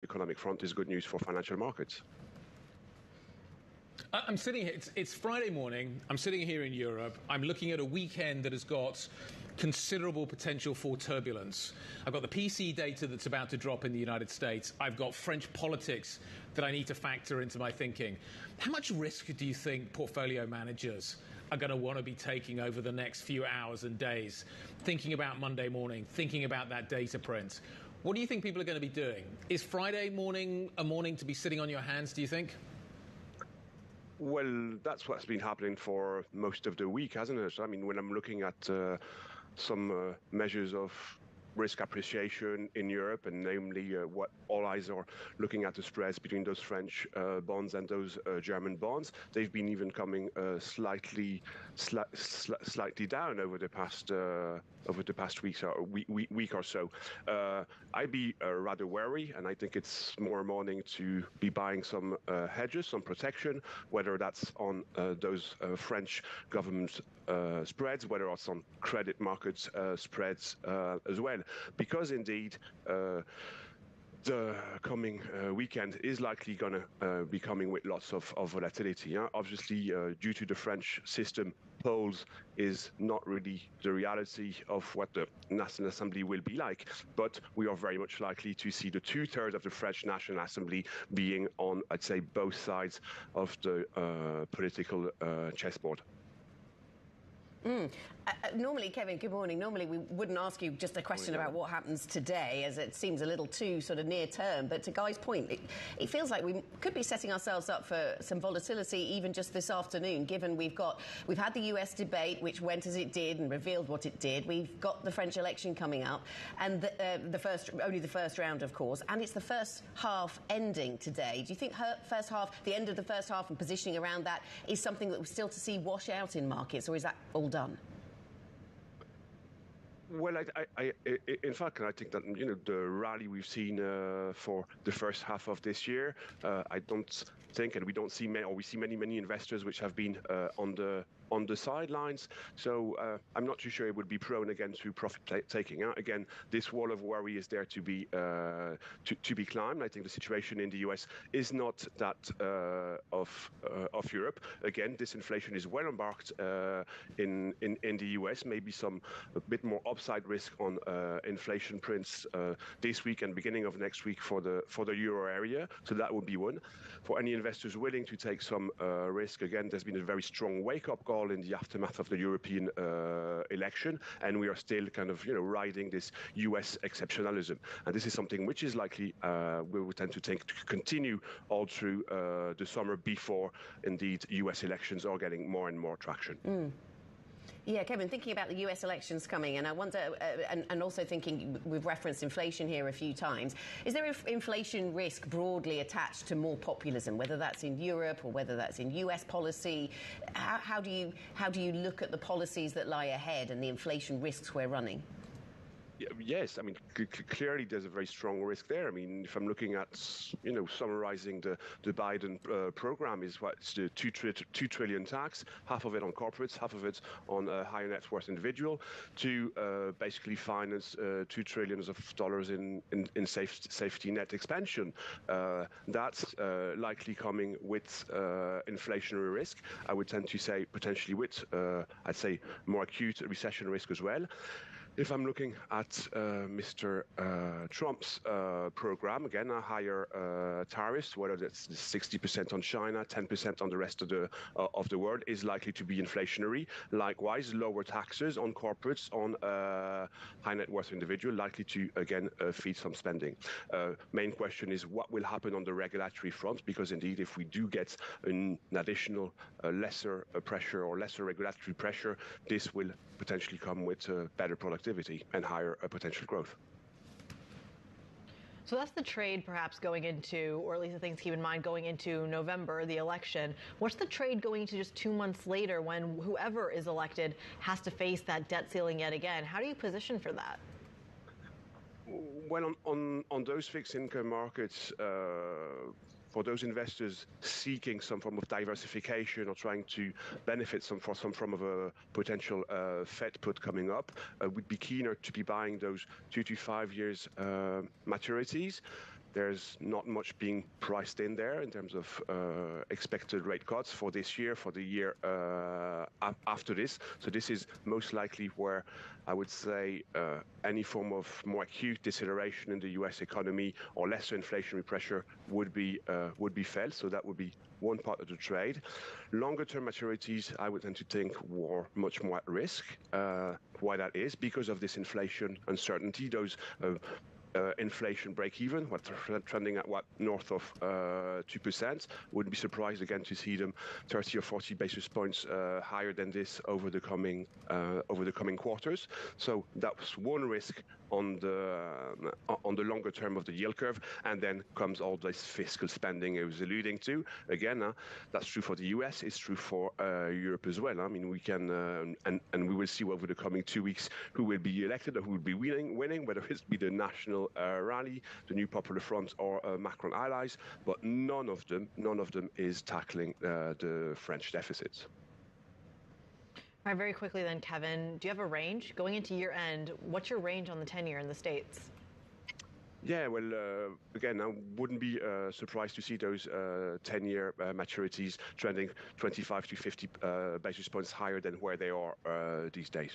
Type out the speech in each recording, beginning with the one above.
economic front is good news for financial markets. I'm sitting here, it's Friday morning, I'm sitting here in Europe, I'm looking at a weekend that has got considerable potential for turbulence. I've got the PCE data that's about to drop in the United States, I've got French politics that I need to factor into my thinking. How much risk do you think portfolio managers are going to want to be taking over the next few hours and days, thinking about Monday morning, thinking about that data print? What do you think people are going to be doing? Is Friday morning a morning to be sitting on your hands, do you think? Well, that's what's been happening for most of the week, hasn't it? I mean, when I'm looking at some measures of risk appreciation in Europe, and namely what all eyes are looking at the spreads between those French bonds and those German bonds, they've been even coming slightly down over the past week or so. I'd be rather wary, and I think it's more morning to be buying some hedges, some protection, whether that's on those French government spreads, whether it's on credit markets spreads as well. Because indeed, the coming weekend is likely going to be coming with lots of volatility. Obviously, due to the French system, polls is not really the reality of what the National Assembly will be like, but we are very much likely to see the 2/3 of the French National Assembly being on, I'd say, both sides of the political chessboard. Normally, Kevin, good morning. Normally, we wouldn't ask you just a question about what happens today, as it seems a little too sort of near term. But to Guy's point, it feels like we could be setting ourselves up for some volatility even just this afternoon, given we've had the US debate, which went as it did and revealed what it did. We've got the French election coming up, and only the first round, of course, and it's the first half ending today. Do you think the end of the first half and positioning around that is something that we're still to see wash out in markets, or is that all done? Well, in fact, I think that the rally we've seen for the first half of this year, I don't think, and we don't see we see many investors which have been on the sidelines. So I'm not too sure it would be prone again to profit taking. Again, this wall of worry is there to be climbed. I think the situation in the US is not that of Europe. Again, disinflation is well embarked in the US. Maybe a bit more upside risk on inflation prints this week and beginning of next week for the euro area. So that would be one. For any investors willing to take some risk, again, there's been a very strong wake-up call in the aftermath of the European election, and we are still kind of riding this US exceptionalism. And this is something which is likely we will tend to continue all through the summer before indeed US elections are getting more and more traction. Yeah, Kevin, thinking about the US elections coming, and I wonder, and also thinking, we've referenced inflation here a few times, is there inflation risk broadly attached to more populism, whether that's in Europe or whether that's in US policy? How do you look at the policies that lie ahead and the inflation risks we're running? Yes, I mean, clearly there's a very strong risk there. I mean, if I'm looking at, summarizing the Biden program, is what's the 2 trillion tax, half of it on corporates, half of it on higher net worth individual, to basically finance $2 trillion in safety net expansion. That's likely coming with inflationary risk. I would tend to say potentially with, I'd say, more acute recession risk as well. If I'm looking at Mr. Trump's program, again, a higher tariffs, whether that's 60% on China, 10% on the rest of the world, is likely to be inflationary. Likewise, lower taxes on corporates, on high net worth individual, likely to, again, feed some spending. Main question is what will happen on the regulatory front, because indeed, if we do get an additional lesser pressure or lesser regulatory pressure, this will potentially come with better productivity and higher potential growth. So that's the trade perhaps going into, or at least the things to keep in mind going into November, the election. What's the trade going into just 2 months later when whoever is elected has to face that debt ceiling yet again? How do you position for that? Well, on those fixed income markets, for those investors seeking some form of diversification or trying to benefit from some form of a potential Fed put coming up, would be keener to be buying those 2 to 5 years maturities. There's not much being priced in there in terms of expected rate cuts for this year, for the year after this. So this is most likely where I would say any form of more acute deceleration in the U.S. economy or lesser inflationary pressure would be felt. So that would be one part of the trade. Longer-term maturities, I would tend to think, were much more at risk. Why that is? Because of this inflation uncertainty, those inflation break-even, what trending at north of 2%. Wouldn't be surprised again to see them 30 or 40 basis points higher than this over the coming quarters. So that's one risk on the longer term of the yield curve, and then comes all this fiscal spending I was alluding to. Again, that's true for the U.S. It's true for Europe as well. I mean, we can and we will see over the coming 2 weeks who will be elected or who will be winning, whether it's be the National Rally, the New Popular Front, or Macron allies. But none of them is tackling the French deficits. All right, very quickly then, Kevin, do you have a range? Going into year end, what's your range on the 10-year in the States? Yeah, well, again, I wouldn't be surprised to see those 10-year maturities trending 25 to 50 basis points higher than where they are these days.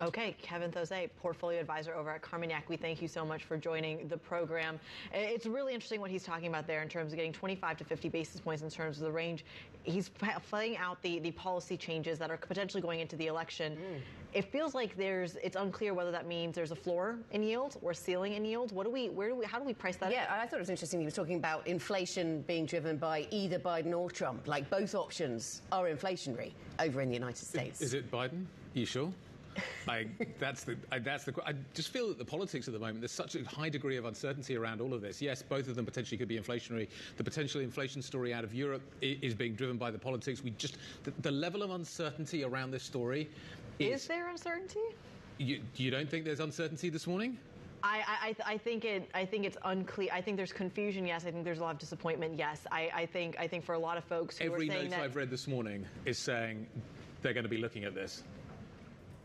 Okay, Kevin Thosé, portfolio advisor over at Carmignac. We thank you so much for joining the program. It's really interesting what he's talking about there in terms of getting 25 to 50 basis points in terms of the range. He's playing out the policy changes that are potentially going into the election. It feels like it's unclear whether that means there's a floor in yield or a ceiling in yield. How do we price that? Yeah, I thought it was interesting. He was talking about inflation being driven by either Biden or Trump. Like both options are inflationary over in the United States. Is it Biden? Are you sure? I just feel that the politics at the moment, there's such a high degree of uncertainty around all of this. Yes, both of them potentially could be inflationary. The potential inflation story out of Europe is being driven by the politics. The level of uncertainty around this story is there uncertainty? You don't think there's uncertainty this morning? I think it's unclear. I think there's confusion. Yes, I think there's a lot of disappointment. Yes, I think for a lot of folks who are saying that every note I've read this morning is saying they're going to be looking at this.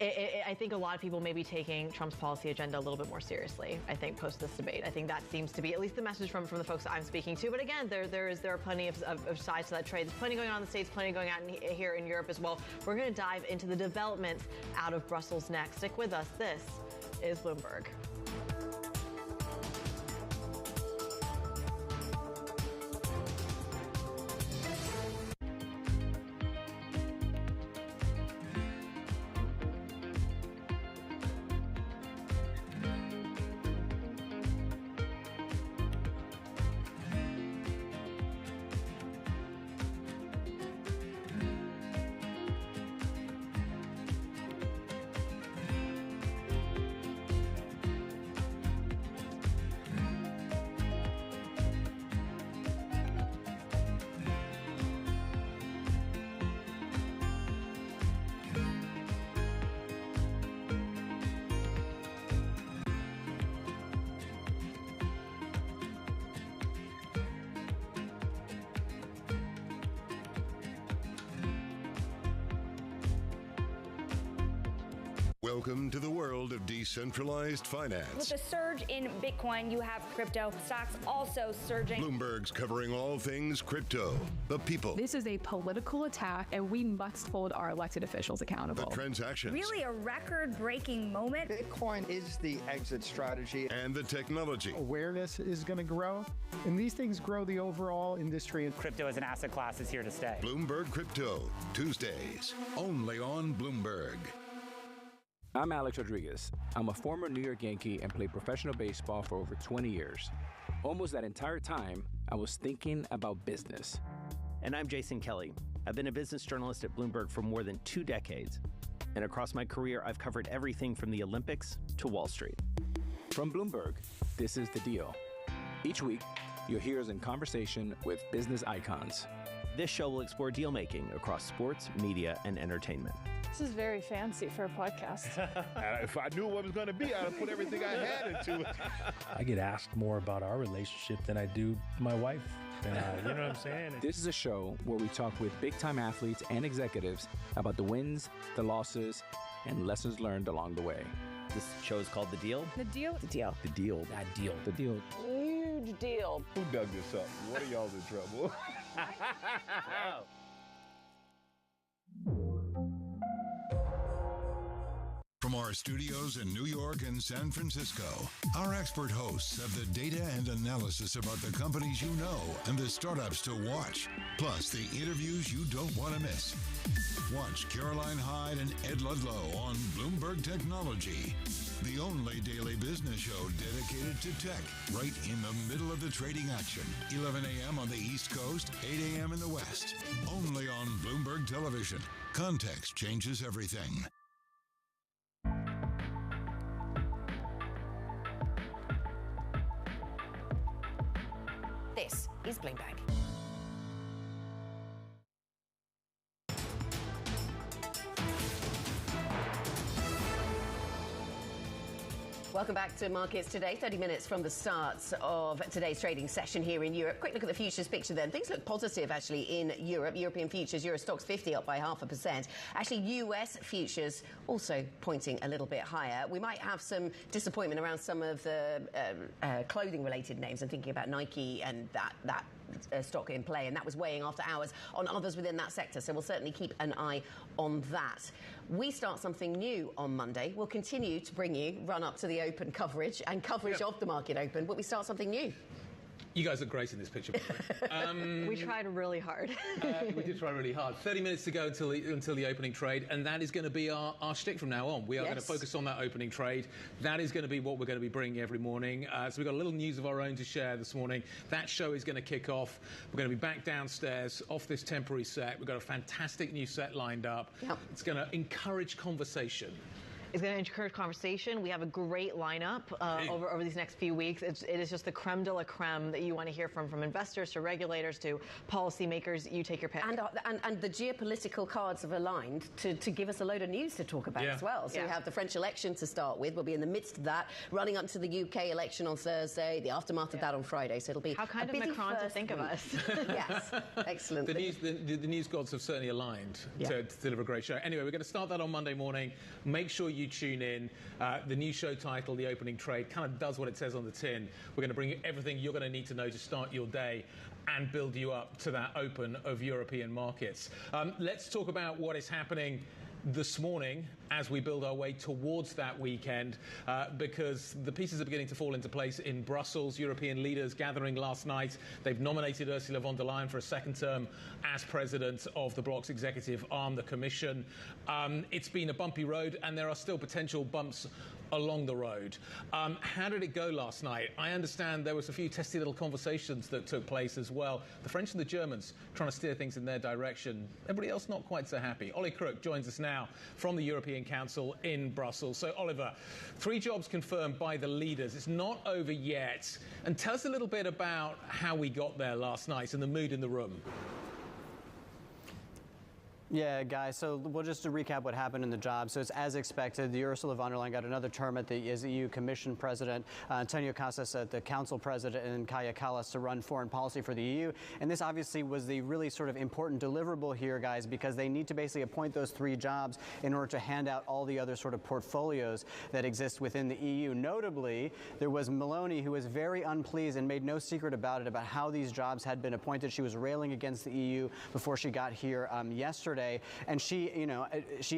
I think a lot of people may be taking Trump's policy agenda a little bit more seriously, I think, post this debate. I think that seems to be at least the message from the folks that I'm speaking to. But again, there are plenty of sides to that trade. There's plenty going on in the States, plenty going on here in Europe as well. We're going to dive into the developments out of Brussels next. Stick with us. This is Bloomberg. Welcome to the world of decentralized finance. With the surge in Bitcoin, you have crypto stocks also surging. Bloomberg's covering all things crypto, the people. This is a political attack, and we must hold our elected officials accountable. The transactions. Really a record-breaking moment. Bitcoin is the exit strategy. And the technology. Awareness is going to grow, and these things grow the overall industry. Crypto as an asset class is here to stay. Bloomberg Crypto, Tuesdays, only on Bloomberg. I'm Alex Rodriguez. I'm a former New York Yankee and played professional baseball for over 20 years. Almost that entire time, I was thinking about business. And I'm Jason Kelly. I've been a business journalist at Bloomberg for more than 2 decades. And across my career, I've covered everything from the Olympics to Wall Street. From Bloomberg, this is The Deal. Each week, you'll hear us in conversation with business icons. This show will explore deal-making across sports, media, and entertainment. This is very fancy for a podcast. If I knew what it was going to be, I'd have put everything I had into it. I get asked more about our relationship than I do my wife. And you know what I'm saying? This is a show where we talk with big-time athletes and executives about the wins, the losses, and lessons learned along the way. This show is called The Deal. The deal? The deal. The Deal. That deal. The deal. Huge deal. Who dug this up? What are y'all in trouble? From our studios in New York and San Francisco, our expert hosts have the data and analysis about the companies you know and the startups to watch, plus the interviews you don't want to miss. Watch Caroline Hyde and Ed Ludlow on Bloomberg Technology, the only daily business show dedicated to tech, right in the middle of the trading action. 11 a.m. on the East Coast, 8 a.m. in the West. Only on Bloomberg Television. Context changes everything. This is Bloomberg. Welcome back to Markets Today. 30 minutes from the start of today's trading session here in Europe. Quick look at the futures picture then. Things look positive actually in Europe. European futures, Euro Stoxx 50 up by 0.5%. Actually, US futures also pointing a little bit higher. We might have some disappointment around some of the clothing related names. I'm thinking about Nike and that stock in play, and that was weighing after hours on others within that sector. So we'll certainly keep an eye on that. We start something new on Monday. We'll continue to bring you run up to the open coverage and coverage of the market open, but we start something new. You guys look great in this picture. We tried really hard. We did try really hard. 30 minutes to go until the opening trade, and that is going to be our shtick from now on. We are going to focus on that opening trade. That is going to be what we're going to be bringing every morning. So we've got a little news of our own to share this morning. That show is going to kick off. We're going to be back downstairs off this temporary set. We've got a fantastic new set lined up. Yep. It's going to encourage conversation. It's going to encourage conversation. We have a great lineup over these next few weeks. It is just the creme de la creme that you want to hear from investors to regulators to policymakers. You take your pick. And the geopolitical cards have aligned to give us a load of news to talk about as well. So we have the French election to start with. We'll be in the midst of that, running up to the UK election on Thursday, the aftermath of that on Friday. So it'll be how kind of Macron to think of us. Yes, excellent. The news gods have certainly aligned to deliver a great show. Anyway, we're going to start that on Monday morning. Make sure you tune in. The new show title, The Opening Trade, kind of does what it says on the tin. We're going to bring you everything you're going to need to know to start your day and build you up to that open of European markets. Let's talk about what is happening this morning as we build our way towards that weekend, because the pieces are beginning to fall into place in Brussels. European leaders gathering last night. They've nominated Ursula von der Leyen for a second term as president of the bloc's executive arm, the Commission. It's been a bumpy road, and there are still potential bumps along the road. How did it go last night? I understand there was a few testy little conversations that took place as well. The French and the Germans trying to steer things in their direction. Everybody else not quite so happy. Ollie Crook joins us now from the European Council in Brussels. So, Oliver, 3 jobs confirmed by the leaders. It's not over yet. And tell us a little bit about how we got there last night and the mood in the room. Yeah, guys, so we'll just to recap what happened in the job. So it's as expected. The Ursula von der Leyen got another term as EU Commission President, Antonio Casas, the Council President, and Kaja Kallas to run foreign policy for the EU. And this obviously was the really sort of important deliverable here, guys, because they need to basically appoint those 3 jobs in order to hand out all the other sort of portfolios that exist within the EU. Notably, there was Meloni, who was very unpleased and made no secret about it, about how these jobs had been appointed. She was railing against the EU before she got here yesterday. And she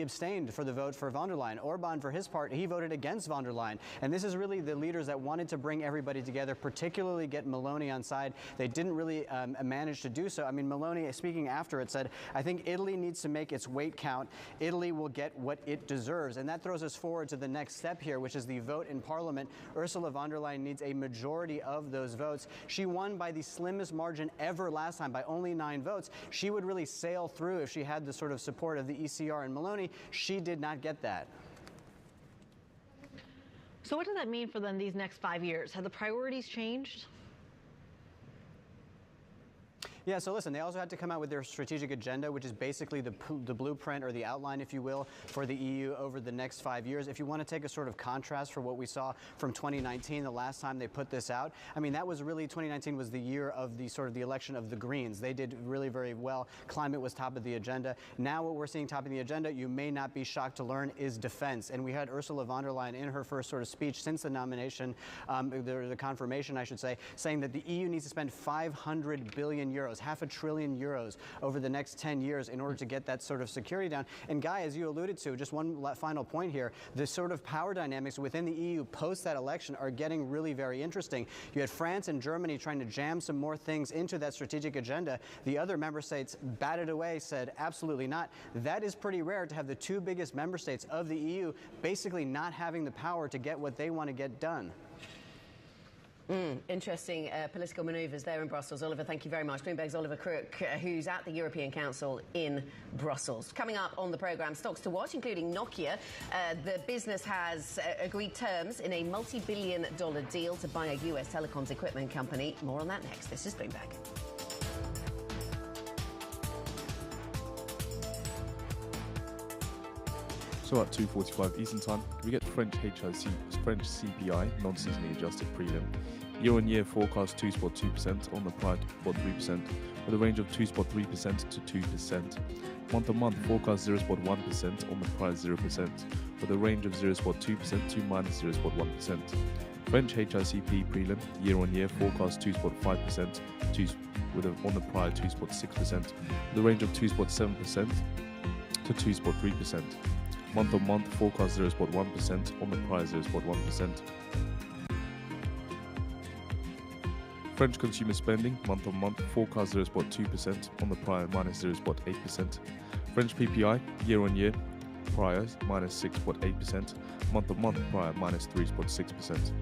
abstained for the vote for von der Leyen. Orban, for his part, he voted against von der Leyen. And this is really the leaders that wanted to bring everybody together, particularly get Meloni on side. They didn't really manage to do so. I mean, Meloni, speaking after it, said, I think Italy needs to make its weight count. Italy will get what it deserves. And that throws us forward to the next step here, which is the vote in Parliament. Ursula von der Leyen needs a majority of those votes. She won by the slimmest margin ever last time, by only 9 votes. She would really sail through if she had the sort of support of the ECR and Meloni. She did not get that. So what does that mean for them these next 5 years? Have the priorities changed? Yeah, so listen, they also had to come out with their strategic agenda, which is basically the blueprint or the outline, if you will, for the EU over the next 5 years. If you want to take a sort of contrast for what we saw from 2019, the last time they put this out, I mean, that was really, 2019 was the year of the sort of the election of the Greens. They did really very well. Climate was top of the agenda. Now what we're seeing top of the agenda, you may not be shocked to learn, is defense. And we had Ursula von der Leyen in her first sort of speech since the nomination, the confirmation, I should say, saying that the EU needs to spend 500 billion euros, half a trillion euros over the next 10 years in order to get that sort of security down. And Guy, as you alluded to, just one final point here, the sort of power dynamics within the EU post that election are getting really very interesting. You had France and Germany trying to jam some more things into that strategic agenda. The other member states batted away, said absolutely not. That is pretty rare to have the two biggest member states of the EU basically not having the power to get what they want to get done. Interesting political manoeuvres there in Brussels. Oliver, thank you very much. Bloomberg's Oliver Crook, who's at the European Council in Brussels. Coming up on the programme, stocks to watch, including Nokia. The business has agreed terms in a multi-billion-dollar deal to buy a US telecoms equipment company. More on that next. This is Bloomberg. So at 2:45 Eastern Time, we get French CPI, non-seasonally adjusted prelim. Year-on-year forecast 2.2% on the prior 2.3%, with a range of 2.3% to 2%. Month-on-month forecast 0.1% on the prior 0%, with a range of 0.2% to -0.1%. French HICP prelim, year-on-year forecast 2.5% on the prior 2.6%, with a range of 2.7% to 2.3%. Month-on-month forecast 0.1% on the prior 0.1%. French consumer spending, month-on-month forecast 0.2% on the prior -0.8%. French PPI, year-on-year, prior -6.8%, month-on-month prior -3.6%.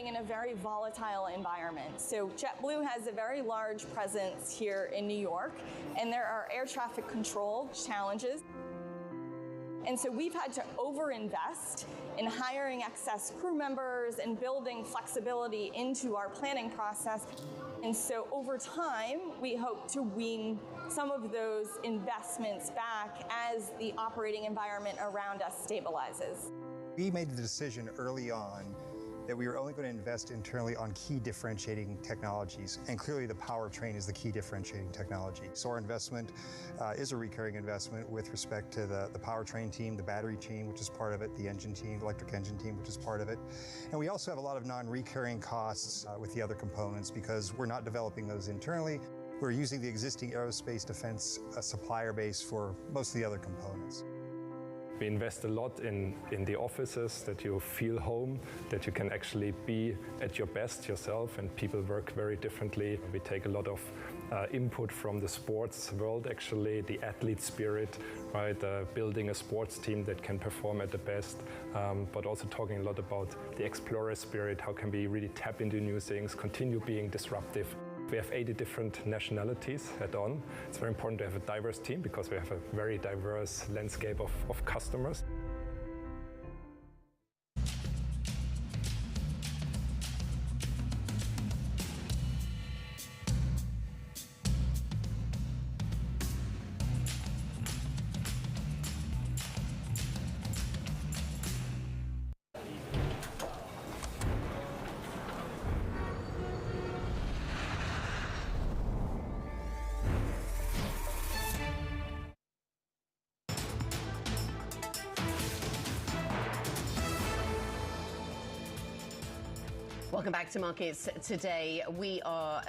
In a very volatile environment. So JetBlue has a very large presence here in New York, and there are air traffic control challenges. And so we've had to overinvest in hiring excess crew members and building flexibility into our planning process. And so over time, we hope to wean some of those investments back as the operating environment around us stabilizes. We made the decision early on that we were only going to invest internally on key differentiating technologies, and clearly the powertrain is the key differentiating technology. So our investment is a recurring investment with respect to the powertrain team, the battery team, which is part of it, the engine team, electric engine team, which is part of it. And we also have a lot of non-recurring costs with the other components because we're not developing those internally. We're using the existing aerospace defense supplier base for most of the other components. We invest a lot in the offices, that you feel home, that you can actually be at your best yourself, and people work very differently. We take a lot of input from the sports world, actually, the athlete spirit, right? Building a sports team that can perform at the best, but also talking a lot about the explorer spirit. How can we really tap into new things, continue being disruptive? We have 80 different nationalities at On. It's very important to have a diverse team because we have a very diverse landscape of customers. Welcome back to Markets Today. We are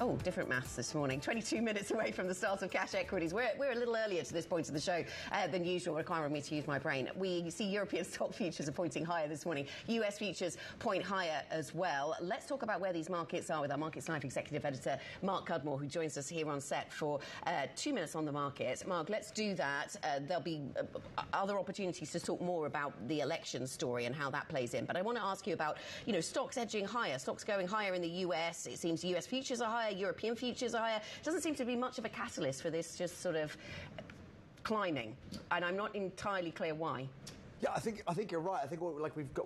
Oh, different maths this morning. 22 minutes away from the start of cash equities. We're a little earlier to this point of the show than usual, requiring me to use my brain. We see European stock futures are pointing higher this morning. US futures point higher as well. Let's talk about where these markets are with our Markets Live executive editor, Mark Cudmore, who joins us here on set for 2 minutes on the market. Mark, let's do that. There'll be other opportunities to talk more about the election story and how that plays in. But I want to ask you about, stocks edging higher, stocks going higher in the US. It seems US futures are higher. European futures are higher. Doesn't seem to be much of a catalyst for this just sort of climbing, and I'm not entirely clear why. Yeah, I think you're right. I think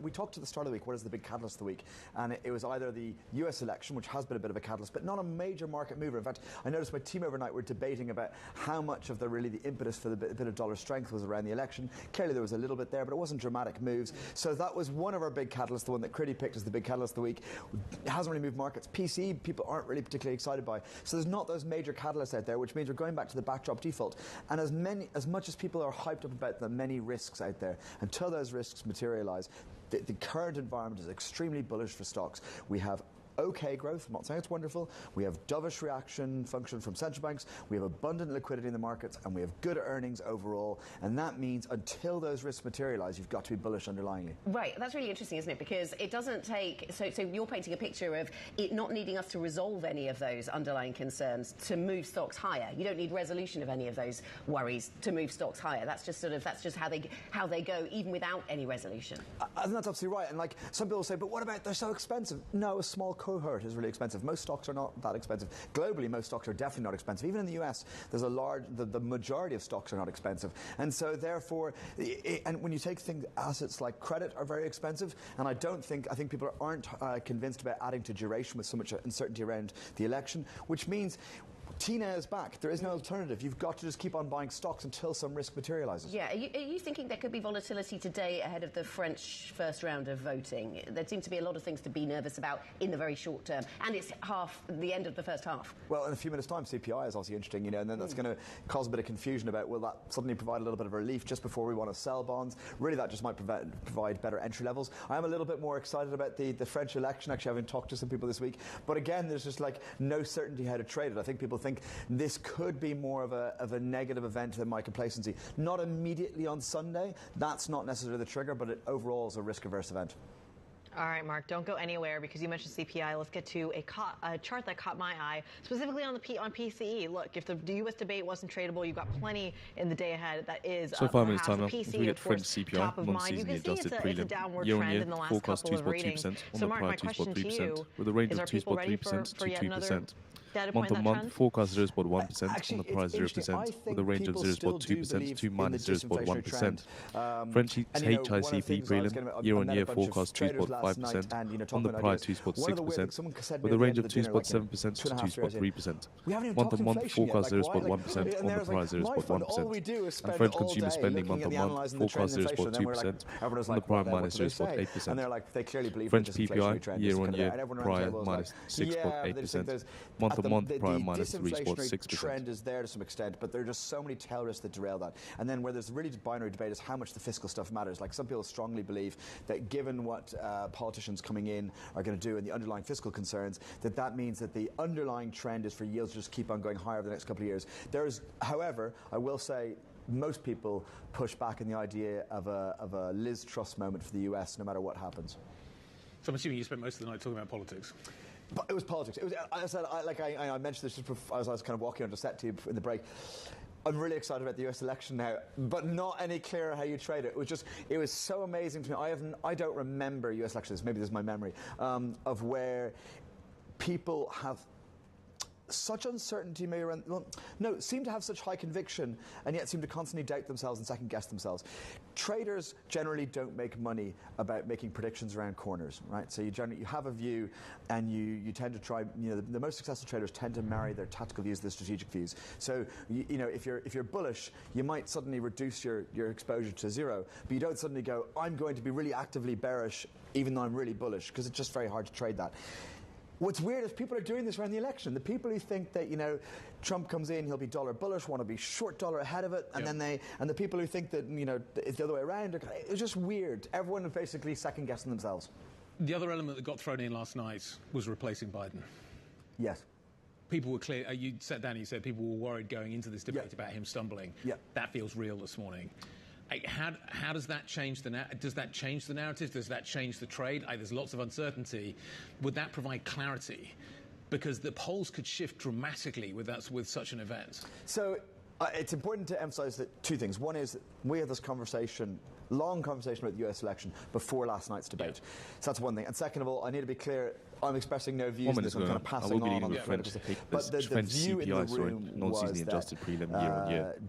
we talked at the start of the week. What is the big catalyst of the week? And it was either the U.S. election, which has been a bit of a catalyst, but not a major market mover. In fact, I noticed my team overnight were debating about how much of the impetus for the bit of dollar strength was around the election. Clearly, there was a little bit there, but it wasn't dramatic moves. So that was one of our big catalysts, the one that Critty picked as the big catalyst of the week. It hasn't really moved markets. PCE people aren't really particularly excited by. So there's not those major catalysts out there, which means we're going back to the backdrop default. And as much as people are hyped up about the many risks out there, until those risks materialize, the current environment is extremely bullish for stocks. We have okay growth. I'm not saying it's wonderful. We have dovish reaction function from central banks. We have abundant liquidity in the markets, and we have good earnings overall. And that means until those risks materialize, you've got to be bullish underlyingly. Right. That's really interesting, isn't it? Because it doesn't take... So you're painting a picture of it not needing us to resolve any of those underlying concerns to move stocks higher. You don't need resolution of any of those worries to move stocks higher. That's just how they go, even without any resolution. I think that's absolutely right. And like some people say, but what about they're so expensive? No, a small cohort is really expensive. Most stocks are not that expensive. Globally, most stocks are definitely not expensive. Even in the US, there's the majority of stocks are not expensive. And so therefore, and when you take assets like credit are very expensive, and I think people aren't convinced about adding to duration with so much uncertainty around the election, which means Tina is back. There is no alternative. You've got to just keep on buying stocks until some risk materialises. Yeah. Are you thinking there could be volatility today ahead of the French first round of voting? There seems to be a lot of things to be nervous about in the very short term, and it's the end of the first half. Well, in a few minutes' time, CPI is obviously interesting, and then that's going to cause a bit of confusion about, will that suddenly provide a little bit of relief just before we want to sell bonds? Really, that just might provide better entry levels. I am a little bit more excited about the French election, actually, having talked to some people this week. But again, there's just no certainty how to trade it. I think people think this could be more of a negative event than my complacency. Not immediately on Sunday. That's not necessarily the trigger, but it overall is a risk-averse event. All right, Mark, don't go anywhere because you mentioned CPI. Let's get to a chart that caught my eye, specifically on PCE. Look, if the U.S. debate wasn't tradable, you've got plenty in the day ahead that is. So 5 minutes time now. PCE, We get French CPI, non-seasonally adjusted prelim. Year-on-year forecast 2.2% on the prior 2.3%, with a range of 2.3% to 2%. Month-on-month, forecast 0.1% on the price 0%, with a range of 0.2% to minus 0.1%. French HICP prelim, year-on-year forecast 2.5% on the price 2.6%, with a range of 2.7% to 2.3%. Month-on-month, forecast 0.1% on the price 0.1%. And French consumer spending month-on-month, forecast 0.2% on the prior minus 0.8%. French PPI, year-on-year, prior minus 6.8%. Month-on-month, prior minus 3.6%. Trend is there to some extent, but there are just so many tail risks that derail that. And then where there's really binary debate is how much the fiscal stuff matters. Like some people strongly believe that given what politicians coming in are going to do and the underlying fiscal concerns, that means that the underlying trend is for yields to just keep on going higher over the next couple of years. There is, however, I will say, most people push back in the idea of a Liz Truss moment for the US, no matter what happens. So I'm assuming you spent most of the night talking about politics. But it was politics. It was. I mentioned this just before, as I was kind of walking onto set to you in the break. I'm really excited about the US election now, but not any clearer how you trade it. It was so amazing to me. I don't remember US elections. Maybe this is my memory of where people have such uncertainty maybe around, seem to have such high conviction and yet seem to constantly doubt themselves and second guess themselves. Traders generally don't make money about making predictions around corners, right? So you have a view and you tend to try, the most successful traders tend to marry their tactical views to their strategic views. So, if you're bullish, you might suddenly reduce your exposure to zero, but you don't suddenly go, I'm going to be really actively bearish even though I'm really bullish, because it's just very hard to trade that. What's weird is people are doing this around the election. The people who think that, Trump comes in, he'll be dollar bullish, want to be short dollar ahead of it, and then the people who think that, it's the other way around, it's just weird. Everyone is basically second guessing themselves. The other element that got thrown in last night was replacing Biden. Yes. people were clear. You sat down and you said people were worried going into this debate about him stumbling. Yeah. That feels real this morning. How does that change the narrative? Does that change the narrative? Does that change the trade? There's lots of uncertainty. Would that provide clarity? Because the polls could shift dramatically with such an event. So it's important to emphasize that two things. One is we had this conversation, long conversation about the US election before last night's debate. So that's one thing. And second of all, I need to be clear, I'm expressing no views on this. I'm kind of passing on the French. But the view in the room was that adjusted prelim year on year.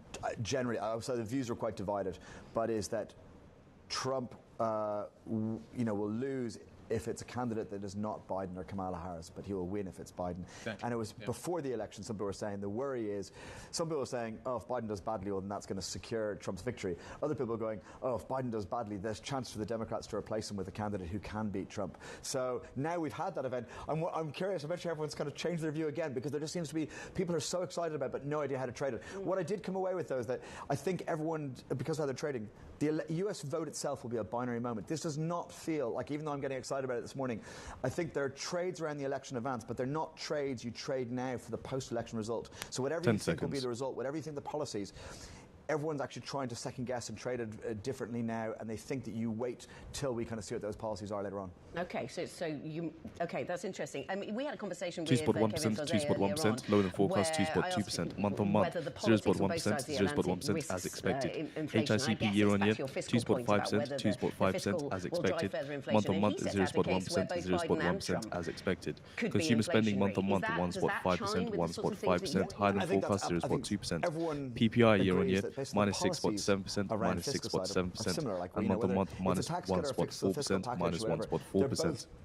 Generally, I would say the views were quite divided, but is that Trump will lose if it's a candidate that is not Biden or Kamala Harris, but he will win if it's Biden. Exactly. And it was before the election, some people were saying the worry is, some people are saying, oh, if Biden does badly, well, then that's going to secure Trump's victory. Other people are going, oh, if Biden does badly, there's a chance for the Democrats to replace him with a candidate who can beat Trump. So now we've had that event. I'm curious, I bet you everyone's kind of changed their view again, because there just seems to be, people are so excited about it, but no idea how to trade it. What I did come away with, though, is that I think everyone, because of how they're trading, the US vote itself will be a binary moment. This does not feel like, even though I'm getting excited about it this morning, I think there are trades around the election advance, but they're not trades you trade now for the post-election result. So whatever you think will be the result, whatever you think the policies, everyone's actually trying to second guess and trade it differently now, and they think that you wait till we kind of see what those policies are later on. Okay, that's interesting. I mean, we had a conversation with 2.1%, 2.1%, lower than forecast, 2.2%, month on month, 0.1%, 0.1% as expected. HICP year on year, 2.5%, 2.5% as expected. Month on month, 0.1%, 0.1% as expected. Consumer spending month on month, 1.5%, 1.5%, higher than forecast, 0.2%. PPI year on year, minus 6.7%, minus 6.7%, and month on month, minus 1.4%, minus 1.4%.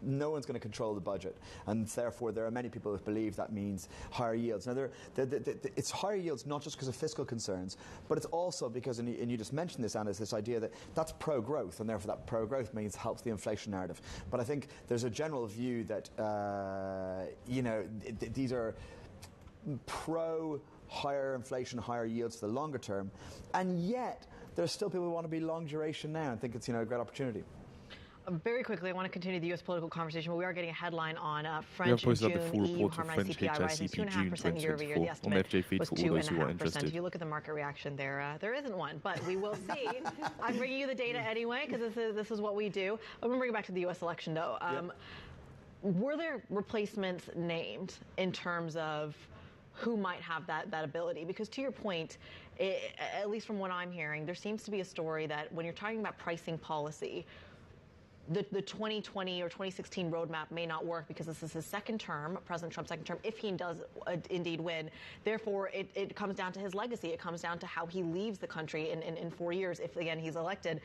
No one's going to control the budget, and therefore there are many people who believe that means higher yields. Now, it's higher yields not just because of fiscal concerns, but it's also because, and you just mentioned this, Anna, is this idea that that's pro-growth, and therefore that pro-growth means helps the inflation narrative. But I think there's a general view that, these are higher inflation, higher yields for the longer term, and yet there's still people who want to be long duration now and think it's a great opportunity. Very quickly, I want to continue the U.S. political conversation, but we are getting a headline on French June EU harmonized CPI rising 2.5% year over year. The estimate was 2.5%. If you look at the market reaction there, there isn't one, but we will see. I'm bringing you the data anyway, because this is what we do. I'm going to bring it back to the U.S. election, though. Were there replacements named in terms of who might have that ability? Because to your point, at least from what I'm hearing, there seems to be a story that when you're talking about pricing policy, the 2020 or 2016 roadmap may not work because this is his second term, President Trump's second term, if he does indeed win. Therefore, it comes down to his legacy. It comes down to how he leaves the country in 4 years if, again, he's elected.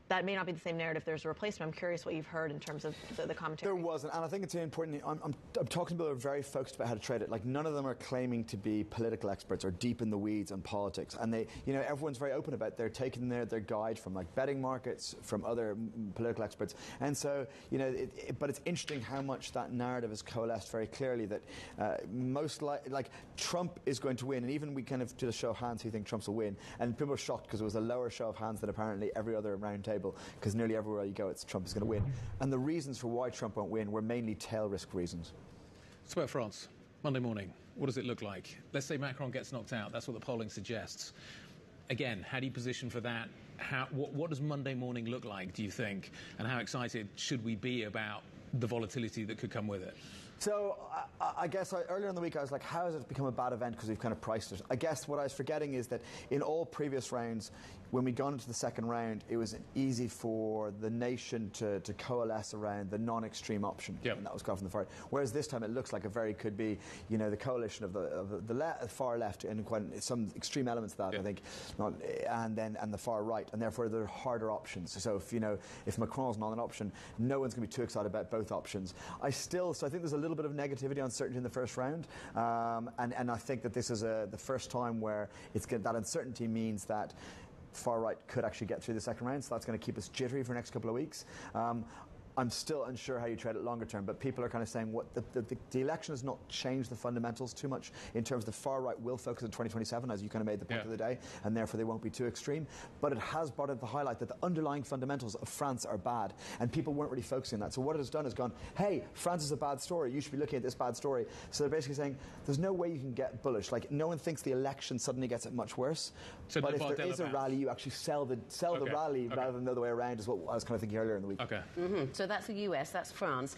That may not be the same narrative if there's a replacement. I'm curious what you've heard in terms of the commentary. There wasn't, and I think it's important. I'm talking to people who are very focused about how to trade it. Like, none of them are claiming to be political experts or deep in the weeds on politics. And they, everyone's very open about it. They're taking their guide from like betting markets, from other political experts. And so, but it's interesting how much that narrative has coalesced very clearly that like Trump is going to win. And even we kind of did a show of hands who think Trump will win. And people were shocked because it was a lower show of hands than apparently every other round table. Because nearly everywhere you go, it's Trump is going to win. And the reasons for why Trump won't win were mainly tail risk reasons. Let's about France. Monday morning, what does it look like? Let's say Macron gets knocked out. That's what the polling suggests. Again, how do you position for that? What does Monday morning look like, do you think? And how excited should we be about the volatility that could come with it? So I guess earlier in the week I was like, how has it become a bad event because we've kind of priced it? I guess what I was forgetting is that in all previous rounds, when we'd gone into the second round, it was easy for the nation to coalesce around the non-extreme option. Yep. And that was gone from the far. Whereas this time it looks like could be, the coalition of the far left and quite some extreme elements of that, I think, and the far right, and therefore there are harder options. So if Macron's not an option, no one's going to be too excited about both options. I think there's a little bit of negativity, uncertainty in the first round, and I think that this is the first time where that uncertainty means that far right could actually get through the second round, so that's going to keep us jittery for the next couple of weeks. I'm still unsure how you trade it longer term, but people are kind of saying what the election has not changed the fundamentals too much in terms of the far right will focus on 2027, as you kind of made the point of the day, and therefore they won't be too extreme. But it has brought into the highlight that the underlying fundamentals of France are bad, and people weren't really focusing on that. So what it has done is gone, hey, France is a bad story. You should be looking at this bad story. So they're basically saying there's no way you can get bullish. Like no one thinks the election suddenly gets it much worse. So but if there is a rally, you actually sell the rally rather than the other way around. Is what I was kind of thinking earlier in the week. Okay. So that's the US, that's France.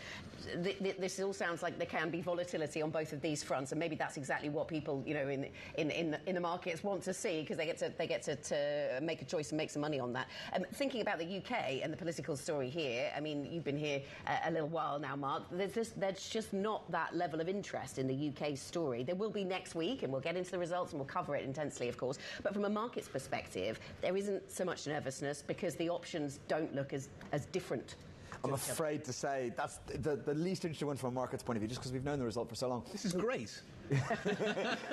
This all sounds like there can be volatility on both of these fronts, and maybe that's exactly what people, in the markets want to see, because they get to make a choice and make some money on that. Thinking about the UK and the political story here, I mean, you've been here a little while now, Mark. There's just not that level of interest in the UK story. There will be next week, and we'll get into the results and we'll cover it intensely, of course. But from a market's perspective, there isn't so much nervousness because the options don't look as different. I'm afraid to say that's the least interesting one from a market's point of view, just because we've known the result for so long. This is great.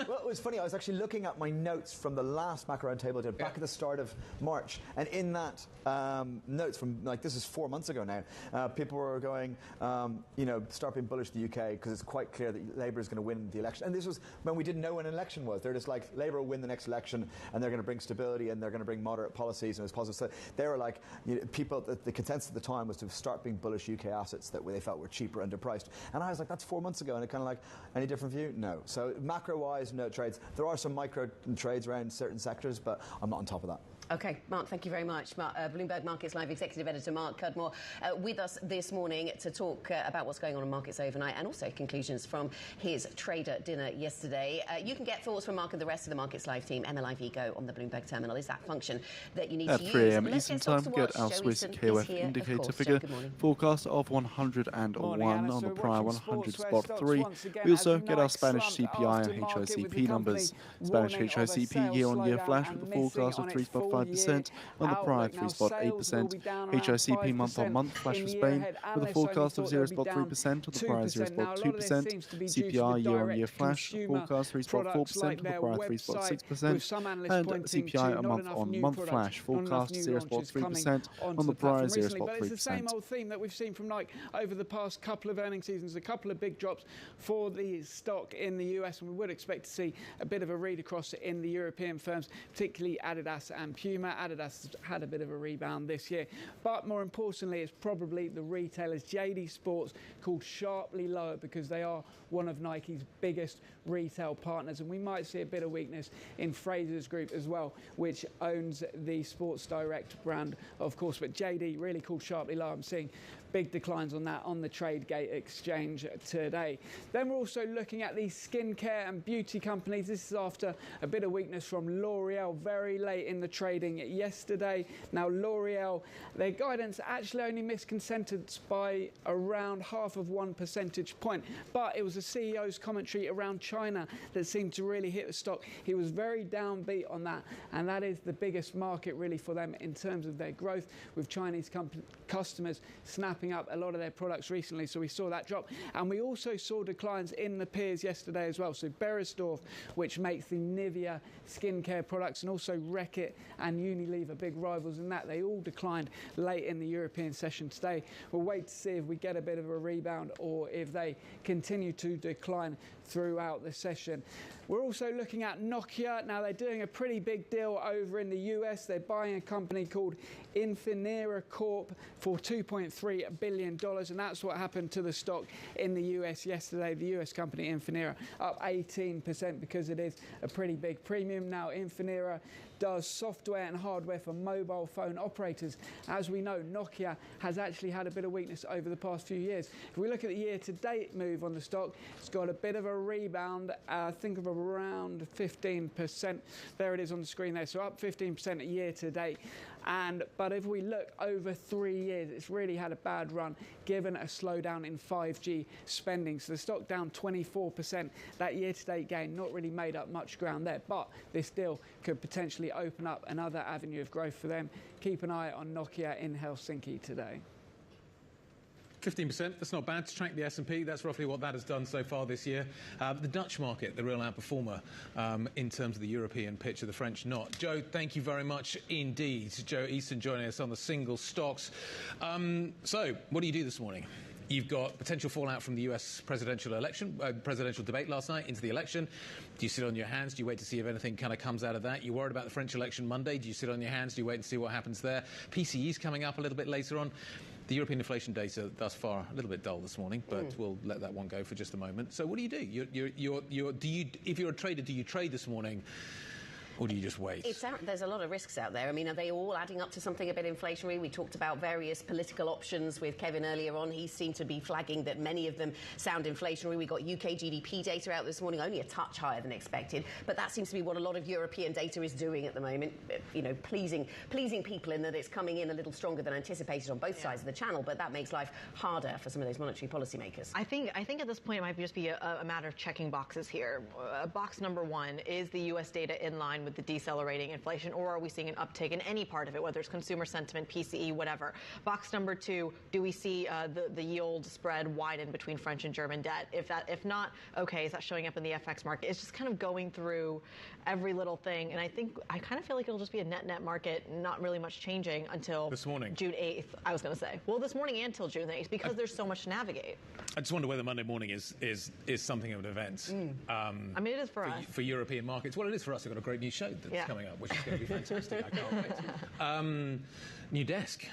Well, it was funny. I was actually looking at my notes from the last macro roundtable I did back at the start of March, and in that notes from this is 4 months ago now, people were going, start being bullish the UK because it's quite clear that Labour is going to win the election. And this was when we didn't know when an election was. They're just like, Labour will win the next election, and they're going to bring stability, and they're going to bring moderate policies, and it's positive. So they were like, people. The consensus at the time was to start being bullish UK assets that they felt were cheap or underpriced. And I was like, that's 4 months ago, and it kind of like, any different view? No. So macro-wise, no trades. There are some micro trades around certain sectors, but I'm not on top of that. OK, Mark, thank you very much. Bloomberg Markets Live Executive Editor Mark Cudmore with us this morning to talk about what's going on in markets overnight and also conclusions from his trader dinner yesterday. You can get thoughts from Mark and the rest of the Markets Live team. MLIV Go on the Bloomberg terminal is that function that you need to use. At 3 a.m. Eastern Time, get our Swiss KOF indicator figure. Forecast of 101 on the prior 100 spot 3. We also get our Spanish CPI and HICP numbers. Spanish HICP year-on-year flash with a forecast of 3.5% on the prior 3.8%. HICP month-on-month flash for Spain with a forecast of 0.3% on the prior 0.2%. CPI year-on-year flash forecast 3.4% on the prior 3.6%. And CPI a month-on-month flash forecast 0.3% on the prior 0.3%. It's the same old theme that we've seen from over the past couple of earnings seasons, a couple of big drops for the stock in the US, and we would expect to see a bit of a read across in the European firms, particularly Adidas and Puma. Adidas has had a bit of a rebound this year, but more importantly, it's probably the retailers. JD Sports called sharply lower because they are one of Nike's biggest retail partners, and we might see a bit of weakness in Frasers Group as well, which owns the Sports Direct brand, of course. But JD really called sharply lower. I'm seeing big declines on that on the Tradegate exchange today. Then we're also looking at the skincare and beauty companies. This is after a bit of weakness from L'Oreal very late in the trading yesterday. Now L'Oreal, their guidance actually only missed consensus by around 0.5 percentage point, but it was the CEO's commentary around China that seemed to really hit the stock. He was very downbeat on that, and that is the biggest market really for them in terms of their growth, with Chinese customers snapping up a lot of their products recently, so we saw that drop. And we also saw declines in the peers yesterday as well. So Beiersdorf, which makes the Nivea skincare products, and also Reckitt and Unilever, big rivals in that, they all declined late in the European session today. We'll wait to see if we get a bit of a rebound or if they continue to decline throughout the session. We're also looking at Nokia. Now they're doing a pretty big deal over in the US. They're buying a company called Infinera Corp for $2.3 billion, and that's what happened to the stock in the US yesterday. The US company Infinera up 18% because it is a pretty big premium. Now Infinera does software and hardware for mobile phone operators. As we know, Nokia has actually had a bit of weakness over the past few years. If we look at the year-to-date move on the stock, it's got a bit of a rebound, I think of around 15%. There it is on the screen there, so up 15% year-to-date. But if we look over 3 years, it's really had a bad run given a slowdown in 5G spending. So the stock down 24%. That year-to-date gain not really made up much ground there, but this deal could potentially open up another avenue of growth for them. Keep an eye on Nokia in Helsinki today. 15%, that's not bad to track the S&P. That's roughly what that has done so far this year. The Dutch market, the real outperformer in terms of the European picture, the French not. Joe, thank you very much indeed. Joe Easton joining us on the single stocks. So, what do you do this morning? You've got potential fallout from the US presidential election, presidential debate last night into the election. Do you sit on your hands? Do you wait to see if anything kind of comes out of that? You're worried about the French election Monday. Do you sit on your hands? Do you wait and see what happens there? PCE's coming up a little bit later on. The European inflation data thus far a little bit dull this morning, but we'll let that one go for just a moment. So what do you do? If you're a trader, do you trade this morning? Or do you just wait? There's a lot of risks out there. I mean, are they all adding up to something a bit inflationary? We talked about various political options with Kevin earlier on. He seemed to be flagging that many of them sound inflationary. We got UK GDP data out this morning, only a touch higher than expected. But that seems to be what a lot of European data is doing at the moment. You know, pleasing people in that it's coming in a little stronger than anticipated on both sides of the channel. But that makes life harder for some of those monetary policymakers. I think at this point it might just be a matter of checking boxes here. Box number one, is the U.S. data in line with the decelerating inflation, or are we seeing an uptick in any part of it, whether it's consumer sentiment, PCE, whatever? Box number two, do we see the yield spread widen between French and German debt? If not, okay, is that showing up in the FX market? It's just kind of going through every little thing, and I kind of feel like it'll just be a net market, not really much changing until this morning, June 8th. I was going to say, well, this morning and until June 8th, because there's so much to navigate. I just wonder whether Monday morning is something of an event. I mean, it is for us. For European markets. Well, it is for us. We've got a great new show that's coming up, which is going to be fantastic. I can't wait. New desk.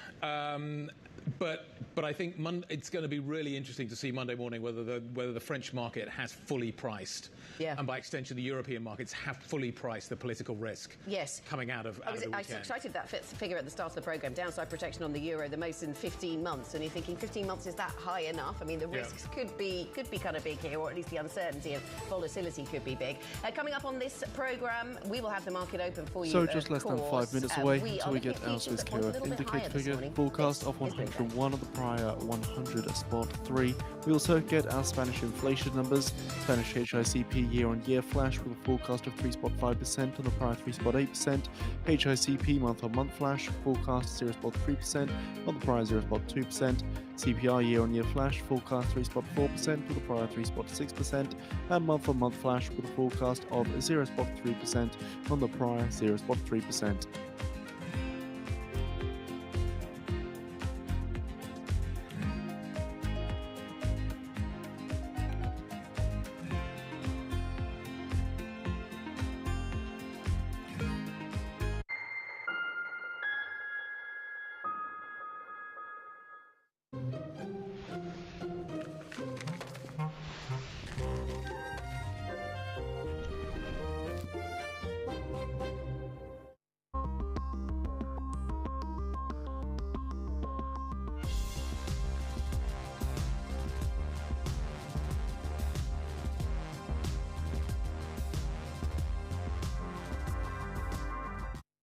But I think it's going to be really interesting to see Monday morning whether the French market has fully priced, and by extension the European markets have fully priced the political risk. Yes. Coming out of the weekend. I cited that figure at the start of the programme, downside protection on the euro, the most in 15 months, and you're thinking 15 months, is that high enough? I mean, the risks could be kind of big here, or at least the uncertainty of volatility could be big. Coming up on this programme, we will have the market open for you. So just less than 5 minutes away until we get our Swiss KOF indicator figure, forecast of 101 on the prior 100 spot 3. We also get our Spanish inflation numbers. Spanish HICP year-on-year flash with a forecast of 3.5% on the prior 3.8%. HICP month-on-month flash forecast 0.3% on the prior 0.2%. CPI year-on-year flash forecast 3.4% with the prior 3.6%, and month-on-month flash with a forecast of 0.3% on the prior 0.3%.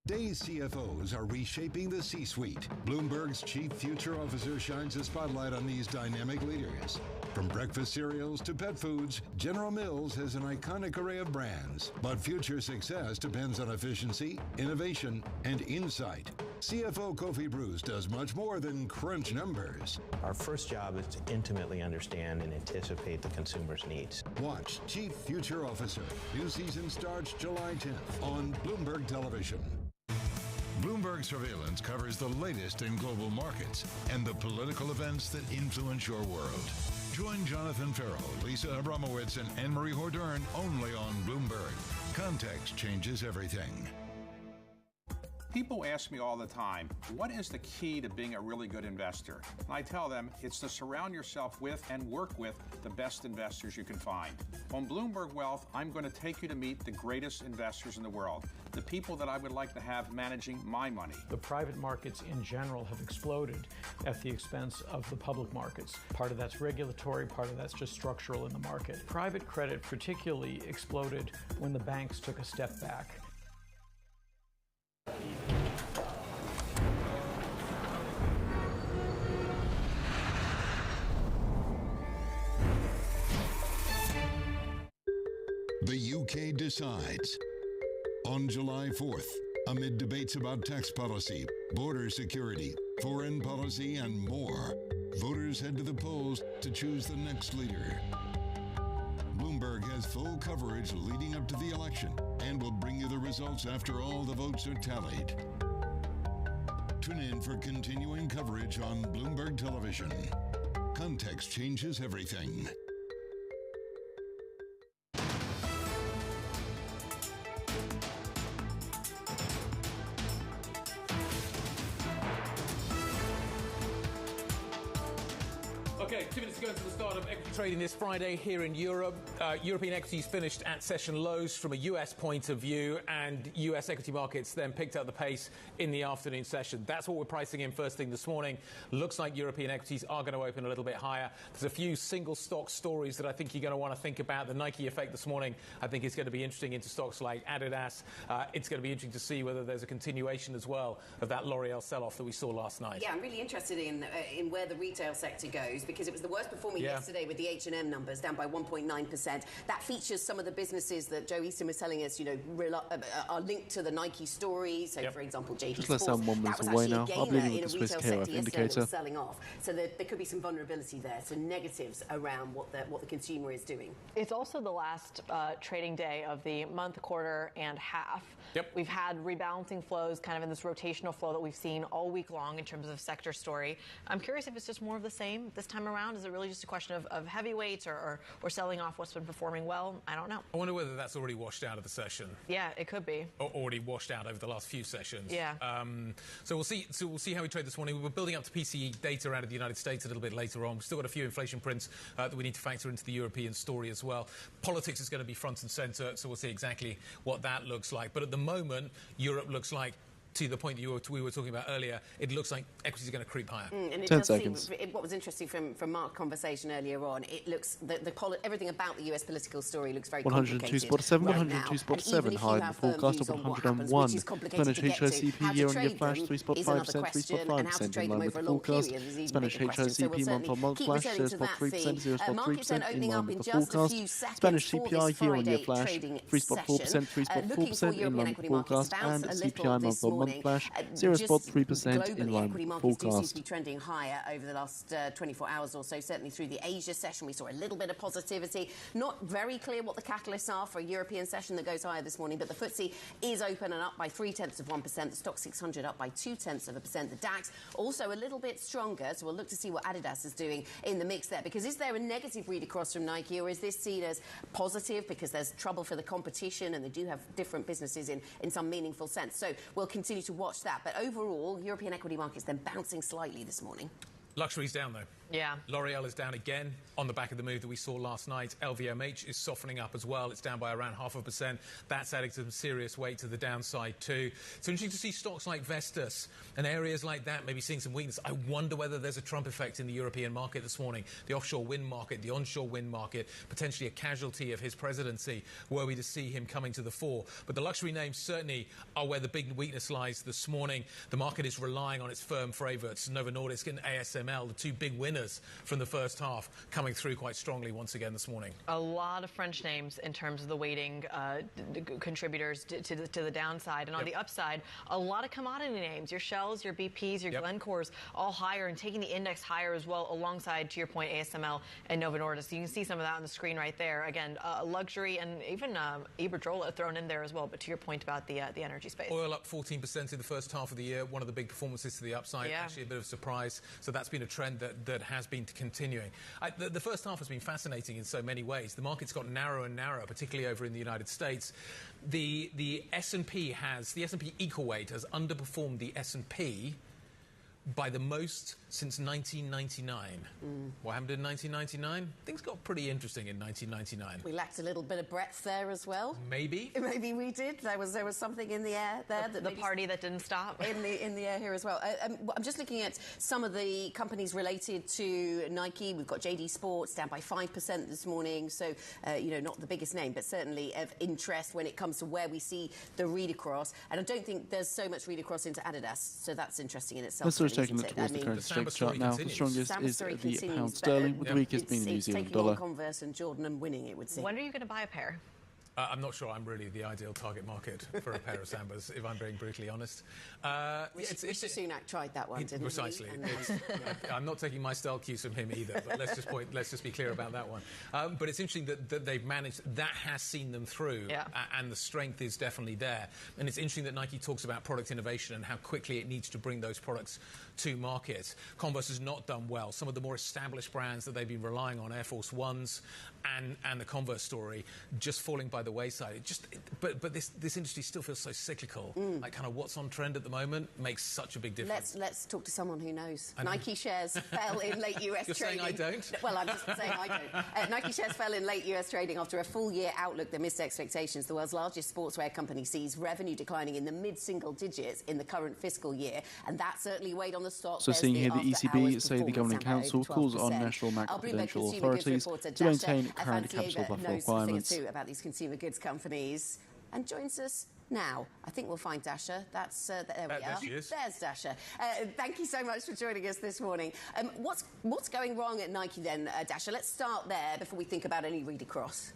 Today's CFOs are reshaping the C-suite. Bloomberg's chief future officer shines a spotlight on these dynamic leaders. From breakfast cereals to pet foods, General Mills has an iconic array of brands. But future success depends on efficiency, innovation, and insight. CFO Kofi Bruce does much more than crunch numbers. Our first job is to intimately understand and anticipate the consumer's needs. Watch Chief Future Officer. New season starts July 10th on Bloomberg Television. Bloomberg Surveillance covers the latest in global markets and the political events that influence your world. Join Jonathan Farrell, Lisa Abramowitz, and Anne-Marie Hordern only on Bloomberg. Context changes everything. People ask me all the time, what is the key to being a really good investor? And I tell them it's to surround yourself with and work with the best investors you can find. On Bloomberg Wealth, I'm going to take you to meet the greatest investors in the world, the people that I would like to have managing my money. The private markets in general have exploded at the expense of the public markets. Part of that's regulatory, part of that's just structural in the market. Private credit particularly exploded when the banks took a step back. The UK decides. On July 4th, amid debates about tax policy, border security, foreign policy, and more, voters head to the polls to choose the next leader. Bloomberg has full coverage leading up to the election and will bring you the results after all the votes are tallied. Tune in for continuing coverage on Bloomberg Television. Context changes everything. Okay, 2 minutes to go to the start of equity trading this Friday here in Europe. European equities finished at session lows from a US point of view, and US equity markets then picked up the pace in the afternoon session. That's what we're pricing in first thing this morning. Looks like European equities are going to open a little bit higher. There's a few single stock stories that I think you're going to want to think about. The Nike effect this morning, I think, is going to be interesting into stocks like Adidas. It's going to be interesting to see whether there's a continuation as well of that L'Oreal sell-off that we saw last night. Yeah, I'm really interested in where the retail sector goes, because it was the worst performing yesterday with the H&M numbers down by 1.9%. That features some of the businesses that Joe Easton was telling us, are linked to the Nike story. So, for example, JD Just Sports, less than 1 minute that was away actually now. a I'm gainer leading in with a the Swiss retail KOF sector yesterday that indicator. was selling off. So there could be some vulnerability there, so negatives around what the consumer is doing. It's also the last trading day of the month, quarter, and half. Yep. We've had rebalancing flows kind of in this rotational flow that we've seen all week long in terms of sector story. I'm curious if it's just more of the same this time around. Is it really just a question of heavyweights or selling off what's been performing well? I don't know. I wonder whether that's already washed out of the session. Yeah, it could be. Or already washed out over the last few sessions. Yeah. So we'll see how we trade this morning. We're building up to PCE data out of the United States a little bit later on. We've still got a few inflation prints that we need to factor into the European story as well. Politics is going to be front and centre, so we'll see exactly what that looks like. But at the moment, Europe looks like, to the point that we were talking about earlier, it looks like equities are going to creep higher. And it 10 does seconds. Seem, what was interesting from Mark's conversation earlier on, it looks everything about the US political story looks very 102.7, right 102.7, high in the forecast of 101. Spanish HICP year-on-year flash 3.5%, 3.5% in line with the forecast. Spanish HICP month-on-month flash 0.3%, 0.3% in line with the forecast. Spanish CPI year-on-year flash 3.4%, 3.4% in line with the forecast, and CPI month-on-month flash 0.3% in line with the markets do seem to forecast. be trending higher over the last 24 hours or so. Certainly through the Asia session, we saw a little bit of positivity. Not very clear what the catalysts are for a European session that goes higher this morning, but the FTSE is open and up by 0.3%. The Stock 600 up by 0.2%. The DAX also a little bit stronger. So we'll look to see what Adidas is doing in the mix there. Because is there a negative read across from Nike, or is this seen as positive because there's trouble for the competition and they do have different businesses in some meaningful sense? So we'll continue to watch that. But overall, European equity markets then bouncing slightly this morning. Luxury's down, though. Yeah. L'Oreal is down again on the back of the move that we saw last night. LVMH is softening up as well. It's down by around 0.5%. That's adding some serious weight to the downside too. So interesting to see stocks like Vestas and areas like that maybe seeing some weakness. I wonder whether there's a Trump effect in the European market this morning. The offshore wind market, the onshore wind market, potentially a casualty of his presidency were we to see him coming to the fore. But the luxury names certainly are where the big weakness lies this morning. The market is relying on its firm favourites, Novo Nordisk and ASML, the two big winners from the first half, coming through quite strongly once again this morning. A lot of French names in terms of the weighting contributors to the downside. And on the upside, a lot of commodity names. Your Shells, your BPs, your Glencores, all higher and taking the index higher as well, alongside, to your point, ASML and Novo Nordisk. So you can see some of that on the screen right there. Again, luxury and even Iberdrola thrown in there as well. But to your point about the energy space. Oil up 14% in the first half of the year. One of the big performances to the upside. Yeah. Actually a bit of a surprise. So that's been a trend that has been continuing. The first half has been fascinating in so many ways. The market's got narrower and narrower, particularly over in the United States. The S&P equal weight has underperformed the S&P by the most since 1999. What happened in 1999? Things got pretty interesting in 1999. We lacked a little bit of breadth there as well. Maybe. Maybe we did. There was something in the air there. The party that didn't stop. In the air here as well. I'm just looking at some of the companies related to Nike. We've got JD Sports down by 5% this morning. So, not the biggest name, but certainly of interest when it comes to where we see the read across. And I don't think there's so much read across into Adidas. So that's interesting in itself. Taking it towards the current strength chart now. The strongest is the pound sterling, with the weakest being the New Zealand dollar. Converse and Jordan and winning, it would seem. When are you going to buy a pair? I'm not sure I'm really the ideal target market for a pair of Sambas, if I'm being brutally honest. Rishi Sunak tried that one, didn't precisely. he? Precisely. I'm not taking my style cues from him either, but let's just be clear about that one. But it's interesting that they've managed, that has seen them through, and the strength is definitely there. And it's interesting that Nike talks about product innovation and how quickly it needs to bring those products to market. Converse has not done well. Some of the more established brands that they've been relying on, Air Force Ones and the Converse story, just falling by the wayside. But this industry still feels so cyclical. Like kind of what's on trend at the moment makes such a big difference. Let's talk to someone who knows. Nike shares fell in late US You're trading. You're saying I don't? Well, I'm just saying I don't. Nike shares fell in late US trading after a full-year outlook that missed expectations. The world's largest sportswear company sees revenue declining in the mid-single digits in the current fiscal year, and that certainly weighed on the stock. So seeing here the ECB say the Governing Council calls on national macroprudential authorities to maintain current capital buffer requirements. Too about these consumer goods companies, and joins us now. I think we'll find Dasha. There we are. There she is. There's Dasha. Thank you so much for joining us this morning. What's going wrong at Nike then, Dasha? Let's start there before we think about any read across.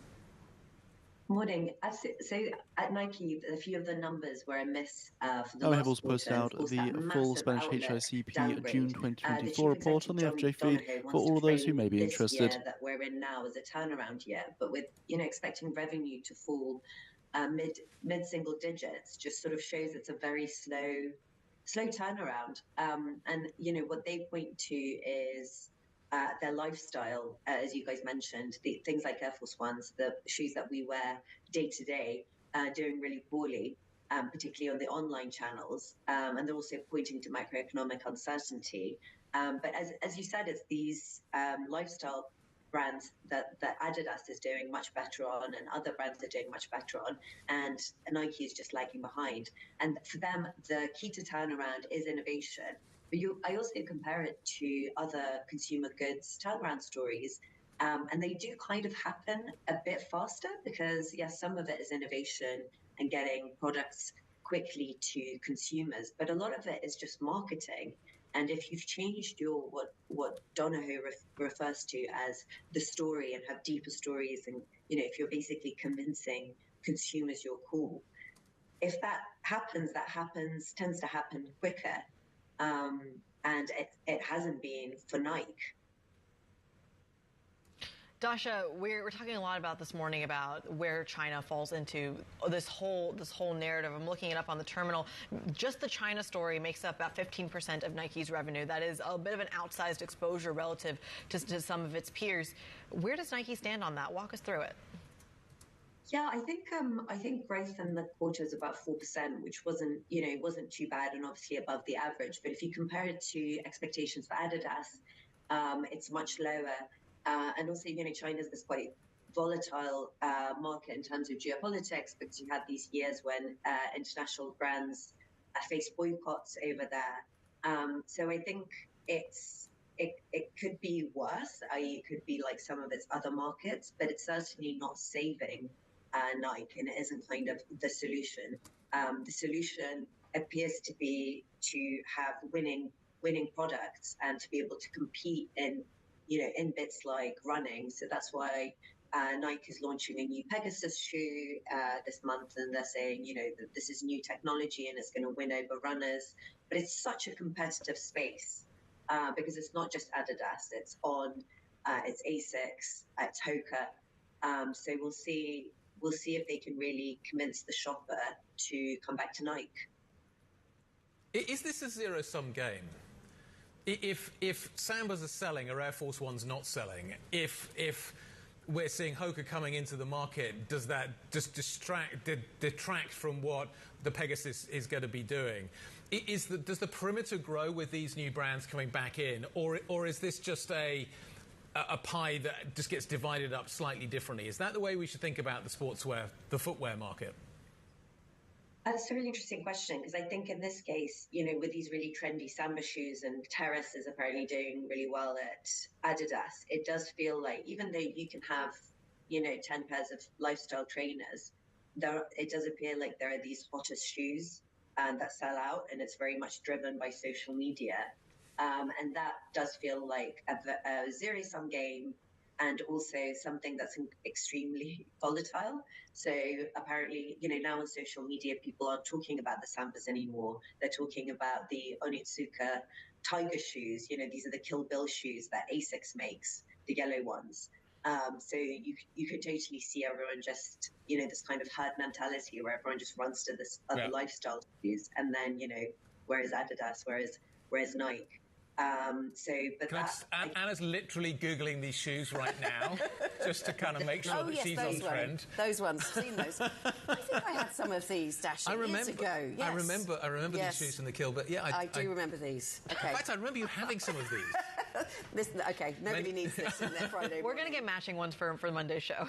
Morning. So at Nike, a few of the numbers were a miss for the last Hebbels posted out the full Spanish HICP June 2024 report on the FJ feed for all of those who may be interested. That we're in now is a turnaround year, but with expecting revenue to fall mid single digits, just sort of shows it's a very slow turnaround. And what they point to is their lifestyle, as you guys mentioned, the things like Air Force Ones, the shoes that we wear day to day, doing really poorly, particularly on the online channels. And they're also pointing to macroeconomic uncertainty. But as you said, it's these lifestyle brands that Adidas is doing much better on, and other brands are doing much better on, and Nike is just lagging behind. And for them, the key to turnaround is innovation. But I also compare it to other consumer goods turnaround stories, and they do kind of happen a bit faster because, yes, some of it is innovation and getting products quickly to consumers, but a lot of it is just marketing. And if you've changed your what Donahoe refers to as the story and have deeper stories, and if you're basically convincing consumers you're cool, if that tends to happen quicker. And it hasn't been for Nike. Dasha, we're talking a lot about this morning about where China falls into this whole narrative. I'm looking it up on the terminal. Just the China story makes up about 15% of Nike's revenue. That is a bit of an outsized exposure relative to some of its peers. Where does Nike stand on that? Walk us through it. Yeah, I think growth in the quarter is about 4%, which wasn't too bad and obviously above the average. But if you compare it to expectations for Adidas, it's much lower. And also, China's this quite volatile market in terms of geopolitics, because you had these years when international brands faced boycotts over there. So I think it could be worse, i.e. it could be like some of its other markets, but it's certainly not saving Nike, and it isn't kind of the solution. The solution appears to be to have winning products and to be able to compete in bits like running. So that's why Nike is launching a new Pegasus shoe this month, and they're saying that this is new technology and it's going to win over runners. But it's such a competitive space because it's not just Adidas, it's it's ASICS, it's Hoka. So we'll see if they can really convince the shopper to come back to Nike. Is this a zero-sum game? If Sambas are selling, are Air Force Ones not selling? If we're seeing Hoka coming into the market, does that just detract from what the Pegasus is going to be doing? Does the perimeter grow with these new brands coming back in, or is this just a pie that just gets divided up slightly differently? Is that the way we should think about the footwear market? That's a really interesting question, because I think in this case, with these really trendy Samba shoes, and Terrace is apparently doing really well at Adidas, it does feel like even though you can have, 10 pairs of lifestyle trainers, it does appear like there are these hottest shoes that sell out, and it's very much driven by social media. And that does feel like a zero-sum game. and also something that's extremely volatile. So apparently, now on social media, people aren't talking about the Sambas anymore. They're talking about the Onitsuka tiger shoes. These are the Kill Bill shoes that ASICS makes, the yellow ones. So you could totally see everyone just, this kind of herd mentality where everyone just runs to this other lifestyle shoes, and then, whereas Adidas, whereas Nike. Anna's literally Googling these shoes right now, just to kind of make sure that she's on trend. Those ones, seen those. I think I had some of these, Dasha, years ago. Yes. I remember these shoes in the Kill, but yeah, I do remember these. Okay. In fact, I remember you having some of these. Okay, nobody needs this in their Friday. We're going to get matching ones for the Monday show.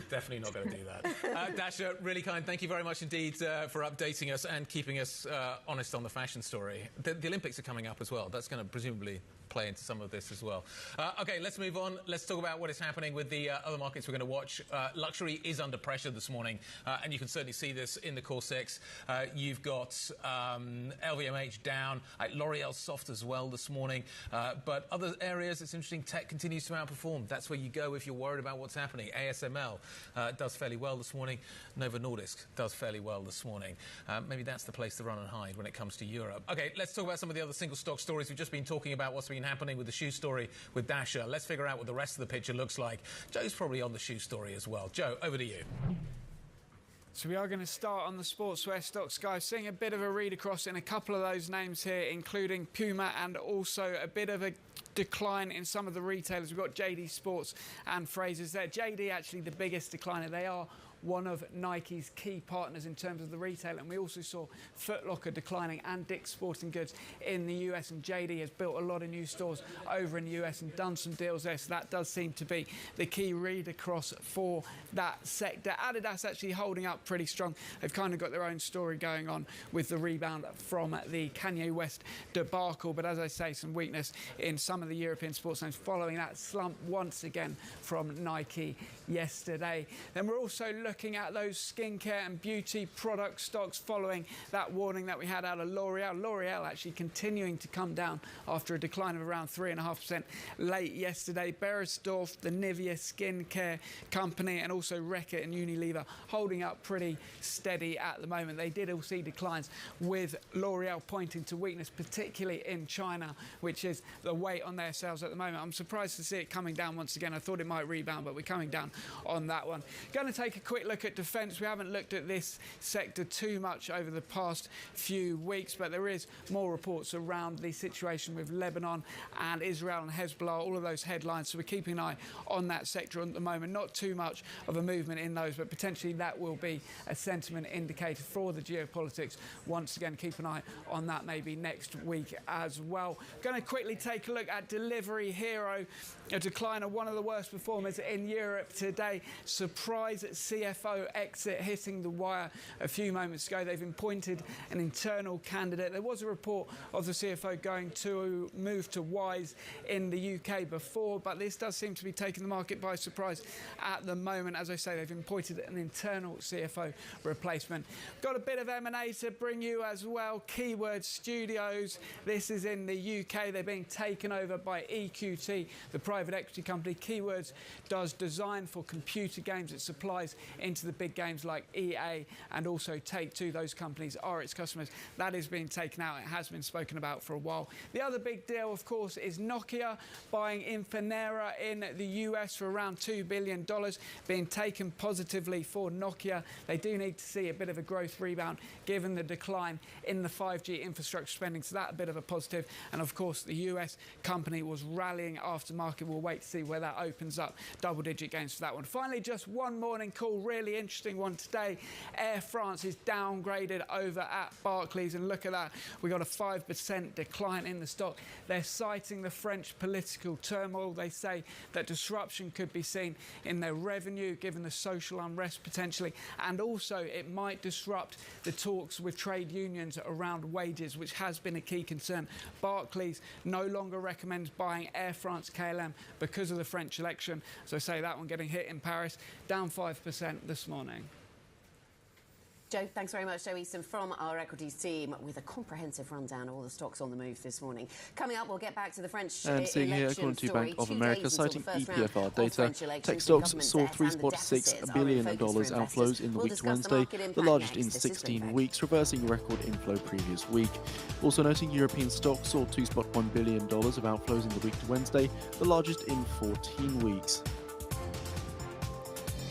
Definitely not going to do that. Dasha, really kind. Thank you very much indeed for updating us and keeping us honest on the fashion story. The Olympics are coming up as well. That's going to presumably play into some of this as well. OK, let's move on. Let's talk about what is happening with the other markets we're going to watch. Luxury is under pressure this morning, and you can certainly see this in the Core 6. You've got LVMH down, L'Oreal soft as well this morning. But other areas, it's interesting, tech continues to outperform. That's where you go if you're worried about what's happening. ASML does fairly well this morning. Novo Nordisk does fairly well this morning. Maybe that's the place to run and hide when it comes to Europe. OK, let's talk about some of the other single stock stories. We've just been talking about what's been happening with the shoe story with Dasha. Let's figure out what the rest of the picture looks like. Joe's probably on the shoe story as well. Joe, over to you. So we are going to start on the sportswear stocks, guys. Seeing a bit of a read across in a couple of those names here, including Puma, and also a bit of a decline in some of the retailers. We've got JD Sports and Frasers there. JD actually the biggest decliner. They are one of Nike's key partners in terms of the retail, and we also saw Foot Locker declining and Dick's Sporting Goods in the US, and JD has built a lot of new stores over in the US and done some deals there, so that does seem to be the key read across for that sector. Adidas actually holding up pretty strong. They've kind of got their own story going on with the rebound from the Kanye West debacle, but as I say, some weakness in some of the European sports names following that slump once again from Nike yesterday. Then we're also looking at those skincare and beauty product stocks following that warning that we had out of L'Oreal. L'Oreal actually continuing to come down after a decline of around 3.5% late yesterday. Beiersdorf, the Nivea skincare company, and also Reckitt and Unilever holding up pretty steady at the moment. They did all see declines, with L'Oreal pointing to weakness, particularly in China, which is the weight on their sales at the moment. I'm surprised to see it coming down once again. I thought it might rebound, but we're coming down on that one. Going to take a quick look at defence. We haven't looked at this sector too much over the past few weeks, but there is more reports around the situation with Lebanon and Israel and Hezbollah, all of those headlines. So we're keeping an eye on that sector at the moment. Not too much of a movement in those, but potentially that will be a sentiment indicator for the geopolitics. Once again, keep an eye on that maybe next week as well. Going to quickly take a look at Delivery Hero, a decline of one of the worst performers in Europe today. Surprise CFO exit hitting the wire a few moments ago. They've appointed an internal candidate. There was a report of the CFO going to move to Wise in the UK before, but this does seem to be taking the market by surprise at the moment. As I say, they've appointed an internal CFO replacement. Got a bit of M&A to bring you as well. Keyword Studios. This is in the UK. They're being taken over by EQT, the private equity company. Keywords does design for computer games. It supplies into the big games like EA and also Take-Two. Those companies are its customers. That is being taken out. It has been spoken about for a while. The other big deal, of course, is Nokia buying Infinera in the US for around $2 billion, being taken positively for Nokia. They do need to see a bit of a growth rebound given the decline in the 5G infrastructure spending, so that's a bit of a positive. And of course, the US company was rallying after market. We'll wait to see where that opens up. Double-digit gains for that one. Finally, just one morning call, really interesting one today. Air France is downgraded over at Barclays, and look at that. We got a 5% decline in the stock. They're citing the French political turmoil. They say that disruption could be seen in their revenue given the social unrest potentially, and also it might disrupt the talks with trade unions around wages, which has been a key concern. Barclays no longer recommends buying Air France KLM because of the French election. So I say that one getting hit in Paris, down 5% this morning. Joe, thanks very much. Joe Easton from our equities team with a comprehensive rundown of all the stocks on the move this morning. Coming up, we'll get back to the French and seeing here, according to Bank of America, citing EPFR data, tech stocks saw $3.6 billion outflows in the week to Wednesday, the largest in 16 weeks, reversing record inflow previous week. Also noting European stocks saw $2.1 billion of outflows in the week to Wednesday, the largest in 14 weeks.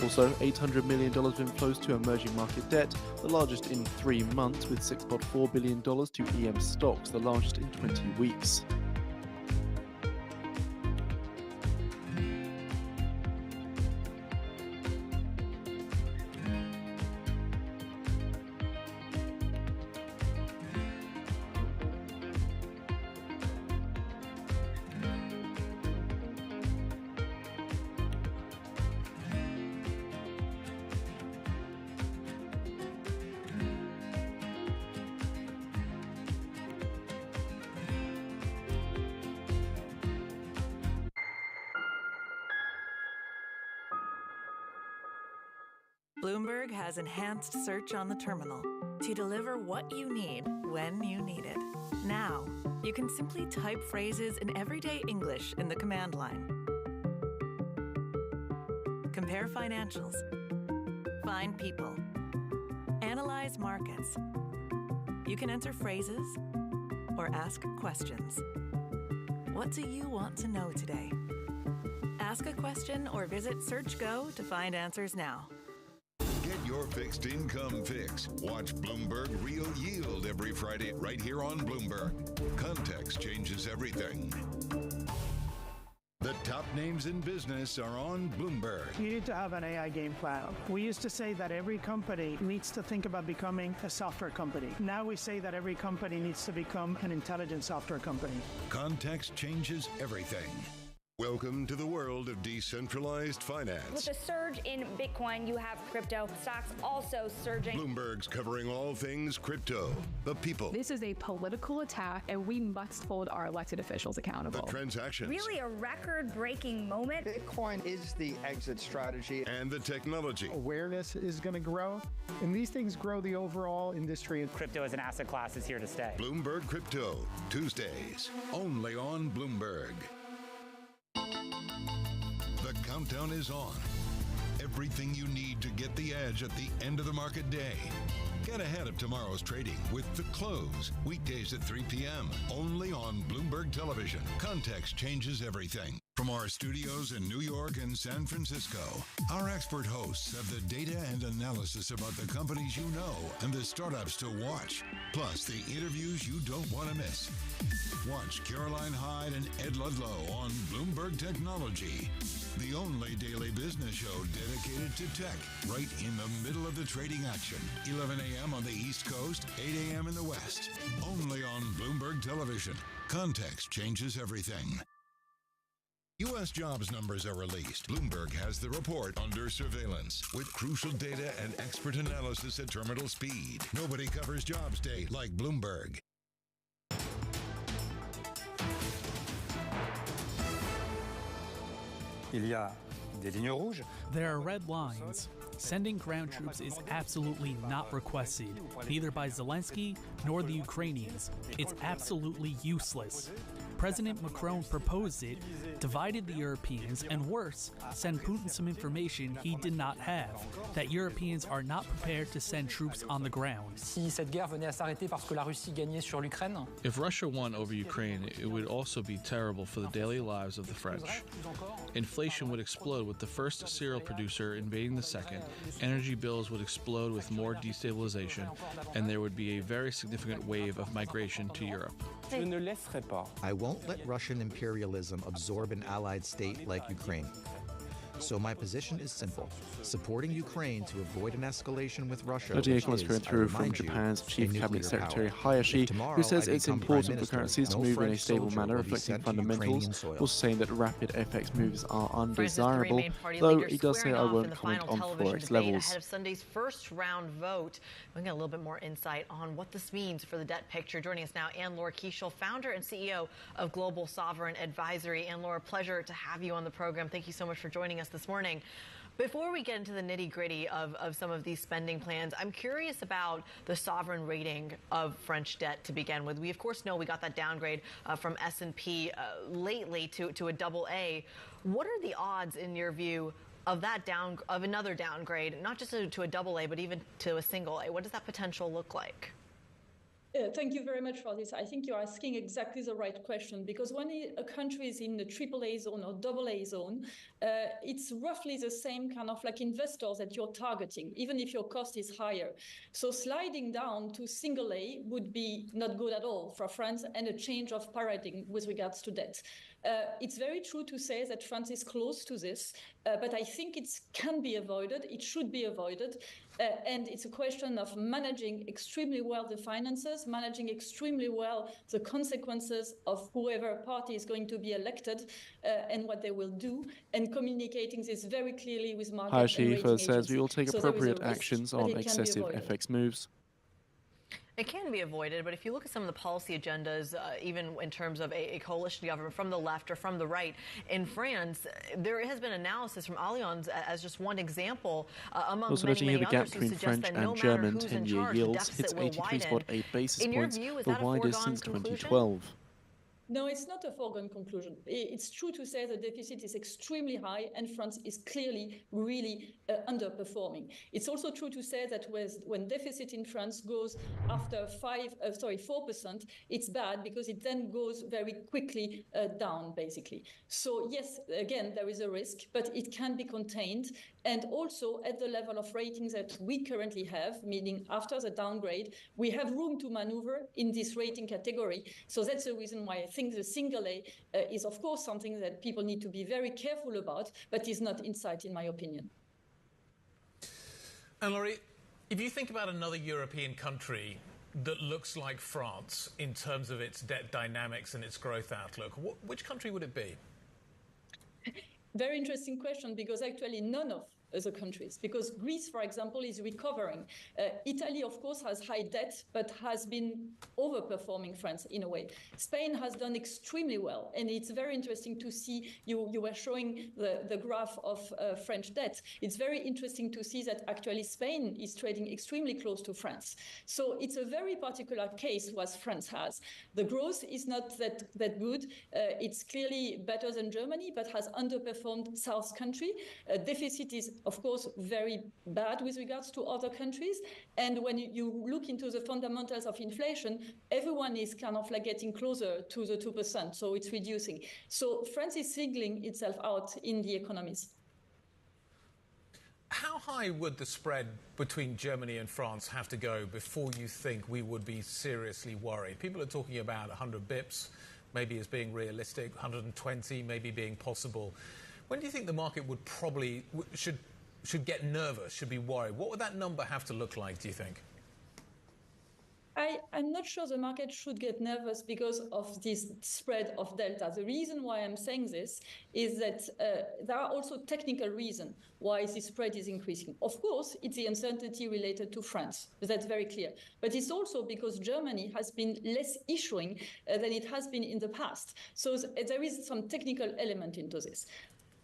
Also, $800 million of inflows to emerging market debt, the largest in 3 months, with $6.4 billion to EM stocks, the largest in 20 weeks. Bloomberg has enhanced search on the terminal to deliver what you need when you need it. Now, you can simply type phrases in everyday English in the command line. Compare financials. Find people. Analyze markets. You can enter phrases or ask questions. What do you want to know today? Ask a question or visit SearchGo to find answers now. Get your fixed income fix. Watch Bloomberg Real Yield every Friday right here on Bloomberg. Context changes everything. The top names in business are on Bloomberg. You need to have an AI game plan. We used to say that every company needs to think about becoming a software company. Now we say that every company needs to become an intelligent software company. Context changes everything. Welcome to the world of decentralized finance. With the surge in Bitcoin, you have crypto stocks also surging. Bloomberg's covering all things crypto, the people. This is a political attack, and we must hold our elected officials accountable. The transactions. Really a record-breaking moment. Bitcoin is the exit strategy. And the technology. Awareness is going to grow, and these things grow the overall industry. Crypto as an asset class is here to stay. Bloomberg Crypto, Tuesdays, only on Bloomberg. The countdown is on. Everything you need to get the edge at the end of the market day. Get ahead of tomorrow's trading with The Close, weekdays at 3 p.m., only on Bloomberg Television. Context changes everything. From our studios in New York and San Francisco, our expert hosts have the data and analysis about the companies you know and the startups to watch, plus the interviews you don't want to miss. Watch Caroline Hyde and Ed Ludlow on Bloomberg Technology, the only daily business show dedicated to tech, right in the middle of the trading action. 11 a.m. on the East Coast, 8 a.m. in the West, only on Bloomberg Television. Context changes everything. U.S. jobs numbers are released. Bloomberg has the report under surveillance with crucial data and expert analysis at terminal speed. Nobody covers jobs day like Bloomberg. There are red lines. Sending ground troops is absolutely not requested, neither by Zelensky nor the Ukrainians. It's absolutely useless. President Macron proposed it, divided the Europeans, and worse, sent Putin some information he did not have, that Europeans are not prepared to send troops on the ground. If Russia won over Ukraine, it would also be terrible for the daily lives of the French. Inflation would explode with the first cereal producer invading the second, energy bills would explode with more destabilization, and there would be a very significant wave of migration to Europe. I won't let Russian imperialism absorb an allied state like Ukraine. So my position is simple. Supporting Ukraine to avoid an escalation with Russia. The article is going through from Japan's Chief Cabinet Secretary Hayashi, who says it's important for currencies to move in a stable manner, reflecting fundamentals, also saying that rapid FX moves are undesirable, though he does say I won't comment on forex levels. Ahead of Sunday's first round vote, we get a little bit more insight on what this means for the debt picture. Joining us now, Anne-Laure Kiechel, founder and CEO of Global Sovereign Advisory. Anne-Laure, pleasure to have you on the program. Thank you so much for joining us. us this morning. Before we get into the nitty-gritty of some of these spending plans, I'm curious about the sovereign rating of French debt to begin with. We, of course, know we got that downgrade from S&P lately to a AA. What are the odds, in your view, of another downgrade, not just to a AA, but even to a single A? What does that potential look like? Thank you very much for this. I think you're asking exactly the right question, because when a country is in the AAA zone or AA zone, it's roughly the same kind of like investors that you're targeting, even if your cost is higher. So sliding down to single A would be not good at all for France, and a change of paradigm with regards to debt. It's very true to say that France is close to this, but I think it can be avoided. It should be avoided. And it's a question of managing extremely well the finances, managing extremely well the consequences of whoever party is going to be elected and what they will do, and communicating this very clearly with market and rating High says agencies. we will take So appropriate there is a risk, actions but on it can be excessive avoided. FX moves. It can be avoided, but if you look at some of the policy agendas, even in terms of a coalition government from the left or from the right, in France, there has been analysis from Allianz as just one example among Also many, noting here many the gap others who between suggest French that no and matter German who's in 10-year charge, the yields hits deficit will widen. 83.8 basis In your points, view, is the that a widest foregone since conclusion? 2012. No, it's not a foregone conclusion. It's true to say the deficit is extremely high and France is clearly really underperforming. It's also true to say that when deficit in France goes after 4%, it's bad because it then goes very quickly down, basically. So yes, again, there is a risk, but it can be contained. And also at the level of ratings that we currently have, meaning after the downgrade, we have room to maneuver in this rating category. So that's the reason why I think the single A is, of course, something that people need to be very careful about, but is not in sight, in my opinion. And Laurie, if you think about another European country that looks like France in terms of its debt dynamics and its growth outlook, which country would it be? Very interesting question, because actually none of the countries, because Greece, for example, is recovering. Italy, of course, has high debt, but has been overperforming France in a way. Spain has done extremely well, and it's very interesting to see, you were showing the graph of French debt. It's very interesting to see that actually Spain is trading extremely close to France. So it's a very particular case what France has. The growth is not that good. It's clearly better than Germany, but has underperformed South country. Deficit is, of course, very bad with regards to other countries. And when you look into the fundamentals of inflation, everyone is kind of like getting closer to the 2%. So it's reducing. So France is singling itself out in the economies. How high would the spread between Germany and France have to go before you think we would be seriously worried? People are talking about 100 bips, maybe as being realistic, 120 maybe being possible. When do you think the market would probably should get nervous, should be worried? What would that number have to look like, do you think? I'm not sure the market should get nervous because of this spread of delta. The reason why I'm saying this is that there are also technical reasons why this spread is increasing. Of course, it's the uncertainty related to France. That's very clear. But it's also because Germany has been less issuing than it has been in the past. So there is some technical element into this.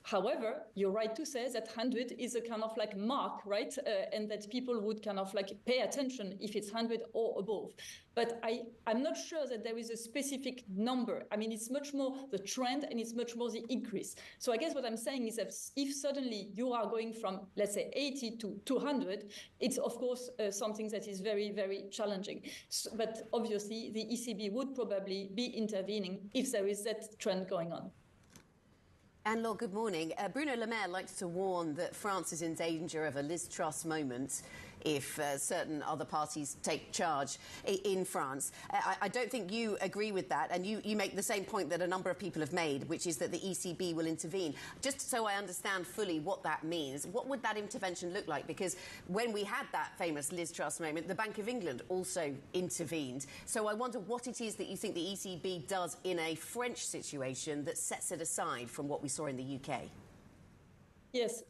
However, you're right to say that 100 is a kind of like mark, right? And that people would kind of like pay attention if it's 100 or above. But I'm not sure that there is a specific number. I mean, it's much more the trend and it's much more the increase. So I guess what I'm saying is that if suddenly you are going from, let's say, 80 to 200, it's of course something that is very, very challenging. But obviously, the ECB would probably be intervening if there is that trend going on. Anne-Laure, good morning. Bruno Le Maire likes to warn that France is in danger of a Liz Truss moment if certain other parties take charge in France. I don't think you agree with that, and you make the same point that a number of people have made, which is that the ECB will intervene. Just so I understand fully what that means, what would that intervention look like? Because when we had that famous Liz Truss moment, the Bank of England also intervened. So I wonder what it is that you think the ECB does in a French situation that sets it aside from what we saw in the UK. Yes,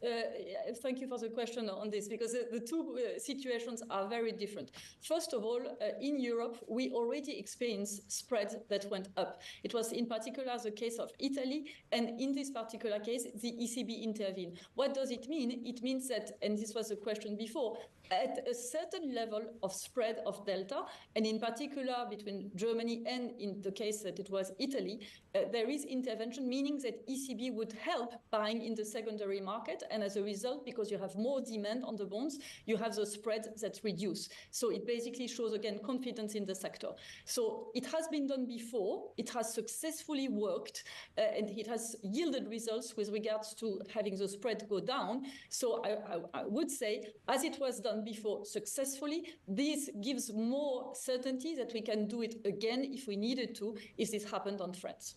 thank you for the question on this, because the two situations are very different. First of all, in Europe, we already experienced spread that went up. It was in particular the case of Italy, and in this particular case, the ECB intervened. What does it mean? It means that, and this was a question before, at a certain level of spread of delta, and in particular between Germany and in the case that it was Italy, there is intervention, meaning that ECB would help buying in the secondary market. And as a result, because you have more demand on the bonds, you have the spread that reduce. So it basically shows, again, confidence in the sector. So it has been done before. It has successfully worked, and it has yielded results with regards to having the spread go down. So I would say, as it was done before successfully, this gives more certainty that we can do it again if we needed to, if this happened on France.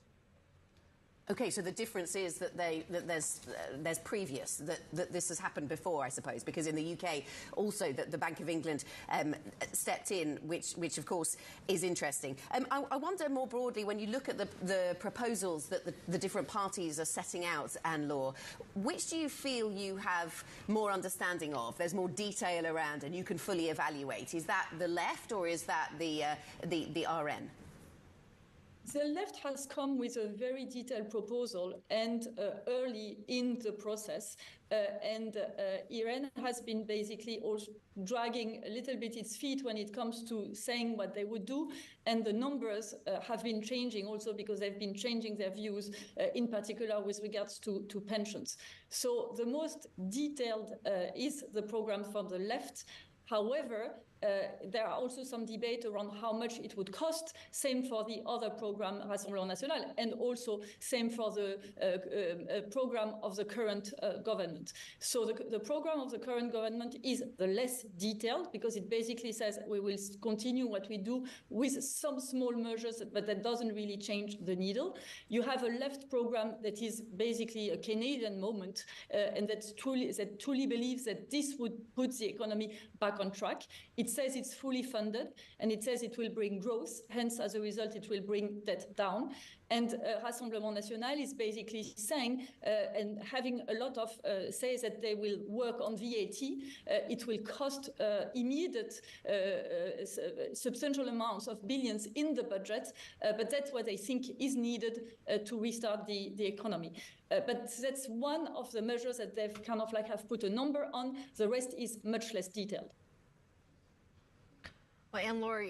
Okay, so the difference is that there's previous, that this has happened before, I suppose, because in the UK also that the Bank of England stepped in, which of course is interesting. I wonder more broadly, when you look at the proposals that the different parties are setting out, Anne-Laure, which do you feel you have more understanding of? There's more detail around and you can fully evaluate. Is that the left or is that the RN? The left has come with a very detailed proposal and early in the process, and Iran has been basically also dragging a little bit its feet when it comes to saying what they would do, and the numbers have been changing also because they've been changing their views, in particular with regards to pensions. So the most detailed is the program from the left. However, there are also some debate around how much it would cost. Same for the other program, Rassemblement National, and also same for the program of the current government. So the program of the current government is the less detailed because it basically says we will continue what we do with some small measures, but that doesn't really change the needle. You have a left program that is basically a Canadian moment, and that truly believes that this would put the economy back on track. It says it's fully funded, and it says it will bring growth. Hence, as a result, it will bring debt down. And Rassemblement National is basically saying, and having a lot of says that they will work on VAT. It will cost immediate substantial amounts of billions in the budget, but that's what they think is needed to restart the economy. But that's one of the measures that they've kind of like have put a number on. The rest is much less detailed. Well, Anne-Laure,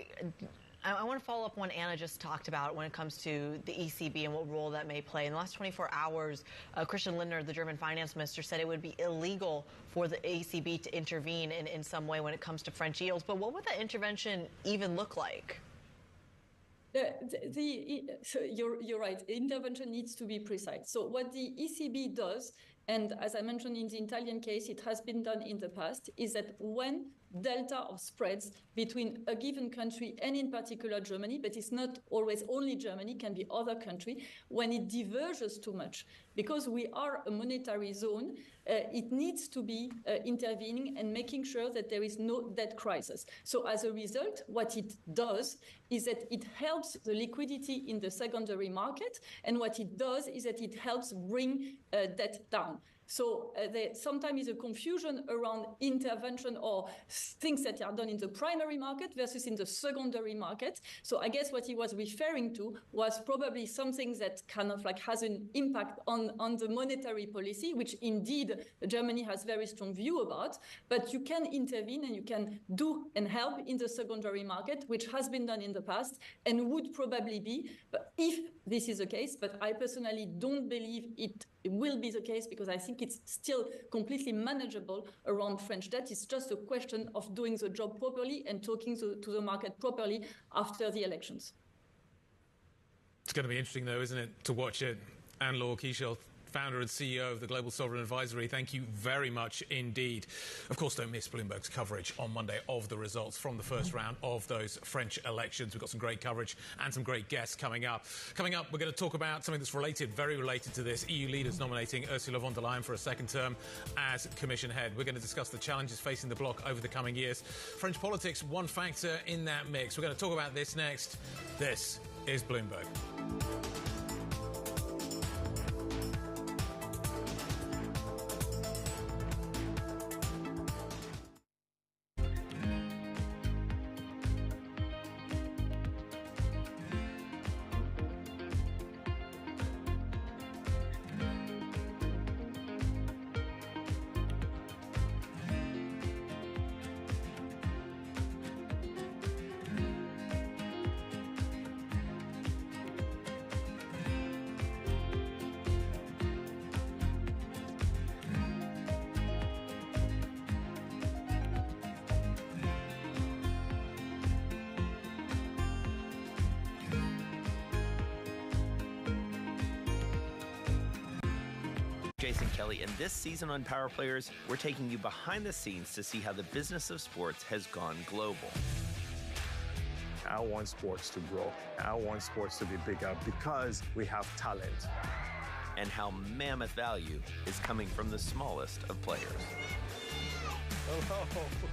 I want to follow up on what Anna just talked about when it comes to the ECB and what role that may play. In the last 24 hours, Christian Lindner, the German finance minister, said it would be illegal for the ECB to intervene in some way when it comes to French yields. But what would that intervention even look like? So you're right. Intervention needs to be precise. So what the ECB does, and as I mentioned in the Italian case, it has been done in the past, is that when delta of spreads between a given country and in particular Germany, but it's not always only Germany, can be other country, when it diverges too much, because we are a monetary zone, it needs to be intervening and making sure that there is no debt crisis. So as a result, what it does is that it helps the liquidity in the secondary market, and what it does is that it helps bring debt down. So there sometimes is a confusion around intervention or things that are done in the primary market versus in the secondary market. So I guess what he was referring to was probably something that kind of like has an impact on the monetary policy, which indeed Germany has very strong view about. But you can intervene and you can do and help in the secondary market, which has been done in the past and would probably be, but if this is the case, but I personally don't believe it will be the case because I think it's still completely manageable around French debt. It's just a question of doing the job properly and talking to the market properly after the elections. It's going to be interesting, though, isn't it, to watch it. Anne-Laure Kiechel, founder and CEO of the Global Sovereign Advisory, thank you very much indeed. Of course, don't miss Bloomberg's coverage on Monday of the results from the first round of those French elections. We've got some great coverage and some great guests coming up. Coming up, we're going to talk about something that's related, very related to this. EU leaders nominating Ursula von der Leyen for a second term as Commission head. We're going to discuss the challenges facing the bloc over the coming years. French politics, one factor in that mix. We're going to talk about this next. This is Bloomberg. Jason Kelly, and this season on Power Players, we're taking you behind the scenes to see how the business of sports has gone global. I want sports to grow. I want sports to be bigger because we have talent. And how mammoth value is coming from the smallest of players.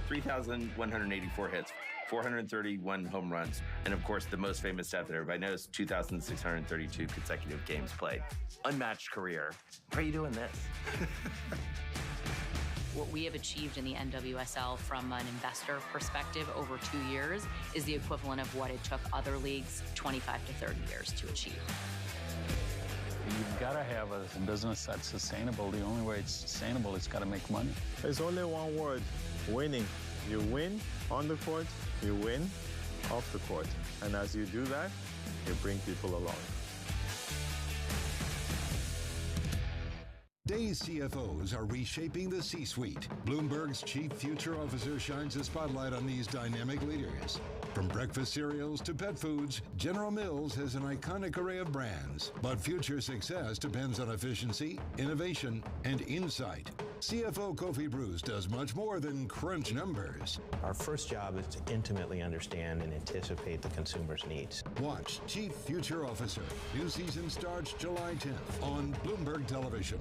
3,184 hits, 431 home runs, and of course the most famous stat that everybody knows, 2,632 consecutive games played. Unmatched career. How are you doing this? What we have achieved in the NWSL from an investor perspective over 2 years is the equivalent of what it took other leagues 25 to 30 years to achieve. You've got to have a business that's sustainable. The only way it's sustainable is got to make money. There's only one word, winning. You win on the court, you win off the court. And as you do that, you bring people along. Today's CFOs are reshaping the C-suite. Bloomberg's chief future officer shines a spotlight on these dynamic leaders. From breakfast cereals to pet foods, General Mills has an iconic array of brands. But future success depends on efficiency, innovation, and insight. CFO Kofi Bruce does much more than crunch numbers. Our first job is to intimately understand and anticipate the consumer's needs. Watch Chief Future Officer. New season starts July 10th on Bloomberg Television.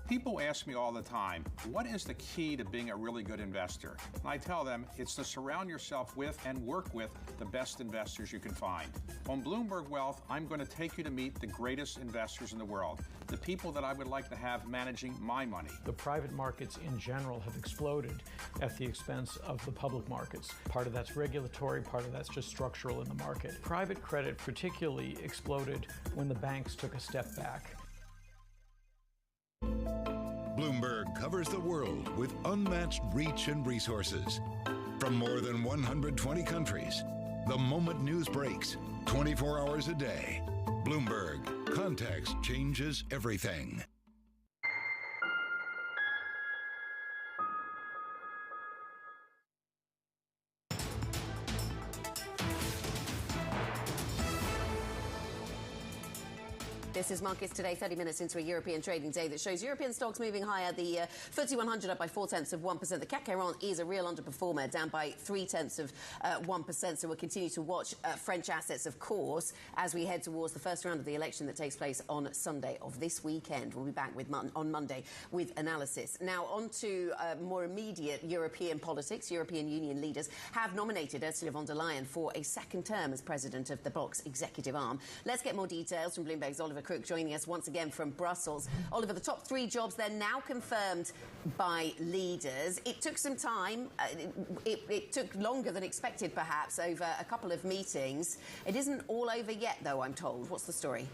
People ask me all the time, what is the key to being a really good investor? And I tell them it's to surround yourself with and work with the best investors you can find. On Bloomberg Wealth, I'm going to take you to meet the greatest investors in the world, the people that I would like to have managing my money. The private markets in general have exploded at the expense of the public markets. Part of that's regulatory, part of that's just structural in the market. Private credit particularly exploded when the banks took a step back. Bloomberg covers the world with unmatched reach and resources. From more than 120 countries, the moment news breaks, 24 hours a day. Bloomberg, context changes everything. This is Markets Today, 30 minutes into a European trading day that shows European stocks moving higher. The FTSE 100 up by 0.4%. The CAC 40 is a real underperformer, down by 0.3%. So we'll continue to watch French assets, of course, as we head towards the first round of the election that takes place on Sunday of this weekend. We'll be back on Monday with analysis. Now, on to more immediate European politics. European Union leaders have nominated Ursula von der Leyen for a second term as president of the bloc's executive arm. Let's get more details from Bloomberg's Oliver Crook joining us once again from Brussels. Oliver, the top three jobs, they're now confirmed by leaders. It took some time. It took longer than expected, perhaps, over a couple of meetings. It isn't all over yet, though, I'm told. What's the story?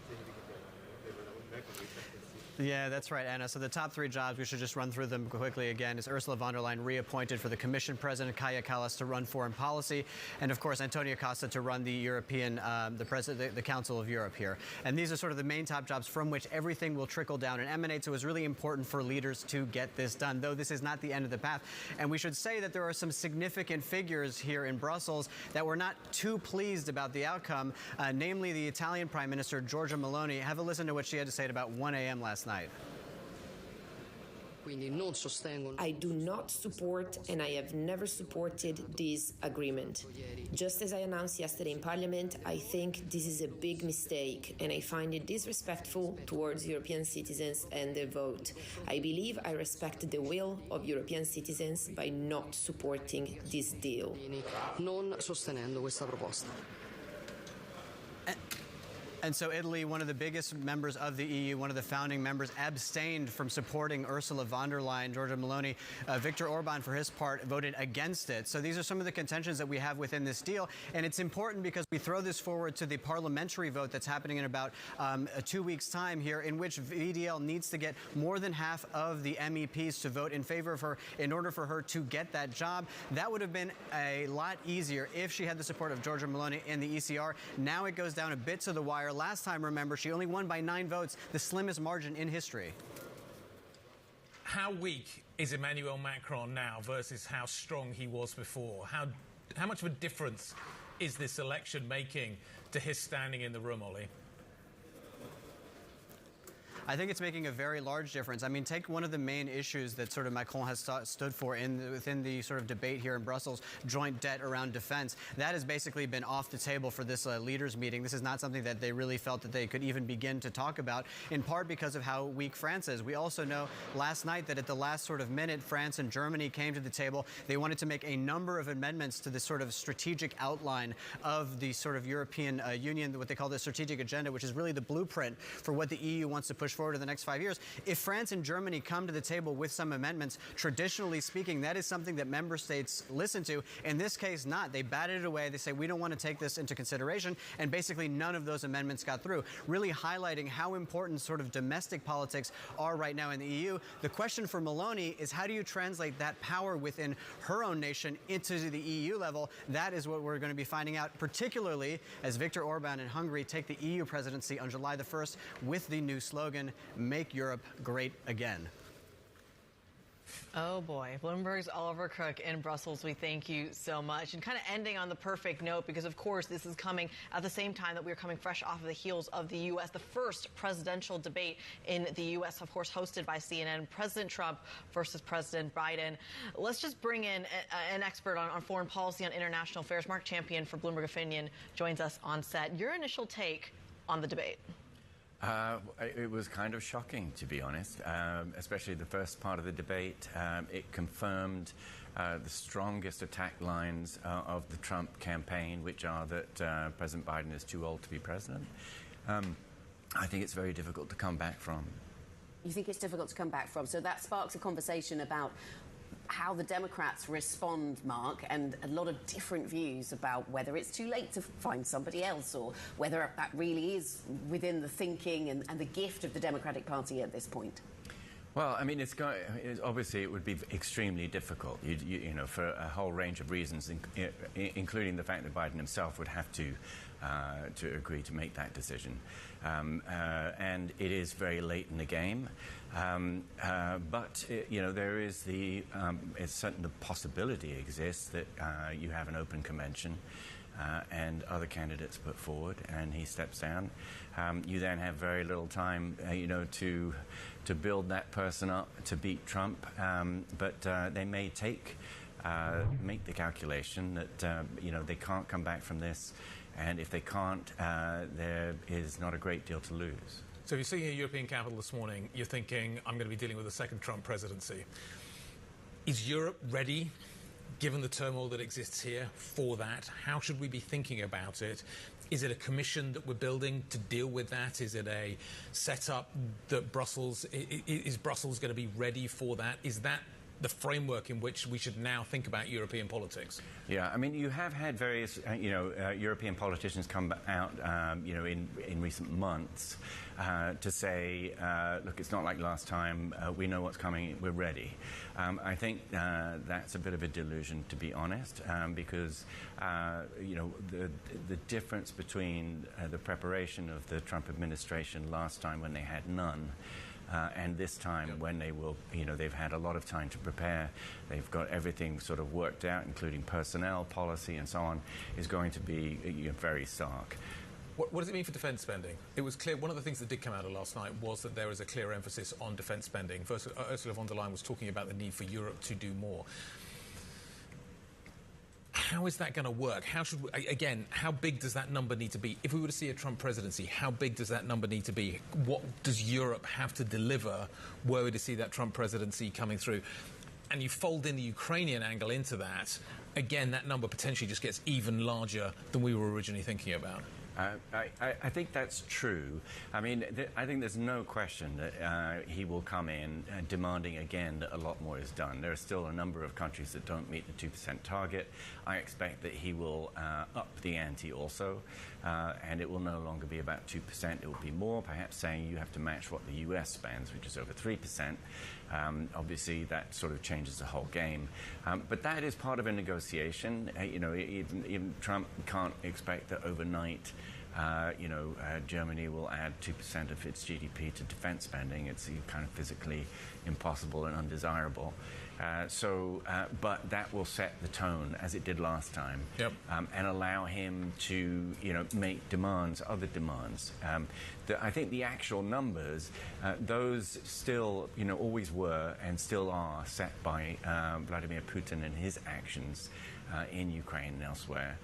Yeah, that's right, Anna. So the top three jobs, we should just run through them quickly again, is Ursula von der Leyen reappointed for the Commission President, Kaja Kallas to run foreign policy, and of course Antonio Costa to run the European, the Council of Europe here. And these are sort of the main top jobs from which everything will trickle down and emanate. So it was really important for leaders to get this done, though this is not the end of the path. And we should say that there are some significant figures here in Brussels that were not too pleased about the outcome, namely the Italian Prime Minister, Giorgia Meloni. Have a listen to what she had to say at about 1 a.m. last night. I do not support and I have never supported this agreement. Just as I announced yesterday in Parliament, I think this is a big mistake and I find it disrespectful towards European citizens and their vote. I believe I respect the will of European citizens by not supporting this deal. And so Italy, one of the biggest members of the EU, one of the founding members, abstained from supporting Ursula von der Leyen. Giorgia Meloni, Viktor Orban, for his part, voted against it. So these are some of the contentions that we have within this deal. And it's important because we throw this forward to the parliamentary vote that's happening in about 2 weeks' time here, in which VDL needs to get more than half of the MEPs to vote in favor of her in order for her to get that job. That would have been a lot easier if she had the support of Giorgia Meloni in the ECR. Now it goes down a bit to the wire. Last time, remember, she only won by 9 votes, the slimmest margin in history. How weak is Emmanuel Macron now versus how strong he was before? How much of a difference is this election making to his standing in the room, Ollie? I think it's making a very large difference. I mean, take one of the main issues that sort of Macron has stood for within the sort of debate here in Brussels, joint debt around defense. That has basically been off the table for this leaders meeting. This is not something that they really felt that they could even begin to talk about, in part because of how weak France is. We also know last night that at the last sort of minute, France and Germany came to the table. They wanted to make a number of amendments to this sort of strategic outline of the sort of European Union, what they call the strategic agenda, which is really the blueprint for what the EU wants to push forward in the next 5 years. If France and Germany come to the table with some amendments, traditionally speaking, that is something that member states listen to. In this case, not. They batted it away. They say, we don't want to take this into consideration. And basically, none of those amendments got through, really highlighting how important sort of domestic politics are right now in the EU. The question for Meloni is, how do you translate that power within her own nation into the EU level? That is what we're going to be finding out, particularly as Viktor Orban and Hungary take the EU presidency on July the 1st with the new slogan, Make Europe Great Again. Oh boy, Bloomberg's Oliver Cook in Brussels. We thank you so much. And kind of ending on the perfect note, because of course this is coming at the same time that we're coming fresh off of the heels of the U.S., the first presidential debate in the U.S., of course, hosted by CNN, President Trump versus President Biden. Let's just bring in an expert on foreign policy, on international affairs. Mark Champion for Bloomberg Opinion joins us on set. Your initial take on the debate? It was kind of shocking, to be honest, especially the first part of the debate. It confirmed the strongest attack lines of the Trump campaign, which are that President Biden is too old to be president. I think it's very difficult to come back from. You think it's difficult to come back from? So that sparks a conversation about how the Democrats respond, Mark, and a lot of different views about whether it's too late to find somebody else or whether that really is within the thinking and the gift of the Democratic Party at this point. Well, I mean, obviously it would be extremely difficult, you know, for a whole range of reasons, including the fact that Biden himself would have to agree to make that decision. And it is very late in the game. But you know, there is it's certain the possibility exists that you have an open convention and other candidates put forward, and he steps down. You then have very little time, you know, to build that person up to beat Trump. But they may make the calculation that you know, they can't come back from this, and if they can't, there is not a great deal to lose. So if you're sitting in a European capital this morning, you're thinking, I'm going to be dealing with a second Trump presidency. Is Europe ready, given the turmoil that exists here, for that? How should we be thinking about it? Is it a commission that we're building to deal with that? Is it a setup that is Brussels going to be ready for that? Is that the framework in which we should now think about European politics? Yeah, I mean, you have had various, you know, European politicians come out, you know, in recent months to say, look, it's not like last time. We know what's coming. We're ready. I think that's a bit of a delusion, to be honest, because you know, the difference between the preparation of the Trump administration last time, when they had none, and this time when they will, you know, they've had a lot of time to prepare, they've got everything sort of worked out, including personnel, policy, and so on, is going to be, you know, very stark. What does it mean for defence spending? It was clear, one of the things that did come out of last night was that there is a clear emphasis on defence spending. First, Ursula von der Leyen was talking about the need for Europe to do more. How is that going to work? How should we, again, how big does that number need to be? If we were to see a Trump presidency, how big does that number need to be? What does Europe have to deliver were we to see that Trump presidency coming through? And you fold in the Ukrainian angle into that, again, that number potentially just gets even larger than we were originally thinking about. I think that's true. I mean, I think there's no question that he will come in demanding again that a lot more is done. There are still a number of countries that don't meet the 2% target. I expect that he will up the ante also, and it will no longer be about 2%. It will be more, perhaps saying you have to match what the US spends, which is over 3%. Obviously, that sort of changes the whole game. But that is part of a negotiation. You know, even Trump can't expect that overnight Germany will add 2% of its GDP to defense spending. It's kind of physically impossible and undesirable. But that will set the tone, as it did last time, and allow him to, make other demands. I think the actual numbers, those still, always were and still are set by Vladimir Putin and his actions in Ukraine and elsewhere,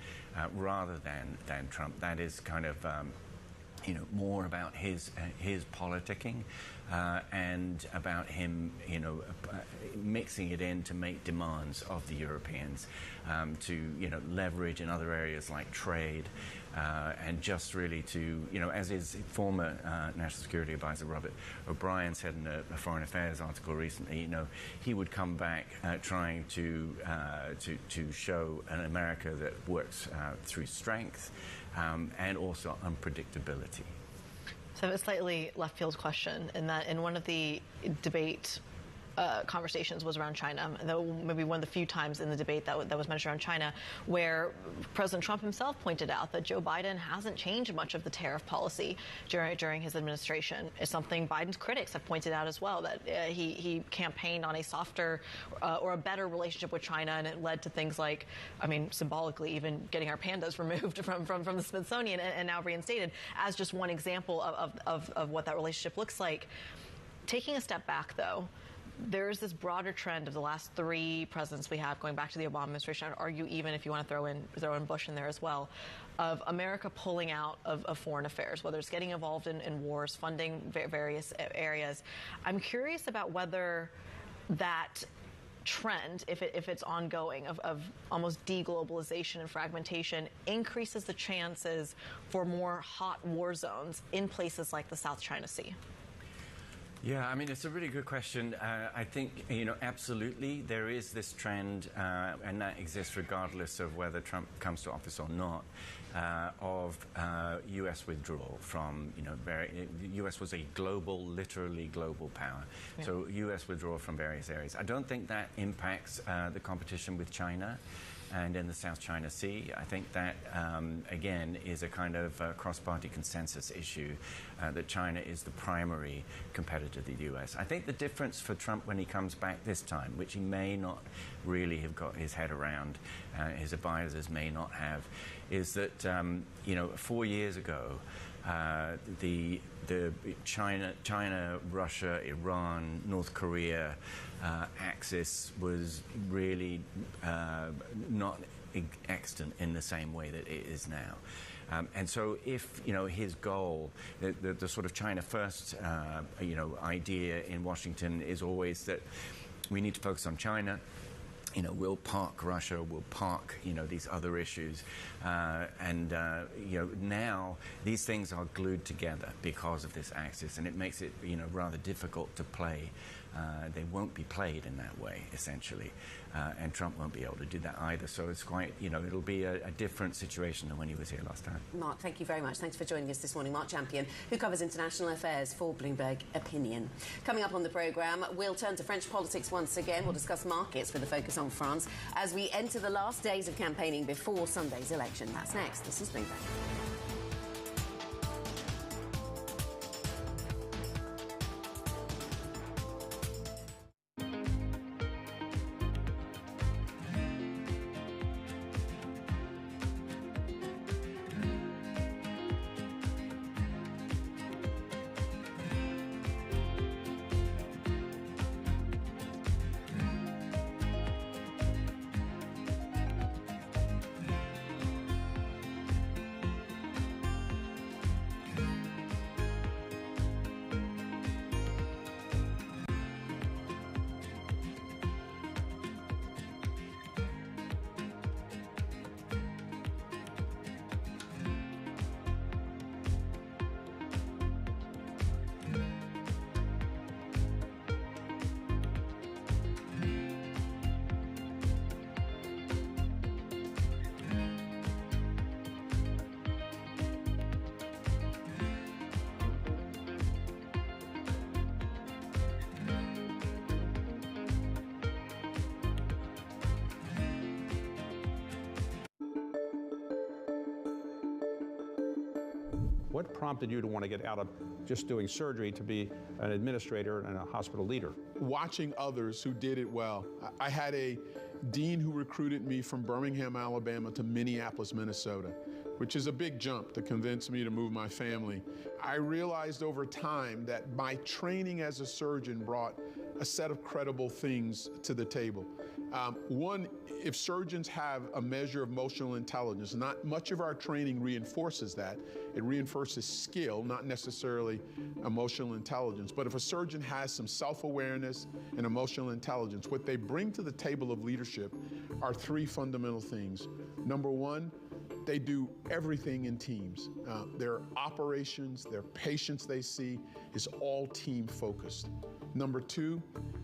rather than Trump. That is kind of more about his politicking and about him, mixing it in to make demands of the Europeans to, leverage in other areas like trade and just really to, as his former National Security Advisor Robert O'Brien said in a Foreign Affairs article recently, he would come back trying to show an America that works through strength and also unpredictability. So I have a slightly left field question in that in one of the debate conversations was around China, though maybe one of the few times in the debate that was mentioned around China, where President Trump himself pointed out that Joe Biden hasn't changed much of the tariff policy during his administration. It's something Biden's critics have pointed out as well, that he campaigned on a softer or a better relationship with China, and it led to things like, symbolically, even getting our pandas removed from the Smithsonian and now reinstated, as just one example of what that relationship looks like. Taking a step back, though, there's this broader trend of the last 3 presidents we have, going back to the Obama administration, I'd argue even if you want to throw in Bush in there as well, of America pulling out of foreign affairs, whether it's getting involved in wars, funding various areas. I'm curious about whether that trend, if it's ongoing, of almost deglobalization and fragmentation, increases the chances for more hot war zones in places like the South China Sea. Yeah, it's a really good question. I think, absolutely there is this trend, and that exists regardless of whether Trump comes to office or not, of U.S. withdrawal from, the U.S. was a literally global power. Yeah. So U.S. withdrawal from various areas. I don't think that impacts the competition with China and in the South China Sea. I think that, again, is a kind of cross-party consensus issue that China is the primary competitor to the U.S. I think the difference for Trump when he comes back this time, which he may not really have got his head around, his advisors may not have, is that, 4 years ago, the China, Russia, Iran, North Korea axis was really not extant in the same way that it is now. And so if, his goal, the sort of China first, idea in Washington is always that we need to focus on China. We'll park Russia, we'll park, these other issues. Now these things are glued together because of this axis, and it makes it, rather difficult to play. They won't be played in that way, essentially. And Trump won't be able to do that either. So it's quite, it'll be a different situation than when he was here last time. Mark, thank you very much. Thanks for joining us this morning. Mark Champion, who covers international affairs for Bloomberg Opinion. Coming up on the programme, we'll turn to French politics once again. We'll discuss markets with a focus on France as we enter the last days of campaigning before Sunday's election. That's next. This is Bloomberg. What prompted you to want to get out of just doing surgery to be an administrator and a hospital leader? Watching others who did it well. I had a dean who recruited me from Birmingham, Alabama to Minneapolis, Minnesota, which is a big jump to convince me to move my family. I realized over time that my training as a surgeon brought a set of credible things to the table. One, if surgeons have a measure of emotional intelligence, not much of our training reinforces that. It reinforces skill, not necessarily emotional intelligence. But if a surgeon has some self-awareness and emotional intelligence, what they bring to the table of leadership are three fundamental things. Number one, they do everything in teams. Their operations, their patients they see is all team focused. Number two,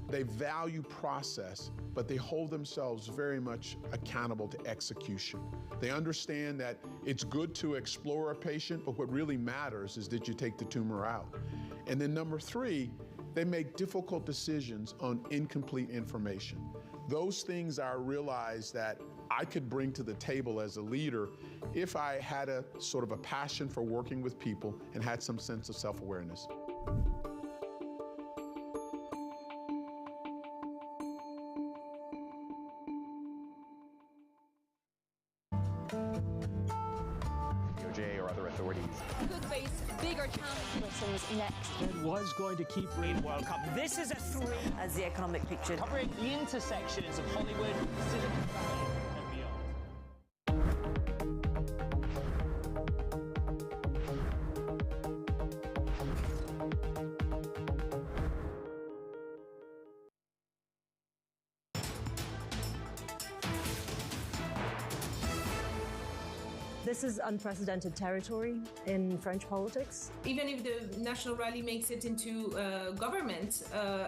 they value process, but they hold themselves very much accountable to execution. They understand that it's good to explore a patient, but what really matters is that you take the tumor out. And then number three, they make difficult decisions on incomplete information. Those things I realized that I could bring to the table as a leader if I had a sort of a passion for working with people and had some sense of self-awareness. DOJ or other authorities could face bigger challenges. Britain's next. It was going to keep bringing World Cup. This is a three. As the economic picture. Covering the intersections of Hollywood, Silicon Valley, and beyond. This is unprecedented territory in French politics. Even if the National Rally makes it into government,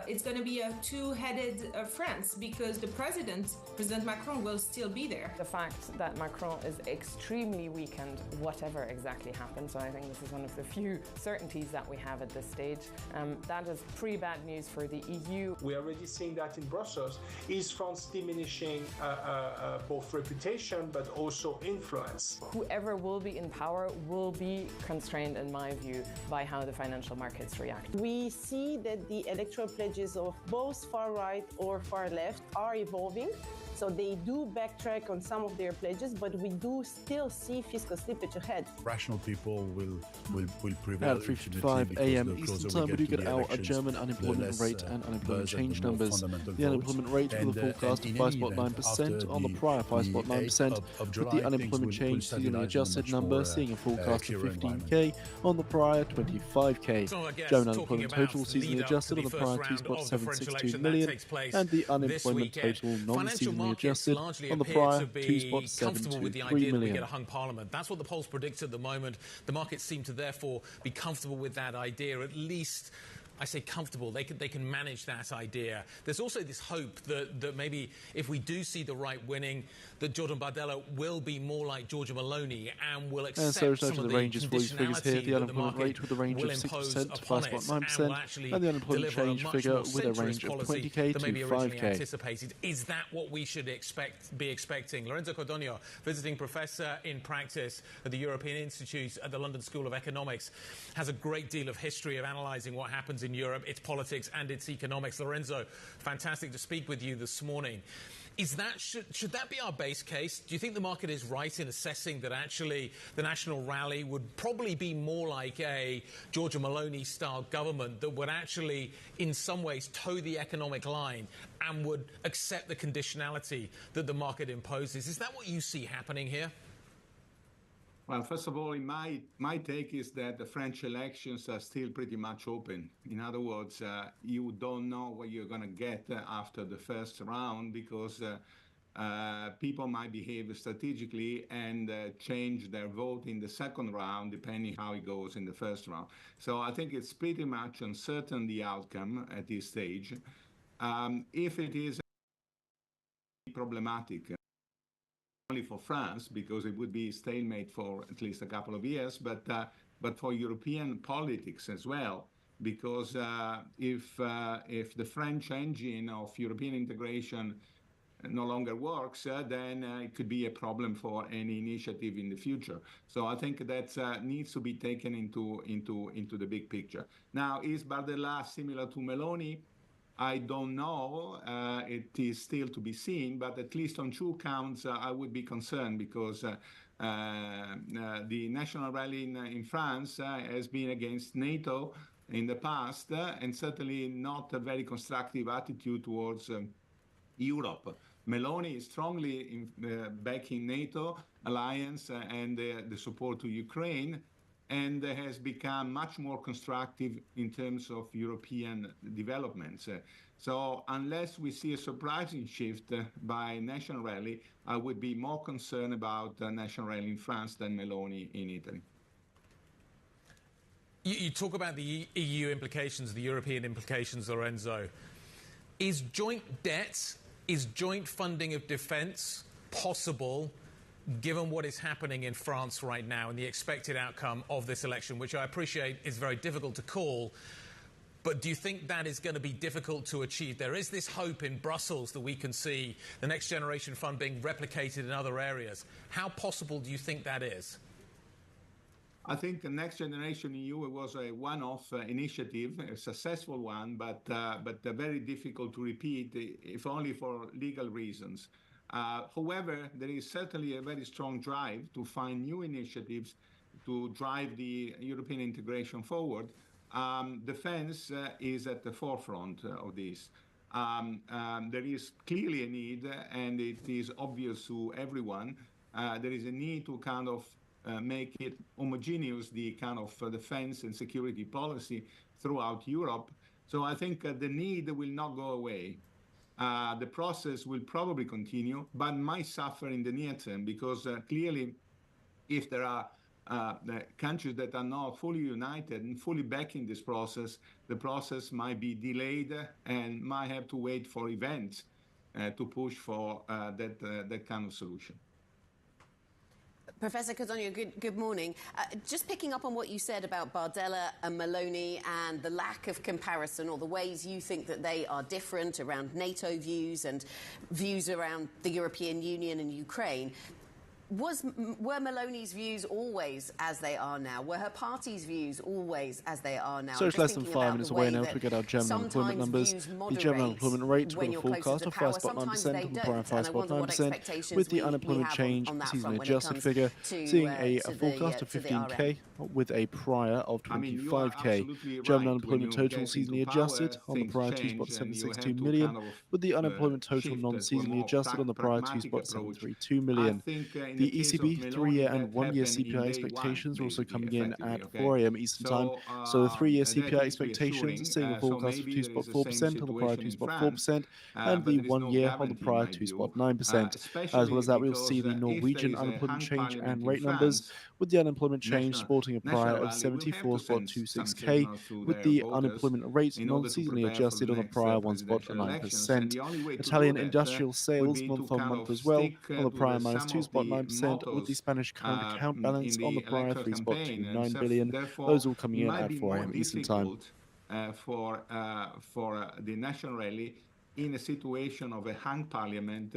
it's going to be a two-headed France because the President Macron, will still be there. The fact that Macron is extremely weakened, whatever exactly happens, so I think this is one of the few certainties that we have at this stage. That is pretty bad news for the EU. We're already seeing that in Brussels. Is France diminishing both reputation but also influence? Whoever will be in power will be constrained, in my view, by how the financial markets react. We see that the electoral pledges of both far right or far left are evolving. So they do backtrack on some of their pledges, but we do still see fiscal slippage ahead. Rational people will prevail. At 3:55 a.m. Eastern Time, we do get out a German unemployment rate and unemployment change numbers. The unemployment rate with a forecast of 5.9% on the prior 5.9%, with the unemployment change seasonally adjusted number seeing a forecast of 15k on the prior 25k. German unemployment total seasonally adjusted on the prior 2.762 million, and the unemployment total non-seasonally adjusted on the prior 2.723 million. We get a hung parliament. That's what the polls predict at the moment. The markets seem to therefore be comfortable with that idea, at least. I say comfortable, they can manage that idea. There's also this hope that maybe if we do see the right winning, that Jordan Bardella will be more like Giorgia Meloni and will accept some of the ranges for these figures here. The unemployment rate with a range of 6% to 5.9%, and the unemployment change figure with a range of 20k to 5k. Anticipated. Is that what we should be expecting? Lorenzo Cordogno, visiting professor in practice at the European Institute at the London School of Economics, has a great deal of history of analysing what happens in Europe, its politics and its economics. Lorenzo, fantastic to speak with you this morning. Is that should that be our base case? Do you think the market is right in assessing that actually the National Rally would probably be more like a Giorgia Meloni-style government that would actually, in some ways, toe the economic line and would accept the conditionality that the market imposes? Is that what you see happening here? Well, first of all, my take is that the French elections are still pretty much open. In other words, you don't know what you're going to get after the first round because people might behave strategically and change their vote in the second round, depending how it goes in the first round. So I think it's pretty much uncertain the outcome at this stage. If it is problematic, only for France, because it would be stalemate for at least a couple of years, but for European politics as well, because if the French engine of European integration no longer works, then it could be a problem for any initiative in the future. So I think that needs to be taken into the big picture. Now, is Bardella similar to Meloni? I don't know. It is still to be seen, but at least on 2 counts, I would be concerned because the National Rally in France has been against NATO in the past, and certainly not a very constructive attitude towards Europe. Meloni is strongly backing NATO alliance and the support to Ukraine, and has become much more constructive in terms of European developments. So unless we see a surprising shift by National Rally, I would be more concerned about National Rally in France than Meloni in Italy. You talk about the EU implications, the European implications, Lorenzo. Is joint debt, is joint funding of defence possible given what is happening in France right now and the expected outcome of this election, which I appreciate is very difficult to call, but do you think that is going to be difficult to achieve? There is this hope in Brussels that we can see the Next Generation Fund being replicated in other areas. How possible do you think that is? I think the Next Generation EU was a one-off initiative, a successful one, but very difficult to repeat, if only for legal reasons. However, there is certainly a very strong drive to find new initiatives to drive the European integration forward. Defense is at the forefront of this. There is clearly a need, and it is obvious to everyone, there is a need to kind of make it homogeneous, the kind of defense and security policy throughout Europe. So I think the need will not go away. The process will probably continue, but might suffer in the near term, because clearly, if there are countries that are not fully united and fully backing this process, the process might be delayed and might have to wait for events to push for that kind of solution. Professor Codogno, good morning. Just picking up on what you said about Bardella and Meloni and the lack of comparison, or the ways you think that they are different around NATO views and views around the European Union and Ukraine. Were Meloni's views always as they are now? Were her party's views always as they are now? So it's less than 5 minutes away now to get our German unemployment numbers. The German unemployment rate with a forecast of 5.9% on the prior 5.9%, with the unemployment change seasonally adjusted figure seeing a forecast of 15k with a prior of 25k. German unemployment total seasonally adjusted on the prior 2.762 million, with the unemployment total non-seasonally adjusted on the prior 2.732 million. The ECB 3-year and 1-year CPI expectations are also coming in at 4 a.m. Eastern Time. So the 3-year CPI expectations are seeing a forecast of 2.4% on the prior 2.4%, and the 1-year on the prior 2.9%. As well as that, we'll see the Norwegian unemployment change and rate numbers, with the unemployment change sporting a prior of 74.26k, with the unemployment rate non-seasonally adjusted on the prior 1.9%. Italian industrial sales month-on-month as well on the prior minus 2.9%, with the Spanish current account balance on the prior 3.29 billion. Those all coming in at 4 a.m. Eastern Time. For the National Rally, in a situation of a hung parliament,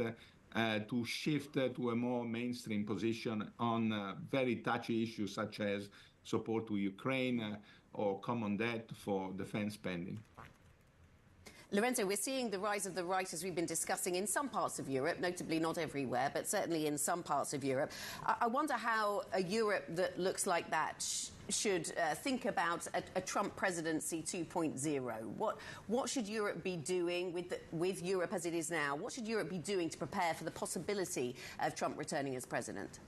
to shift to a more mainstream position on very touchy issues such as support to Ukraine or common debt for defense spending. Lorenzo, we're seeing the rise of the right, as we've been discussing, in some parts of Europe, notably not everywhere, but certainly in some parts of Europe. I wonder how a Europe that looks like that should think about a Trump presidency 2.0. What should Europe be doing with Europe as it is now? What should Europe be doing to prepare for the possibility of Trump returning as president?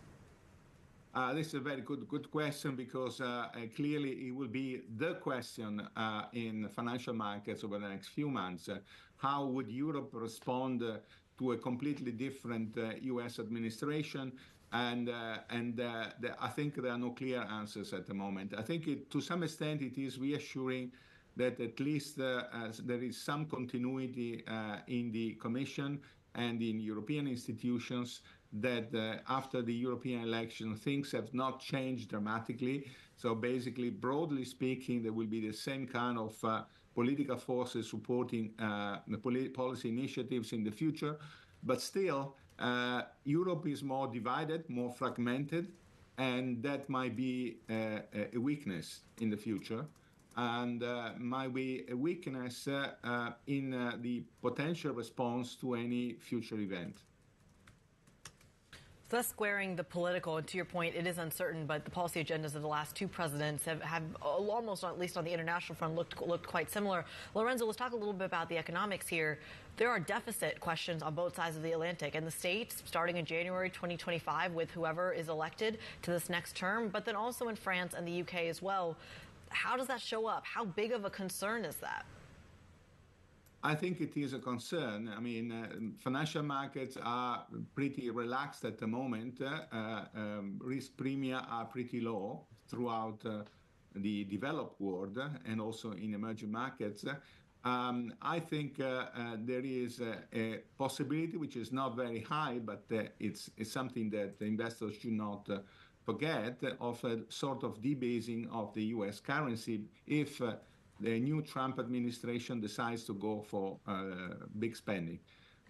This is a very good question, because clearly it will be the question in financial markets over the next few months. How would Europe respond to a completely different U.S. administration? And I think there are no clear answers at the moment. I think to some extent it is reassuring that at least there is some continuity in the Commission and in European institutions, that after the European election, things have not changed dramatically. So basically, broadly speaking, there will be the same kind of political forces supporting the policy initiatives in the future. But still, Europe is more divided, more fragmented, and that might be a weakness in the future, and might be a weakness in the potential response to any future event. Thus squaring the political, and to your point, it is uncertain, but the policy agendas of the last two presidents have almost, at least on the international front, looked quite similar. Lorenzo, let's talk a little bit about the economics here. There are deficit questions on both sides of the Atlantic. In the States, starting in January 2025 with whoever is elected to this next term, but then also in France and the UK as well. How does that show up? How big of a concern is that? I think it is a concern. I mean, financial markets are pretty relaxed at the moment. Risk premia are pretty low throughout the developed world and also in emerging markets. I think there is a possibility, which is not very high, but it's something that investors should not forget, of a sort of debasing of the U.S. currency if the new Trump administration decides to go for big spending,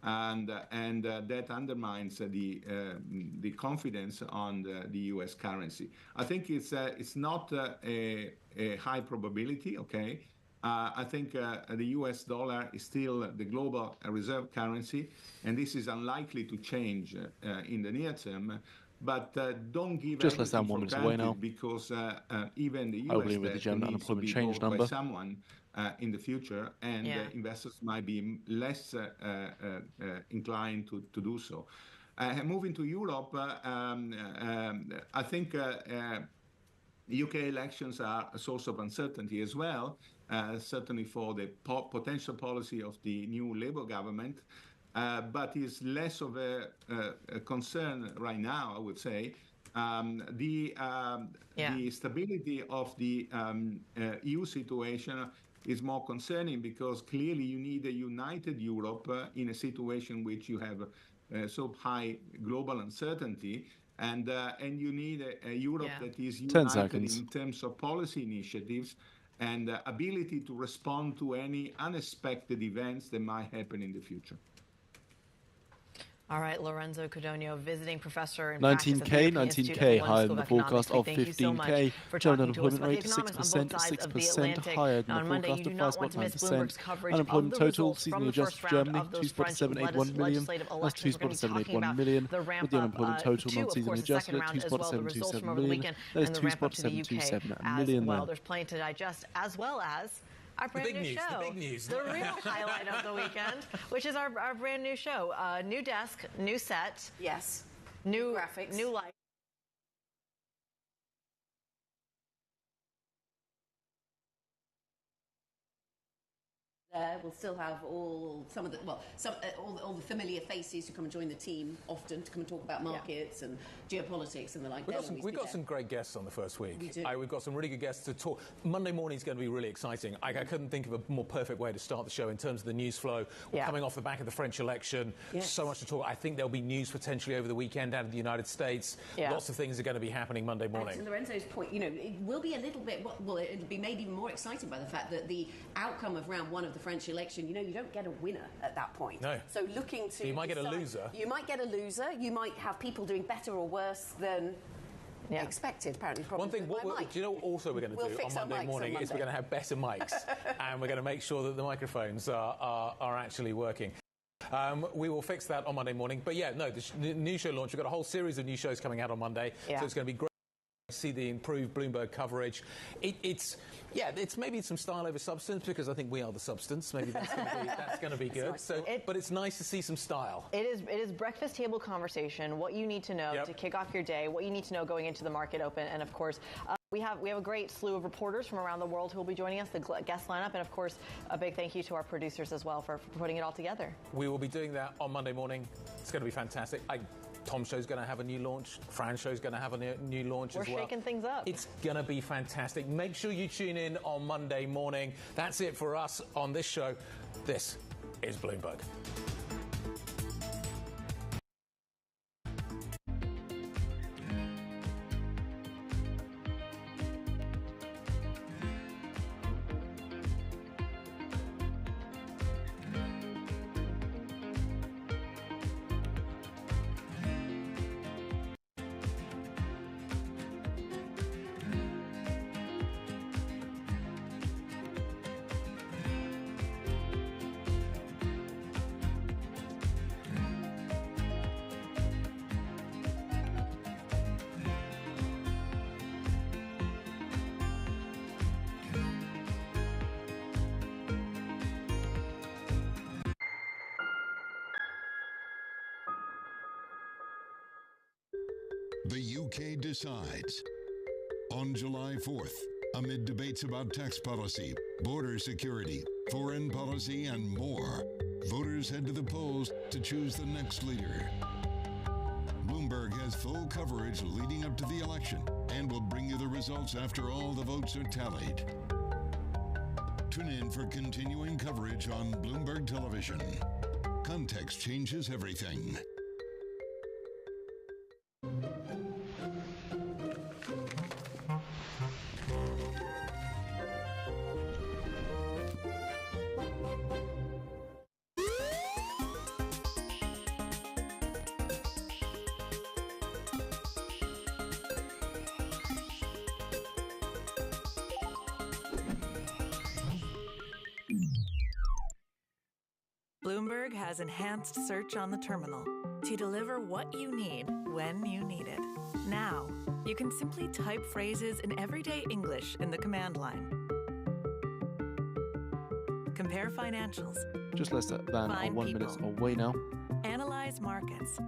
and that undermines the confidence on the U.S. currency. I think it's not a high probability. Okay, I think the U.S. dollar is still the global reserve currency, and this is unlikely to change in the near term. But don't give just less than 1 minute away now, because even the U.S. hopefully with the German unemployment change number by someone in the future, and investors might be less inclined to do so. Moving to Europe, I think UK elections are a source of uncertainty as well, certainly for the potential policy of the new Labour government. But is less of a concern right now, I would say. The stability of the EU situation is more concerning, because clearly you need a united Europe in a situation in which you have so high global uncertainty, and you need a Europe that is united in terms of policy initiatives and ability to respond to any unexpected events that might happen in the future. All right, Lorenzo Codogno, visiting professor in 19K higher than the forecast of 15K. German unemployment rate 6% higher than the forecast of 5.9%. Unemployment total, seasonally adjusted for Germany, 2.781 million. That's 2.781 million. With the unemployment total, non-seasonally adjusted at 2.727 million. That is 2.727 million. Well, there's plenty to digest, as well as our brand new show. The big news. The real highlight of the weekend, which is our brand new show. New desk, new set. Yes. New graphics. New light. We'll still have all the familiar faces who come and join the team often to come and talk about markets and geopolitics and the like. We've got some great guests on the first week. We do. We've got some really good guests to talk. Monday morning is going to be really exciting. I couldn't think of a more perfect way to start the show in terms of the news flow. We're coming off the back of the French election. Yes. So much to talk. I think there'll be news potentially over the weekend out of the United States. Lots of things are going to be happening Monday morning. And to Lorenzo's point, it will be a little bit, it'll be made even more exciting by the fact that the outcome of round one of the French election, you don't get a winner at that point. No. So looking to... You might get a loser. You might get a loser. You might have people doing better or worse than expected, apparently. One thing, do you know what also we're going to do on Monday morning is we're going to have better mics and we're going to make sure that the microphones are actually working. We will fix that on Monday morning. But the new show launch, we've got a whole series of new shows coming out on Monday. So it's going to be great to see the improved Bloomberg coverage. It's maybe some style over substance, because I think we are the substance. Maybe that's going to be good. But it's nice to see some style. It is breakfast table conversation. What you need to know to kick off your day. What you need to know going into the market open, and of course. We have a great slew of reporters from around the world who will be joining us, the guest lineup, and of course a big thank you to our producers as well for putting it all together. We will be doing that on Monday morning. It's going to be fantastic. Tom's show's going to have a new launch. Fran's show's going to have a new launch as well. We're shaking things up. It's going to be fantastic. Make sure you tune in on Monday morning. That's it for us on this show. This is Bloomberg. The UK decides. On July 4th, amid debates about tax policy, border security, foreign policy, and more, voters head to the polls to choose the next leader. Bloomberg has full coverage leading up to the election and will bring you the results after all the votes are tallied. Tune in for continuing coverage on Bloomberg Television. Context changes everything. Bloomberg has enhanced search on the terminal to deliver what you need when you need it. Now, you can simply type phrases in everyday English in the command line. Compare financials. Just less than Find 1 people. minute away now. Analyze markets.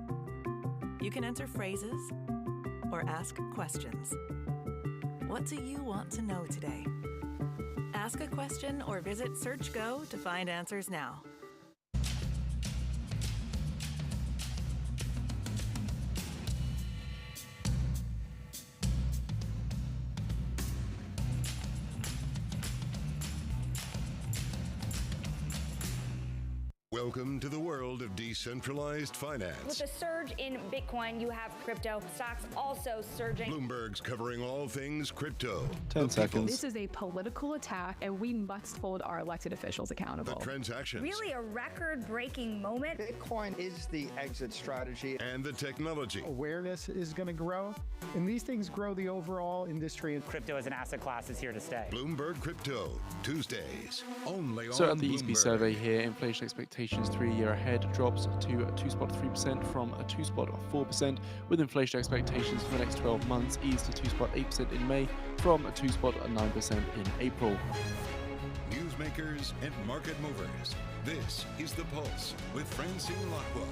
You can enter phrases or ask questions. What do you want to know today? Ask a question or visit SearchGo to find answers now. Welcome to the world of decentralized finance. With a surge in Bitcoin, you have crypto stocks also surging. Bloomberg's covering all things crypto. 10 seconds. This is a political attack, and we must hold our elected officials accountable. The transactions. Really a record-breaking moment. Bitcoin is the exit strategy. And the technology. Awareness is going to grow, and these things grow the overall industry. Crypto as an asset class is here to stay. Bloomberg Crypto, Tuesdays, only on So at the Bloomberg. ECB survey here, inflation expectations 3-year ahead drops to 2.3% from a 2.4%, with inflation expectations for the next 12 months eased to 2.8% in May from 2.9% in April. Newsmakers and market movers. This is The Pulse with Francine Lacqua.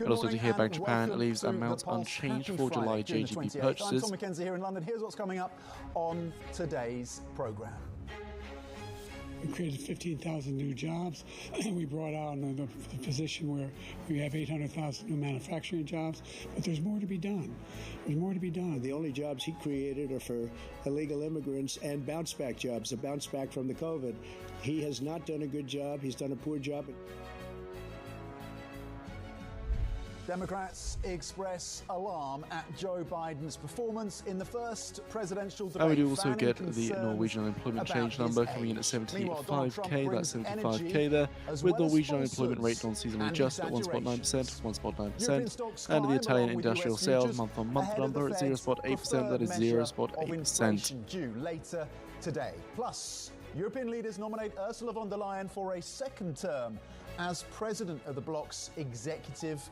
And also to hear Bank Japan leaves amounts unchanged for July JGB purchases. I'm Tom McKenzie here in London. Here's what's coming up on today's programme. We created 15,000 new jobs. We brought on the position where we have 800,000 new manufacturing jobs, but there's more to be done. There's more to be done. The only jobs he created are for illegal immigrants and bounce back jobs, a bounce back from the COVID. He has not done a good job. He's done a poor job. Democrats express alarm at Joe Biden's performance in the first presidential debate. And we do also get the Norwegian unemployment change number coming in at 75k. That's 75k there, with Norwegian unemployment rate non-seasonally adjusted at 1.9%, 1.9%, and the Italian industrial sales month-on-month number at 0.8%. That is 0.8%. Due later today. Plus, European leaders nominate Ursula von der Leyen for a second term as president of the bloc's executive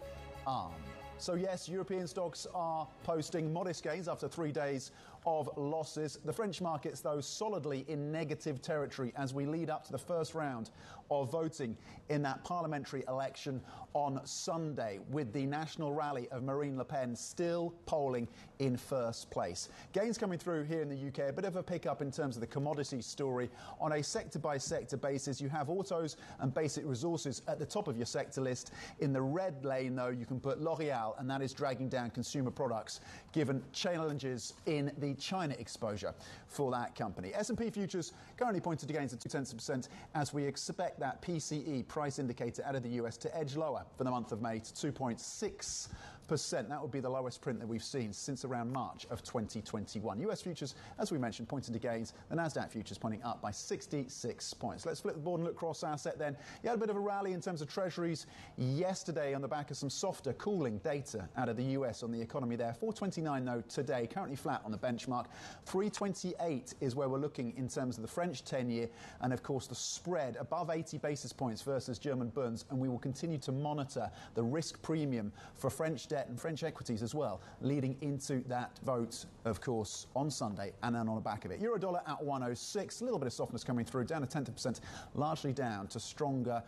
arm. So yes, European stocks are posting modest gains after 3 days of losses. The French markets, though, solidly in negative territory as we lead up to the first round of voting in that parliamentary election on Sunday, with the national rally of Marine Le Pen still polling in first place. Gains coming through here in the UK, a bit of a pickup in terms of the commodity story. On a sector-by-sector basis, you have autos and basic resources at the top of your sector list. In the red lane, though, you can put L'Oreal, and that is dragging down consumer products, given challenges in the China exposure for that company. S&P futures currently pointed to gains of 0.2% as we expect that PCE price indicator out of the US to edge lower for the month of May to 2.6%. That would be the lowest print that we've seen since around March of 2021. US futures, as we mentioned, pointed to gains. The NASDAQ futures pointing up by 66 points. Let's flip the board and look across asset then. You had a bit of a rally in terms of treasuries yesterday on the back of some softer cooling data out of the US on the economy there. 429 though today, currently flat on the benchmark. 328 is where we're looking in terms of the French 10-year, and of course the spread above 80 basis points versus German Bunds, and we will continue to monitor the risk premium for French debt and French equities as well, leading into that vote, of course, on Sunday, and then on the back of it. Euro dollar at 106, a little bit of softness coming through, down to 0.1%, largely down to stronger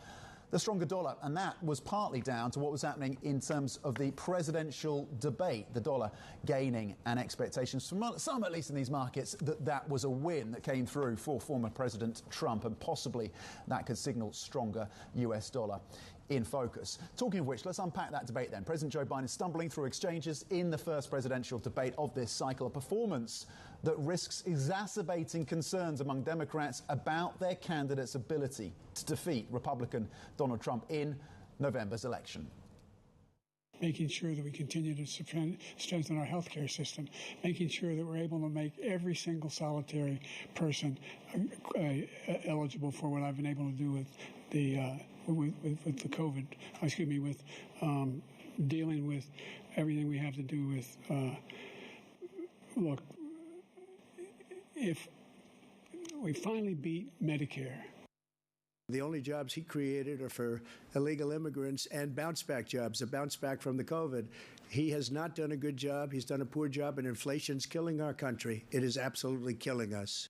the stronger dollar, and that was partly down to what was happening in terms of the presidential debate. The dollar gaining, and expectations from some, at least in these markets, that was a win that came through for former President Trump, and possibly that could signal stronger US dollar in focus. Talking of which, let's unpack that debate then. President Joe Biden stumbling through exchanges in the first presidential debate of this cycle, a performance that risks exacerbating concerns among Democrats about their candidate's ability to defeat Republican Donald Trump in November's election. Making sure that we continue to strengthen our healthcare system, making sure that we're able to make every single solitary person eligible for what I've been able to do with the COVID, with dealing with everything we have to do with, look, if we finally beat Medicare. The only jobs he created are for illegal immigrants and bounce-back jobs, a bounce back from the COVID. He has not done a good job. He's done a poor job, and inflation's killing our country. It is absolutely killing us.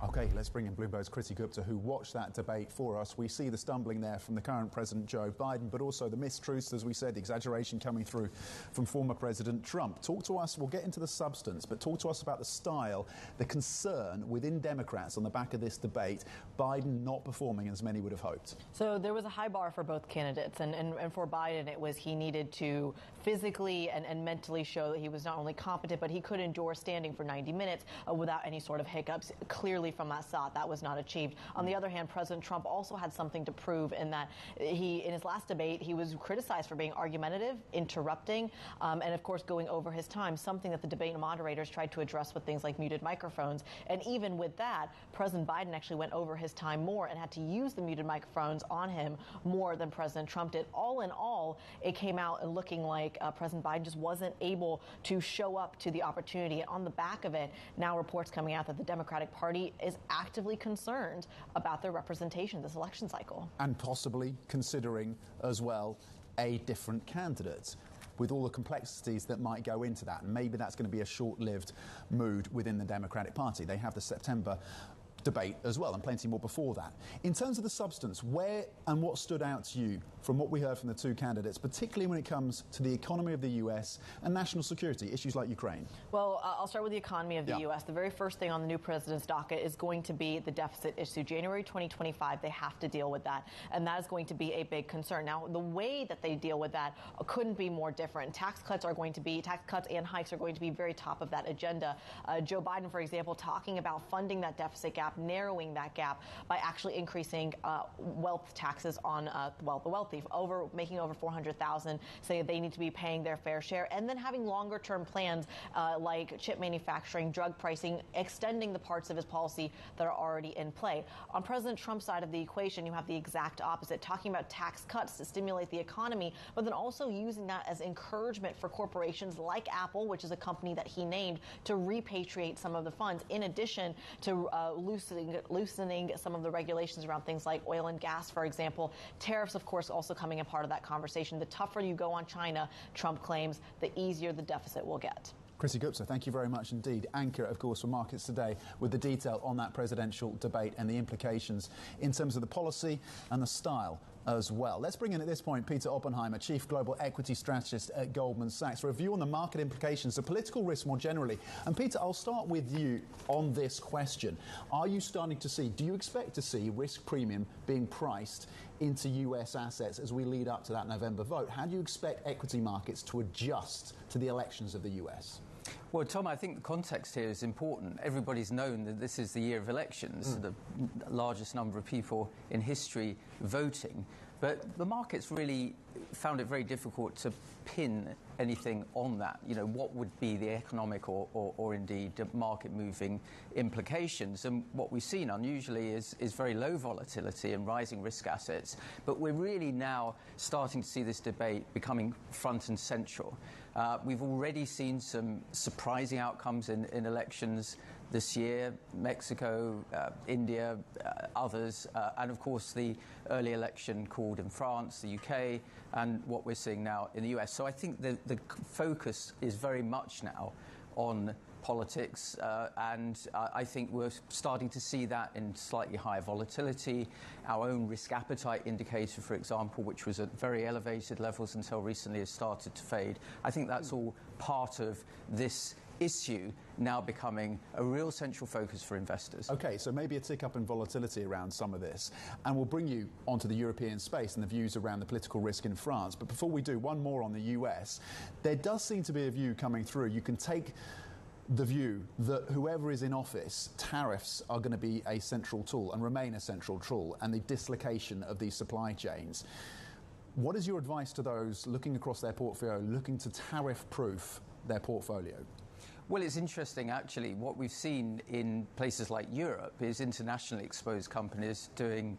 OK, let's bring in Bloomberg's Kriti Gupta, who watched that debate for us. We see the stumbling there from the current President Joe Biden, but also the mistruths, as we said, the exaggeration coming through from former President Trump. Talk to us, we'll get into the substance, but talk to us about the style, the concern within Democrats on the back of this debate, Biden not performing as many would have hoped. So there was a high bar for both candidates, and for Biden it was he needed to physically and mentally show that he was not only competent, but he could endure standing for 90 minutes without any sort of hiccups. Clearly from that shot, that was not achieved. On the other hand, President Trump also had something to prove in that in his last debate, he was criticized for being argumentative, interrupting, and of course going over his time, something that the debate moderators tried to address with things like muted microphones. And even with that, President Biden actually went over his time more and had to use the muted microphones on him more than President Trump did. All in all, it came out looking like President Biden just wasn't able to show up to the opportunity. And on the back of it, now reports coming out that the Democratic Party is actively concerned about their representation this election cycle. And possibly considering as well a different candidate, with all the complexities that might go into that. And maybe that's going to be a short-lived mood within the Democratic Party. They have the September debate as well, and plenty more before that. In terms of the substance, where and what stood out to you from what we heard from the two candidates, particularly when it comes to the economy of the US and national security, issues like Ukraine? Well, I'll start with the economy of the US. The very first thing on the new president's docket is going to be the deficit issue. January 2025, they have to deal with that, and that is going to be a big concern. Now, the way that they deal with that couldn't be more different. Tax cuts and hikes are going to be very top of that agenda. Joe Biden, for example, talking about funding that deficit gap, narrowing that gap by actually increasing wealth taxes on the wealthy, making over $400,000, saying they need to be paying their fair share, and then having longer term plans like chip manufacturing, drug pricing, extending the parts of his policy that are already in play. On President Trump's side of the equation, you have the exact opposite, talking about tax cuts to stimulate the economy, but then also using that as encouragement for corporations like Apple, which is a company that he named, to repatriate some of the funds, in addition to loosening some of the regulations around things like oil and gas, for example. Tariffs, of course, also coming in part of that conversation. The tougher you go on China, Trump claims, the easier the deficit will get. Kriti Gupta, thank you very much indeed. Anchor, of course, for Markets Today, with the detail on that presidential debate and the implications in terms of the policy and the style as well. Let's bring in at this point Peter Oppenheimer, Chief Global Equity Strategist at Goldman Sachs, for a view on the market implications, the political risk more generally. And Peter, I'll start with you on this question. Are you starting to see, do you expect to see risk premium being priced into US assets as we lead up to that November vote? How do you expect equity markets to adjust to the elections of the US? Well, Tom, I think the context here is important. Everybody's known that this is the year of elections, the largest number of people in history voting. But the markets really found it very difficult to pin anything on that. You know, what would be the economic or indeed market-moving implications? And what we've seen unusually is very low volatility and rising risk assets. But we're really now starting to see this debate becoming front and central. We've already seen some surprising outcomes in elections this year, Mexico, India, others, and of course the early election called in France, the UK, and what we're seeing now in the US. So I think the focus is very much now on politics, and I think we're starting to see that in slightly higher volatility. Our own risk appetite indicator, for example, which was at very elevated levels until recently, has started to fade. I think that's all part of this issue now becoming a real central focus for investors. OK, so maybe a tick up in volatility around some of this. And we'll bring you onto the European space and the views around the political risk in France. But before we do, one more on the US. There does seem to be a view coming through. You can take the view that whoever is in office, tariffs are going to be a central tool and remain a central tool, and the dislocation of these supply chains. What is your advice to those looking across their portfolio, looking to tariff-proof their portfolio? Well, it's interesting, actually. What we've seen in places like Europe is internationally exposed companies doing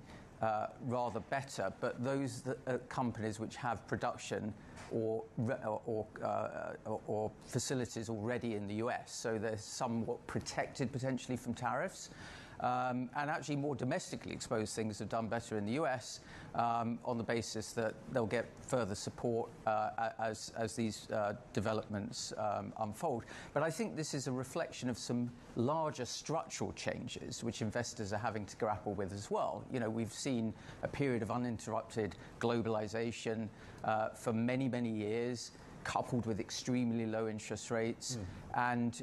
rather better, but those companies which have production or facilities already in the US, so they're somewhat protected potentially from tariffs. And actually more domestically exposed things have done better in the US on the basis that they'll get further support as these developments unfold. But I think this is a reflection of some larger structural changes which investors are having to grapple with as well. You know, we've seen a period of uninterrupted globalization for many, many years, coupled with extremely low interest rates and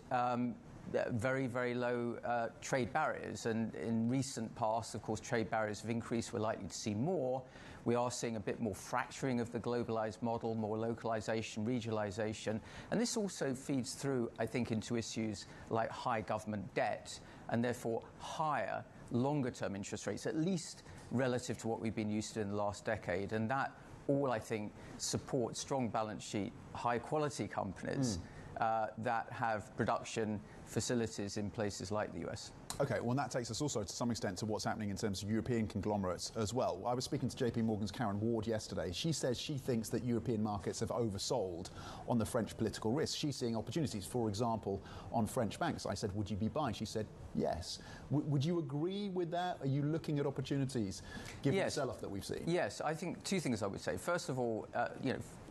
very, very low trade barriers. And in recent past, of course, trade barriers have increased. We're likely to see more. We are seeing a bit more fracturing of the globalized model, more localization, regionalization. And this also feeds through, I think, into issues like high government debt and therefore higher, longer-term interest rates, at least relative to what we've been used to in the last decade. And that all, I think, supports strong balance sheet, high-quality companies that have production facilities in places like the US. OK, well, that takes us also to some extent to what's happening in terms of European conglomerates as well. I was speaking to JP Morgan's Karen Ward yesterday. She says she thinks that European markets have oversold on the French political risk. She's seeing opportunities, for example, on French banks. I said, would you be buying? She said, yes. Would you agree with that? Are you looking at opportunities given the sell-off that we've seen? Yes, I think two things I would say. First of all,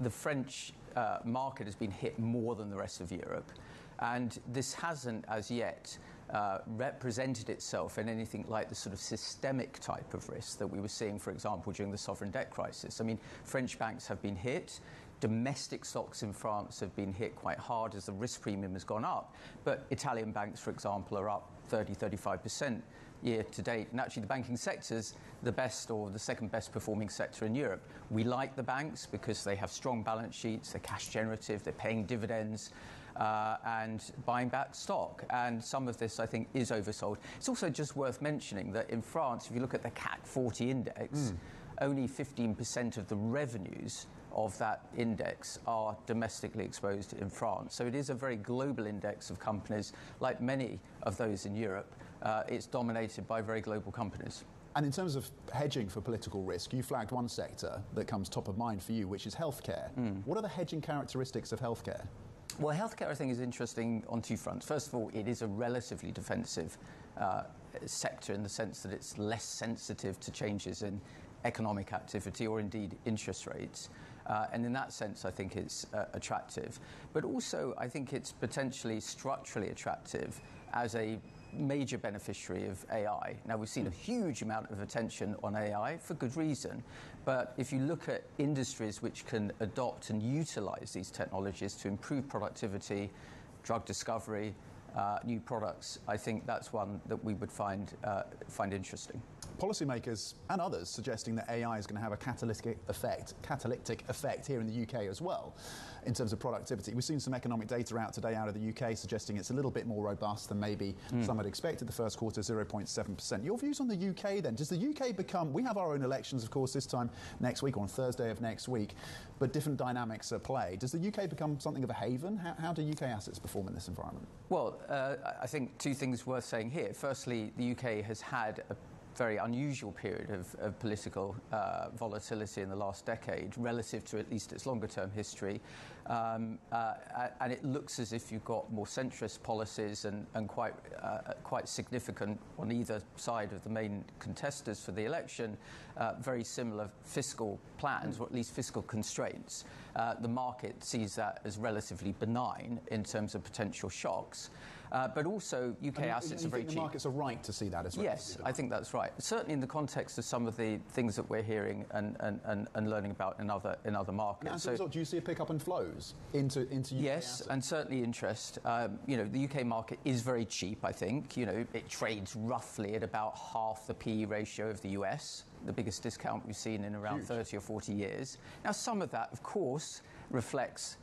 the French market has been hit more than the rest of Europe. And this hasn't, as yet, represented itself in anything like the sort of systemic type of risk that we were seeing, for example, during the sovereign debt crisis. I mean, French banks have been hit. Domestic stocks in France have been hit quite hard as the risk premium has gone up. But Italian banks, for example, are up 30-35% year to date. And actually, the banking sector's the best or the second best performing sector in Europe. We like the banks because they have strong balance sheets, they're cash generative, they're paying dividends. And buying back stock. And some of this, I think, is oversold. It's also just worth mentioning that in France, if you look at the CAC 40 index, only 15% of the revenues of that index are domestically exposed in France. So it is a very global index of companies. Like many of those in Europe, it's dominated by very global companies. And in terms of hedging for political risk, you flagged one sector that comes top of mind for you, which is healthcare. What are the hedging characteristics of healthcare? Well, healthcare, I think, is interesting on two fronts. First of all, it is a relatively defensive sector in the sense that it's less sensitive to changes in economic activity or indeed interest rates. And in that sense, I think it's attractive. But also, I think it's potentially structurally attractive as a major beneficiary of AI. Now, we've seen a huge amount of attention on AI for good reason. But if you look at industries which can adopt and utilize these technologies to improve productivity, drug discovery, new products, I think that's one that we would find interesting. Policymakers and others suggesting that AI is going to have a catalytic effect here in the UK as well in terms of productivity. We've seen some economic data out today out of the UK suggesting it's a little bit more robust than maybe some had expected. The first quarter, 0.7%. Your views on the UK then? Does the UK become... We have our own elections, of course, this time next week, on Thursday of next week, but different dynamics are played. Does the UK become something of a haven? How do UK assets perform in this environment? Well, I think two things worth saying here. Firstly, the UK has had a very unusual period of political volatility in the last decade relative to at least its longer-term history. And it looks as if you've got more centrist policies and quite significant on either side of the main contesters for the election, very similar fiscal plans, or at least fiscal constraints. The market sees that as relatively benign in terms of potential shocks. But also, UK assets are very cheap. The markets are right to see that as well? Yes, I think that's right. Certainly in the context of some of the things that we're hearing and learning about in other markets. And as a result, do you see a pickup in flows into UK Yes, assets? and certainly interest. The UK market is very cheap, I think. It trades roughly at about half the PE ratio of the US, the biggest discount we've seen in around 30 or 40 years. Now, some of that, of course, reflects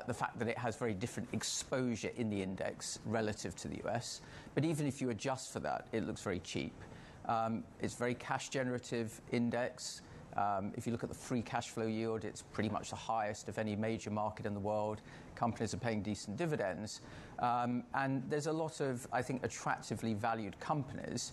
the fact that it has very different exposure in the index relative to the US. But even if you adjust for that, it looks very cheap. It's a very cash-generative index. If you look at the free cash flow yield, it's pretty much the highest of any major market in the world. Companies are paying decent dividends. And there's a lot of, I think, attractively valued companies.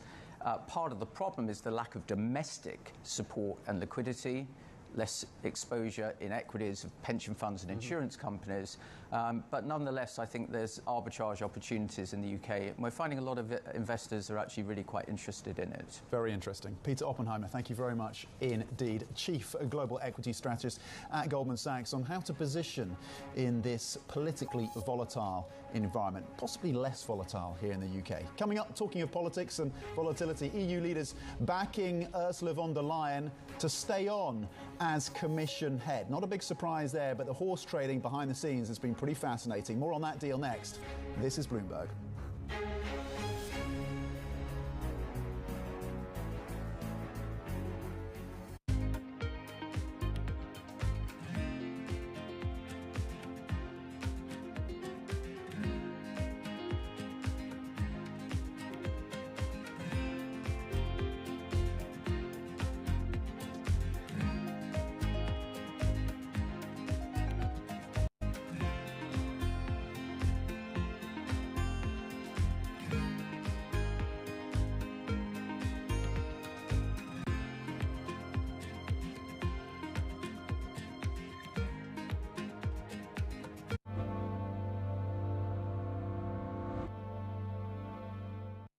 Part of the problem is the lack of domestic support and liquidity, less exposure in equities of pension funds and insurance companies. But nonetheless, I think there's arbitrage opportunities in the UK. We're finding a lot of investors are actually really quite interested in it. Very interesting. Peter Oppenheimer, thank you very much indeed. Chief Global Equity Strategist at Goldman Sachs, on how to position in this politically volatile environment, possibly less volatile here in the UK. Coming up, talking of politics and volatility, EU leaders backing Ursula von der Leyen to stay on as Commission head. Not a big surprise there, but the horse trading behind the scenes has been pretty fascinating. More on that deal next. This is Bloomberg.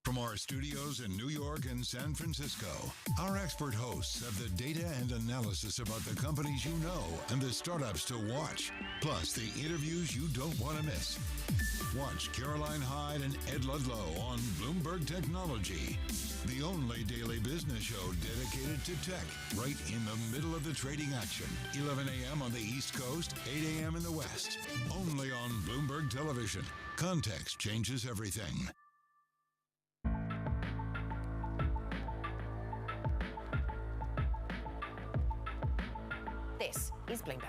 From our studios in New York and San Francisco, our expert hosts have the data and analysis about the companies you know and the startups to watch, plus the interviews you don't want to miss. Watch Caroline Hyde and Ed Ludlow on Bloomberg Technology, the only daily business show dedicated to tech, right in the middle of the trading action. 11 a.m. on the East Coast, 8 a.m. in the West. Only on Bloomberg Television. Context changes everything. This is Bloomberg.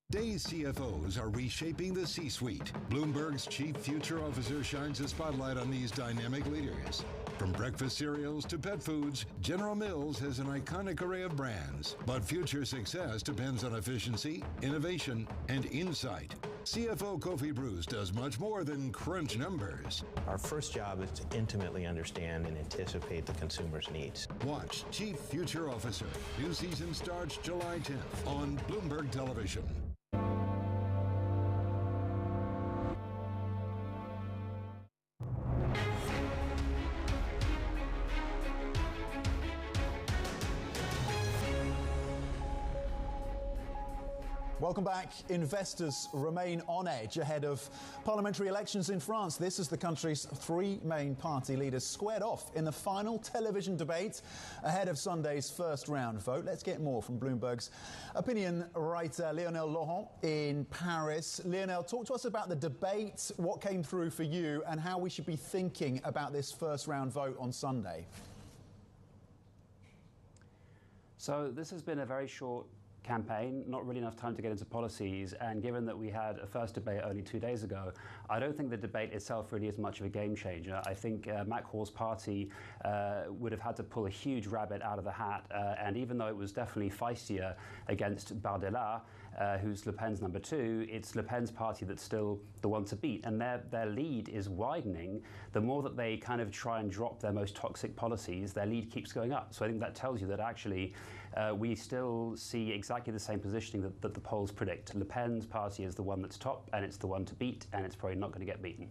Today's CFOs are reshaping the C-suite. Bloomberg's chief future officer shines a spotlight on these dynamic leaders. From breakfast cereals to pet foods, General Mills has an iconic array of brands. But future success depends on efficiency, innovation, and insight. CFO Kofi Bruce does much more than crunch numbers. Our first job is to intimately understand and anticipate the consumer's needs. Watch Chief Future Officer. New season starts July 10th on Bloomberg Television. Welcome back. Investors remain on edge ahead of parliamentary elections in France. This is the country's three main party leaders squared off in the final television debate ahead of Sunday's first round vote. Let's get more from Bloomberg's opinion writer Lionel Laurent in Paris. Lionel, talk to us about the debate, what came through for you, and how we should be thinking about this first round vote on Sunday. So this has been a very short campaign, not really enough time to get into policies, and given that we had a first debate only 2 days ago, I don't think the debate itself really is much of a game changer. I think Macron's party would have had to pull a huge rabbit out of the hat, and even though it was definitely feistier against Bardella, who's Le Pen's number 2, it's Le Pen's party that's still the one to beat, and their lead is widening. The more that they kind of try and drop their most toxic policies, their lead keeps going up. So I think that tells you that actually we still see exactly exactly the same positioning that the polls predict. Le Pen's party is the one that's top, and it's the one to beat, and it's probably not going to get beaten.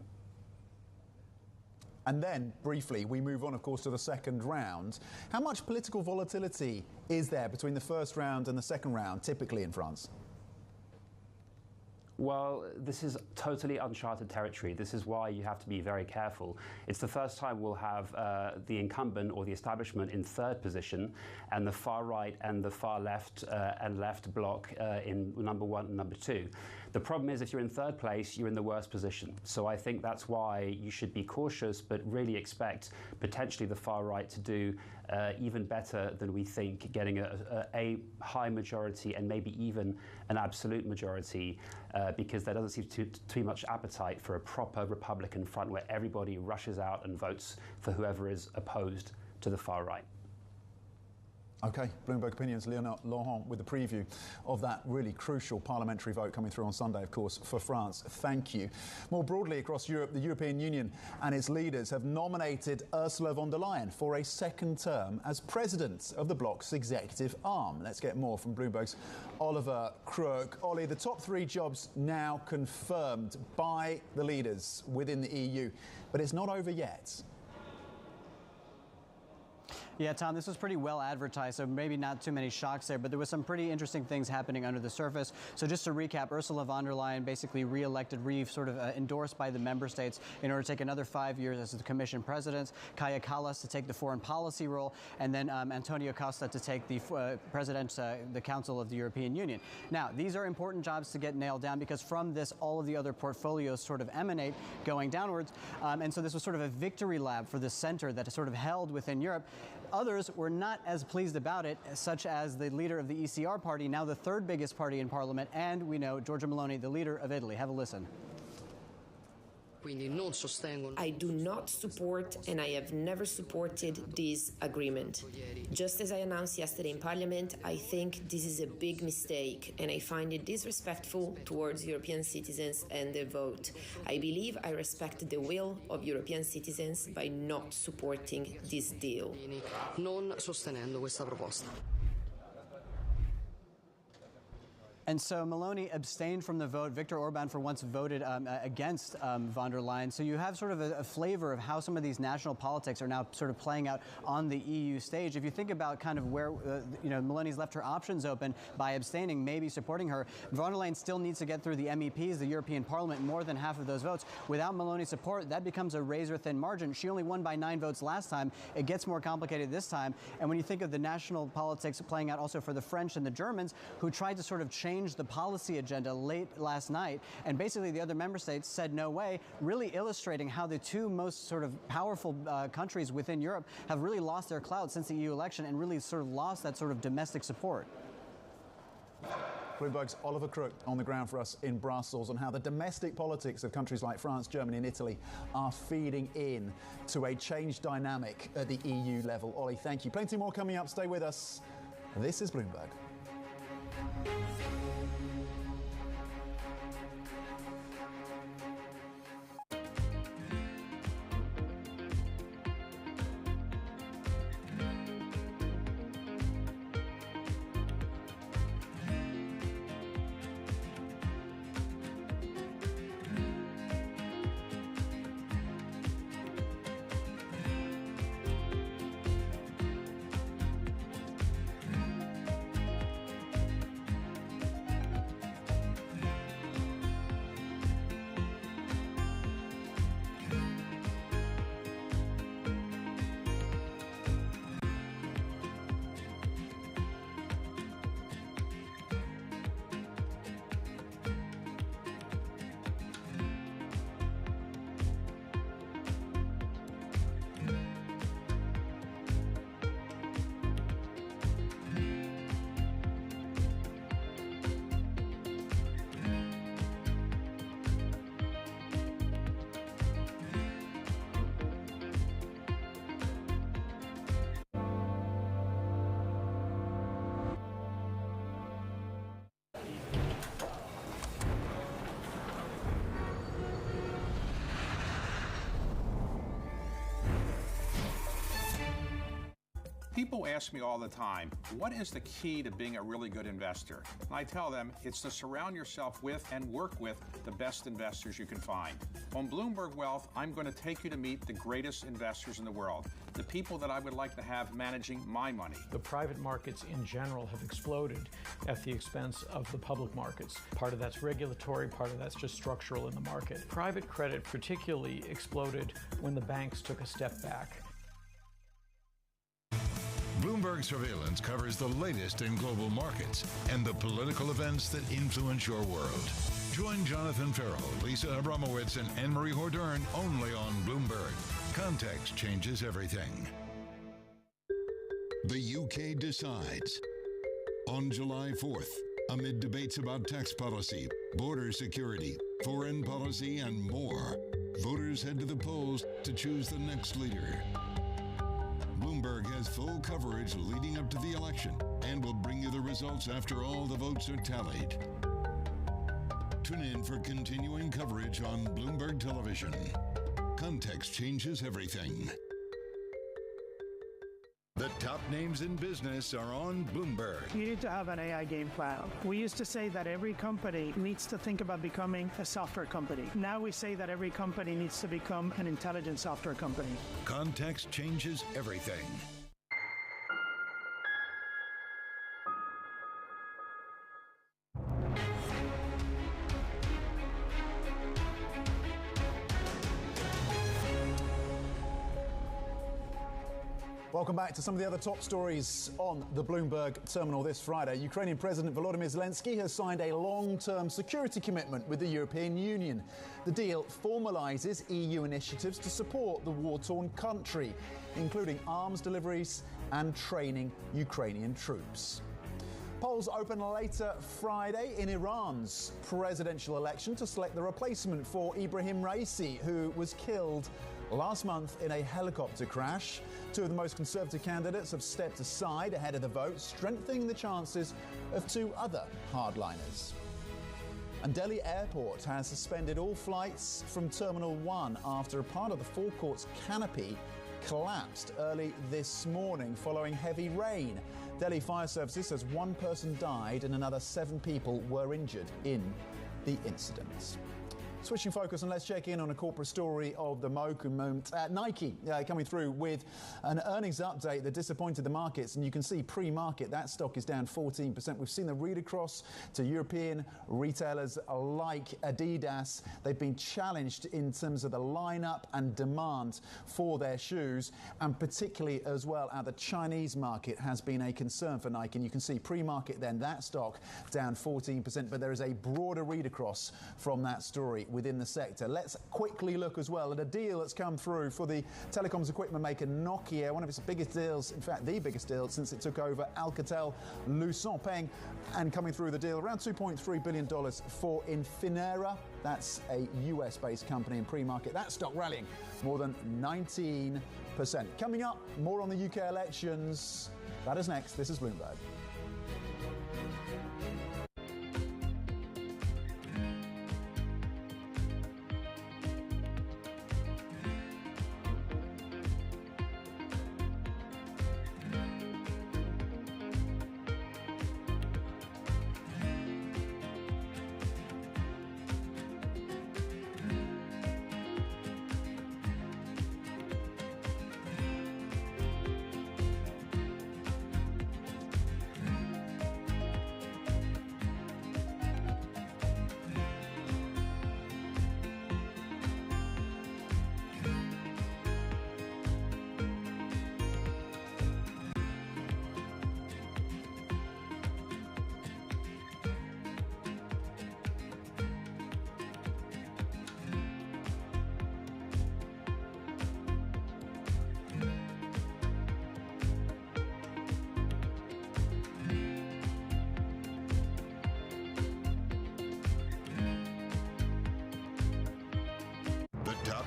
And then, briefly, we move on, of course, to the second round. How much political volatility is there between the first round and the second round, typically in France? Well, this is totally uncharted territory. This is why you have to be very careful. It's the first time we'll have the incumbent or the establishment in third position, and the far right and the far left and left bloc in number one and number two. The problem is if you're in third place, you're in the worst position. So I think that's why you should be cautious, but really expect potentially the far right to do even better than we think, getting a high majority and maybe even an absolute majority, because there doesn't seem to be much appetite for a proper Republican front where everybody rushes out and votes for whoever is opposed to the far right. OK, Bloomberg Opinions, Léonard Laurent with the preview of that really crucial parliamentary vote coming through on Sunday, of course, for France. Thank you. More broadly across Europe, the European Union and its leaders have nominated Ursula von der Leyen for a second term as president of the bloc's executive arm. Let's get more from Bloomberg's Oliver Crook. Ollie, the top three jobs now confirmed by the leaders within the EU, but it's not over yet. Yeah, Tom, this was pretty well advertised, so maybe not too many shocks there, but there was some pretty interesting things happening under the surface. So just to recap, Ursula von der Leyen basically re-elected, endorsed by the member states in order to take another 5 years as the Commission president, Kaja Kallas to take the foreign policy role, and then Antonio Costa to take the the Council of the European Union. Now, these are important jobs to get nailed down because from this, all of the other portfolios sort of emanate going downwards. And so this was sort of a victory lap for the center that sort of held within Europe. Others were not as pleased about it, such as the leader of the ECR party, now the third biggest party in parliament, and we know Giorgia Meloni, the leader of Italy. Have a listen. I do not support and I have never supported this agreement. Just as I announced yesterday in Parliament, I think this is a big mistake and I find it disrespectful towards European citizens and their vote. I believe I respect the will of European citizens by not supporting this deal. And so Meloni abstained from the vote. Viktor Orban, for once, voted against von der Leyen. So you have sort of a flavor of how some of these national politics are now sort of playing out on the EU stage. If you think about kind of where Meloni's left her options open by abstaining, maybe supporting her, von der Leyen still needs to get through the MEPs, the European Parliament, more than half of those votes. Without Meloni's support, that becomes a razor-thin margin. She only won by 9 votes last time. It gets more complicated this time. And when you think of the national politics playing out also for the French and the Germans, who tried to sort of change the policy agenda late last night, and basically the other member states said no way, really illustrating how the two most sort of powerful countries within Europe have really lost their clout since the EU election and really sort of lost that sort of domestic support. Bloomberg's Oliver Crook on the ground for us in Brussels on how the domestic politics of countries like France, Germany and Italy are feeding in to a changed dynamic at the EU level. Ollie, thank you. Plenty more coming up. Stay with us. This is Bloomberg. People ask me all the time, what is the key to being a really good investor? And I tell them it's to surround yourself with and work with the best investors you can find. On Bloomberg Wealth, I'm going to take you to meet the greatest investors in the world, the people that I would like to have managing my money. The private markets in general have exploded at the expense of the public markets. Part of that's regulatory, part of that's just structural in the market. Private credit particularly exploded when the banks took a step back. Bloomberg Surveillance covers the latest in global markets and the political events that influence your world. Join Jonathan Farrell, Lisa Abramowitz, and Anne-Marie Hordern only on Bloomberg. Context changes everything. The UK decides. On July 4th, amid debates about tax policy, border security, foreign policy, and more, voters head to the polls to choose the next leader. Bloomberg has full coverage leading up to the election and will bring you the results after all the votes are tallied. Tune in for continuing coverage on Bloomberg Television. Context changes everything. The top names in business are on Bloomberg. You need to have an AI game plan. We used to say that every company needs to think about becoming a software company. Now we say that every company needs to become an intelligent software company. Context changes everything. Welcome back to some of the other top stories on the Bloomberg terminal this Friday. Ukrainian President Volodymyr Zelensky has signed a long-term security commitment with the European Union. The deal formalises EU initiatives to support the war-torn country, including arms deliveries and training Ukrainian troops. Polls open later Friday in Iran's presidential election to select the replacement for Ibrahim Raisi, who was killed last month in a helicopter crash. Two of the most conservative candidates have stepped aside ahead of the vote, strengthening the chances of two other hardliners. And Delhi Airport has suspended all flights from Terminal 1 after a part of the forecourt's canopy collapsed early this morning following heavy rain. Delhi Fire Services says one person died and another 7 people were injured in the incident. Switching focus, and let's check in on a corporate story of the moment. Nike coming through with an earnings update that disappointed the markets, and you can see pre-market that stock is down 14%. We've seen the read across to European retailers like Adidas. They've been challenged in terms of the lineup and demand for their shoes, and particularly as well the Chinese market has been a concern for Nike. And you can see pre-market then that stock down 14%, but there is a broader read across from that story within the sector. Let's quickly look as well at a deal that's come through for the telecoms equipment maker Nokia, one of its biggest deals, in fact the biggest deal since it took over Alcatel-Lucent, paying and coming through the deal around $2.3 billion for Infinera. That's a US-based company in pre-market. That stock rallying more than 19%. Coming up, more on the UK elections. That is next. This is Bloomberg.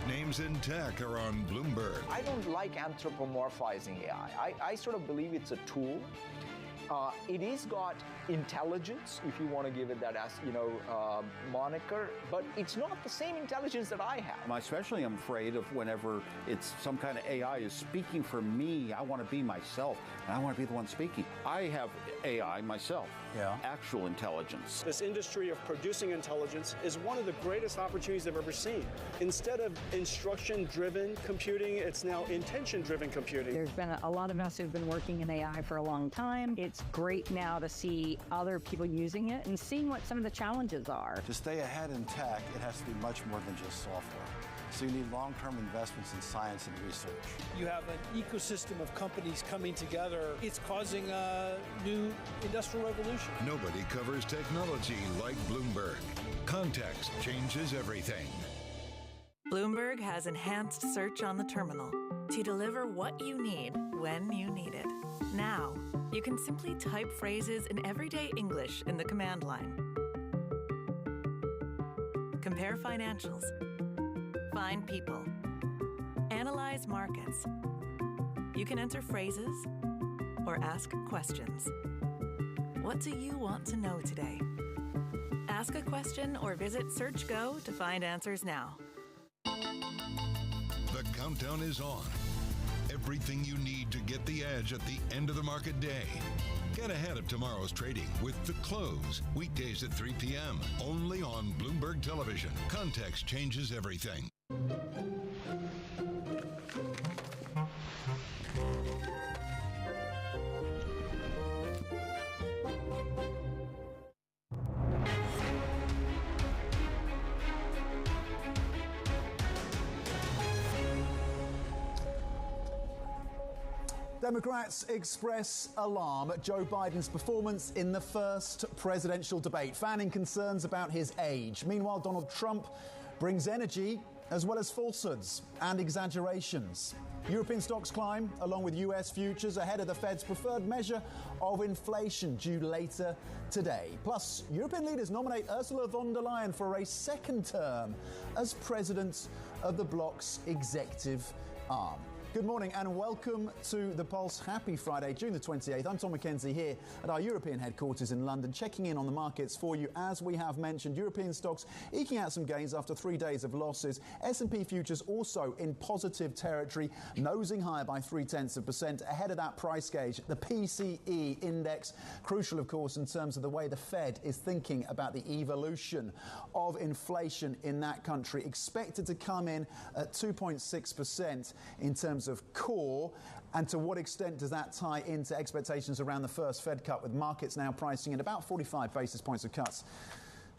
Names in tech are on Bloomberg. I don't like anthropomorphizing AI. I sort of believe it's a tool, It is got intelligence, if you want to give it that as, moniker, but it's not the same intelligence that I have. I especially am afraid of whenever it's some kind of AI is speaking for me. I want to be myself, and I want to be the one speaking. I have AI myself, actual intelligence. This industry of producing intelligence is one of the greatest opportunities I've ever seen. Instead of instruction-driven computing, it's now intention-driven computing. There's been a lot of us who've been working in AI for a long time. It's great now to see other people using it and seeing what some of the challenges are. To stay ahead in tech, it has to be much more than just software. So you need long-term investments in science and research. You have an ecosystem of companies coming together. It's causing a new industrial revolution. Nobody covers technology like Bloomberg. Context changes everything. Bloomberg has enhanced search on the terminal to deliver what you need when you need it. Now, you can simply type phrases in everyday English in the command line. Compare financials. Find people. Analyze markets. You can enter phrases or ask questions. What do you want to know today? Ask a question or visit SearchGo to find answers now. The countdown is on. Everything you need to get the edge at the end of the market day. Get ahead of tomorrow's trading with The Close, weekdays at 3 p.m. only on Bloomberg Television. Context changes everything. Democrats express alarm at Joe Biden's performance in the first presidential debate, fanning concerns about his age. Meanwhile, Donald Trump brings energy as well as falsehoods and exaggerations. European stocks climb, along with US futures, ahead of the Fed's preferred measure of inflation due later today. Plus, European leaders nominate Ursula von der Leyen for a second term as president of the bloc's executive arm. Good morning and welcome to The Pulse. Happy Friday, June the 28th. I'm Tom McKenzie here at our European headquarters in London, checking in on the markets for you. As we have mentioned, European stocks eking out some gains after 3 days of losses. S&P futures also in positive territory, nosing higher by 0.3%. Ahead of that price gauge, the PCE index, crucial, of course, in terms of the way the Fed is thinking about the evolution of inflation in that country, expected to come in at 2.6% in terms of core. And to what extent does that tie into expectations around the first Fed cut, with markets now pricing in about 45 basis points of cuts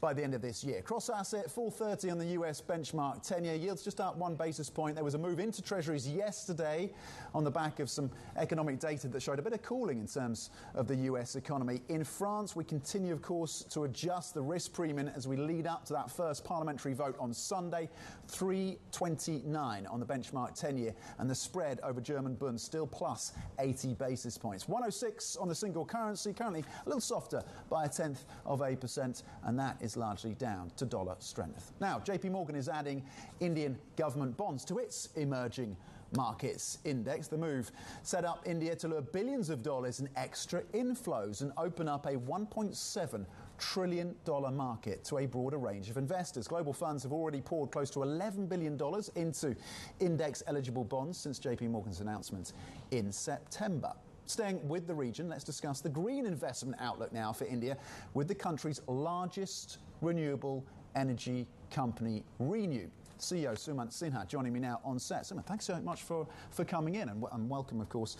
by the end of this year? Cross asset, 430 on the US benchmark 10-year yields, just up 1 basis point. There was a move into Treasuries yesterday on the back of some economic data that showed a bit of cooling in terms of the US economy. In France, we continue, of course, to adjust the risk premium as we lead up to that first parliamentary vote on Sunday. 329 on the benchmark 10-year, and the spread over German Bund still plus 80 basis points. 106 on the single currency, currently a little softer by 0.1%, and that is largely down to dollar strength. Now, JP Morgan is adding Indian government bonds to its emerging markets index. The move set up India to lure billions of dollars in extra inflows and open up a $1.7 trillion market to a broader range of investors. Global funds have already poured close to $11 billion into index-eligible bonds since JP Morgan's announcement in September. Staying with the region, let's discuss the green investment outlook now for India with the country's largest renewable energy company, Renew. CEO Sumant Sinha joining me now on set. Sumant, thanks so much for coming in, and welcome, of course,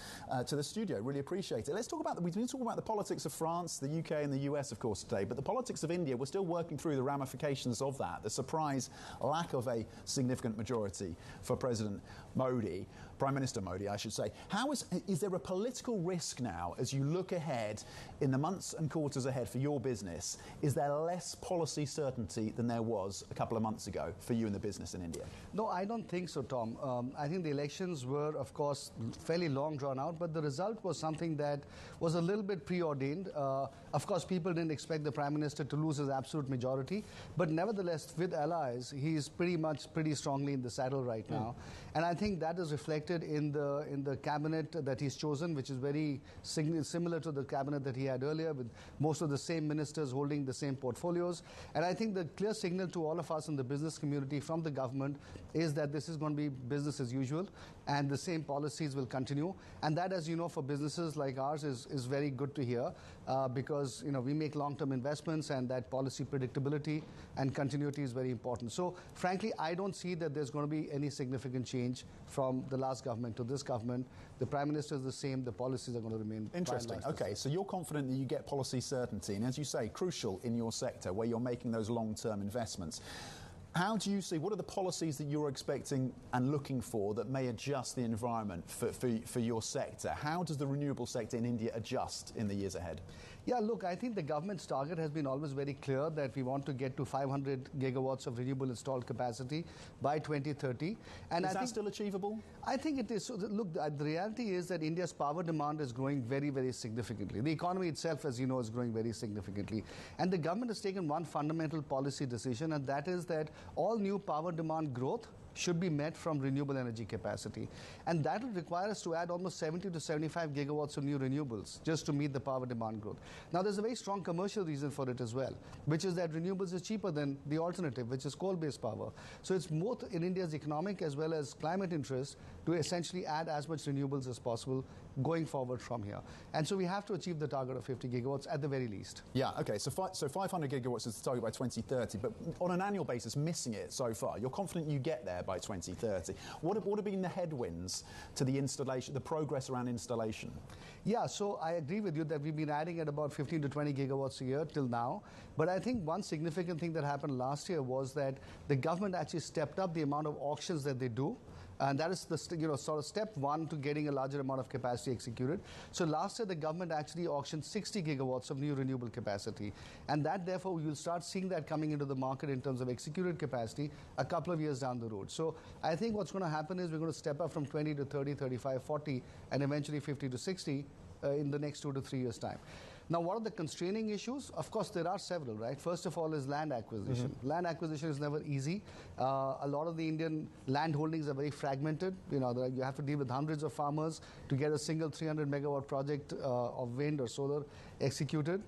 to the studio. Really appreciate it. Let's talk about we've been talking about the politics of France, the UK and the US, of course, today, but the politics of India, we're still working through the ramifications of that, the surprise lack of a significant majority for President Modi, Prime Minister Modi, I should say. Is there a political risk now as you look ahead in the months and quarters ahead for your business? Is there less policy certainty than there was a couple of months ago for you in the business in India? No, I don't think so, Tom. I think the elections were, of course, fairly long drawn out, but the result was something that was a little bit preordained. Of course, people didn't expect the Prime Minister to lose his absolute majority, but nevertheless, with allies, he's pretty strongly in the saddle right now. And I think that is reflected reflected in the cabinet that he's chosen, which is very similar to the cabinet that he had earlier, with most of the same ministers holding the same portfolios. And I think the clear signal to all of us in the business community from the government is that this is going to be business as usual, and the same policies will continue. And that, as you know, for businesses like ours is very good to hear, because we make long-term investments, and that policy predictability and continuity is very important. So frankly, I don't see that there's going to be any significant change from the last government to this government. The Prime Minister is the same. The policies are going to remain. Interesting. Okay, so you're confident that you get policy certainty, and as you say, crucial in your sector where you're making those long-term investments. How do you see, what are the policies that you're expecting and looking for that may adjust the environment for your sector? How does the renewable sector in India adjust in the years ahead? Yeah, look, I think the government's target has been always very clear that we want to get to 500 gigawatts of renewable installed capacity by 2030. And is that still achievable? I think it is. So look, the reality is that India's power demand is growing very, very significantly. The economy itself, as you know, is growing very significantly. And the government has taken one fundamental policy decision, and that is that all new power demand growth should be met from renewable energy capacity. And that will require us to add almost 70 to 75 gigawatts of new renewables just to meet the power demand growth. Now, there's a very strong commercial reason for it as well, which is that renewables is cheaper than the alternative, which is coal-based power. So it's both in India's economic as well as climate interest to essentially add as much renewables as possible going forward from here. And so we have to achieve the target of 50 gigawatts at the very least. Yeah, okay, so 500 gigawatts is the target by 2030, but on an annual basis, missing it so far. You're confident you get there by 2030. What have been the headwinds to the installation, the progress around installation? Yeah, so I agree with you that we've been adding at about 15 to 20 gigawatts a year till now. But I think one significant thing that happened last year was that the government actually stepped up the amount of auctions that they do. And that is the sort of step one to getting a larger amount of capacity executed. So last year, the government actually auctioned 60 gigawatts of new renewable capacity. And that, therefore, you'll start seeing that coming into the market in terms of executed capacity a couple of years down the road. So I think what's going to happen is we're going to step up from 20 to 30, 35, 40, and eventually 50 to 60 in the next 2 to 3 years' time. Now, what are the constraining issues? Of course, there are several, right? First of all is land acquisition. Land acquisition is never easy. A lot of the Indian land holdings are very fragmented. You have to deal with hundreds of farmers to get a single 300 megawatt project of wind or solar executed.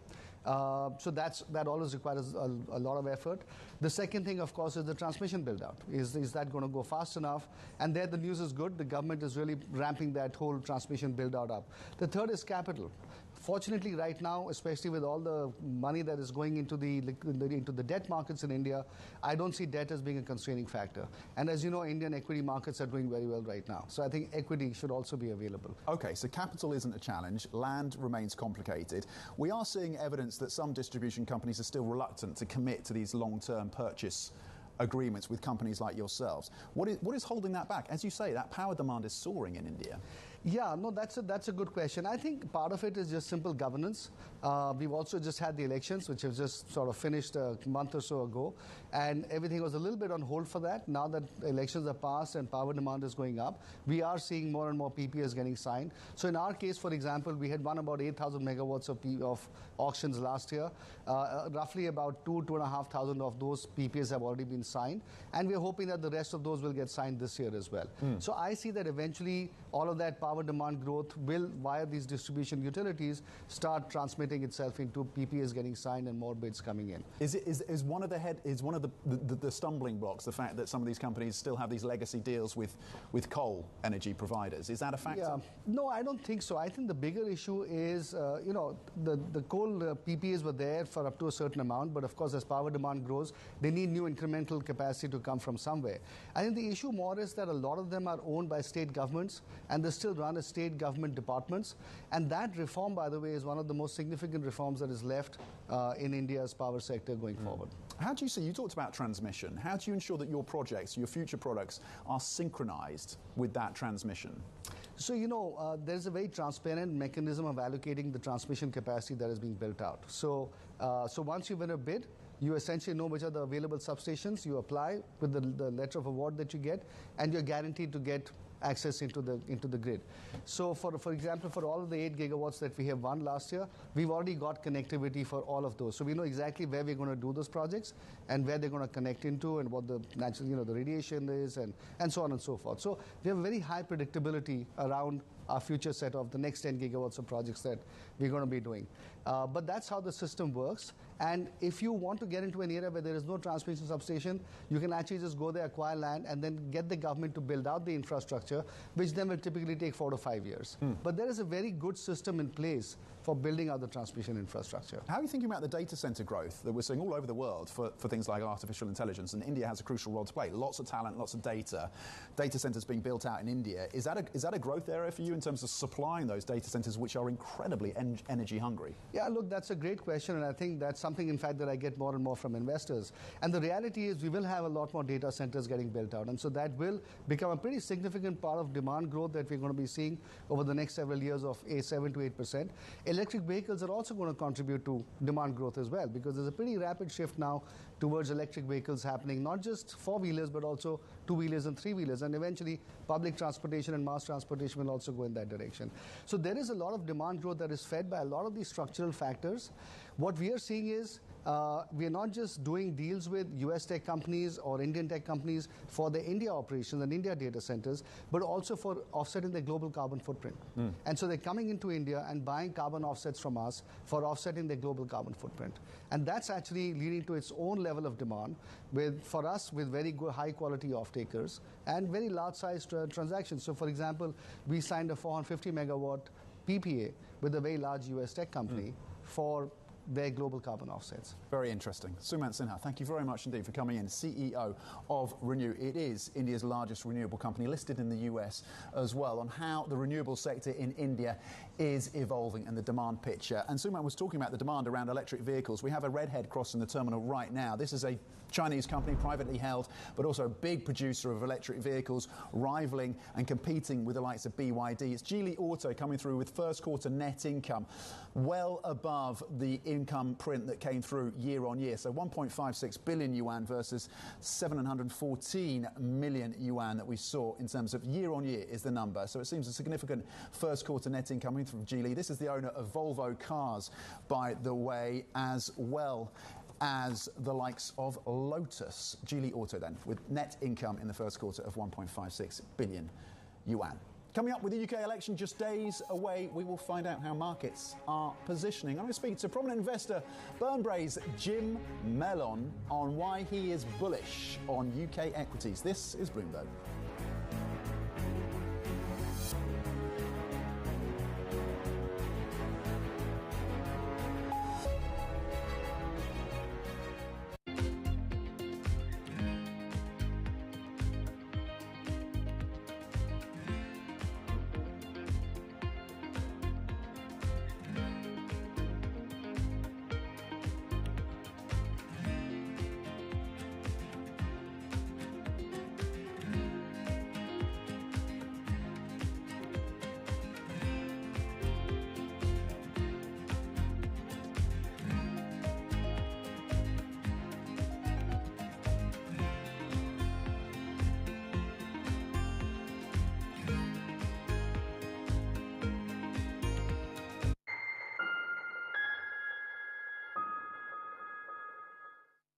So that always requires a lot of effort. The second thing, of course, is the transmission build-out. Is that going to go fast enough? And there the news is good. The government is really ramping that whole transmission build-out up. The third is capital. Fortunately, right now, especially with all the money that is going into the debt markets in India, I don't see debt as being a constraining factor. And as you know, Indian equity markets are doing very well right now. So I think equity should also be available. Okay, so capital isn't a challenge. Land remains complicated. We are seeing evidence that some distribution companies are still reluctant to commit to these long-term purchase agreements with companies like yourselves. What is holding that back? As you say, that power demand is soaring in India. Yeah, no, that's a good question. I think part of it is just simple governance. We've also just had the elections, which have just sort of finished a month or so ago, and everything was a little bit on hold for that. Now that elections are passed and power demand is going up, we are seeing more and more PPAs getting signed. So in our case, for example, we had won about 8,000 megawatts of auctions last year. Roughly about 2,500 of those PPAs have already been signed, and we're hoping that the rest of those will get signed this year as well. So I see that eventually all of that power demand growth will, via these distribution utilities, start transmitting itself into PPAs getting signed and more bids coming in. Is one of the stumbling blocks the fact that some of these companies still have these legacy deals with coal energy providers? Is that a factor? Yeah. No, I don't think so. I think the bigger issue is, the coal PPAs were there for up to a certain amount, but of course, as power demand grows, they need new incremental capacity to come from somewhere. I think the issue more is that a lot of them are owned by state governments, and they still run as state government departments. And that reform, by the way, is one of the most significant reforms that is left in India's power sector going forward. How do you see, you talked about transmission, how do you ensure that your projects, your future products, are synchronized with that transmission? So, there's a very transparent mechanism of allocating the transmission capacity that is being built out. So once you win a bid, you essentially know which are the available substations, you apply with the letter of award that you get, and you're guaranteed to get access into the grid. So for example, for all of the 8 gigawatts that we have won last year, we've already got connectivity for all of those. So we know exactly where we're going to do those projects and where they're going to connect into and what the natural, the radiation is and so on and so forth. So we have very high predictability around our future set of the next 10 gigawatts of projects that we're going to be doing. But that's how the system works. And if you want to get into an area where there is no transmission substation, you can actually just go there, acquire land, and then get the government to build out the infrastructure, which then will typically take 4 to 5 years. But there is a very good system in place for building out the transmission infrastructure. How are you thinking about the data center growth that we're seeing all over the world for things like artificial intelligence? And India has a crucial role to play. Lots of talent, lots of data centers being built out in India. Is that a growth area for you in terms of supplying those data centers, which are incredibly energy hungry? Yeah, look, that's a great question, and I think that's something, in fact, that I get more and more from investors. And the reality is we will have a lot more data centers getting built out, and so that will become a pretty significant part of demand growth that we're going to be seeing over the next several years of 7 to 8%. Electric vehicles are also going to contribute to demand growth as well, because there's a pretty rapid shift now towards electric vehicles happening, not just four-wheelers, but also two-wheelers and three-wheelers, and eventually public transportation and mass transportation will also go in that direction. So there is a lot of demand growth that is fed by a lot of these structural factors. What we are seeing is we are not just doing deals with US tech companies or Indian tech companies for the India operations and India data centers, but also for offsetting their global carbon footprint. And so they're coming into India and buying carbon offsets from us for offsetting their global carbon footprint. And that's actually leading to its own level of demand for us with very good high quality off-takers and very large sized transactions. So for example, we signed a 450 megawatt PPA with a very large US tech company for their global carbon offsets. Very interesting. Sumant Sinha, thank you very much indeed for coming in, CEO of Renew. It is India's largest renewable company, listed in the US as well, on how the renewable sector in India is evolving and the demand picture. And Sumant was talking about the demand around electric vehicles. We have a redhead crossing the terminal right now. This is a Chinese company, privately held, but also a big producer of electric vehicles, rivaling and competing with the likes of BYD. It's Geely Auto coming through with first quarter net income well above the income print that came through year on year. So 1.56 billion yuan versus 714 million yuan that we saw in terms of year on year is the number. So it seems a significant first quarter net income coming from Geely. This is the owner of Volvo Cars, by the way, as well as the likes of Lotus. Geely Auto then, with net income in the first quarter of 1.56 billion yuan. Coming up with the UK election just days away, we will find out how markets are positioning. I'm going to speak to prominent investor Burnbrae's Jim Mellon on why he is bullish on UK equities. This is Bloomberg.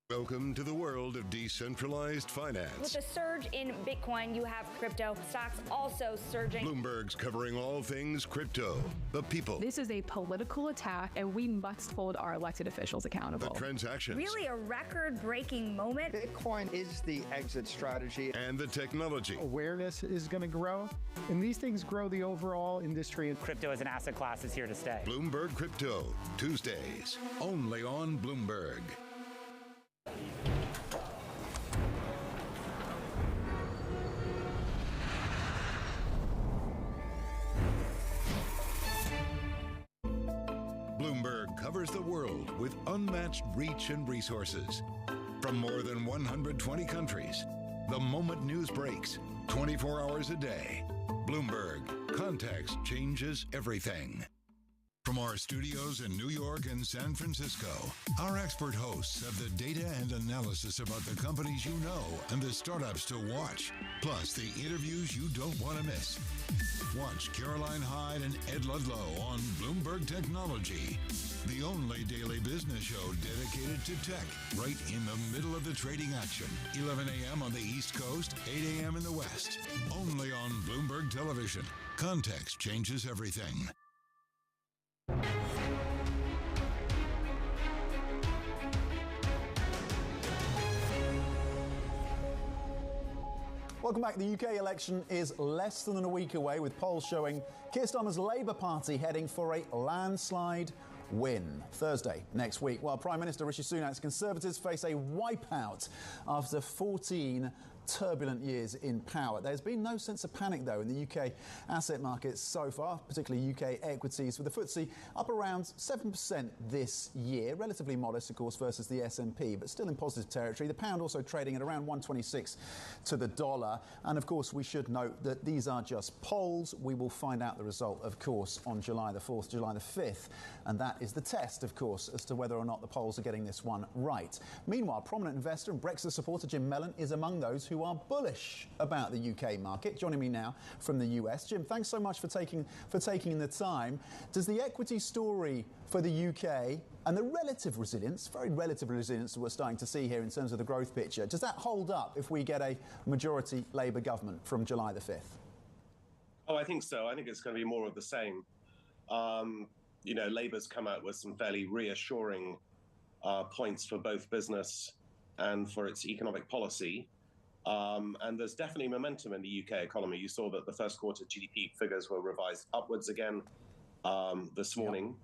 Welcome to the world of decentralized finance. With a surge in Bitcoin, you have crypto stocks also surging. Bloomberg's covering all things crypto, the people. This is a political attack, and we must hold our elected officials accountable. The transactions. Really a record-breaking moment. Bitcoin is the exit strategy. And the technology. Awareness is going to grow, and these things grow the overall industry. Crypto as an asset class is here to stay. Bloomberg Crypto, Tuesdays, only on Bloomberg. Bloomberg covers the world with unmatched reach and resources. From more than 120 countries, the moment news breaks, 24 hours a day. Bloomberg, context changes everything. From our studios in New York and San Francisco, our expert hosts have the data and analysis about the companies you know and the startups to watch, plus the interviews you don't want to miss. Watch Caroline Hyde and Ed Ludlow on Bloomberg Technology, the only daily business show dedicated to tech, right in the middle of the trading action. 11 a.m. on the East Coast, 8 a.m. in the West. Only on Bloomberg Television. Context changes everything. Welcome back. The UK election is less than a week away, with polls showing Keir Starmer's Labour Party heading for a landslide win Thursday next week, while Prime Minister Rishi Sunak's Conservatives face a wipeout after 14 turbulent years in power. There's been no sense of panic, though, in the UK asset markets so far, particularly UK equities, with the FTSE up around 7% this year. Relatively modest, of course, versus the S&P, but still in positive territory. The pound also trading at around 126 to the dollar. And, of course, we should note that these are just polls. We will find out the result, of course, on July the 4th, July the 5th. And that is the test, of course, as to whether or not the polls are getting this one right. Meanwhile, prominent investor and Brexit supporter Jim Mellon is among those who are bullish about the UK market. Joining me now from the US. Jim, thanks so much for taking the time. Does the equity story for the UK and the relative resilience, very relative resilience that we're starting to see here in terms of the growth picture, does that hold up if we get a majority Labour government from July the 5th? Oh, I think so. I think it's going to be more of the same. You know, Labour's come out with some fairly reassuring points for both business and for its economic policy. And there's definitely momentum in the UK economy. You saw that the first quarter GDP figures were revised upwards again this morning.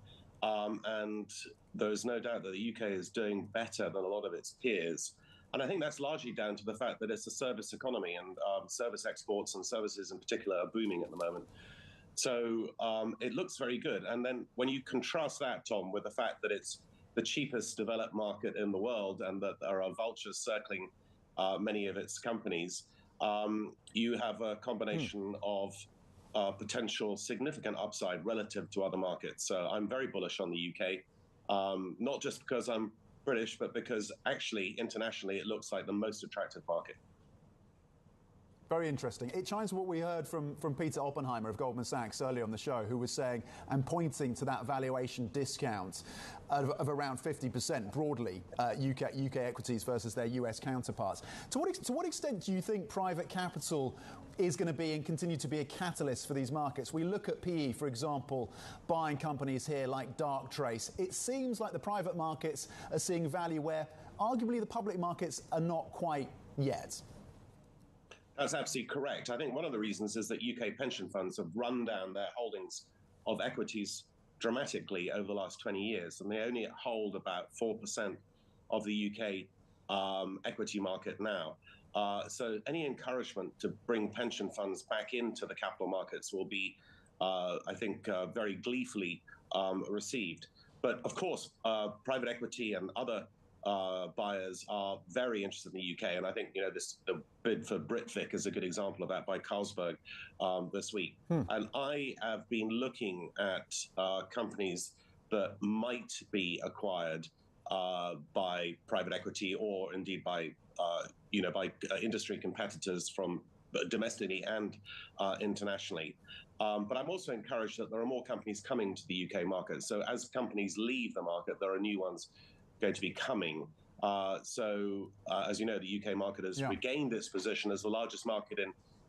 And there's no doubt that the UK is doing better than a lot of its peers. And I think that's largely down to the fact that it's a service economy, and service exports and services in particular are booming at the moment. So it looks very good. And then when you contrast that, Tom, with the fact that it's the cheapest developed market in the world and that there are vultures circling many of its companies, you have a combination of potential significant upside relative to other markets. So I'm very bullish on the UK, not just because I'm British, but because actually internationally it looks like the most attractive market. Very interesting. It chimes with what we heard from Peter Oppenheimer of Goldman Sachs earlier on the show, who was saying and pointing to that valuation discount of around 50% broadly, UK equities versus their US counterparts. To what extent do you think private capital is going to be and continue to be a catalyst for these markets? We look at PE, for example, buying companies here like Darktrace. It seems like the private markets are seeing value where arguably the public markets are not quite yet. That's absolutely correct. I think one of the reasons is that UK pension funds have run down their holdings of equities dramatically over the last 20 years, and they only hold about 4% of the UK equity market now. So any encouragement to bring pension funds back into the capital markets will be, I think, very gleefully received. But of course, private equity and other buyers are very interested in the UK, and I think the bid for Britvic is a good example of that by Carlsberg this week. And I have been looking at companies that might be acquired by private equity or indeed by industry competitors from domestically and internationally. But I'm also encouraged that there are more companies coming to the UK market. So as companies leave the market, there are new ones going to be coming. So as you know, the UK market has regained its position as the largest market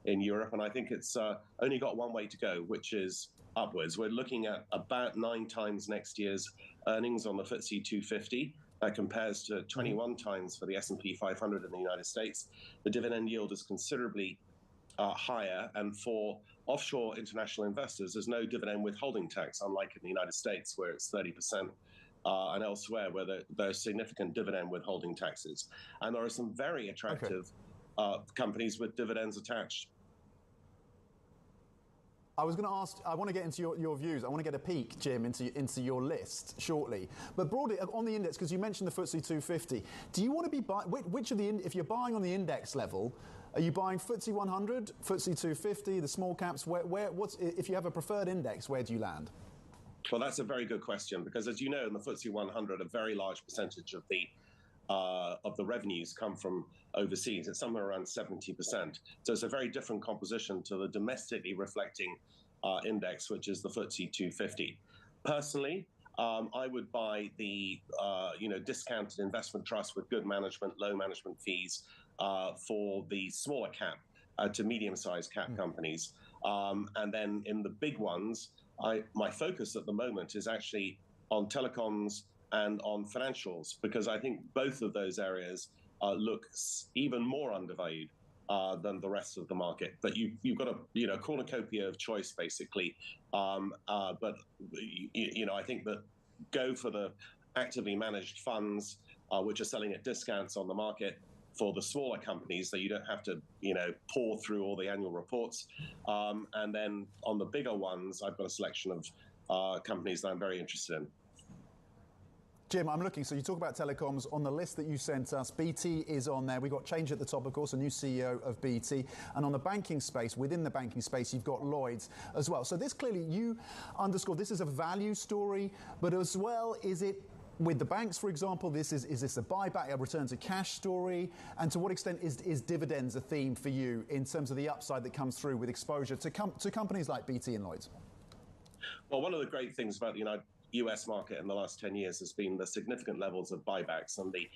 in Europe, and I think it's only got one way to go, which is upwards. We're looking at about 9 times next year's earnings on the FTSE 250. That compares to 21 times for the S&P 500 in the United States. The dividend yield is considerably higher, and for offshore international investors, there's no dividend withholding tax, unlike in the United States where it's 30%. And elsewhere where there's significant dividend withholding taxes. And there are some very attractive companies with dividends attached. I was going to ask, I want to get into your views. I want to get a peek, Jim, into your list shortly. But broadly, on the index, because you mentioned the FTSE 250, do you want to be buying, which of the, if you're buying on the index level, are you buying FTSE 100, FTSE 250, the small caps? What's, if you have a preferred index, where do you land? Well, that's a very good question, because as you know, in the FTSE 100, a very large percentage of the revenues come from overseas. It's somewhere around 70%. So it's a very different composition to the domestically reflecting index, which is the FTSE 250. Personally, I would buy the discounted investment trust with good management, low management fees for the smaller cap to medium-sized cap companies. And then in the big ones, my focus at the moment is actually on telecoms and on financials, because I think both of those areas look even more undervalued than the rest of the market. But you've got a cornucopia of choice, basically. But I think that go for the actively managed funds, which are selling at discounts on the market for the smaller companies, so you don't have to pour through all the annual reports. And then on the bigger ones, I've got a selection of companies that I'm very interested in. Jim, I'm looking. So you talk about telecoms. On the list that you sent us, BT is on there. We've got change at the top, of course, a new CEO of BT. And on the banking space, within the banking space, you've got Lloyds as well. So this clearly, you underscore, this is a value story, but as well, is it with the banks, for example, is this a buyback, a return to cash story? And to what extent is dividends a theme for you in terms of the upside that comes through with exposure to companies like BT and Lloyds? Well, one of the great things about the US market in the last 10 years has been the significant levels of buybacks and the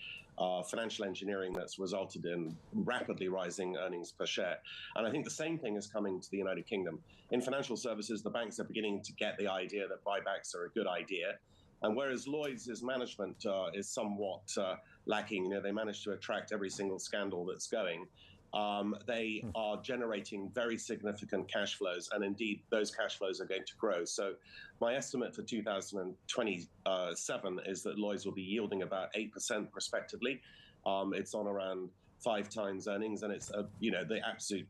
financial engineering that's resulted in rapidly rising earnings per share. And I think the same thing is coming to the United Kingdom. In financial services, the banks are beginning to get the idea that buybacks are a good idea. And whereas Lloyds' management is somewhat lacking, they managed to attract every single scandal that's going. They are generating very significant cash flows, and indeed those cash flows are going to grow. So my estimate for 2027 is that Lloyds will be yielding about 8% prospectively. It's on around 5 times earnings, and it's the absolute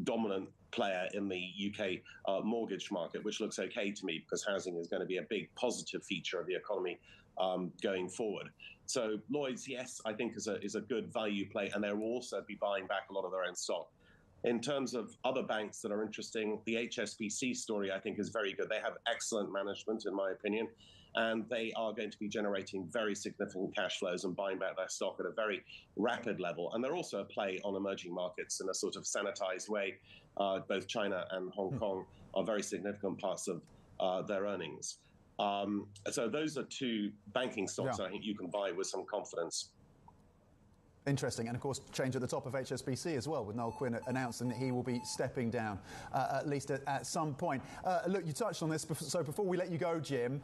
dominant player in the UK mortgage market, which looks okay to me because housing is going to be a big positive feature of the economy going forward. So Lloyds, yes, I think is a good value play, and they will also be buying back a lot of their own stock. In terms of other banks that are interesting, the HSBC story I think is very good. They have excellent management, in my opinion, and they are going to be generating very significant cash flows and buying back their stock at a very rapid level. And they're also a play on emerging markets in a sort of sanitized way. Both China and Hong Kong are very significant parts of their earnings. So those are 2 banking stocks I think you can buy with some confidence. Interesting. And of course, change at the top of HSBC as well, with Noel Quinn announcing that he will be stepping down, at least at some point. Look, you touched on this, so before we let you go, Jim,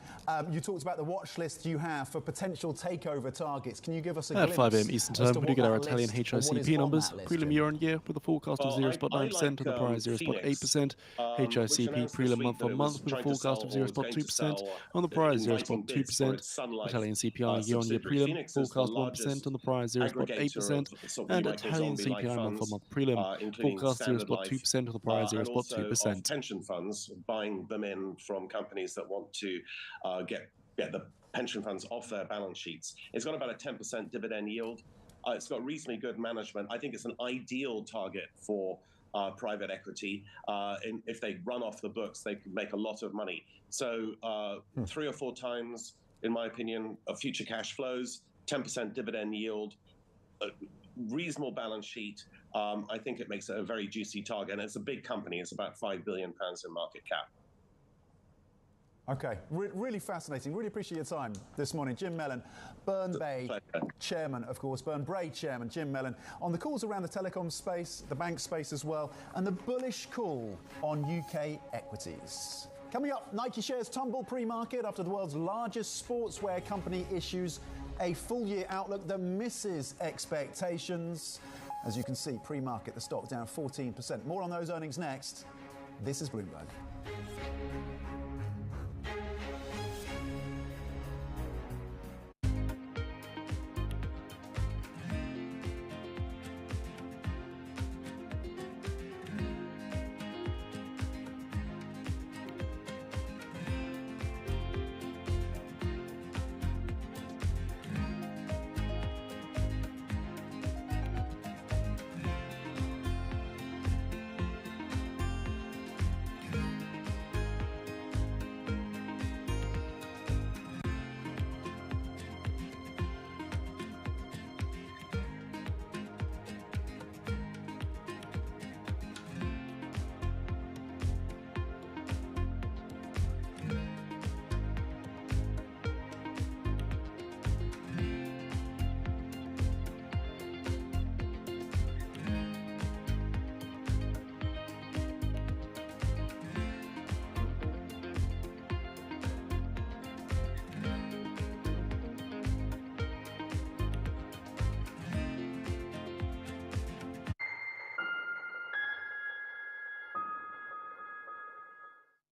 you talked about the watch list you have for potential takeover targets. Can you give us a glimpse? At 5 a.m. Eastern Time, we do get our Italian HICP numbers. Prelim year-on-year with a forecast of 0.9% and the prior 0.8%. HICP prelim month-on-month with a forecast of 0.2% and the prior 0.2%. Italian CPI year-on-year prelim forecast 1% and the prior 0.8%. And Italian CPI month-on-month prelim forecast 0.2% of the prior 0.2%. Pension funds, buying them in from companies that want to get the pension funds off their balance sheets. It's got about a 10% dividend yield. It's got reasonably good management. I think it's an ideal target for private equity. If they run off the books, they could make a lot of money. So 3 or 4 times, in my opinion, of future cash flows, 10% dividend yield, a reasonable balance sheet. I think it makes it a very juicy target, and it's a big company. It's about £5 billion in market cap. Okay, really fascinating. Really appreciate your time this morning. Jim Mellon, Burnbay chairman, of course, Burnbay chairman, Jim Mellon, on the calls around the telecom space, the bank space as well, and the bullish call on UK equities. Coming up, Nike shares tumble pre-market after the world's largest sportswear company issues a full-year outlook that misses expectations. As you can see, pre-market, the stock down 14%. More on those earnings next. This is Bloomberg.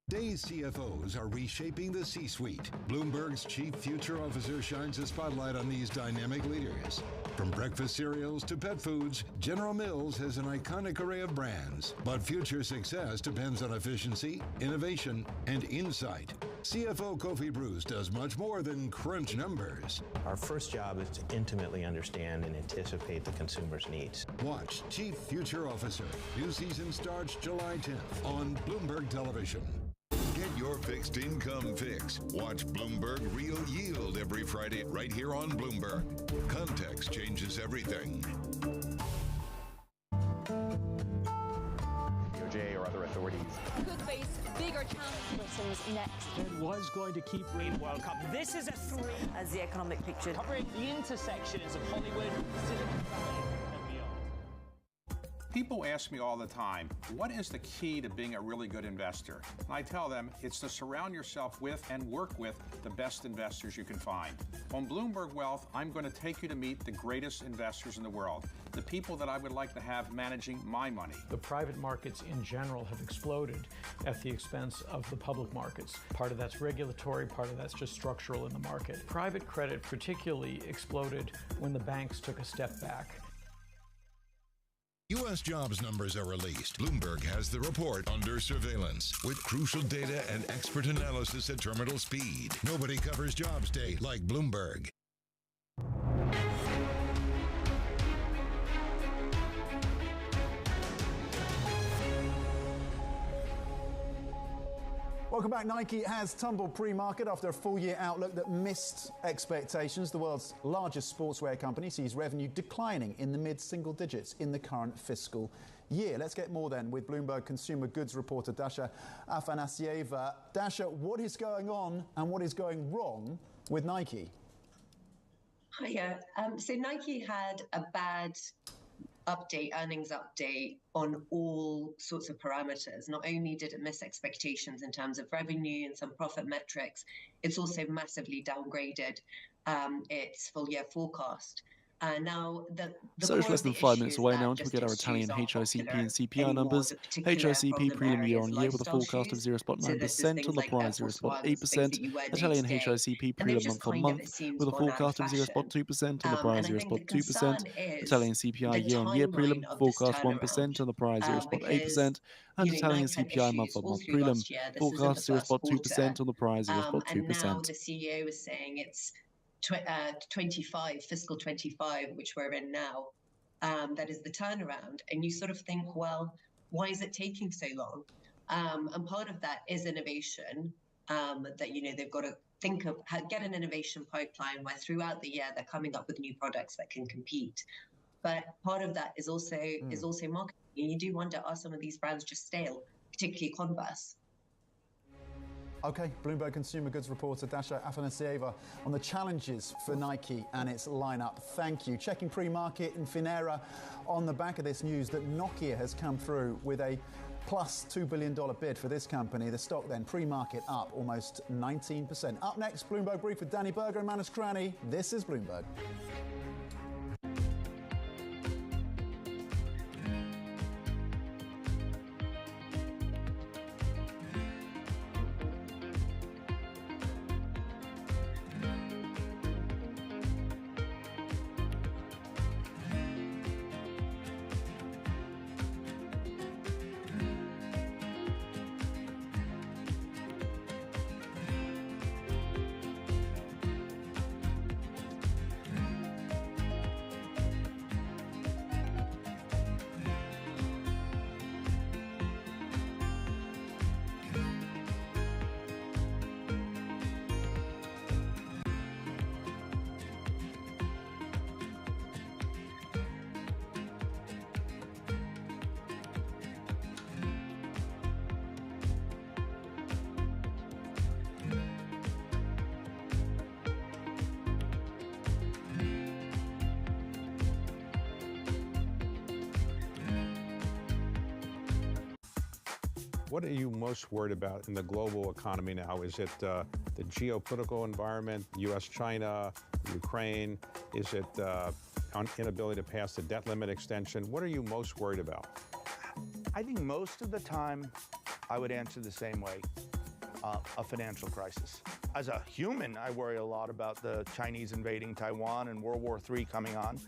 Today's CFOs are reshaping the C-suite. Bloomberg's chief future officer shines a spotlight on these dynamic leaders. From breakfast cereals to pet foods, General Mills has an iconic array of brands. But future success depends on efficiency, innovation, and insight. CFO Kofi Bruce does much more than crunch numbers. Our first job is to intimately understand and anticipate the consumer's needs. Watch Chief Future Officer. New season starts July 10th on Bloomberg Television. Get your fixed income fix. Watch Bloomberg Real Yield every Friday right here on Bloomberg. Context changes everything. DOJ or other authorities could face bigger challenges. Britain's next. It was going to keep Green World Cup. This is a three. As the economic picture. Covering the intersections of Hollywood, Silicon Valley, and beyond. People ask me all the time, what is the key to being a really good investor? And I tell them it's to surround yourself with and work with the best investors you can find. On Bloomberg Wealth, I'm going to take you to meet the greatest investors in the world, the people that I would like to have managing my money. The private markets in general have exploded at the expense of the public markets. Part of that's regulatory, part of that's just structural in the market. Private credit particularly exploded when the banks took a step back. U.S. jobs numbers are released. Bloomberg has the report under surveillance with crucial data and expert analysis at terminal speed. Nobody covers Jobs Day like Bloomberg. Welcome back. Nike has tumbled pre-market after a full-year outlook that missed expectations. The world's largest sportswear company sees revenue declining in the mid-single digits in the current fiscal year. Let's get more then with Bloomberg consumer goods reporter Dasha Afanasieva. Dasha, what is going on and what is going wrong with Nike? Hiya. So Nike had a bad earnings update on all sorts of parameters. Not only did it miss expectations in terms of revenue and some profit metrics, it's also massively downgraded its full year forecast. Now, so it's less than 5 minutes away now until we get our Italian HICP and CPI numbers. HICP prelim year-on-year with a forecast of 0.9% on the prize 0.8%. Italian HICP prelim month-on-month with a forecast of 0.2% on the prize 0.2%. Italian CPI year-on-year prelim forecast 1% on the prize 0.8%. And Italian CPI month-on-month prelim forecast 0.2% on the prize 0.2%. Now the CEO is saying it's fiscal 25, which we're in now, that is the turnaround. And you sort of think, well, why is it taking so long? And part of that is innovation, that, they've got to think of, get an innovation pipeline where throughout the year they're coming up with new products that can compete. But part of that is also marketing. And you do wonder, are some of these brands just stale, particularly Converse? Okay, Bloomberg consumer goods reporter Dasha Afanasieva on the challenges for Nike and its lineup. Thank you. Checking pre-market in Finera on the back of this news that Nokia has come through with a plus $2 billion bid for this company. The stock then pre-market up almost 19%. Up next, Bloomberg Brief with Danny Berger and Manus Krani. This is Bloomberg. What are you most worried about in the global economy now? Is it the geopolitical environment, U.S.-China, Ukraine? Is it inability to pass the debt limit extension? What are you most worried about? I think most of the time I would answer the same way. a financial crisis. As a human, I worry a lot about the Chinese invading Taiwan and World War III coming on.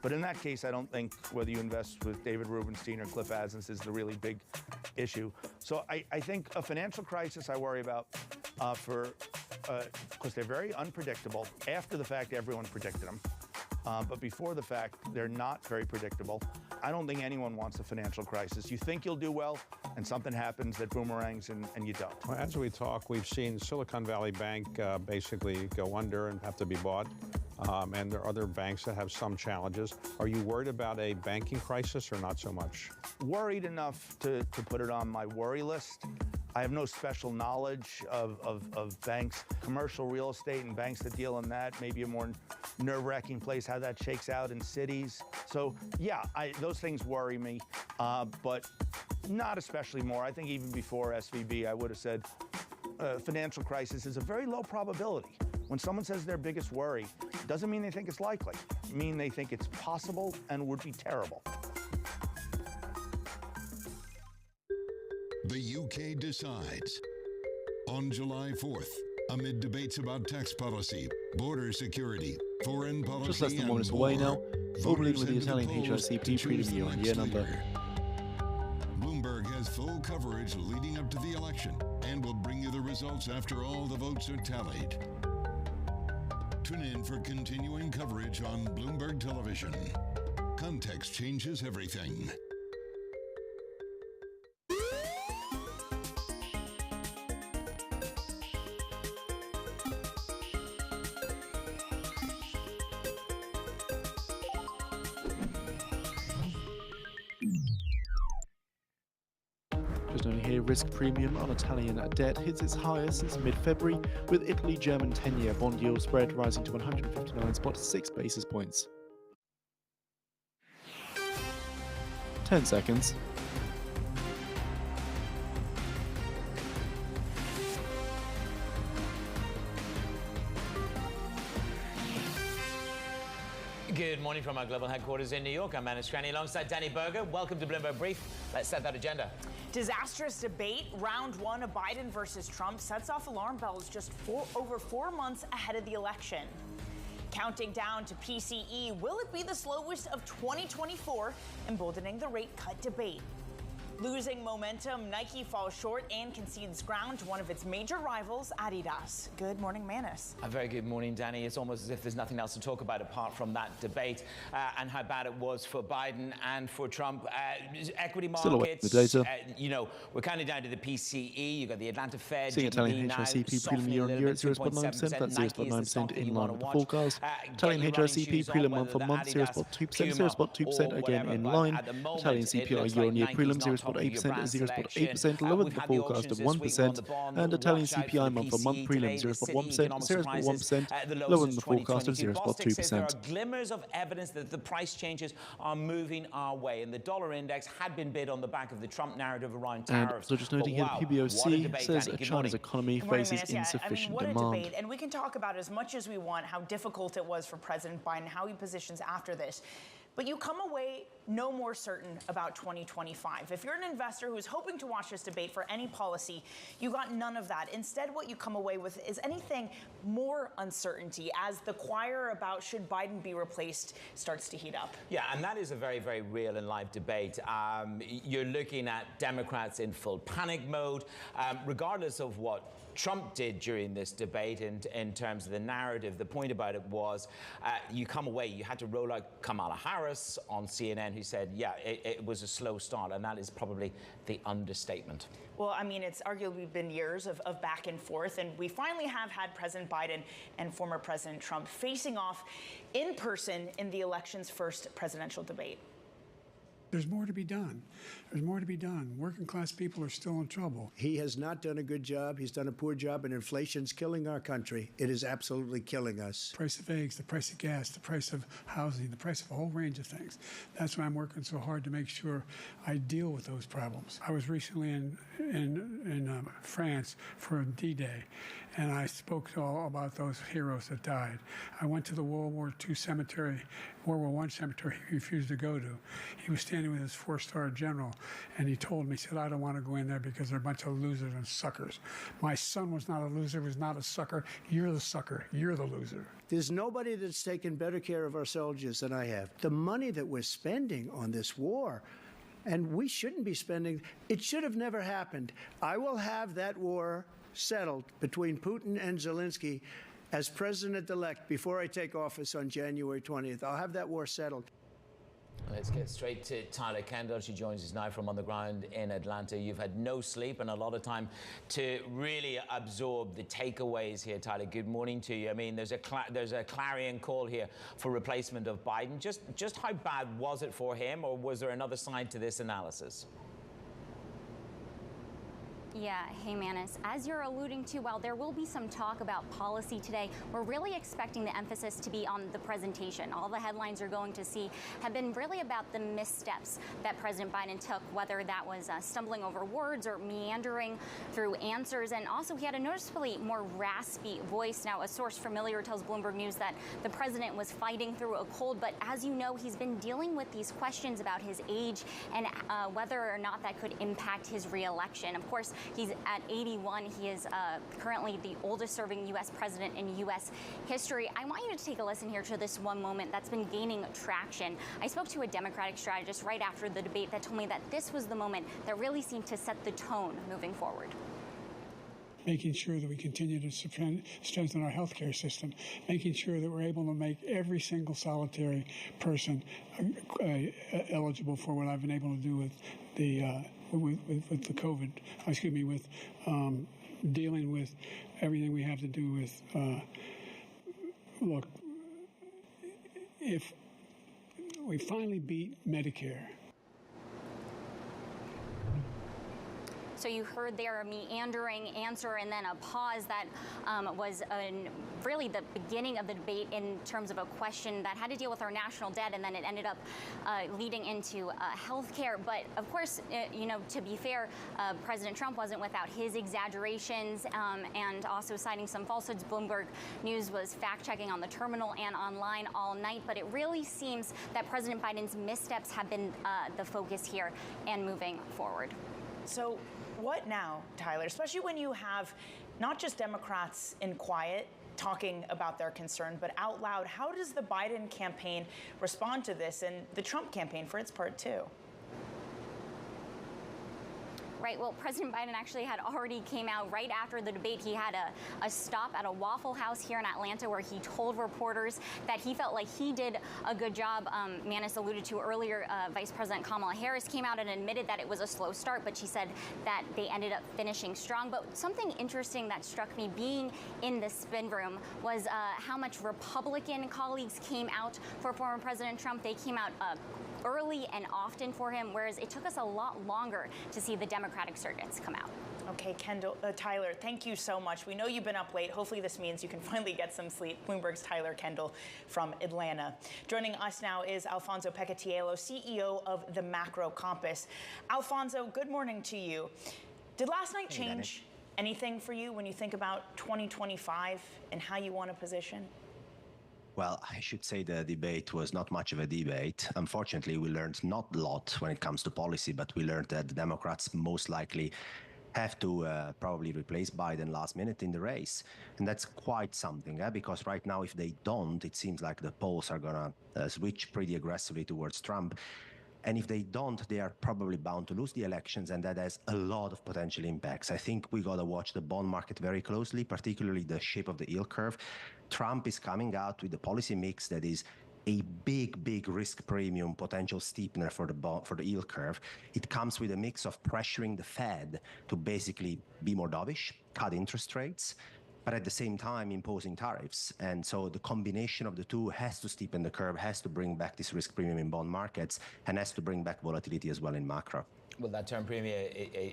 But in that case, I don't think whether you invest with David Rubenstein or Cliff Asness is the really big issue. So I think a financial crisis I worry about because they're very unpredictable. After the fact, everyone predicted them. But before the fact, they're not very predictable. I don't think anyone wants a financial crisis. You think you'll do well, and something happens that boomerangs, and you don't. Well, as we talk, we've seen Silicon Valley Bank basically go under and have to be bought. And there are other banks that have some challenges. Are you worried about a banking crisis or not so much? Worried enough to put it on my worry list. I have no special knowledge of banks, commercial real estate and banks that deal in that, maybe a more nerve-wracking place, how that shakes out in cities. So yeah, those things worry me, but not especially more. I think even before SVB, I would have said financial crisis is a very low probability. When someone says their biggest worry, doesn't mean they think it's likely. It means they think it's possible and would be terrible. The UK decides. On July 4th, amid debates about tax policy, border security, foreign policy, just less than 1 minute away now, opening with the Italian HICP prelim year-on-year number. Bloomberg has full coverage leading up to the election and will bring you the results after all the votes are tallied. Tune in for continuing coverage on Bloomberg Television. Context changes everything. Just only here, risk premium on Italian debt hits its highest since mid-February, with Italy-German 10-year bond yield spread rising to 159.6 basis points. 10 seconds. Good morning from our global headquarters in New York. I'm Manus Cranny alongside Danny Berger. Welcome to Bloomberg Brief. Let's set that agenda. Disastrous debate. Round one of Biden versus Trump sets off alarm bells just over 4 months ahead of the election. Counting down to PCE, will it be the slowest of 2024, emboldening the rate cut debate? Losing momentum, Nike falls short and concedes ground to one of its major rivals, Adidas. Good morning, Manus. A very good morning, Danny. It's almost as if there's nothing else to talk about apart from that debate and how bad it was for Biden and for Trump. Equity markets, the data. You know, we're counting down to the PCE. You've got the Atlanta Fed. Seeing Italian HICP prelim year-on-year at 0.9%, that's 0.9% in line with the forecast. Italian HICP prelim month-on-month, 0.2%, 0.2% again in line. Italian CPI year-on-year prelim, 0.8% at 0.8%, lower than the forecast of 1%, and Italian CPI month-on-month prelim 0.1%, 0.1%, lower than the forecast of 0.2%. There are glimmers of evidence that the price changes are moving our way, and the dollar index had been bid on the back of the Trump narrative around tariffs. And so just noting here, the PBOC says China's economy faces insufficient what demand. A debate, and we can talk about as much as we want how difficult it was for President Biden, how he positions after this. But you come away no more certain about 2025. If you're an investor who is hoping to watch this debate for any policy, you got none of that. Instead, what you come away with is anything more uncertainty as the choir about should Biden be replaced starts to heat up. Yeah, and that is a very, very real and live debate. You're looking at Democrats in full panic mode, regardless of what Trump did during this debate in terms of the narrative. The point about it was you come away, you had to roll out Kamala Harris on CNN who said, yeah, it was a slow start, and that is probably the understatement. Well, I mean, it's arguably been years of back and forth, and we finally have had President Biden and former President Trump facing off in person in the election's first presidential debate. There's more to be done. There's more to be done. Working class people are still in trouble. He has not done a good job. He's done a poor job, and inflation's killing our country. It is absolutely killing us. The price of eggs, the price of gas, the price of housing, the price of a whole range of things. That's why I'm working so hard to make sure I deal with those problems. I was recently in France for D-Day, and I spoke all about those heroes that died. I went to the World War II cemetery, World War I cemetery he refused to go to. He was standing standing with his 4-star general, and he told me, he said, I don't want to go in there because they're a bunch of losers and suckers. My son was not a loser, was not a sucker. You're the sucker. You're the loser. There's nobody that's taken better care of our soldiers than I have. The money that we're spending on this war, and we shouldn't be spending, it should have never happened. I will have that war settled between Putin and Zelensky as president-elect before I take office on January 20th. I'll have that war settled. Let's get straight to Tyler Kendall. She joins us now from on the ground in Atlanta. You've had no sleep and a lot of time to really absorb the takeaways here, Tyler. Good morning to you. I mean, there's a clarion call here for replacement of Biden. Just how bad was it for him, or was there another side to this analysis? Yeah, hey Manis, as you're alluding to, while there will be some talk about policy today, we're really expecting the emphasis to be on the presentation. All the headlines you're going to see have been really about the missteps that President Biden took, whether that was stumbling over words or meandering through answers. And also he had a noticeably more raspy voice. Now, a source familiar tells Bloomberg News that the president was fighting through a cold, but as you know, he's been dealing with these questions about his age and whether or not that could impact his reelection. Of course, he's at 81. He is currently the oldest serving U.S. president in U.S. history. I want you to take a listen here to this one moment that's been gaining traction. I spoke to a Democratic strategist right after the debate that told me that this was the moment that really seemed to set the tone moving forward. Making sure that we continue to strengthen our healthcare system, making sure that we're able to make every single solitary person eligible for what I've been able to do with the with the COVID, with dealing with everything we have to do with, look, if we finally beat Medicare. So you heard there a meandering answer and then a pause that was really the beginning of the debate in terms of a question that had to deal with our national debt, and then it ended up leading into health care. But of course, you know, to be fair, President Trump wasn't without his exaggerations and also citing some falsehoods. Bloomberg News was fact-checking on the terminal and online all night, but it really seems that President Biden's missteps have been the focus here and moving forward. So what now, Tyler, especially when you have not just Democrats in quiet talking about their concern, but out loud? How does the Biden campaign respond to this, and the Trump campaign for its part too? Right. Well, President Biden actually had already came out right after the debate. He had a stop at a Waffle House here in Atlanta where he told reporters that he felt like he did a good job. Manis alluded to earlier, Vice President Kamala Harris came out and admitted that it was a slow start, but she said that they ended up finishing strong. But something interesting that struck me being in the spin room was how much Republican colleagues came out for former President Trump. They came out early and often for him, whereas it took us a lot longer to see the Democratic surrogates come out. Okay, Tyler, thank you so much. We know you've been up late. Hopefully this means you can finally get some sleep. Bloomberg's Tyler Kendall from Atlanta. Joining us now is Alfonso Peccatiello, CEO of the Macro Compass. Alfonso, good morning to you. Did last night change anything for you when you think about 2025 and how you want to position? Well, I should say the debate was not much of a debate. Unfortunately, we learned not a lot when it comes to policy, but we learned that the Democrats most likely have to probably replace Biden last minute in the race. And that's quite something, because right now, if they don't, it seems like the polls are going to switch pretty aggressively towards Trump. And if they don't, they are probably bound to lose the elections, and that has a lot of potential impacts. I think we got to watch the bond market very closely, particularly the shape of the yield curve. Trump is coming out with a policy mix that is a big risk premium potential steepener for the yield curve. It comes with a mix of pressuring the Fed to basically be more dovish, cut interest rates, but at the same time imposing tariffs. And so the combination of the two has to steepen the curve, has to bring back this risk premium in bond markets, and has to bring back volatility as well in macro. Well, that term premium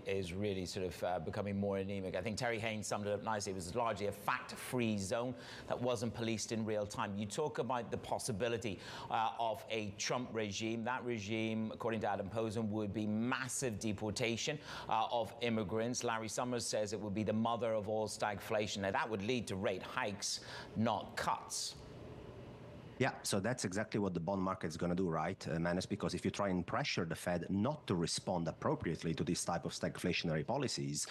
is really sort of becoming more anemic. I think Terry Haynes summed it up nicely. It was largely a fact-free zone that wasn't policed in real time. You talk about the possibility of a Trump regime. That regime, according to Adam Posen, would be massive deportation of immigrants. Larry Summers says it would be the mother of all stagflation. Now, that would lead to rate hikes, not cuts. Yeah, so that's exactly what the bond market is going to do, right, Manus? Because if you try and pressure the Fed not to respond appropriately to this type of stagflationary policies,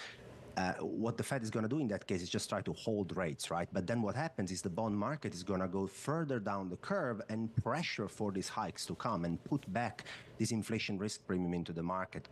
what the Fed is going to do in that case is just try to hold rates, right? But then what happens is the bond market is going to go further down the curve and pressure for these hikes to come and put back this inflation risk premium into the market,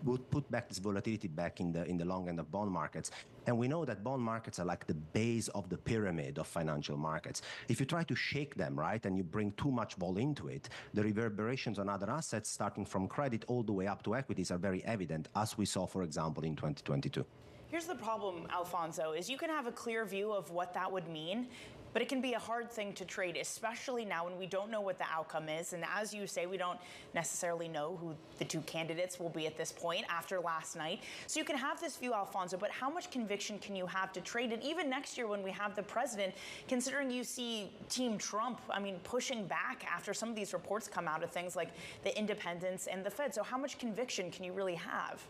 would put back this volatility back in the long end of bond markets. And we know that bond markets are like the base of the pyramid of financial markets. If you try to shake them, right, and you bring too much vol into it, the reverberations on other assets, starting from credit all the way up to equities, are very evident, as we saw, for example, in 2022. Here's the problem, Alfonso, is you can have a clear view of what that would mean, but it can be a hard thing to trade, especially now when we don't know what the outcome is. And as you say, we don't necessarily know who the two candidates will be at this point after last night. So you can have this view, Alfonso, but how much conviction can you have to trade it even next year when we have the president, considering you see Team Trump, pushing back after some of these reports come out of things like the independents and the Fed. So how much conviction can you really have?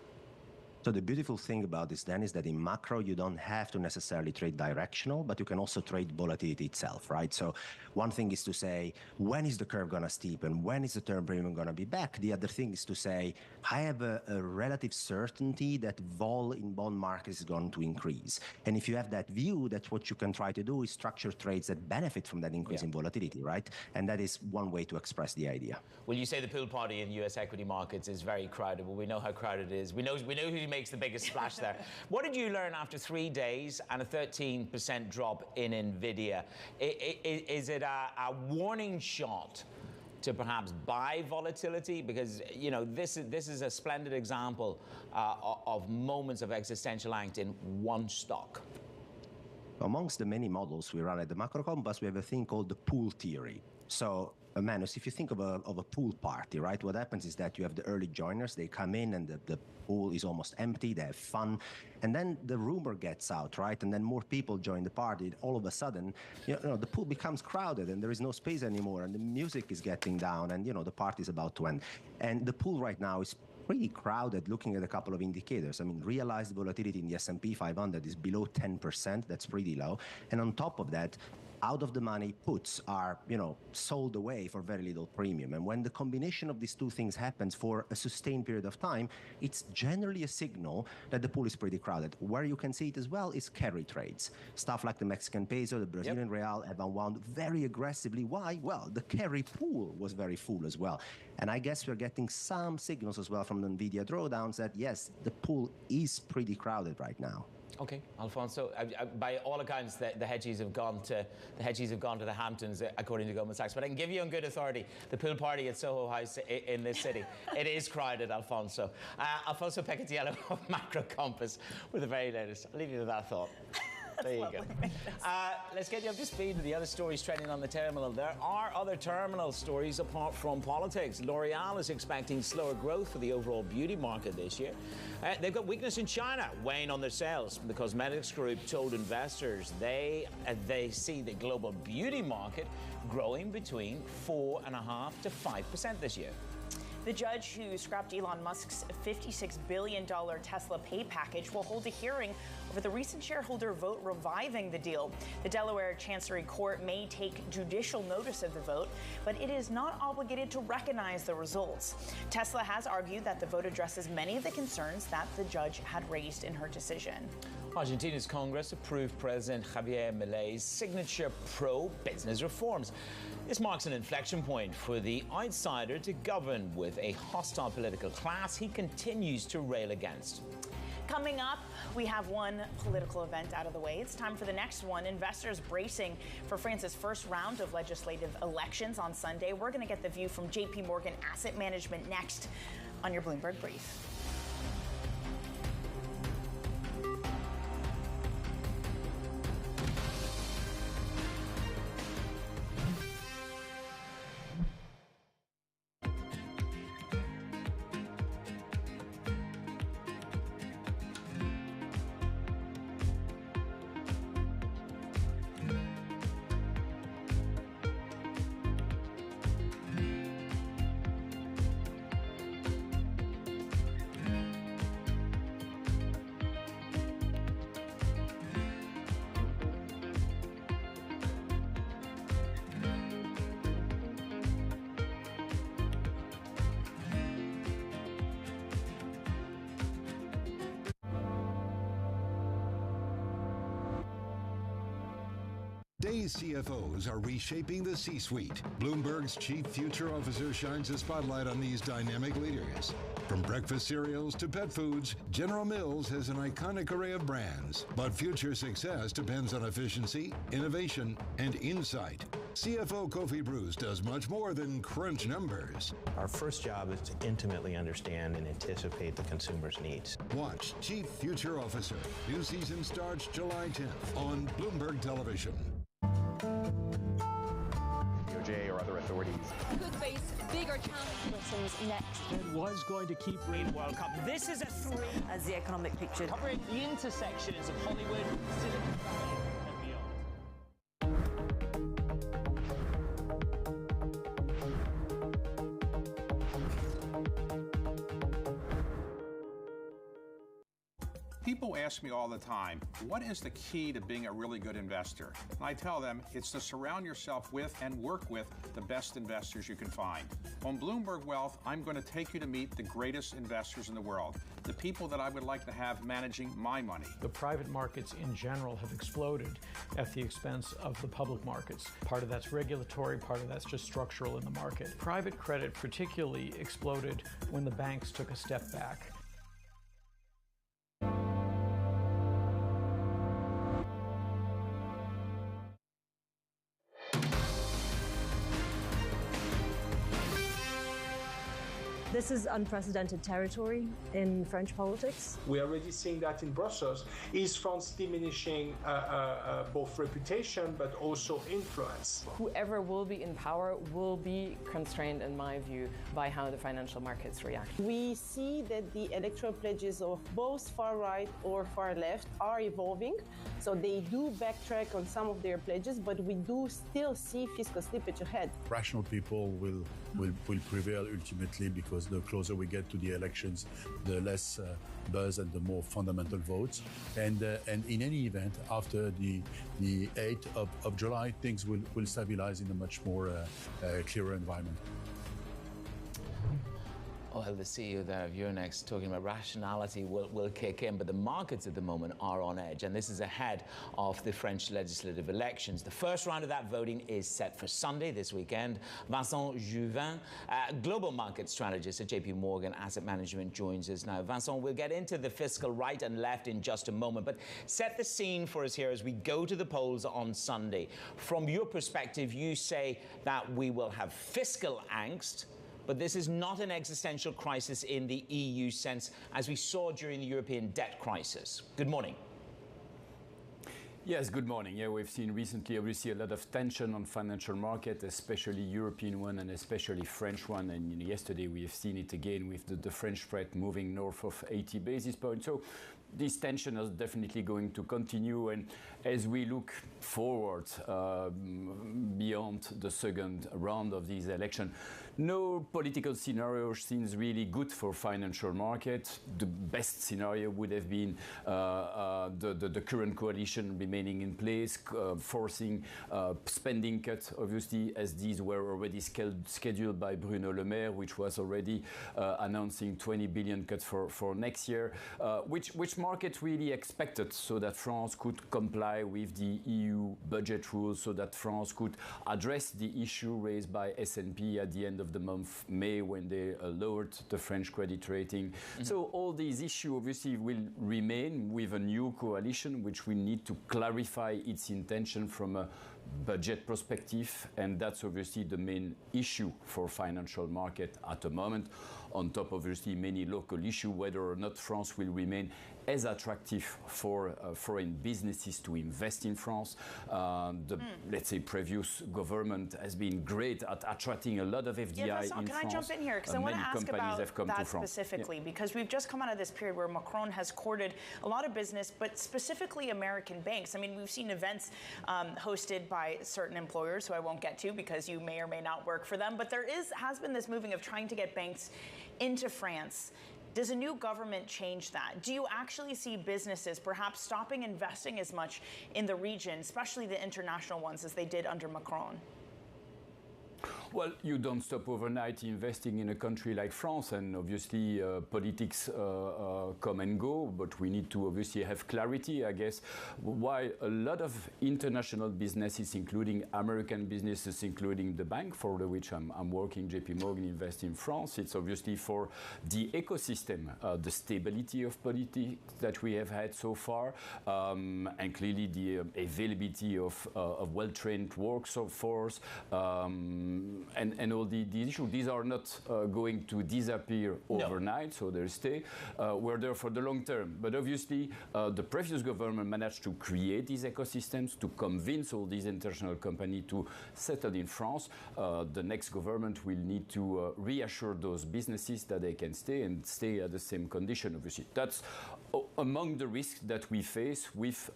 So the beautiful thing about this then is that in macro, you don't have to necessarily trade directional, but you can also trade volatility itself, right? So one thing is to say, when is the curve going to steepen? When is the term premium going to be back? The other thing is to say, I have a relative certainty that vol in bond markets is going to increase. And if you have that view, that's what you can try to do is structure trades that benefit from that increase in volatility, right? And that is one way to express the idea. Well, you say the pool party in U.S. equity markets is very crowded. Well, we know how crowded it is. We know who makes the biggest splash there. What did you learn after 3 days and a 13% drop in NVIDIA? Is it a warning shot to perhaps buy volatility? Because, this is a splendid example of moments of existential angst in one stock. Amongst the many models we run at the Macro Compass, we have a thing called the pool theory. So, Manus, if you think of a pool party, right, what happens is that you have the early joiners, they come in and the pool is almost empty, they have fun, and then the rumor gets out, right, and then more people join the party. All of a sudden, the pool becomes crowded and there is no space anymore and the music is getting down and, the party is about to end. And the pool right now is pretty crowded, looking at a couple of indicators. Realized volatility in the S&P 500 is below 10%. That's pretty low. And on top of that, out-of-the-money puts are, sold away for very little premium. And when the combination of these two things happens for a sustained period of time, it's generally a signal that the pool is pretty crowded. Where you can see it as well is carry trades. Stuff like the Mexican peso, the Brazilian real have unwound very aggressively. Why? Well, the carry pool was very full as well. And I guess we're getting some signals as well from the NVIDIA drawdowns that, yes, the pool is pretty crowded right now. Okay, Alfonso. By all accounts, the hedgies have gone to the Hamptons, according to Goldman Sachs. But I can give you on good authority, the pool party at Soho House in this city, it is crowded, Alfonso. Alfonso Peccatiello of Macro Compass with the very latest. I'll leave you with that thought. There you go. Let's get you up to speed with the other stories trending on the terminal. There are other terminal stories apart from politics. L'Oreal is expecting slower growth for the overall beauty market this year. They've got weakness in China weighing on their sales. The cosmetics group told investors they see the global beauty market growing between 4.5% to 5% this year. The judge who scrapped Elon Musk's $56 billion Tesla pay package will hold a hearing over the recent shareholder vote reviving the deal. The Delaware Chancery Court may take judicial notice of the vote, but it is not obligated to recognize the results. Tesla has argued that the vote addresses many of the concerns that the judge had raised in her decision. Argentina's Congress approved President Javier Milei's signature pro-business reforms. This marks an inflection point for the outsider to govern with a hostile political class he continues to rail against. Coming up, we have one political event out of the way. It's time for the next one. Investors bracing for France's first round of legislative elections on Sunday. We're going to get the view from JP Morgan Asset Management next on your Bloomberg Brief. Today's CFOs are reshaping the C-suite. Bloomberg's chief future officer shines a spotlight on these dynamic leaders. From breakfast cereals to pet foods, General Mills has an iconic array of brands. But future success depends on efficiency, innovation, and insight. CFO Kofi Bruce does much more than crunch numbers. Our first job is to intimately understand and anticipate the consumer's needs. Watch Chief Future Officer. New season starts July 10th on Bloomberg Television. DOJ or other authorities could face bigger challenges next. It was going to keep winning World Cup. This is a three. As the economic picture. Covering the intersections of Hollywood, Silicon Valley, and beyond. People ask me all the time, what is the key to being a really good investor? And I tell them it's to surround yourself with and work with the best investors you can find. On Bloomberg Wealth, I'm going to take you to meet the greatest investors in the world, the people that I would like to have managing my money. The private markets in general have exploded at the expense of the public markets. Part of that's regulatory, part of that's just structural in the market. Private credit particularly exploded when the banks took a step back. This is unprecedented territory in French politics. We're already seeing that in Brussels. Is France diminishing both reputation but also influence? Whoever will be in power will be constrained, in my view, by how the financial markets react. We see that the electoral pledges of both far right or far left are evolving. So they do backtrack on some of their pledges, but we do still see fiscal slippage ahead. Rational people will prevail ultimately, because the closer we get to the elections, the less buzz and the more fundamental votes. And in any event, after the 8th of July, things will stabilize in a much more clearer environment. Well, the CEO there of Euronext talking about rationality will kick in, but the markets at the moment are on edge, and this is ahead of the French legislative elections. The first round of that voting is set for Sunday this weekend. Vincent Juvin, global market strategist at JP Morgan Asset Management, joins us now. Vincent, we'll get into the fiscal right and left in just a moment, but set the scene for us here as we go to the polls on Sunday. From your perspective, you say that we will have fiscal angst, but this is not an existential crisis in the EU sense, as we saw during the European debt crisis. Good morning. Yes, good morning. Yeah, we've seen recently, obviously, a lot of tension on financial market, especially European one and especially French one. And yesterday we have seen it again with the French spread moving north of 80 basis points. So this tension is definitely going to continue. And as we look forward beyond the second round of this election, no political scenario seems really good for financial market. The best scenario would have been the current coalition remaining in place, forcing spending cuts, obviously, as these were already scheduled by Bruno Le Maire, which was already announcing 20 billion cuts for next year, which market really expected, so that France could comply with the EU budget rules, so that France could address the issue raised by S&P at the end of the month, May, when they lowered the French credit rating. Mm-hmm. So all these issues obviously will remain with a new coalition, which will need to clarify its intention from a budget perspective, and that's obviously the main issue for financial market at the moment. On top, obviously, many local issues, whether or not France will remain as attractive for foreign businesses to invest in France. Let's say, previous government has been great at attracting a lot of FDI in France. Can I jump in here? Because I want to ask about that specifically, because we've just come out of this period where Macron has courted a lot of business, but specifically American banks. I mean, we've seen events hosted by certain employers, who I won't get to because you may or may not work for them, but there has been this moving of trying to get banks into France. Does a new government change that? Do you actually see businesses perhaps stopping investing as much in the region, especially the international ones, as they did under Macron? Well, you don't stop overnight investing in a country like France, and obviously politics come and go, but we need to obviously have clarity, I guess. Why a lot of international businesses, including American businesses, including the bank for which I'm working, JP Morgan, invest in France, it's obviously for the ecosystem, the stability of politics that we have had so far, and clearly the availability of well-trained workforce, and all the issues. These are not going to disappear overnight, so they'll stay. We're there for the long term. But obviously, the previous government managed to create these ecosystems, to convince all these international companies to settle in France. The next government will need to reassure those businesses that they can stay and stay at the same condition, obviously. That's among the risks that we face with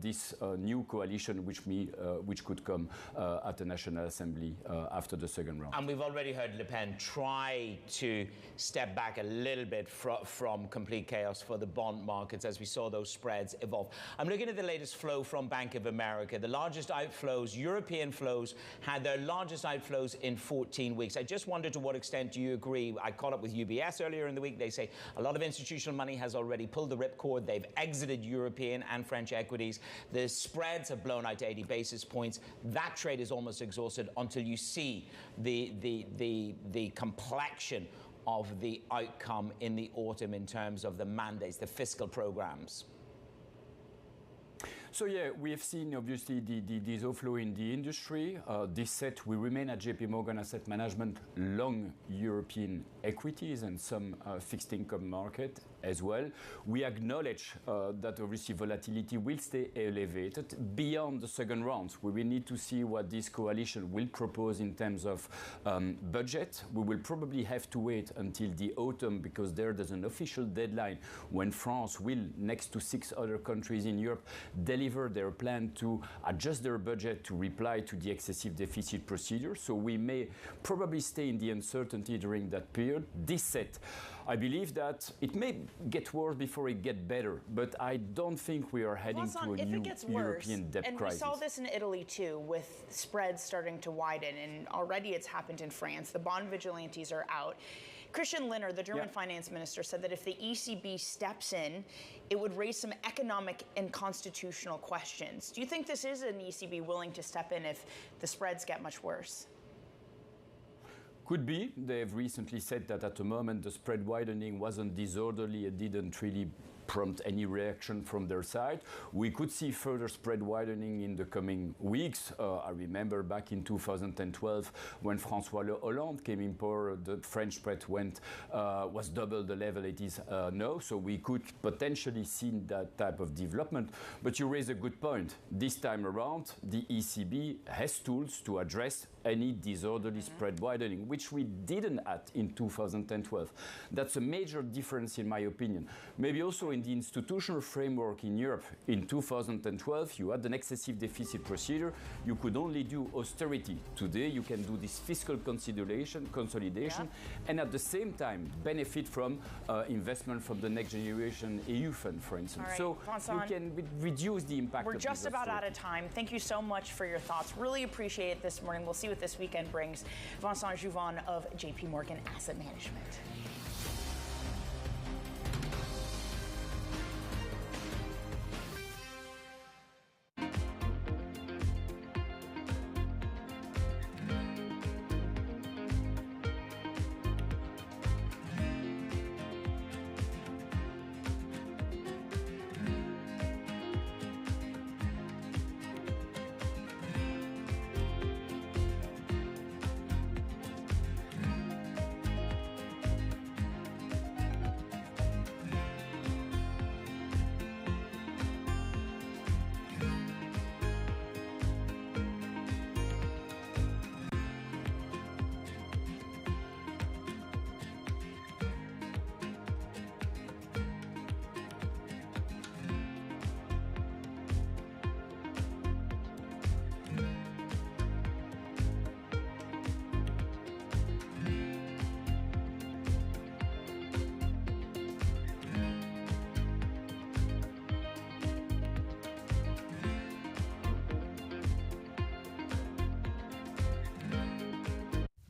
this new coalition which could come at the National Assembly after the second round. And we've already heard Le Pen try to step back a little bit from complete chaos for the bond markets as we saw those spreads evolve. I'm looking at the latest flow from Bank of America. The largest outflows, European flows, had their largest outflows in 14 weeks. I just wonder to what extent do you agree? I caught up with UBS earlier in the week. They say a lot of institutional money has already pulled the ripcord. They've exited European and French equities. The spreads have blown out to 80 basis points. That trade is almost exhausted until you see the complexion of the outcome in the autumn in terms of the mandates, the fiscal programs. So yeah, we have seen obviously this outflow in the industry. This set, we remain at JP Morgan Asset Management long European equities and some fixed income market as well. We acknowledge that obviously volatility will stay elevated beyond the second round. We will need to see what this coalition will propose in terms of budget. We will probably have to wait until the autumn because there's an official deadline when France will, next to 6 other countries in Europe, deliver their plan to adjust their budget to reply to the excessive deficit procedure. So we may probably stay in the uncertainty during that period. This set, I believe that it may get worse before it gets better, but I don't think we are heading to a new European debt crisis. And we saw this in Italy too, with spreads starting to widen, and already it's happened in France. The bond vigilantes are out. Christian Lindner, the German finance minister, said that if the ECB steps in, it would raise some economic and constitutional questions. Do you think this is an ECB willing to step in if the spreads get much worse? Could be. They've recently said that at the moment the spread widening wasn't disorderly. It didn't really prompt any reaction from their side. We could see further spread widening in the coming weeks. I remember back in 2012 when François Hollande came in power, the French spread was double the level it is now. So we could potentially see that type of development. But you raise a good point. This time around, the ECB has tools to address any disorderly spread widening, which we didn't have in 2012. That's a major difference in my opinion. Maybe also in the institutional framework in Europe. In 2012, you had an excessive deficit procedure. You could only do austerity. Today, you can do this fiscal consolidation, and at the same time benefit from investment from the Next Generation EU fund, for instance. Right, so Vincent, you can reduce the impact. We're just about out of time. Thank you so much for your thoughts. Really appreciate it this morning. We'll see what this weekend brings. Vincent Jouvin of JP Morgan Asset Management.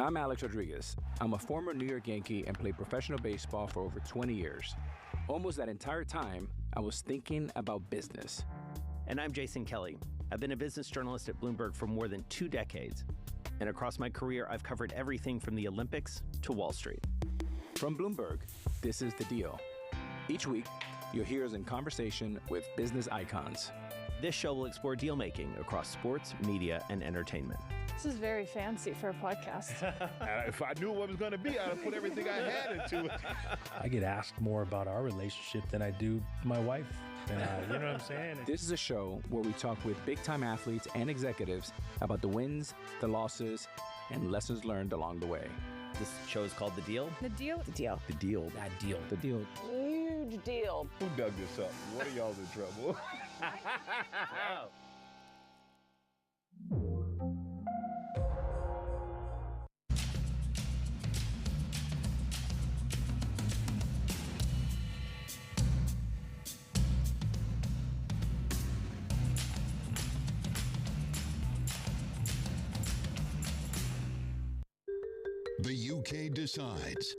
I'm Alex Rodriguez. I'm a former New York Yankee and played professional baseball for over 20 years. Almost that entire time, I was thinking about business. And I'm Jason Kelly. I've been a business journalist at Bloomberg for more than 2 decades. And across my career, I've covered everything from the Olympics to Wall Street. From Bloomberg, this is The Deal. Each week, you'll hear us in conversation with business icons. This show will explore deal-making across sports, media, and entertainment. This is very fancy for a podcast. If I knew what it was going to be, I'd have put everything I had into it. I get asked more about our relationship than I do my wife. And you know what I'm saying? This is a show where we talk with big-time athletes and executives about the wins, the losses, and lessons learned along the way. This show is called The Deal. The Deal? The Deal. The Deal. That deal. The Deal. Huge deal. Who dug this up? What are y'all in trouble? Wow. The UK decides.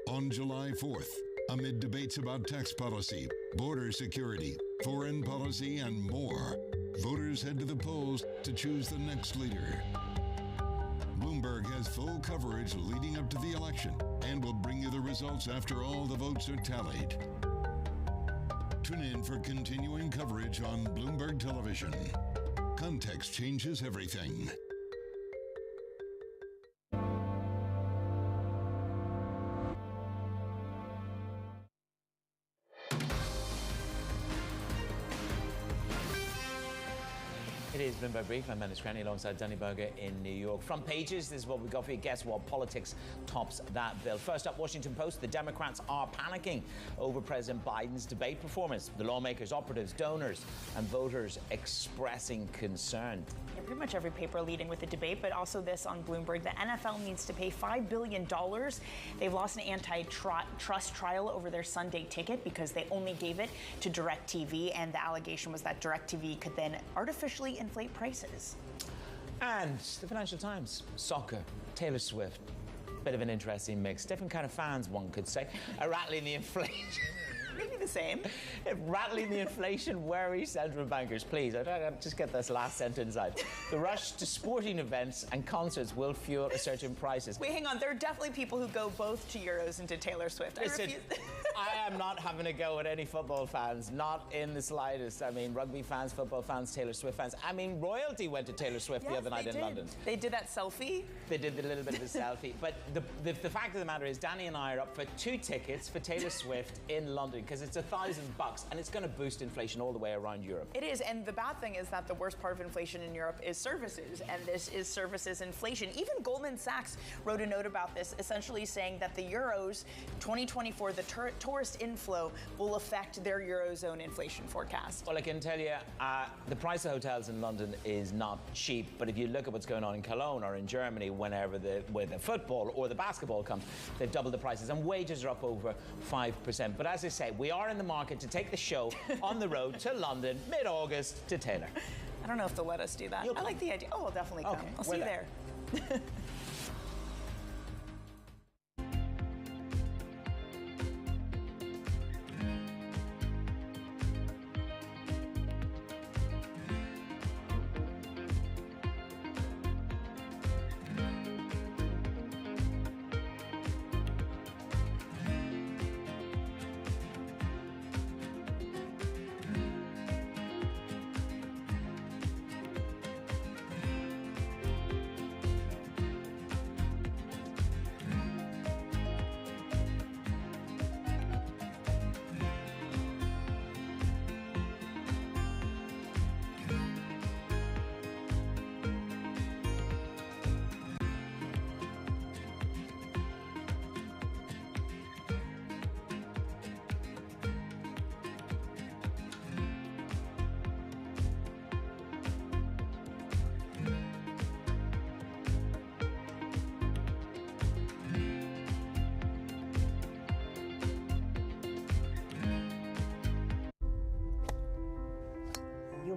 On July 4th, amid debates about tax policy, border security, foreign policy, and more, voters head to the polls to choose the next leader. Bloomberg has full coverage leading up to the election and will bring you the results after all the votes are tallied. Tune in for continuing coverage on Bloomberg Television. Context changes everything. It is Bloomberg Brief. I'm Menace Cranny alongside Danny Berger in New York. Front pages, this is what we've got for you. Guess what? Politics tops that bill. First up, Washington Post. The Democrats are panicking over President Biden's debate performance. The lawmakers, operatives, donors, and voters expressing concern. Yeah, pretty much every paper leading with the debate, but also this on Bloomberg. The NFL needs to pay $5 billion. They've lost an antitrust trial over their Sunday ticket because they only gave it to DirecTV, and the allegation was that DirecTV could then artificially inflate prices. And the Financial Times, soccer, Taylor Swift. Bit of an interesting mix. Different kind of fans, one could say. Rattling the inflation. Maybe the same. Rattling the inflation worries central bankers. Please, I'll just get this last sentence out. The rush to sporting events and concerts will fuel a surge in prices. Wait, hang on. There are definitely people who go both to Euros and to Taylor Swift. Listen, I am not having a go at any football fans, not in the slightest. I mean, rugby fans, football fans, Taylor Swift fans. I mean, royalty went to Taylor Swift the other night in London. They did that selfie? They did a little bit of a selfie. But the fact of the matter is, Danny and I are up for 2 tickets for Taylor Swift in London because it's $1,000 and it's going to boost inflation all the way around Europe. It is, and the bad thing is that the worst part of inflation in Europe is services, and this is services inflation. Even Goldman Sachs wrote a note about this, essentially saying that the Euros 2024, the tourist inflow, will affect their Eurozone inflation forecast. Well, I can tell you, the price of hotels in London is not cheap, but if you look at what's going on in Cologne or in Germany, whenever the football or the basketball comes, they've doubled the prices, and wages are up over 5%. But as I say, we are in the market to take the show on the road to London, mid-August, to Taylor. I don't know if they'll let us do that. I like the idea. Oh, I'll definitely come. Okay, I'll see you there.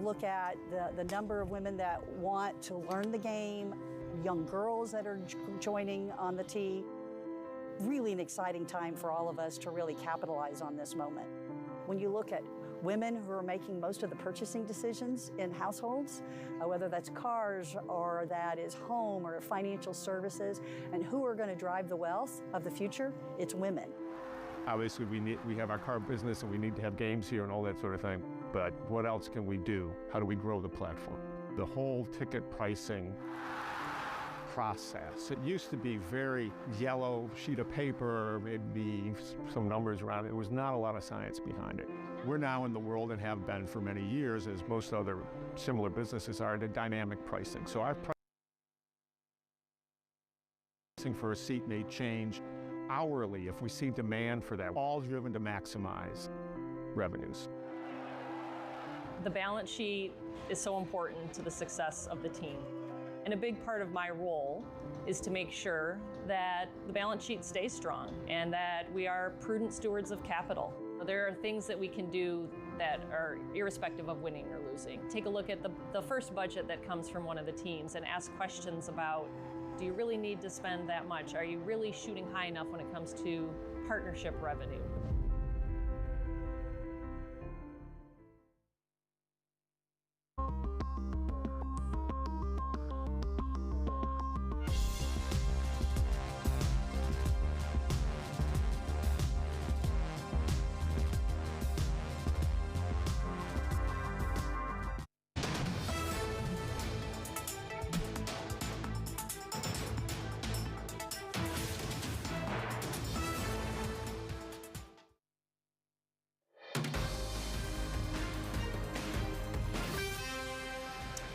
look at the number of women that want to learn the game, young girls that are joining on the tee. Really an exciting time for all of us to really capitalize on this moment. When you look at women who are making most of the purchasing decisions in households, whether that's cars or that is home or financial services, and who are going to drive the wealth of the future, it's women. Obviously, we have our car business and we need to have games here and all that sort of thing, but what else can we do? How do we grow the platform? The whole ticket pricing process. It used to be very yellow sheet of paper, maybe some numbers around it. There was not a lot of science behind it. We're now in the world and have been for many years, as most other similar businesses are, into dynamic pricing. So our pricing for a seat may change hourly if we see demand for that, all driven to maximize revenues. The balance sheet is so important to the success of the team. And a big part of my role is to make sure that the balance sheet stays strong and that we are prudent stewards of capital. There are things that we can do that are irrespective of winning or losing. Take a look at the first budget that comes from one of the teams and ask questions about, do you really need to spend that much? Are you really shooting high enough when it comes to partnership revenue?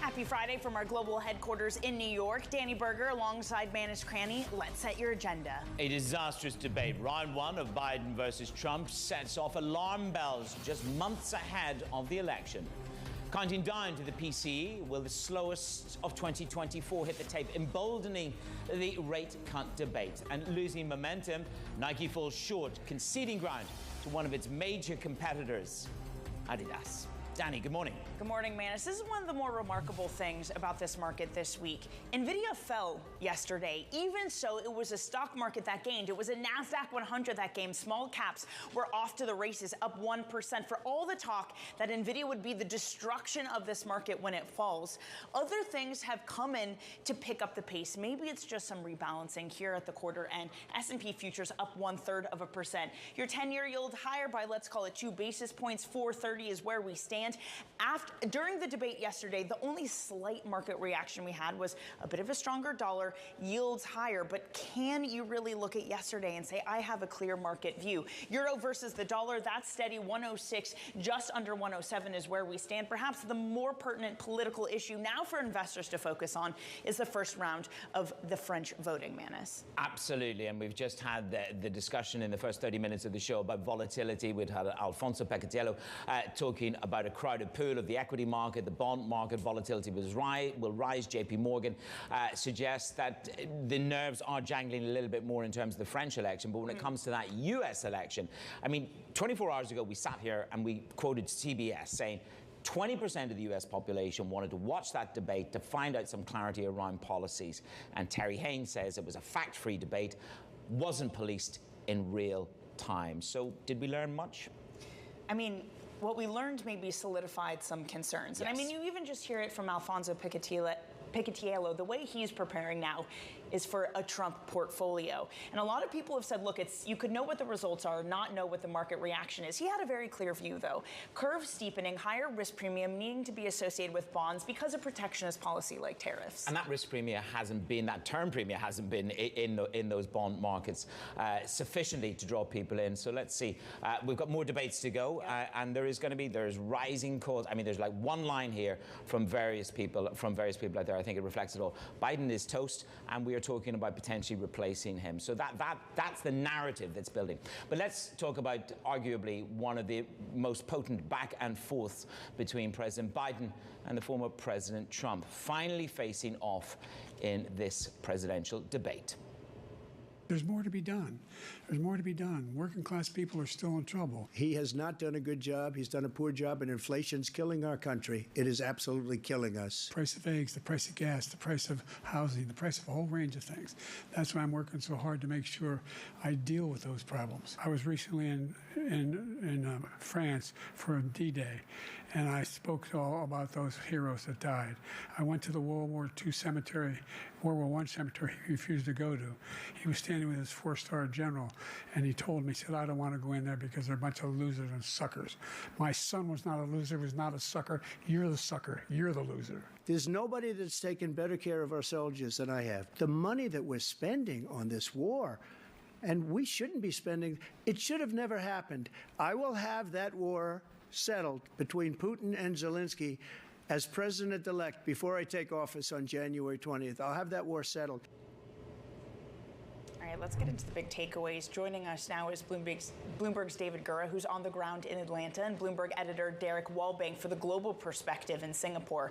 Happy Friday from our global headquarters in New York. Danny Berger alongside Manish Cranny. Let's set your agenda. A disastrous debate. Round one of Biden versus Trump sets off alarm bells just months ahead of the election. Counting down to the PCE, will the slowest of 2024 hit the tape, emboldening the rate cut debate. And losing momentum, Nike falls short, conceding ground to one of its major competitors, Adidas. Danny, good morning. Good morning, Manus. This is one of the more remarkable things about this market this week. NVIDIA fell yesterday. Even so, it was a stock market that gained. It was a NASDAQ 100 that gained. Small caps were off to the races, up 1%. For all the talk that NVIDIA would be the destruction of this market when it falls, other things have come in to pick up the pace. Maybe it's just some rebalancing here at the quarter end. S&P futures up 1/3%. Your 10-year yield higher by, let's call it 2 basis points. 430 is where we stand. During the debate yesterday, the only slight market reaction we had was a bit of a stronger dollar, yields higher. But can you really look at yesterday and say, I have a clear market view? Euro versus the dollar, that's steady. 106, just under 107 is where we stand. Perhaps the more pertinent political issue now for investors to focus on is the first round of the French voting, Manus. Absolutely, and we've just had the discussion in the first 30 minutes of the show about volatility. We'd had Alfonso Pecatiello talking about a crowded pool of the equity market, the bond market. Volatility will rise. JP Morgan suggests that the nerves are jangling a little bit more in terms of the French election. But when it comes to that US election, I mean, 24 hours ago, we sat here and we quoted CBS saying 20% of the US population wanted to watch that debate to find out some clarity around policies. And Terry Haynes says it was a fact-free debate, wasn't policed in real time. So did we learn much? I mean, what we learned maybe solidified some concerns. Yes. And I mean, you even just hear it from Alfonso Pecatiello. The way he's preparing now is for a Trump portfolio. And a lot of people have said, look, you could know what the results are, not know what the market reaction is. He had a very clear view, though. Curve steepening, higher risk premium needing to be associated with bonds because of protectionist policy like tariffs. And that risk premium hasn't been, that term premium hasn't been in those bond markets sufficiently to draw people in. So let's see. We've got more debates to go. And there's rising calls. I mean, there's like one line here from various people out there. I think it reflects it all. Biden is toast, and we are talking about potentially replacing him. So that's the narrative that's building. But let's talk about arguably one of the most potent back and forths between President Biden and the former President Trump, finally facing off in this presidential debate. There's more to be done. There's more to be done. Working class people are still in trouble. He has not done a good job. He's done a poor job, and inflation's killing our country. It is absolutely killing us. The price of eggs, the price of gas, the price of housing, the price of a whole range of things. That's why I'm working so hard to make sure I deal with those problems. I was recently in France for D-Day, and I spoke all about those heroes that died. I went to the World War II cemetery, World War I cemetery he refused to go to. He was standing with his 4-star general, and he told me, he said, I don't want to go in there because they're a bunch of losers and suckers. My son was not a loser, was not a sucker. You're the sucker. You're the loser. There's nobody that's taken better care of our soldiers than I have. The money that we're spending on this war, and we shouldn't be spending, it should have never happened. I will have that war settled between Putin and Zelensky as president-elect before I take office on January 20th. I'll have that war settled. All right, let's get into the big takeaways. Joining us now is Bloomberg's David Gura, who's on the ground in Atlanta, and Bloomberg editor Derek Walbank for the Global Perspective in Singapore.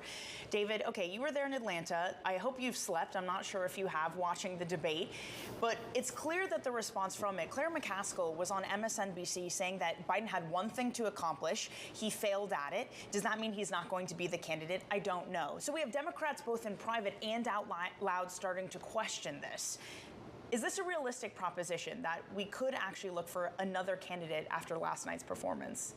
David, okay, you were there in Atlanta. I hope you've slept. I'm not sure if you have, watching the debate. But it's clear that the response from it, Claire McCaskill was on MSNBC saying that Biden had one thing to accomplish. He failed at it. Does that mean he's not going to be the candidate? I don't know. So we have Democrats both in private and out loud starting to question this. Is this a realistic proposition that we could actually look for another candidate after last night's performance?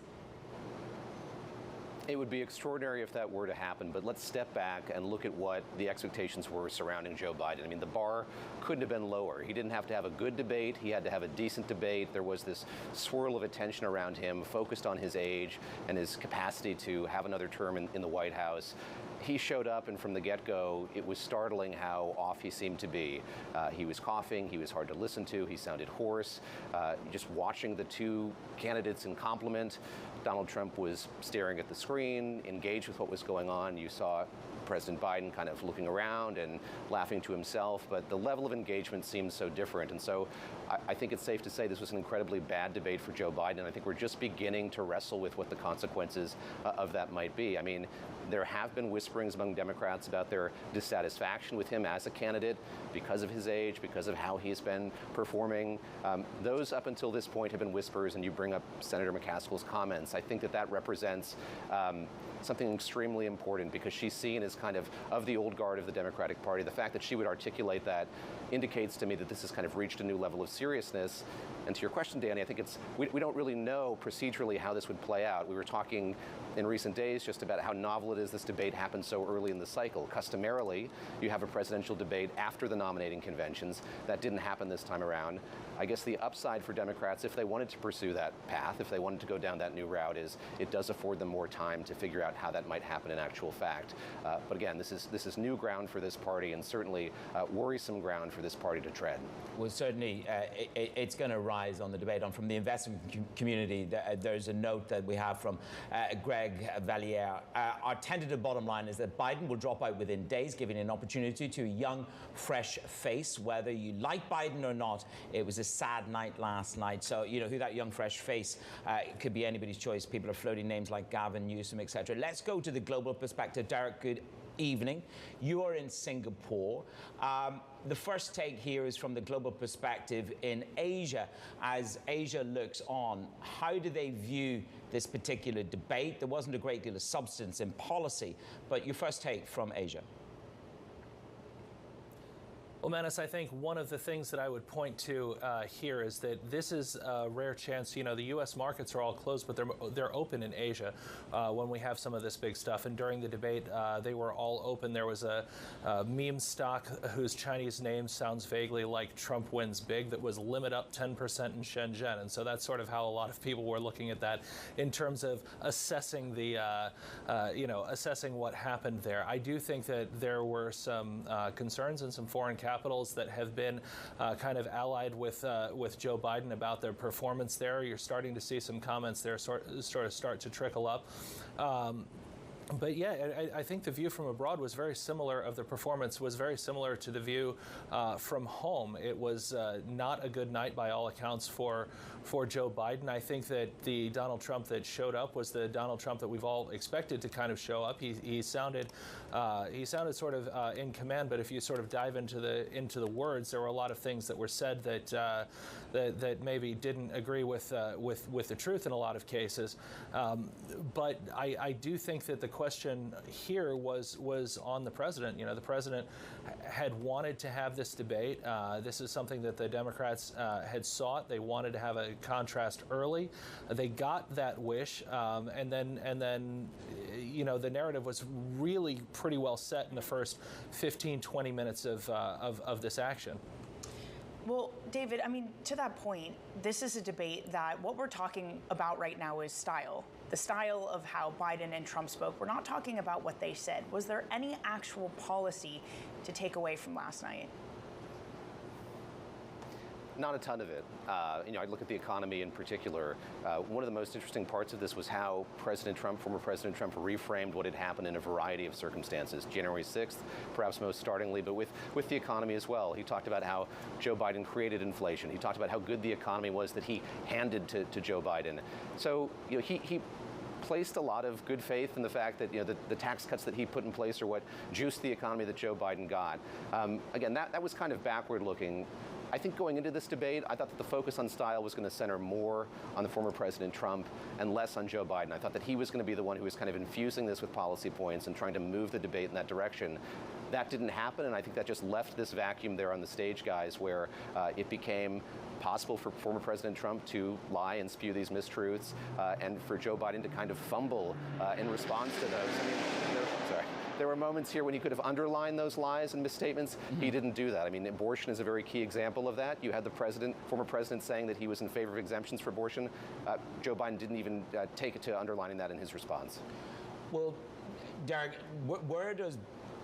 It would be extraordinary if that were to happen, but let's step back and look at what the expectations were surrounding Joe Biden. I mean, the bar couldn't have been lower. He didn't have to have a good debate. He had to have a decent debate. There was this swirl of attention around him, focused on his age and his capacity to have another term in the White House. He showed up, and from the get-go, it was startling how off he seemed to be. He was coughing. He was hard to listen to. He sounded hoarse. Just watching the two candidates in compliment, Donald Trump was staring at the screen, engaged with what was going on. You saw President Biden kind of looking around and laughing to himself, but the level of engagement seems so different. And so I think it's safe to say this was an incredibly bad debate for Joe Biden, and I think we're just beginning to wrestle with what the consequences of that might be. I mean, there have been whisperings among Democrats about their dissatisfaction with him as a candidate because of his age, because of how he's been performing. Those up until this point have been whispers, and you bring up Senator McCaskill's comments. I think that represents something extremely important, because she's seen as kind of the old guard of the Democratic Party. The fact that she would articulate that indicates to me that this has kind of reached a new level of seriousness. And to your question, Danny, I think we don't really know procedurally how this would play out. We were talking in recent days just about how novel it is this debate happened so early in the cycle. Customarily, you have a presidential debate after the nominating conventions. That didn't happen this time around. I guess the upside for Democrats, if they wanted to pursue that path, if they wanted to go down that new route, is it does afford them more time to figure out how that might happen in actual fact. But again, this is new ground for this party, and certainly worrisome ground for this party to tread. Well, certainly it's going to rise on the debate. And from the investment community, there's a note that we have from Greg Valliere. Our tentative bottom line is that Biden will drop out within days, giving an opportunity to a young, fresh face. Whether you like Biden or not, it was a sad night last night. So, you know, who that young, fresh face could be anybody's choice. People are floating names like Gavin Newsom, etc. Let's go to the global perspective. Derek, good evening. You are in Singapore. The first take here is from the global perspective in Asia. As Asia looks on, how do they view this particular debate? There wasn't a great deal of substance in policy, but your first take from Asia. Well, Menace, I think one of the things that I would point to here is that this is a rare chance. You know, the U.S. markets are all closed, but they're open in Asia when we have some of this big stuff. And during the debate, they were all open. There was a meme stock whose Chinese name sounds vaguely like Trump wins big that was limit up 10% in Shenzhen. And so that's sort of how a lot of people were looking at that in terms of assessing the, assessing what happened there. I do think that there were some concerns and some foreign capitals that have been kind of allied with Joe Biden about their performance there. You're starting to see some comments there sort of start to trickle up. But yeah, I think the view from abroad was very similar. Of the performance was very similar to the view from home. It was not a good night by all accounts for Joe Biden. I think that the Donald Trump that showed up was the Donald Trump that we've all expected to kind of show up. He sounded sort of in command, but if you sort of dive into the words, there were a lot of things that were said that maybe didn't agree with the truth in a lot of cases. But I do think that the question here was on the president. You know, the president had wanted to have this debate. This is something that the Democrats had sought. They wanted to have a contrast early. They got that wish, and then you know, the narrative was really pretty well set in the first 15, 20 minutes of this action. Well, David, I mean, to that point, this is a debate that what we're talking about right now is style. The style of how Biden and Trump spoke. We're not talking about what they said. Was there any actual policy to take away from last night? Not a ton of it. You know, I look at the economy in particular. One of the most interesting parts of this was how former President Trump, reframed what had happened in a variety of circumstances. January 6th, perhaps most startlingly, but with the economy as well. He talked about how Joe Biden created inflation. He talked about how good the economy was that he handed to Joe Biden. So, you know, he placed a lot of good faith in the fact that, you know, the tax cuts that he put in place are what juiced the economy that Joe Biden got. Again, that was kind of backward looking. I think going into this debate, I thought that the focus on style was going to center more on the former President Trump and less on Joe Biden. I thought that he was going to be the one who was kind of infusing this with policy points and trying to move the debate in that direction. That didn't happen, and I think that just left this vacuum there on the stage, guys, where it became possible for former President Trump to lie and spew these mistruths, and for Joe Biden to kind of fumble in response to those. I mean, there were moments here when he could have underlined those lies and misstatements. Mm-hmm. He didn't do that. I mean, abortion is a very key example of that. You had the former president saying that he was in favor of exemptions for abortion. Joe Biden didn't even take it to underlining that in his response. Well, Derek, where does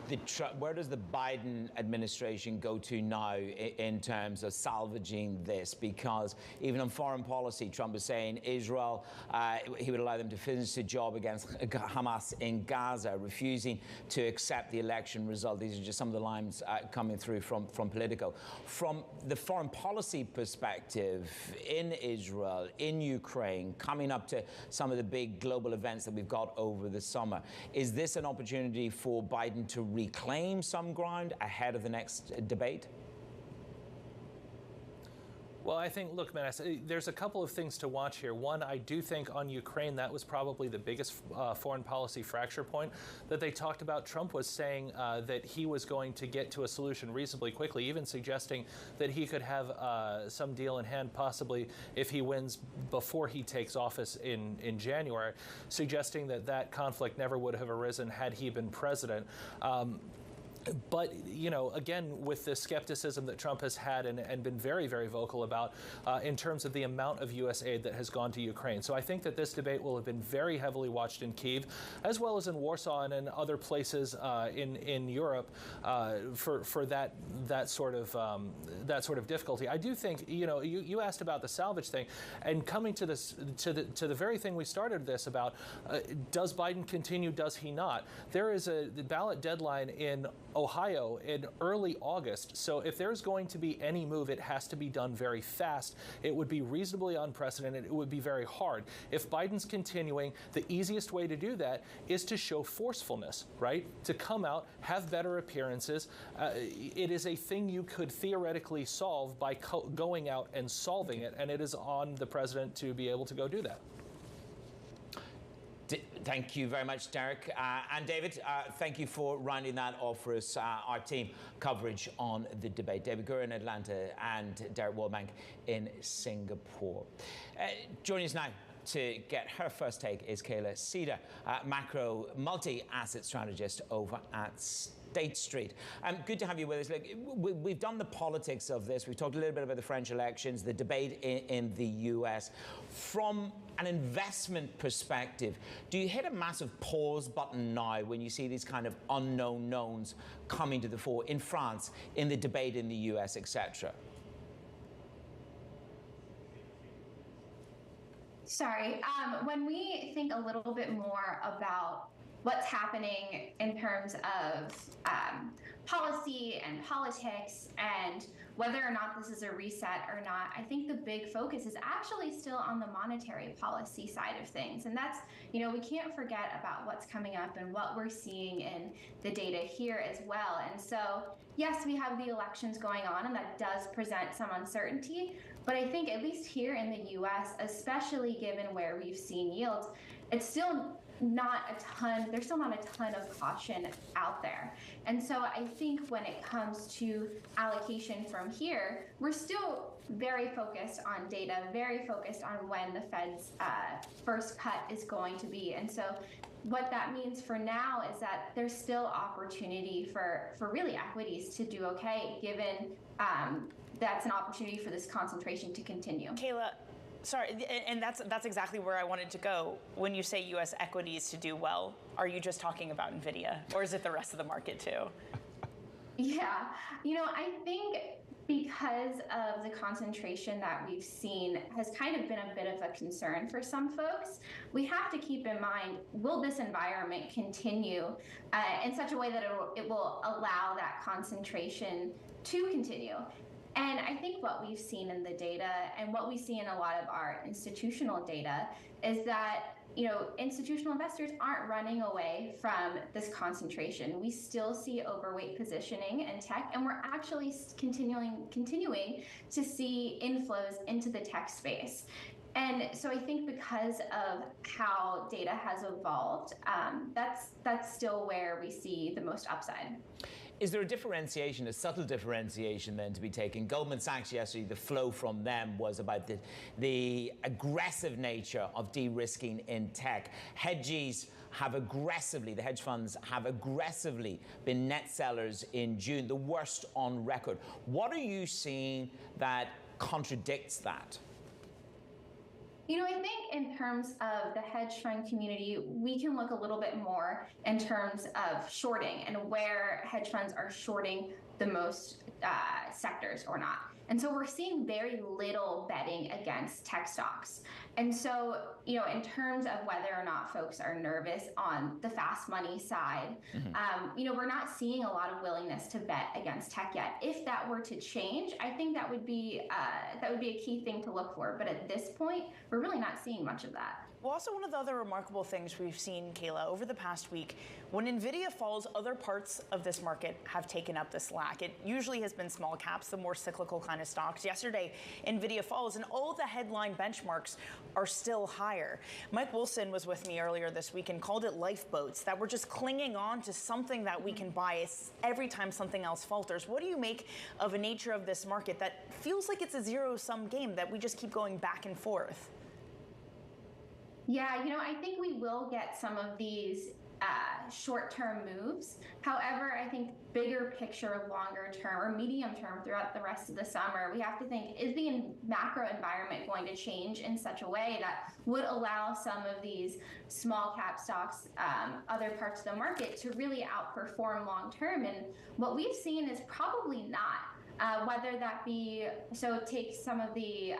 the Biden administration go to now in terms of salvaging this? Because even on foreign policy, Trump is saying Israel, he would allow them to finish the job against Hamas in Gaza, refusing to accept the election result. These are just some of the lines coming through from Politico. From the foreign policy perspective, in Israel, in Ukraine, coming up to some of the big global events that we've got over the summer, is this an opportunity for Biden to reclaim some ground ahead of the next debate? Well, I think, look, man, there's a couple of things to watch here. One, I do think on Ukraine, that was probably the biggest foreign policy fracture point that they talked about. Trump was saying that he was going to get to a solution reasonably quickly, even suggesting that he could have some deal in hand, possibly if he wins before he takes office in January, suggesting that conflict never would have arisen had he been president. But, you know, again, with the skepticism that Trump has had and been very, very vocal about in terms of the amount of U.S. aid that has gone to Ukraine. So I think that this debate will have been very heavily watched in Kyiv, as well as in Warsaw and in other places in Europe for that sort of difficulty. I do think, you know, you asked about the salvage thing, and coming to this to the very thing we started this about, does Biden continue? Does he not? There is a ballot deadline in Ohio in early August. So if there's going to be any move, it has to be done very fast. It would be reasonably unprecedented. It would be very hard. If Biden's continuing, the easiest way to do that is to show forcefulness, right? To come out, have better appearances. It is a thing you could theoretically solve by going out and solving it, and it is on the president to be able to go do that. Thank you very much, Derek. And David, thank you for rounding that off for us, our team coverage on the debate. David Gura in Atlanta and Derek Wallbank in Singapore. Joining us now to get her first take is Kayla Cedar, macro multi-asset strategist over at State Street. Good to have you with us. Look, we've done the politics of this. We've talked a little bit about the French elections, the debate in the US. From an investment perspective, do you hit a massive pause button now when you see these kind of unknown knowns coming to the fore in France, in the debate in the US, etc.? Sorry, when we think a little bit more about what's happening in terms of policy and politics and whether or not this is a reset or not, I think the big focus is actually still on the monetary policy side of things. And that's, we can't forget about what's coming up and what we're seeing in the data here as well. And so, yes, we have the elections going on, and that does present some uncertainty. But I think at least here in the US, especially given where we've seen yields, it's still there's still not a ton of caution out there. And so I think when it comes to allocation from here, we're still very focused on data, very focused on when the Fed's first cut is going to be. And so what that means for now is that there's still opportunity for really equities to do okay, given that's an opportunity for this concentration to continue. Kayla, sorry, and that's exactly where I wanted to go. When you say U.S. equities to do well, are you just talking about NVIDIA, or is it the rest of the market too? Yeah, I think because of the concentration that we've seen has kind of been a bit of a concern for some folks, we have to keep in mind, will this environment continue in such a way that it will allow that concentration to continue? And I think what we've seen in the data and what we see in a lot of our institutional data is that, institutional investors aren't running away from this concentration. We still see overweight positioning in tech, and we're actually continuing to see inflows into the tech space. And so I think because of how data has evolved, that's still where we see the most upside. Is there a differentiation, a subtle differentiation then to be taken? Goldman Sachs yesterday, the flow from them was about the aggressive nature of de-risking in tech. The hedge funds have aggressively been net sellers in June, the worst on record. What are you seeing that contradicts that? I think in terms of the hedge fund community, we can look a little bit more in terms of shorting and where hedge funds are shorting the most sectors or not. And so we're seeing very little betting against tech stocks. And so, in terms of whether or not folks are nervous on the fast money side, we're not seeing a lot of willingness to bet against tech yet. If that were to change, I think that would be a key thing to look for. But at this point, we're really not seeing much of that. Well, also one of the other remarkable things we've seen, Kayla, over the past week, when NVIDIA falls, other parts of this market have taken up the slack. It usually has been small caps, the more cyclical kind of stocks. Yesterday, NVIDIA falls, and all the headline benchmarks are still higher. Mike Wilson was with me earlier this week and called it lifeboats, that we're just clinging on to something that we can buy every time something else falters. What do you make of the nature of this market that feels like it's a zero-sum game, that we just keep going back and forth? Yeah, I think we will get some of these short-term moves. However, I think bigger picture, longer term or medium term throughout the rest of the summer, we have to think, is the macro environment going to change in such a way that would allow some of these small cap stocks, other parts of the market to really outperform long term? And what we've seen is probably not. Whether that be, so take some of the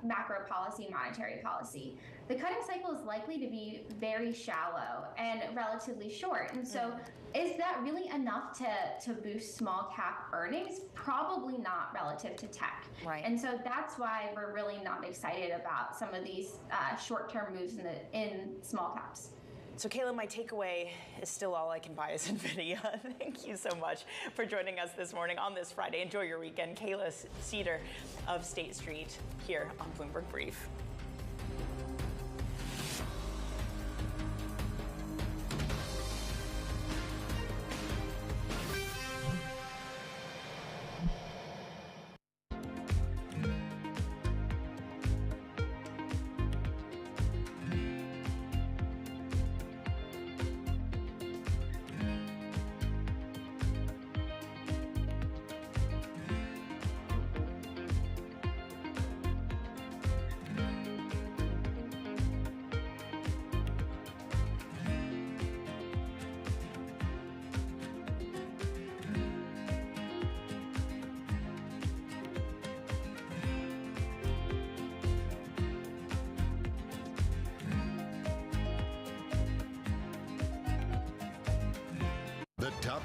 macro policy, monetary policy. The cutting cycle is likely to be very shallow and relatively short. And so is that really enough to boost small cap earnings? Probably not relative to tech. Right. And so that's why we're really not excited about some of these short-term moves in small caps. So Kayla, my takeaway is still all I can buy is NVIDIA. Thank you so much for joining us this morning on this Friday. Enjoy your weekend. Kayla Cedar of State Street here on Bloomberg Brief.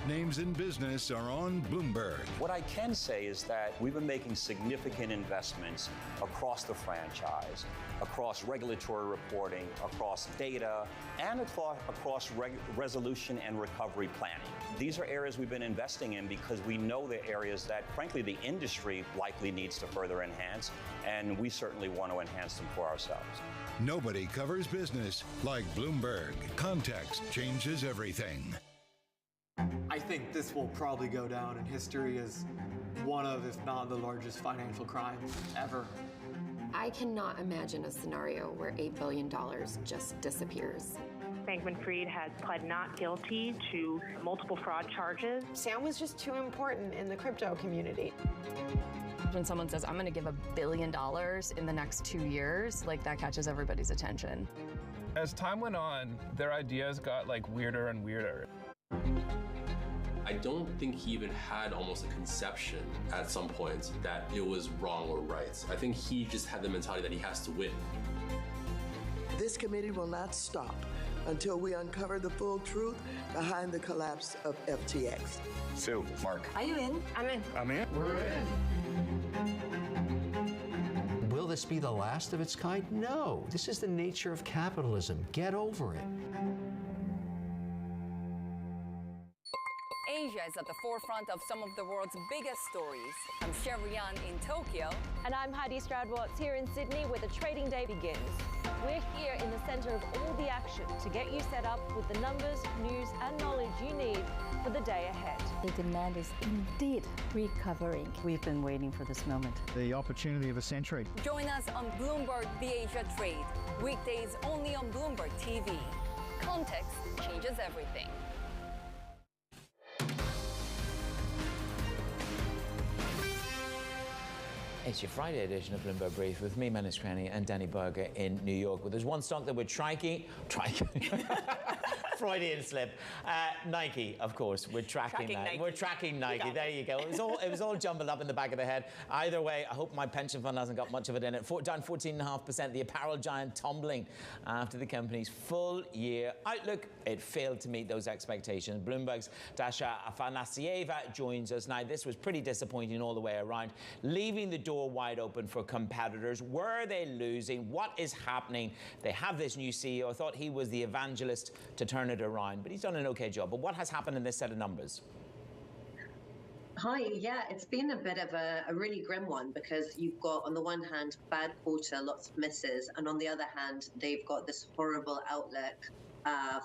names in business are on Bloomberg. What I can say is that we've been making significant investments across the franchise, across regulatory reporting, across data, and across resolution and recovery planning. These are areas we've been investing in because we know they're areas that, frankly, the industry likely needs to further enhance, and we certainly want to enhance them for ourselves. Nobody covers business like Bloomberg. Context changes everything. I think this will probably go down in history as one of, if not the largest financial crime ever. I cannot imagine a scenario where $8 billion just disappears. Bankman-Fried has pled not guilty to multiple fraud charges. Sam was just too important in the crypto community. When someone says, I'm going to give $1 billion in the next 2 years, like that catches everybody's attention. As time went on, their ideas got like weirder and weirder. I don't think he even had almost a conception at some point that it was wrong or right. I think he just had the mentality that he has to win. This committee will not stop until we uncover the full truth behind the collapse of FTX. Sue, Mark. Are you in? I'm in. I'm in. We're in. Will this be the last of its kind? No. This is the nature of capitalism. Get over it. Asia is at the forefront of some of the world's biggest stories. I'm Sherrian in Tokyo. And I'm Heidi Stroud-Watts here in Sydney, where the trading day begins. We're here in the center of all the action to get you set up with the numbers, news, and knowledge you need for the day ahead. The demand is indeed recovering. We've been waiting for this moment. The opportunity of a century. Join us on Bloomberg The Asia Trade. Weekdays only on Bloomberg TV. Context changes everything. It's your Friday edition of Bloomberg Brief with me, Menace Cranny, and Danny Berger in New York. Well, there's one stock that we're tracking. Freudian slip. Nike, of course. We're tracking that. Nike. We're tracking Nike. There you go. It was all jumbled up in the back of the head. Either way, I hope my pension fund hasn't got much of it in it. Down 14.5%. The apparel giant tumbling after the company's full year outlook. It failed to meet those expectations. Bloomberg's Dasha Afanasieva joins us now. This was pretty disappointing all the way around, leaving the door wide open for competitors. Were they losing? What is happening? They have this new CEO. I thought he was the evangelist to turn it around, but he's done an okay job. But what has happened in this set of numbers? Hi, yeah, it's been a bit of a really grim one because you've got, on the one hand, bad quarter, lots of misses, and on the other hand, they've got this horrible outlook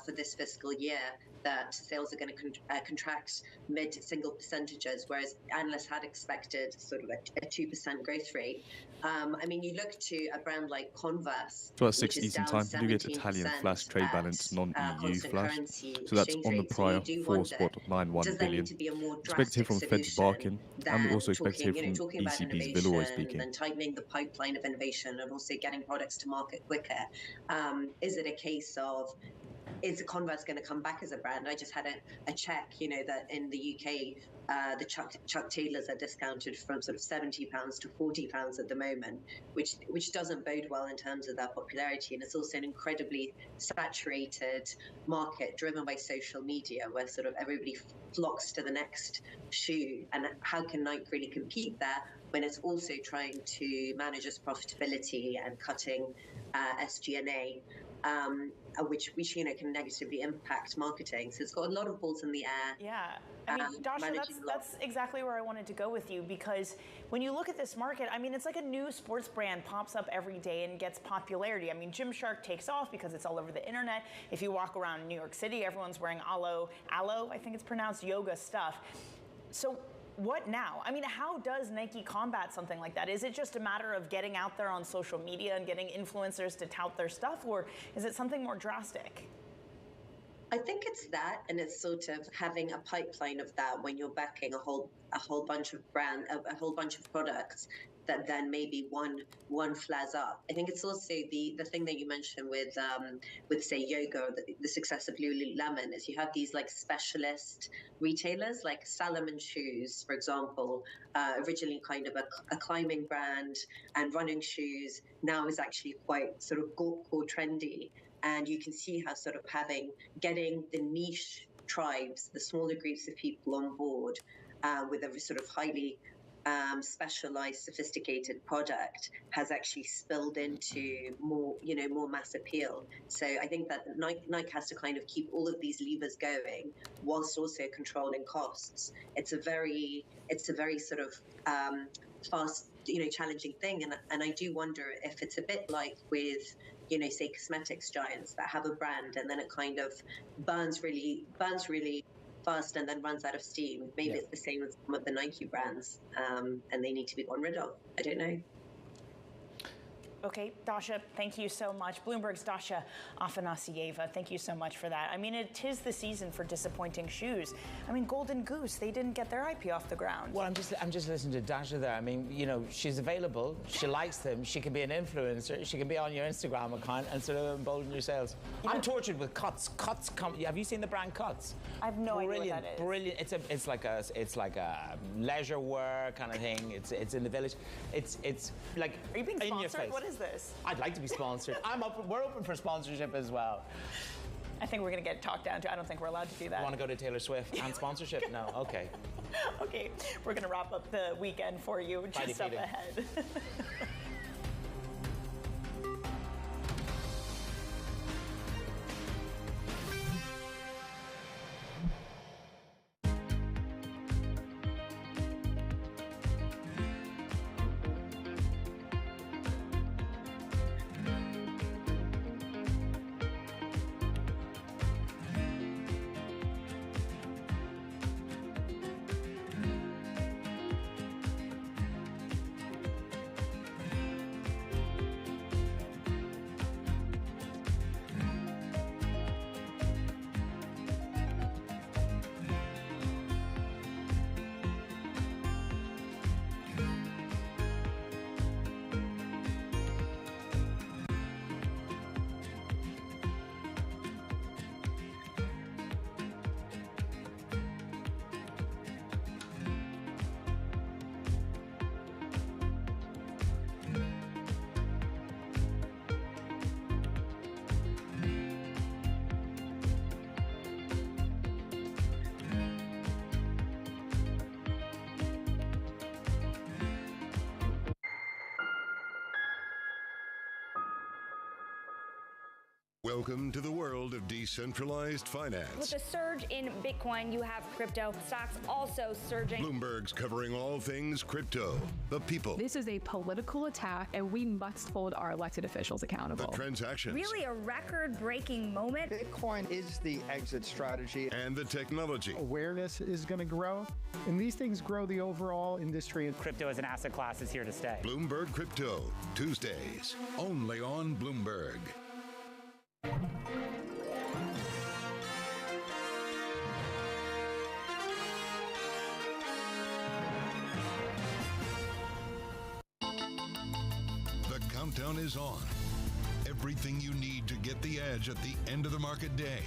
for this fiscal year that sales are going to contract mid-single percentages, whereas analysts had expected sort of a 2% growth rate. I mean, you look to a brand like Converse, So at 6 Eastern Time, you get Italian flash trade balance, non-EU flash. So that's on the prior 4.91 billion. Expect to hear from Fed's barking, and we also expect to hear from ECB's Villeroy speaking. And tightening the pipeline of innovation and also getting products to market quicker. Is it a case of, is Converse going to come back as a brand? I just had a check, that in the UK, the Chuck Taylors are discounted from sort of £70 to £40 at the moment, which doesn't bode well in terms of their popularity. And it's also an incredibly saturated market driven by social media, where sort of everybody flocks to the next shoe. And how can Nike really compete there when it's also trying to manage its profitability and cutting SG&A? Which can negatively impact marketing. So it's got a lot of balls in the air. Yeah, I mean, Dasha, that's exactly where I wanted to go with you, because when you look at this market, I mean, it's like a new sports brand pops up every day and gets popularity. I mean, Gymshark takes off because it's all over the internet. If you walk around New York City, everyone's wearing aloe, I think it's pronounced, yoga stuff. So what now? I mean, how does Nike combat something like that? Is it just a matter of getting out there on social media and getting influencers to tout their stuff, or is it something more drastic? I think it's that, and it's sort of having a pipeline of that when you're backing a whole bunch of a whole bunch of products that then maybe one flares up. I think it's also the thing that you mentioned with say yoga, or the success of Lululemon, is you have these like specialist retailers like Salomon shoes, for example, originally kind of a climbing brand, and running shoes now is actually quite sort of gore trendy. And you can see how sort of getting the niche tribes, the smaller groups of people on board with a sort of highly specialized, sophisticated product has actually spilled into more mass appeal. So I think that Nike has to kind of keep all of these levers going whilst also controlling costs. It's a very sort of fast, challenging thing, and I do wonder if it's a bit like with say cosmetics giants that have a brand and then it kind of burns really fast and then runs out of steam. Maybe it's the same with some of the Nike brands, and they need to be gotten rid of. I don't know. Okay, Dasha, thank you so much. Bloomberg's Dasha Afanasieva, thank you so much for that. I mean, it is the season for disappointing shoes. I mean, Golden Goose, they didn't get their IP off the ground. Well, I'm just listening to Dasha there. I mean, she's available. She likes them. She can be an influencer. She can be on your Instagram account and sort of embolden your sales. I'm tortured with Cuts. Have you seen the brand Cuts? I have no idea what that is. Brilliant. It's like a leisure wear kind of thing. It's in the village. It's like, are you being sponsored? In your face. What is this? I'd like to be sponsored. We're open for sponsorship as well. I think we're going to get talked down to. I don't think we're allowed to do that. You want to go to Taylor Swift and sponsorship? No. Okay. Okay. We're going to wrap up the weekend for you just up ahead. Welcome to the world of decentralized finance. With a surge in Bitcoin, you have crypto stocks also surging. Bloomberg's covering all things crypto, the people. This is a political attack, and we must hold our elected officials accountable. The transactions. Really a record-breaking moment. Bitcoin is the exit strategy. And the technology. Awareness is going to grow, and these things grow the overall industry. Crypto as an asset class is here to stay. Bloomberg Crypto, Tuesdays, only on Bloomberg. The countdown is on. Everything you need to get the edge at the end of the market day.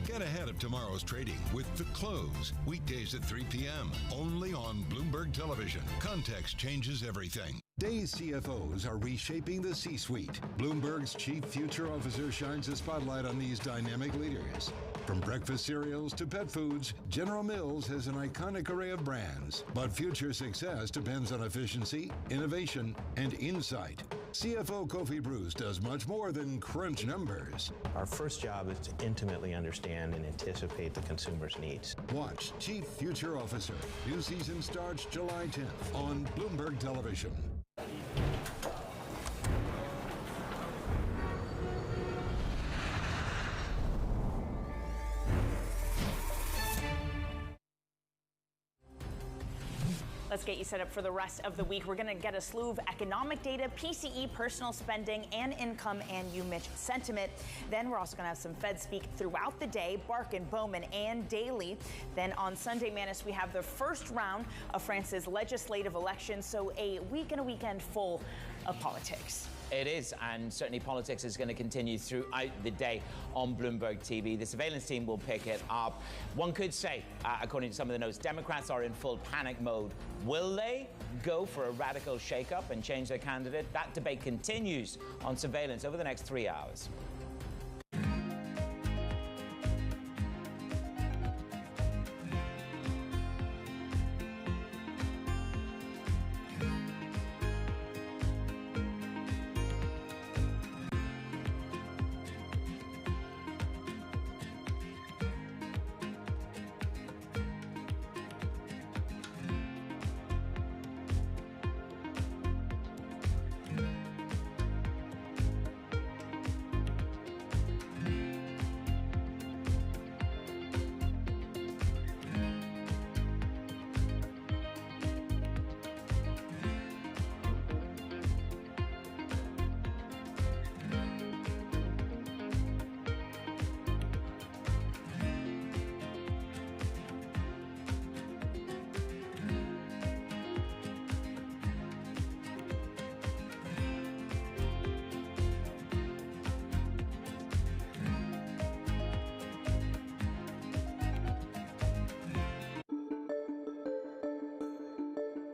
Get ahead of tomorrow's trading with The Close, weekdays at 3 p.m., only on Bloomberg Television. Context changes everything. Today's CFOs are reshaping the C-suite. Bloomberg's chief future officer shines a spotlight on these dynamic leaders. From breakfast cereals to pet foods, General Mills has an iconic array of brands. But future success depends on efficiency, innovation, and insight. CFO Kofi Bruce does much more than crunch numbers. Our first job is to intimately understand and anticipate the consumer's needs. Watch Chief Future Officer. New season starts July 10th on Bloomberg Television. Let's get you set up for the rest of the week. We're going to get a slew of economic data, PCE, personal spending, and income, and UMich sentiment. Then we're also going to have some Fed speak throughout the day, Barkin, Bowman, and Daly. Then on Sunday, Manus, we have the first round of France's legislative elections, so a week and a weekend full of politics. It is, and certainly politics is going to continue throughout the day on Bloomberg TV. The surveillance team will pick it up. One could say, according to some of the notes, Democrats are in full panic mode. Will they go for a radical shakeup and change their candidate? That debate continues on surveillance over the next 3 hours.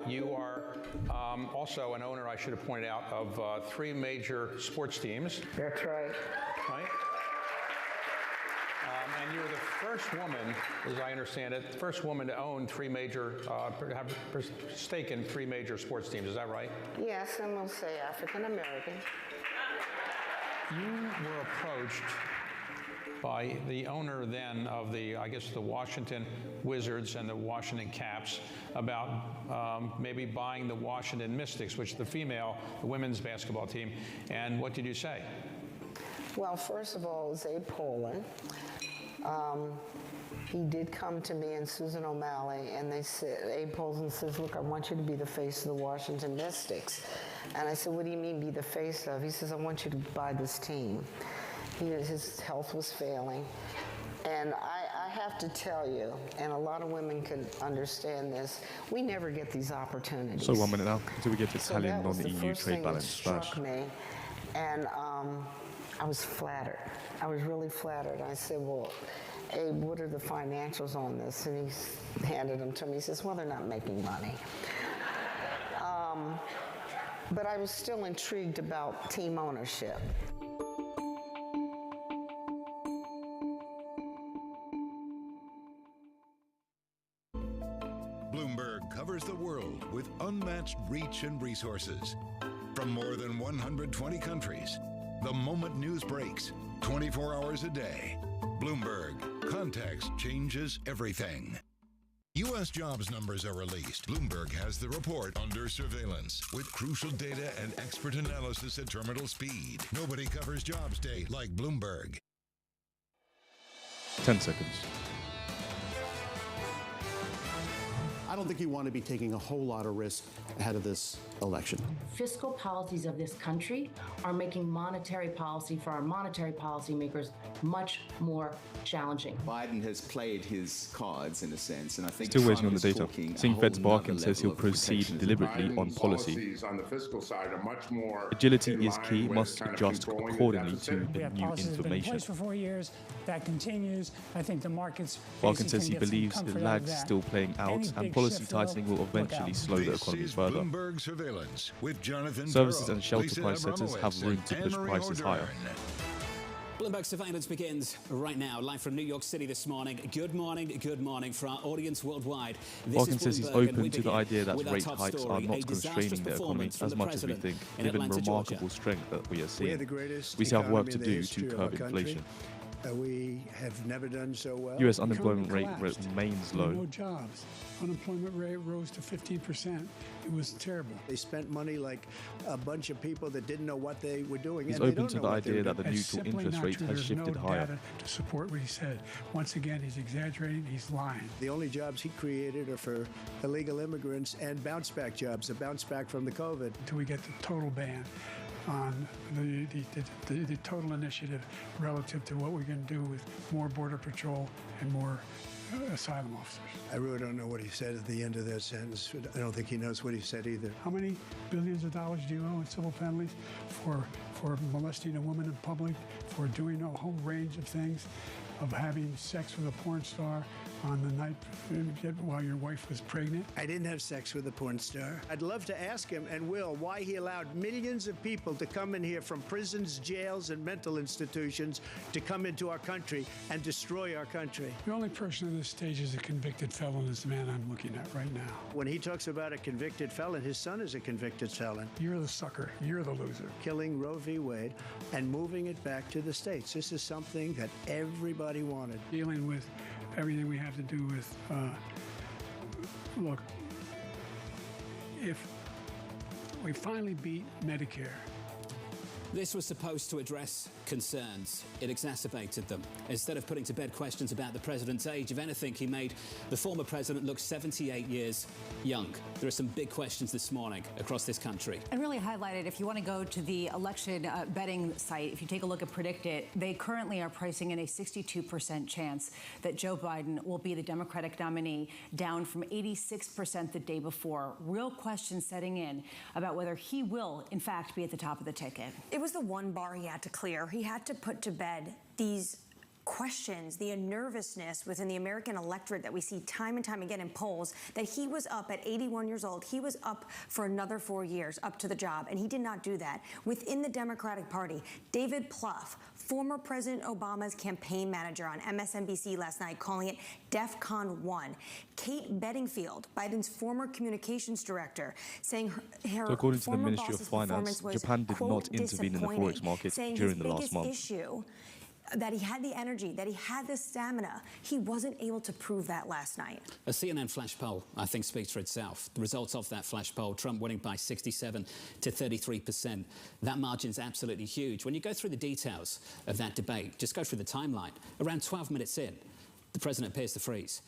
You are also an owner, I should have pointed out, of 3 major sports teams. That's right. Right? And you're the first woman, as I understand it, first woman to own 3 major, have a stake in 3 major sports teams. Is that right? Yes, and we'll say African American. You were approached by the owner then of the, I guess, the Washington Wizards and the Washington Caps about maybe buying the Washington Mystics, which is the women's basketball team. And what did you say? Well, first of all, it was Abe Pollin. He did come to me and Susan O'Malley, and they said, Abe Pollin says, look, I want you to be the face of the Washington Mystics. And I said, what do you mean be the face of? He says, I want you to buy this team. His health was failing. And I have to tell you, and a lot of women can understand this, we never get these opportunities. So 1 minute now, until we get to Italian non-EU trade balance struck me, and I was flattered. I was really flattered. I said, well, Abe, what are the financials on this? And he handed them to me. He says, well, they're not making money. But I was still intrigued about team ownership. Bloomberg covers the world with unmatched reach and resources. From more than 120 countries, the moment news breaks, 24 hours a day. Bloomberg, context changes everything. U.S. jobs numbers are released. Bloomberg has the report under surveillance with crucial data and expert analysis at terminal speed. Nobody covers jobs day like Bloomberg. 10 seconds. I don't think you want to be taking a whole lot of risk ahead of this election. Fiscal policies of this country are making monetary policy for our monetary policymakers much more challenging. Biden has played his cards in a sense, and I think still waiting on the data. Seeing Fed's Barkin says he'll proceed deliberately on policy. On the fiscal side are much more agility is key, must adjust accordingly to the new information. Been in place for 4 years. That continues. I think the markets. Barkin says he believes the lag's still playing out, and policy tightening will eventually slow the economy further. Bloomberg Surveillance with Jonathan Services Burrow, and shelter Lisa price setters have room to push prices higher. Bloomberg Surveillance begins right now, live from New York City this morning. Good morning for our audience worldwide. Barkin says he's open to the idea that rate hikes are not constraining the economy as much as we think, given the remarkable strength that we are seeing. We still have work to do to curb inflation. We have never done so well. U.S. unemployment rate remains low. No jobs. Unemployment rate rose to 15%. It was terrible. They spent money like a bunch of people that didn't know what they were doing. He's open to the idea that the neutral interest rate has shifted higher. Data to support what he said. Once again, he's exaggerating. He's lying. The only jobs he created are for illegal immigrants and bounce back jobs, a bounce back from the COVID. Until we get the total ban on the total initiative relative to what we're going to do with more Border Patrol and more asylum officers. I really don't know what he said at the end of that sentence. I don't think he knows what he said either. How many billions of dollars do you owe in civil penalties for molesting a woman in public, for doing a whole range of things, of having sex with a porn star on the night while your wife was pregnant? I didn't have sex with a porn star. I'd love to ask him, and will, why he allowed millions of people to come in here from prisons, jails, and mental institutions to come into our country and destroy our country. The only person on this stage is a convicted felon is the man I'm looking at right now. When he talks about a convicted felon, his son is a convicted felon. You're the sucker. You're the loser. Killing Roe v. Wade and moving it back to the states. This is something that everybody wanted. Dealing with everything we have to do with, look, if we finally beat Medicare. This was supposed to address concerns. It exacerbated them. Instead of putting to bed questions about the president's age, if anything, he made the former president look 78 years young. There are some big questions this morning across this country. And really highlighted, if you want to go to the election betting site, if you take a look at Predict It, they currently are pricing in a 62% chance that Joe Biden will be the Democratic nominee, down from 86% the day before. Real questions setting in about whether he will, in fact, be at the top of the ticket. It was the one bar he had to clear. He had to put to bed these questions the nervousness within the American electorate that we see time and time again in polls, that he was up at 81 years old. He was up for another 4 years, up to the job, and he did not do that. Within the Democratic Party, David Plouffe, former President Obama's campaign manager on MSNBC last night, calling it DEFCON 1. Kate Bedingfield, Biden's former communications director, saying her So according to the former Ministry of boss's Finance, performance was, Japan did quote, not intervene in the disappointing, forex market saying during his the last biggest month. issue, that he had the energy, that he had the stamina. He wasn't able to prove that last night. A CNN flash poll, I think, speaks for itself. The results of that flash poll, Trump winning by 67 to 33%. That margin's absolutely huge. When you go through the details of that debate, just go through the timeline. Around 12 minutes in, the president appears to freeze.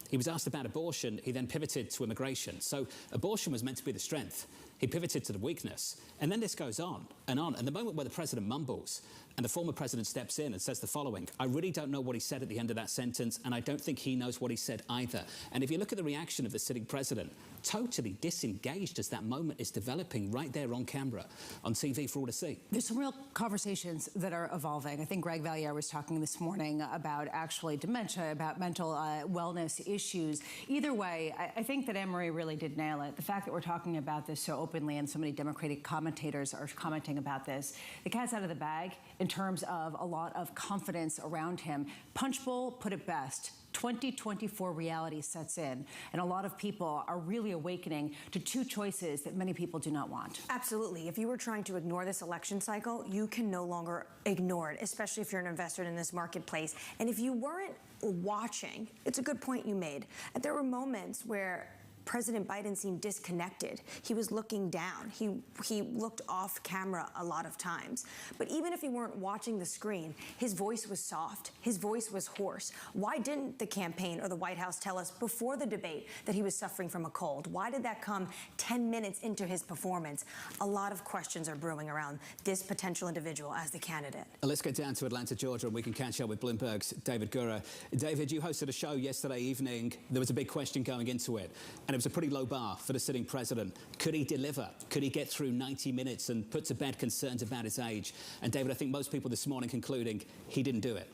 He was asked about abortion. He then pivoted to immigration. So abortion was meant to be the strength. He pivoted to the weakness. And then this goes on. And the moment where the president mumbles and the former president steps in and says the following, I really don't know what he said at the end of that sentence, and I don't think he knows what he said either. And if you look at the reaction of the sitting president, totally disengaged as that moment is developing right there on camera, on TV for all to see. There's some real conversations that are evolving. I think Greg Valliere was talking this morning about actually dementia, about mental wellness issues. Either way, I think that Anne-Marie really did nail it. The fact that we're talking about this so openly and so many Democratic commentators are commenting about this, the cat's out of the bag in terms of a lot of confidence around him. Punchbowl put it best. 2024 reality sets in, and a lot of people are really awakening to two choices that many people do not want. Absolutely. If you were trying to ignore this election cycle, you can no longer ignore it, especially if you're an investor in this marketplace. And if you weren't watching, it's a good point you made. There were moments where President Biden seemed disconnected. He was looking down. He looked off camera a lot of times. But even if he weren't watching the screen, his voice was soft. His voice was hoarse. Why didn't the campaign or the White House tell us before the debate that he was suffering from a cold? Why did that come 10 minutes into his performance? A lot of questions are brewing around this potential individual as the candidate. Let's get down to Atlanta, Georgia, and we can catch up with Bloomberg's David Gura. David, you hosted a show yesterday evening. There was a big question going into it, and it was a pretty low bar for the sitting president. Could he deliver? Could he get through 90 minutes and put to bed concerns about his age? And David, I think most people this morning concluding he didn't do it.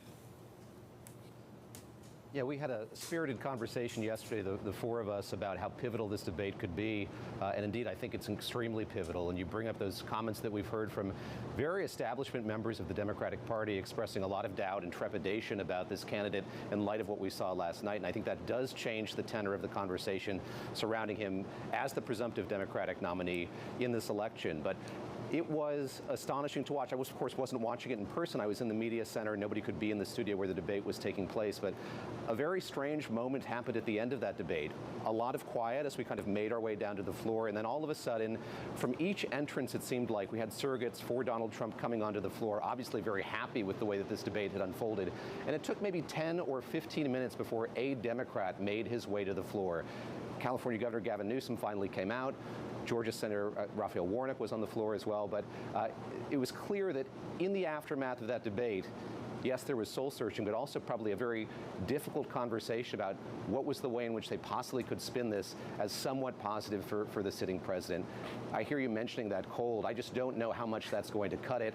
Yeah, we had a spirited conversation yesterday, the four of us, about how pivotal this debate could be. And indeed, I think it's extremely pivotal. And you bring up those comments that we've heard from very establishment members of the Democratic Party expressing a lot of doubt and trepidation about this candidate in light of what we saw last night. And I think that does change the tenor of the conversation surrounding him as the presumptive Democratic nominee in this election. But it was astonishing to watch. I, of course, wasn't watching it in person. I was in the media center. Nobody could be in the studio where the debate was taking place. But a very strange moment happened at the end of that debate. A lot of quiet as we kind of made our way down to the floor. And then all of a sudden, from each entrance, it seemed like we had surrogates for Donald Trump coming onto the floor, obviously very happy with the way that this debate had unfolded. And it took maybe 10 or 15 minutes before a Democrat made his way to the floor. California Governor Gavin Newsom finally came out. Georgia Senator Raphael Warnock was on the floor as well. But it was clear that in the aftermath of that debate, yes, there was soul searching, but also probably a very difficult conversation about what was the way in which they possibly could spin this as somewhat positive for the sitting president. I hear you mentioning that cold. I just don't know how much that's going to cut it.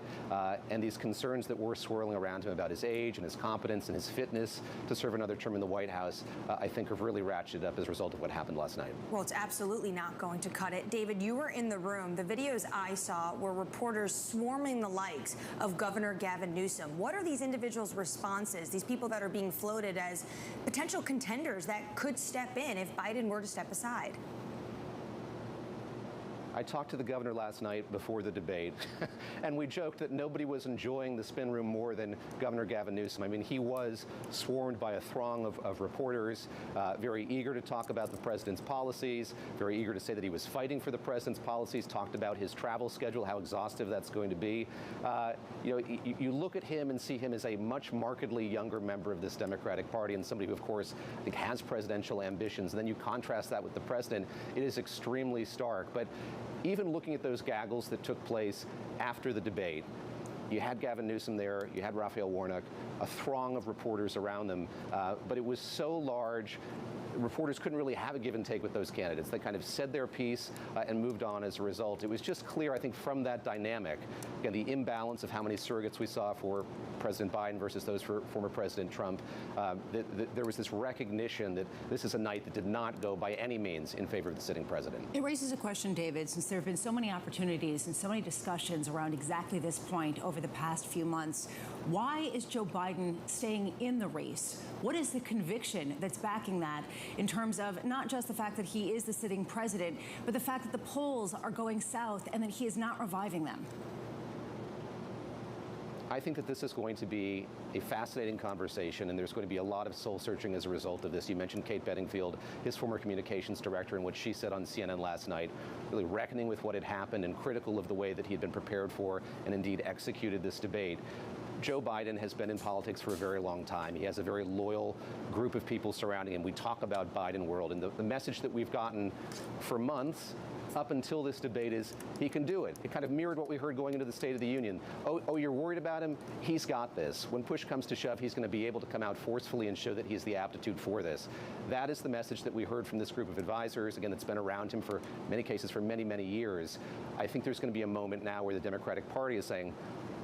And these concerns that were swirling around him about his age and his competence and his fitness to serve another term in the White House, I think have really ratcheted up as a result of what happened last night. Well, it's absolutely not going to cut it. David, you were in the room. The videos I saw were reporters swarming the likes of Governor Gavin Newsom. What are these individuals' responses, these people that are being floated as potential contenders that could step in if Biden were to step aside? I talked to the governor last night before the debate, and we joked that nobody was enjoying the spin room more than Governor Gavin Newsom. I mean, he was swarmed by a throng of reporters, very eager to talk about the president's policies, very eager to say that he was fighting for the president's policies, talked about his travel schedule, how exhaustive that's going to be. You look at him and see him as a much markedly younger member of this Democratic Party and somebody who, of course, I think has presidential ambitions. And then you contrast that with the president. It is extremely stark. But even looking at those gaggles that took place after the debate, you had Gavin Newsom there, you had Raphael Warnock, a throng of reporters around them, but it was so large reporters couldn't really have a give and take with those candidates. They kind of said their piece and moved on as a result. It was just clear, I think, from that dynamic, again, the imbalance of how many surrogates we saw for President Biden versus those for former President Trump, there was this recognition that this is a night that did not go by any means in favor of the sitting president. It raises a question, David, since there have been so many opportunities and so many discussions around exactly this point over the past few months. Why is Joe Biden staying in the race? What is the conviction that's backing that in terms of not just the fact that he is the sitting president, but the fact that the polls are going south and that he is not reviving them? I think that this is going to be a fascinating conversation, and there's going to be a lot of soul searching as a result of this. You mentioned Kate Bedingfield, his former communications director, and what she said on CNN last night, really reckoning with what had happened and critical of the way that he had been prepared for and indeed executed this debate. Joe Biden has been in politics for a very long time. He has a very loyal group of people surrounding him. We talk about Biden world, and the message that we've gotten for months up until this debate is he can do it. It kind of mirrored what we heard going into the State of the Union. Oh, you're worried about him? He's got this. When push comes to shove, he's going to be able to come out forcefully and show that he has the aptitude for this. That is the message that we heard from this group of advisors, again, that's been around him for many cases for many, many years. I think there's going to be a moment now where the Democratic Party is saying,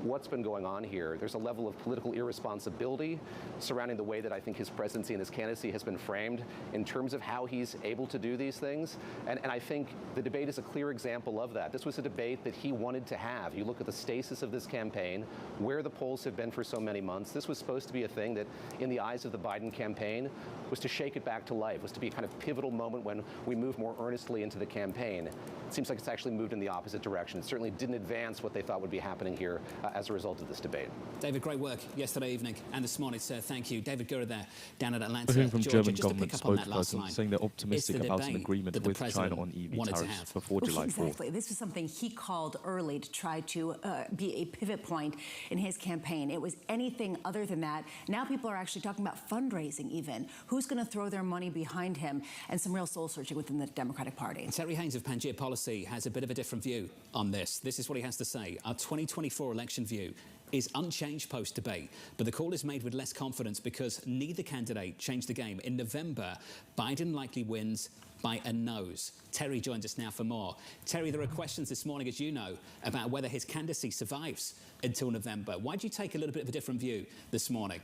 what's been going on here? There's a level of political irresponsibility surrounding the way that I think his presidency and his candidacy has been framed in terms of how he's able to do these things. And I think the debate is a clear example of that. This was a debate that he wanted to have. You look at the stasis of this campaign, where the polls have been for so many months. This was supposed to be a thing that, in the eyes of the Biden campaign, was to shake it back to life, was to be a kind of pivotal moment when we move more earnestly into the campaign. It seems like it's actually moved in the opposite direction. It certainly didn't advance what they thought would be happening here as a result of this debate. David, great work yesterday evening and this morning, sir. Thank you. David Gura there, down at Atlanta, We're hearing from Georgia. German Just to government pick up on that last spokesperson line, saying they're optimistic about an agreement with China on EV tariffs before July 4th. Exactly. This was something he called early to try to be a pivot point in his campaign. It was anything other than that. Now people are actually talking about fundraising even. Who's going to throw their money behind him, and some real soul searching within the Democratic Party. Terry Haynes of Pangaea Policy has a bit of a different view on this. This is what he has to say. Our 2024 election view is unchanged post-debate, but the call is made with less confidence because neither candidate changed the game. In November, Biden likely wins by a nose. Terry joins us now for more. Terry, there are questions this morning, as you know, about whether his candidacy survives until November. Why do you take a little bit of a different view this morning?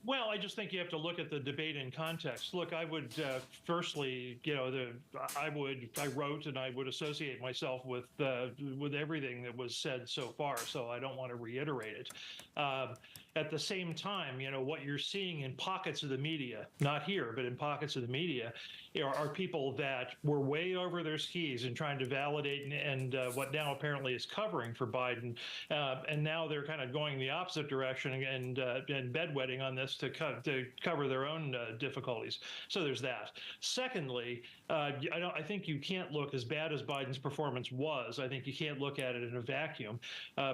Well, I just think you have to look at the debate in context. Look, I would firstly, I wrote and I would associate myself with everything that was said so far, so I don't want to reiterate it. At the same time, what you're seeing in pockets of the media, not here, but in pockets of the media, are people that were way over their skis and trying to validate and what now apparently is covering for Biden, and now they're kind of going the opposite direction and bedwetting on this to cover their own difficulties. So there's that. Secondly, I think you can't look, as bad as Biden's performance was, I think you can't look at it in a vacuum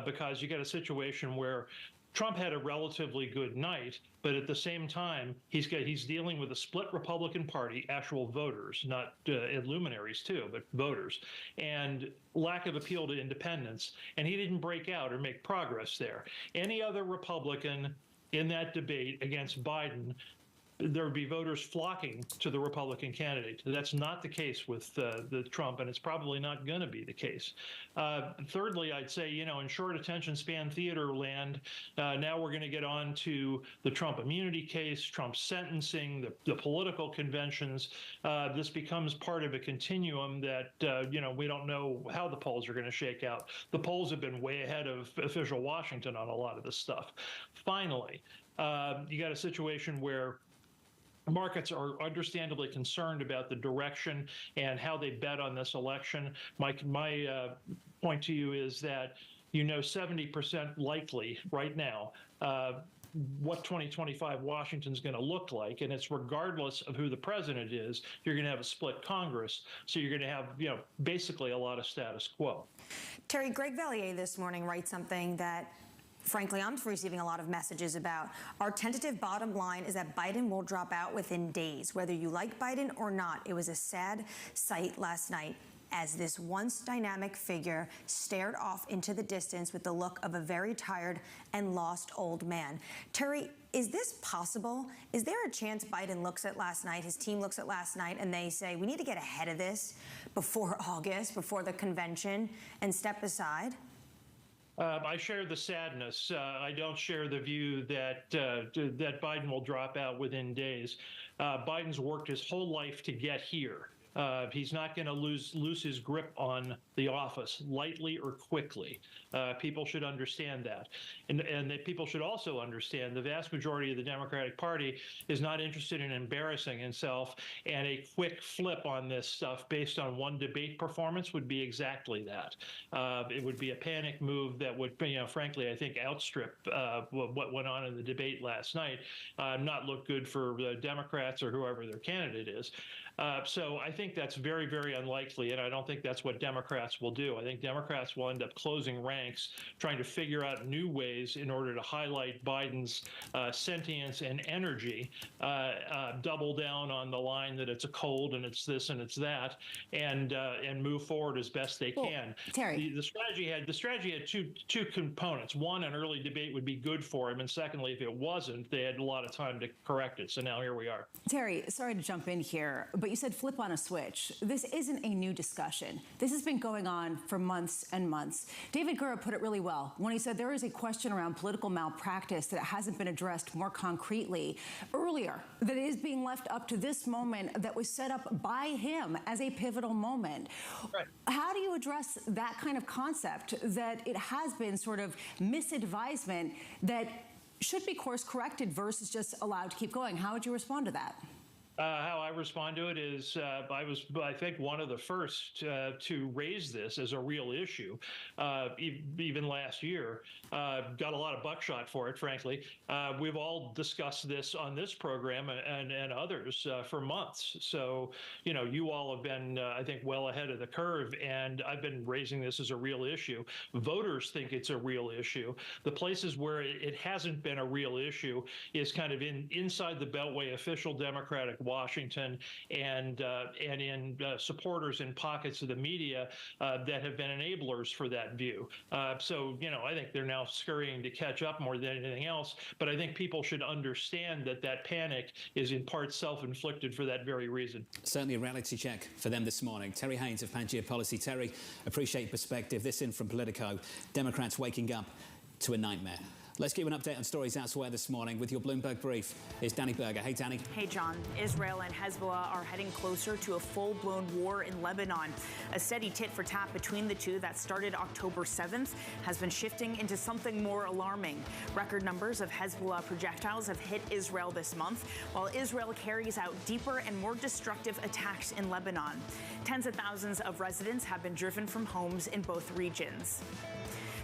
because you got a situation where Trump had a relatively good night, but at the same time, he's dealing with a split Republican Party, actual voters, not luminaries too, but voters, and lack of appeal to independents. And he didn't break out or make progress there. Any other Republican in that debate against Biden, there would be voters flocking to the Republican candidate. That's not the case with the Trump, and it's probably not going to be the case. Thirdly, I'd say, in short attention span theater land, now we're going to get on to the Trump immunity case, Trump's sentencing, the political conventions. This becomes part of a continuum that, we don't know how the polls are going to shake out. The polls have been way ahead of official Washington on a lot of this stuff. Finally, you got a situation where markets are understandably concerned about the direction and how they bet on this election. My point to you is that 70% likely right now what 2025 Washington's going to look like, and it's regardless of who the president is, you're going to have a split Congress, so you're going to have basically a lot of status quo. Terry, Greg Vallier this morning writes something that frankly, I'm receiving a lot of messages about. Our tentative bottom line is that Biden will drop out within days, whether you like Biden or not. It was a sad sight last night. as this once dynamic figure stared off into the distance with the look of a very tired and lost old man. Terry, is this possible? Is there a chance Biden looks at last night, his team looks at last night, and they say, we need to get ahead of this before August, before the convention, and step aside? I share the sadness. I don't share the view that that Biden will drop out within days. Biden's worked his whole life to get here. He's not going to lose his grip on the office lightly or quickly. People should understand that. And that people should also understand the vast majority of the Democratic Party is not interested in embarrassing himself, and a quick flip on this stuff based on one debate performance would be exactly that. It would be a panic move that would, frankly, I think outstrip what went on in the debate last night, not look good for the Democrats or whoever their candidate is. So I think that's very, very unlikely, and I don't think that's what Democrats will do. I think Democrats will end up closing ranks, trying to figure out new ways in order to highlight Biden's sentience and energy, double down on the line that it's a cold and it's this and it's that, and move forward as best they can. Terry. The strategy had two components. One, an early debate would be good for him, and secondly, if it wasn't, they had a lot of time to correct it. So now here we are. Terry, sorry to jump in here, but you said flip on a switch. This isn't a new discussion. This has been going on for months and months. David Gura put it really well when he said there is a question around political malpractice that hasn't been addressed more concretely earlier, that is being left up to this moment that was set up by him as a pivotal moment. Right. How do you address that kind of concept that it has been sort of misadvisement that should be course corrected versus just allowed to keep going? How would you respond to that? How I respond to it is I think, one of the first to raise this as a real issue, even last year. Got a lot of buckshot for it, frankly. We've all discussed this on this program and others for months. So, you all have been, I think, well ahead of the curve, and I've been raising this as a real issue. Voters think it's a real issue. The places where it hasn't been a real issue is kind of inside the Beltway official Democratic Washington and in supporters in pockets of the media that have been enablers for that view. So, I think they're now scurrying to catch up more than anything else. But I think people should understand that panic is in part self-inflicted for that very reason. Certainly a reality check for them this morning. Terry Haynes of Pangea Policy. Terry, appreciate your perspective. This in from Politico. Democrats waking up to a nightmare. Let's give an update on stories elsewhere this morning with your Bloomberg Brief. It's Danny Berger. Hey, Danny. Hey, John. Israel and Hezbollah are heading closer to a full-blown war in Lebanon. A steady tit-for-tat between the two that started October 7th has been shifting into something more alarming. Record numbers of Hezbollah projectiles have hit Israel this month, while Israel carries out deeper and more destructive attacks in Lebanon. Tens of thousands of residents have been driven from homes in both regions.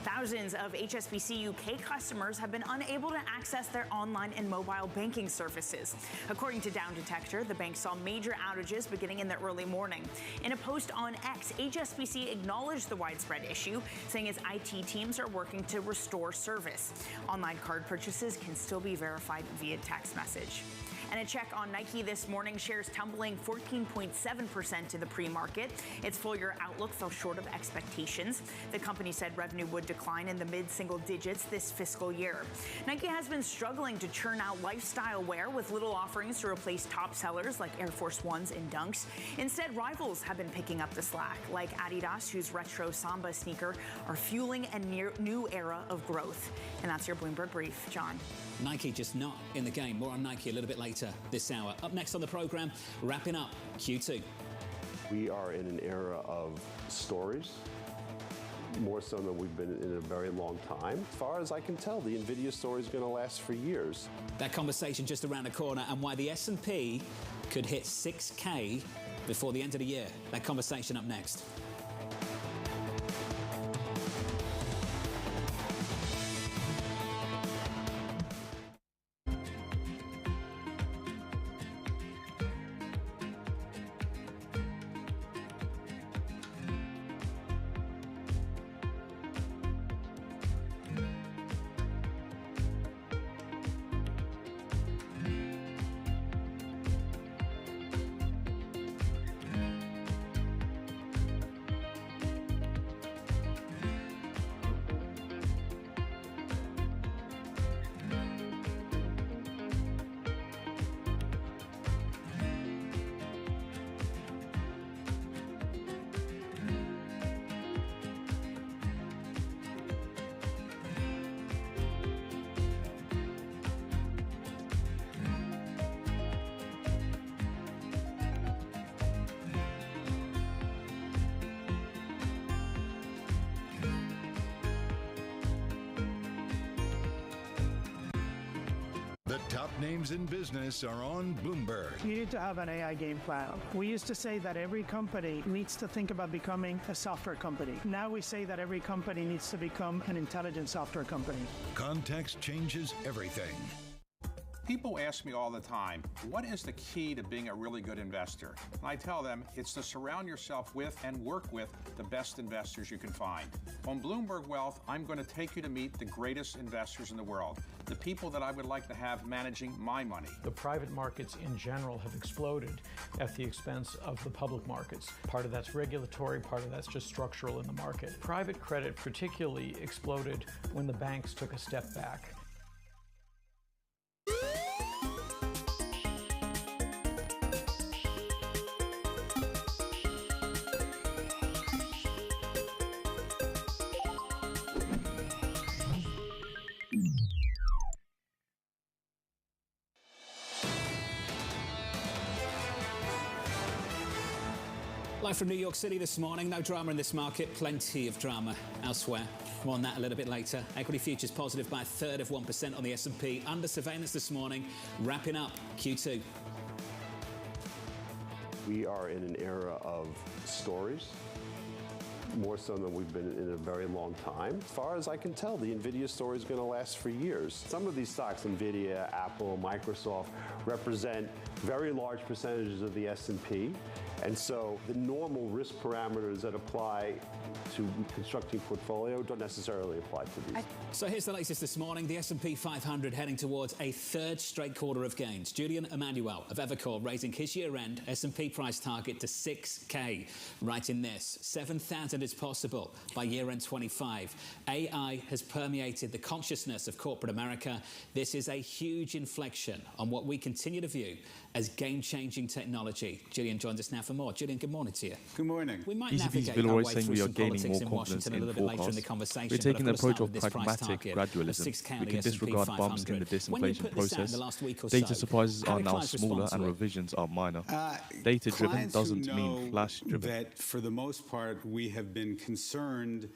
Thousands of HSBC UK customers have been unable to access their online and mobile banking services. According to Down Detector, the bank saw major outages beginning in the early morning. In a post on X, HSBC acknowledged the widespread issue, saying its IT teams are working to restore service. Online card purchases can still be verified via text message. And a check on Nike this morning, shares tumbling 14.7% in the pre-market. Its full-year outlook fell short of expectations. The company said revenue would decline in the mid-single digits this fiscal year. Nike has been struggling to churn out lifestyle wear with little offerings to replace top sellers like Air Force Ones and Dunks. Instead, rivals have been picking up the slack, like Adidas, whose retro Samba sneaker are fueling a new era of growth. And that's your Bloomberg Brief. John. Nike just not in the game. More on Nike a little bit later this hour. Up next on the program, wrapping up Q2. We are in an era of stories, more so than we've been in a very long time. As far as I can tell, the NVIDIA story is going to last for years. That conversation just around the corner, and why the S&P could hit 6K before the end of the year. That conversation up next. top names in business are on Bloomberg. You need to have an AI game plan. We used to say that every company needs to think about becoming a software company. Now we say that every company needs to become an intelligent software company. Context changes everything. People ask me all the time, what is the key to being a really good investor? And I tell them it's to surround yourself with and work with the best investors you can find. On Bloomberg Wealth, I'm going to take you to meet the greatest investors in the world, the people that I would like to have managing my money. The private markets in general have exploded at the expense of the public markets. Part of that's regulatory, part of that's just structural in the market. Private credit particularly exploded when the banks took a step back. Live from New York City this morning. No drama in this market, plenty of drama elsewhere. More on that a little bit later. Equity futures positive by 1/3% on the S&P. Under surveillance this morning, wrapping up Q2. We are in an era of stories, more so than we've been in a very long time. As far as I can tell, the NVIDIA story is going to last for years. Some of these stocks, NVIDIA, Apple, Microsoft, represent very large percentages of the S&P. And so the normal risk parameters that apply to constructing portfolio don't necessarily apply to these. So here's the latest this morning. The S&P 500 heading towards a third straight quarter of gains. Julian Emanuel of Evercore raising his year-end S&P price target to 6K. Writing this, 7,000 is possible by year-end 25. AI has permeated the consciousness of corporate America. This is a huge inflection on what we continue to view as game-changing technology. Julian joins us now for more. Julian, good morning to you. Good morning. We might ECB's navigate Bill our Roy way saying through we are some gaining politics more in Washington a little bit later in the conversation. We're taking but an I've got to approach start of with this price pragmatic target of gradualism. 6K on We the can S&P disregard bumps in 500. the When you disinflation put this out in process. the last week or Data so, surprises how are do now clients smaller respond to and it? revisions are minor. Data-driven doesn't mean flash-driven. That for the most part, we have been concerned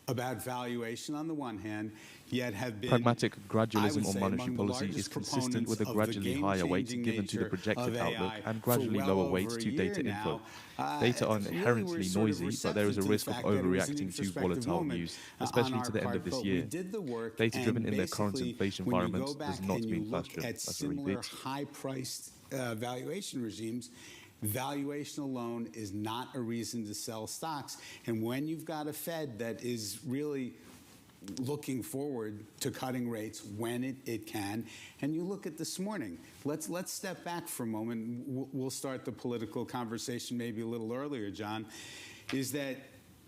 about valuation on the one hand, yet have been Pragmatic gradualism I would on say, monetary among the policy is largest consistent with a proponents of the gradually higher weight game-changing given to the nature projected of outlook AI and for gradually well lower over weights a to year data inflow. now. Data are Really, we're inherently sort of noisy, but there is a receptive to the risk of fact that it was an overreacting to introspective volatile moment, news, on especially our to the end part, of this but year. we did the work, Data-driven and in their current basically, inflation when you environment go back does not and you mean look flash-driven. at That's a repeat. similar high-priced valuation regimes, valuation alone is not a reason to sell stocks. And when you've got a Fed that is really looking forward to cutting rates when it can, and you look at this morning, let's step back for a moment. We'll start the political conversation maybe a little earlier, John, is that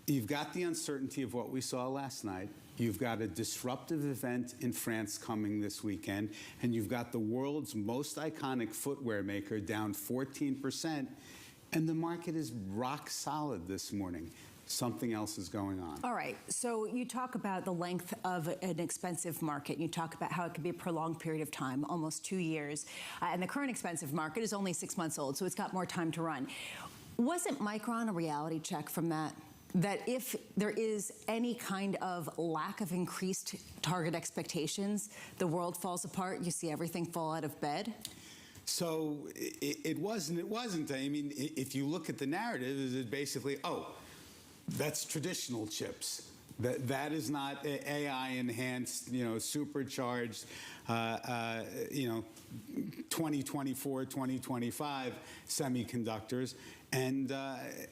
you've got the uncertainty of what we saw last night. You've got a disruptive event in France coming this weekend, and you've got the world's most iconic footwear maker down 14%, and the market is rock solid this morning. Something else is going on. All right. So you talk about the length of an expensive market. You talk about how it could be a prolonged period of time, almost 2 years. And the current expensive market is only 6 months old, so it's got more time to run. Wasn't Micron a reality check from that? That if there is any kind of lack of increased target expectations, the world falls apart, you see everything fall out of bed? So it wasn't. I mean, if you look at the narrative, it's basically, oh, that's traditional chips. That is not AI enhanced, supercharged, 2024, 2025 semiconductors. And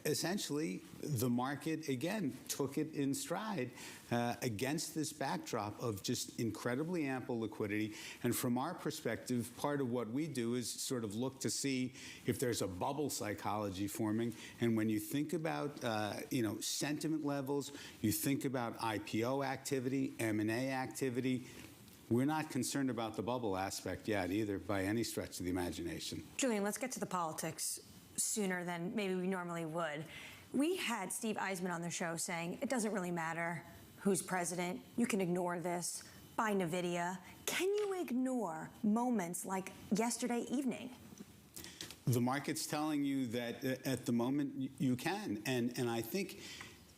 essentially, the market, again, took it in stride against this backdrop of just incredibly ample liquidity. And from our perspective, part of what we do is sort of look to see if there's a bubble psychology forming. And when you think about, sentiment levels, you think about IPO activity, M&A activity, we're not concerned about the bubble aspect yet either by any stretch of the imagination. Julian, let's get to the politics sooner than maybe we normally would. We had Steve Eisman on the show saying it doesn't really matter who's president. You can ignore this. Buy NVIDIA. Can you ignore moments like yesterday evening? The market's telling you that at the moment you can. And I think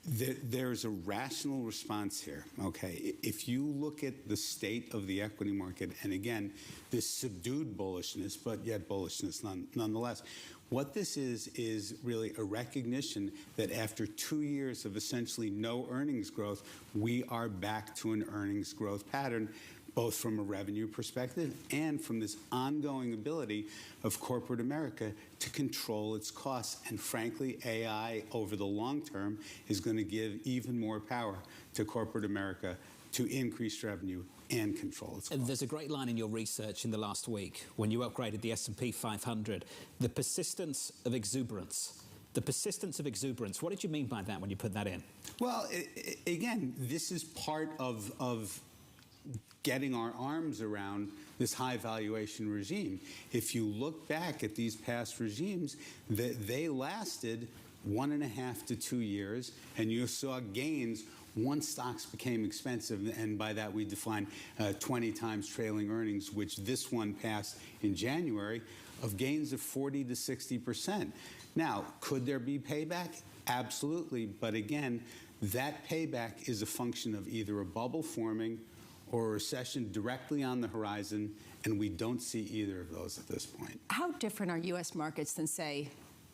There's a rational response here, okay? If you look at the state of the equity market, and again, this subdued bullishness, but yet bullishness nonetheless, what this is really a recognition that after 2 years of essentially no earnings growth, we are back to an earnings growth pattern, both from a revenue perspective and from this ongoing ability of corporate America to control its costs. And frankly, AI over the long term is going to give even more power to corporate America to increase revenue and control its costs. There's a great line in your research in the last week when you upgraded the S&P 500, the persistence of exuberance. The persistence of exuberance. What did you mean by that when you put that in? Well, again, this is part of getting our arms around this high valuation regime. If you look back at these past regimes, they lasted 1.5 to 2 years, and you saw gains once stocks became expensive, and by that we define 20 times trailing earnings, which this one passed in January, of gains of 40 to 60%. Now, could there be payback? Absolutely, but again, that payback is a function of either a bubble forming or a recession directly on the horizon, and we don't see either of those at this point. How different are U.S. markets than, say,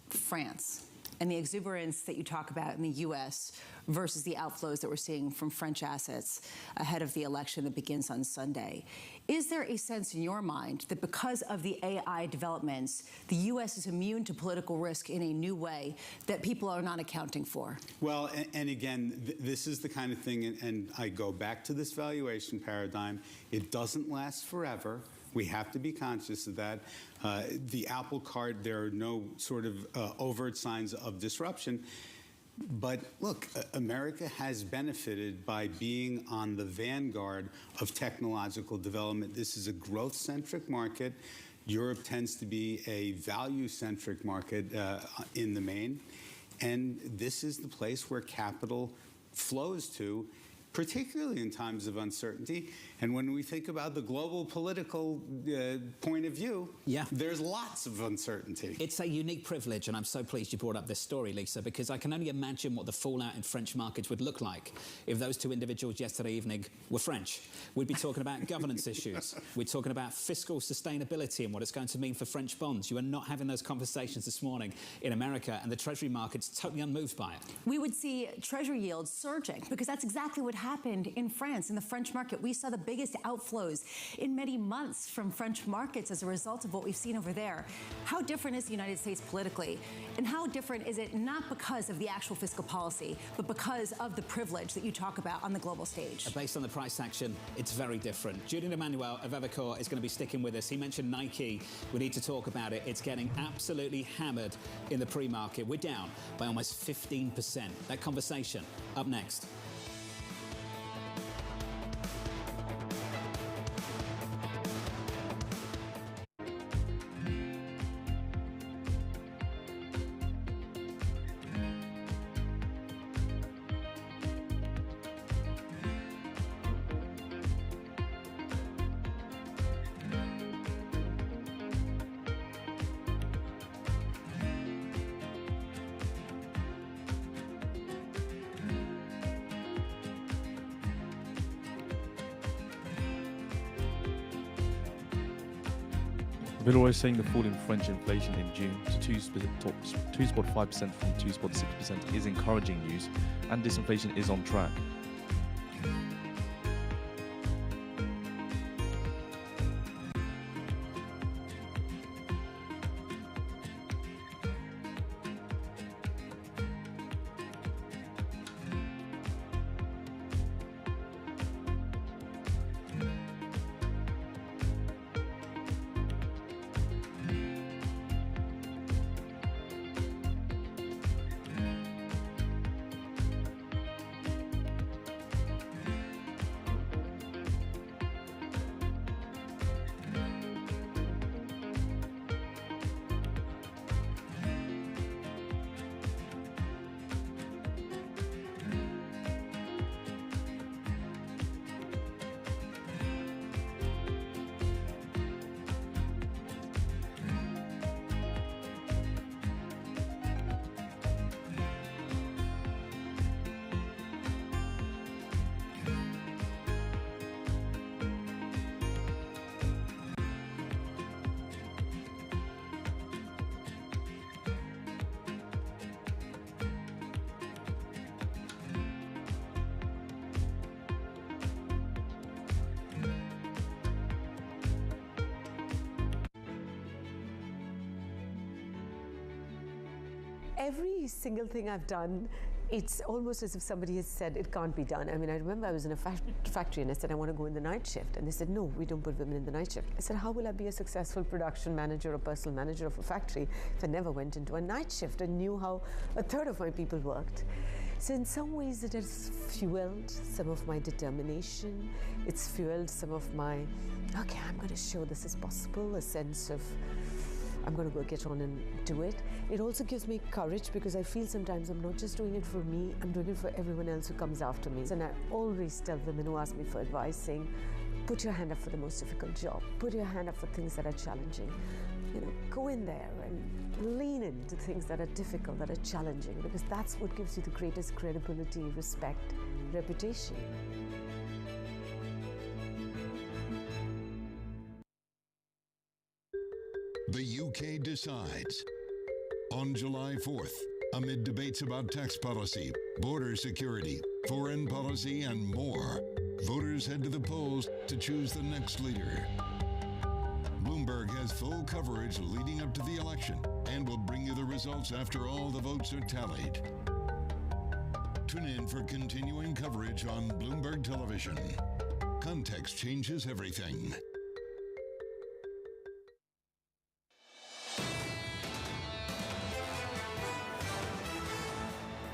France? And the exuberance that you talk about in the U.S. versus the outflows that we're seeing from French assets ahead of the election that begins on Sunday. Is there a sense in your mind that because of the AI developments, the U.S. is immune to political risk in a new way that people are not accounting for? Well, and again, this is the kind of thing, and I go back to this valuation paradigm. It doesn't last forever. We have to be conscious of that. The Apple cart, there are no sort of overt signs of disruption. But look, America has benefited by being on the vanguard of technological development. This is a growth-centric market. Europe tends to be a value-centric market in the main. And this is the place where capital flows to, particularly in times of uncertainty. And when we think about the global political point of view, there's lots of uncertainty. It's a unique privilege, and I'm so pleased you brought up this story, Lisa, because I can only imagine what the fallout in French markets would look like if those two individuals yesterday evening were French. We'd be talking about governance issues. We're talking about fiscal sustainability and what it's going to mean for French bonds. You are not having those conversations this morning in America, and the Treasury market's totally unmoved by it. We would see Treasury yields surging because that's exactly what happened in France, in the French market. We saw the biggest outflows in many months from French markets as a result of what we've seen over there. How different is the United States politically? And how different is it not because of the actual fiscal policy, but because of the privilege that you talk about on the global stage? Based on the price action, it's very different. Julian Emmanuel of Evercore is going to be sticking with us. He mentioned Nike. We need to talk about it. It's getting absolutely hammered in the pre-market. We're down by almost 15%. That conversation up next. Villa is saying the fall in French inflation in June to 2.5% from 2.6% is encouraging news, and disinflation is on track. every single thing I've done, it's almost as if somebody has said it can't be done. I mean, I remember I was in a factory and I said, I want to go in the night shift. And they said, no, we don't put women in the night shift. I said, how will I be a successful production manager or personal manager of a factory if I never went into a night shift and knew how a third of my people worked? So in some ways it has fueled some of my determination. It's fueled some of my, okay, I'm going to show this is possible, a sense of I'm going to go get on and do it. It also gives me courage because I feel sometimes I'm not just doing it for me, I'm doing it for everyone else who comes after me. And I always tell women who ask me for advice saying, put your hand up for the most difficult job. Put your hand up for things that are challenging. You know, go in there and lean into things that are difficult, that are challenging, because that's what gives you the greatest credibility, respect, reputation. The UK decides. On July 4th, amid debates about tax policy, border security, foreign policy, and more, voters head to the polls to choose the next leader. Bloomberg has full coverage leading up to the election and will bring you the results after all the votes are tallied. Tune in for continuing coverage on Bloomberg Television. Context changes everything.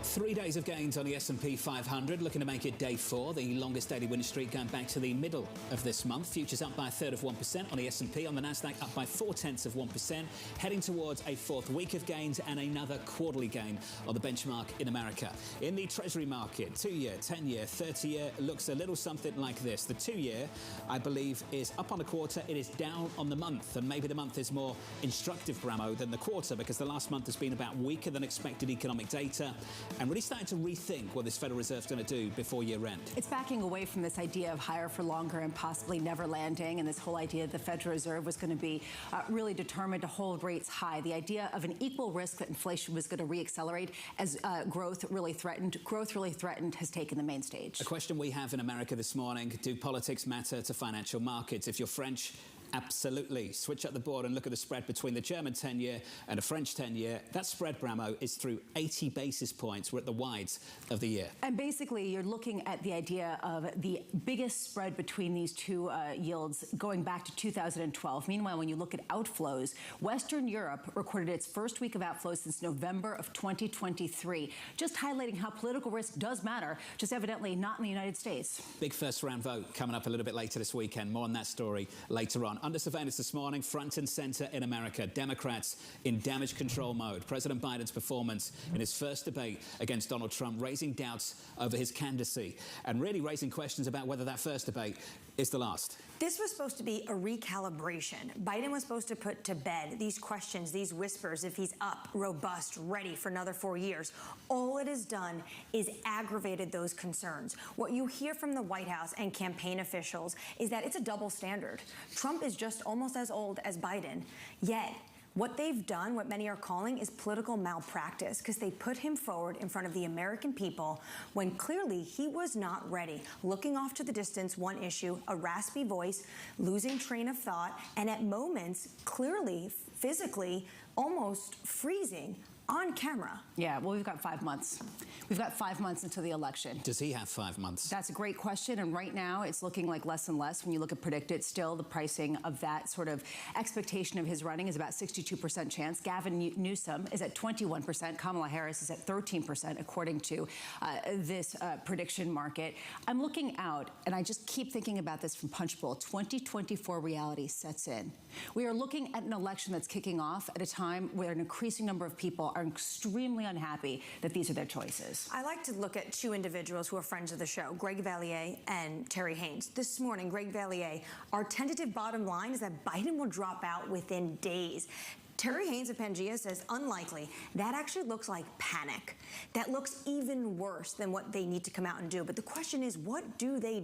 3 days of gains on the S&P 500, looking to make it day 4, the longest daily winning streak going back to the middle of this month. Futures up by 1/3 of 1% on the S&P, on the NASDAQ up by 0.4 of 1%, heading towards a 4th week of gains and another quarterly gain on the benchmark in America. In the Treasury market, 2-year, 10-year, 30-year looks a little something like this. The 2-year, I believe, is up on the quarter. It is down on the month, and maybe the month is more instructive, Bramo, than the quarter, because the last month has been about weaker than expected economic data, and really starting to rethink what this Federal Reserve's going to do before year end. It's backing away from this idea of higher for longer and possibly never landing, and this whole idea that the Federal Reserve was going to be really determined to hold rates high. The idea of an equal risk that inflation was going to reaccelerate as growth really threatened has taken the main stage. A question we have in America this morning: do politics matter to financial markets? If you're French, absolutely. Switch up the board and look at the spread between the German 10-year and a French 10-year. That spread, Bramo, is through 80 basis points. We're at the wides of the year. And basically, you're looking at the idea of the biggest spread between these two yields going back to 2012. Meanwhile, when you look at outflows, Western Europe recorded its first week of outflows since November of 2023. Just highlighting how political risk does matter, just evidently not in the United States. Big first round vote coming up a little bit later this weekend. More on that story later on. Under surveillance this morning, front and center in America. Democrats in damage control mode. President Biden's performance in his first debate against Donald Trump, raising doubts over his candidacy and really raising questions about whether that first debate is the last. This was supposed to be a recalibration. Biden was supposed to put to bed these questions, these whispers, if he's up, robust, ready for another 4 years. All it has done is aggravated those concerns. What you hear from the White House and campaign officials is that it's a double standard. Trump is just almost as old as Biden, yet what they've done, what many are calling, is political malpractice, because they put him forward in front of the American people when clearly he was not ready. Looking off to the distance, one issue, a raspy voice, losing train of thought, and at moments, clearly, physically, almost freezing on camera. Yeah, well, we've got 5 months. We've got 5 months until the election. Does he have 5 months? That's a great question, and right now it's looking like less and less. When you look at Predicted, still the pricing of that sort of expectation of his running is about 62% chance. Gavin Newsom is at 21%. Kamala Harris is at 13%, according to this prediction market. I'm looking out, and I just keep thinking about this from Punchbowl. 2024 reality sets in. We are looking at an election that's kicking off at a time where an increasing number of people are extremely unhappy that these are their choices. I like to look at two individuals who are friends of the show, Greg Valliere and Terry Haynes. This morning, Greg Valliere, our tentative bottom line is that Biden will drop out within days. Terry Haynes of Pangea says unlikely. That actually looks like panic. That looks even worse than what they need to come out and do. But the question is, what do? They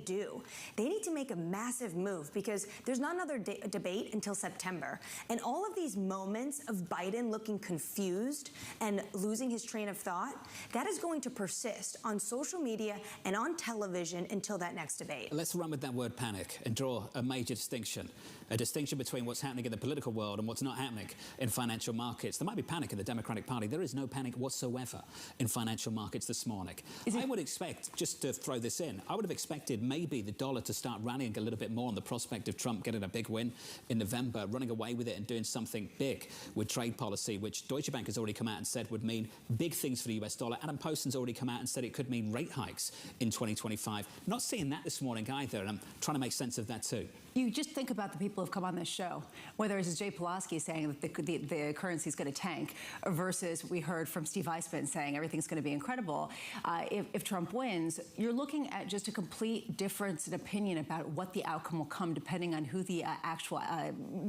need to make a massive move, because there's not another debate until September. And all of these moments of Biden looking confused and losing his train of thought, that is going to persist on social media and on television until that next debate. Let's run with that word panic and draw a major distinction. a distinction between what's happening in the political world and what's not happening in financial markets. There might be panic in the Democratic Party. There is no panic whatsoever in financial markets this morning. I would expect, just to throw this in, I would have expected maybe the dollar to start rallying a little bit more on the prospect of Trump getting a big win in November, running away with it and doing something big with trade policy, which Deutsche Bank has already come out and said would mean big things for the US dollar. Adam Poston's already come out and said it could mean rate hikes in 2025. Not seeing that this morning either, and I'm trying to make sense of that too. You just think about the people who've come on this show, whether it's Jay Pulaski saying that the currency is going to tank, versus we heard from Steve Eisman saying everything's going to be incredible. If Trump wins, you're looking at just a complete difference in opinion about what the outcome will come depending on who the actual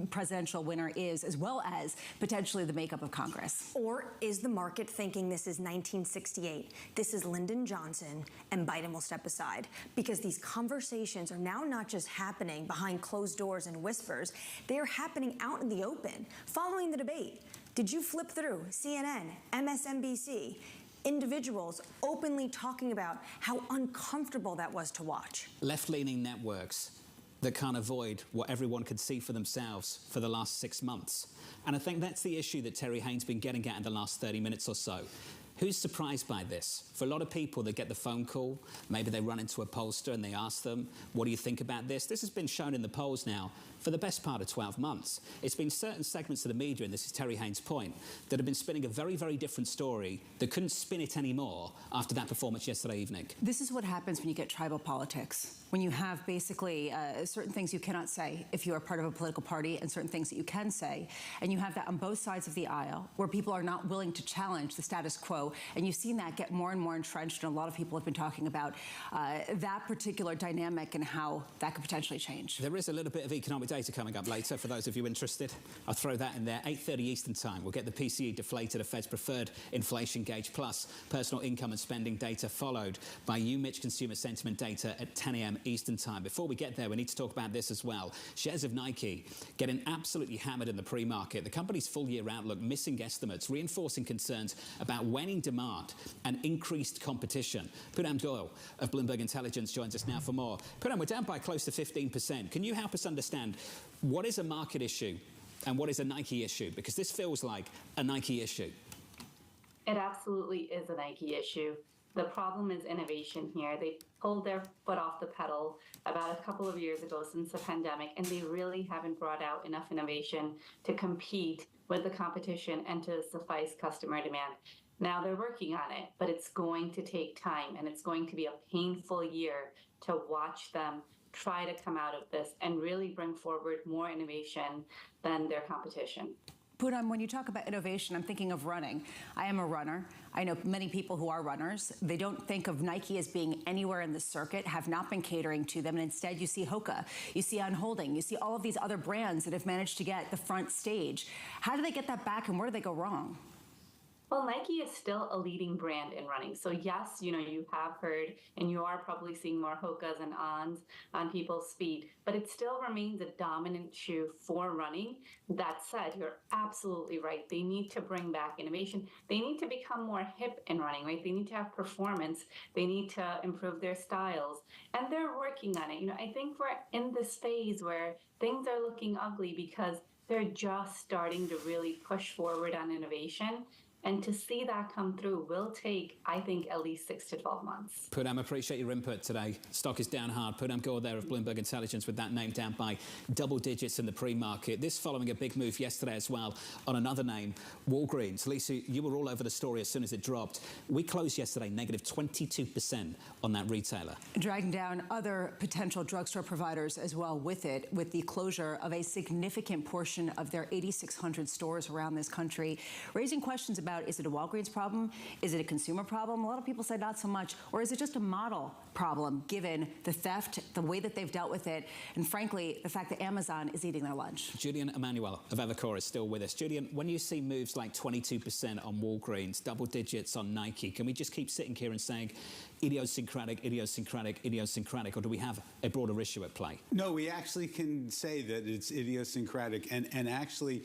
presidential winner is, as well as potentially the makeup of Congress. Or is the market thinking this is 1968, this is Lyndon Johnson, and Biden will step aside? Because these conversations are now not just happening behind closed doors and whispers, they are happening out in the open. Following the debate, did you flip through CNN, MSNBC, individuals openly talking about how uncomfortable that was to watch? Left-leaning networks that can't avoid what everyone could see for themselves for the last 6 months. And I think that's the issue that Terry Haynes been getting at in the last 30 minutes or so. Who's surprised by this? For a lot of people that get the phone call, maybe they run into a pollster and they ask them, what do you think about this? This has been shown in the polls now for the best part of 12 months. It's been certain segments of the media, and this is Terry Haynes' point, that have been spinning a very, very different story that couldn't spin it anymore after that performance yesterday evening. This is what happens when you get tribal politics. When you have basically certain things you cannot say if you are part of a political party and certain things that you can say. And you have that on both sides of the aisle where people are not willing to challenge the status quo. And you've seen that get more and more entrenched. And a lot of people have been talking about that particular dynamic and how that could potentially change. There is a little bit of economic data coming up later for those of you interested. I'll throw that in there. 8:30 Eastern time. We'll get the PCE deflated, a Fed's preferred inflation gauge, plus personal income and spending data, followed by UMich consumer sentiment data at 10 a.m. Eastern time. Before we get there, we need to talk about this as well. Shares of Nike getting absolutely hammered in the pre-market. The company's full-year outlook missing estimates, reinforcing concerns about waning demand and increased competition. Poonam Goyal of Bloomberg Intelligence joins us now for more. Poonam, we're down by close to 15%. Can you help us understand what is a market issue and what is a Nike issue? Because this feels like a Nike issue. It absolutely is a Nike issue. The problem is innovation here. They pulled their foot off the pedal about a couple of years ago since the pandemic, and they really haven't brought out enough innovation to compete with the competition and to suffice customer demand. Now they're working on it, but it's going to take time, and it's going to be a painful year to watch them try to come out of this and really bring forward more innovation than their competition. Poonam, when you talk about innovation, I'm thinking of running. I am a runner. I know many people who are runners. They don't think of Nike as being anywhere in the circuit, have not been catering to them, and instead you see Hoka, you see On Holding, you see all of these other brands that have managed to get the front stage. How do they get that back, and where do they go wrong? Well, Nike is still a leading brand in running. So yes, you have heard, and you are probably seeing more Hokas and Ons on people's feet, but it still remains a dominant shoe for running. That said, you're absolutely right. They need to bring back innovation. They need to become more hip in running, right? They need to have performance. They need to improve their styles, and they're working on it. I think we're in this phase where things are looking ugly because they're just starting to really push forward on innovation. And to see that come through will take, I think, at least 6 to 12 months. Poonam, appreciate your input today. Stock is down hard. Poonam Goyal there of Bloomberg Intelligence with that name down by double digits in the pre-market. This following a big move yesterday as well on another name, Walgreens. Lisa, you were all over the story as soon as it dropped. We closed yesterday negative 22% on that retailer. Dragging down other potential drugstore providers as well with it, with the closure of a significant portion of their 8,600 stores around this country, raising questions about, is it a Walgreens problem? Is it a consumer problem? A lot of people say not so much. Or is it just a model problem, given the theft, the way that they've dealt with it, and frankly, the fact that Amazon is eating their lunch? Julian Emanuel of Evercore is still with us. Julian, when you see moves like 22% on Walgreens, double digits on Nike, can we just keep sitting here and saying idiosyncratic, idiosyncratic, idiosyncratic, or do we have a broader issue at play? No, we actually can say that it's idiosyncratic, and actually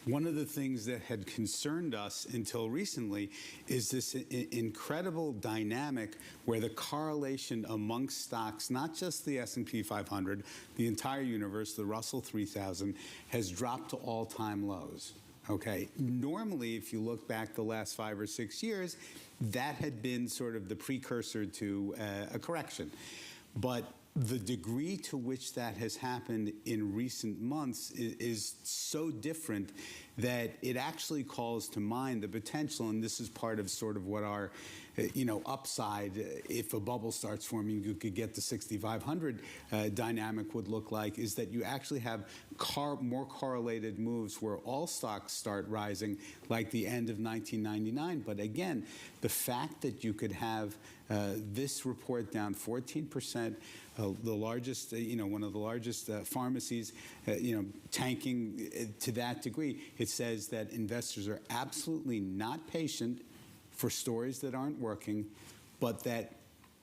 one of the things that had concerned us until recently is this incredible dynamic where the correlation amongst stocks, not just the S&P 500, the entire universe, the Russell 3000, has dropped to all-time lows. Okay, normally, if you look back the last 5 or 6 years, that had been sort of the precursor to a correction. But the degree to which that has happened in recent months is so different that it actually calls to mind the potential, and this is part of sort of what our upside, if a bubble starts forming, you could get the 6,500 dynamic would look like, is that you actually have more correlated moves where all stocks start rising, like the end of 1999. But again, the fact that you could have this report down 14%, the largest, one of the largest pharmacies, tanking to that degree, it says that investors are absolutely not patient for stories that aren't working, but that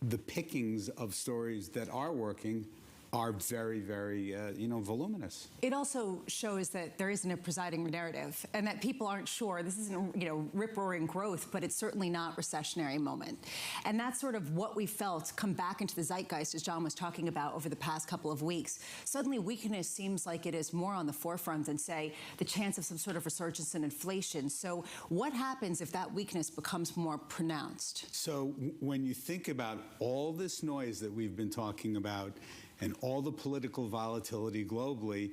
the pickings of stories that are working are very, very, voluminous. It also shows that there isn't a presiding narrative and that people aren't sure. This isn't, rip-roaring growth, but it's certainly not recessionary moment. And that's sort of what we felt come back into the zeitgeist, as John was talking about over the past couple of weeks. Suddenly, weakness seems like it is more on the forefront than, say, the chance of some sort of resurgence in inflation. So what happens if that weakness becomes more pronounced? So when you think about all this noise that we've been talking about, and all the political volatility globally,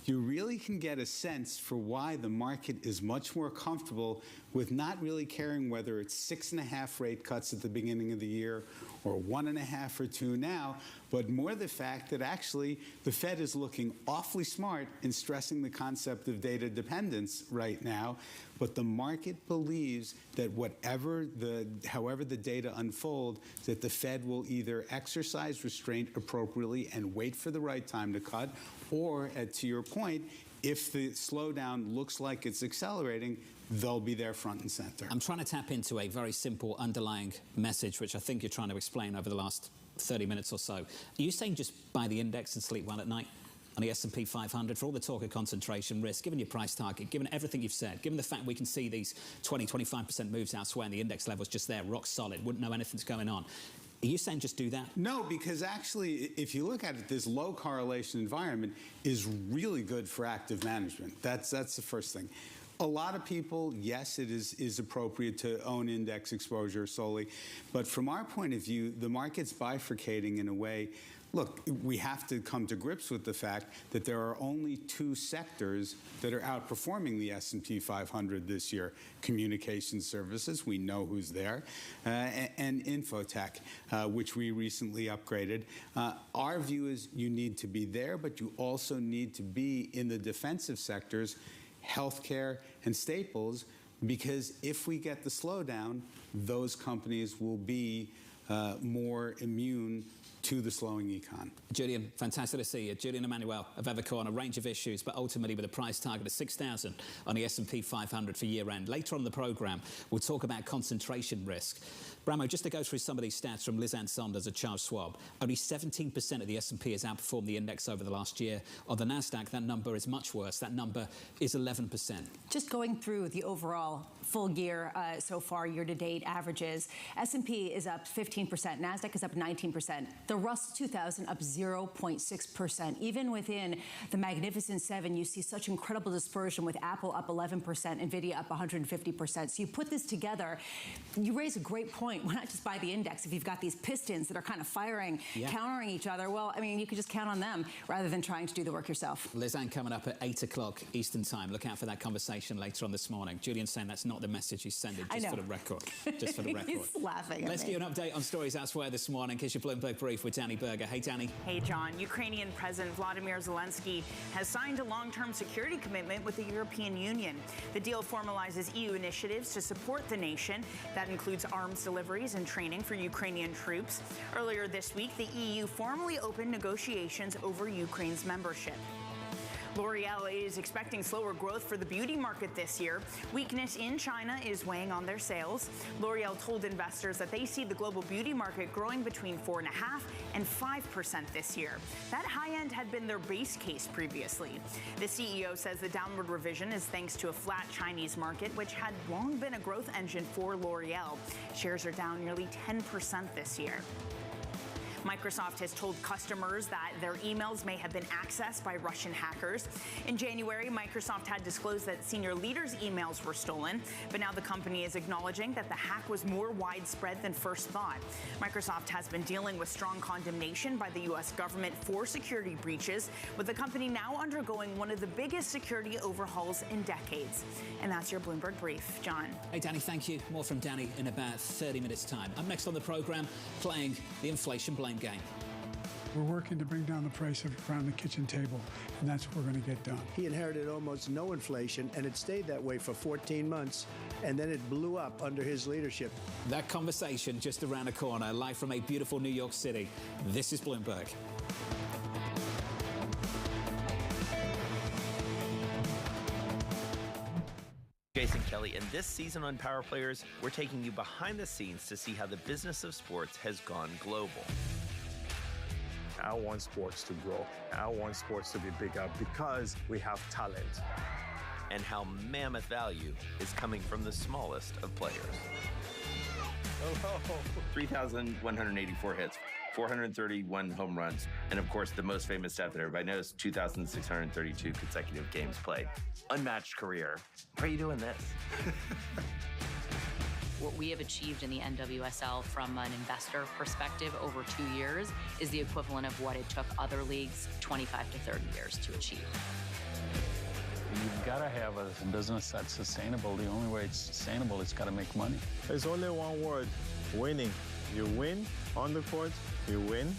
you really can get a sense for why the market is much more comfortable with not really caring whether it's 6.5 rate cuts at the beginning of the year or 1.5 or 2 now, but more the fact that actually the Fed is looking awfully smart in stressing the concept of data dependence right now. But the market believes that however the data unfold, that the Fed will either exercise restraint appropriately and wait for the right time to cut, or, to your point, if the slowdown looks like it's accelerating, they'll be there front and center. I'm trying to tap into a very simple underlying message, which I think you're trying to explain over the last 30 minutes or so. Are you saying just buy the index and sleep well at night? On the S&P 500, for all the talk of concentration risk, given your price target, given everything you've said, given the fact we can see these 20-25% moves elsewhere and the index level's just there, rock solid, wouldn't know anything's going on. Are you saying just do that? No, because actually, if you look at it, this low correlation environment is really good for active management. That's the first thing. A lot of people, yes, it is appropriate to own index exposure solely. But from our point of view, the market's bifurcating in a way. Look, we have to come to grips with the fact that there are only 2 sectors that are outperforming the S&P 500 this year. Communication services, we know who's there, and infotech, which we recently upgraded. Our view is you need to be there, but you also need to be in the defensive sectors, healthcare and staples, because if we get the slowdown, those companies will be more immune to the slowing econ. Julian, fantastic to see you. Julian Emanuel of Evercore on a range of issues, but ultimately with a price target of 6,000 on the S&P 500 for year end. Later on in the program, we'll talk about concentration risk. Bramo, just to go through some of these stats from Liz Ann Saunders at Charles Schwab, only 17% of the S&P has outperformed the index over the last year. On the NASDAQ, that number is much worse. That number is 11%. Just going through the overall full year so far, year-to-date averages, S&P is up 15%, NASDAQ is up 19%, the Russell 2000 up 0.6%. Even within the Magnificent Seven, you see such incredible dispersion with Apple up 11%, NVIDIA up 150%. So you put this together, you raise a great point. Why not just buy the index if you've got these pistons that are kind of firing, countering each other? Well, I mean, you could just count on them rather than trying to do the work yourself. Liz Ann coming up at 8 o'clock Eastern Time. Look out for that conversation later on this morning. Julian's saying that's not the message he's sending, just for the record. Just for the record. He's laughing at Let's me. give you an update on stories elsewhere this morning. Here's your Bloomberg Brief with Danny Berger. Hey, Danny. Hey, John. Ukrainian President Vladimir Zelensky has signed a long-term security commitment with the European Union. The deal formalizes EU initiatives to support the nation. That includes arms deliveries and training for Ukrainian troops. Earlier this week, the EU formally opened negotiations over Ukraine's membership. L'Oreal is expecting slower growth for the beauty market this year. Weakness in China is weighing on their sales. L'Oreal told investors that they see the global beauty market growing between 4.5% and 5% this year. That high end had been their base case previously. The CEO says the downward revision is thanks to a flat Chinese market, which had long been a growth engine for L'Oreal. Shares are down nearly 10% this year. Microsoft has told customers that their emails may have been accessed by Russian hackers. In January, Microsoft had disclosed that senior leaders' emails were stolen, but now the company is acknowledging that the hack was more widespread than first thought. Microsoft has been dealing with strong condemnation by the U.S. government for security breaches, with the company now undergoing one of the biggest security overhauls in decades. And that's your Bloomberg Brief. John. Hey, Danny, thank you. More from Danny in about 30 minutes' time. Up next on the program, playing the inflation blame game. We're working to bring down the price around the kitchen table, and that's what we're going to get done. He inherited almost no inflation, and it stayed that way for 14 months, and then it blew up under his leadership. That conversation just around the corner, live from a beautiful New York City. This is Bloomberg. Jason Kelly, and this season on Power Players, we're taking you behind the scenes to see how the business of sports has gone global. I want sports to grow. I want sports to be bigger because we have talent. And how mammoth value is coming from the smallest of players. 3,184 hits, 431 home runs, and of course the most famous stat that everybody knows, 2,632 consecutive games played. Unmatched career. Why are you doing this? What we have achieved in the NWSL from an investor perspective over 2 years is the equivalent of what it took other leagues 25 to 30 years to achieve. You've got to have a business that's sustainable. The only way it's sustainable, it's got to make money. There's only one word, winning. You win on the court, you win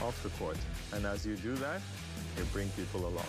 off the court. And as you do that, you bring people along.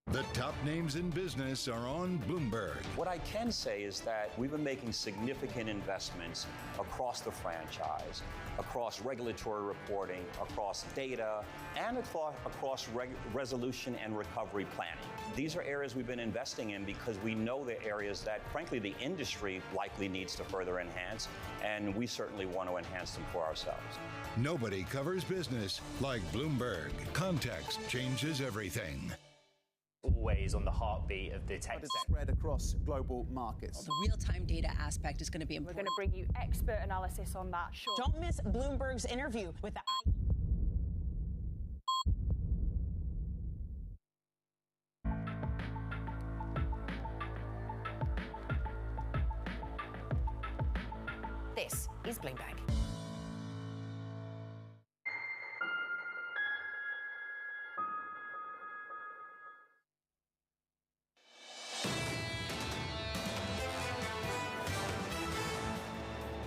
The top names in business are on Bloomberg. What I can say is that we've been making significant investments across the franchise, across regulatory reporting, across data, and across resolution and recovery planning. These are areas we've been investing in because we know the areas that, frankly, the industry likely needs to further enhance, and we certainly want to enhance them for ourselves. Nobody covers business like Bloomberg. Context changes everything. Always on the heartbeat of the tech sector. Spread across global markets. The real-time data aspect is going to be important. We're going to bring you expert analysis on that. Sure. Don't miss Bloomberg's interview with the This is Bloomberg.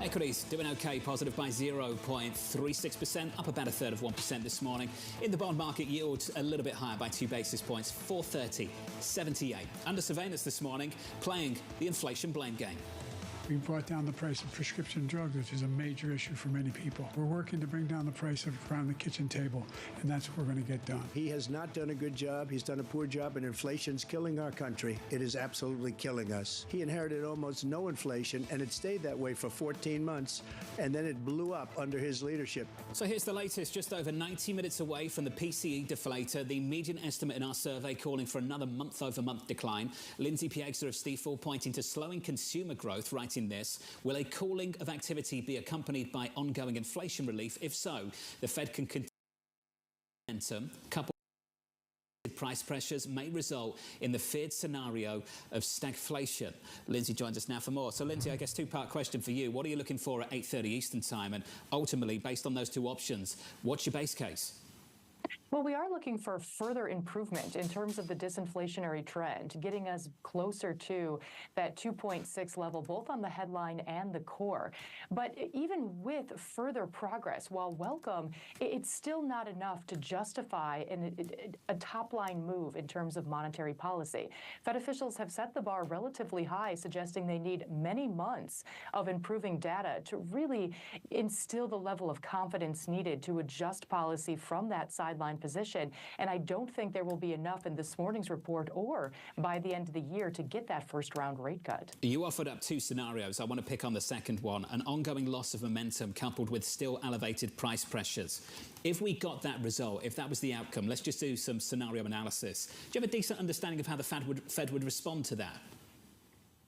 Equities doing okay, positive by 0.36%, up about 1/3 this morning. In the bond market, yields a little bit higher by 2 basis points, 430.78. Under surveillance this morning, playing the inflation blame game. We brought down the price of prescription drugs, which is a major issue for many people. We're working to bring down the price around the kitchen table, and that's what we're going to get done. He has not done a good job. He's done a poor job, and inflation's killing our country. It is absolutely killing us. He inherited almost no inflation, and it stayed that way for 14 months, and then it blew up under his leadership. So here's the latest, just over 90 minutes away from the PCE deflator, the median estimate in our survey calling for another month-over-month decline. Lindsay Piegza of Stifel pointing to slowing consumer growth, writing this. Will a cooling of activity be accompanied by ongoing inflation relief? If so, the Fed can continue momentum, coupled with price pressures, may result in the feared scenario of stagflation. Lindsay joins us now for more. So, Lindsay, I guess two-part question for you. What are you looking for at 8:30 Eastern Time? And ultimately, based on those two options, what's your base case? Well, we are looking for further improvement in terms of the disinflationary trend, getting us closer to that 2.6 level, both on the headline and the core. But even with further progress, while welcome, it's still not enough to justify a top-line move in terms of monetary policy. Fed officials have set the bar relatively high, suggesting they need many months of improving data to really instill the level of confidence needed to adjust policy from that sideline position. And I don't think there will be enough in this morning's report or by the end of the year to get that first round rate cut. You offered up two scenarios. I want to pick on the second one, an ongoing loss of momentum coupled with still elevated price pressures. If we got that result, if that was the outcome, let's just do some scenario analysis. Do you have a decent understanding of how the Fed would respond to that?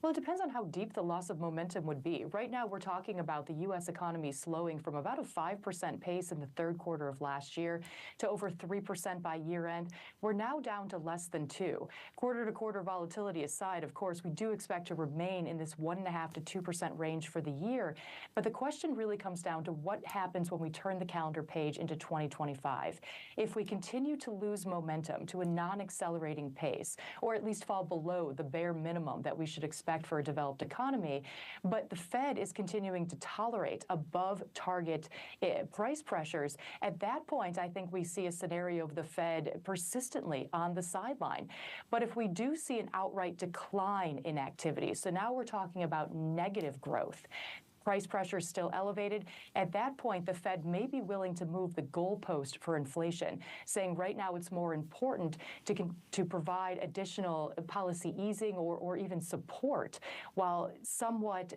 Well, it depends on how deep the loss of momentum would be. Right now, we're talking about the U.S. economy slowing from about a 5% pace in the third quarter of last year to over 3% by year end. We're now down to less than 2%. Quarter-to-quarter volatility aside, of course, we do expect to remain in this 1.5% to 2% range for the year. But the question really comes down to what happens when we turn the calendar page into 2025. If we continue to lose momentum to a non-accelerating pace, or at least fall below the bare minimum that we should expect for a developed economy, but the Fed is continuing to tolerate above target price pressures, at that point, I think we see a scenario of the Fed persistently on the sideline. But if we do see an outright decline in activity, so now we're talking about negative growth, price pressure is still elevated, at that point, the Fed may be willing to move the goalpost for inflation, saying right now it's more important to provide additional policy easing or even support, while somewhat,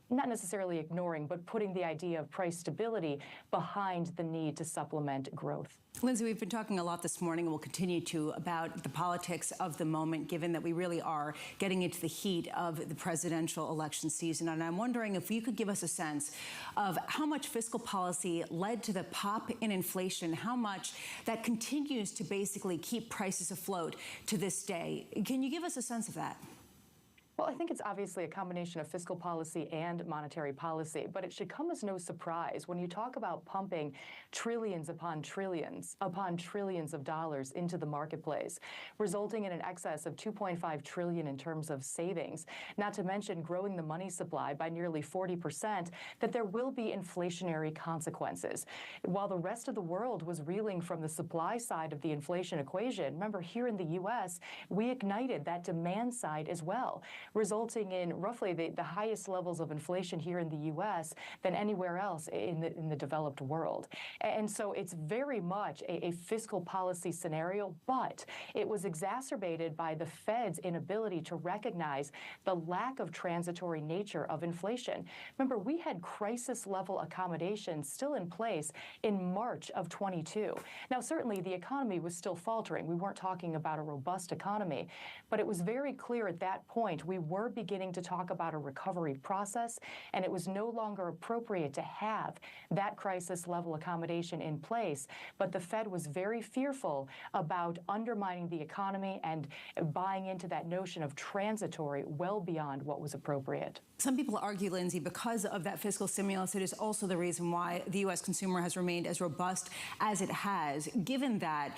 not necessarily ignoring, but putting the idea of price stability behind the need to supplement growth. Lindsay, we've been talking a lot this morning, and we'll continue to, about the politics of the moment, given that we really are getting into the heat of the presidential election season. And I'm wondering if you could give us a sense of how much fiscal policy led to the pop in inflation, how much that continues to basically keep prices afloat to this day. Can you give us a sense of that? Well, I think it's obviously a combination of fiscal policy and monetary policy, but it should come as no surprise when you talk about pumping trillions upon trillions of dollars into the marketplace, resulting in an excess of $2.5 trillion in terms of savings, not to mention growing the money supply by nearly 40%, that there will be inflationary consequences. While the rest of the world was reeling from the supply side of the inflation equation, remember here in the U.S., we ignited that demand side as well, resulting in roughly the highest levels of inflation here in the U.S. than anywhere else in the developed world. And so it's very much a fiscal policy scenario, but it was exacerbated by the Fed's inability to recognize the lack of transitory nature of inflation. Remember, we had crisis-level accommodations still in place in March of 22. Now, certainly the economy was still faltering. We weren't talking about a robust economy, but it was very clear at that point we were beginning to talk about a recovery process, and it was no longer appropriate to have that crisis level accommodation in place. But the Fed was very fearful about undermining the economy and buying into that notion of transitory well beyond what was appropriate. Some people argue, Lindsay, because of that fiscal stimulus, it is also the reason why the U.S. consumer has remained as robust as it has. Given that,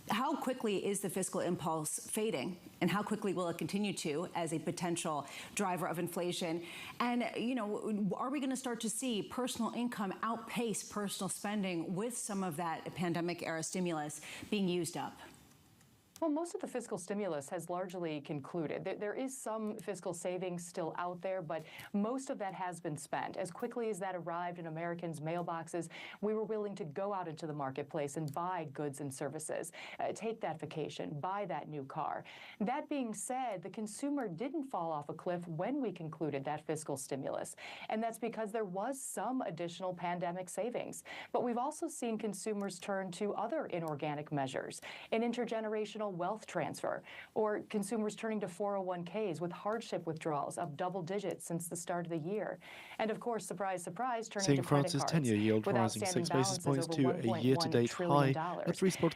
how quickly is the fiscal impulse fading, and how quickly will it continue to as a potential driver of inflation? And, you know, are we going to start to see personal income outpace personal spending with some of that pandemic-era stimulus being used up? Well, most of the fiscal stimulus has largely concluded. There is some fiscal savings still out there, but most of that has been spent. As quickly as that arrived in Americans' mailboxes, we were willing to go out into the marketplace and buy goods and services, take that vacation, buy that new car. That being said, the consumer didn't fall off a cliff when we concluded that fiscal stimulus, and that's because there was some additional pandemic savings. But we've also seen consumers turn to other inorganic measures, an intergenerational wealth transfer, or consumers turning to 401ks with hardship withdrawals up double digits since the start of the year. And of course, surprise, surprise, turning Seeing to credit France's cards 10-year yield with rising outstanding 6 basis balances points over to a $1.1 year-to-date trillion. high at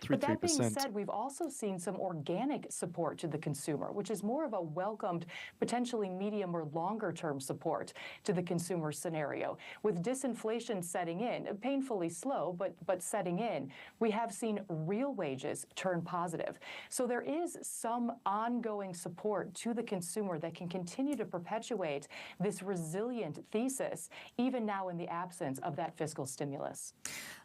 But that being 3.33%. said, we've also seen some organic support to the consumer, which is more of a welcomed, potentially medium or longer term support to the consumer scenario. With disinflation setting in, painfully slow, but setting in, we have seen real wages turn positive. So there is some ongoing support to the consumer that can continue to perpetuate this resilient thesis, even now in the absence of that fiscal stimulus.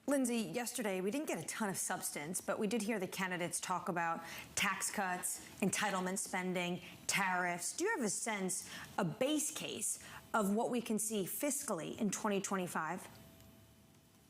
Lindsay, yesterday we didn't get a ton of substance, but we did hear the candidates talk about tax cuts, entitlement spending, tariffs. Do you have a sense, a base case of what we can see fiscally in 2025?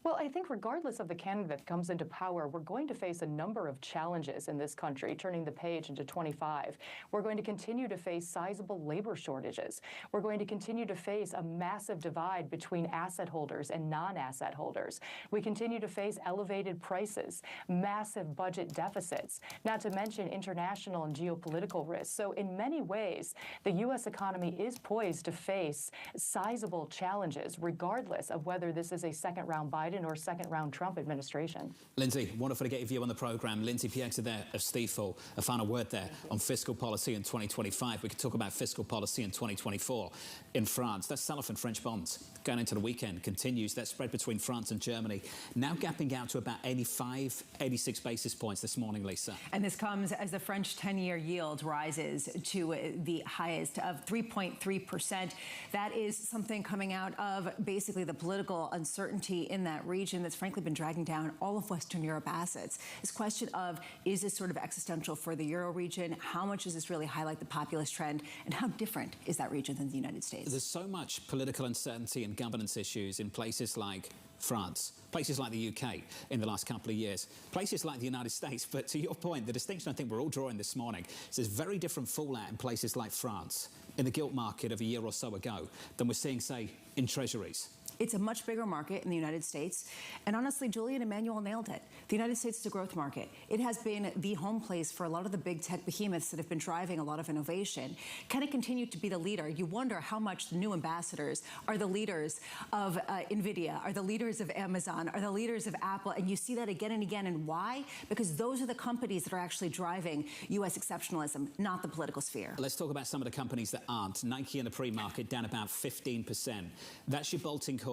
Well, I think regardless of the candidate that comes into power, we're going to face a number of challenges in this country, turning the page into 25. We're going to continue to face sizable labor shortages. We're going to continue to face a massive divide between asset holders and non-asset holders. We continue to face elevated prices, massive budget deficits, not to mention international and geopolitical risks. So in many ways, the U.S. economy is poised to face sizable challenges, regardless of whether this is a second-round Biden or second-round Trump administration. Lindsay, wonderful to get your view on the programme. Lindsay Piegza there of Stifel. A final word there on fiscal policy in 2025. We could talk about fiscal policy in 2024 in France. That sell-off in French bonds going into the weekend continues. That spread between France and Germany now gapping out to about 85, 86 basis points this morning, Lisa. And this comes as the French 10-year yield rises to the highest of 3.3%. That is something coming out of basically the political uncertainty in that region that's frankly been dragging down all of Western Europe assets. This question of, is this sort of existential for the Euro region? How much does this really highlight the populist trend? And how different is that region than the United States? There's so much political uncertainty and governance issues in places like France, places like the UK in the last couple of years, places like the United States. But to your point, the distinction I think we're all drawing this morning is there's very different fallout in places like France in the gilt market of a year or so ago than we're seeing, say, in treasuries. It's a much bigger market in the United States. And honestly, Julian Emanuel nailed it. The United States is a growth market. It has been the home place for a lot of the big tech behemoths that have been driving a lot of innovation. Can it continue to be the leader? You wonder how much the new ambassadors are the leaders of NVIDIA, are the leaders of Amazon, are the leaders of Apple. And you see that again and again. And why? Because those are the companies that are actually driving U.S. exceptionalism, not the political sphere. Let's talk about some of the companies that aren't. Nike in the pre-market down about 15%. That's your bolting course.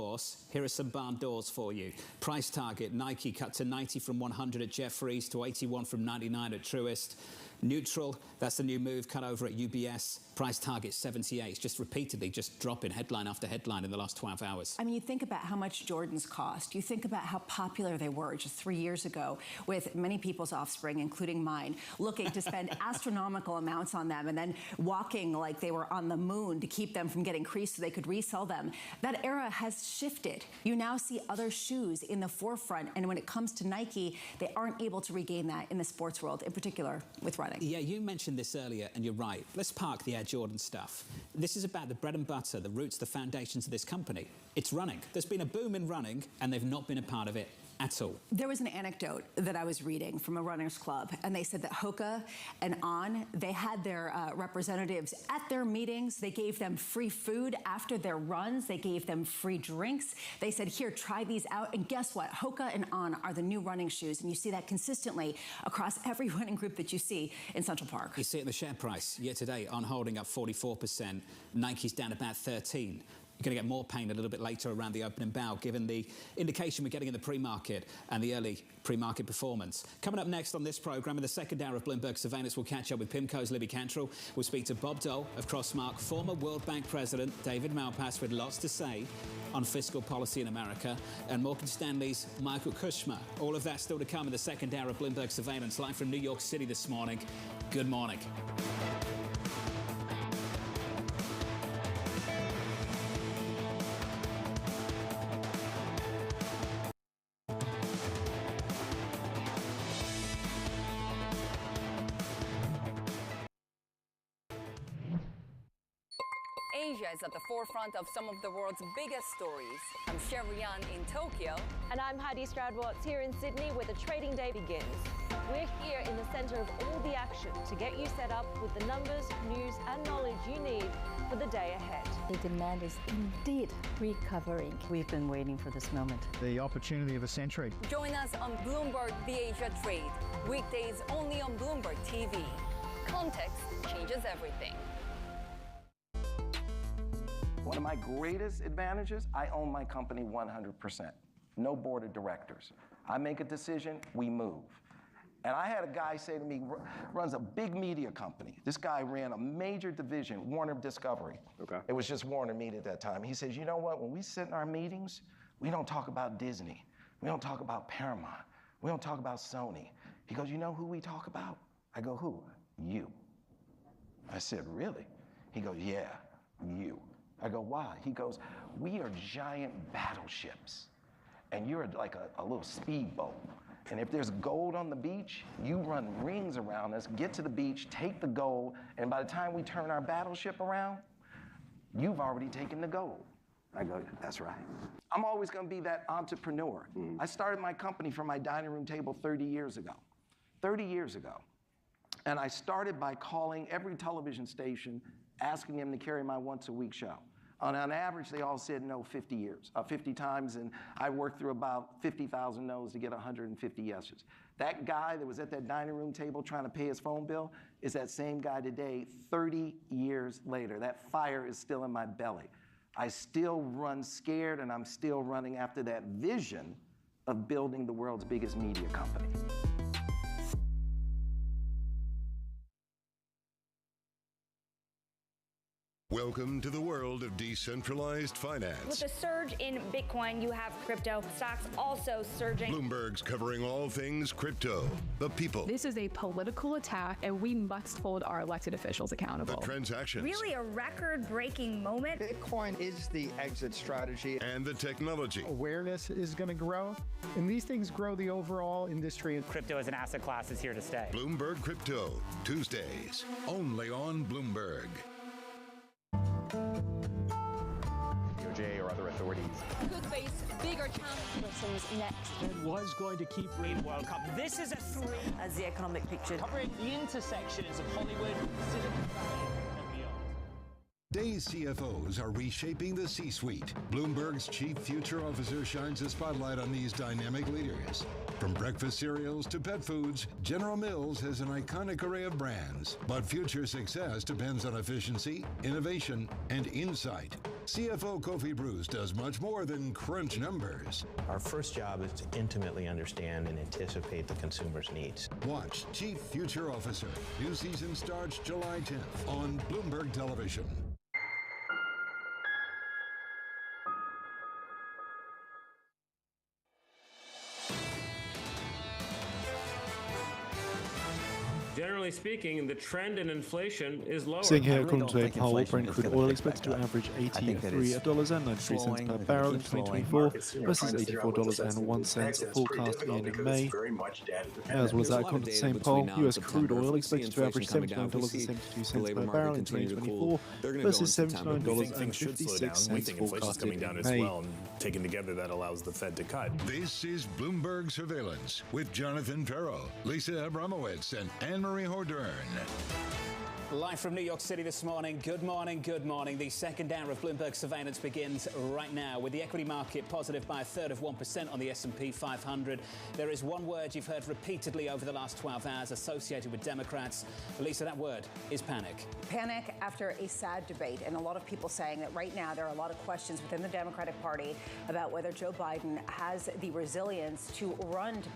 Here are some barn doors for you. Price target, Nike cut to 90 from 100 at Jefferies, to 81 from 99 at Truist. Neutral, that's the new move, cut over at UBS. Price target 78, just repeatedly just dropping headline after headline in the last 12 hours. I mean, you think about how much Jordans cost. You think about how popular they were just 3 years ago with many people's offspring, including mine, looking to spend astronomical amounts on them and then walking like they were on the moon to keep them from getting creased so they could resell them. That era has shifted. You now see other shoes in the forefront. And when it comes to Nike, they aren't able to regain that in the sports world, in particular with running. Yeah, you mentioned this earlier, and you're right. Let's park the Air Jordan stuff. This is about the bread and butter, the roots, the foundations of this company. It's running. There's been a boom in running, and they've not been a part of it at all. There was an anecdote that I was reading from a runners club, and they said that Hoka and On, they had their representatives at their meetings. They gave them free food after their runs. They gave them free drinks. They said, here, try these out. And guess what? Hoka and On are the new running shoes, and you see that consistently across every running group that you see in Central Park. You see it in the share price year to date, On holding up 44%, Nike's down about 13%. You're going to get more pain a little bit later around the opening bow, given the indication we're getting in the pre-market and the early pre-market performance. Coming up next on this programme, in the second hour of Bloomberg Surveillance, we'll catch up with PIMCO's Libby Cantrell. We'll speak to Bob Dole of Crossmark, former World Bank President David Malpass, with lots to say on fiscal policy in America, and Morgan Stanley's Michael Kushner. All of that still to come in the second hour of Bloomberg Surveillance, live from New York City this morning. Good morning. Asia is at the forefront of some of the world's biggest stories. I'm Chevrian in Tokyo. And I'm Heidi Stroud-Watts here in Sydney, where the trading day begins. We're here in the center of all the action to get you set up with the numbers, news, and knowledge you need for the day ahead. The demand is indeed recovering. We've been waiting for this moment. The opportunity of a century. Join us on Bloomberg The Asia Trade. Weekdays only on Bloomberg TV. Context changes everything. One of my greatest advantages, I own my company 100%. No board of directors. I make a decision, we move. And I had a guy say to me, runs a big media company. This guy ran a major division, Warner Discovery. Okay. It was just Warner Media at that time. He says, you know what, when we sit in our meetings, we don't talk about Disney. We don't talk about Paramount. We don't talk about Sony. He goes, you know who we talk about? I go, who? You. I said, really? He goes, yeah, you. I go, why? He goes, we are giant battleships, and you're like a little speedboat. And if there's gold on the beach, you run rings around us, get to the beach, take the gold, and by the time we turn our battleship around, you've already taken the gold. I go, that's right. I'm always gonna be that entrepreneur. I started my company from my dining room table 30 years ago. 30 years ago. And I started by calling every television station, asking them to carry my once-a-week show. On average, they all said no 50 times, and I worked through about 50,000 no's to get 150 yeses. That guy that was at that dining room table trying to pay his phone bill is that same guy today, 30 years later. That fire is still in my belly. I still run scared, and I'm still running after that vision of building the world's biggest media company. Welcome to the world of decentralized finance. With the surge in Bitcoin, you have crypto stocks also surging. Bloomberg's covering all things crypto, the people, This is a political attack, and we must hold our elected officials accountable. the transactions, Really a record-breaking moment. Bitcoin is the exit strategy. and the technology. Awareness is going to grow, and these things grow the overall industry. Crypto as an asset class is here to stay. Bloomberg Crypto, Tuesdays, only on Bloomberg. DOJ or other authorities. Could face bigger challenges next. It was going to keep in World Cup. This is a three. As the economic picture. Covering the intersections of Hollywood, Silicon Valley, and beyond. Today's CFOs are reshaping the C-suite. Bloomberg's chief future officer shines a spotlight on these dynamic leaders. From breakfast cereals to pet foods, General Mills has an iconic array of brands. But future success depends on efficiency, innovation, and insight. CFO Kofi Bruce does much more than crunch numbers. Our first job is to intimately understand and anticipate the consumer's needs. Watch Chief Future Officer. New season starts July 10th on Bloomberg Television. Generally speaking, the trend in inflation is lower. Seeing here, according to a poll, Brent crude oil expected to average $83.93 per barrel in 2024 versus $84.01 forecast in May. As well as that, according to the same poll, US crude oil expected to average $79.72 per barrel in 2024 versus $79.56 forecast in May. Taken together, that allows the Fed to cut. This is Bloomberg Surveillance with Jonathan Ferro, Lisa Abramowitz, and Anne-Marie Hordern. Live from New York City this morning. Good morning, good morning. The second hour of Bloomberg Surveillance begins right now with the equity market positive by 1/3% on the S&P 500. There is one word you've heard repeatedly over the last 12 hours associated with Democrats. Lisa, that word is panic. Panic after a sad debate, and a lot of people saying that right now there are a lot of questions within the Democratic Party about whether Joe Biden has the resilience to run to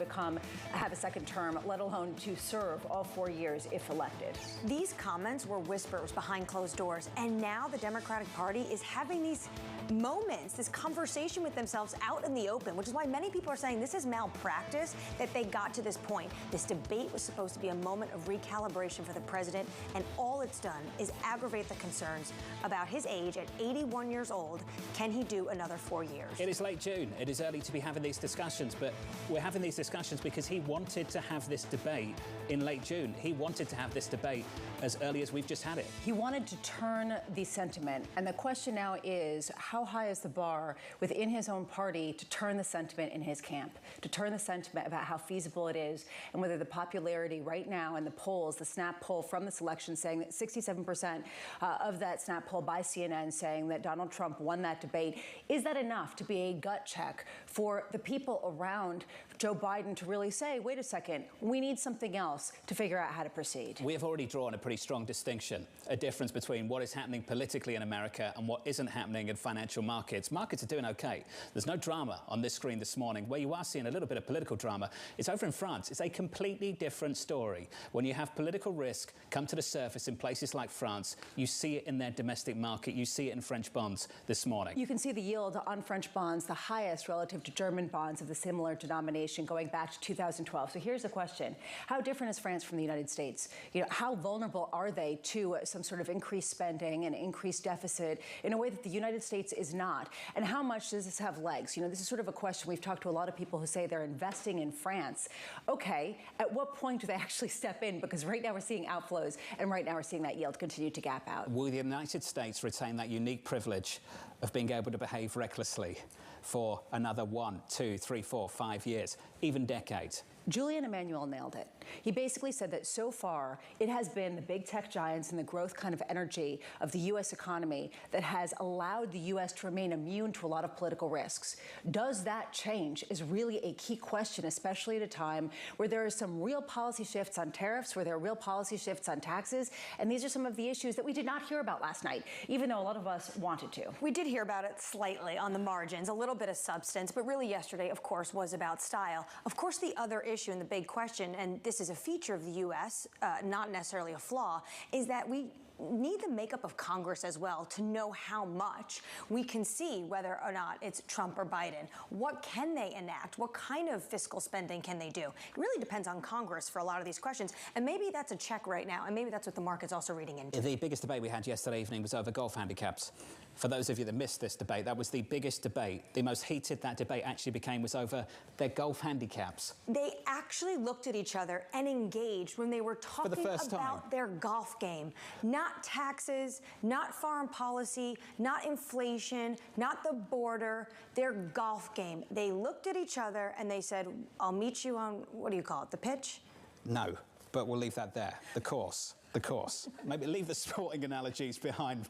have a second term, let alone to serve all 4 years if elected. These comments were whispers behind closed doors, and now the Democratic Party is having these moments, this conversation with themselves out in the open, which is why many people are saying this is malpractice that they got to this point. This debate was supposed to be a moment of recalibration for the president, and all it's done is aggravate the concerns about his age at 81 years old. Can he do another 4 years? It is late June. It is early to be having these discussions, but we're having these discussions because he wanted to have this debate in late June. He wanted to have this debate as early as we've just had it. He wanted to turn the sentiment, and the question now is, how high is the bar within his own party to turn the sentiment in his camp, to turn the sentiment about how feasible it is, and whether the popularity right now in the polls, the snap poll from this election saying that 67% of that snap poll by CNN saying that Donald Trump won that debate, is that enough to be a gut check for the people around Joe Biden to really say, wait a second, we need something else to figure out how to proceed? We have already drawn a pretty strong distinction, a difference between what is happening politically in America and what isn't happening in financial markets. Markets are doing okay. There's no drama on this screen this morning. Where you are seeing a little bit of political drama, it's over in France. It's a completely different story. When you have political risk come to the surface in places like France, you see it in their domestic market. You see it in French bonds this morning. You can see the yield on French bonds, the highest relative to German bonds of the similar denomination going back to 2012. So here's the question. How different is France from the United States? You know, how vulnerable are they to some sort of increased spending and increased deficit in a way that the United States is not? And how much does this have legs? You know, this is sort of a question. We've talked to a lot of people who say they're investing in France. Okay, at what point do they actually step in? Because right now we're seeing outflows, and right now we're seeing that yield continue to gap out. Will the United States retain that unique privilege of being able to behave recklessly for another 1, 2, 3, 4, 5 years, even decades? Julian Emmanuel nailed it. He basically said that so far it has been the big tech giants and the growth kind of energy of the U.S. economy that has allowed the U.S. to remain immune to a lot of political risks. Does that change is really a key question, especially at a time where there are some real policy shifts on tariffs, where there are real policy shifts on taxes, and these are some of the issues that we did not hear about last night, even though a lot of us wanted to. We did hear about it slightly on the margins, a little bit of substance, but really yesterday, of course, was about style. Of course, the other issue and the big question, and this is a feature of the U.S., not necessarily a flaw, is that we need the makeup of Congress as well to know how much we can see whether or not it's Trump or Biden. What can they enact? What kind of fiscal spending can they do? It really depends on Congress for a lot of these questions. And maybe that's a check right now, and maybe that's what the market's also reading into. The biggest debate we had yesterday evening was over golf handicaps. For those of you that missed this debate, that was the biggest debate. The most heated that debate actually became was over their golf handicaps. They actually looked at each other and engaged when they were talking about their golf game. Not taxes, not foreign policy, not inflation, not the border, their golf game. They looked at each other and they said, I'll meet you on, what do you call it, the pitch? No, but we'll leave that there. The course. The course. Maybe leave the sporting analogies behind,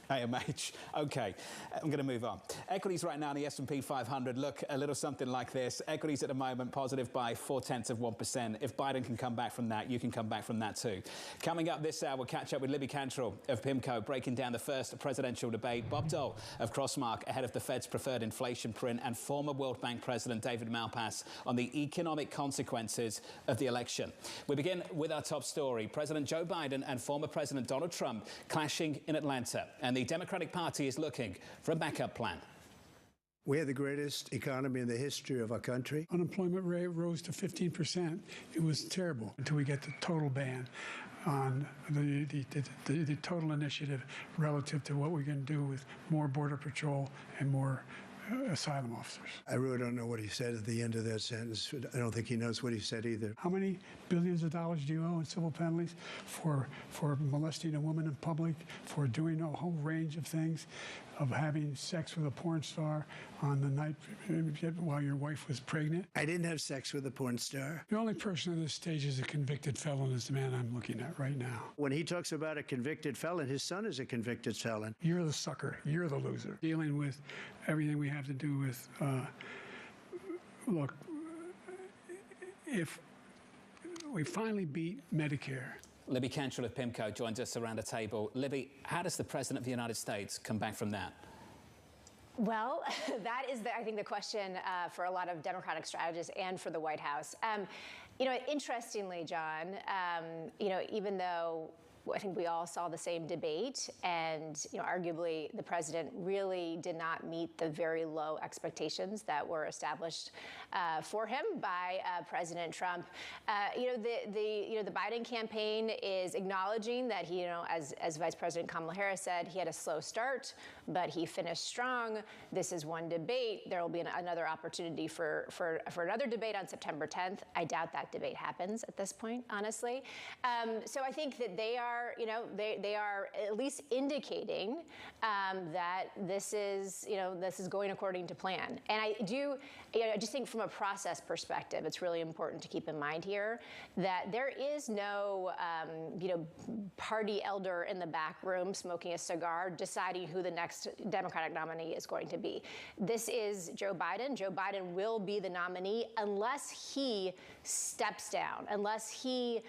AMH. Okay, I'm going to move on. Equities right now in the S&P 500 look a little something like this. Equities at the moment positive by 0.4%. If Biden can come back from that, you can come back from that too. Coming up this hour, we'll catch up with Libby Cantrell of PIMCO, breaking down the first presidential debate. Bob Dole of Crossmark ahead of the Fed's preferred inflation print, and former World Bank President David Malpass on the economic consequences of the election. We begin with our top story. President Joe Biden and former President Donald Trump clashing in Atlanta, and the Democratic Party is looking for a backup plan. We had the greatest economy in the history of our country. Unemployment rate rose to 15%. It was terrible until we get the total ban on the total initiative relative to what we can do with more Border Patrol and more asylum officers. I really don't know what he said at the end of that sentence. I don't think he knows what he said either. How many billions of dollars do you owe in civil penalties for molesting a woman in public, for doing a whole range of things, of having sex with a porn star on the night while your wife was pregnant? I didn't have sex with a porn star. The only person on this stage is a convicted felon is the man I'm looking at right now. When he talks about a convicted felon, his son is a convicted felon. You're the sucker. You're the loser. Dealing with everything we have to do with, look, if we finally beat Medicare. Libby Cantrell of PIMCO joins us around the table. Libby, how does the President of the United States come back from that? Well, that is, I think, the question for a lot of Democratic strategists and for the White House. You know, interestingly, John, you know, even though I think we all saw the same debate, and arguably the president really did not meet the very low expectations that were established for him by President Trump. The Biden campaign is acknowledging that he, as Vice President Kamala Harris said, he had a slow start, but he finished strong. This is one debate. There will be another opportunity for another debate on September 10th. I doubt that debate happens at this point, honestly. So I think that they are, they are at least indicating that this is going according to plan. And I just think from a process perspective, it's really important to keep in mind here that there is no, party elder in the back room smoking a cigar deciding who the next Democratic nominee is going to be. This is Joe Biden. Joe Biden will be the nominee unless he steps down, unless he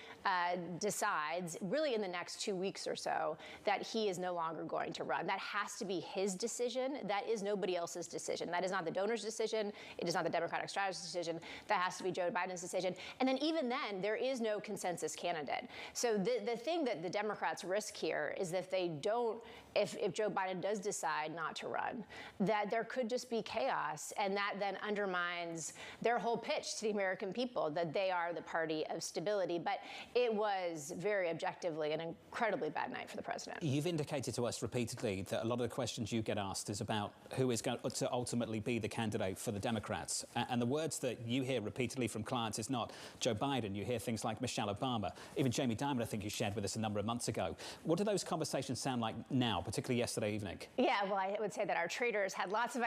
decides really in the next 2 weeks or so that he is no longer going to run. That has to be his decision. That is nobody else's decision. That is not the donor's decision. It is not the Democratic strategist's decision. That has to be Joe Biden's decision. And then even then, there is no consensus candidate. So the thing that the Democrats risk here is that if they don't, if Joe Biden does decide not to run, that there could just be chaos, and that then undermines their whole pitch to the American people that they are the party of stability. But it was very objectively an incredibly bad night for the president. You've indicated to us repeatedly that a lot of the questions you get asked is about who is going to ultimately be the candidate for the Democrats. And the words that you hear repeatedly from clients is not Joe Biden. You hear things like Michelle Obama. Even Jamie Dimon, I think you shared with us a number of months ago. What do those conversations sound like now, particularly yesterday evening? Yeah, well, I would say that our traders had lots of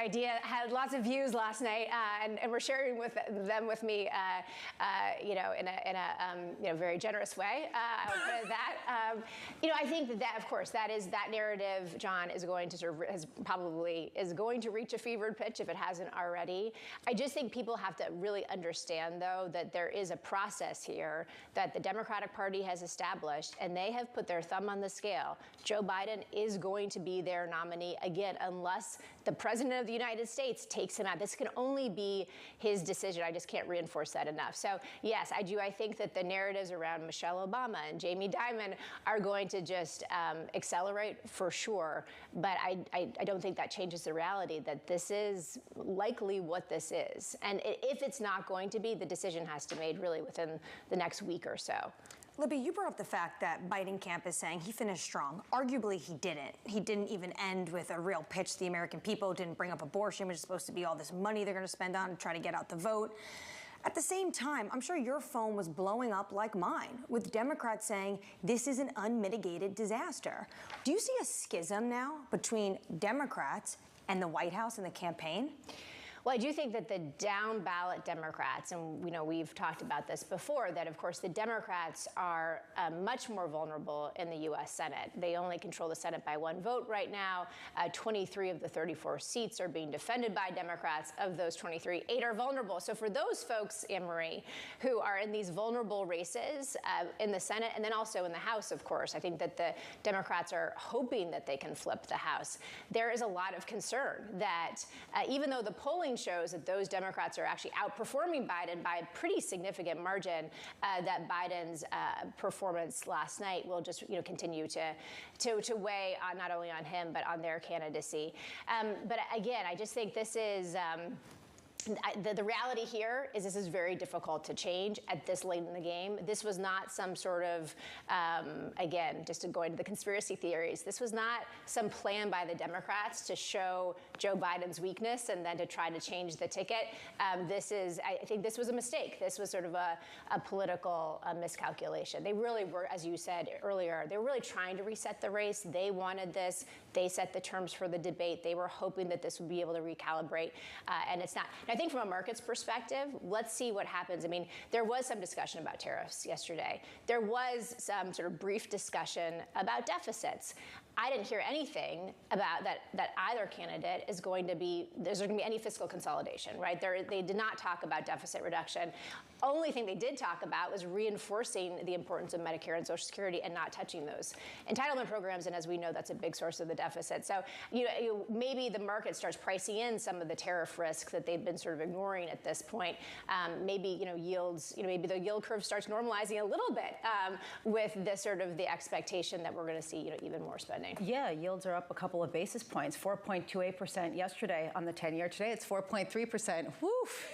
views last night, and were sharing them with me, in a very generous way. I would put it that. I think that of course that narrative, John, is going to reach a fevered pitch if it hasn't already. I just think people have to really understand, though, that there is a process here that the Democratic Party has established, and they have put their thumb on the scale. Joe Biden is going to be their nominee again, unless the President of the United States takes him out. This can only be his decision. I just can't reinforce that enough. So yes, I do. I think that the narratives around Michelle Obama and Jamie Dimon are going to just accelerate for sure. But I don't think that changes the reality that this is likely what this is. And if it's not going to be, the decision has to be made really within the next week or so. Libby, you brought up the fact that Biden camp is saying he finished strong. Arguably, he didn't. He didn't even end with a real pitch to the American people, didn't bring up abortion, which is supposed to be all this money they're going to spend on to try to get out the vote. At the same time, I'm sure your phone was blowing up like mine, with Democrats saying this is an unmitigated disaster. Do you see a schism now between Democrats and the White House and the campaign? Well, I do think that the down-ballot Democrats, and we've talked about this before, that of course the Democrats are much more vulnerable in the U.S. Senate. They only control the Senate by one vote right now. 23 of the 34 seats are being defended by Democrats. Of those 23, 8 are vulnerable. So for those folks, Anne-Marie, who are in these vulnerable races in the Senate and then also in the House, of course, I think that the Democrats are hoping that they can flip the House. There is a lot of concern that even though the polling shows that those Democrats are actually outperforming Biden by a pretty significant margin, that Biden's performance last night will just continue to weigh on not only on him but on their candidacy. But again, I just think this is. The reality here is this is very difficult to change at this late in the game. This was not some sort of, again, just to go into the conspiracy theories, this was not some plan by the Democrats to show Joe Biden's weakness and then to try to change the ticket. I think this was a mistake. This was sort of a political miscalculation. They really were, as you said earlier, they were really trying to reset the race. They wanted this. They set the terms for the debate. They were hoping that this would be able to recalibrate, and it's not. I think from a market's perspective, let's see what happens. I mean, there was some discussion about tariffs yesterday. There was some sort of brief discussion about deficits. I didn't hear anything about that either candidate is going to be, there's going to be any fiscal consolidation, right? They did not talk about deficit reduction. only thing they did talk about was reinforcing the importance of Medicare and Social Security and not touching those entitlement programs. And as we know, that's a big source of the deficit. So maybe the market starts pricing in some of the tariff risk that they've been sort of ignoring at this point. Maybe yields, maybe the yield curve starts normalizing a little bit with this sort of the expectation that we're going to see even more spending. Yeah, yields are up a couple of basis points. 4.28% yesterday on the 10-year. Today it's 4.3%. Woo,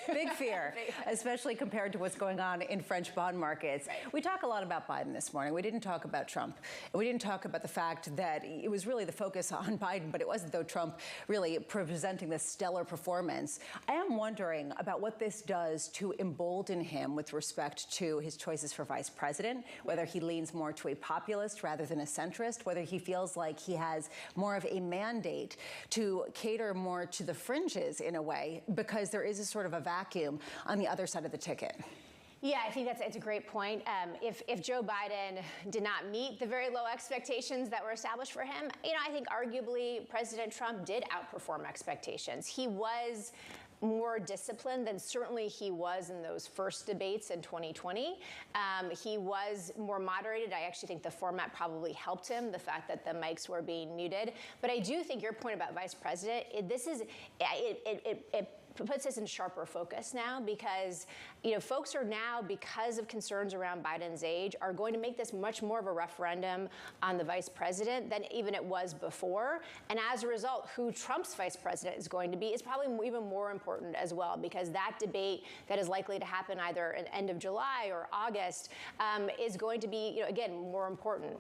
big fear, especially compared to what's going on in French bond markets. Right. We talk a lot about Biden this morning. We didn't talk about Trump. We didn't talk about the fact that it was really the focus on Biden, but it wasn't, though, Trump really presenting this stellar performance. I am wondering about what this does to embolden him with respect to his choices for vice president, whether he leans more to a populist rather than a centrist, whether he feels like he has more of a mandate to cater more to the fringes in a way, because there is a sort of a vacuum on the other side of the ticket. Yeah, I think it's a great point. If Joe Biden did not meet the very low expectations that were established for him, I think arguably President Trump did outperform expectations. He was more disciplined than certainly he was in those first debates in 2020. He was more moderated. I actually think the format probably helped him, the fact that the mics were being muted. But I do think your point about vice president, it puts us in sharper focus now, because folks are now, because of concerns around Biden's age, are going to make this much more of a referendum on the vice president than even it was before. And as a result, who Trump's vice president is going to be is probably even more important as well, because that debate that is likely to happen either at the end of July or August is going to be, again, more important.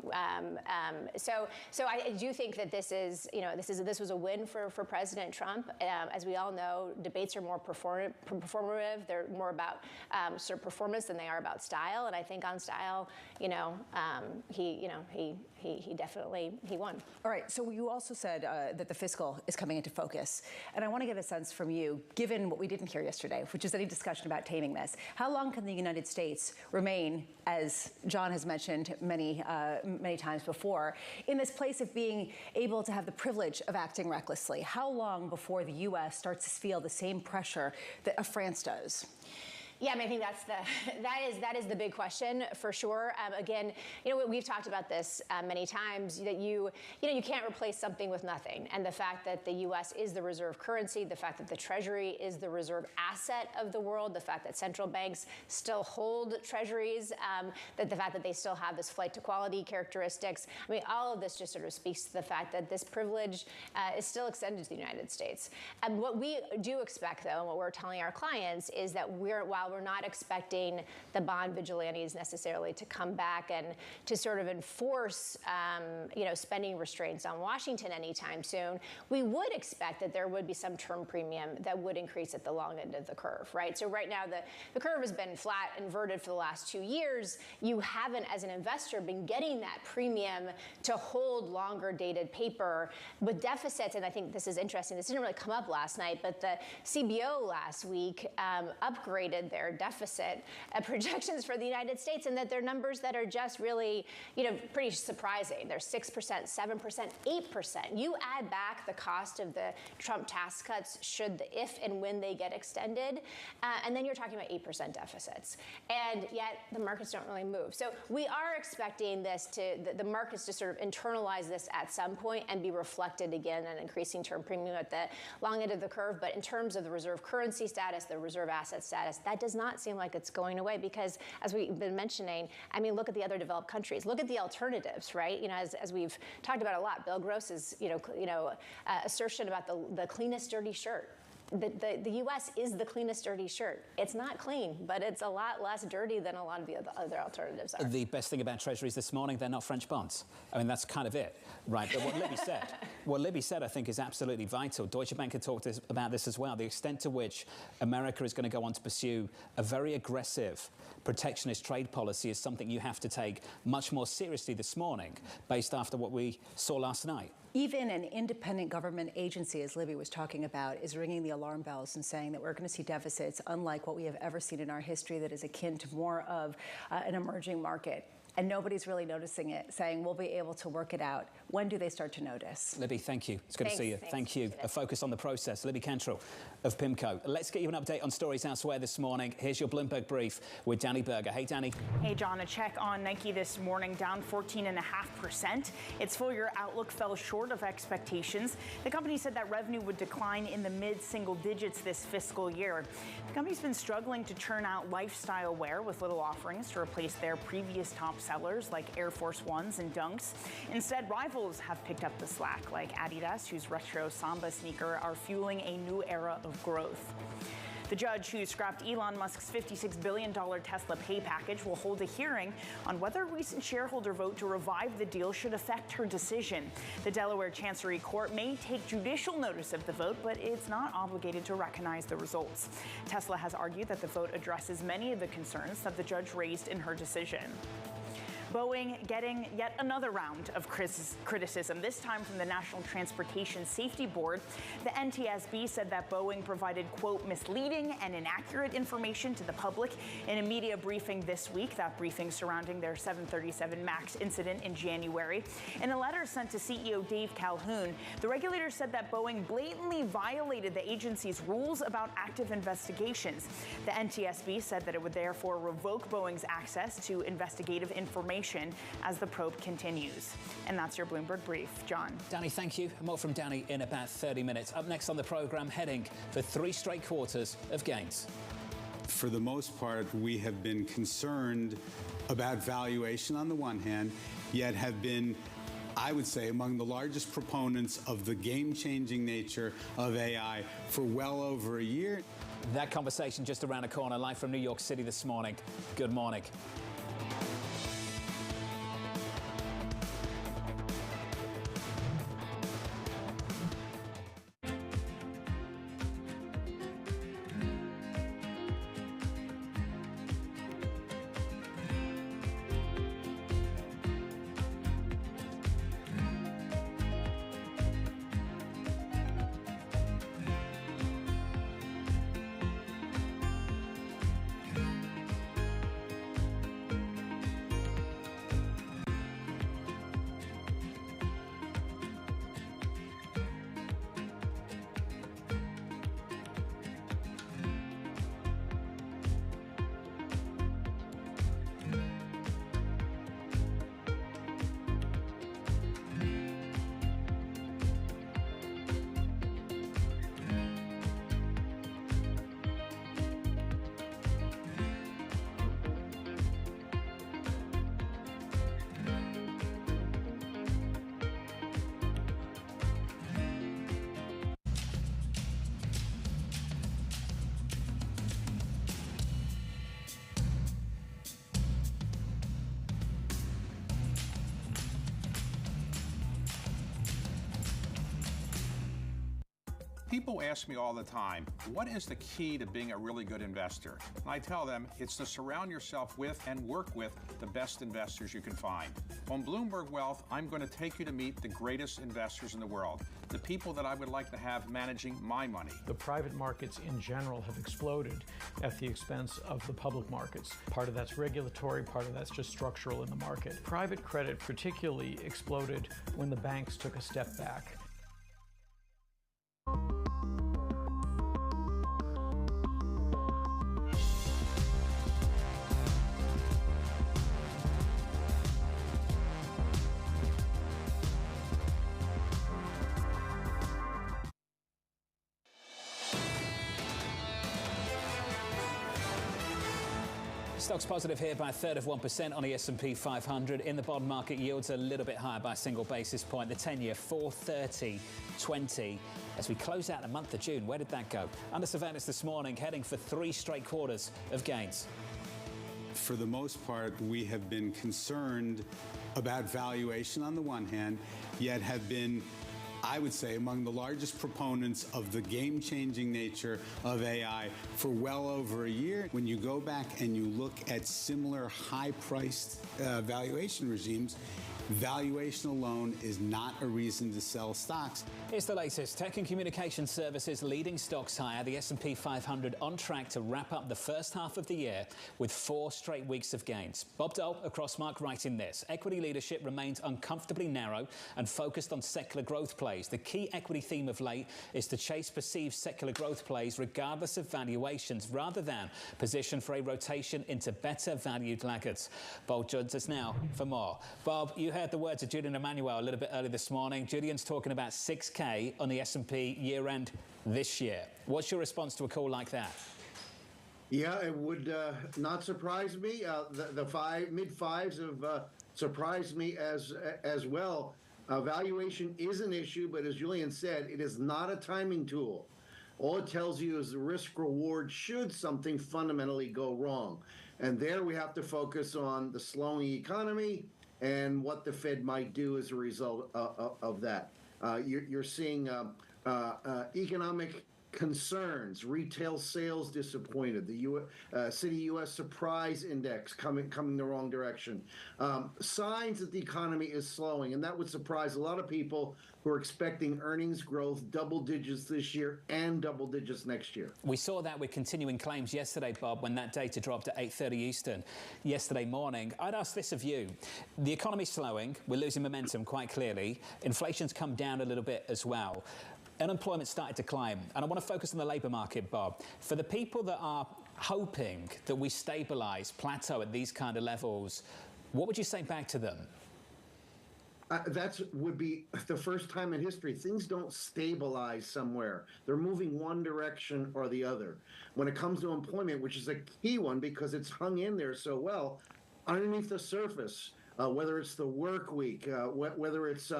So I do think that this was a win for President Trump. As we all know, debates are more performative. They're more about sort of performance than they are about style. And I think on style, he definitely won. All right. So you also said that the fiscal is coming into focus, and I want to get a sense from you, given what we didn't hear yesterday, which is any discussion about taming this. How long can the United States remain, as John has mentioned many times before, in this place of being able to have the privilege of acting recklessly? How long before the U.S. starts to feel the same pressure that France does? Yeah, I mean, I think that is the big question for sure. Again, we've talked about this many times, that you can't replace something with nothing. And the fact that the U.S. is the reserve currency, the fact that the Treasury is the reserve asset of the world, the fact that central banks still hold treasuries, that the fact that they still have this flight to quality characteristics. I mean, all of this just sort of speaks to the fact that this privilege is still extended to the United States. And what we do expect, though, and what we're telling our clients is that while we're not expecting the bond vigilantes necessarily to come back and to sort of enforce, spending restraints on Washington anytime soon, we would expect that there would be some term premium that would increase at the long end of the curve, right? So right now, the curve has been flat, inverted for the last 2 years. You haven't, as an investor, been getting that premium to hold longer dated paper with deficits. And I think this is interesting. This didn't really come up last night, but the CBO last week upgraded their deficit projections for the United States, and that they're numbers that are just really, pretty surprising. They're 6%, 7%, 8%. You add back the cost of the Trump tax cuts if and when they get extended, and then you're talking about 8% deficits. And yet the markets don't really move. So we are expecting the markets to sort of internalize this at some point and be reflected again in increasing term premium at the long end of the curve. But in terms of the reserve currency status, the reserve asset status, that does not seem like it's going away, because as we've been mentioning, I mean, look at the other developed countries. Look at the alternatives, right? As we've talked about a lot, Bill Gross's, assertion about the cleanest dirty shirt. The U.S. is the cleanest dirty shirt. It's not clean, but it's a lot less dirty than a lot of the other alternatives are. The best thing about treasuries this morning, they're not French bonds. I mean, that's kind of it, right? But what Libby said, I think, is absolutely vital. Deutsche Bank had talked about this as well, the extent to which America is going to go on to pursue a very aggressive protectionist trade policy is something you have to take much more seriously this morning, based after what we saw last night. Even an independent government agency, as Libby was talking about, is ringing the alarm bells and saying that we're going to see deficits unlike what we have ever seen in our history, that is akin to more of an emerging market. and nobody's really noticing it, saying we'll be able to work it out. When do they start to notice? Libby, thank you. It's good to see you. Thank you. A focus on the process. Libby Cantrell of PIMCO. Let's get you an update on stories elsewhere this morning. Here's your Bloomberg Brief with Danny Berger. Hey, Danny. Hey, John. A check on Nike this morning, down 14.5%. Its full-year outlook fell short of expectations. The company said that revenue would decline in the mid-single digits this fiscal year. The company's been struggling to churn out lifestyle wear with little offerings to replace their previous top sellers like Air Force Ones and Dunks. Instead, rivals have picked up the slack, like Adidas, whose retro Samba sneaker are fueling a new era of growth. The judge who scrapped Elon Musk's $56 billion Tesla pay package will hold a hearing on whether a recent shareholder vote to revive the deal should affect her decision. The Delaware Chancery Court may take judicial notice of the vote, but it's not obligated to recognize the results. Tesla has argued that the vote addresses many of the concerns that the judge raised in her decision. Boeing getting yet another round of criticism, this time from the National Transportation Safety Board. The NTSB said that Boeing provided, quote, misleading and inaccurate information to the public in a media briefing this week, that briefing surrounding their 737 MAX incident in January. In a letter sent to CEO Dave Calhoun, the regulator said that Boeing blatantly violated the agency's rules about active investigations. The NTSB said that it would therefore revoke Boeing's access to investigative information as the probe continues. And that's your Bloomberg Brief. John. Danny, thank you. More from Danny in about 30 minutes. Up next on the program, heading for 3 straight quarters of gains. For the most part, we have been concerned about valuation on the one hand, yet have been, I would say, among the largest proponents of the game-changing nature of AI for well over a year. That conversation just around the corner, live from New York City this morning. Good morning. People ask me all the time, what is the key to being a really good investor? And I tell them it's to surround yourself with and work with the best investors you can find. On Bloomberg Wealth, I'm going to take you to meet the greatest investors in the world, the people that I would like to have managing my money. The private markets in general have exploded at the expense of the public markets. Part of that's regulatory, part of that's just structural in the market. Private credit particularly exploded when the banks took a step back. Stocks positive here by 1/3 of 1% on the S&P 500. In the bond market, yields a little bit higher by a single basis point. The 10-year 4.3020. As we close out the month of June, where did that go? Under surveillance this morning, heading for 3 straight quarters of gains. For the most part, we have been concerned about valuation on the one hand, yet have been, I would say, among the largest proponents of the game-changing nature of AI for well over a year. When you go back and you look at similar high-priced valuation regimes, valuation alone is not a reason to sell stocks. Here's the latest. Tech and communication services leading stocks higher. The S&P 500 on track to wrap up the first half of the year with 4 straight weeks of gains. Bob Dole across Mark writing this. Equity leadership remains uncomfortably narrow and focused on secular growth plays. The key equity theme of late is to chase perceived secular growth plays regardless of valuations rather than position for a rotation into better valued laggards. Bob joins us now for more. Bob, you heard the words of Julian Emanuel a little bit earlier this morning. Julian's talking about 6K on the S&P year-end this year. What's your response to a call like that? Yeah, it would not surprise me. The mid-fives have surprised me as well. Valuation is an issue, but as Julian said, it is not a timing tool. All it tells you is the risk-reward should something fundamentally go wrong. And there we have to focus on the slowing economy and what the Fed might do as a result of that. You're seeing economic concerns, retail sales disappointed, the City U.S. Surprise Index coming the wrong direction. Signs that the economy is slowing, and that would surprise a lot of people who are expecting earnings growth double digits this year and double digits next year. We saw that with continuing claims yesterday, Bob, when that data dropped at 8:30 Eastern yesterday morning. I'd ask this of you. The economy's slowing. We're losing momentum quite clearly. Inflation's come down a little bit as well. Unemployment started to climb. And I want to focus on the labour market, Bob. For the people that are hoping that we stabilise, plateau at these kind of levels, what would you say back to them? That would be the first time in history. Things don't stabilize somewhere. They're moving one direction or the other. When it comes to employment, which is a key one because it's hung in there so well, underneath the surface, whether it's the work week, whether it's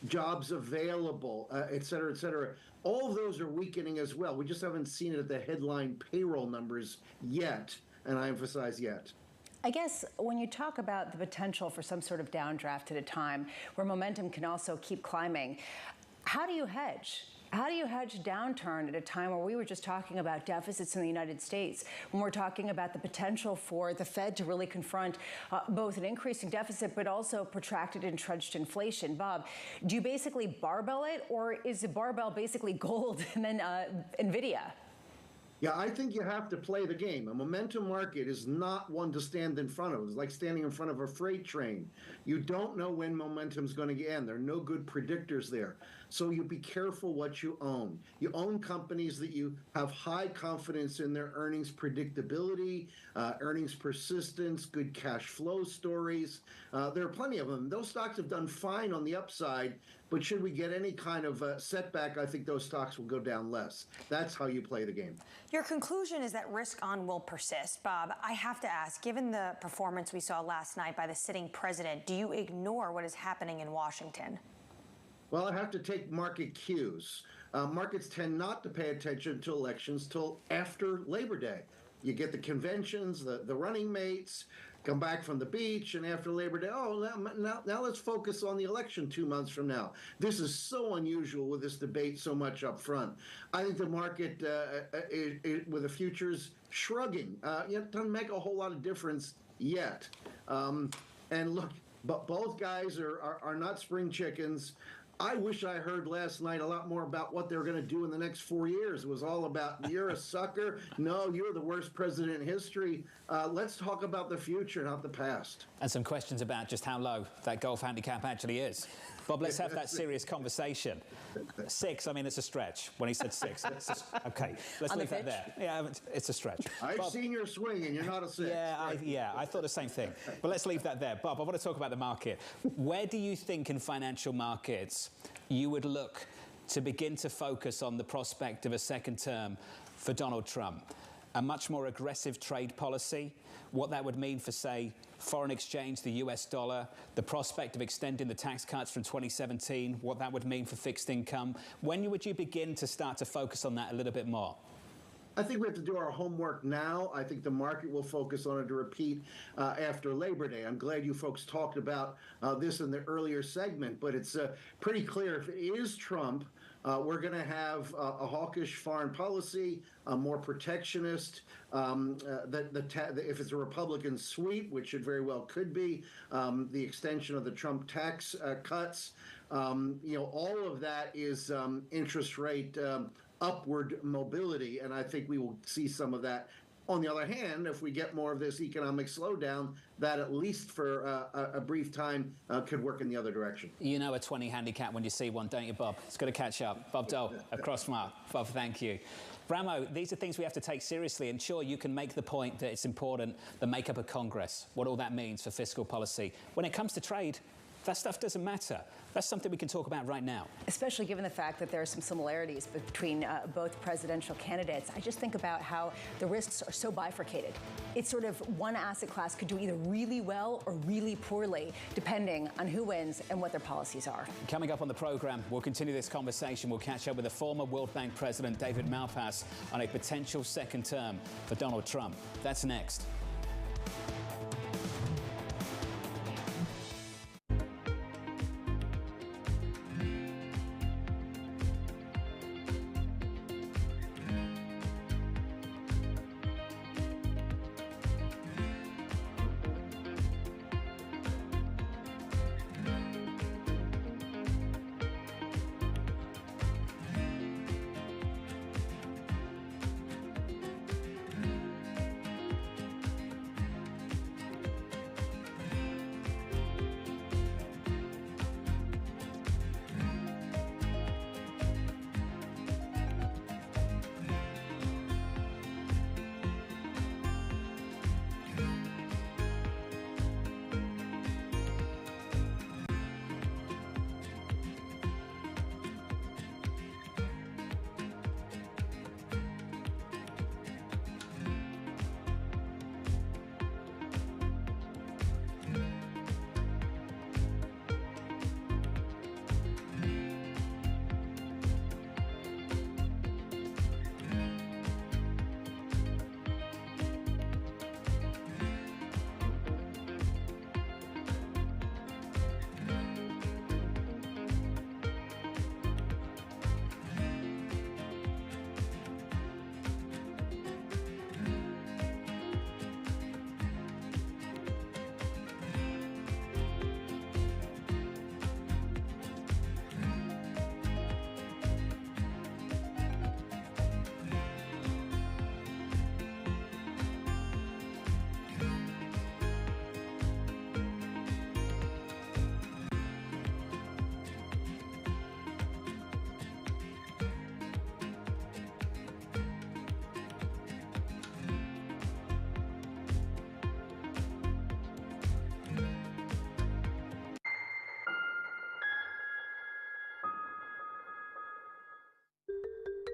jobs available, et cetera, all of those are weakening as well. We just haven't seen it at the headline payroll numbers yet, and I emphasize yet. I guess when you talk about the potential for some sort of downdraft at a time where momentum can also keep climbing, how do you hedge? How do you hedge downturn at a time where we were just talking about deficits in the United States, when we're talking about the potential for the Fed to really confront both an increasing deficit but also protracted entrenched inflation? Bob, do you basically barbell it, or is the barbell basically gold and then NVIDIA? Yeah, I think you have to play the game. A momentum market is not one to stand in front of. It's like standing in front of a freight train. You don't know when momentum's going to end. There are no good predictors there. So you be careful what you own. You own companies that you have high confidence in their earnings predictability, earnings persistence, good cash flow stories. There are plenty of them. Those stocks have done fine on the upside, but should we get any kind of setback, I think those stocks will go down less. That's how you play the game. Your conclusion is that risk on will persist. Bob, I have to ask, given the performance we saw last night by the sitting president, do you ignore what is happening in Washington? Well, I have to take market cues. Markets tend not to pay attention to elections till after Labor Day. You get the conventions, the running mates, come back from the beach, and after Labor Day, now let's focus on the election 2 months from now. This is so unusual with this debate so much up front. I think the market, with the futures shrugging, it doesn't make a whole lot of difference yet. And look, but both guys are not spring chickens. I wish I heard last night a lot more about what they're going to do in the next 4 years. It was all about, you're a sucker. No, you're the worst president in history. Let's talk about the future, not the past. And some questions about just how low that golf handicap actually is. Bob, let's have that serious conversation. 6, I mean, it's a stretch. When he said 6, okay, let's leave that there. Yeah, it's a stretch. I've seen your swing, and you're not a 6. Yeah, I thought the same thing. But let's leave that there. Bob, I want to talk about the market. Where do you think in financial markets you would look to begin to focus on the prospect of a second term for Donald Trump? A much more aggressive trade policy, what that would mean for, say, foreign exchange, the US dollar, the prospect of extending the tax cuts from 2017, what that would mean for fixed income. When would you begin to start to focus on that a little bit more? I think we have to do our homework now. I think the market will focus on it to repeat after Labor Day. I'm glad you folks talked about this in the earlier segment, but it's pretty clear if it is Trump, we're going to have a hawkish foreign policy, a more protectionist, if it's a Republican sweep, which it very well could be, the extension of the Trump tax cuts. All of that is interest rate upward mobility, and I think we will see some of that. On the other hand, if we get more of this economic slowdown, that at least for a brief time could work in the other direction. You know a 20 handicap when you see one, don't you, Bob? It's got to catch up. Bob Dole of Crossmark. Bob, thank you. Bramo, these are things we have to take seriously, and sure, you can make the point that it's important, the makeup of Congress, what all that means for fiscal policy. When it comes to trade, that stuff doesn't matter. That's something we can talk about right now. Especially given the fact that there are some similarities between both presidential candidates. I just think about how the risks are so bifurcated. It's sort of one asset class could do either really well or really poorly, depending on who wins and what their policies are. Coming up on the program, we'll continue this conversation. We'll catch up with the former World Bank President David Malpass on a potential second term for Donald Trump. That's next.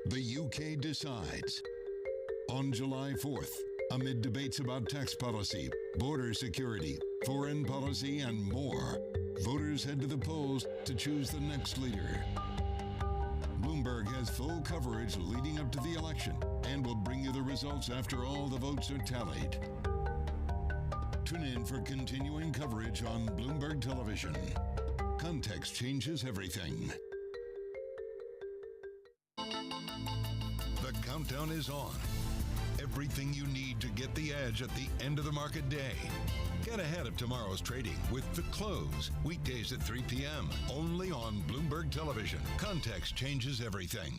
The UK decides. On July 4th, amid debates about tax policy, border security, foreign policy, and more, voters head to the polls to choose the next leader. Bloomberg has full coverage leading up to the election and will bring you the results after all the votes are tallied. Tune in for continuing coverage on Bloomberg Television. Context changes everything. The countdown is on. Everything you need to get the edge at the end of the market day. Get ahead of tomorrow's trading with The Close, weekdays at 3 p.m. only on Bloomberg Television. Context changes everything.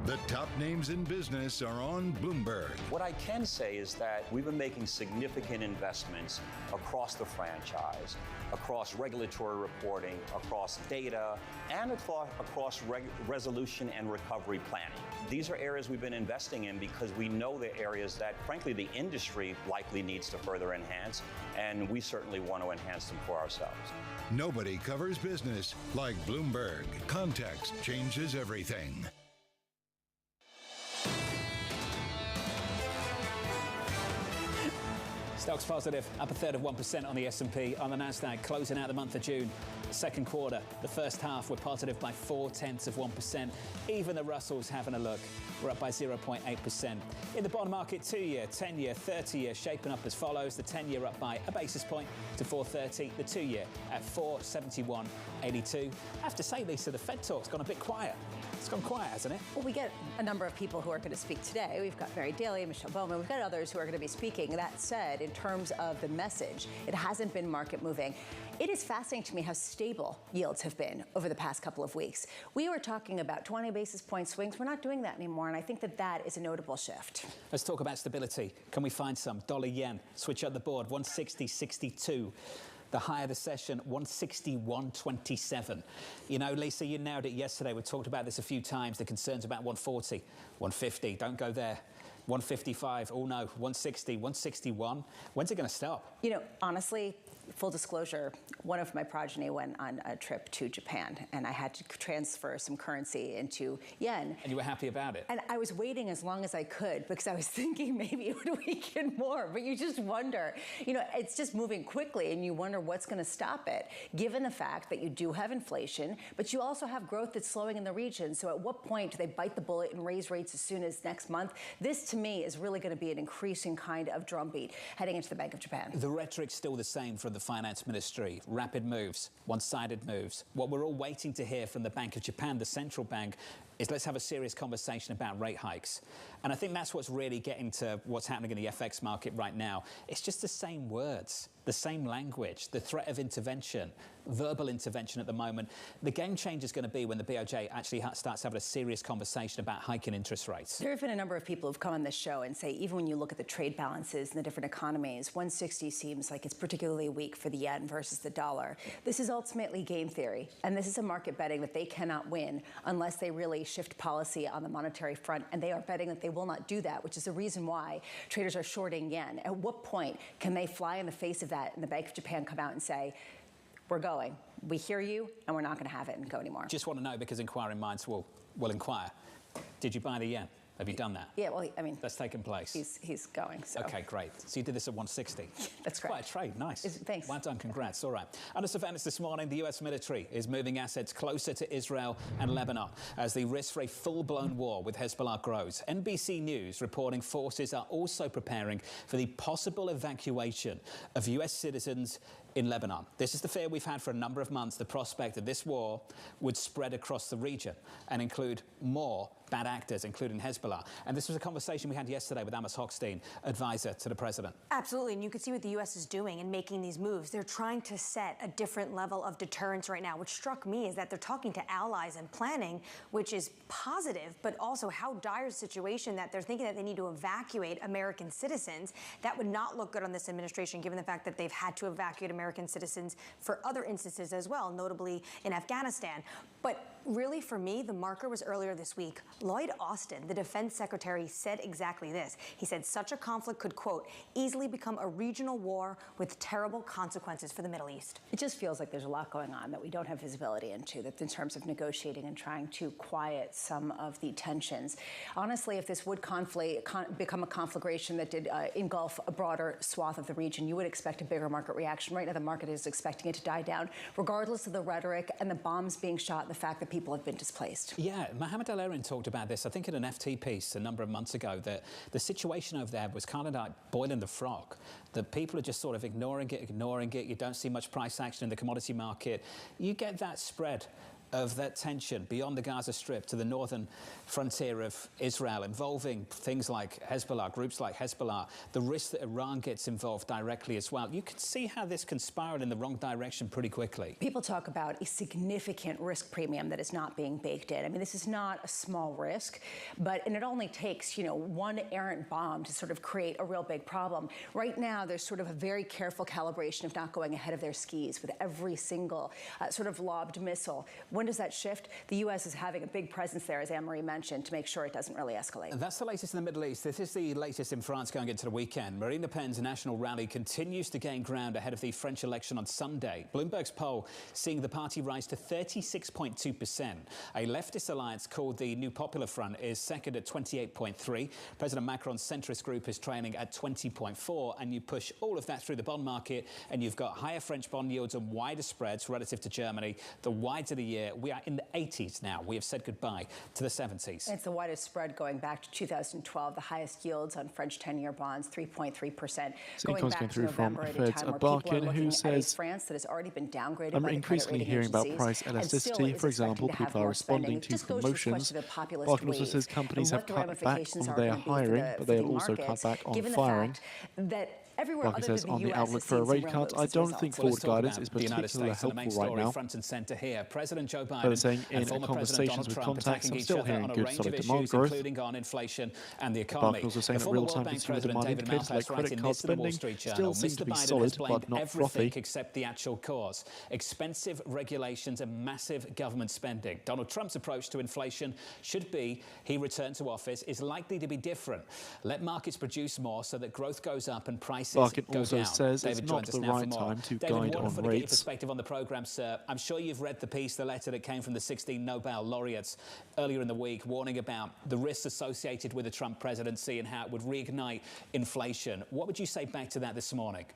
The top names in business are on Bloomberg. What I can say is that we've been making significant investments across the franchise, across regulatory reporting, across data, and across resolution and recovery planning. These are areas we've been investing in because we know the areas that, frankly, the industry likely needs to further enhance, and we certainly want to enhance them for ourselves. Nobody covers business like Bloomberg. Context changes everything. Stocks positive, up 1/3 on the S&P. On the NASDAQ, closing out the month of June. Second quarter, the first half, we're positive by 0.4%. Even the Russell's having a look. We're up by 0.8%. In the bond market, 2-year, 10-year, 30-year shaping up as follows. The 10-year up by a basis point to 4.30. The 2-year at 4.7182. I have to say, Lisa, the Fed talk's gone a bit quiet. It's gone quiet, hasn't it? Well, we get a number of people who are going to speak today. We've got Mary Daly, Michelle Bowman. We've got others who are going to be speaking. That said, in terms of the message, it hasn't been market moving. It is fascinating to me how stable yields have been over the past couple of weeks. We were talking about 20 basis point swings. We're not doing that anymore, and I think that that is a notable shift. Let's talk about stability. Can we find some? Dollar yen, switch up the board, 160.62. The high of the session, 161.27. You know, Lisa, you nailed it yesterday. We talked about this a few times, the concerns about 140, 150. Don't go there. 155, oh no, 160, 161. When's it going to stop? You know, honestly, full disclosure, one of my progeny went on a trip to Japan, and I had to transfer some currency into yen. And you were happy about it? And I was waiting as long as I could because I was thinking maybe it would weaken more. But you just wonder, you know, it's just moving quickly, and you wonder what's going to stop it, given the fact that you do have inflation, but you also have growth that's slowing in the region. So at what point do they bite the bullet and raise rates as soon as next month? This, to me, is really going to be an increasing kind of drumbeat heading into the Bank of Japan. The rhetoric's still the same from the finance ministry. Rapid moves, one-sided moves. What we're all waiting to hear from the Bank of Japan, the central bank, is let's have a serious conversation about rate hikes. And I think that's what's really getting to what's happening in the FX market right now. It's just the same words, the same language, the threat of intervention, verbal intervention at the moment. The game changer is going to be when the BOJ actually starts having a serious conversation about hiking interest rates. There have been a number of people who've come on this show and say, even when you look at the trade balances in the different economies, 160 seems like it's particularly weak for the yen versus the dollar. This is ultimately game theory, and this is a market betting that they cannot win unless they really shift policy on the monetary front, and they are betting that they will not do that, which is the reason why traders are shorting yen. At what point can they fly in the face of that and the Bank of Japan come out and say, we're going, we hear you, and we're not going to have it and go anymore? Just want to know, because inquiring minds will inquire. Did you buy the yen? Have you done that? Yeah, well, I mean... That's taken place. He's going, so... Okay, great. So you did this at 160. That's correct. Quite a trade. Nice. Thanks. Well done. Congrats. All right. Under surveillance this morning, the U.S. military is moving assets closer to Israel and Lebanon as the risk for a full-blown war with Hezbollah grows. NBC News reporting forces are also preparing for the possible evacuation of U.S. citizens in Lebanon. This is the fear we've had for a number of months, the prospect that this war would spread across the region and include more bad actors, including Hezbollah. And this was a conversation we had yesterday with Amos Hochstein, advisor to the president. Absolutely, and you can see what the U.S. is doing in making these moves. They're trying to set a different level of deterrence right now. What struck me is that they're talking to allies and planning, which is positive, but also how dire a situation that they're thinking that they need to evacuate American citizens. That would not look good on this administration, given the fact that they've had to evacuate American citizens for other instances as well, notably in Afghanistan. But really, for me, the marker was earlier this week. Lloyd Austin, the defense secretary, said exactly this. He said such a conflict could, quote, easily become a regional war with terrible consequences for the Middle East. It just feels like there's a lot going on that we don't have visibility into, that in terms of negotiating and trying to quiet some of the tensions. Honestly, if this would become a conflagration that did engulf a broader swath of the region, you would expect a bigger market reaction. Right now, the market is expecting it to die down, regardless of the rhetoric and the bombs being shot and the fact that people have been displaced. Yeah, Mohammed El-Erian talked about this, I think, in an FT piece a number of months ago, that the situation over there was kind of like boiling the frog. That people are just sort of ignoring it. You don't see much price action in the commodity market. You get that spread of that tension beyond the Gaza Strip to the northern frontier of Israel, involving things like Hezbollah, groups like Hezbollah, the risk that Iran gets involved directly as well. You can see how this can spiral in the wrong direction pretty quickly. People talk about a significant risk premium that is not being baked in. I mean, this is not a small risk, and it only takes, one errant bomb to sort of create a real big problem. Right now, there's sort of a very careful calibration of not going ahead of their skis with every single sort of lobbed missile. When does that shift? The U.S. is having a big presence there, as Anne-Marie mentioned, to make sure it doesn't really escalate. And that's the latest in the Middle East. This is the latest in France going into the weekend. Marine Le Pen's national rally continues to gain ground ahead of the French election on Sunday. Bloomberg's poll seeing the party rise to 36.2%. A leftist alliance called the New Popular Front is second at 28.3%. President Macron's centrist group is trailing at 20.4%. And you push all of that through the bond market, and you've got higher French bond yields and wider spreads relative to Germany. The wides of the year, we are in the 80s now. We have said goodbye to the 70s. It's the widest spread going back to 2012. The highest yields on French 10-year bonds, 3.3%. Going back to November at a time where people are looking at a France that has already been downgraded I'm by the increasingly hearing about price elasticity. For example, people are responding to promotions. Barkin also says companies have cut back on their hiring, but they have also cut back on firing. Barkin says on the outlook for a rate cut, I don't think forward guidance is particularly helpful right now. Front and center here. President Joe Biden But saying in and former conversations with contacts, I'm still hearing good solid demand growth. Including on inflation and the economy. Barkin also saying that real-time consumer demand indicators like credit card spending still seem to be solid, but not frothy. Except the actual cause. Expensive regulations and massive government spending. Donald Trump's approach to inflation should be, he returned to office, is likely to be different. Let markets produce more so that growth goes up and prices Barkin go also down. says David it's not the right time to guide on Get your rates. perspective on the programme, sir. I'm sure you've read the piece, the letter that came from the 16 Nobel laureates earlier in the week, warning about the risks associated with the Trump presidency and how it would reignite inflation. What would you say back to that this morning?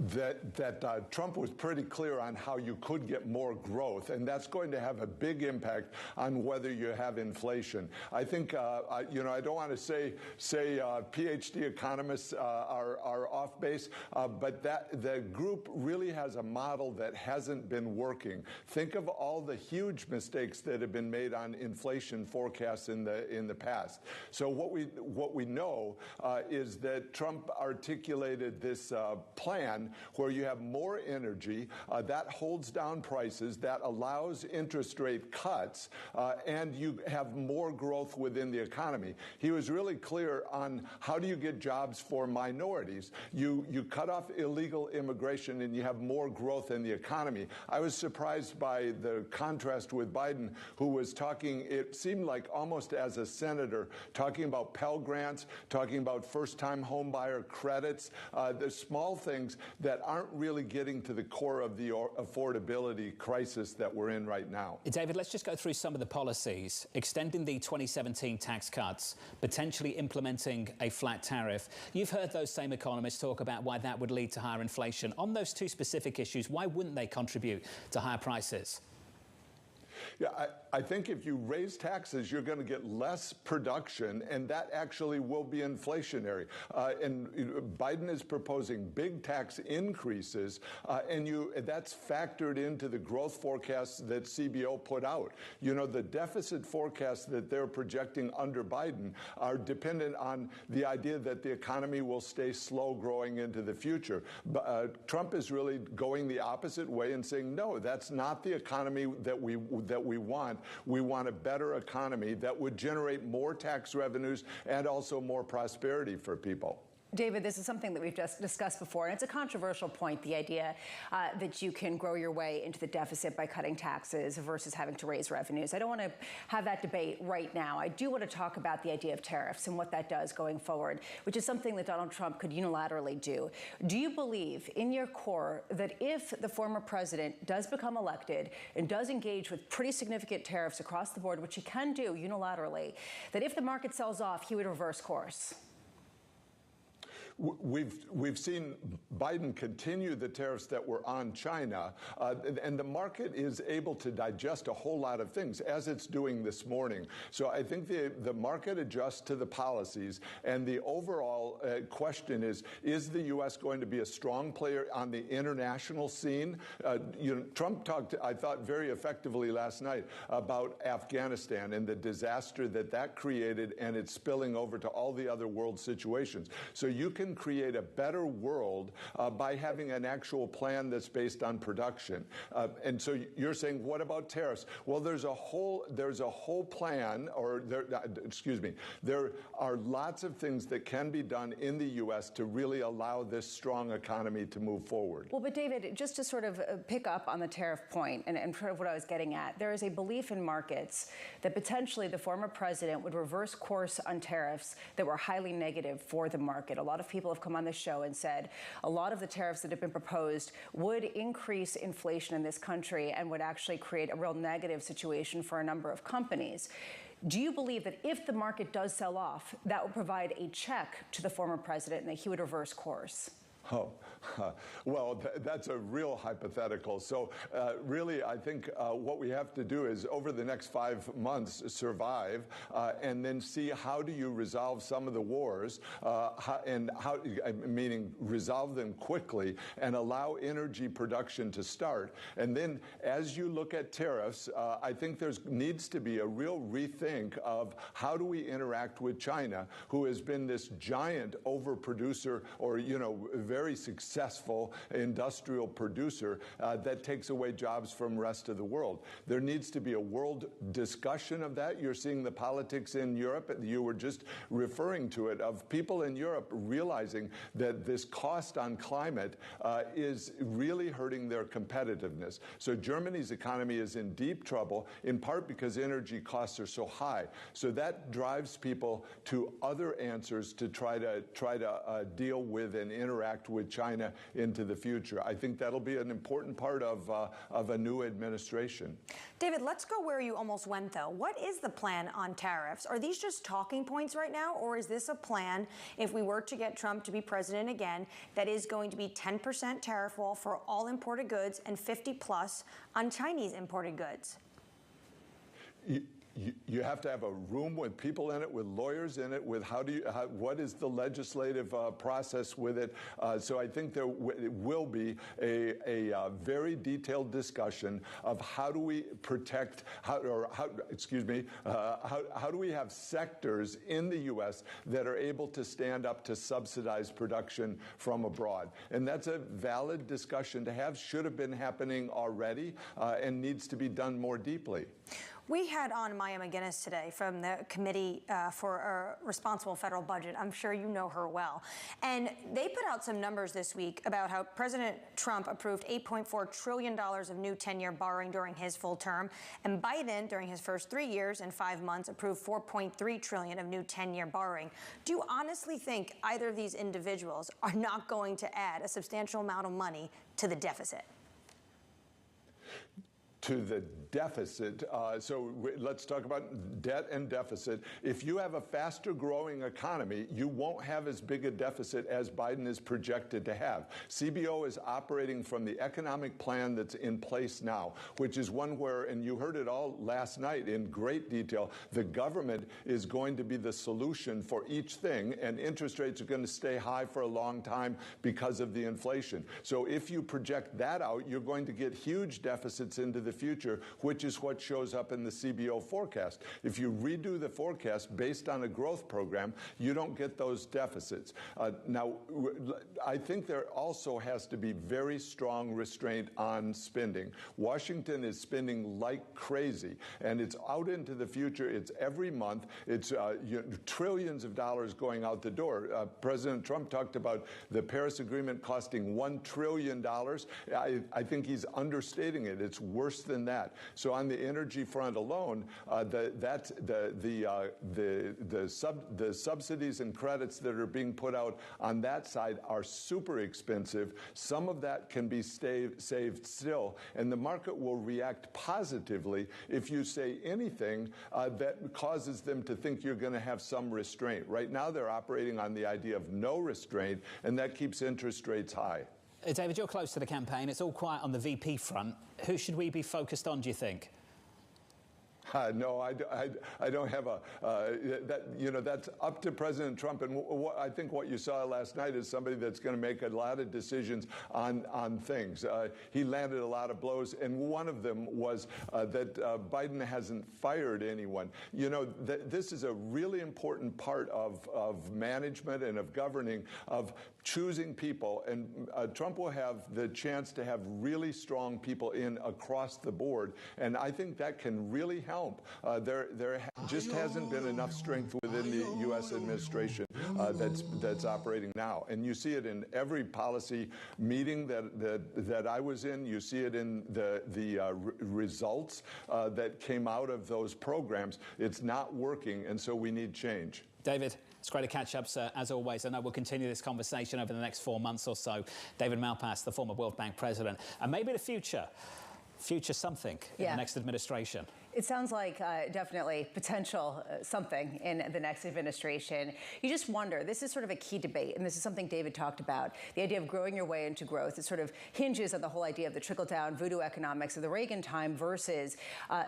That Trump was pretty clear on how you could get more growth, and that's going to have a big impact on whether you have inflation. I think, I don't want to say PhD economists are off base, but the group really has a model that hasn't been working. Think of all the huge mistakes that have been made on inflation forecasts in the past. So what we know is that Trump articulated this plan where you have more energy, that holds down prices, that allows interest rate cuts, and you have more growth within the economy. He was really clear on how do you get jobs for minorities. You cut off illegal immigration and you have more growth in the economy. I was surprised by the contrast with Biden, who was talking, it seemed like almost as a senator, talking about Pell Grants, talking about first-time home buyer credits, the small things that aren't really getting to the core of the affordability crisis that we're in right now. David, let's just go through some of the policies. Extending the 2017 tax cuts, potentially implementing a flat tariff. You've heard those same economists talk about why that would lead to higher inflation. On those two specific issues, why wouldn't they contribute to higher prices? Yeah, I think if you raise taxes, you're going to get less production, and that actually will be inflationary. And Biden is proposing big tax increases, and that's factored into the growth forecasts that CBO put out. The deficit forecasts that they're projecting under Biden are dependent on the idea that the economy will stay slow growing into the future. Trump is really going the opposite way and saying, no, that's not the economy that we want. We want a better economy that would generate more tax revenues and also more prosperity for people. David, this is something that we've just discussed before, and it's a controversial point, the idea that you can grow your way into the deficit by cutting taxes versus having to raise revenues. I don't want to have that debate right now. I do want to talk about the idea of tariffs and what that does going forward, which is something that Donald Trump could unilaterally do. Do you believe in your core that if the former president does become elected and does engage with pretty significant tariffs across the board, which he can do unilaterally, that if the market sells off, he would reverse course? We've seen Biden continue the tariffs that were on China, and the market is able to digest a whole lot of things, as it's doing this morning. So I think the market adjusts to the policies, and the overall question is the U.S. going to be a strong player on the international scene? Trump talked, I thought, very effectively last night about Afghanistan and the disaster that created, and it's spilling over to all the other world situations. So you can can create a better world by having an actual plan that's based on production. And so you're saying, what about tariffs? Well, there's a whole plan, or there are lots of things that can be done in the U.S. to really allow this strong economy to move forward. Well, but David, just to sort of pick up on the tariff point and sort of what I was getting at, there is a belief in markets that potentially the former president would reverse course on tariffs that were highly negative for the market. A lot of people have come on this show and said a lot of the tariffs that have been proposed would increase inflation in this country and would actually create a real negative situation for a number of companies. Do you believe that if the market does sell off, that will provide a check to the former president and that he would reverse course? Oh, well, that's a real hypothetical. So really, I think what we have to do is over the next 5 months survive and then see how do you resolve some of the wars meaning resolve them quickly and allow energy production to start. And then as you look at tariffs, I think there needs to be a real rethink of how do we interact with China, who has been this giant overproducer or, very successful industrial producer that takes away jobs from the rest of the world. There needs to be a world discussion of that. You're seeing the politics in Europe. You were just referring to it, of people in Europe realizing that this cost on climate is really hurting their competitiveness. So Germany's economy is in deep trouble, in part because energy costs are so high. So that drives people to other answers to try to deal with and interact with China into the future. I think that'll be an important part of a new administration. David, let's go where you almost went, though. What is the plan on tariffs? Are these just talking points right now, or is this a plan, if we were to get Trump to be president again, that is going to be 10% tariff wall for all imported goods and 50+ on Chinese imported goods? You have to have a room with people in it, with lawyers in it, with what is the legislative process with it. So I think there will be a very detailed discussion of how do we protect, how do we have sectors in the U.S. that are able to stand up to subsidized production from abroad. And that's a valid discussion to have, should have been happening already, and needs to be done more deeply. We had on Maya McGinnis today from the Committee for a Responsible Federal Budget. I'm sure you know her well. And they put out some numbers this week about how President Trump approved $8.4 trillion of new 10-year borrowing during his full term. And Biden, during his first 3 years and 5 months, approved $4.3 trillion of new 10-year borrowing. Do you honestly think either of these individuals are not going to add a substantial amount of money to the deficit? To the deficit. So let's talk about debt and deficit. If you have a faster growing economy, you won't have as big a deficit as Biden is projected to have. CBO is operating from the economic plan that's in place now, which is one where, and you heard it all last night in great detail, the government is going to be the solution for each thing, and interest rates are going to stay high for a long time because of the inflation. So if you project that out, you're going to get huge deficits into the future, which is what shows up in the CBO forecast. If you redo the forecast based on a growth program, you don't get those deficits. Now, I think there also has to be very strong restraint on spending. Washington is spending like crazy, and it's out into the future. It's every month. It's trillions of dollars going out the door. President Trump talked about the Paris Agreement costing $1 trillion. I think he's understating it. It's worse than that. So on the energy front alone, the subsidies and credits that are being put out on that side are super expensive. Some of that can be saved still, and the market will react positively if you say anything that causes them to think you're going to have some restraint. Right now, they're operating on the idea of no restraint, and that keeps interest rates high. David, you're close to the campaign. It's all quiet on the VP front. Who should we be focused on, do you think? No, I don't have that's up to President Trump. And I think what you saw last night is somebody that's going to make a lot of decisions on things. He landed a lot of blows, and one of them was that Biden hasn't fired anyone. This is a really important part of management and of governing, of choosing people. And Trump will have the chance to have really strong people in across the board. And I think that can really help. There just hasn't been enough strength within the U.S. administration that's operating now, and you see it in every policy meeting that I was in. You see it in the results that came out of those programs. It's not working, and so we need change. David, it's great to catch up, sir, as always. I know we'll continue this conversation over the next 4 months or so. David Malpass, the former World Bank president, and maybe the future something in the next administration. It sounds like definitely potential something in the next administration. You just wonder, this is sort of a key debate, and this is something David talked about, the idea of growing your way into growth. It sort of hinges on the whole idea of the trickle-down voodoo economics of the Reagan time versus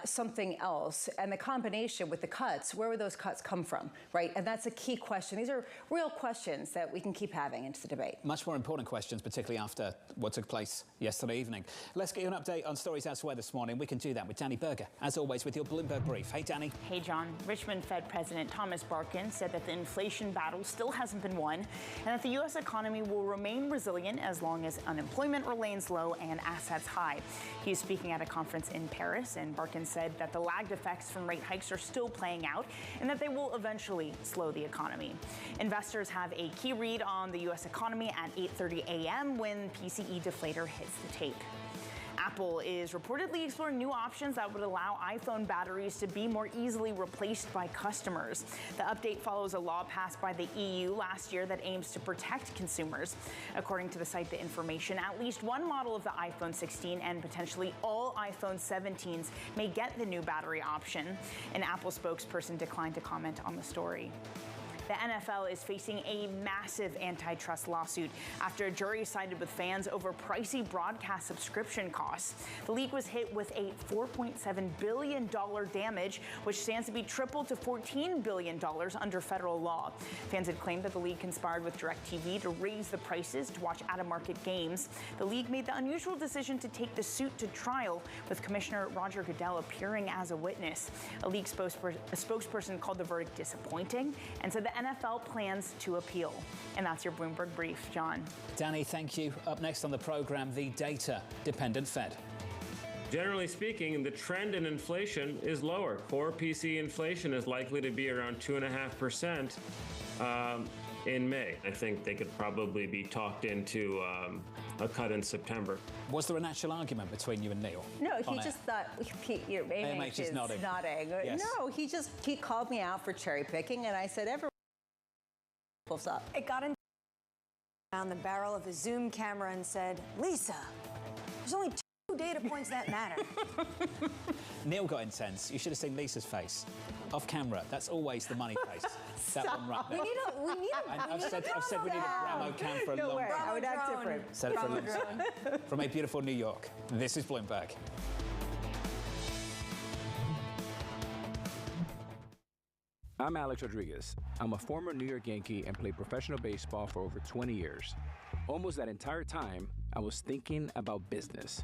something else. And the combination with the cuts, where would those cuts come from, right? And that's a key question. These are real questions that we can keep having into the debate. Much more important questions, particularly after what took place yesterday evening. Let's get you an update on stories elsewhere this morning. We can do that with Danny Berger, as always, with your Bloomberg Brief. Hey, Danny. Hey, John. Richmond Fed President Thomas Barkin said that the inflation battle still hasn't been won and that the U.S. economy will remain resilient as long as unemployment remains low and assets high. He is speaking at a conference in Paris, and Barkin said that the lagged effects from rate hikes are still playing out and that they will eventually slow the economy. Investors have a key read on the U.S. economy at 8:30 a.m. when PCE deflator hits the tape. Apple is reportedly exploring new options that would allow iPhone batteries to be more easily replaced by customers. The update follows a law passed by the EU last year that aims to protect consumers. According to the site The Information, at least one model of the iPhone 16 and potentially all iPhone 17s may get the new battery option. An Apple spokesperson declined to comment on the story. The NFL is facing a massive antitrust lawsuit after a jury sided with fans over pricey broadcast subscription costs. The league was hit with a $4.7 billion damage, which stands to be tripled to $14 billion under federal law. Fans had claimed that the league conspired with DirecTV to raise the prices to watch out-of-market games. The league made the unusual decision to take the suit to trial, with Commissioner Roger Goodell appearing as a witness. A league spokesperson called the verdict disappointing and said the NFL plans to appeal. And that's your Bloomberg Brief, John. Danny, thank you. Up next on the program, the data-dependent Fed. Generally speaking, the trend in inflation is lower. Core PCE inflation is likely to be around 2.5% in May. I think they could probably be talked into a cut in September. Was there a natural argument between you and Neil? No, he just thought, your AMH is nodding. Yes. No, he called me out for cherry picking, and I said, everyone pulls up. It got in down the barrel of a Zoom camera and said, Lisa, there's only 2 data points that matter. Neil got intense. You should have seen Lisa's face. Off camera. That's always the money face. That one right there. I've said we need a Bravo cam for a long time. I would act different. Said it for a long time. From a beautiful New York, this is Bloomberg. I'm Alex Rodriguez. I'm a former New York Yankee and played professional baseball for over 20 years. Almost that entire time, I was thinking about business.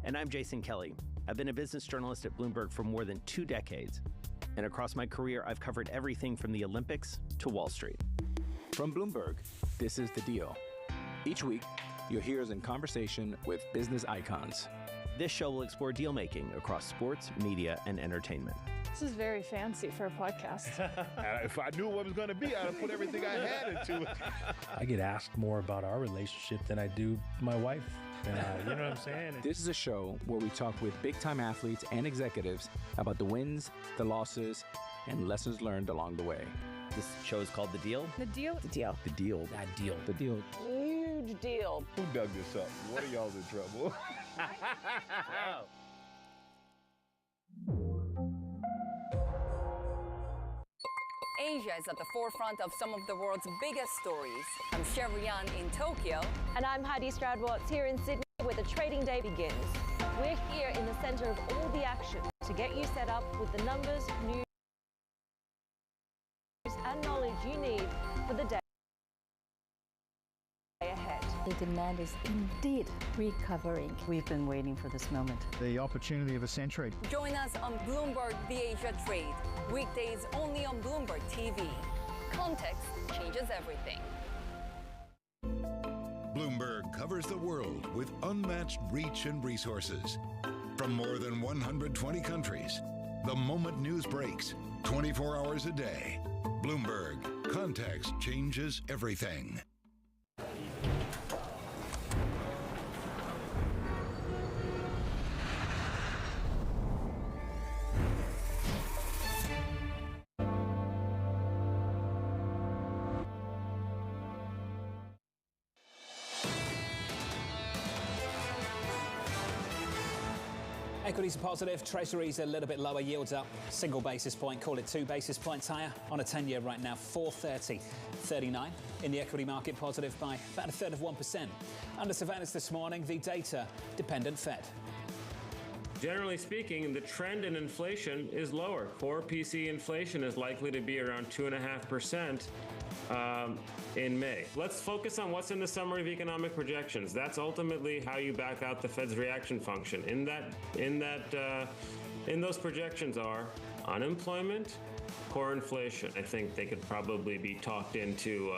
And I'm Jason Kelly. I've been a business journalist at Bloomberg for more than 2 decades. And across my career, I've covered everything from the Olympics to Wall Street. From Bloomberg, this is The Deal. Each week, you'll hear us in conversation with business icons. This show will explore deal-making across sports, media, and entertainment. This is very fancy for a podcast. If I knew what it was going to be, I'd have put everything I had into it. I get asked more about our relationship than I do my wife. And you know what I'm saying? This is a show where we talk with big-time athletes and executives about the wins, the losses, and lessons learned along the way. This show is called The Deal. The Deal? The Deal. The Deal. That deal. The Deal. Huge deal. Who dug this up? What are y'all's in trouble? Asia is at the forefront of some of the world's biggest stories. I'm Sherrian in Tokyo. And I'm Heidi Stroud-Watts here in Sydney, where the trading day begins. We're here in the center of all the action. to get you set up with the numbers, news, and knowledge you need for the day ahead. The demand is indeed recovering. We've been waiting for this moment. The opportunity of a century. Join us on Bloomberg The Asia Trade. Weekdays only on Bloomberg TV. Context changes everything. Bloomberg covers the world with unmatched reach and resources. From more than 120 countries, the moment news breaks, 24 hours a day. Bloomberg, context changes everything. Equities are positive, Treasury's a little bit lower, yields up, single basis point, call it 2 basis points higher on a 10-year right now, 430.39. In the equity market, positive by about a third of 1%. Under surveillance this morning, the data-dependent Fed. Generally speaking, the trend in inflation is lower. Core PC inflation is likely to be around 2.5%. In May. Let's focus on what's in the summary of economic projections. That's ultimately how you back out the Fed's reaction function. In those projections are unemployment, core inflation. I think they could probably be talked into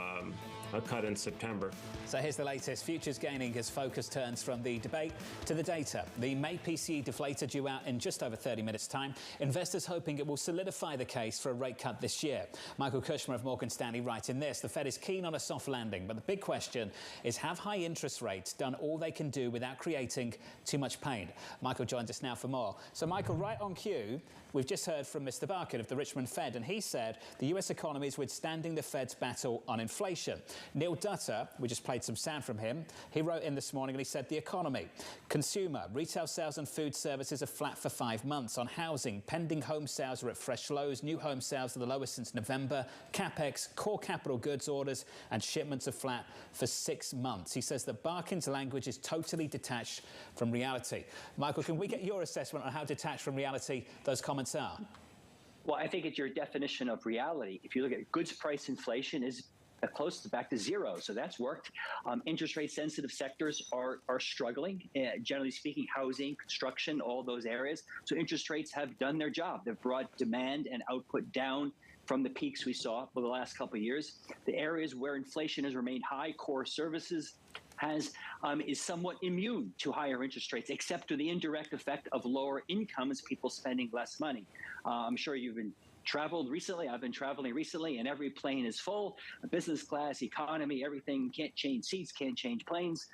a cut in September. So here's the latest. Futures gaining as focus turns from the debate to the data. The May PCE deflator due out in just over 30 minutes' time. Investors hoping it will solidify the case for a rate cut this year. Michael Kushner of Morgan Stanley writing this. The Fed is keen on a soft landing, but the big question is, have high interest rates done all they can do without creating too much pain? Michael joins us now for more. So Michael, right on cue, we've just heard from Mr. Barkin of the Richmond Fed, and he said the US economy is withstanding the Fed's battle on inflation. Neil Dutter, we just played some sound from him, he wrote in this morning and he said the economy, consumer, retail sales and food services are flat for 5 months. On housing, pending home sales are at fresh lows, new home sales are the lowest since November, capex, core capital goods orders and shipments are flat for 6 months. He says that Barkin's language is totally detached from reality. Michael, can we get your assessment on how detached from reality those comments are? Well, I think it's your definition of reality. If you look at goods price inflation is close to back to zero, so that's worked. Interest rate sensitive sectors are struggling. Generally speaking, housing, construction, all those areas. So interest rates have done their job. They've brought demand and output down from the peaks we saw over the last couple of years. The areas where inflation has remained high, core services, is somewhat immune to higher interest rates, except to the indirect effect of lower incomes, people spending less money. I'm sure you've been traveled recently. I've been traveling recently, and every plane is full. Business class, economy, everything. Can't change seats, can't change planes.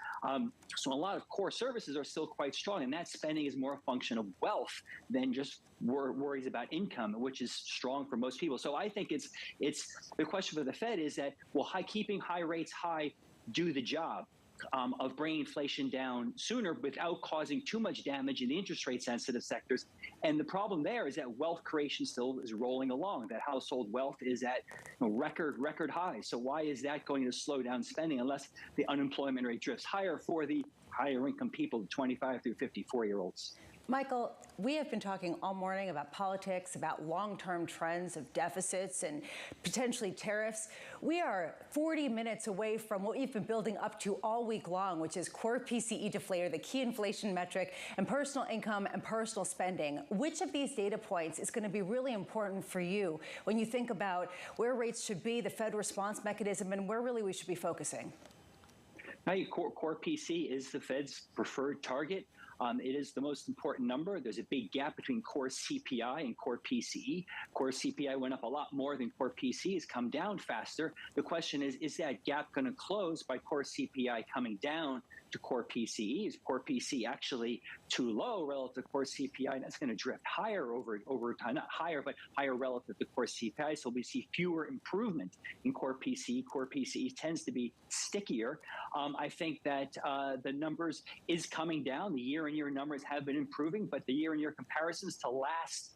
So a lot of core services are still quite strong, and that spending is more a function of wealth than just worries about income, which is strong for most people. So I think it's the question for the Fed is that will keeping high rates high do the job of bringing inflation down sooner without causing too much damage in the interest rate sensitive sectors. And the problem there is that wealth creation still is rolling along, that household wealth is at record highs. So why is that going to slow down spending unless the unemployment rate drifts higher for the higher income people, 25 through 54-year-olds? Michael, we have been talking all morning about politics, about long-term trends of deficits and potentially tariffs. We are 40 minutes away from what we've been building up to all week long, which is core PCE deflator, the key inflation metric, and personal income and personal spending. Which of these data points is going to be really important for you when you think about where rates should be, the Fed response mechanism, and where really we should be focusing? Core PC is the Fed's preferred target. It is the most important number. There's a big gap between core CPI and core PCE. Core CPI went up a lot more than core PCE, has come down faster. The question is that gap going to close by core CPI coming down to core PCE? Is core PCE actually too low relative to core CPI? And that's going to drift higher over time, not higher, but higher relative to core CPI. So we see fewer improvement in core PCE. Core PCE tends to be stickier. I think that the numbers is coming down. The year-on-year numbers have been improving, but the year-on-year comparisons to last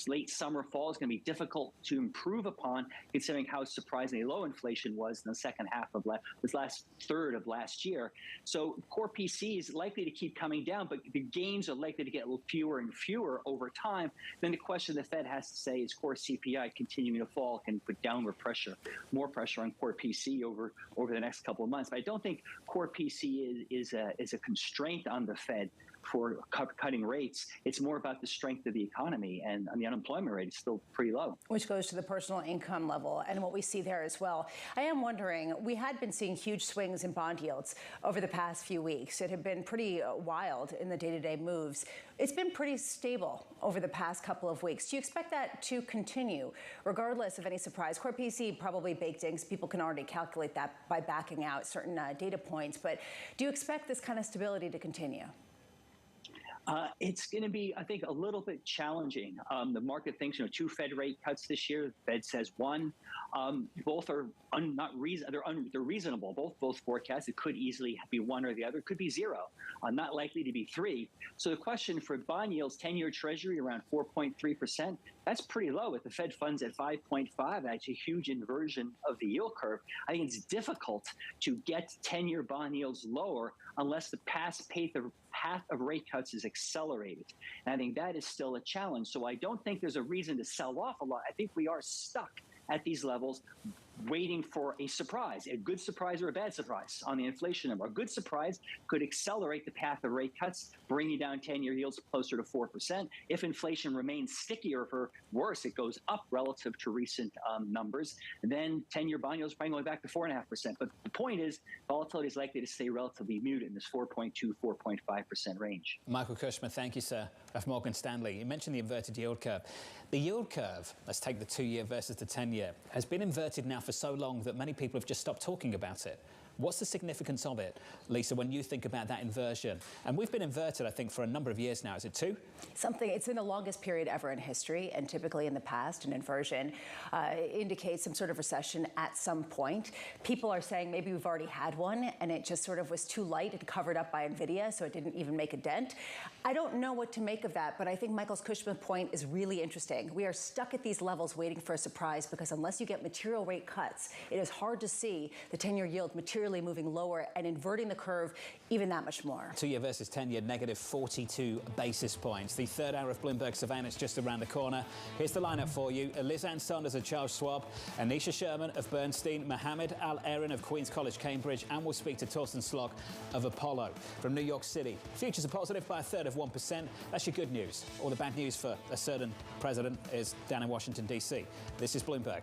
late summer, fall is going to be difficult to improve upon, considering how surprisingly low inflation was in the second half of this last third of last year. So core PCE is likely to keep coming down, but the gains are likely to get a little fewer and fewer over time. Then the question the Fed has to say is core CPI continuing to fall can put downward pressure, more pressure on core PCE over the next couple of months. But I don't think core PCE is a constraint on the Fed for cutting rates. It's more about the strength of the economy, and the unemployment rate is still pretty low. Which goes to the personal income level and what we see there as well. I am wondering, we had been seeing huge swings in bond yields over the past few weeks. It had been pretty wild in the day-to-day moves. It's been pretty stable over the past couple of weeks. Do you expect that to continue, regardless of any surprise? Core PCE probably baked in, because people can already calculate that by backing out certain data points. But do you expect this kind of stability to continue? It's going to be, I think, a little bit challenging. The market thinks, 2 Fed rate cuts this year. The Fed says 1. Both are they're reasonable. Both forecasts. It could easily be 1 or the other. It could be 0. Not likely to be 3. So the question for bond yields, 10-year Treasury around 4.3%. That's pretty low. With the Fed funds at 5.5, that's a huge inversion of the yield curve. I think it's difficult to get 10-year bond yields lower unless the path of rate cuts is accelerated. And I think that is still a challenge. So I don't think there's a reason to sell off a lot. I think we are stuck at these levels, waiting for a surprise, a good surprise or a bad surprise on the inflation number. A good surprise could accelerate the path of rate cuts, bringing down 10-year yields closer to 4%. If inflation remains stickier, or worse, it goes up relative to recent numbers, then 10-year bond yields probably going back to 4.5%. But the point is, volatility is likely to stay relatively muted in this 4.2, 4.5% range. Michael Kushner, thank you, sir, of Morgan Stanley. You mentioned the inverted yield curve. The yield curve, let's take the 2-year versus the 10-year, has been inverted now for so long that many people have just stopped talking about it. What's the significance of it, Lisa, when you think about that inversion? And we've been inverted, I think, for a number of years now. Is it 2? It's in the longest period ever in history, and typically in the past, an inversion indicates some sort of recession at some point. People are saying maybe we've already had one, and it just sort of was too light and covered up by NVIDIA, so it didn't even make a dent. I don't know what to make of that, but I think Michael Kushner's point is really interesting. We are stuck at these levels waiting for a surprise, because unless you get material rate cuts, it is hard to see the 10-year yield materially moving lower and inverting the curve even that much more. 2-year versus 10-year, negative 42 basis points. The third hour of Bloomberg Savannah is just around the corner. Here's the lineup for you. Liz Ann Saunders of Charles Schwab, Anisha Sherman of Bernstein, Mohammed Al-Erin of Queen's College, Cambridge, and we'll speak to Torsten Slok of Apollo. From New York City, futures are positive by 1/3 of 1%. That's your good news. All the bad news for a certain president is down in Washington, D.C. This is Bloomberg.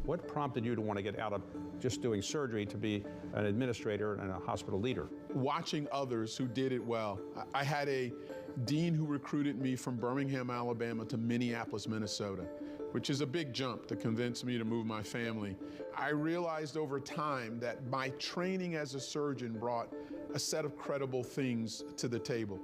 What prompted you to want to get out of just doing surgery to be an administrator and a hospital leader? Watching others who did it well. I had a dean who recruited me from Birmingham, Alabama to Minneapolis, Minnesota, which is a big jump to convince me to move my family. I realized over time that my training as a surgeon brought a set of credible things to the table.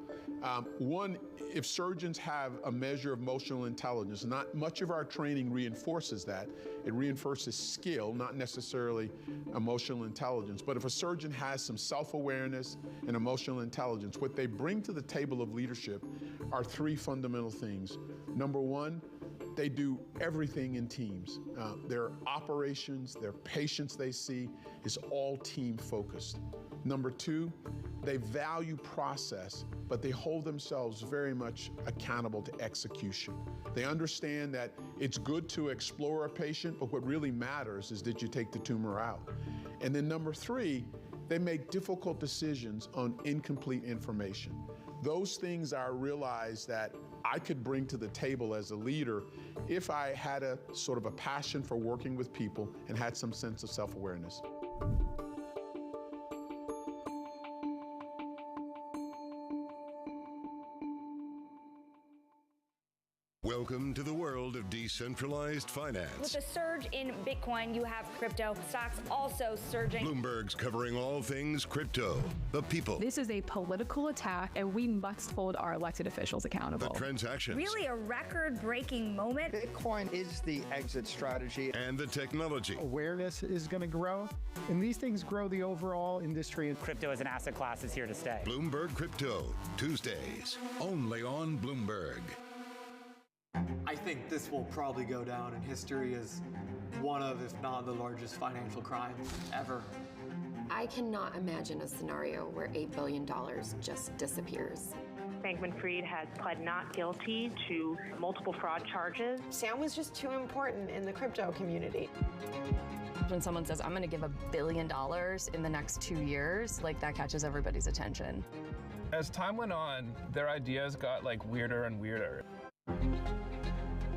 One, if surgeons have a measure of emotional intelligence, not much of our training reinforces that. It reinforces skill, not necessarily emotional intelligence. But if a surgeon has some self-awareness and emotional intelligence, what they bring to the table of leadership are 3 fundamental things. Number 1, they do everything in teams. Their operations, their patients they see is all team focused. Number 2, they value process, but they hold themselves very much accountable to execution. They understand that it's good to explore a patient, but what really matters is did you take the tumor out? And then number 3, they make difficult decisions on incomplete information. Those things I realized that I could bring to the table as a leader if I had a sort of a passion for working with people and had some sense of self-awareness. Welcome to the world of decentralized finance. With the surge in Bitcoin, you have crypto stocks also surging. Bloomberg's covering all things crypto, the people, This is a political attack, and we must hold our elected officials accountable. the transactions, Really a record-breaking moment. Bitcoin is the exit strategy. and the technology. Awareness is going to grow, and these things grow the overall industry. Crypto as an asset class is here to stay. Bloomberg Crypto, Tuesdays, only on Bloomberg. I think this will probably go down in history as one of, if not the largest financial crimes ever. I cannot imagine a scenario where $8 billion just disappears. Bankman-Fried has pled not guilty to multiple fraud charges. Sam was just too important in the crypto community. When someone says, I'm going to give $1 billion in the next 2 years, like that catches everybody's attention. As time went on, their ideas got like weirder and weirder.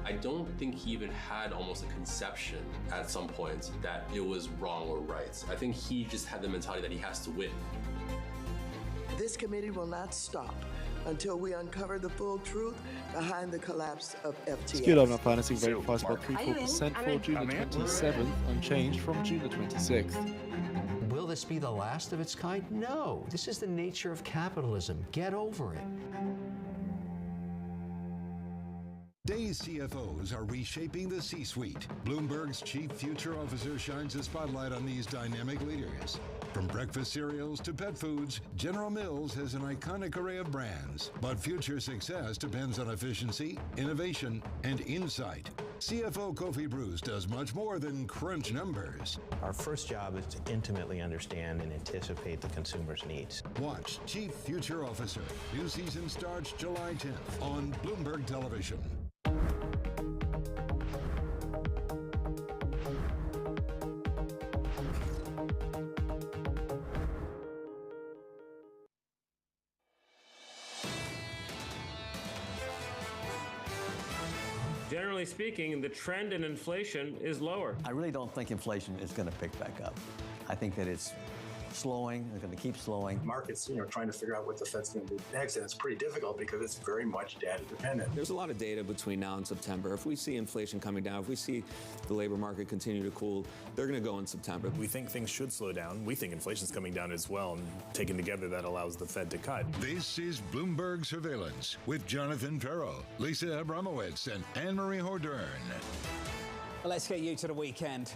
I don't think he even had almost a conception at some points that it was wrong or right. I think he just had the mentality that he has to win. This committee will not stop until we uncover the full truth behind the collapse of FTX. Skill of financing verifies about 3.4% for June the 27th, unchanged from June the 26th. Will this be the last of its kind? No. This is the nature of capitalism. Get over it. Today's CFOs are reshaping the C-suite. Bloomberg's chief future officer shines a spotlight on these dynamic leaders. From breakfast cereals to pet foods, General Mills has an iconic array of brands. But future success depends on efficiency, innovation, and insight. CFO Kofi Bruce does much more than crunch numbers. Our first job is to intimately understand and anticipate the consumer's needs. Watch Chief Future Officer. New season starts July 10th on Bloomberg Television. Generally speaking, the trend in inflation is lower. I really don't think inflation is going to pick back up. I think that it's slowing, it's going to keep slowing. Markets, trying to figure out what the Fed's going to do next, and it's pretty difficult because it's very much data dependent. There's a lot of data between now and September. If we see inflation coming down, if we see the labor market continue to cool, they're going to go in September. We think things should slow down. We think inflation's coming down as well, and taken together, that allows the Fed to cut. This is Bloomberg Surveillance with Jonathan Ferro, Lisa Abramowitz, and Anne-Marie Hordern. Let's get you to the weekend.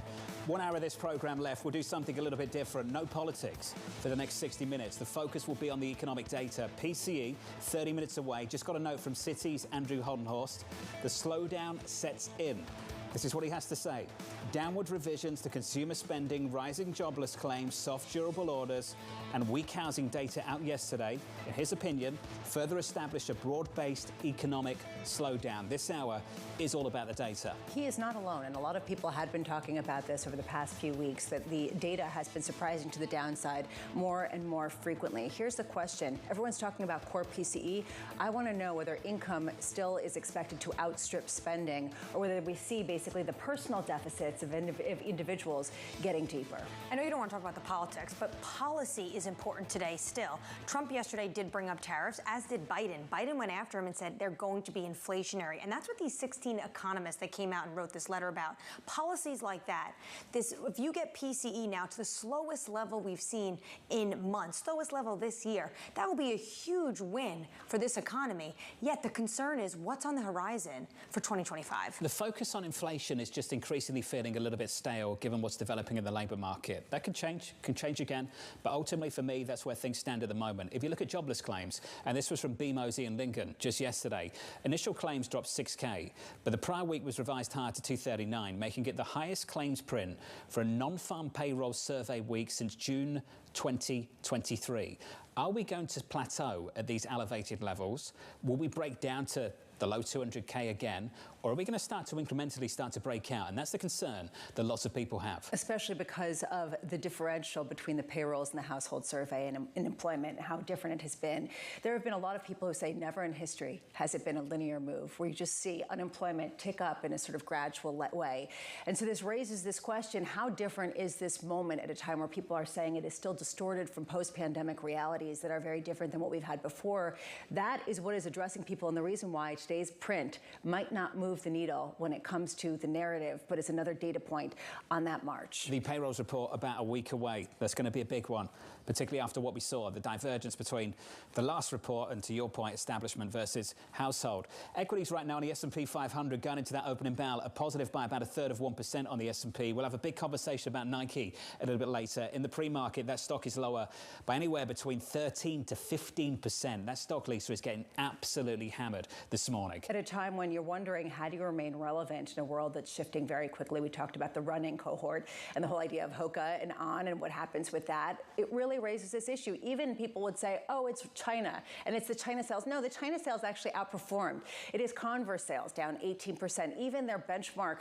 1 hour of this program left. We'll do something a little bit different. No politics for the next 60 minutes. The focus will be on the economic data. PCE, 30 minutes away. Just got a note from Citi's Andrew Holdenhorst. The slowdown sets in. This is what he has to say. Downward revisions to consumer spending, rising jobless claims, soft durable orders, and weak housing data out yesterday, in his opinion, further establish a broad-based economic slowdown. This hour is all about the data. He is not alone, and a lot of people had been talking about this over the past few weeks, that the data has been surprising to the downside more and more frequently. Here's the question. Everyone's talking about core PCE. I want to know whether income still is expected to outstrip spending, or whether we see basically the personal deficits of individuals getting deeper. I know you don't want to talk about the politics, but policy is important today still. Trump yesterday did bring up tariffs, as did Biden. Biden went after him and said they're going to be inflationary. And that's what these 16 economists that came out and wrote this letter about. Policies like that. If you get PCE now to the slowest level we've seen in months, slowest level this year, that will be a huge win for this economy. Yet the concern is what's on the horizon for 2025. The focus on inflation is just increasingly feeling a little bit stale given what's developing in the labour market. That can change again, but ultimately for me, that's where things stand at the moment. If you look at jobless claims, and this was from B. Mosey and Lincoln just yesterday, initial claims dropped 6K, but the prior week was revised higher to 239, making it the highest claims print for a non-farm payroll survey week since June 2023. Are we going to plateau at these elevated levels? Will we break down to the low 200K again, or are we going to start to incrementally start to break out? And that's the concern that lots of people have. Especially because of the differential between the payrolls and the household survey and employment, and how different it has been. There have been a lot of people who say never in history has it been a linear move, where you just see unemployment tick up in a sort of gradual way. And so this raises this question, how different is this moment at a time where people are saying it is still distorted from post-pandemic realities that are very different than what we've had before? That is what is addressing people, and the reason why today's print might not move the needle when it comes to the narrative, but it's another data point on that march. The payrolls report about a week away. That's going to be a big one, particularly after what we saw, the divergence between the last report and, to your point, establishment versus household. Equities right now on the S&P 500 going into that opening bell are positive by about 1/3 on the S&P. We'll have a big conversation about Nike a little bit later. In the pre-market, that stock is lower by anywhere between 13 to 15%. That stock, Lisa, is getting absolutely hammered this morning. At a time when you're wondering how do you remain relevant in a world that's shifting very quickly, we talked about the running cohort and the whole idea of Hoka and On and what happens with that. It really raises this issue. Even people would say, oh, it's China and it's the China sales. No, the China sales actually outperformed. It is Converse sales down 18%. Even their benchmark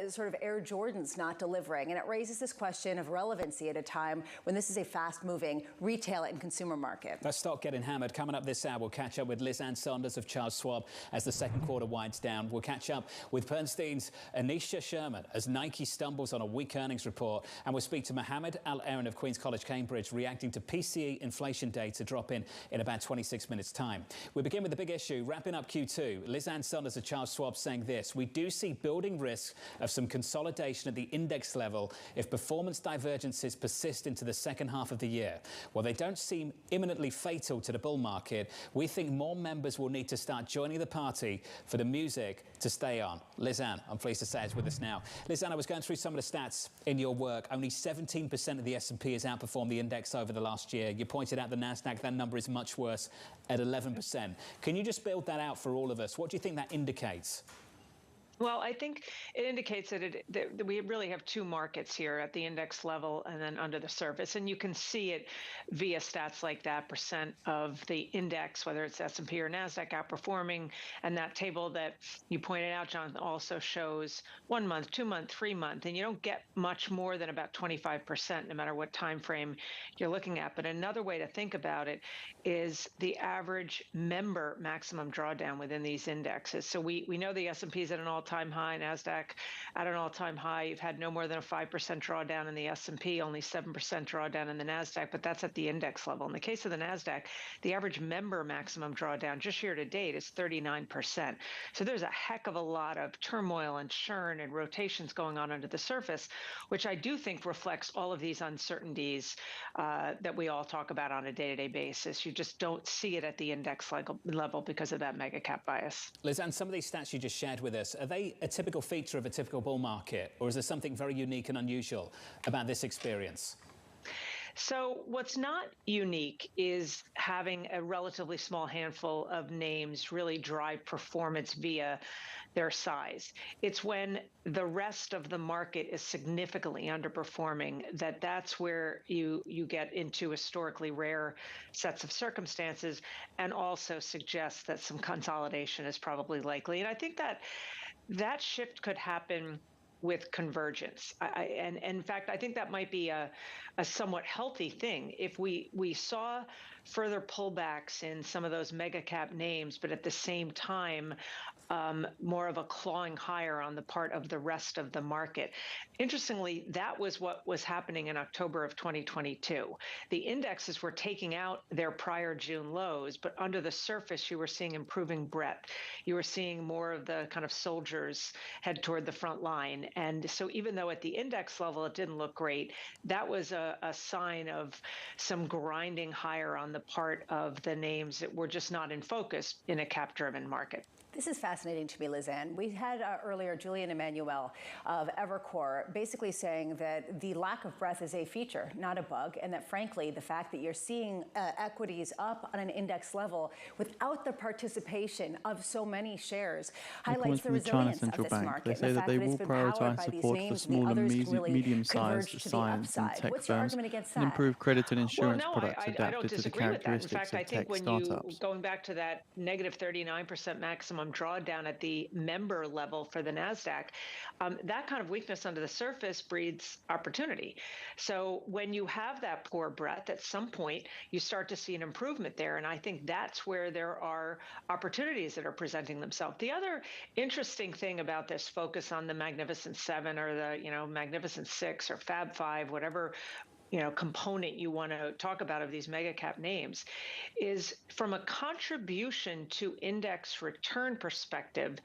sort of Air Jordans not delivering. And it raises this question of relevancy at a time when this is a fast-moving retail and consumer market. That stock getting hammered. Coming up this hour, we'll catch up with Liz Ann Saunders of Charles Schwab as the second quarter winds down. We'll catch up with Bernstein's Anisha Sherman as Nike stumbles on a weak earnings report. And we'll speak to Mohammed Al-Aaron of Queen's College, Cambridge, reacting to PCE inflation data dropping in about 26 minutes' time. We begin with the big issue, wrapping up Q2. Liz Ann Saunders of Charles Schwab saying this: we do see building risks of some consolidation at the index level if performance divergences persist into the second half of the year. While they don't seem imminently fatal to the bull market, we think more members will need to start joining the party for the music to stay on. Liz Ann, I'm pleased to say, is with us now. Liz Ann, I was going through some of the stats in your work. Only 17% of the S&P has outperformed the index over the last year. You pointed out the NASDAQ, that number is much worse at 11%. Can you just build that out for all of us? What do you think that indicates? Well, I think it indicates that we really have two markets here at the index level and then under the surface. And you can see it via stats like that, percent of the index, whether it's S&P or NASDAQ, outperforming. And that table that you pointed out, Jonathan, also shows 1 month, 2 month, 3 month. And you don't get much more than about 25%, no matter what time frame you're looking at. But another way to think about it is the average member maximum drawdown within these indexes. So we know the S&P is at an all-time high, NASDAQ at an all-time high. You've had no more than a 5% drawdown in the S&P, only 7% drawdown in the NASDAQ, but that's at the index level. In the case of the NASDAQ, the average member maximum drawdown just year to date is 39%. So there's a heck of a lot of turmoil and churn and rotations going on under the surface, which I do think reflects all of these uncertainties that we all talk about on a day-to-day basis. You just don't see it at the index level because of that mega cap bias. Liz Ann, some of these stats you just shared with us, are they a typical feature of a typical bull market, or is there something very unique and unusual about this experience? So what's not unique is having a relatively small handful of names really drive performance via their size. It's when the rest of the market is significantly underperforming that's where you get into historically rare sets of circumstances, and also suggests that some consolidation is probably likely. And I think that shift could happen with convergence. And in fact, I think that might be a somewhat healthy thing if we saw further pullbacks in some of those mega cap names, but at the same time, more of a clawing higher on the part of the rest of the market. Interestingly, that was what was happening in October of 2022. The indexes were taking out their prior June lows, but under the surface, you were seeing improving breadth. You were seeing more of the kind of soldiers head toward the front line. And so even though at the index level, it didn't look great, that was a sign of some grinding higher on the part of the names that were just not in focus in a cap-driven market. This is fascinating to me, Liz Ann. We had earlier Julian Emanuel of Evercore basically saying that the lack of breadth is a feature, not a bug, and that frankly, the fact that you're seeing equities up on an index level without the participation of so many shares highlights the resilience of this market. They say that they will prioritize support for small and medium-sized science and tech firms and improve credit and insurance products adapted to the characteristics of tech startups. Going back to that negative 39% maximum drawdown at the member level for the NASDAQ, that kind of weakness under the surface breeds opportunity. So when you have that poor breadth, at some point, you start to see an improvement there. And I think that's where there are opportunities that are presenting themselves. The other interesting thing about this focus on the Magnificent Seven or the Magnificent Six or Fab Five, whatever component you want to talk about of these mega cap names is from a contribution to index return perspective.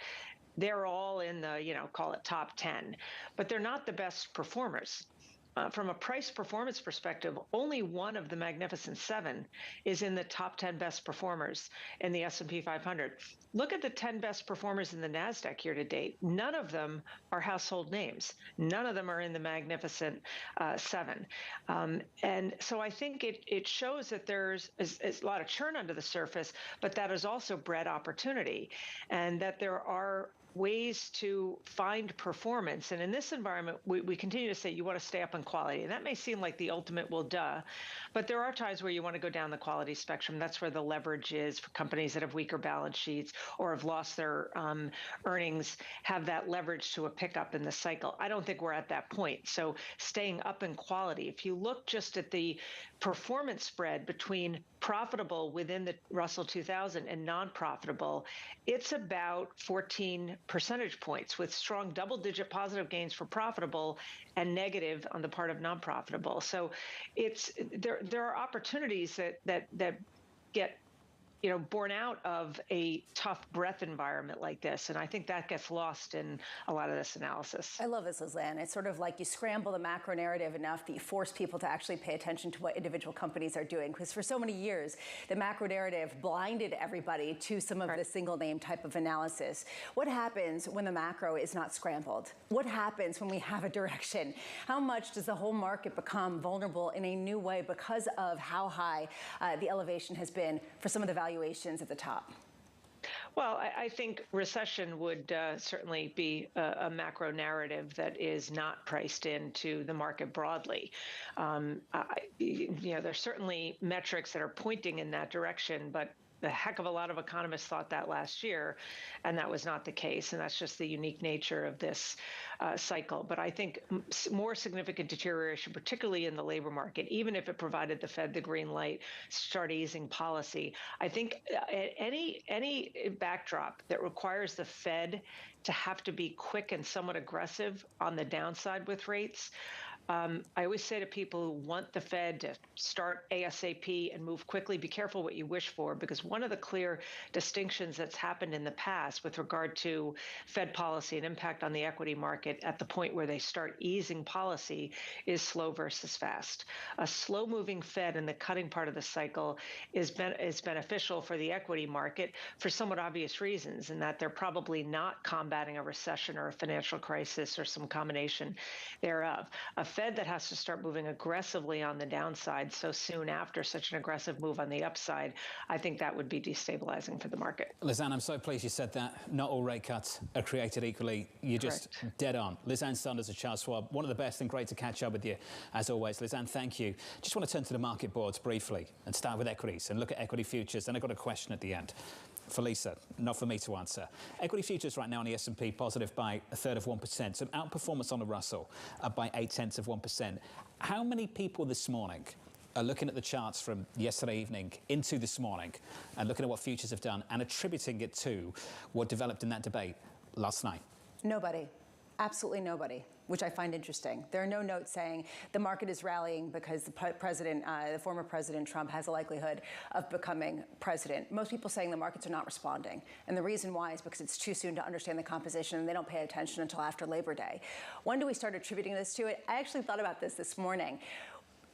They're all in the, call it top 10, but they're not the best performers. From a price performance perspective, only one of the Magnificent Seven is in the top 10 best performers in the S&P 500. Look at the 10 best performers in the NASDAQ year to date. None of them are household names. None of them are in the Magnificent Seven. And so I think it shows that there's a lot of churn under the surface, but that has also bred opportunity, and that there are ways to find performance. And in this environment, we continue to say you want to stay up in quality. And that may seem like the ultimate, well, duh. But there are times where you want to go down the quality spectrum. That's where the leverage is for companies that have weaker balance sheets or have lost their earnings, have that leverage to a pickup in the cycle. I don't think we're at that point. So staying up in quality, if you look just at the performance spread between profitable within the Russell 2000 and non-profitable, it's about 14 percentage points, with strong double-digit positive gains for profitable and negative on the part of non-profitable. So there are opportunities that get born out of a tough breadth environment like this. And I think that gets lost in a lot of this analysis. I love this, Lizanne. It's sort of like you scramble the macro narrative enough that you force people to actually pay attention to what individual companies are doing. Because for so many years, the macro narrative blinded everybody to some of the single name type of analysis. What happens when the macro is not scrambled? What happens when we have a direction? How much does the whole market become vulnerable in a new way because of how high the elevation has been for some of the valuations at the top? Well, I think recession would certainly be a macro narrative that is not priced into the market broadly. There's certainly metrics that are pointing in that direction, but a heck of a lot of economists thought that last year, and that was not the case. And that's just the unique nature of this cycle. But I think more significant deterioration, particularly in the labor market, even if it provided the Fed the green light, start easing policy. I think any backdrop that requires the Fed to have to be quick and somewhat aggressive on the downside with rates, I always say to people who want the Fed to start ASAP and move quickly, be careful what you wish for, because one of the clear distinctions that's happened in the past with regard to Fed policy and impact on the equity market at the point where they start easing policy is slow versus fast. A slow-moving Fed in the cutting part of the cycle is beneficial for the equity market for somewhat obvious reasons, in that they're probably not combating a recession or a financial crisis or some combination thereof. A Fed that has to start moving aggressively on the downside so soon after such an aggressive move on the upside, I think that would be destabilizing for the market. Lizanne, I'm so pleased you said that. Not all rate cuts are created equally. You're just dead on. Lizanne Saunders of Charles Schwab, one of the best, and great to catch up with you as always. Lizanne, thank you. Just want to turn to the market boards briefly and start with equities and look at equity futures. Then I've got a question at the end for Lisa, not for me to answer. Equity futures right now on the S&P positive by 1/3 of 1%. Some outperformance on the Russell by 0.8 of 1%. How many people this morning are looking at the charts from yesterday evening into this morning and looking at what futures have done and attributing it to what developed in that debate last night? Nobody. Absolutely nobody, which I find interesting. There are no notes saying the market is rallying because the former President Trump has a likelihood of becoming president. Most people saying the markets are not responding. And the reason why is because it's too soon to understand the composition, and they don't pay attention until after Labor Day. When do we start attributing this to it? I actually thought about this morning.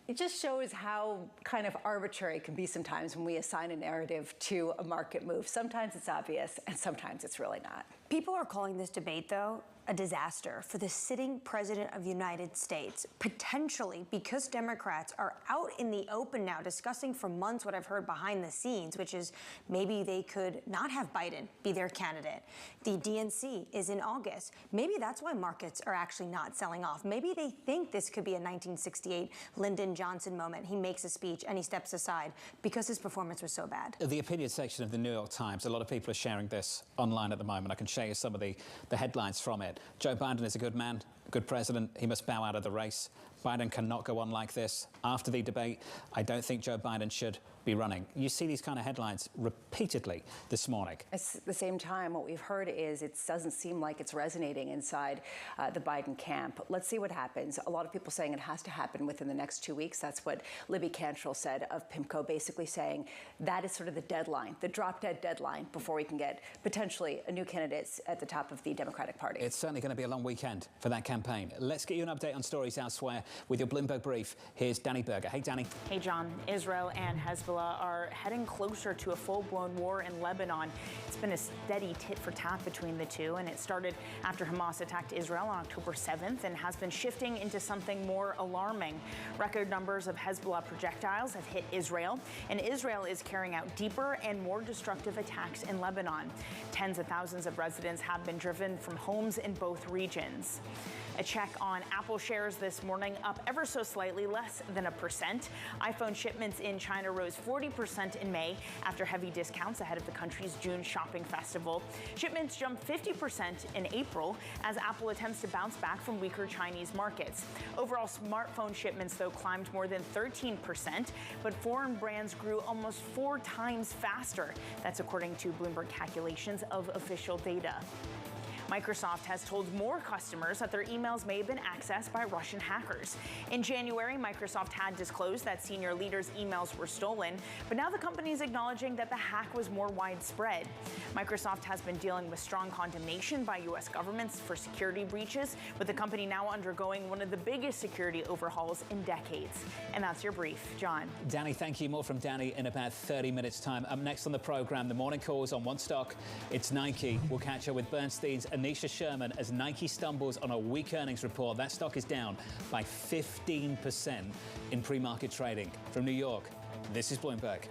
It just shows how kind of arbitrary it can be sometimes when we assign a narrative to a market move. Sometimes it's obvious, and sometimes it's really not. People are calling this debate, though, a disaster for the sitting president of the United States, potentially because Democrats are out in the open now discussing for months what I've heard behind the scenes, which is maybe they could not have Biden be their candidate. The DNC is in August. Maybe that's why markets are actually not selling off. Maybe they think this could be a 1968 Lyndon Johnson moment. He makes a speech and he steps aside because his performance was so bad. The opinion section of the New York Times, a lot of people are sharing this online at the moment. I can share you some of the headlines from it. Joe Biden is a good man. good president, he must bow out of the race. Biden cannot go on like this. After the debate, I don't think Joe Biden should be running. You see these kind of headlines repeatedly this morning. At the same time, what we've heard is it doesn't seem like it's resonating inside the Biden camp. Let's see what happens. A lot of people saying it has to happen within the next 2 weeks. That's what Libby Cantrell said of PIMCO, basically saying that is sort of the deadline, the drop-dead deadline before we can get potentially a new candidate at the top of the Democratic Party. It's certainly going to be a long weekend for that campaign. Let's get you an update on stories elsewhere with your Bloomberg Brief. Here's Danny Berger. Hey, Danny. Hey, John. Israel and Hezbollah are heading closer to a full-blown war in Lebanon. It's been a steady tit-for-tat between the two, and it started after Hamas attacked Israel on October 7th and has been shifting into something more alarming. Record numbers of Hezbollah projectiles have hit Israel, and Israel is carrying out deeper and more destructive attacks in Lebanon. Tens of thousands of residents have been driven from homes in both regions. A check on Apple shares this morning, up ever so slightly, less than 1%. iPhone shipments in China rose 40% in May after heavy discounts ahead of the country's June shopping festival. Shipments jumped 50% in April as Apple attempts to bounce back from weaker Chinese markets. Overall smartphone shipments, though, climbed more than 13%, but foreign brands grew almost 4 times faster. That's according to Bloomberg calculations of official data. Microsoft has told more customers that their emails may have been accessed by Russian hackers. In January, Microsoft had disclosed that senior leaders' emails were stolen, but now the company is acknowledging that the hack was more widespread. Microsoft has been dealing with strong condemnation by U.S. governments for security breaches, with the company now undergoing one of the biggest security overhauls in decades. And that's your brief. John. Danny, thank you. More from Danny in about 30 minutes' time. Up next on the program, the morning calls on one stock. It's Nike. We'll catch up with Bernstein's Anisha Sherman as Nike stumbles on a weak earnings report. That stock is down by 15% in pre-market trading. From New York, this is Bloomberg.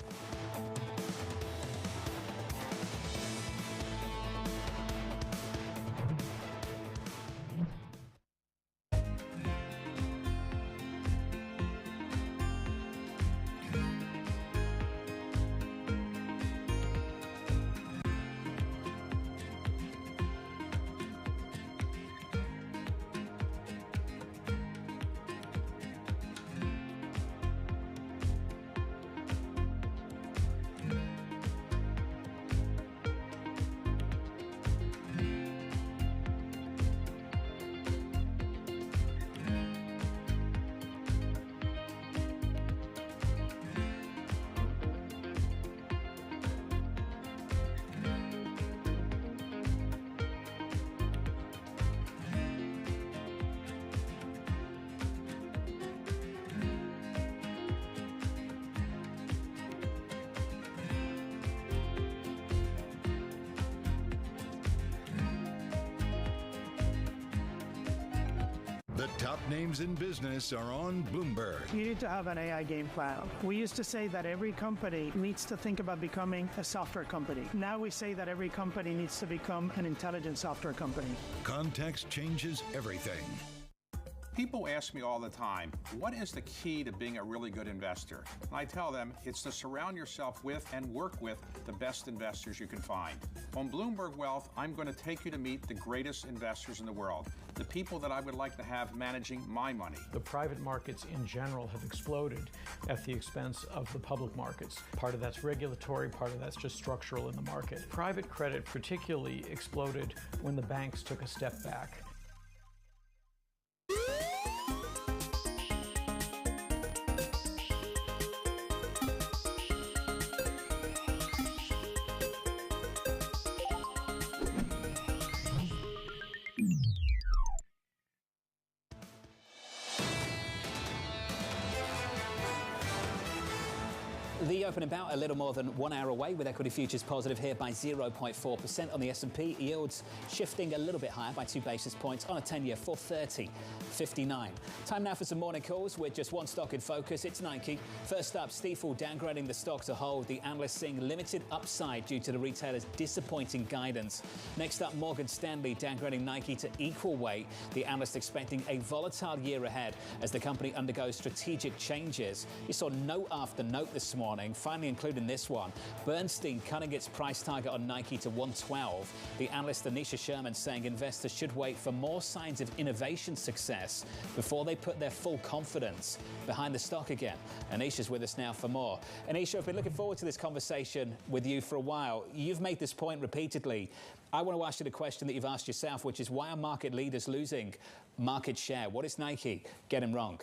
The top names in business are on Bloomberg. You need to have an AI game plan. We used to say that every company needs to think about becoming a software company. Now we say that every company needs to become an intelligent software company. Context changes everything. People ask me all the time, what is the key to being a really good investor? And I tell them it's to surround yourself with and work with the best investors you can find. On Bloomberg Wealth, I'm going to take you to meet the greatest investors in the world, the people that I would like to have managing my money. The private markets in general have exploded at the expense of the public markets. Part of that's regulatory, part of that's just structural in the market. Private credit particularly exploded when the banks took a step back. The open about a little more than 1 hour away, with equity futures positive here by 0.4% on the S&P. Yields shifting a little bit higher by 2 basis points on a 10-year, 430.59. Time now for some morning calls with just one stock in focus. It's Nike. First up, Stifel downgrading the stock to hold. The analysts seeing limited upside due to the retailer's disappointing guidance. Next up, Morgan Stanley downgrading Nike to equal weight. The analyst expecting a volatile year ahead as the company undergoes strategic changes. You saw note after note this morning morning, finally including this one. Bernstein cutting its price target on Nike to 112. The analyst Anisha Sherman saying investors should wait for more signs of innovation success before they put their full confidence behind the stock again. Anisha's with us now for more. Anisha, I've been looking forward to this conversation with you for a while. You've made this point repeatedly. I want to ask you the question that you've asked yourself, which is why are market leaders losing market share? What is Nike getting wrong?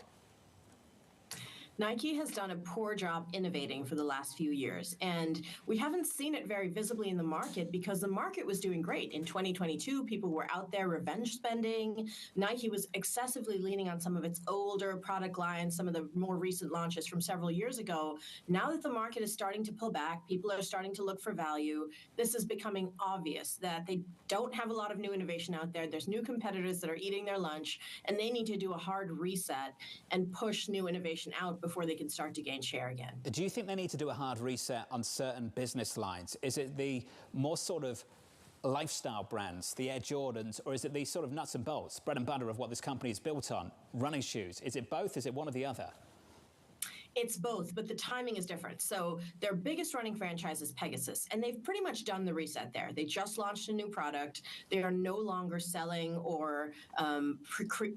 Nike has done a poor job innovating for the last few years, and we haven't seen it very visibly in the market because the market was doing great. In 2022, people were out there revenge spending. Nike was excessively leaning on some of its older product lines, some of the more recent launches from several years ago. Now that the market is starting to pull back, people are starting to look for value. This is becoming obvious that they don't have a lot of new innovation out there. There's new competitors that are eating their lunch, and they need to do a hard reset and push new innovation out before they can start to gain share again. Do you think they need to do a hard reset on certain business lines? Is it the more sort of lifestyle brands, the Air Jordans, or is it the sort of nuts and bolts, bread and butter of what this company is built on, running shoes? Is it both? Is it one or the other? It's both, but the timing is different. So their biggest running franchise is Pegasus, and they've pretty much done the reset there. They just launched a new product. They are no longer selling or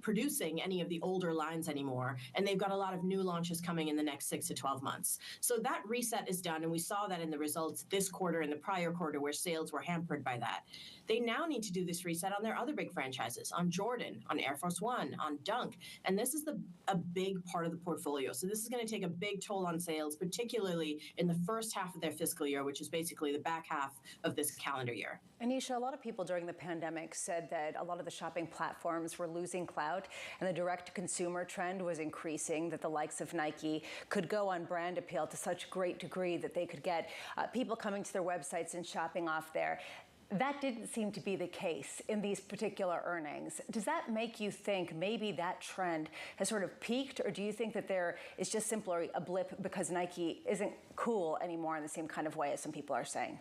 producing any of the older lines anymore, and they've got a lot of new launches coming in the next 6 to 12 months. So that reset is done, and we saw that in the results this quarter and the prior quarter where sales were hampered by that. They now need to do this reset on their other big franchises, on Jordan, on Air Force One, on Dunk, and this is a big part of the portfolio. So this is going to take a big toll on sales, particularly in the first half of their fiscal year, which is basically the back half of this calendar year. Anisha, a lot of people during the pandemic said that a lot of the shopping platforms were losing clout and the direct-to-consumer trend was increasing, that the likes of Nike could go on brand appeal to such a great degree that they could get people coming to their websites and shopping off there. That didn't seem to be the case in these particular earnings. Does that make you think maybe that trend has sort of peaked, or do you think that there is just simply a blip because Nike isn't cool anymore in the same kind of way as some people are saying?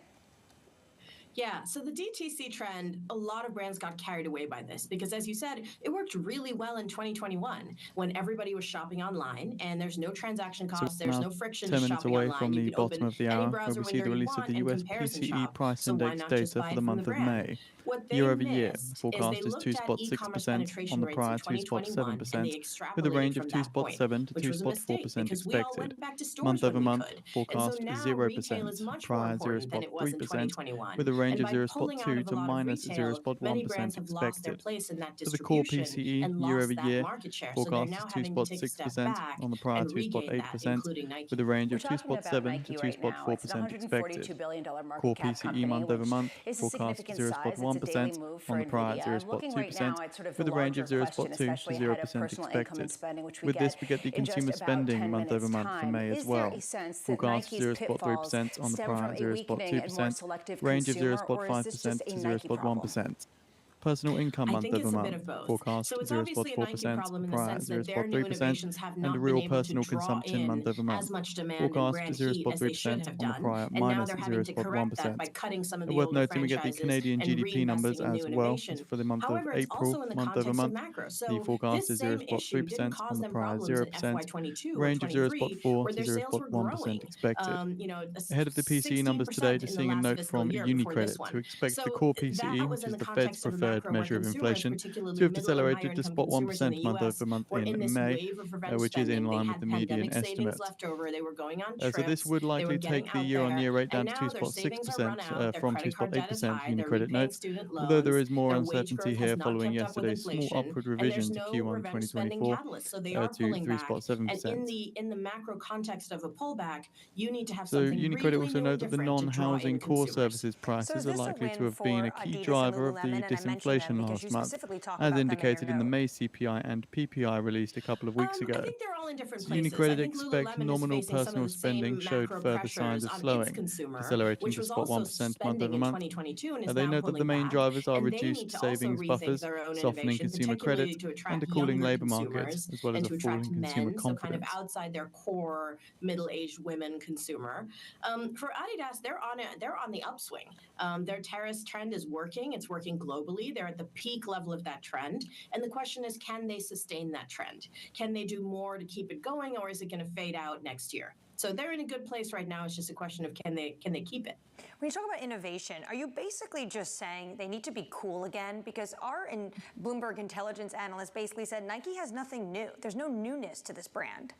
Yeah, so the DTC trend, a lot of brands got carried away by this because, as you said, it worked really well in 2021 when everybody was shopping online and there's no transaction costs, there's no friction to shopping online. 10 minutes away from the bottom of the hour, where we see the release of the US PCE price index data for the month of May. Year over year, the forecast is 2.6% on the prior 2.7%, with a range of 2.7 to 2.4% expected. Month over month, forecast 0%, prior 0.3%, with a range of 0.2 to minus 0.1% expected. For the core PCE, year over year, forecast is 2.6% on the prior 2.8%, with a range of 2.7 to 2.4% expected. Core PCE month over month, forecast 0.1% on the prior 0.2%, with a range of 0.2 to 0% expected. With this, we get the consumer spending month over month for May as well. Forecast 0.3% on the prior 0.2%, range of 0.5% to 0.1%. Personal income month over month, forecast 0.4%, prior 0.3%, and the real personal consumption month over month, forecast 0.3% on the prior minus 0.1%. And worth noting, we get the Canadian GDP numbers as well for the month of April, month over month. The forecast is 0.3% on the prior 0%, range of 0.4 to 0.1% expected. Ahead of the PCE numbers today, just seeing a note from UniCredit to expect the core PCE, which is the Fed's preferred measure of inflation, to have decelerated to 0.1% month over month in May, which is in line with the median estimate. So this would likely take the year-on-year rate down to 2.6% from 2.8%, UniCredit notes, although there is more uncertainty here following yesterday's small upward revision to Q1 2024 to 3.7%. In the macro context of a pullback, you need to have so UniCredit also note that the non-housing core services prices are likely to have been a key driver of the disinflation last month, as indicated in the May CPI and PPI released a couple of weeks ago. UniCredit expects nominal personal spending showed further signs of slowing, decelerating to 0.1% month over month. They note that the main drivers are reduced savings buffers, softening consumer credit, and a cooling labour market, as well as a fall in consumer confidence. Outside their core middle-aged women consumer. For Adidas, they're on the upswing. Their terrace trend is working. It's working globally. They're at the peak level of that trend. And the question is, can they sustain that trend? Can they do more to keep it going, or is it going to fade out next year? So they're in a good place right now. It's just a question of can they keep it. When you talk about innovation, are you basically just saying they need to be cool again? Because our Bloomberg intelligence analyst basically said Nike has nothing new. There's no newness to this brand.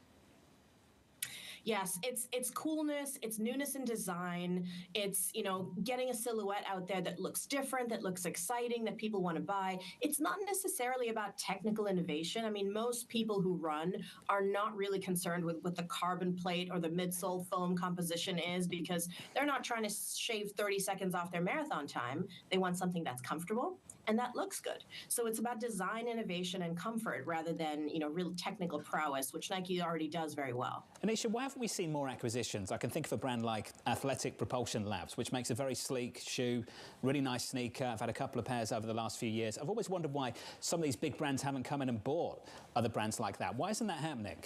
Yes, it's coolness, it's newness in design, it's, you know, getting a silhouette out there that looks different, that looks exciting, that people want to buy. It's not necessarily about technical innovation. I mean, most people who run are not really concerned with what the carbon plate or the midsole foam composition is, because they're not trying to shave 30 seconds off their marathon time. They want something that's comfortable and that looks good. So it's about design, innovation, and comfort rather than, you know, real technical prowess, which Nike already does very well. Anisha, why haven't we seen more acquisitions? I can think of a brand like Athletic Propulsion Labs, which makes a very sleek shoe, really nice sneaker. I've had a couple of pairs over the last few years. I've always wondered why some of these big brands haven't come in and bought other brands like that. Why isn't that happening?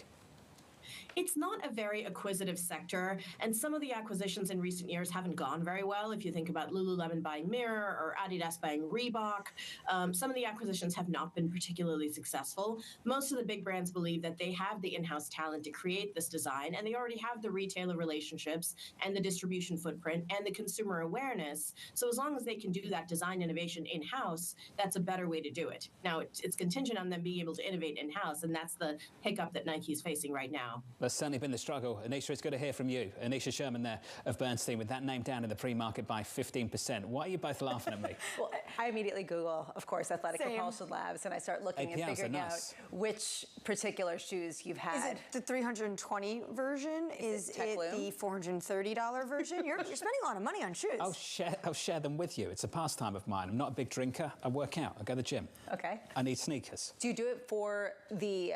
It's not a very acquisitive sector, and some of the acquisitions in recent years haven't gone very well. If you think about Lululemon buying Mirror or Adidas buying Reebok, some of the acquisitions have not been particularly successful. Most of the big brands believe that they have the in-house talent to create this design, and they already have the retailer relationships and the distribution footprint and the consumer awareness. So as long as they can do that design innovation in-house, that's a better way to do it. Now, it's contingent on them being able to innovate in-house, and that's the hiccup that Nike is facing right now. That's certainly been the struggle. Anisha, it's good to hear from you. Anisha Sherman there of Bernstein, with that name down in the pre-market by 15%. Why are you both laughing at me? Well, I immediately Google, of course, Athletic Propulsion Labs, and I start looking and figuring out which particular shoes you've had. Is it the 320 version? Is it the $430 version? You're spending a lot of money on shoes. I'll share them with you. It's a pastime of mine. I'm not a big drinker. I work out. I go to the gym. Okay. I need sneakers. Do you do it for the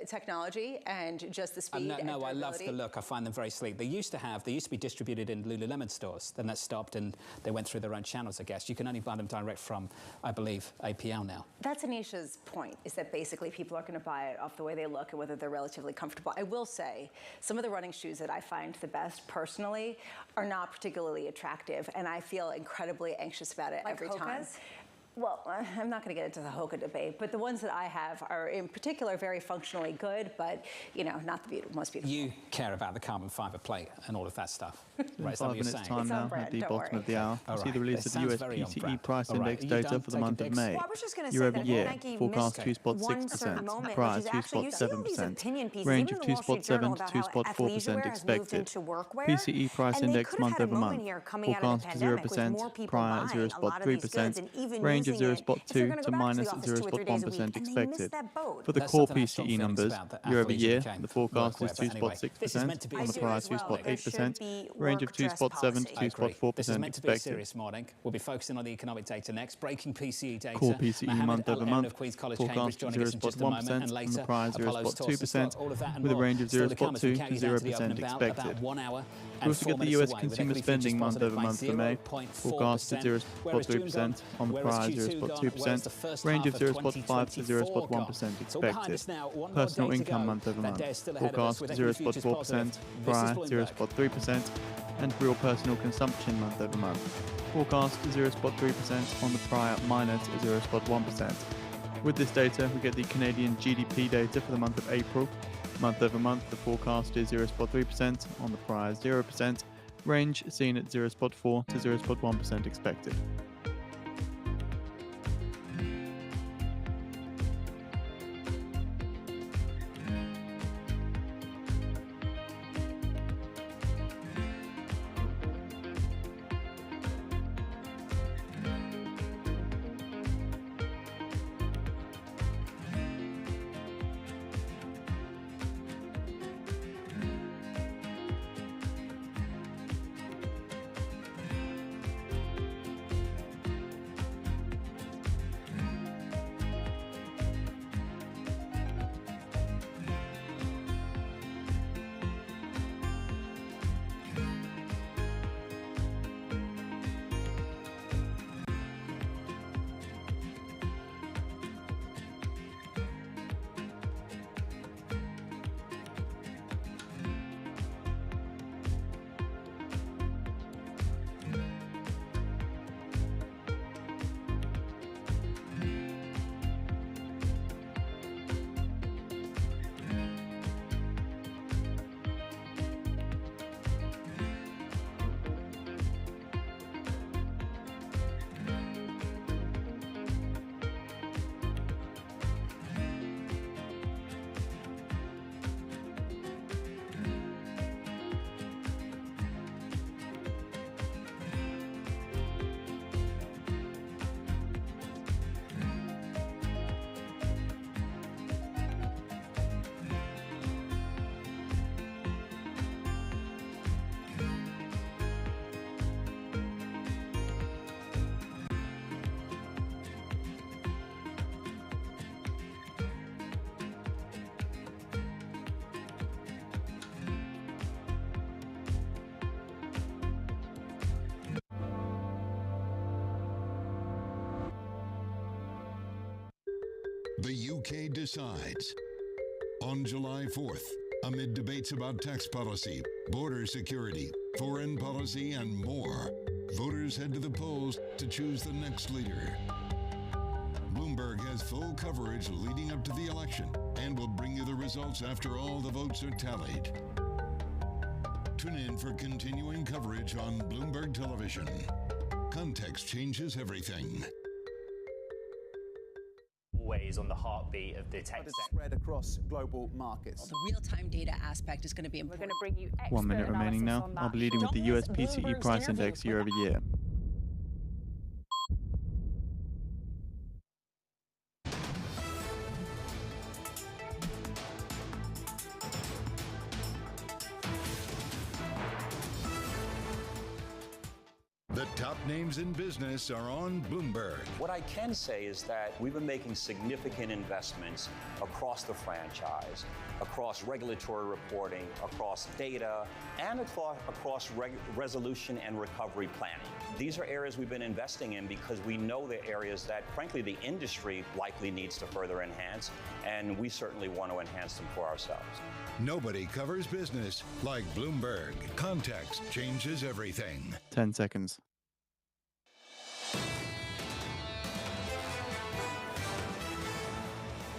technology and just the speed? No, I love the look. I find them very sleek. They used to be distributed in Lululemon stores. Then that stopped, and they went through their own channels, I guess. You can only buy them direct from, I believe, APL now. That's Anisha's point, is that basically people are going to buy it off the way they look and whether they're relatively comfortable. I will say, some of the running shoes that I find the best personally are not particularly attractive, and I feel incredibly anxious about it every time. Well, I'm not going to get into the Hoka debate, but the ones that I have are in particular very functionally good, but, you know, not the most beautiful. You care about the carbon fiber plate and all of that stuff. Right, 5 minutes time now at the bottom of the hour. See the release of the US PCE price index data for the month of May. Year-over-year, forecast 2.6%, prior 2.7%, range of 2.7 to 2.4% expected. PCE price index month-over-month, forecast 0%, prior 0.3%, range of 0.2 to minus 0.1% expected. For the core PCE numbers, year-over-year, the forecast is 2.6%, on the prior 2.8%, range of 2.7 to 2.4% expected. Serious morning. We'll be focusing on the economic data next. Breaking PCE data. Core PCE month-over-month, forecast 0.1%, on the prior 0.2%, with a range of 0.2 to 0% expected. We also get the US consumer spending month-over-month for May, forecast at 0.3%, on the prior 0.2%, range of 0.5 to 0.1% expected. Personal income month-over-month, forecast 0.4%, prior 0.3%, and real personal consumption month-over-month, forecast 0.3%, on the prior minus 0.1%. With this data, we get the Canadian GDP data for the month of April. Month-over-month, the forecast is 0.3%, on the prior 0%, range seen at 0.4 to 0.1% expected. The UK decides. On July 4th, amid debates about tax policy, border security, foreign policy, and more, voters head to the polls to choose the next leader. Bloomberg has full coverage leading up to the election and will bring you the results after all the votes are tallied. Tune in for continuing coverage on Bloomberg Television. Context changes everything. Always on the heartbeat of the tech spread across global markets. The real-time data aspect is going to be important. We're going to bring you 1 minute remaining now. I'll be leading with the US PCE price index year over year. The top names in business are on Bloomberg. What I can say is that we've been making significant investments across the franchise, across regulatory reporting, across data, and across resolution and recovery planning. These are areas we've been investing in because we know they're areas that, frankly, the industry likely needs to further enhance, and we certainly want to enhance them for ourselves. Nobody covers business like Bloomberg. Context changes everything. 10 seconds.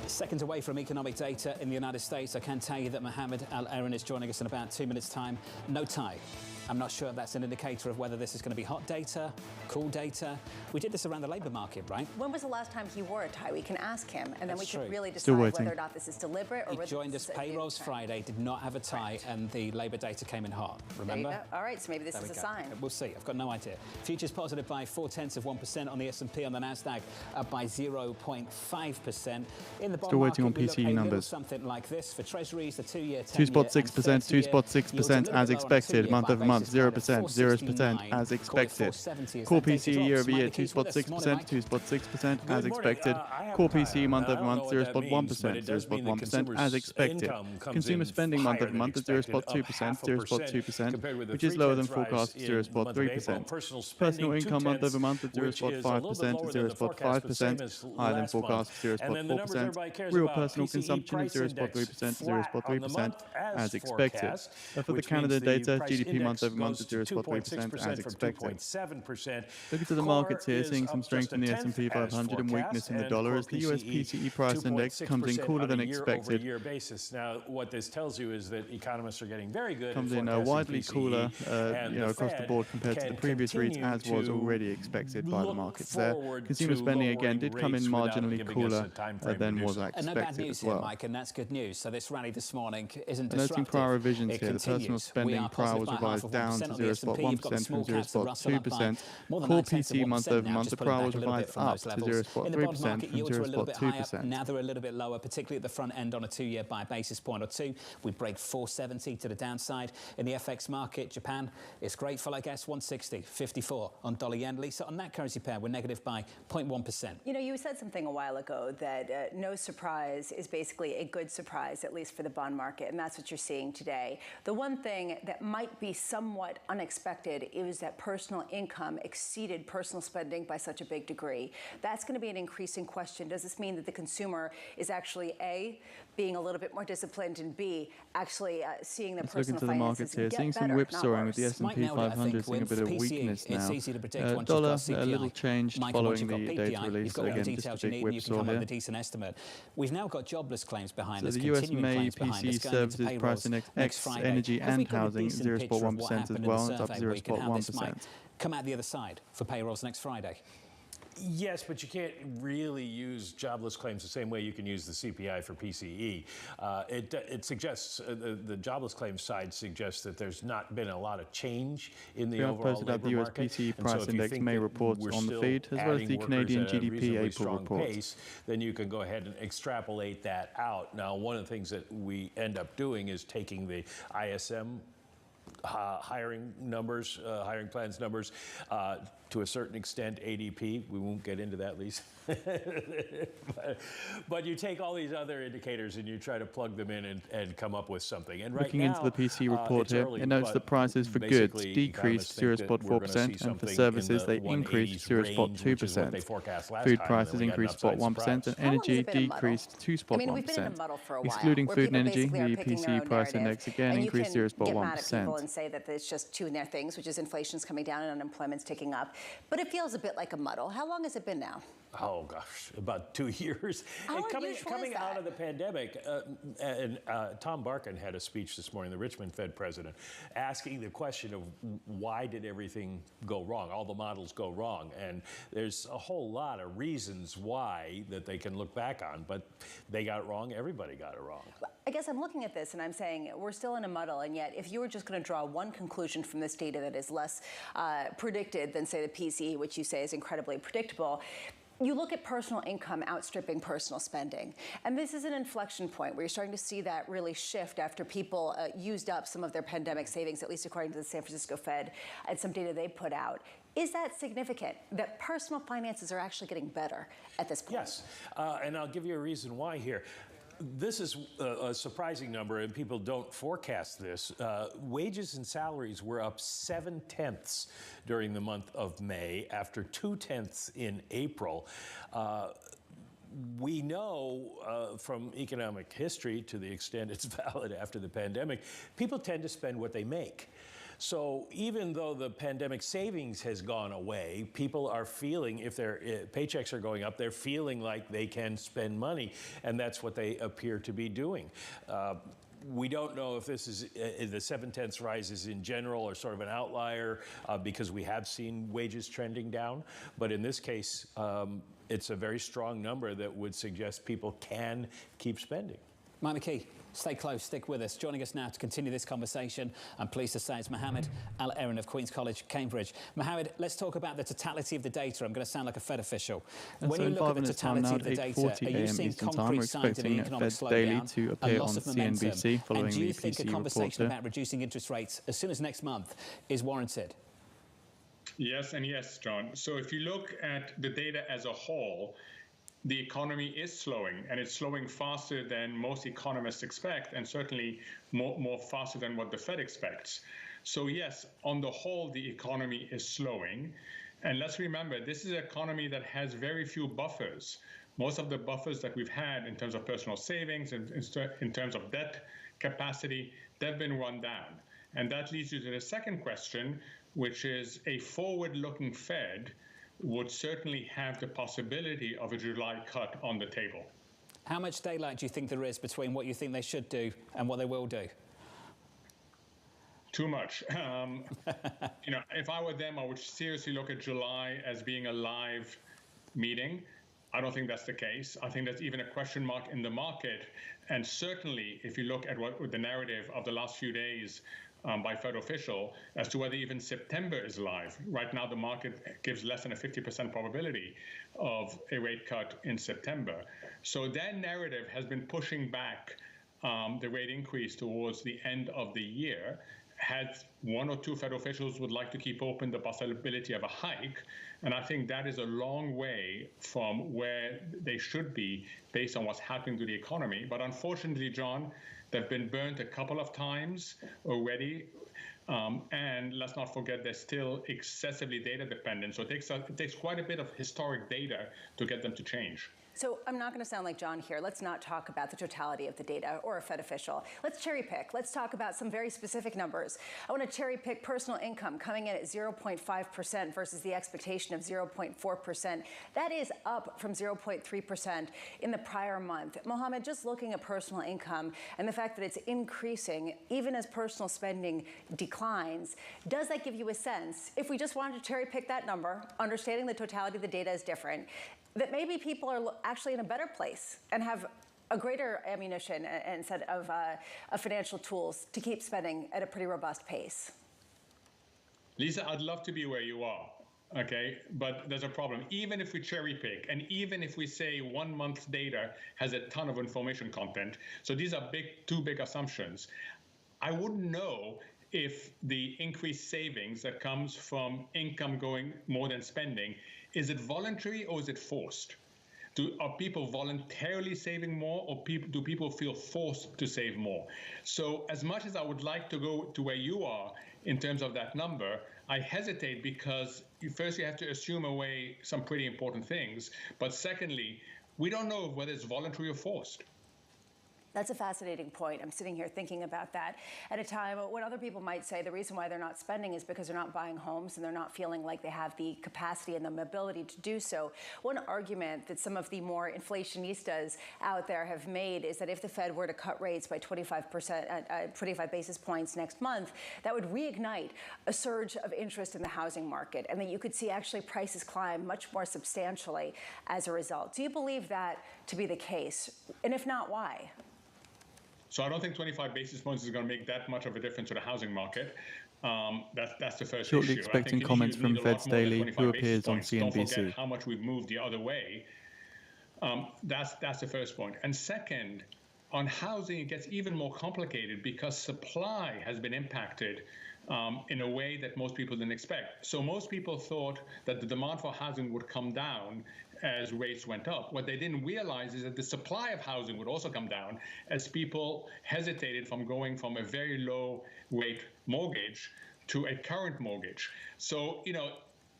Seconds away from economic data in the United States, I can tell you that Mohammed Al-Erin is joining us in about 2 minutes' time. No tie. I'm not sure if that's an indicator of whether this is going to be hot data, cool data. We did this around the labour market, right? When was the last time he wore a tie? We can ask him, and then we can really Still decide waiting. whether or not this is deliberate or He whether joined this us is a new payrolls trend. Friday, did not have a tie, and the labour data came in hot. Remember? There you go. All right, so maybe this There is we a go. sign. We'll see. I've got no idea. Futures positive by 0.4% on the S&P, on the NASDAQ up by 0.5%. In the bond Still waiting on market, we look PCE a little numbers. something like this for Treasuries, the 2-year, 2.6%, 2.6% as expected, month over month, 0%, 0% as expected. Core PCE year over year, 2.6%, 2.6% as expected. Core PCE month over month, 0.1%, 0.1% as expected. Consumer spending month over month is 0.2%, 0.2%, which is lower than forecast, 0.3%. Personal income month over month at 0.5%, 0.5%, higher than forecast, 0.4%. Real personal consumption is 0.3%, 0.3% as expected. For the Canada data, GDP month over month at 0.3% as expected. Looking to the markets here, seeing some strength in the S&P 500 and weakness in the dollar as the US PCE price index comes in cooler than expected. Now, what this tells you is that economists are getting very good. Comes in widely cooler across the board compared to the previous reads, as was already expected by the markets there. Consumer spending again did come in marginally cooler than was And no bad expected news as well. here, Mike, and that's good news. So this rally this morning isn't Noting disruptive. prior revisions It here, the personal continues. spending We are prior was positive by revised down to 0.5% on the S&P. You've got the 0.1% from small caps, the Russell up by 0.2%. more than Core 0.9% PCE month over now, month, just the pulling prior back was a little bit revised from up those to levels. In the bond 0.3% market, from yields were a little bit higher. 0.2%. Now they're a little bit lower, particularly at the front end on a 2-year by a basis point or two. We break 470 to the downside. In the FX market, Japan is grateful, I guess, 160.54 on dollar yen. Lisa, on that currency pair, we're negative by 0.1%. You know, you said something a while ago that no surprise is basically a good surprise, at least for the bond market, and that's what you're seeing today. The one thing that might be somewhat unexpected is that personal income exceeded personal spending by such a big degree. That's going to be an increasing question. Does this mean that the consumer is actually, A, being a little bit more disciplined, and B, actually seeing their Let's look personal into the markets here, seeing some whipsawing with the S&P 500 seeing a bit of weakness now. Dollar a little changed following the data release, so again just a big whipsaw here. A decent estimate. We've now got jobless claims behind us. So the US May PCE services price index X energy and housing 0.1% as well, it's up 0.1%. Come out the other side for payrolls next Friday. Yes, but you can't really use jobless claims the same way you can use the CPI for PCE. It suggests, the jobless claims side suggests that there's not been a lot of change in the overall labor market. The US PCE price index May reports on the feed, as well as the Canadian GDP April report. Then you can go ahead and extrapolate that out. Now, one of the things that we end up doing is taking the ISM hiring plans numbers, to a certain extent, ADP. We won't get into that, Lisa. but you take all these other indicators and you try to plug them in and come up with something. And right Looking now, into the PC report here, early, it notes that prices for goods basically, decreased economists think that we're gonna see 0.4% and for something in services the they increased 180s range, which is what they 0.2%. forecast last Food time, and prices then we got an increased upside 0.1% and surprise. energy How long has it been a muddle? decreased 2.1%. I mean, we've been in a muddle for a while. Excluding where food people and energy, basically are the picking their PCE own price narrative, index again and increased you can get mad at people 0.1%. and say that it's just two things, which is inflation's coming down and unemployment's ticking up. But it feels a bit like a muddle. How long has it been now? Oh gosh, about 2 years. How And unusual coming is out that? of the pandemic, Tom Barkin had a speech this morning, the Richmond Fed president, asking the question of why did everything go wrong, all the models go wrong, and there's a whole lot of reasons why that they can look back on, but they got it wrong. Everybody got it wrong. I guess I'm looking at this and I'm saying we're still in a muddle, and yet if you were just going to draw one conclusion from this data that is less predicted than, say, the PCE, which you say is incredibly predictable, you look at personal income outstripping personal spending. And this is an inflection point where you're starting to see that really shift after people used up some of their pandemic savings, at least according to the San Francisco Fed and some data they put out. Is that significant, that personal finances are actually getting better at this point? Yes, and I'll give you a reason why here. This is a surprising number, and people don't forecast this. Wages and salaries were up 0.7 during the month of May, after 0.2 in April. We know from economic history, to the extent it's valid after the pandemic, people tend to spend what they make. So even though the pandemic savings has gone away, people are feeling, if their paychecks are going up, they're feeling like they can spend money, and that's what they appear to be doing. We don't know if this is the 0.7 rises in general or sort of an outlier because we have seen wages trending down. But in this case, it's a very strong number that would suggest people can keep spending. Mike McKee, stay close, stick with us. Joining us now to continue this conversation, I'm pleased to say, it's Mohammed Al-Erin of Queen's College, Cambridge. Mohammed, let's talk about the totality of the data. I'm going to sound like a Fed official. When you look at the totality of the data, are you seeing concrete signs of an economic slowdown, a loss of momentum? And do you think a conversation about reducing interest rates as soon as next month is warranted? Yes and yes, John. So if you look at the data as a whole, the economy is slowing, and it's slowing faster than most economists expect, and certainly more faster than what the Fed expects. So yes, on the whole, the economy is slowing. And let's remember, this is an economy that has very few buffers. Most of the buffers that we've had in terms of personal savings and in terms of debt capacity, they've been run down. And that leads you to the second question, which is a forward-looking Fed would certainly have the possibility of a July cut on the table. How much daylight do you think there is between what you think they should do and what they will do? Too much. If I were them, I would seriously look at July as being a live meeting. I don't think that's the case. I think there's even a question mark in the market. And certainly, if you look at what the narrative of the last few days by Fed official as to whether even September is live. Right now, the market gives less than a 50% probability of a rate cut in September. So that narrative has been pushing back the rate increase towards the end of the year. Had one or two Fed officials would like to keep open the possibility of a hike, and I think that is a long way from where they should be based on what's happening to the economy. But unfortunately, John, they've been burnt a couple of times already. And let's not forget, they're still excessively data dependent. So it takes quite a bit of historic data to get them to change. So I'm not going to sound like John here. Let's not talk about the totality of the data or a Fed official. Let's cherry pick. Let's talk about some very specific numbers. I want to cherry pick personal income coming in at 0.5% versus the expectation of 0.4%. That is up from 0.3% in the prior month. Mohammed, just looking at personal income and the fact that it's increasing even as personal spending declines, does that give you a sense, if we just wanted to cherry pick that number, understanding the totality of the data is different, that maybe people are actually in a better place and have a greater ammunition and set of financial tools to keep spending at a pretty robust pace? Lisa, I'd love to be where you are, okay? But there's a problem. Even if we cherry pick, and even if we say 1 month's data has a ton of information content, so these are two big assumptions, I wouldn't know if the increased savings that comes from income going more than spending, is it voluntary or is it forced? Are people voluntarily saving more, or do people feel forced to save more? So as much as I would like to go to where you are in terms of that number, I hesitate because first you have to assume away some pretty important things. But secondly, we don't know whether it's voluntary or forced. That's a fascinating point. I'm sitting here thinking about that at a time when other people might say the reason why they're not spending is because they're not buying homes and they're not feeling like they have the capacity and the mobility to do so. One argument that some of the more inflationistas out there have made is that if the Fed were to cut rates by 25 basis points next month, that would reignite a surge of interest in the housing market, and that you could see actually prices climb much more substantially as a result. Do you believe that to be the case? And if not, why? So I don't think 25 basis points is going to make that much of a difference to the housing market. That's the first Shortly issue. expecting comments from Fed's Daily, who appears on CNBC. Don't forget how much we've moved the other way. That's the first point. And second, on housing, it gets even more complicated because supply has been impacted in a way that most people didn't expect. So most people thought that the demand for housing would come down as rates went up. What they didn't realize is that the supply of housing would also come down as people hesitated from going from a very low rate mortgage to a current mortgage. So,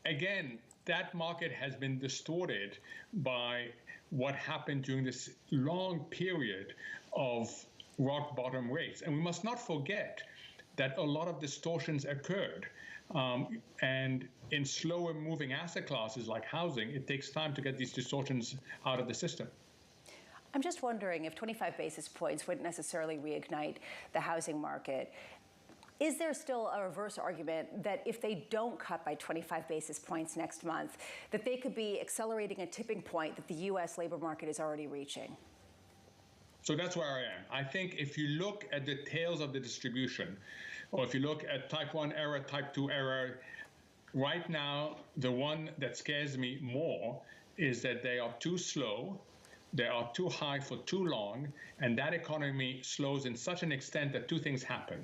again, that market has been distorted by what happened during this long period of rock bottom rates. And we must not forget that a lot of distortions occurred. And in slower moving asset classes like housing, it takes time to get these distortions out of the system. I'm just wondering if 25 basis points wouldn't necessarily reignite the housing market. Is there still a reverse argument that if they don't cut by 25 basis points next month, that they could be accelerating a tipping point that the U.S. labor market is already reaching? So that's where I am. I think if you look at the tails of the distribution, or if you look at type 1 error, type 2 error, right now, the one that scares me more is that they are too slow, they are too high for too long, and that economy slows in such an extent that two things happen.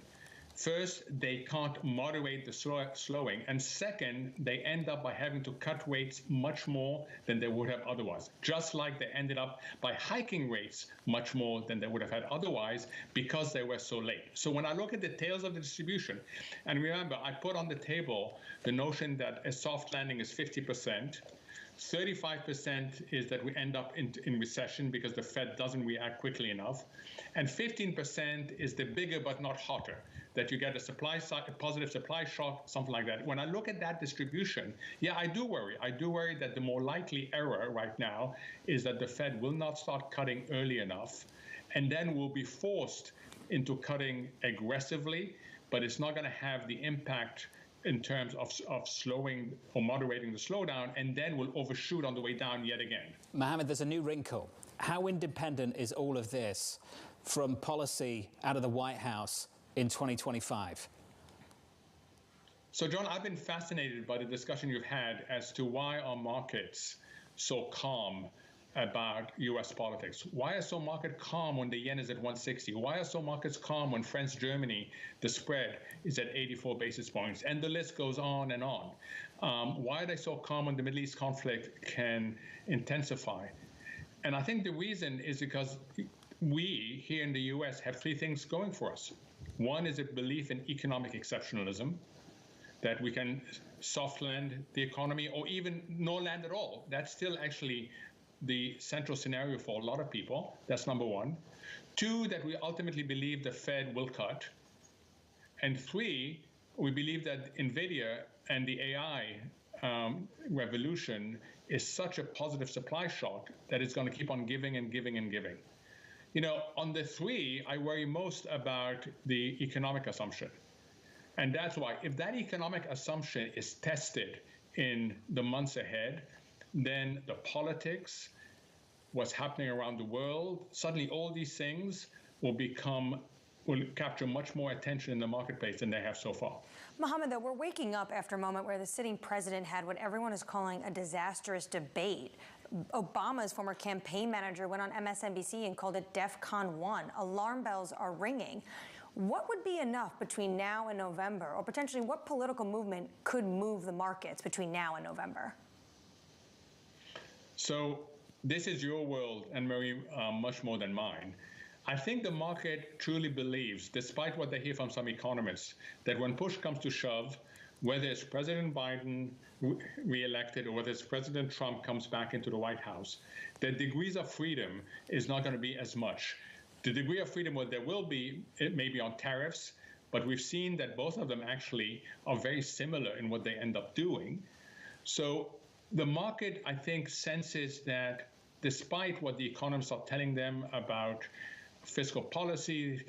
First, they can't moderate the slowing. And second, they end up by having to cut rates much more than they would have otherwise, just like they ended up by hiking rates much more than they would have had otherwise because they were so late. So when I look at the tails of the distribution, and remember, I put on the table the notion that a soft landing is 50%. 35% is that we end up in recession because the Fed doesn't react quickly enough. And 15% is the bigger but not hotter, that you get a positive supply shock, something like that. When I look at that distribution, yeah, I do worry. I do worry that the more likely error right now is that the Fed will not start cutting early enough, and then will be forced into cutting aggressively, but it's not going to have the impact in terms of slowing or moderating the slowdown, and then will overshoot on the way down yet again. Mohammed, there's a new wrinkle. How independent is all of this from policy out of the White House in 2025? So, John, I've been fascinated by the discussion you've had as to why are markets so calm about U.S. politics. Why are so markets calm when the yen is at 160? Why are so markets calm when France, Germany, the spread is at 84 basis points? And the list goes on and on. Why are they so calm when the Middle East conflict can intensify? And I think the reason is because we here in the U.S. have three things going for us. One is a belief in economic exceptionalism, that we can soft land the economy or even no land at all. That's still actually the central scenario for a lot of people. That's number one. Two, that we ultimately believe the Fed will cut. And three, we believe that NVIDIA and the AI revolution is such a positive supply shock that it's going to keep on giving and giving and giving. On the three, I worry most about the economic assumption. And that's why if that economic assumption is tested in the months ahead, then the politics, what's happening around the world, suddenly all these things will capture much more attention in the marketplace than they have so far. Mohammed, though, we're waking up after a moment where the sitting president had what everyone is calling a disastrous debate. Obama's former campaign manager went on MSNBC and called it DEFCON 1. Alarm bells are ringing. What would be enough between now and November, or potentially what political movement could move the markets between now and November? So this is your world, and Marie, much more than mine. I think the market truly believes, despite what they hear from some economists, that when push comes to shove, whether it's President Biden re-elected or whether it's President Trump comes back into the White House, the degrees of freedom is not going to be as much. The degree of freedom, what there will be, it may be on tariffs, but we've seen that both of them actually are very similar in what they end up doing. So the market, I think, senses that despite what the economists are telling them about fiscal policy,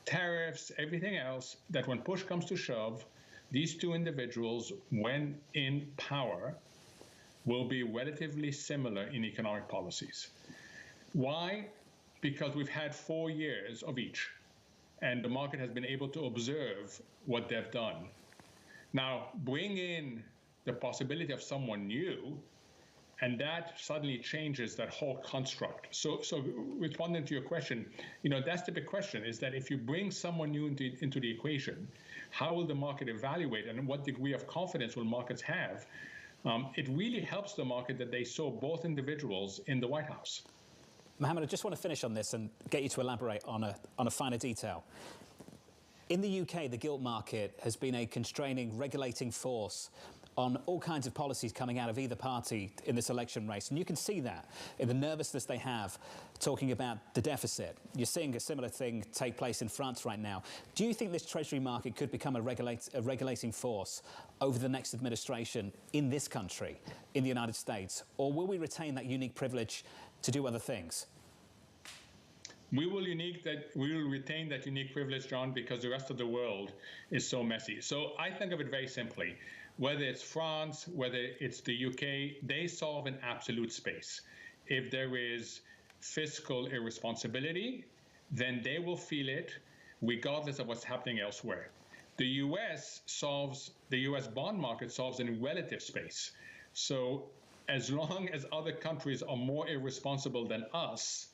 tariffs, everything else, that when push comes to shove, these two individuals, when in power, will be relatively similar in economic policies. Why? Because we've had 4 years of each, and the market has been able to observe what they've done. Now, bring in the possibility of someone new, and that suddenly changes that whole construct. So responding to your question, that's the big question, is that if you bring someone new into the equation, how will the market evaluate, and what degree of confidence will markets have? It really helps the market that they saw both individuals in the White House. Mohammed, I just want to finish on this and get you to elaborate on a finer detail. In the UK, the gilt market has been a constraining, regulating force on all kinds of policies coming out of either party in this election race. And you can see that in the nervousness they have talking about the deficit. You're seeing a similar thing take place in France right now. Do you think this Treasury market could become a regulating force over the next administration in this country, in the United States? Or will we retain that unique privilege to do other things? We will retain that unique privilege, John, because the rest of the world is so messy. So I think of it very simply. Whether it's France, whether it's the UK, they solve an absolute space. If there is fiscal irresponsibility, then they will feel it regardless of what's happening elsewhere. The US bond market solves in relative space. So as long as other countries are more irresponsible than us,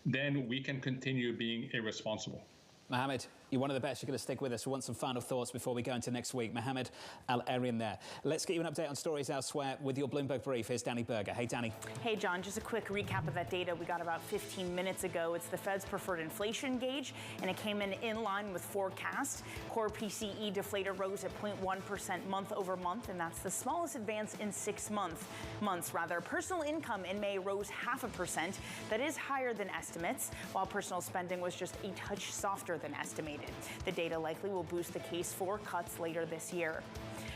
then we can continue being irresponsible. Mohammed, you're one of the best. You're going to stick with us. We want some final thoughts before we go into next week. Mohammed Al-Arian there. Let's get you an update on stories elsewhere with your Bloomberg Brief. Here's Danny Berger. Hey, Danny. Hey, John. Just a quick recap of that data we got about 15 minutes ago. It's the Fed's preferred inflation gauge, and it came in line with forecast. Core PCE deflator rose at 0.1% month over month, and that's the smallest advance in 6 months. Personal income in May rose 0.5%. That is higher than estimates, while personal spending was just a touch softer than estimated. The data likely will boost the case for cuts later this year.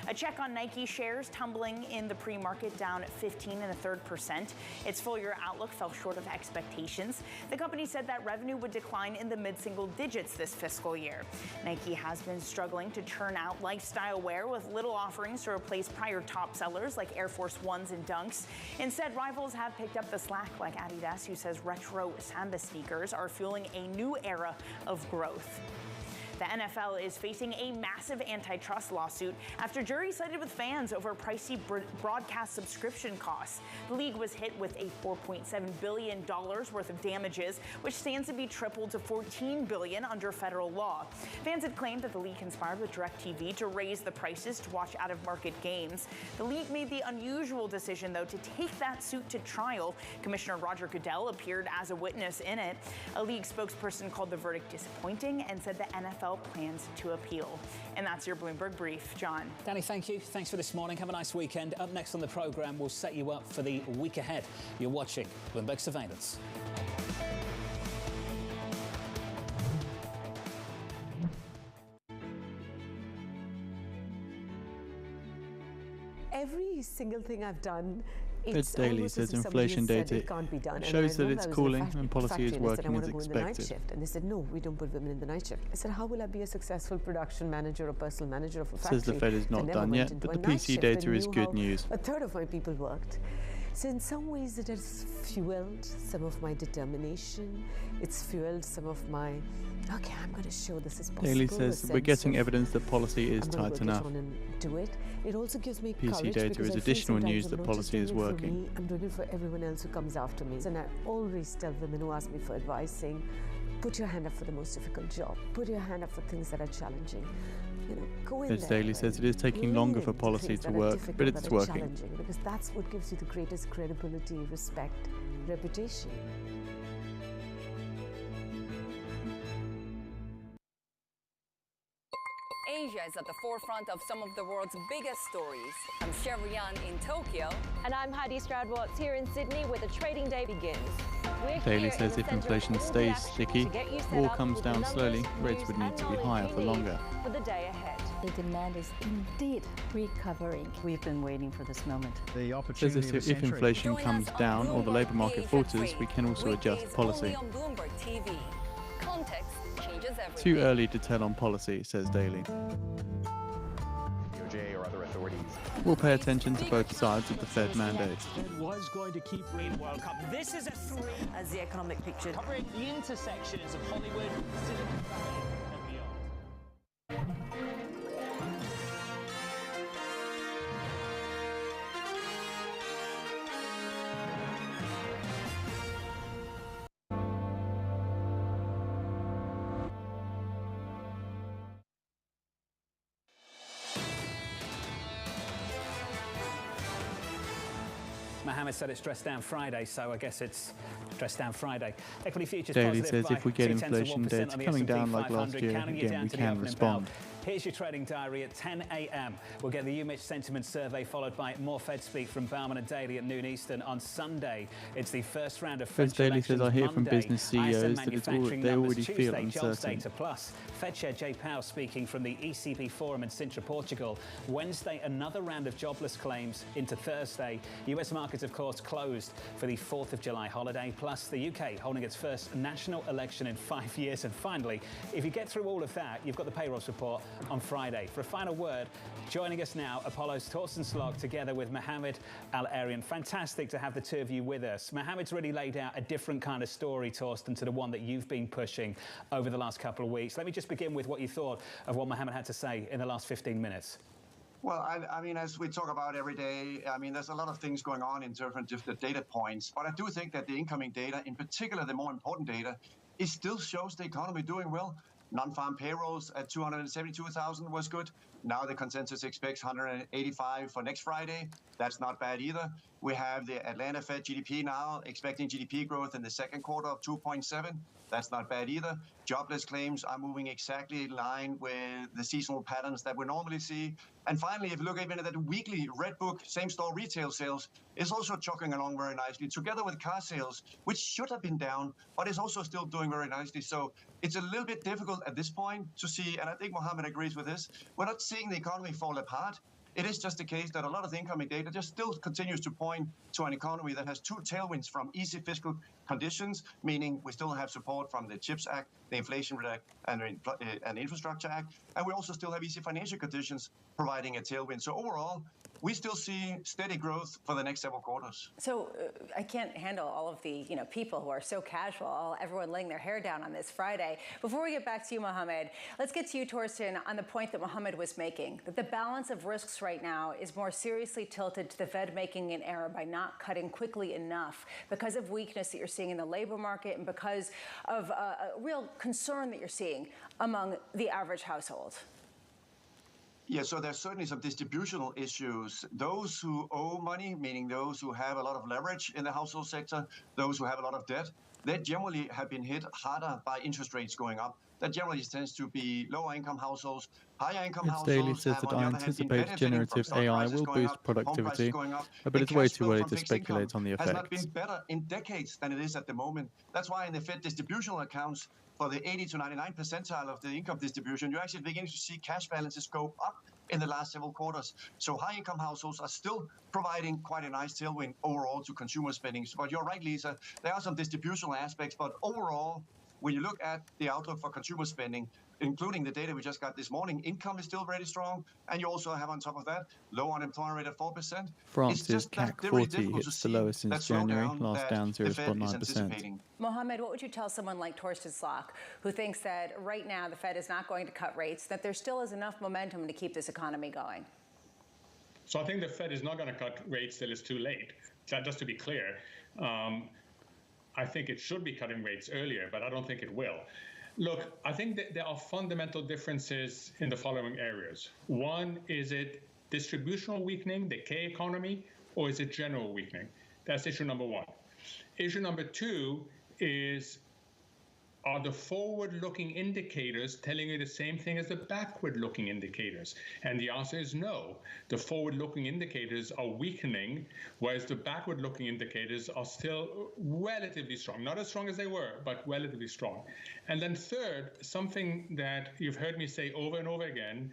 A check on Nike shares tumbling in the pre-market, down 15.33%. Its full-year outlook fell short of expectations. The company said that revenue would decline in the mid-single digits this fiscal year. Nike has been struggling to churn out lifestyle wear with little offerings to replace prior top sellers like Air Force Ones and Dunks. Instead, rivals have picked up the slack, like Adidas, who says retro Samba sneakers are fueling a new era of growth. The NFL is facing a massive antitrust lawsuit after jury sided with fans over pricey broadcast subscription costs. The league was hit with a $4.7 billion worth of damages, which stands to be tripled to $14 billion under federal law. Fans had claimed that the league conspired with DirecTV to raise the prices to watch out-of-market games. The league made the unusual decision, though, to take that suit to trial. Commissioner Roger Goodell appeared as a witness in it. A league spokesperson called the verdict disappointing and said the NFL plans to appeal. And that's your Bloomberg Brief. John. Danny, thank you. Thanks for this morning. Have a nice weekend. Up next on the programme, we'll set you up for the week ahead. You're watching Bloomberg Surveillance. Every single thing I've done, It's daily, says inflation data. It can't be done. Shows that it's cooling and policy is working as expected. And they said, no, we don't put women in the night shift. I said, how will I be a successful production manager or personal manager of a factory? Says the Fed is not done yet, but the PC data is good news. A third of my people worked. So in some ways it has fueled some of my determination. It's fueled some of my, okay, I'm going to show this is possible. Daily says we're getting evidence that policy is tight enough. Do it. It also gives me PC data is additional news that policy is working. I'm doing it for everyone else who comes after me. And I always tell women who ask me for advice, saying, Put your hand up for the most difficult job. Put your hand up for things that are challenging. Go in Ed there. Staley says it is taking longer for policy to work, but it's working. Because that's what gives you the greatest credibility, respect, reputation. Asia is at the forefront of some of the world's biggest stories. I'm Sherrian in Tokyo. And I'm Heidi Stroud-Watts here in Sydney, where the trading day begins. Daly says if inflation stays sticky or comes down slowly, rates would need to be higher for longer. For the day ahead. The demand is indeed recovering. We've been waiting for this moment. The opportunity says if inflation comes down or the labour market falters, we can also adjust policy. Too early to tell on policy, says Daly. DOJ or other authorities. We'll pay attention to both sides of the Fed mandate. Fed was going to keep rating World Cup. This is a three as the economic picture covering the intersections of Hollywood, Silicon Valley, and beyond. Mohammed said it's dressed down Friday, so I guess it's dressed down Friday. Equity futures Daly says if we get inflation data coming down like last year, again, we can respond. Here's your trading diary at 10 a.m. We'll get the UMich Sentiment Survey, followed by more Fed speak from Bauman and Daly at noon Eastern. On Sunday, it's the first round of Fed Daly says I hear from business CEOs that they already feel uncertain. Plus, Fed Chair Jay Powell speaking from the ECB Forum in Sintra, Portugal. Wednesday, another round of jobless claims into Thursday. US markets, of course, closed for the 4th of July holiday. Plus, the UK holding its first national election in 5 years. And finally, if you get through all of that, you've got the payrolls report on Friday. For a final word, joining us now, Apollo's Torsten Slok together with Mohammed Al-Arian. Fantastic to have the two of you with us. Mohammed's really laid out a different kind of story, Torsten, to the one that you've been pushing over the last couple of weeks. Let me just begin with what you thought of what Mohammed had to say in the last 15 minutes. Well, I mean, as we talk about every day, I mean, there's a lot of things going on in different data points. But I do think that the incoming data, in particular the more important data, it still shows the economy doing well. Non-farm payrolls at 272,000 was good. Now the consensus expects 185 for next Friday. That's not bad either. We have the Atlanta Fed GDP now expecting GDP growth in the second quarter of 2.7. That's not bad either. Jobless claims are moving exactly in line with the seasonal patterns that we normally see. And finally, if you look even at that weekly Red Book same-store retail sales, is also chugging along very nicely, together with car sales, which should have been down, but is also still doing very nicely. So it's a little bit difficult at this point to see, and I think Mohammed agrees with this, we're not seeing the economy fall apart. It is just the case that a lot of the incoming data just still continues to point to an economy that has two tailwinds from easy fiscal conditions, meaning we still have support from the CHIPS Act, the Inflation Reduction and Infrastructure Act, and we also still have easy financial conditions providing a tailwind. So overall, we still see steady growth for the next several quarters. So I can't handle all of the people who are so casual, everyone laying their hair down on this Friday. Before we get back to you, Mohammed, let's get to you, Torsten, on the point that Mohammed was making, that the balance of risks right now is more seriously tilted to the Fed making an error by not cutting quickly enough because of weakness that you're seeing in the labor market and because of a real concern that you're seeing among the average household. Yeah, so there's certainly some distributional issues. Those who owe money, meaning those who have a lot of leverage in the household sector, those who have a lot of debt, they generally have been hit harder by interest rates going up. That generally tends to be lower income households. Higher income households Daly says that I anticipate generative AI will boost productivity, but it's way too early to speculate on the effects. Has not been better in decades than it is at the moment. That's why in the Fed distributional accounts, for the 80 to 99 percentile of the income distribution, you're actually beginning to see cash balances go up in the last several quarters. So high-income households are still providing quite a nice tailwind overall to consumer spending. But you're right, Lisa, there are some distributional aspects, but overall, when you look at the outlook for consumer spending, including the data we just got this morning, income is still very strong. And you also have on top of that, low unemployment rate of 4%. France's CAC 40 hits the lowest since January, last down 0.9%. Mohammed, what would you tell someone like Torsten Slok, who thinks that right now the Fed is not going to cut rates, that there still is enough momentum to keep this economy going? So I think the Fed is not going to cut rates till it's too late. Just to be clear. I think it should be cutting rates earlier, but I don't think it will. Look, I think that there are fundamental differences in the following areas. One, is it distributional weakening, the K economy, or is it general weakening? That's issue number one. Issue number two is, are the forward-looking indicators telling you the same thing as the backward-looking indicators? And the answer is no. The forward-looking indicators are weakening, whereas the backward-looking indicators are still relatively strong. Not as strong as they were, but relatively strong. And then third, something that you've heard me say over and over again,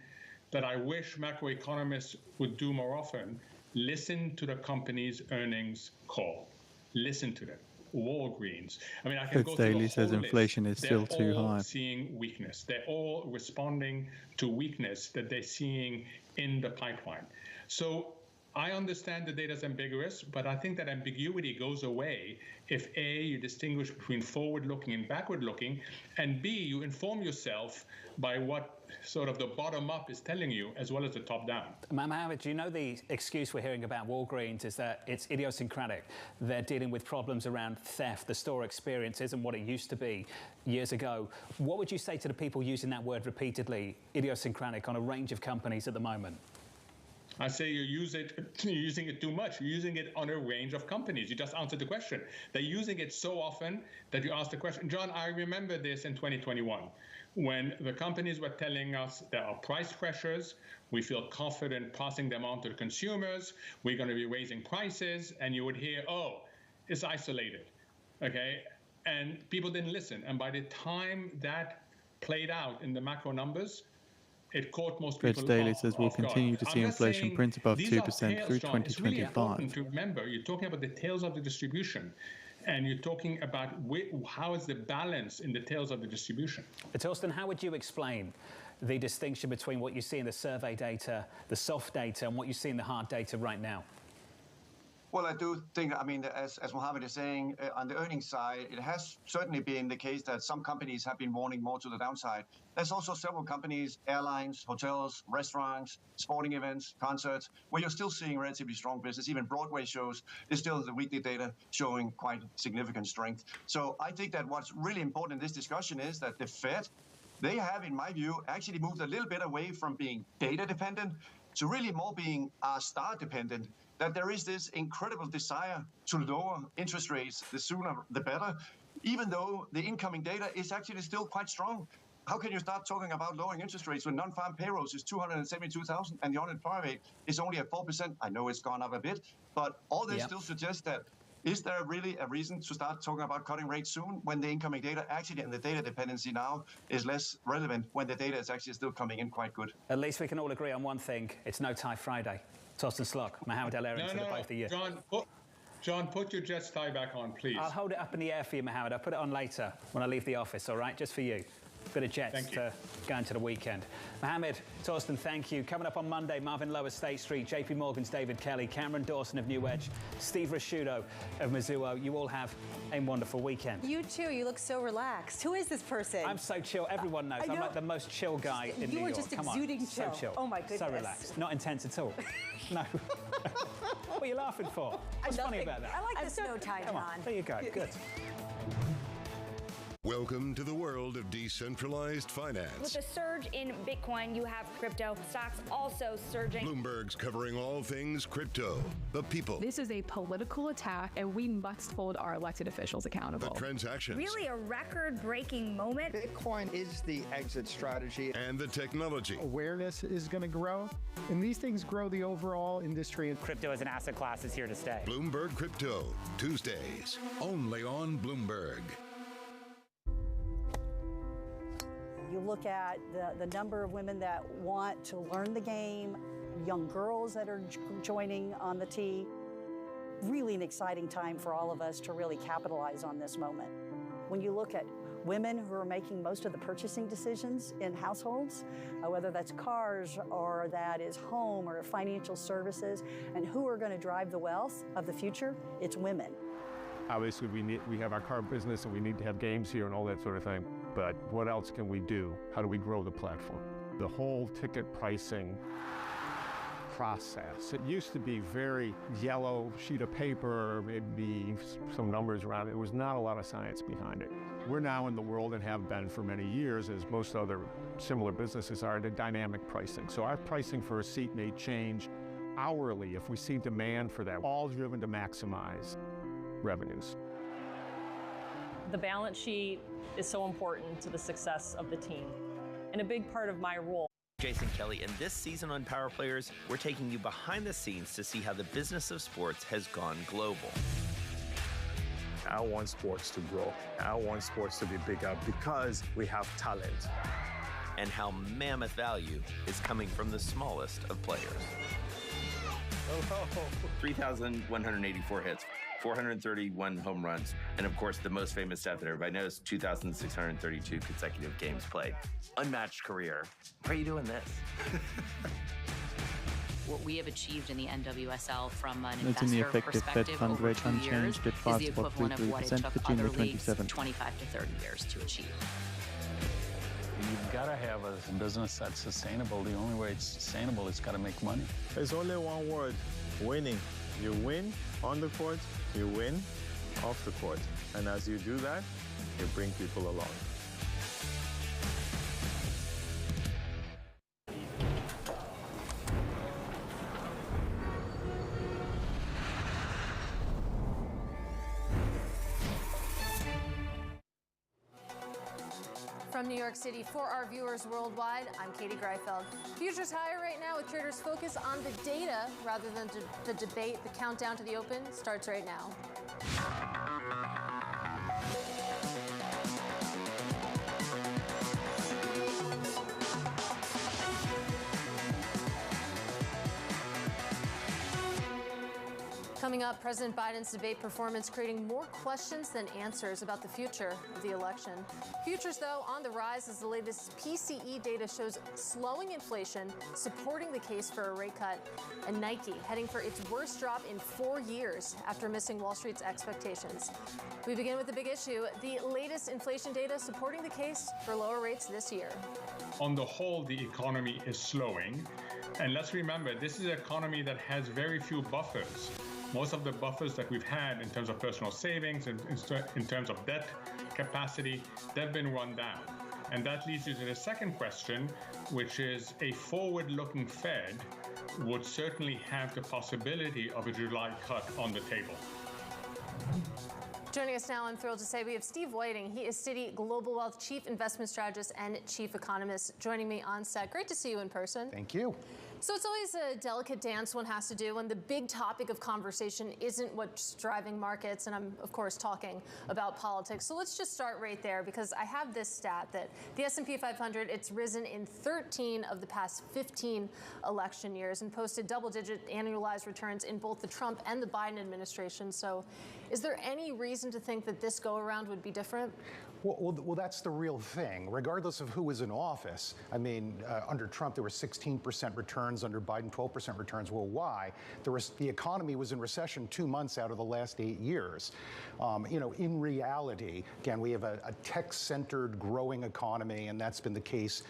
that I wish macroeconomists would do more often: listen to the company's earnings call. Listen to them. Walgreens. I mean, I can go through the whole says inflation is still too high. They're all seeing weakness. They're all responding to weakness that they're seeing in the pipeline. So I understand the data is ambiguous, but I think that ambiguity goes away if A, you distinguish between forward-looking and backward-looking, and B, you inform yourself by what sort of the bottom-up is telling you, as well as the top-down. Mohammed, do you know the excuse we're hearing about Walgreens is that it's idiosyncratic? They're dealing with problems around theft. The store experience isn't what it used to be years ago. What would you say to the people using that word repeatedly, idiosyncratic, on a range of companies at the moment? I say you're using it too much. You're using it on a range of companies. You just answered the question. They're using it so often that you ask the question. John, I remember this in 2021, when the companies were telling us there are price pressures, we feel confident passing them on to the consumers, we're going to be raising prices, and you would hear, oh, it's isolated, okay? And people didn't listen. And by the time that played out in the macro numbers, it caught most people Rich Daly says we'll continue to see inflation print above 2% through 2025. It's really important to remember, you're talking about the tails of the distribution, and you're talking about how is the balance in the tails of the distribution. Torsten, how would you explain the distinction between what you see in the survey data, the soft data, and what you see in the hard data right now? Well, I do think, I mean, as Mohammed is saying, on the earnings side, it has certainly been the case that some companies have been warning more to the downside. There's also several companies, airlines, hotels, restaurants, sporting events, concerts, where you're still seeing relatively strong business. Even Broadway shows is still the weekly data showing quite significant strength. So I think that what's really important in this discussion is that the Fed, they have, in my view, actually moved a little bit away from being data dependent to really more being star dependent. That there is this incredible desire to lower interest rates, the sooner the better, even though the incoming data is actually still quite strong. How can you start talking about lowering interest rates when non-farm payrolls is 272,000 and the unemployment rate is only at 4%? I know it's gone up a bit, but all this still suggests that is there really a reason to start talking about cutting rates soon when the incoming data actually and the data dependency now is less relevant when the data is actually still coming in quite good? At least we can all agree on one thing. It's no tie Friday. Torsten Slok, Mohammed El-Erian, to the both of you. John, put your Jets tie back on, please. I'll hold it up in the air for you, Mohammed. I'll put it on later when I leave the office, all right? Just for you. Bit of Jets to go into the weekend. Mohammed, Torsten, thank you. Coming up on Monday, Marvin Lowe of State Street, JP Morgan's David Kelly, Cameron Dawson of New Edge, Steve Rasciuto of Mizuho. You all have a wonderful weekend. You too. You look so relaxed. Who is this person? I'm so chill. Everyone knows. I'm like the most chill guy in New York. You are just exuding chill. So chill. Oh my goodness. So relaxed. Not intense at all. No. What are you laughing for? What's funny about that? I like this no tie, John. There you go. Good. Welcome to the world of decentralized finance. With a surge in Bitcoin, you have crypto stocks also surging. Bloomberg's covering all things crypto, the people. This is a political attack, and we must hold our elected officials accountable. The transactions. Really a record-breaking moment. Bitcoin is the exit strategy. And the technology. Awareness is going to grow, and these things grow the overall industry. Crypto as an asset class is here to stay. Bloomberg Crypto, Tuesdays, only on Bloomberg. You look at the number of women that want to learn the game, young girls that are joining on the tee. Really an exciting time for all of us to really capitalize on this moment. When you look at women who are making most of the purchasing decisions in households, whether that's cars or that is home or financial services, and who are going to drive the wealth of the future, it's women. Obviously, we have our car business and we need to have games here and all that sort of thing. But what else can we do? How do we grow the platform? The whole ticket pricing process. It used to be very yellow sheet of paper, maybe some numbers around it. There was not a lot of science behind it. We're now in the world, and have been for many years, as most other similar businesses are, to dynamic pricing. So our pricing for a seat may change hourly if we see demand for that, all driven to maximize revenues. The balance sheet is so important to the success of the team, and a big part of my role. Jason Kelly, and this season on Power Players, we're taking you behind the scenes to see how the business of sports has gone global. I want sports to grow. I want sports to be bigger because we have talent. And how mammoth value is coming from the smallest of players. 3,184 hits, 431 home runs, and of course the most famous stat that everybody knows, 2,632 consecutive games played. Unmatched career. Why are you doing this? What we have achieved in the NWSL from an Noting the investor effective Fed perspective fund over rate 2 years unchanged at is the equivalent of what it 5.33% took for June other the leagues 27th. 25 to 30 years to achieve. You've got to have a business that's sustainable. The only way it's sustainable is got to make money. There's only one word, winning. You win on the court, you win off the court. And as you do that, you bring people along. From New York City, for our viewers worldwide, I'm Katie Greifeld. Futures higher right now with traders focused on the data rather than the debate. The countdown to the open starts right now. Coming up, President Biden's debate performance creating more questions than answers about the future of the election. Futures, though, on the rise as the latest PCE data shows slowing inflation, supporting the case for a rate cut, and Nike heading for its worst drop in 4 years after missing Wall Street's expectations. We begin with the big issue, the latest inflation data supporting the case for lower rates this year. On the whole, the economy is slowing. And let's remember, this is an economy that has very few buffers. Most of the buffers that we've had in terms of personal savings and in terms of debt capacity, they've been run down. And that leads you to the second question, which is a forward-looking Fed would certainly have the possibility of a July cut on the table. Joining us now, I'm thrilled to say we have Steve Whiting. He is Citi Global Wealth Chief Investment Strategist and Chief Economist, joining me on set. Great to see you in person. Thank you. So it's always a delicate dance one has to do when the big topic of conversation isn't what's driving markets, and I'm, of course, talking about politics. So let's just start right there, because I have this stat that the S&P 500, it's risen in 13 of the past 15 election years and posted double-digit annualized returns in both the Trump and the Biden administration. So is there any reason to think that this go-around would be different? Well, that's the real thing. Regardless of who was in office, I mean, under Trump, there were 16% returns. Under Biden, 12% returns. Well, why? The economy was in recession 2 months out of the last 8 years. In reality, again, we have a tech-centered growing economy, and that's been the case,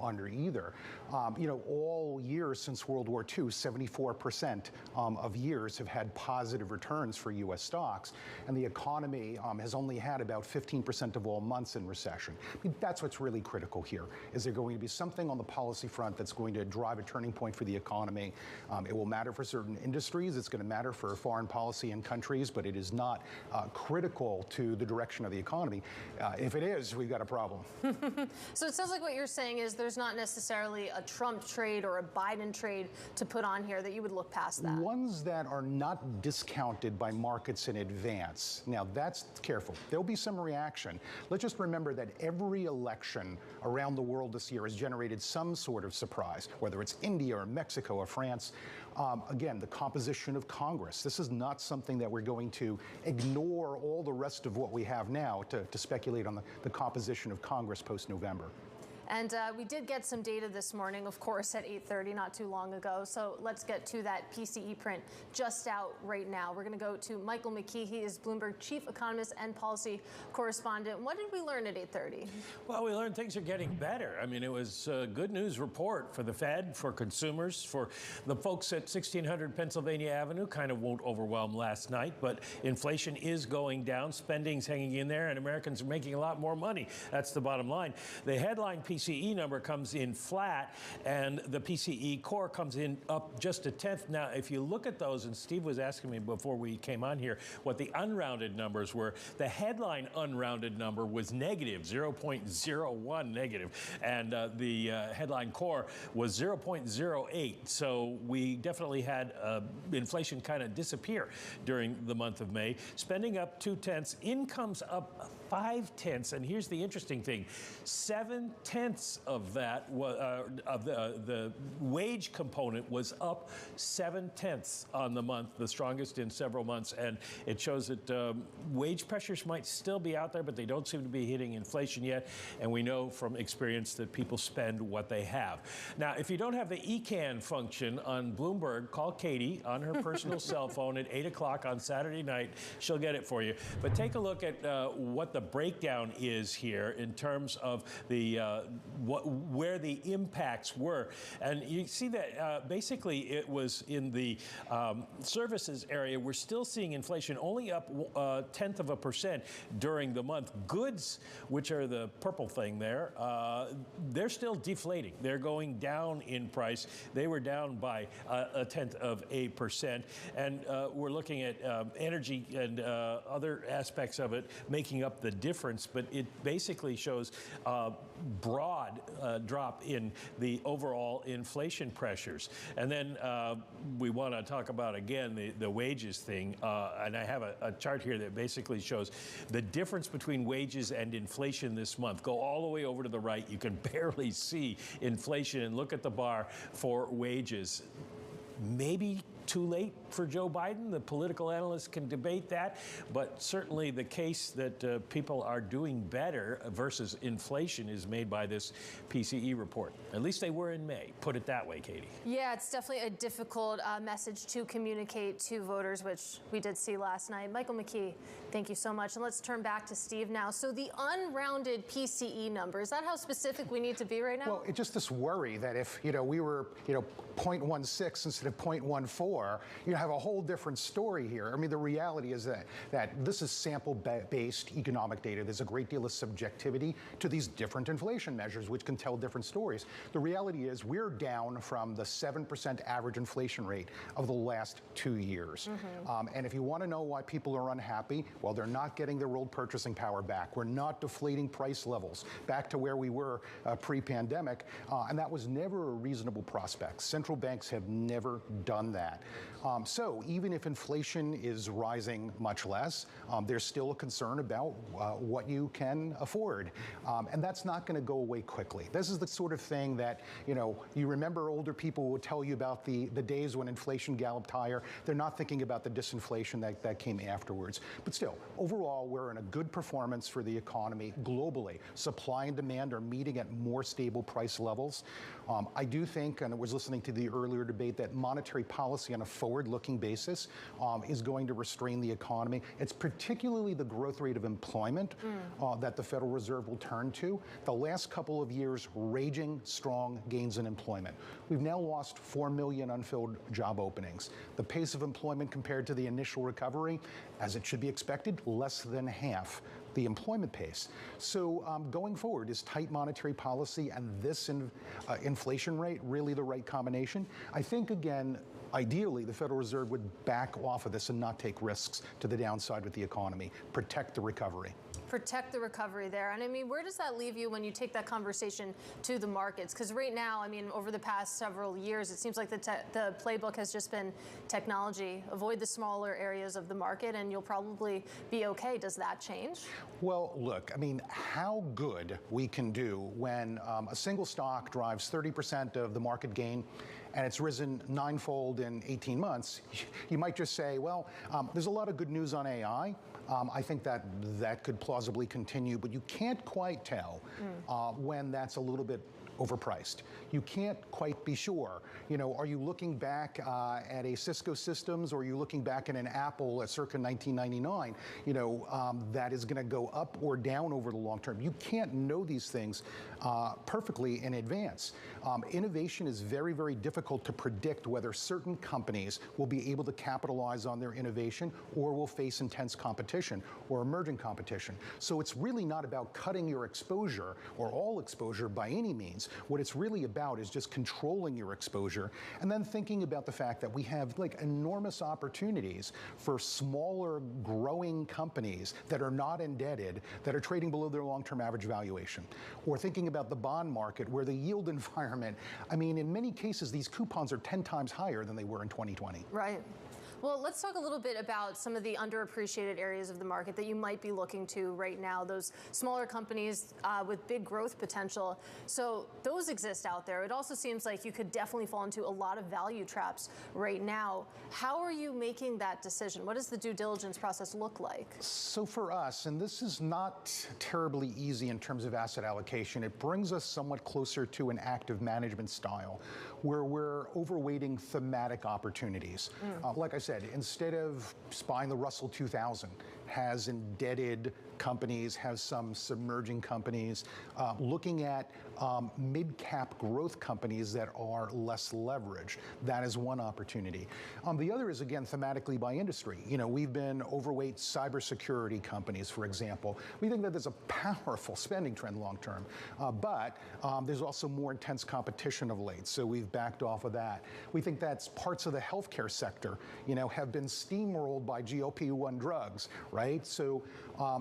under either. All years since World War II, 74% of years have had positive returns for U.S. stocks, and the economy has only had about 15% of all months in recession. I mean, that's what's really critical here. Is there going to be something on the policy front that's going to drive a turning point for the economy? It will matter for certain industries. It's going to matter for foreign policy in countries, but it is not critical to the direction of the economy. If it is, we've got a problem. So it sounds like what you're saying is there's not necessarily a Trump trade or a Biden trade to put on here, that you would look past that. Ones that are not discounted by markets in advance. Now, that's careful. There'll be some reaction. Let's just remember that every election around the world this year has generated some sort of surprise, whether it's India or Mexico or France. Again, the composition of Congress. This is not something that we're going to ignore all the rest of what we have now to speculate on the composition of Congress post-November. And we did get some data this morning, of course, at 8:30, not too long ago. So let's get to that PCE print just out right now. We're going to go to Michael McKee. He is Bloomberg Chief Economist and Policy Correspondent. What did we learn at 8:30? Well, we learned things are getting better. I mean, it was a good news report for the Fed, for consumers, for the folks at 1600 Pennsylvania Avenue. Kind of won't overwhelm last night, but inflation is going down, spending's hanging in there, and Americans are making a lot more money. That's the bottom line. The headline PCE number comes in flat, and the PCE core comes in up just a tenth. Now, if you look at those, and Steve was asking me before we came on here what the unrounded numbers were, the headline unrounded number was negative, 0.01 negative, and the headline core was 0.08. So we definitely had inflation kind of disappear during the month of May. Spending up 0.2, incomes up 0.5, and here's the interesting thing: 0.7 of that was of the wage component was up 0.7 on the month, the strongest in several months, and it shows that wage pressures might still be out there, but they don't seem to be hitting inflation yet. And we know from experience that people spend what they have. Now, if you don't have the ECAN function on Bloomberg, call Katie on her personal cell phone at 8 o'clock on Saturday night. She'll get it for you. But take a look at what the breakdown is here in terms of the where the impacts were. And you see that basically it was in the services area. We're still seeing inflation only up 0.1% during the month. Goods, which are the purple thing there, they're still deflating. They're going down in price. They were down by 0.1%. And we're looking at energy and other aspects of it making up the difference. But it basically shows a broad drop in the overall inflation pressures. And then we want to talk about, again, the wages thing. And I have a chart here that basically shows the difference between wages and inflation this month. Go all the way over to the right. You can barely see inflation, and look at the bar for wages. Maybe too late for Joe Biden. The political analysts can debate that, but certainly the case that people are doing better versus inflation is made by this PCE report. At least they were in May. Put it that way, Katie. Yeah, it's definitely a difficult message to communicate to voters, which we did see last night. Michael McKee, thank you so much. And let's turn back to Steve now. So the unrounded PCE number, is that how specific we need to be right now? Well, it's just this worry that if, we were, 0.16 instead of 0.14, you have a whole different story here. I mean, the reality is that this is sample-based economic data. There's a great deal of subjectivity to these different inflation measures, which can tell different stories. The reality is we're down from the 7% average inflation rate of the last 2 years. And if you want to know why people are unhappy, well, they're not getting their old purchasing power back. We're not deflating price levels back to where we were pre-pandemic, and that was never a reasonable prospect. Central banks have never done that. So even if inflation is rising much less, there's still a concern about what you can afford. And that's not going to go away quickly. This is the sort of thing that, you remember older people would tell you about the days when inflation galloped higher. They're not thinking about the disinflation that came afterwards. But still, overall, we're in a good performance for the economy globally. Supply and demand are meeting at more stable price levels. I do think, and I was listening to the earlier debate, that monetary policy on a forward-looking basis is going to restrain the economy. It's particularly the growth rate of employment that the Federal Reserve will turn to. The last couple of years, raging strong gains in employment. We've now lost 4 million unfilled job openings. The pace of employment compared to the initial recovery, as it should be expected, less than half the employment pace. So going forward, is tight monetary policy and this inflation rate really the right combination? I think, again, ideally, the Federal Reserve would back off of this and not take risks to the downside with the economy, protect the recovery. Protect the recovery there. And I mean, where does that leave you when you take that conversation to the markets? Because right now, I mean, over the past several years, it seems like the playbook has just been technology. Avoid the smaller areas of the market and you'll probably be okay. Does that change? Well, look, I mean, how good we can do when a single stock drives 30% of the market gain and it's risen ninefold in 18 months, you might just say, well, there's a lot of good news on AI, I think that could plausibly continue, but you can't quite tell when that's a little bit overpriced. You can't quite be sure. You know, are you looking back at a Cisco Systems, or are you looking back at an Apple at circa 1999, you know, that is going to go up or down over the long term? You can't know these things perfectly in advance. Innovation is very, very difficult to predict whether certain companies will be able to capitalize on their innovation or will face intense competition or emerging competition. So it's really not about cutting your exposure or all exposure by any means. What it's really about is just controlling your exposure and then thinking about the fact that we have like enormous opportunities for smaller growing companies that are not indebted, that are trading below their long-term average valuation. Or thinking about the bond market where the yield environment, I mean, in many cases, these coupons are 10 times higher than they were in 2020. Right. Well, let's talk a little bit about some of the underappreciated areas of the market that you might be looking to right now, those smaller companies with big growth potential. So those exist out there. It also seems like you could definitely fall into a lot of value traps right now. How are you making that decision? What does the due diligence process look like? So for us, and this is not terribly easy in terms of asset allocation, it brings us somewhat closer to an active management style where we're overweighting thematic opportunities. Like I said, instead of buying the Russell 2000, has indebted companies, has some submerging companies, looking at mid-cap growth companies that are less leveraged. That is one opportunity. The other is, again, thematically by industry. You know, we've been overweight cybersecurity companies, for example. We think that there's a powerful spending trend long term, but there's also more intense competition of late, so we've backed off of that. We think that's parts of the healthcare sector, you know, have been steamrolled by GLP-1 drugs, right? So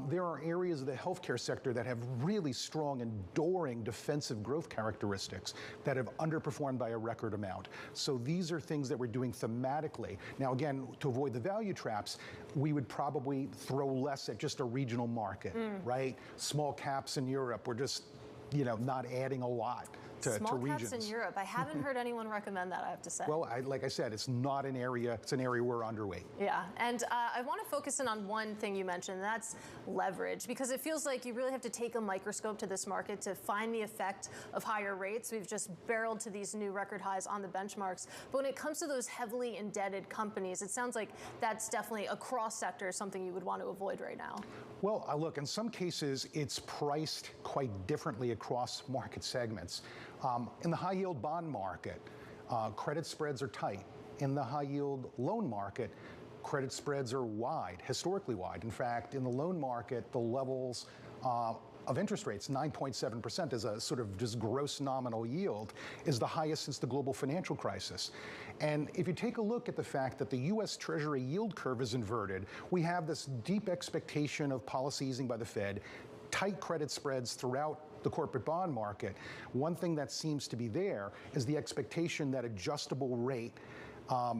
there are areas of the healthcare sector that have really strong, enduring defensive growth characteristics that have underperformed by a record amount. So these are things that we're doing thematically. Now, again, to avoid the value traps, we would probably throw less at just a regional market, right? Small caps in Europe, we're just, you know, not adding a lot to regions. Small caps in Europe. I haven't heard anyone recommend that, I have to say. Well, like I said, it's not an area, it's an area we're underweight. Yeah, and I want to focus in on one thing you mentioned, and that's leverage, because it feels like you really have to take a microscope to this market to find the effect of higher rates. We've just barreled to these new record highs on the benchmarks. But when it comes to those heavily indebted companies, it sounds like that's definitely a cross-sector, something you would want to avoid right now. Well, look, in some cases, it's priced quite differently across market segments. In the high-yield bond market, credit spreads are tight. In the high-yield loan market, credit spreads are wide, historically wide. In fact, in the loan market, the levels of interest rates, 9.7% as a sort of just gross nominal yield, is the highest since the global financial crisis. And if you take a look at the fact that the U.S. Treasury yield curve is inverted, we have this deep expectation of policy easing by the Fed, tight credit spreads throughout the corporate bond market. One thing that seems to be there is the expectation that adjustable rate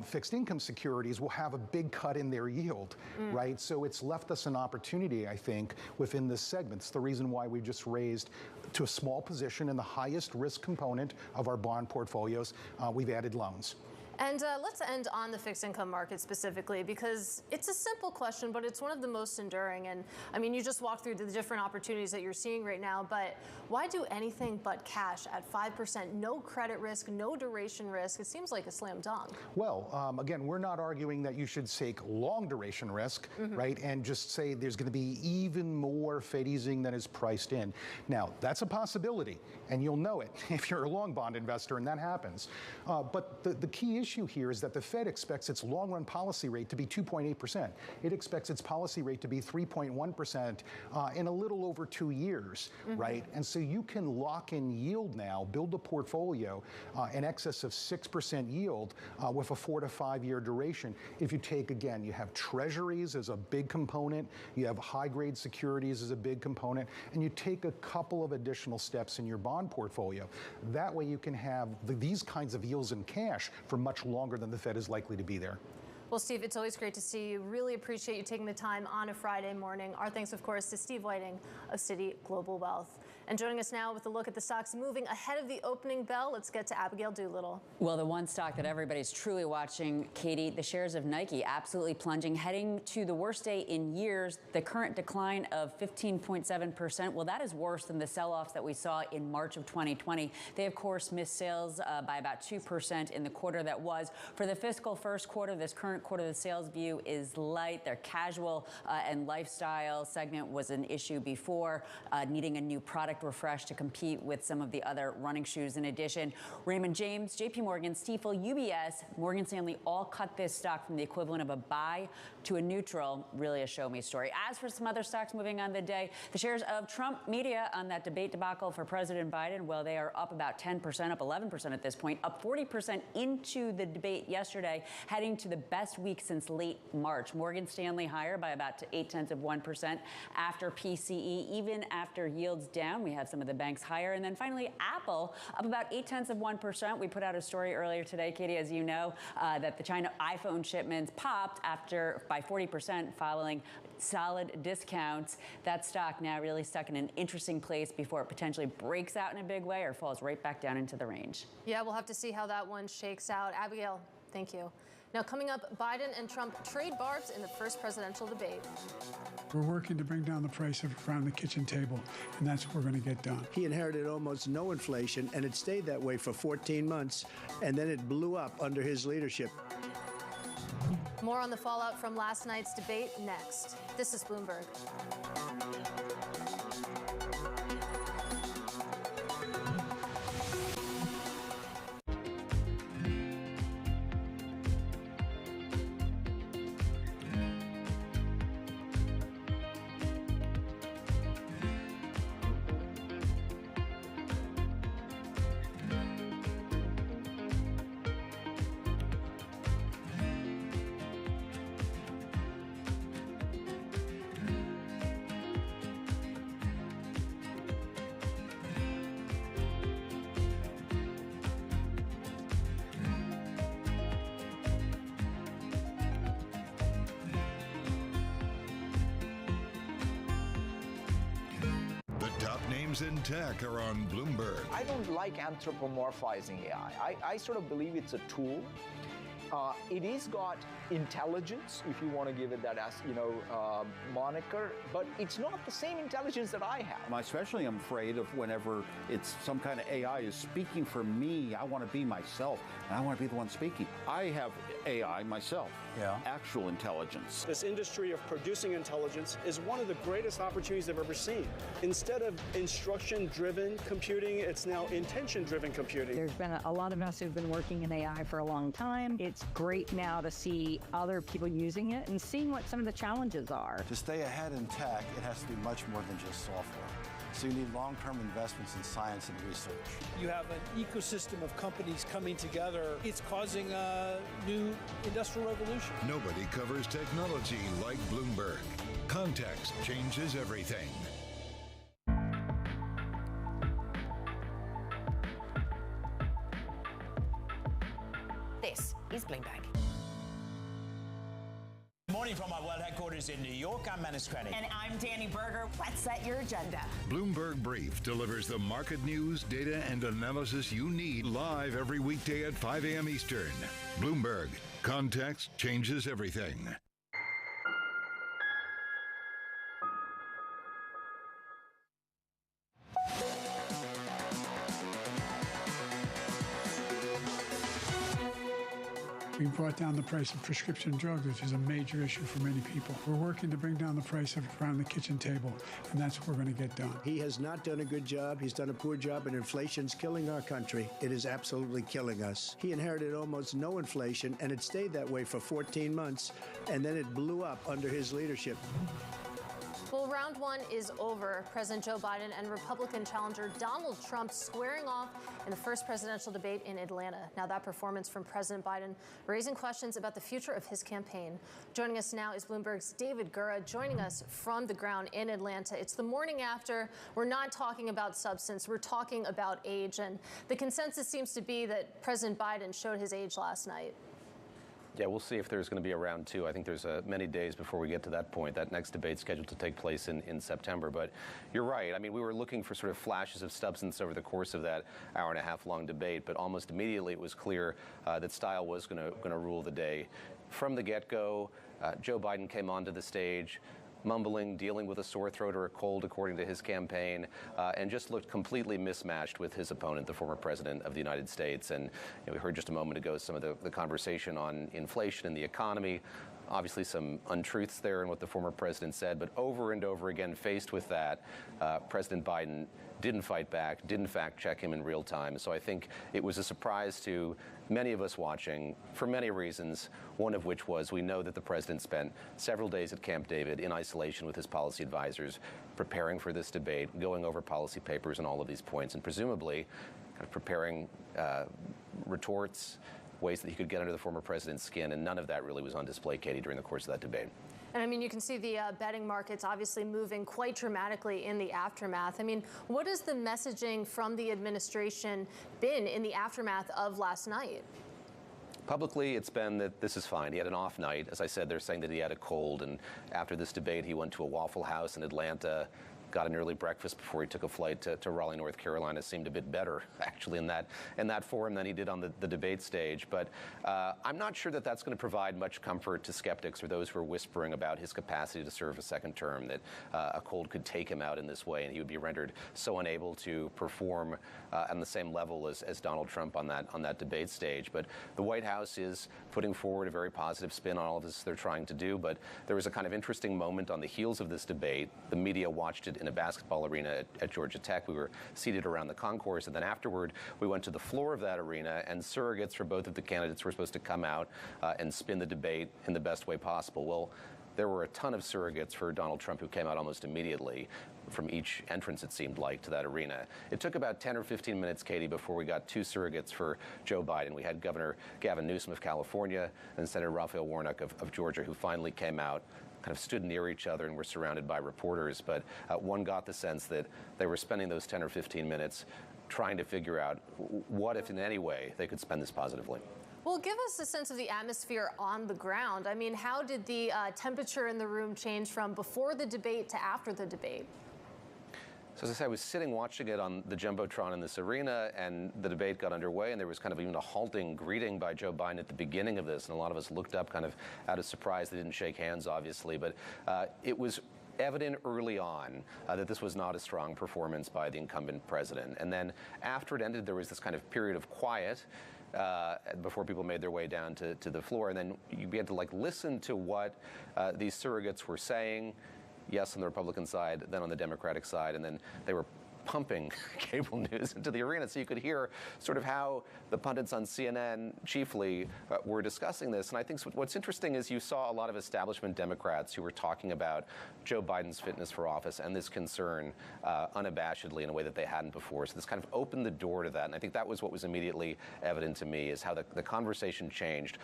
fixed income securities will have a big cut in their yield, right? So it's left us an opportunity, I think, within this segment. It's the reason why we just raised to a small position in the highest risk component of our bond portfolios. We've added loans. And let's end on the fixed income market specifically, because it's a simple question, but it's one of the most enduring. And I mean, you just walked through the different opportunities that you're seeing right now, but why do anything but cash at 5%? No credit risk, no duration risk. It seems like a slam dunk. Well, again, we're not arguing that you should take long duration risk, right? And just say there's going to be even more Fed easing than is priced in. Now, that's a possibility, and you'll know it if you're a long bond investor, and that happens. But the key issue here is that the Fed expects its long-run policy rate to be 2.8%. It expects its policy rate to be 3.1% in a little over 2 years, right? And so you can lock in yield now, build a portfolio in excess of 6% yield with a 4 to 5 year duration. If you take, again, you have treasuries as a big component, you have high-grade securities as a big component, and you take a couple of additional steps in your bond portfolio. That way you can have these kinds of yields in cash for much longer than the Fed is likely to be there. Well, Steve, it's always great to see you. Really appreciate you taking the time on a Friday morning. Our thanks, of course, to Steve Whiting of Citi Global Wealth. And joining us now with a look at the stocks moving ahead of the opening bell, let's get to Abigail Doolittle. Well, the one stock that everybody's truly watching, Katie, the shares of Nike absolutely plunging, heading to the worst day in years. The current decline of 15.7%. Well, that is worse than the sell-offs that we saw in March of 2020. They, of course, missed sales by about 2% in the quarter that was. For the fiscal first quarter, this current quarter, the sales view is light. Their casual and lifestyle segment was an issue before, needing a new product refresh to compete with some of the other running shoes. In addition, Raymond James, JP Morgan, Stifel, UBS, Morgan Stanley all cut this stock from the equivalent of a buy to a neutral. Really a show me story. As for some other stocks moving on the day, the shares of Trump Media on that debate debacle for President Biden, well, they are up about 10%, up 11% at this point, up 40% into the debate yesterday, heading to the best week since late March. Morgan Stanley higher by about 0.8% after PCE, even after yields down. We have some of the banks higher. And then finally, Apple up about 0.8%. We put out a story earlier today, Katie, as you know, that the China iPhone shipments popped by 40% following solid discounts. That stock now really stuck in an interesting place before it potentially breaks out in a big way or falls right back down into the range. Yeah, we'll have to see how that one shakes out. Abigail, thank you. Now, coming up, Biden and Trump trade barbs in the first presidential debate. We're working to bring down the price around the kitchen table, and that's what we're going to get done. He inherited almost no inflation, and it stayed that way for 14 months, and then it blew up under his leadership. More on the fallout from last night's debate next. This is Bloomberg. In tech are on Bloomberg. I don't like anthropomorphizing AI. I sort of believe it's a tool. It is got intelligence, if you want to give it that as moniker, but it's not the same intelligence that I have. I especially am afraid of whenever it's some kind of AI is speaking for me. I want to be myself, and I want to be the one speaking. I have AI myself, actual intelligence. This industry of producing intelligence is one of the greatest opportunities I've ever seen. Instead of instruction-driven computing, it's now intention-driven computing. There's been a lot of us who've been working in AI for a long time. It's great now to see other people using it and seeing what some of the challenges are. To stay ahead in tech, it has to be much more than just software. So you need long-term investments in science and research. You have an ecosystem of companies coming together. It's causing a new industrial revolution. Nobody covers technology like Bloomberg. Context changes everything. This is Bloomberg. Morning from our world headquarters in New York. I'm Manus Krenny. And I'm Danny Berger. Let's set your agenda. Bloomberg Brief delivers the market news, data, and analysis you need live every weekday at 5 a.m. Eastern. Bloomberg. Context changes everything. We brought down the price of prescription drugs, which is a major issue for many people. We're working to bring down the price around the kitchen table, and that's what we're going to get done. He has not done a good job. He's done a poor job, and inflation's killing our country. It is absolutely killing us. He inherited almost no inflation, and it stayed that way for 14 months, and then it blew up under his leadership. Well, round one is over. President Joe Biden and Republican challenger Donald Trump squaring off in the first presidential debate in Atlanta. Now, that performance from President Biden raising questions about the future of his campaign. Joining us now is Bloomberg's David Gura, joining us from the ground in Atlanta. It's the morning after. We're not talking about substance. We're talking about age. And the consensus seems to be that President Biden showed his age last night. Yeah, we'll see if there's going to be a round two. I think there's many days before we get to that point. That next debate's scheduled to take place in September. But you're right. I mean, we were looking for sort of flashes of substance over the course of that hour-and-a-half long debate, but almost immediately it was clear that style was going to rule the day. From the get-go, Joe Biden came onto the stage, mumbling, dealing with a sore throat or a cold, according to his campaign, and just looked completely mismatched with his opponent, the former president of the United States. And we heard just a moment ago some of the conversation on inflation and the economy. Obviously some untruths there in what the former president said, but over and over again, faced with that, President Biden didn't fight back, didn't fact check him in real time. So I think it was a surprise to many of us watching for many reasons, one of which was we know that the president spent several days at Camp David in isolation with his policy advisors, preparing for this debate, going over policy papers and all of these points, and presumably kind of preparing retorts, ways that he could get under the former president's skin, and none of that really was on display, Katie, during the course of that debate. And I mean, you can see the betting markets obviously moving quite dramatically in the aftermath. I mean, what has the messaging from the administration been in the aftermath of last night? Publicly, it's been that this is fine. He had an off night. As I said, they're saying that he had a cold, and after this debate, he went to a Waffle House in Atlanta, got an early breakfast before he took a flight to Raleigh, North Carolina. Seemed a bit better, actually, in that forum than he did on the debate stage. But I'm not sure that that's going to provide much comfort to skeptics or those who are whispering about his capacity to serve a second term, that a cold could take him out in this way and he would be rendered so unable to perform on the same level as Donald Trump on that debate stage. But the White House is putting forward a very positive spin on all of this they're trying to do. But there was a kind of interesting moment on the heels of this debate. The media watched it in a basketball arena at Georgia Tech. We were seated around the concourse, and then afterward, we went to the floor of that arena, and surrogates for both of the candidates were supposed to come out and spin the debate in the best way possible. Well, there were a ton of surrogates for Donald Trump who came out almost immediately from each entrance, it seemed like, to that arena. It took about 10 or 15 minutes, Katie, before we got two surrogates for Joe Biden. We had Governor Gavin Newsom of California and Senator Raphael Warnock of Georgia, who finally came out, kind of stood near each other and were surrounded by reporters. But one got the sense that they were spending those 10 or 15 minutes trying to figure out what, if in any way, they could spend this positively. Well, give us a sense of the atmosphere on the ground. I mean, how did the temperature in the room change from before the debate to after the debate? So as I said, I was sitting watching it on the Jumbotron in this arena, and the debate got underway, and there was kind of even a halting greeting by Joe Biden at the beginning of this, and a lot of us looked up kind of out of surprise. They didn't shake hands, obviously, but it was evident early on that this was not a strong performance by the incumbent president. And then after it ended, there was this kind of period of quiet before people made their way down to the floor, and then you began to listen to what these surrogates were saying. Yes, on the Republican side, then on the Democratic side, and then they were pumping cable news into the arena, so you could hear sort of how the pundits on CNN chiefly were discussing this. And I think what's interesting is you saw a lot of establishment Democrats who were talking about Joe Biden's fitness for office and this concern unabashedly in a way that they hadn't before. So this kind of opened the door to that, and I think that was what was immediately evident to me, is how the conversation changed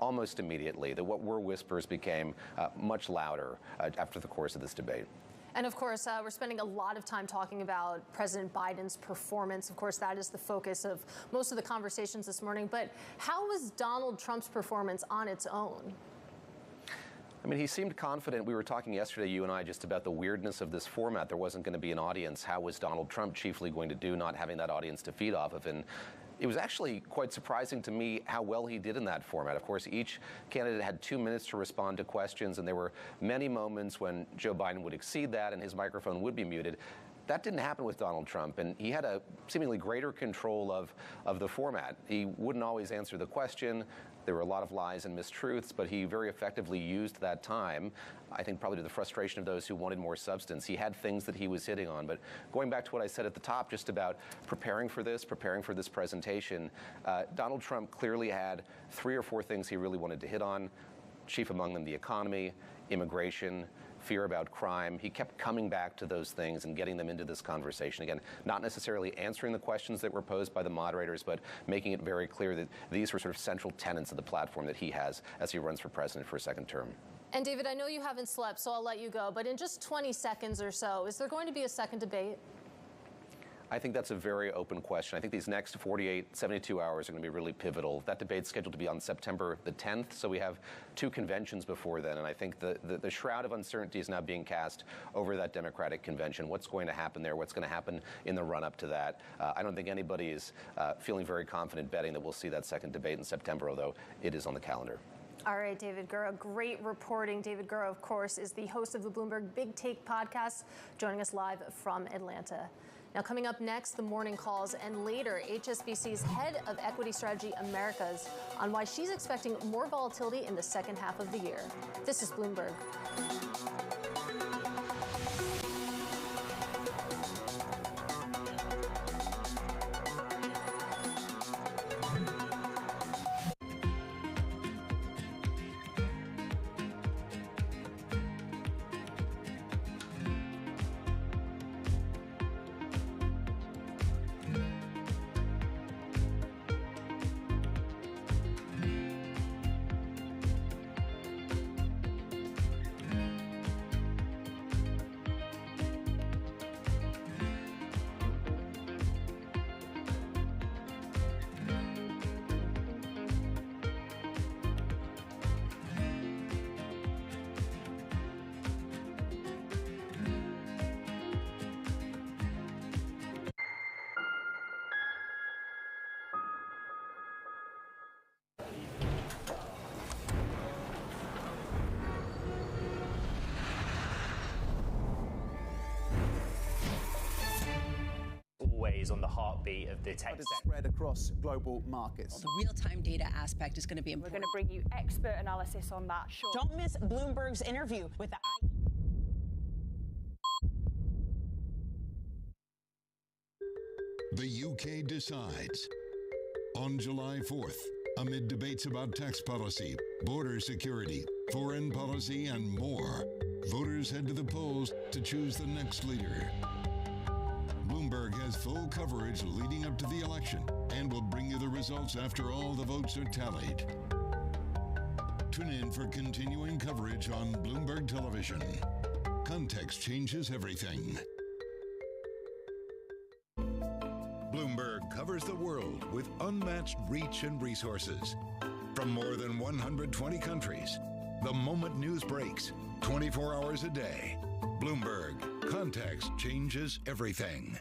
almost immediately, that what were whispers became much louder after the course of this debate. And of course, we're spending a lot of time talking about President Biden's performance. Of course, that is the focus of most of the conversations this morning. But how was Donald Trump's performance on its own? I mean, he seemed confident. We were talking yesterday, you and I, just about the weirdness of this format. There wasn't going to be an audience. How was Donald Trump chiefly going to do, not having that audience to feed off of? And it was actually quite surprising to me how well he did in that format. Of course, each candidate had 2 minutes to respond to questions, and there were many moments when Joe Biden would exceed that and his microphone would be muted. That didn't happen with Donald Trump, and he had a seemingly greater control of the format. He wouldn't always answer the question. There were a lot of lies and mistruths, but he very effectively used that time, I think probably to the frustration of those who wanted more substance. He had things that he was hitting on. But going back to what I said at the top, just about preparing for this presentation, Donald Trump clearly had 3 or 4 things he really wanted to hit on, chief among them the economy, immigration, fear about crime. He kept coming back to those things and getting them into this conversation. Again, not necessarily answering the questions that were posed by the moderators, but making it very clear that these were sort of central tenets of the platform that he has as he runs for president for a second term. And David, I know you haven't slept, so I'll let you go. But in just 20 seconds or so, is there going to be a second debate? I think that's a very open question. I think these next 48, 72 hours are going to be really pivotal. That debate's scheduled to be on September the 10th, so we have 2 conventions before then, and I think the shroud of uncertainty is now being cast over that Democratic convention. What's going to happen there? What's going to happen in the run-up to that? I don't think anybody is feeling very confident betting that we'll see that second debate in September, although it is on the calendar. All right, David Gura, great reporting. David Gura, of course, is the host of the Bloomberg Big Take podcast, joining us live from Atlanta. Now, coming up next, the morning calls, and later, HSBC's head of Equity Strategy Americas on why she's expecting more volatility in the second half of the year. This is Bloomberg. Always on the heartbeat of the tech sector. Spread across global markets. The real-time data aspect is going to be important. We're going to bring you expert analysis on that. Sure. Don't miss Bloomberg's interview with the The UK decides. On July 4th, amid debates about tax policy, border security, foreign policy, and more, voters head to the polls to choose the next leader. Bloomberg has full coverage leading up to the election and will bring you the results after all the votes are tallied. Tune in for continuing coverage on Bloomberg Television. Context changes everything. Bloomberg covers the world with unmatched reach and resources. From more than 120 countries, the moment news breaks, 24 hours a day. Bloomberg, context changes everything.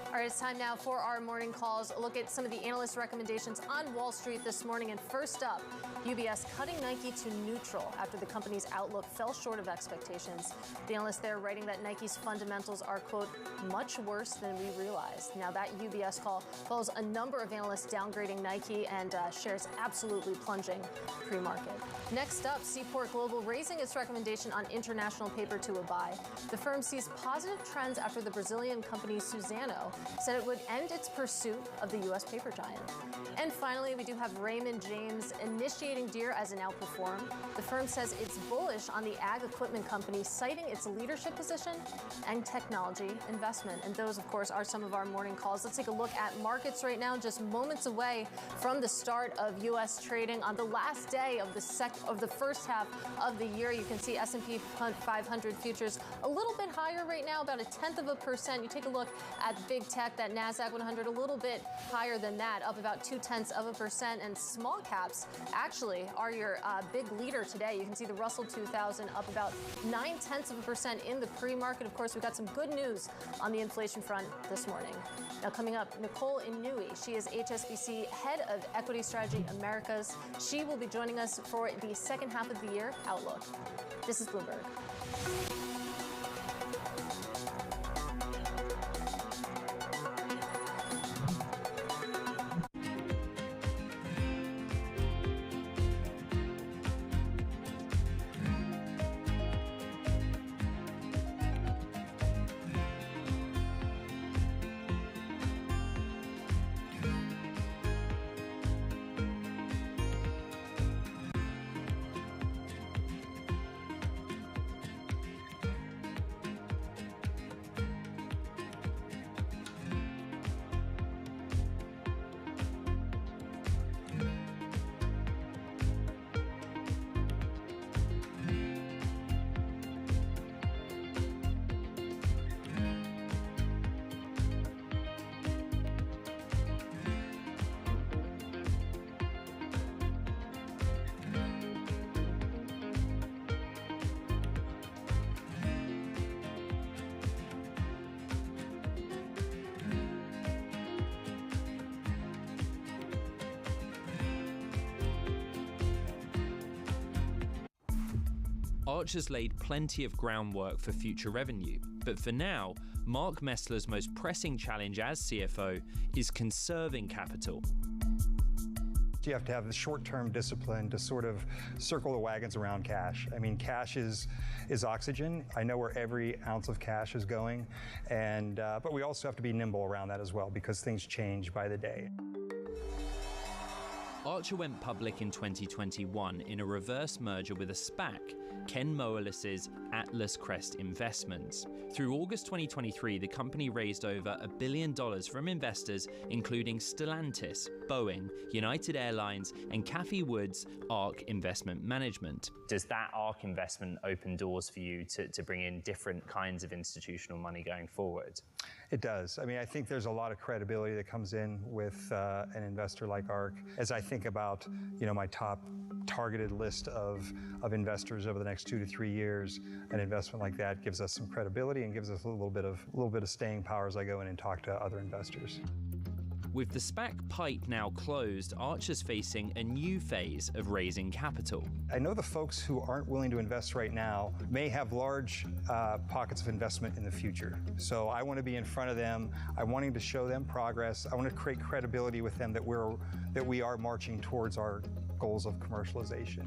All right, it's time now for our morning calls. A look at some of the analyst recommendations on Wall Street this morning. And first up, UBS cutting Nike to neutral after the company's outlook fell short of expectations. The analyst there writing that Nike's fundamentals are, quote, much worse than we realized. Now, that UBS call follows a number of analysts downgrading Nike and shares absolutely plunging pre-market. Next up, Seaport Global raising its recommendation on International Paper to a buy. The firm sees positive trends after the Brazilian company Suzano said it would end its pursuit of the U.S. paper giant. And finally, we do have Raymond James initiating Deere as an outperform. The firm says it's bullish on the ag equipment company, citing its leadership position and technology investment. And those, of course, are some of our morning calls. Let's take a look at markets right now, just moments away from the start of U.S. trading on the last day of the first half of the year. You can see S&P 500 futures a little bit higher right now, about 0.1%. You take a look at big tech, that NASDAQ 100 a little bit higher than that, up about 0.2%. And small caps actually are your big leader today. You can see the Russell 2000 up about 0.9% in the pre-market. Of course, we've got some good news on the inflation front this morning. Now coming up, Nicole Inouye. She is HSBC Head of Equity Strategy Americas. She will be joining us for the second half of the year outlook. This is Bloomberg. Arch has laid plenty of groundwork for future revenue, but for now, Mark Messler's most pressing challenge as CFO is conserving capital. You have to have the short-term discipline to sort of circle the wagons around cash. I mean, cash is oxygen. I know where every ounce of cash is going, and but we also have to be nimble around that as well because things change by the day. Archer went public in 2021 in a reverse merger with a SPAC, Ken Moelis's Atlas Crest Investments. Through August 2023, the company raised over $1 billion from investors including Stellantis, Boeing, United Airlines, and Cathie Wood's ARK Investment Management. Does that ARK investment open doors for you to bring in different kinds of institutional money going forward? It does. I mean, I think there's a lot of credibility that comes in with an investor like ARK. As I think about, my top targeted list of investors over the next 2 to 3 years, an investment like that gives us some credibility and gives us a little bit of staying power as I go in and talk to other investors. With the SPAC pipe now closed, Archer's facing a new phase of raising capital. I know the folks who aren't willing to invest right now may have large pockets of investment in the future. So I want to be in front of them. I'm wanting to show them progress. I want to create credibility with them that we are marching towards our goals of commercialization.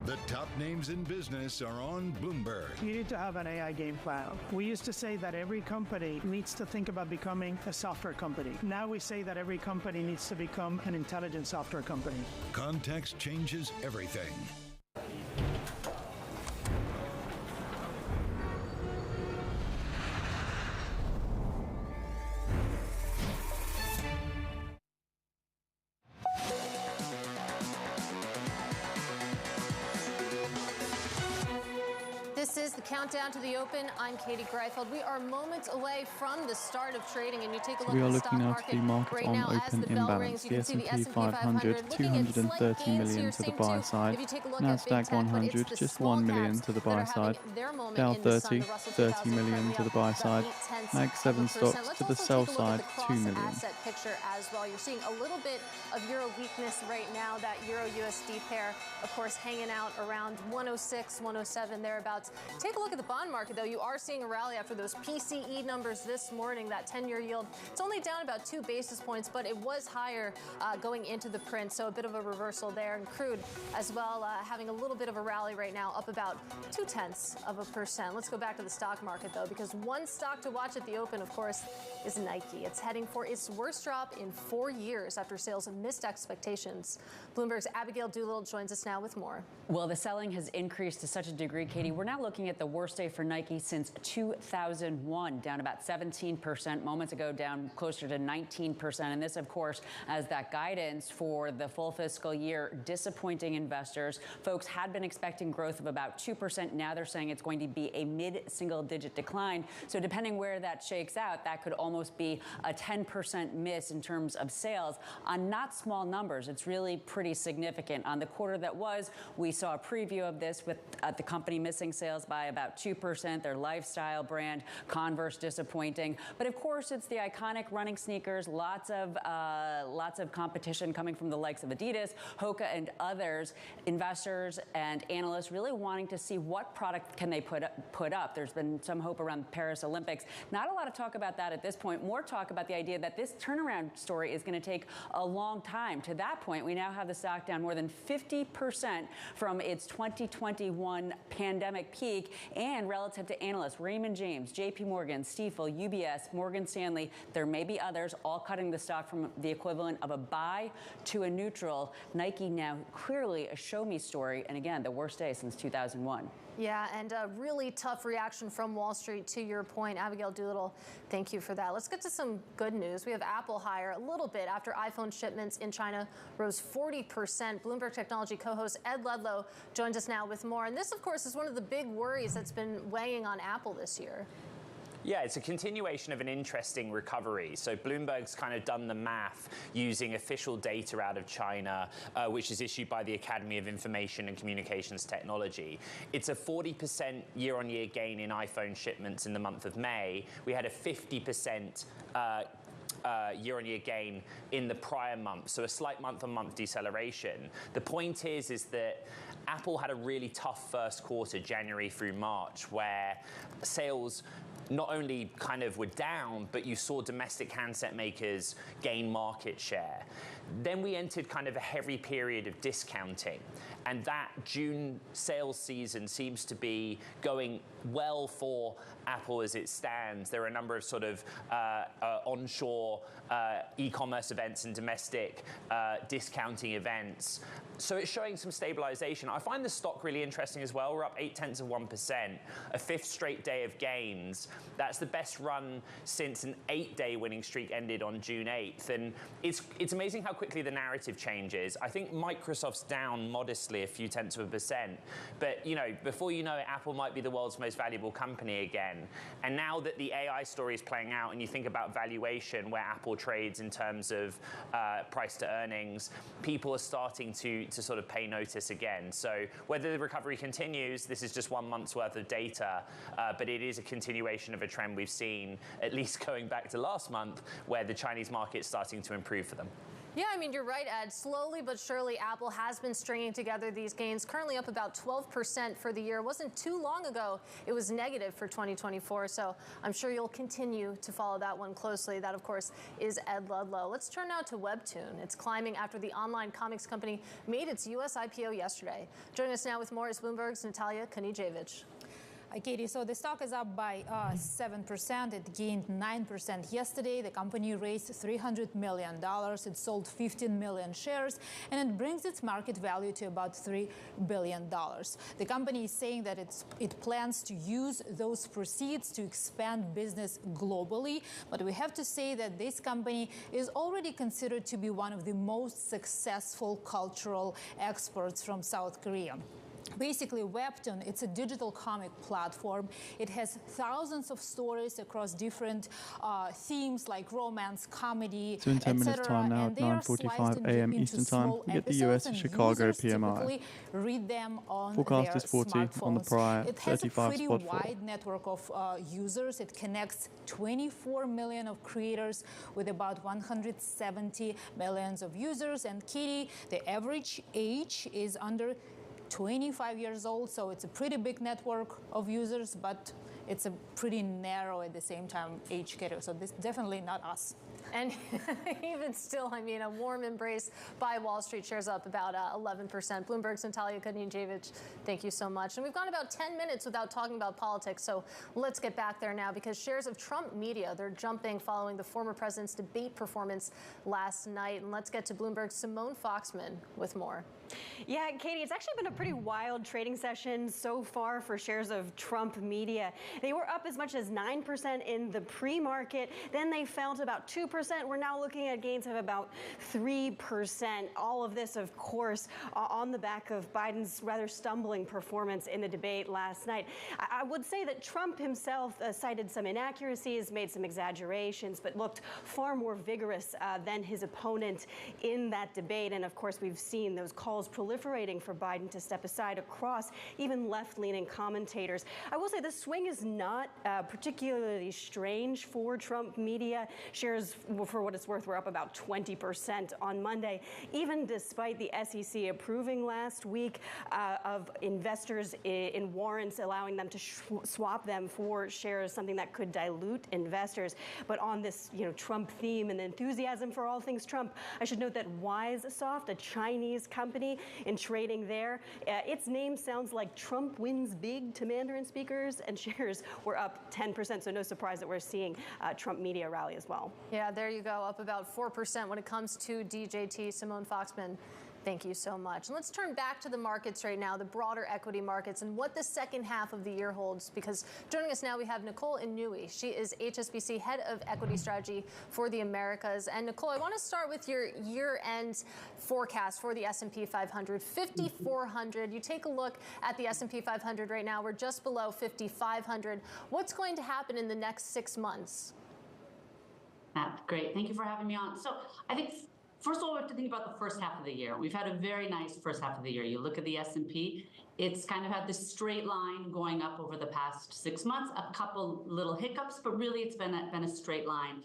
The top names in business are on Bloomberg. You need to have an AI game plan. We used to say that every company needs to think about becoming a software company. Now we say that every company needs to become an intelligent software company. Context changes everything. This is the countdown to the open. I'm Katie Greifeld. We are moments away from the start of trading, and you take a look We are at the stock looking now to the market right on now as open the bell rings. imbalance. You The can see the S&P S&P 500, 230 million to the buy side. NASDAQ 100, just 1 million to the buy side. Dow 30, 30 million to the buy side. Mag 7 stocks to the sell side, 2 million. Asset picture as well. You're seeing a little bit of euro weakness right now. That euro-USD pair, of course, hanging out around 106, 107 thereabouts. Take a look at the bond market, though. You are seeing a rally after those PCE numbers this morning. That 10-year yield, it's only down about 2 basis points, but it was higher going into the print, so a bit of a reversal there. And crude as well, having a little bit of a rally right now, up about 0.2%. Let's go back to the stock market, though, because one stock to watch at the open, of course, is Nike. It's heading for its worst drop in 4 years after sales missed expectations. Bloomberg's Abigail Doolittle joins us now with more. Well, the selling has increased to such a degree, Katie. We're now looking at the worst day for Nike since 2001, down about 17%. Moments ago, down closer to 19%. And this, of course, as that guidance for the full fiscal year, disappointing investors. Folks had been expecting growth of about 2%. Now they're saying it's going to be a mid-single-digit decline. So depending where that shakes out, that could almost be a 10% miss in terms of sales on not small numbers. It's really pretty significant. On the quarter that was, we saw a preview of this with the company missing sales by about 2%. Their lifestyle brand, Converse, disappointing. But of course, it's the iconic running sneakers. Lots of competition coming from the likes of Adidas, Hoka, and others. Investors and analysts really wanting to see what product can they put up. There's been some hope around the Paris Olympics. Not a lot of talk about that at this point. More talk about the idea that this turnaround story is going to take a long time. To that point, we now have the stock down more than 50% from its 2021 pandemic peak, and relative to analysts, Raymond James, JP Morgan, Stifel, UBS, Morgan Stanley, there may be others, all cutting the stock from the equivalent of a buy to a neutral. Nike now clearly a show-me story, and again, the worst day since 2001. Yeah, and a really tough reaction from Wall Street, to your point. Abigail Doolittle, thank you for that. Let's get to some good news. We have Apple higher a little bit after iPhone shipments in China rose 40%. Bloomberg Technology co-host Ed Ludlow joins us now with more. And this, of course, is one of the big worries that's been weighing on Apple this year. Yeah, it's a continuation of an interesting recovery. So Bloomberg's kind of done the math using official data out of China, which is issued by the Academy of Information and Communications Technology. It's a 40% year-on-year gain in iPhone shipments in the month of May. We had a 50% year-on-year gain in the prior month, so a slight month-on-month deceleration. The point is that Apple had a really tough first quarter, January through March, where sales not only kind of were down, but you saw domestic handset makers gain market share. Then we entered kind of a heavy period of discounting, and that June sales season seems to be going well for Apple as it stands. There are a number of sort of onshore e-commerce events and domestic discounting events. So it's showing some stabilization. I find the stock really interesting as well. We're up 0.8%, a fifth straight day of gains. That's the best run since an 8-day winning streak ended on June 8th. And it's amazing how quickly the narrative changes. I think Microsoft's down modestly, a few tenths of a percent. But, you know, before you know it, Apple might be the world's most valuable company again. And now that the AI story is playing out and you think about valuation, where Apple trades in terms of price to earnings, people are starting to sort of pay notice again. So whether the recovery continues, this is just 1 month's worth of data, but it is a continuation of a trend we've seen, at least going back to last month, where the Chinese market's starting to improve for them. Yeah, I mean, you're right, Ed. Slowly but surely, Apple has been stringing together these gains, currently up about 12% for the year. It wasn't too long ago it was negative for 2024, so I'm sure you'll continue to follow that one closely. That, of course, is Ed Ludlow. Let's turn now to Webtoon. It's climbing after the online comics company made its U.S. IPO yesterday. Joining us now with more is Bloomberg's Natalia Konijevic. Katie, so the stock is up by 7%. It gained 9% yesterday. The company raised $300 million. It sold 15 million shares, and it brings its market value to about $3 billion. The company is saying that it plans to use those proceeds to expand business globally. But we have to say that this company is already considered to be one of the most successful cultural exports from South Korea. Basically, Webtoon, it's a digital comic platform. It has thousands of stories across different themes like romance, comedy, So in 10 minutes time now at 9:45 a.m. Eastern Time, we get the US Chicago PMI. Read them on Forecast their is 40 smartphones. on the prior, it has 35 a pretty spot 4. wide network of users. It connects 24 million of creators with about 170 millions of users. And Katie, the average age is under 25 years old, so it's a pretty big network of users, but it's a pretty narrow at the same time age category. So this definitely not us. And even still, I mean, a warm embrace by Wall Street. Shares up about 11%. Bloomberg's Natalia Konijevic, thank you so much. And we've gone about 10 minutes without talking about politics, so let's get back there now, because shares of Trump Media, they're jumping following the former president's debate performance last night. And let's get to Bloomberg's Simone Foxman with more. Yeah, Katie, it's actually been a pretty wild trading session so far for shares of Trump Media. They were up as much as 9% in the pre-market. Then they fell to about 2%. We're now looking at gains of about 3%. All of this, of course, on the back of Biden's rather stumbling performance in the debate last night. I would say that Trump himself cited some inaccuracies, made some exaggerations, but looked far more vigorous than his opponent in that debate. And of course, we've seen those calls proliferating for Biden to step aside across even left-leaning commentators. I will say the swing is not particularly strange for Trump Media. Shares, for what it's worth, were up about 20% on Monday, even despite the SEC approving last week of investors in warrants, allowing them to swap them for shares, something that could dilute investors. But on this, Trump theme and enthusiasm for all things Trump, I should note that WiseSoft, a Chinese company in trading there, its name sounds like Trump wins big to Mandarin speakers, and shares were up 10%. So no surprise that we're seeing Trump Media rally as well. Yeah, there you go, up about 4% when it comes to DJT. Simone Foxman, thank you so much. And let's turn back to the markets right now, the broader equity markets, and what the second half of the year holds. Because joining us now, we have Nicole Inouye. She is HSBC Head of Equity Strategy for the Americas. And Nicole, I want to start with your year-end forecast for the S&P 500, 5,400. You take a look at the S&P 500 right now, we're just below 5,500. What's going to happen in the next 6 months? Great. Thank you for having me on. So I think, first of all, we have to think about the first half of the year. We've had a very nice first half of the year. You look at the S&P, it's kind of had this straight line going up over the past 6 months, a couple little hiccups, but really it's been a straight line.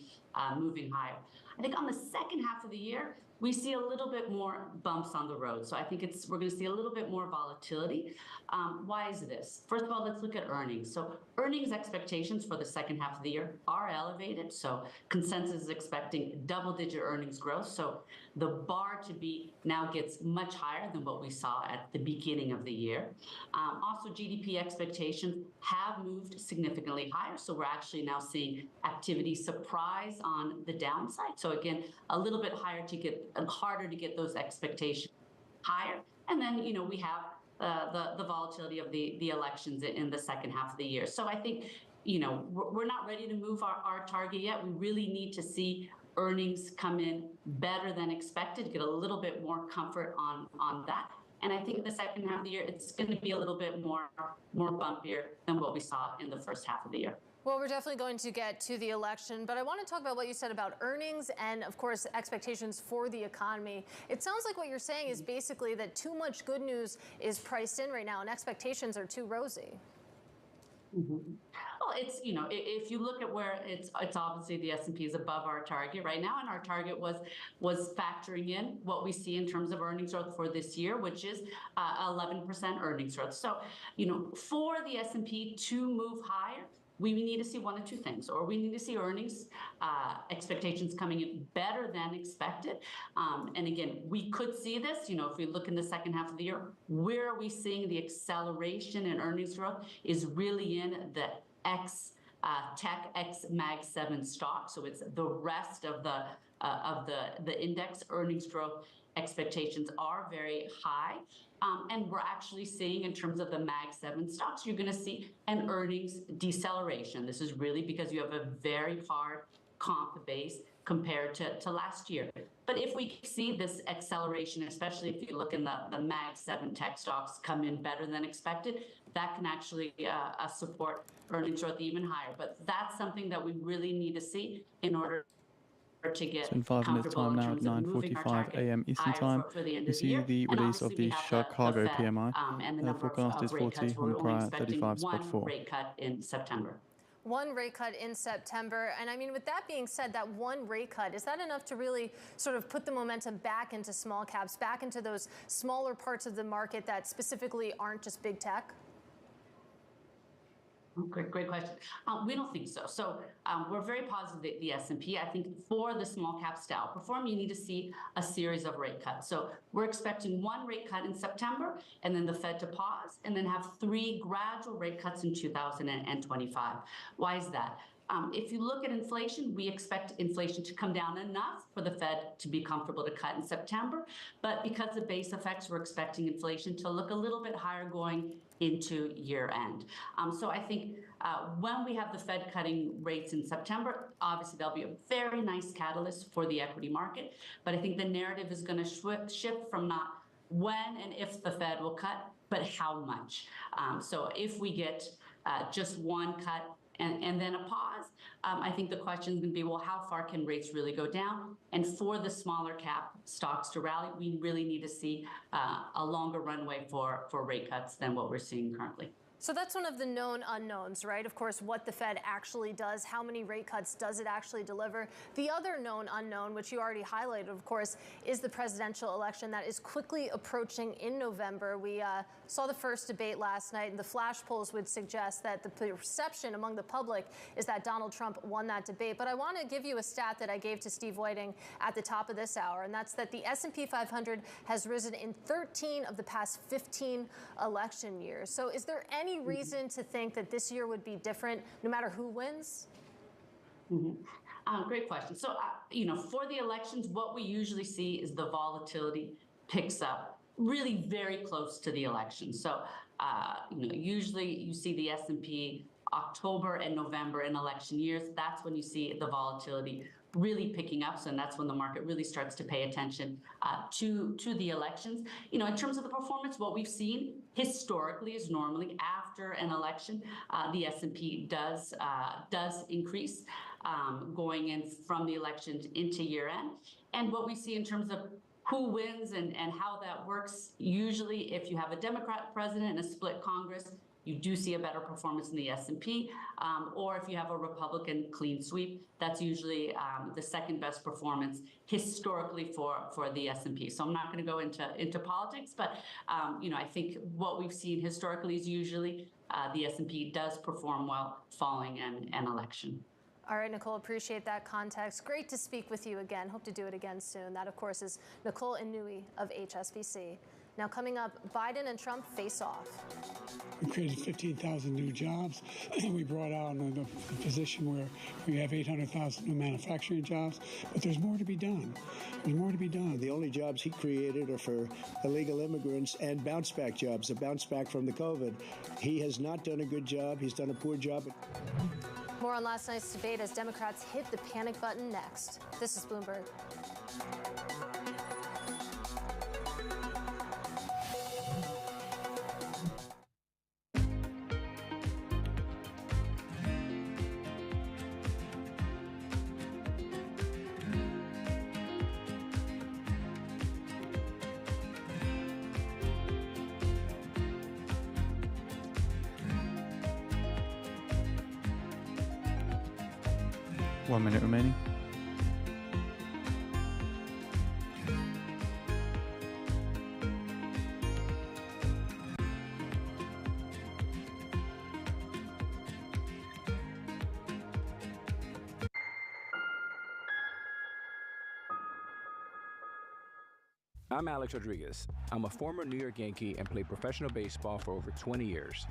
moving higher. I think on the second half of the year, we see a little bit more bumps on the road. So I think we're going to see a little bit more volatility. Why is this? First of all, let's look at earnings. So earnings expectations for the second half of the year are elevated. So consensus is expecting double-digit earnings growth. So the bar to beat now gets much higher than what we saw at the beginning of the year. Also, GDP expectations have moved significantly higher. So we're actually now seeing activity surprise on the downside. So again, a little bit harder to get those expectations higher. And then, we have the volatility of the elections in the second half of the year. So I think, we're not ready to move our target yet. We really need to see earnings come in better than expected, get a little bit more comfort on that. And I think in the second half of the year, it's going to be a little bit more bumpier than what we saw in the first half of the year. Well, we're definitely going to get to the election, but I want to talk about what you said about earnings and, of course, expectations for the economy. It sounds like what you're saying is basically that too much good news is priced in right now and expectations are too rosy. Mm-hmm. Well, it's, if you look at where it's obviously the S&P is above our target right now, and our target was factoring in what we see in terms of earnings growth for this year, which is 11% earnings growth. So, for the S&P to move higher, we need to see one of two things, or we need to see earnings expectations coming in better than expected. And again, we could see this, if we look in the second half of the year, where are we seeing the acceleration in earnings growth is really in the tech Mag 7 stock. So it's the rest of the index earnings growth expectations are very high. And we're actually seeing, in terms of the Mag 7 stocks, you're going to see an earnings deceleration. This is really because you have a very hard comp base compared to last year. But if we see this acceleration, especially if you look in the Mag 7 tech stocks come in better than expected, that can actually support earnings growth even higher. But that's something that we really need to see in order to get so in 5 minutes time now at 9:45 a.m. Eastern time, we see the release of the Chicago PMI. Forecast is 40 on the prior 35 spot 4. Rate cut in September. One rate cut in September. And I mean, with that being said, that one rate cut, is that enough to really sort of put the momentum back into small caps, back into those smaller parts of the market that specifically aren't just big tech? Great question. We don't think so. So we're very positive that the S&P. I think for the small caps to outperform, you need to see a series of rate cuts. So we're expecting one rate cut in September, and then the Fed to pause, and then have 3 gradual rate cuts in 2025. Why is that? If you look at inflation, we expect inflation to come down enough for the Fed to be comfortable to cut in September. But because of base effects, we're expecting inflation to look a little bit higher going into year end. So I think when we have the Fed cutting rates in September, obviously there'll be a very nice catalyst for the equity market. But I think the narrative is going to shift from not when and if the Fed will cut, but how much. So if we get just one cut and then a pause, I think the question is going to be, well, how far can rates really go down? And for the smaller cap stocks to rally, we really need to see a longer runway for rate cuts than what we're seeing currently. So that's one of the known unknowns, right? Of course, what the Fed actually does, how many rate cuts does it actually deliver? The other known unknown, which you already highlighted, of course, is the presidential election that is quickly approaching in November. We saw the first debate last night, and the flash polls would suggest that the perception among the public is that Donald Trump won that debate. But I want to give you a stat that I gave to Steve Whiting at the top of this hour, and that's that the S&P 500 has risen in 13 of the past 15 election years. So is there any reason to think that this year would be different no matter who wins? Mm-hmm. Great question. So, for the elections, what we usually see is the volatility picks up really very close to the election. So, usually you see the S&P October and November in election years. That's when you see the volatility really picking up. So and that's when the market really starts to pay attention to the elections. In terms of the performance, what we've seen historically is normally after an election, the S&P does increase going in from the elections into year end. And what we see in terms of who wins and how that works, usually if you have a Democrat president and a split Congress, you do see a better performance in the S&P, or if you have a Republican clean sweep, that's usually the second best performance historically for the S&P. So I'm not going to go into politics, but I think what we've seen historically is usually the S&P does perform well following an election. All right, Nicole, appreciate that context. Great to speak with you again. Hope to do it again soon. That, of course, is Nicole Inouye of HSBC. Now coming up, Biden and Trump face off. We created 15,000 new jobs. We brought out a position where we have 800,000 new manufacturing jobs, but there's more to be done. There's more to be done. The only jobs he created are for illegal immigrants and bounce back jobs, a bounce back from the COVID. He has not done a good job. He's done a poor job. More on last night's debate as Democrats hit the panic button next. This is Bloomberg. One minute remaining. I'm Alex Rodriguez. I'm a former New York Yankee and played professional baseball for over 20 years.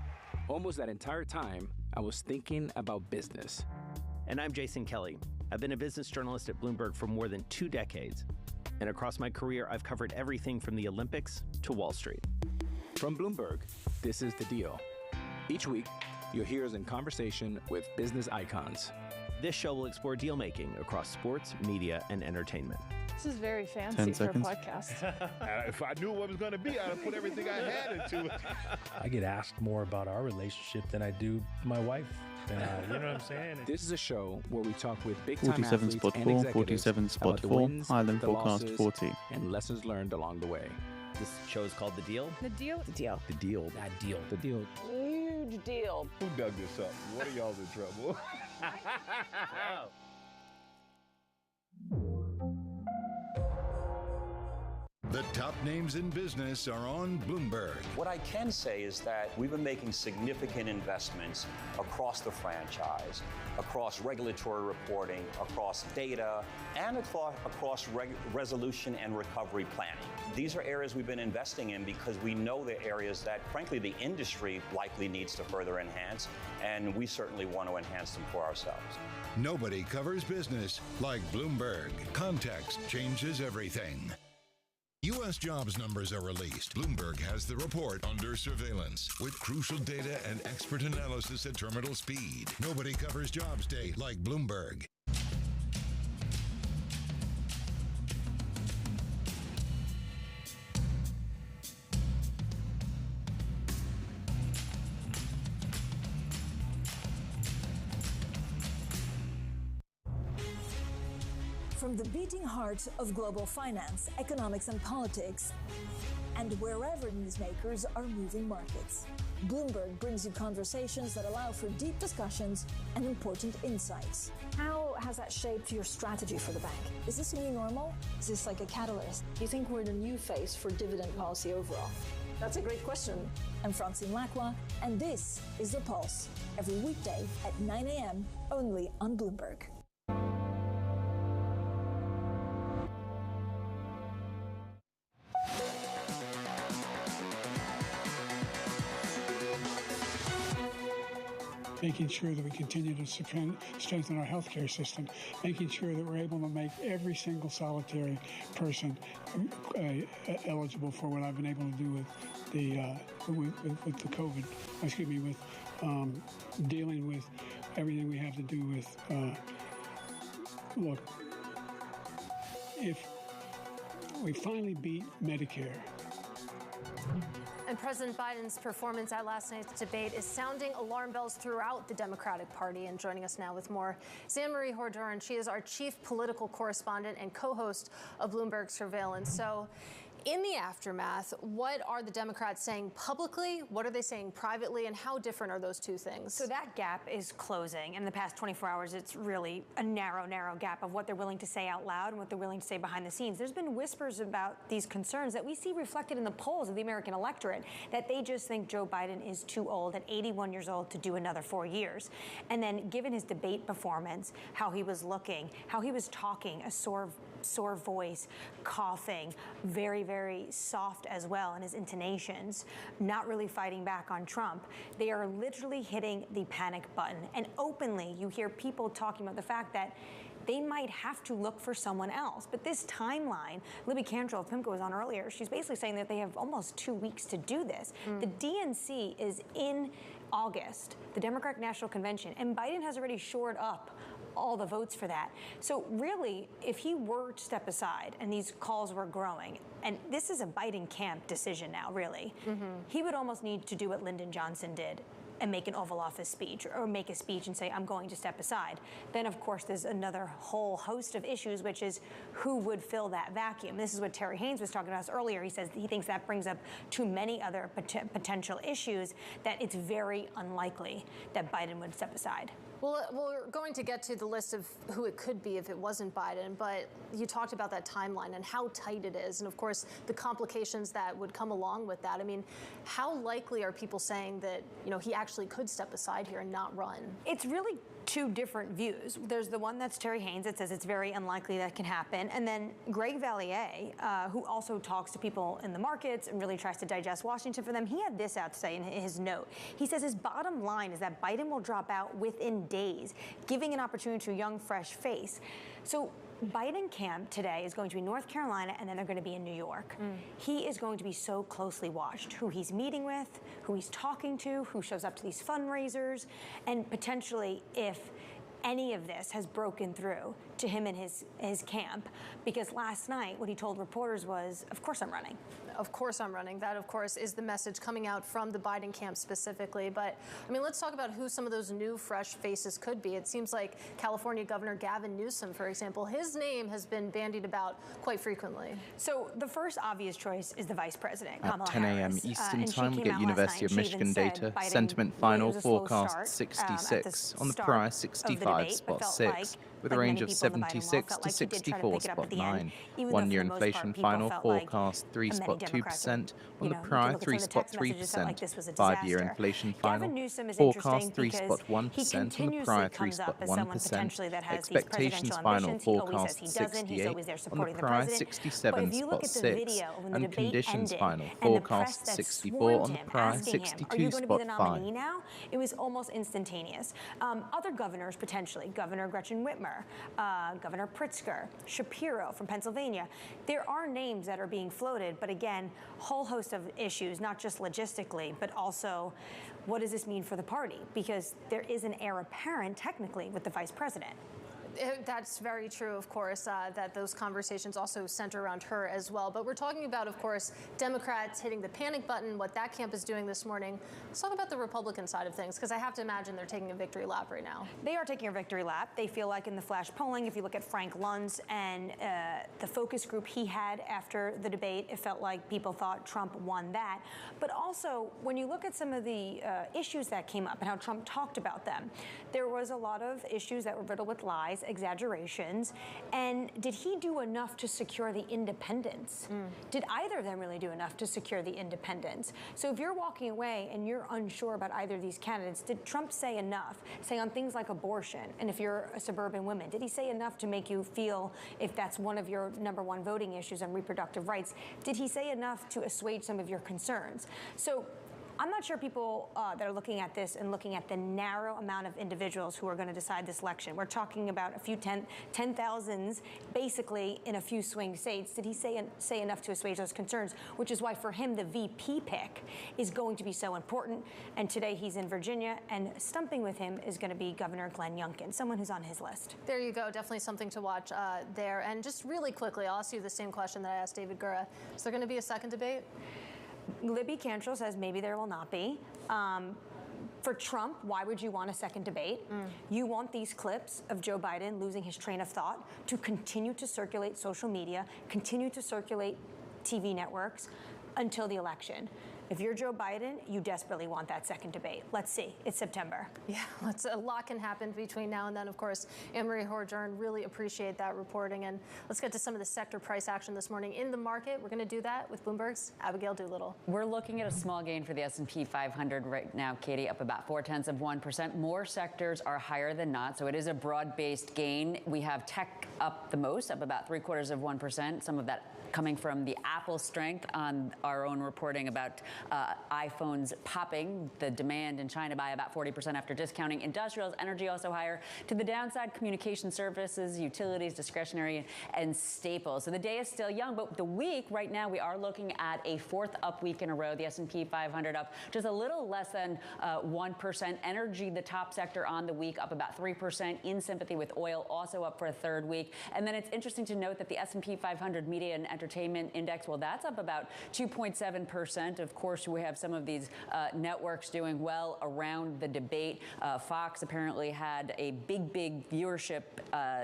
Almost that entire time, I was thinking about business. And I'm Jason Kelly. I've been a business journalist at Bloomberg for more than 2 decades. And across my career, I've covered everything from the Olympics to Wall Street. From Bloomberg, this is The Deal. Each week, you'll hear us in conversation with business icons. This show will explore deal-making across sports, media, and entertainment. This is very fancy for a podcast. If I knew what it was going to be, I'd have put everything I had into it. I get asked more about our relationship than I do my wife. You know what I'm saying? This is a show where we talk with big-time 47 athletes spot and 4, executives 47 spot about the 4, wins, Highland the forecast losses, 40. and lessons learned along the way. This show is called The Deal. The deal? The Deal. The Deal. That deal. The Deal. Huge deal. Who dug this up? What are y'all's in trouble? The top names in business are on Bloomberg. What I can say is that we've been making significant investments across the franchise, across regulatory reporting, across data, and across resolution and recovery planning. These are areas we've been investing in because we know they're areas that, frankly, the industry likely needs to further enhance, and we certainly want to enhance them for ourselves. Nobody covers business like Bloomberg. Context changes everything. U.S. jobs numbers are released. Bloomberg has the report under surveillance with crucial data and expert analysis at terminal speed. Nobody covers jobs day like Bloomberg. From the beating heart of global finance, economics, and politics, and wherever newsmakers are moving markets, Bloomberg brings you conversations that allow for deep discussions and important insights. How has that shaped your strategy for the bank? Is this a new normal? Is this like a catalyst? Do you think we're in a new phase for dividend policy overall? That's a great question. I'm Francine Lacroix, and this is The Pulse, every weekday at 9 a.m. only on Bloomberg. Making sure that we continue to strengthen our healthcare system, making sure that we're able to make every single solitary person eligible for what I've been able to do with the COVID. Excuse me, with dealing with everything we have to do with. Look, if we finally beat Medicare. And President Biden's performance at last night's debate is sounding alarm bells throughout the Democratic Party. And joining us now with more is Anne-Marie Hordoran. She is our chief political correspondent and co-host of Bloomberg Surveillance. So, In the aftermath, what are the Democrats saying publicly? What are they saying privately? And how different are those two things? So that gap is closing. In the past 24 hours, it's really a narrow gap of what they're willing to say out loud and what they're willing to say behind the scenes. There's been whispers about these concerns that we see reflected in the polls of the American electorate, that they just think Joe Biden is too old at 81 years old to do another 4 years. And then given his debate performance, how he was looking, how he was talking, a sore voice, coughing, very, very soft as well in his intonations, not really fighting back on Trump. They are literally hitting the panic button. And openly, you hear people talking about the fact that they might have to look for someone else. But this timeline, Libby Cantrell of PIMCO was on earlier, she's basically saying that they have almost 2 weeks to do this. The DNC is in August, the Democratic National Convention, and Biden has already shored up all the votes for that. So really, if he were to step aside and these calls were growing, and this is a Biden camp decision now, really, he would almost need to do what Lyndon Johnson did and make an Oval Office speech or make a speech and say, I'm going to step aside. Then, of course, there's another whole host of issues, which is who would fill that vacuum. This is what Terry Haynes was talking about earlier. He says he thinks that brings up too many other potential issues that it's very unlikely that Biden would step aside. Well, we're going to get to the list of who it could be if it wasn't Biden, but you talked about that timeline and how tight it is, and of course the complications that would come along with that. I mean, how likely are people saying that, he actually could step aside here and not run? It's really two different views. There's the one that's Terry Haynes that says it's very unlikely that can happen, and then Greg Valliere, who also talks to people in the markets and really tries to digest Washington for them, he had this out to say in his note. He says his bottom line is that Biden will drop out within days, giving an opportunity to a young, fresh face. So Biden camp today is going to be North Carolina, and then they're going to be in New York. He is going to be so closely watched, who he's meeting with, who he's talking to, who shows up to these fundraisers, and potentially if any of this has broken through to him and his camp. Because last night, what he told reporters was, of course I'm running. Of course I'm running. That, of course, is the message coming out from the Biden camp specifically. But, I mean, let's talk about who some of those new, fresh faces could be. It seems like California Governor Gavin Newsom, for example, his name has been bandied about quite frequently. So the first obvious choice is the vice president, Kamala At 10 a.m. Harris. Eastern time, we get University of Michigan data. Sentiment final forecast 66. On the prior, 65, spot 6. With a range of 76 to 64, spot 9. 1 year inflation final forecast 3, spot 2%. On the prior, 3, spot 3%. 5 year inflation final forecast 3, spot 1%. On the prior, 3, spot 1%. Expectations final forecast 68. On the prior, 67, spot 6. And conditions final forecast 64. On the prior, 62, spot 5. It was almost instantaneous. Other governors potentially, Governor Gretchen Whitmer, Governor Pritzker, Shapiro from Pennsylvania. There are names that are being floated, but again, whole host of issues, not just logistically, but also what does this mean for the party? Because there is an heir apparent, technically, with the vice president. That's very true, of course, that those conversations also center around her as well. But we're talking about, of course, Democrats hitting the panic button, what that camp is doing this morning. Let's talk about the Republican side of things, because I have to imagine they're taking a victory lap right now. They are taking a victory lap. They feel like in the flash polling, if you look at Frank Luntz and the focus group he had after the debate, it felt like people thought Trump won that. But also, when you look at some of the issues that came up and how Trump talked about them, there was a lot of issues that were riddled with lies, exaggerations, and did he do enough to secure the independents? Did either of them really do enough to secure the independents? So if you're walking away and you're unsure about either of these candidates, did Trump say enough, say on things like abortion, and if you're a suburban woman, did he say enough to make you feel, if that's one of your #1 voting issues on reproductive rights, did he say enough to assuage some of your concerns? So I'm not sure people that are looking at this and looking at the narrow amount of individuals who are going to decide this election. We're talking about a few 10,000s basically in a few swing states. Did he say enough to assuage those concerns? Which is why for him the VP pick is going to be so important. And today he's in Virginia, and stumping with him is going to be Governor Glenn Youngkin, someone who's on his list. There you go. Definitely something to watch there. And just really quickly, I'll ask you the same question that I asked David Gura. Is there going to be a second debate? Libby Cantrell says maybe there will not be. For Trump, why would you want a second debate? You want these clips of Joe Biden losing his train of thought to continue to circulate social media, continue to circulate TV networks until the election. If you're Joe Biden, you desperately want that second debate. Let's see. It's September. Yeah, a lot can happen between now and then. Of course, Anne-Marie Horjern, really appreciate that reporting. And let's get to some of the sector price action this morning in the market. We're going to do that with Bloomberg's Abigail Doolittle. We're looking at a small gain for the S&P 500 right now, Katie, up about 0.4%. More sectors are higher than not, so it is a broad-based gain. We have tech up the most, up about 0.75%. Some of that coming from the Apple strength on our own reporting about iPhones popping, the demand in China by about 40% after discounting. Industrials, energy also higher. To the downside, communication services, utilities, discretionary, and staples. So the day is still young, but the week right now we are looking at a fourth up week in a row. The S&P 500 up just a little less than 1%. Energy, the top sector on the week, up about 3%, in sympathy with oil, also up for a third week. And then it's interesting to note that the S&P 500 Media and Entertainment Index, well, that's up about 2.7%. Of course, we have some of these networks doing well around the debate. Fox apparently had a big viewership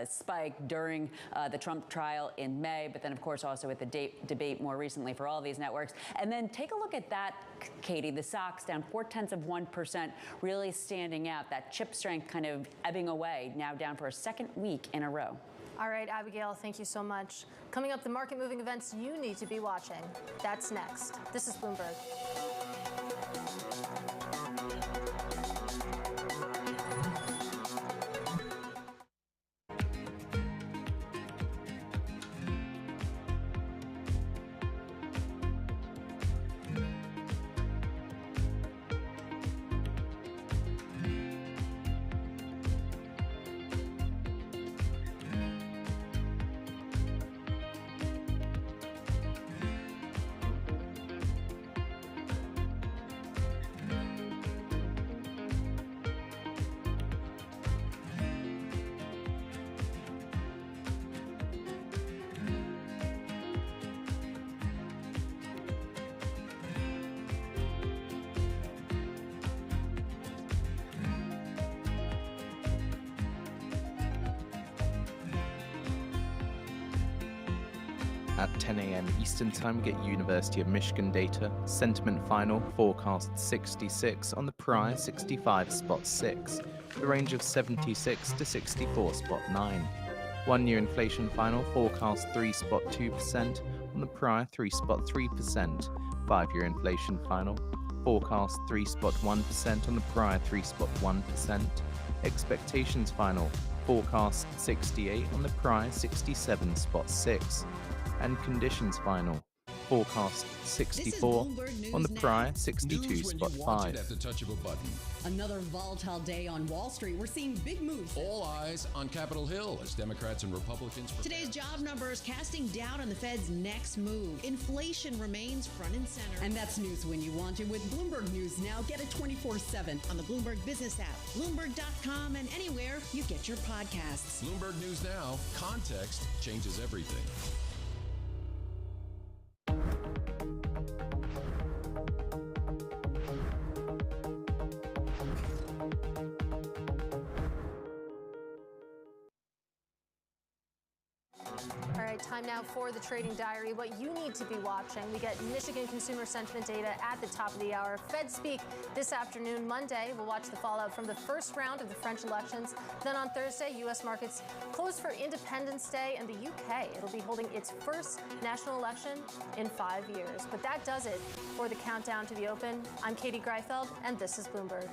spike during the Trump trial in May, but then, of course, also at the debate more recently for all of these networks. And then take a look at that, Katie. The SOX down 0.4%, really standing out. That chip strength kind of ebbing away, now down for a second week in a row. All right, Abigail, thank you so much. Coming up, the market-moving events you need to be watching. That's next. This is Bloomberg. At 10 a.m. Eastern Time, we get University of Michigan data. Sentiment final, forecast 66 on the prior 65 spot 6. The range of 76 to 64 spot 9. 1 year inflation final, forecast 3 spot 2% on the prior 3 spot 3%. 5 year inflation final, forecast 3 spot 1% on the prior 3 spot 1%. Expectations final, forecast 68 on the prior 67 spot 6. And conditions final, forecast 64 on the prior 62 spot 5. At the touch of a button. Another volatile day on Wall Street. We're seeing big moves. All eyes on Capitol Hill as Democrats and Republicans. Today's job numbers casting doubt on the Fed's next move. Inflation remains front and center. And that's news when you want it with Bloomberg News Now. Get it 24/7 on the Bloomberg Business app, Bloomberg.com, and anywhere you get your podcasts. Bloomberg News Now. Context changes everything. All right, time now for the trading diary. What you need to be watching. We get Michigan consumer sentiment data at the top of the hour. Fed speak this afternoon. Monday, we'll watch the fallout from the first round of the French elections. Then on Thursday, U.S. markets close for Independence Day, and the UK, it'll be holding its first national election in 5 years. But that does it for the countdown to the open. I'm Katie Greifeld, and this is Bloomberg.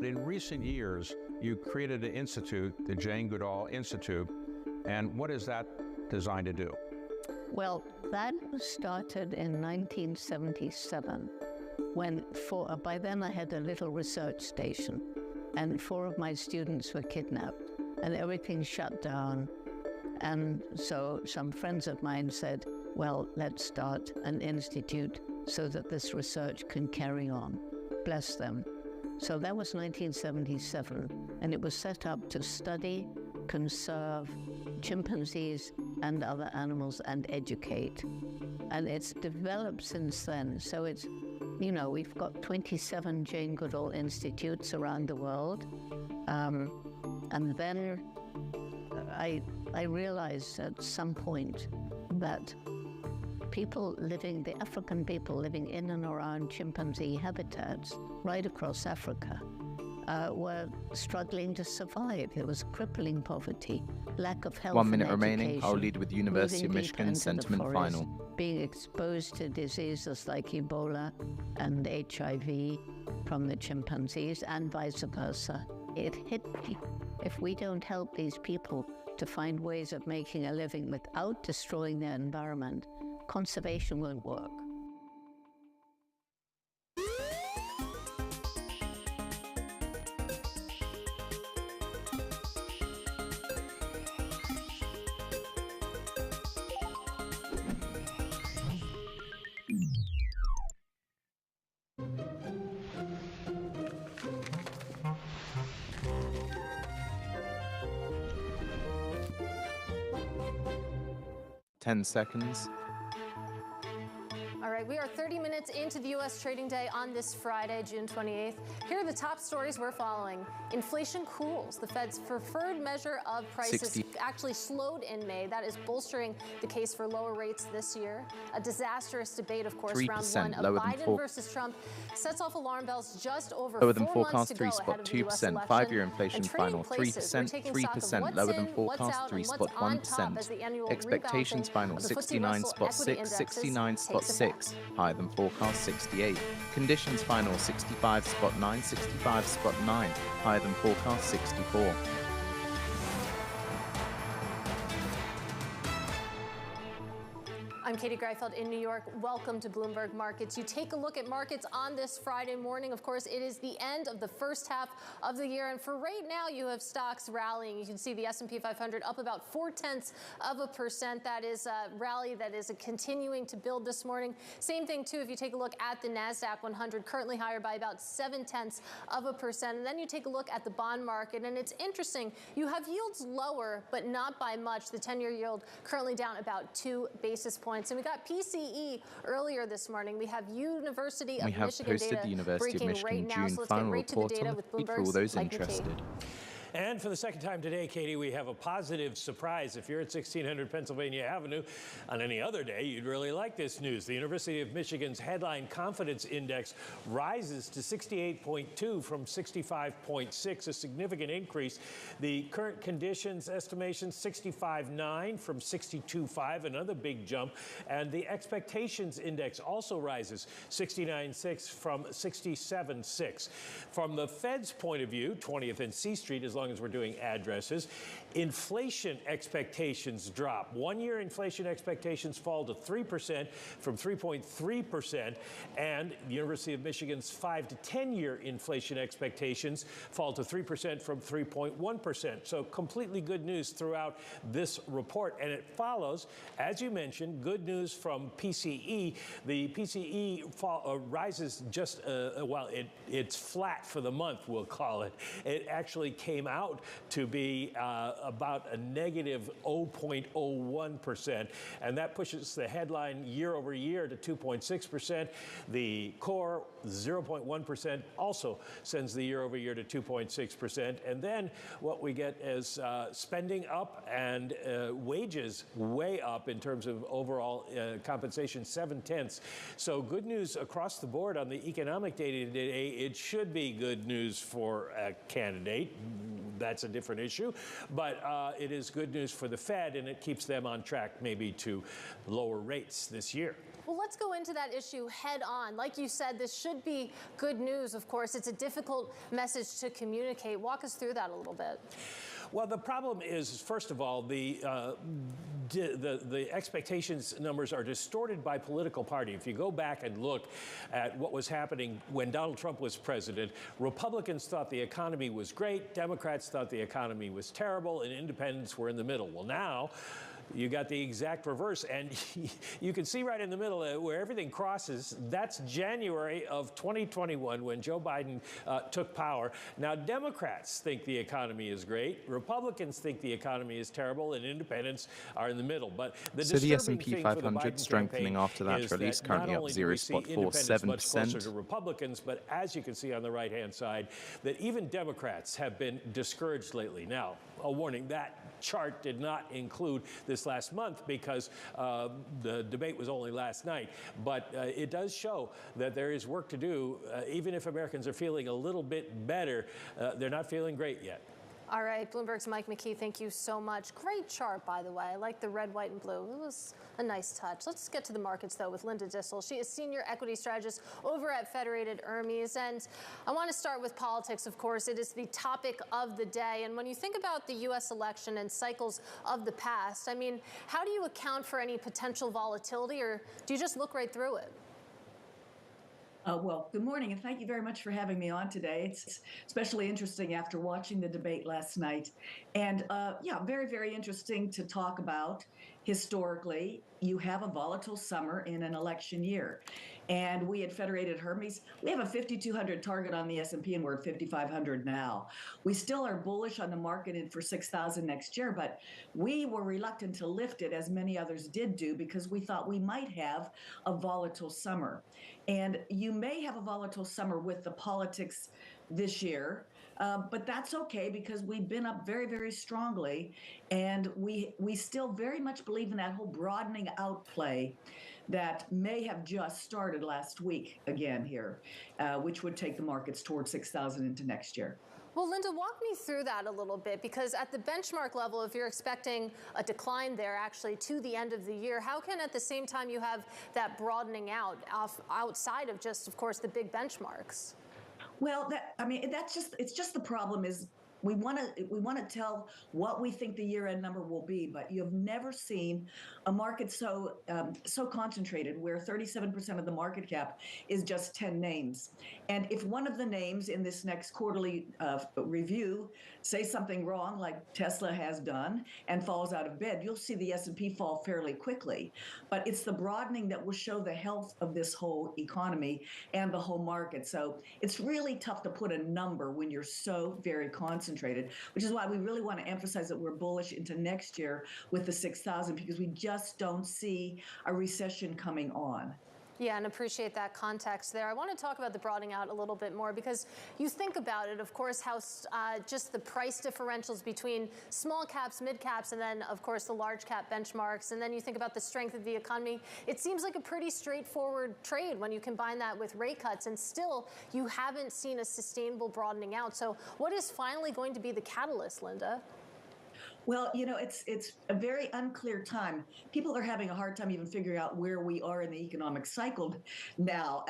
in recent years, you created an institute, the Jane Goodall Institute, and what is that designed to do? Well, that started in 1977, when by then I had a little research station, and 4 of my students were kidnapped, and everything shut down. And so some friends of mine said, well, let's start an institute so that this research can carry on. Bless them. So that was 1977, and it was set up to study, conserve chimpanzees and other animals and educate. And it's developed since then. So it's, you know, we've got 27 Jane Goodall Institutes around the world. And then I realized at some point that the African people living in and around chimpanzee habitats right across Africa were struggling to survive. There was crippling poverty, lack of health 1 minute and remaining. education, I'll lead with University of moving Michigan deeper into the sentiment forest, final. being exposed to diseases like Ebola and HIV from the chimpanzees and vice versa. It hit me. If we don't help these people to find ways of making a living without destroying their environment, conservation won't work. Ten seconds. All right, we are 30 minutes into the U.S. trading day on this Friday, June 28th. Here are the top stories we're following. Inflation cools. The Fed's preferred measure of prices actually slowed in May. That is bolstering the case for lower rates this year. A disastrous debate, of course, round one of Biden versus Trump sets off alarm bells just over 4 months to go ahead of the U.S. election. 5-year inflation final 3%, 3% lower than forecast, 3.1%. Expectations final 69.6, 69.6. Higher than forecast 68. Conditions final 65.9, 65.9. Higher than forecast 64. I'm Katie Greifeld in New York. Welcome to Bloomberg Markets. You take a look at markets on this Friday morning. Of course, it is the end of the first half of the year. And for right now, you have stocks rallying. You can see the S&P 500 up about 0.4%. That is a rally that is continuing to build this morning. Same thing, too, if you take a look at the NASDAQ 100, currently higher by about 0.7%. And then you take a look at the bond market. And it's interesting. You have yields lower, but not by much. The 10-year yield currently down about 2 basis points. And we got PCE earlier this morning. We have University of Michigan data breaking right now. So let's get right to the data with Bloomberg's Mike McCady. And for the second time today, Katie, we have a positive surprise. If you're at 1600 Pennsylvania Avenue on any other day, you'd really like this news. The University of Michigan's headline confidence index rises to 68.2 from 65.6, a significant increase. The current conditions estimation 65.9 from 62.5, another big jump. And the expectations index also rises 69.6 from 67.6. From the Fed's point of view, 20th and C Street, as long as we're doing addresses, inflation expectations drop. 1-year inflation expectations fall to 3% from 3.3%, and the University of Michigan's 5 to 10-year inflation expectations fall to 3% from 3.1%. So completely good news throughout this report, and it follows, as you mentioned, good news from PCE. The PCE rises just, it's flat for the month, we'll call it. It actually came out to be about a negative 0.01%, and that pushes the headline year over year to 2.6%. The core 0.1% also sends the year over year to 2.6%. And then what we get is spending up and wages way up in terms of overall compensation, 0.7. So good news across the board on the economic data today. It should be good news for a candidate. that's a different issue. But it is good news for the Fed, and it keeps them on track maybe to lower rates this year. Well, let's go into that issue head on. Like you said, this should be good news, of course. It's a difficult message to communicate. Walk us through that a little bit. Well, the problem is, first of all, the expectations numbers are distorted by political party. If you go back and look at what was happening when Donald Trump was president, Republicans thought the economy was great, Democrats thought the economy was terrible, and independents were in the middle. Well, now you got the exact reverse, and you can see right in the middle where everything crosses. That's January of 2021 when Joe Biden took power. Now, Democrats think the economy is great, Republicans think the economy is terrible, and independents are in the middle. But so the S&P 500 strengthening after that release, currently up 0.47%. To Republicans, but as you can see on the right-hand side, that even Democrats have been discouraged lately. Now, a warning, that chart did not include this last month because the debate was only last night, but it does show that there is work to do. Even if Americans are feeling a little bit better, they're not feeling great yet. All right, Bloomberg's Mike McKee, thank you so much. Great chart, by the way. I like the red, white, and blue. It was a nice touch. Let's get to the markets, though, with Linda Dissel. She is senior equity strategist over at Federated Hermes. And I want to start with politics, of course. It is the topic of the day. And when you think about the U.S. election and cycles of the past, I mean, how do you account for any potential volatility, or do you just look right through it? Well, good morning, and thank you very much for having me on today. It's especially interesting after watching the debate last night. And yeah, very, very interesting to talk about. Historically, you have a volatile summer in an election year. And we at Federated Hermes, we have a 5,200 target on the S&P, and we're at 5,500 now. We still are bullish on the market and for 6,000 next year, but we were reluctant to lift it, as many others did do, because we thought we might have a volatile summer. And you may have a volatile summer with the politics this year, but that's okay because we've been up very, very strongly, and we still very much believe in that whole broadening out play that may have just started last week again here, which would take the markets towards 6,000 into next year. Well, Linda, walk me through that a little bit, because at the benchmark level, if you're expecting a decline there actually to the end of the year, how can at the same time you have that broadening out outside of just, of course, the big benchmarks? Well, it's just the problem is we want to tell what we think the year-end number will be, but you've never seen a market so concentrated, where 37% of the market cap is just 10 names. And if one of the names in this next quarterly review say something wrong, like Tesla has done, and falls out of bed, you'll see the S&P fall fairly quickly. But it's the broadening that will show the health of this whole economy and the whole market. So it's really tough to put a number when you're so very concentrated, which is why we really want to emphasize that we're bullish into next year with the 6,000, because we just don't see a recession coming on. Yeah, and appreciate that context there. I want to talk about the broadening out a little bit more, because you think about it, of course, how just the price differentials between small caps, mid caps, and then, of course, the large cap benchmarks. And then you think about the strength of the economy. It seems like a pretty straightforward trade when you combine that with rate cuts, and still you haven't seen a sustainable broadening out. So what is finally going to be the catalyst, Linda? Well, you know, it's a very unclear time. People are having a hard time even figuring out where we are in the economic cycle now,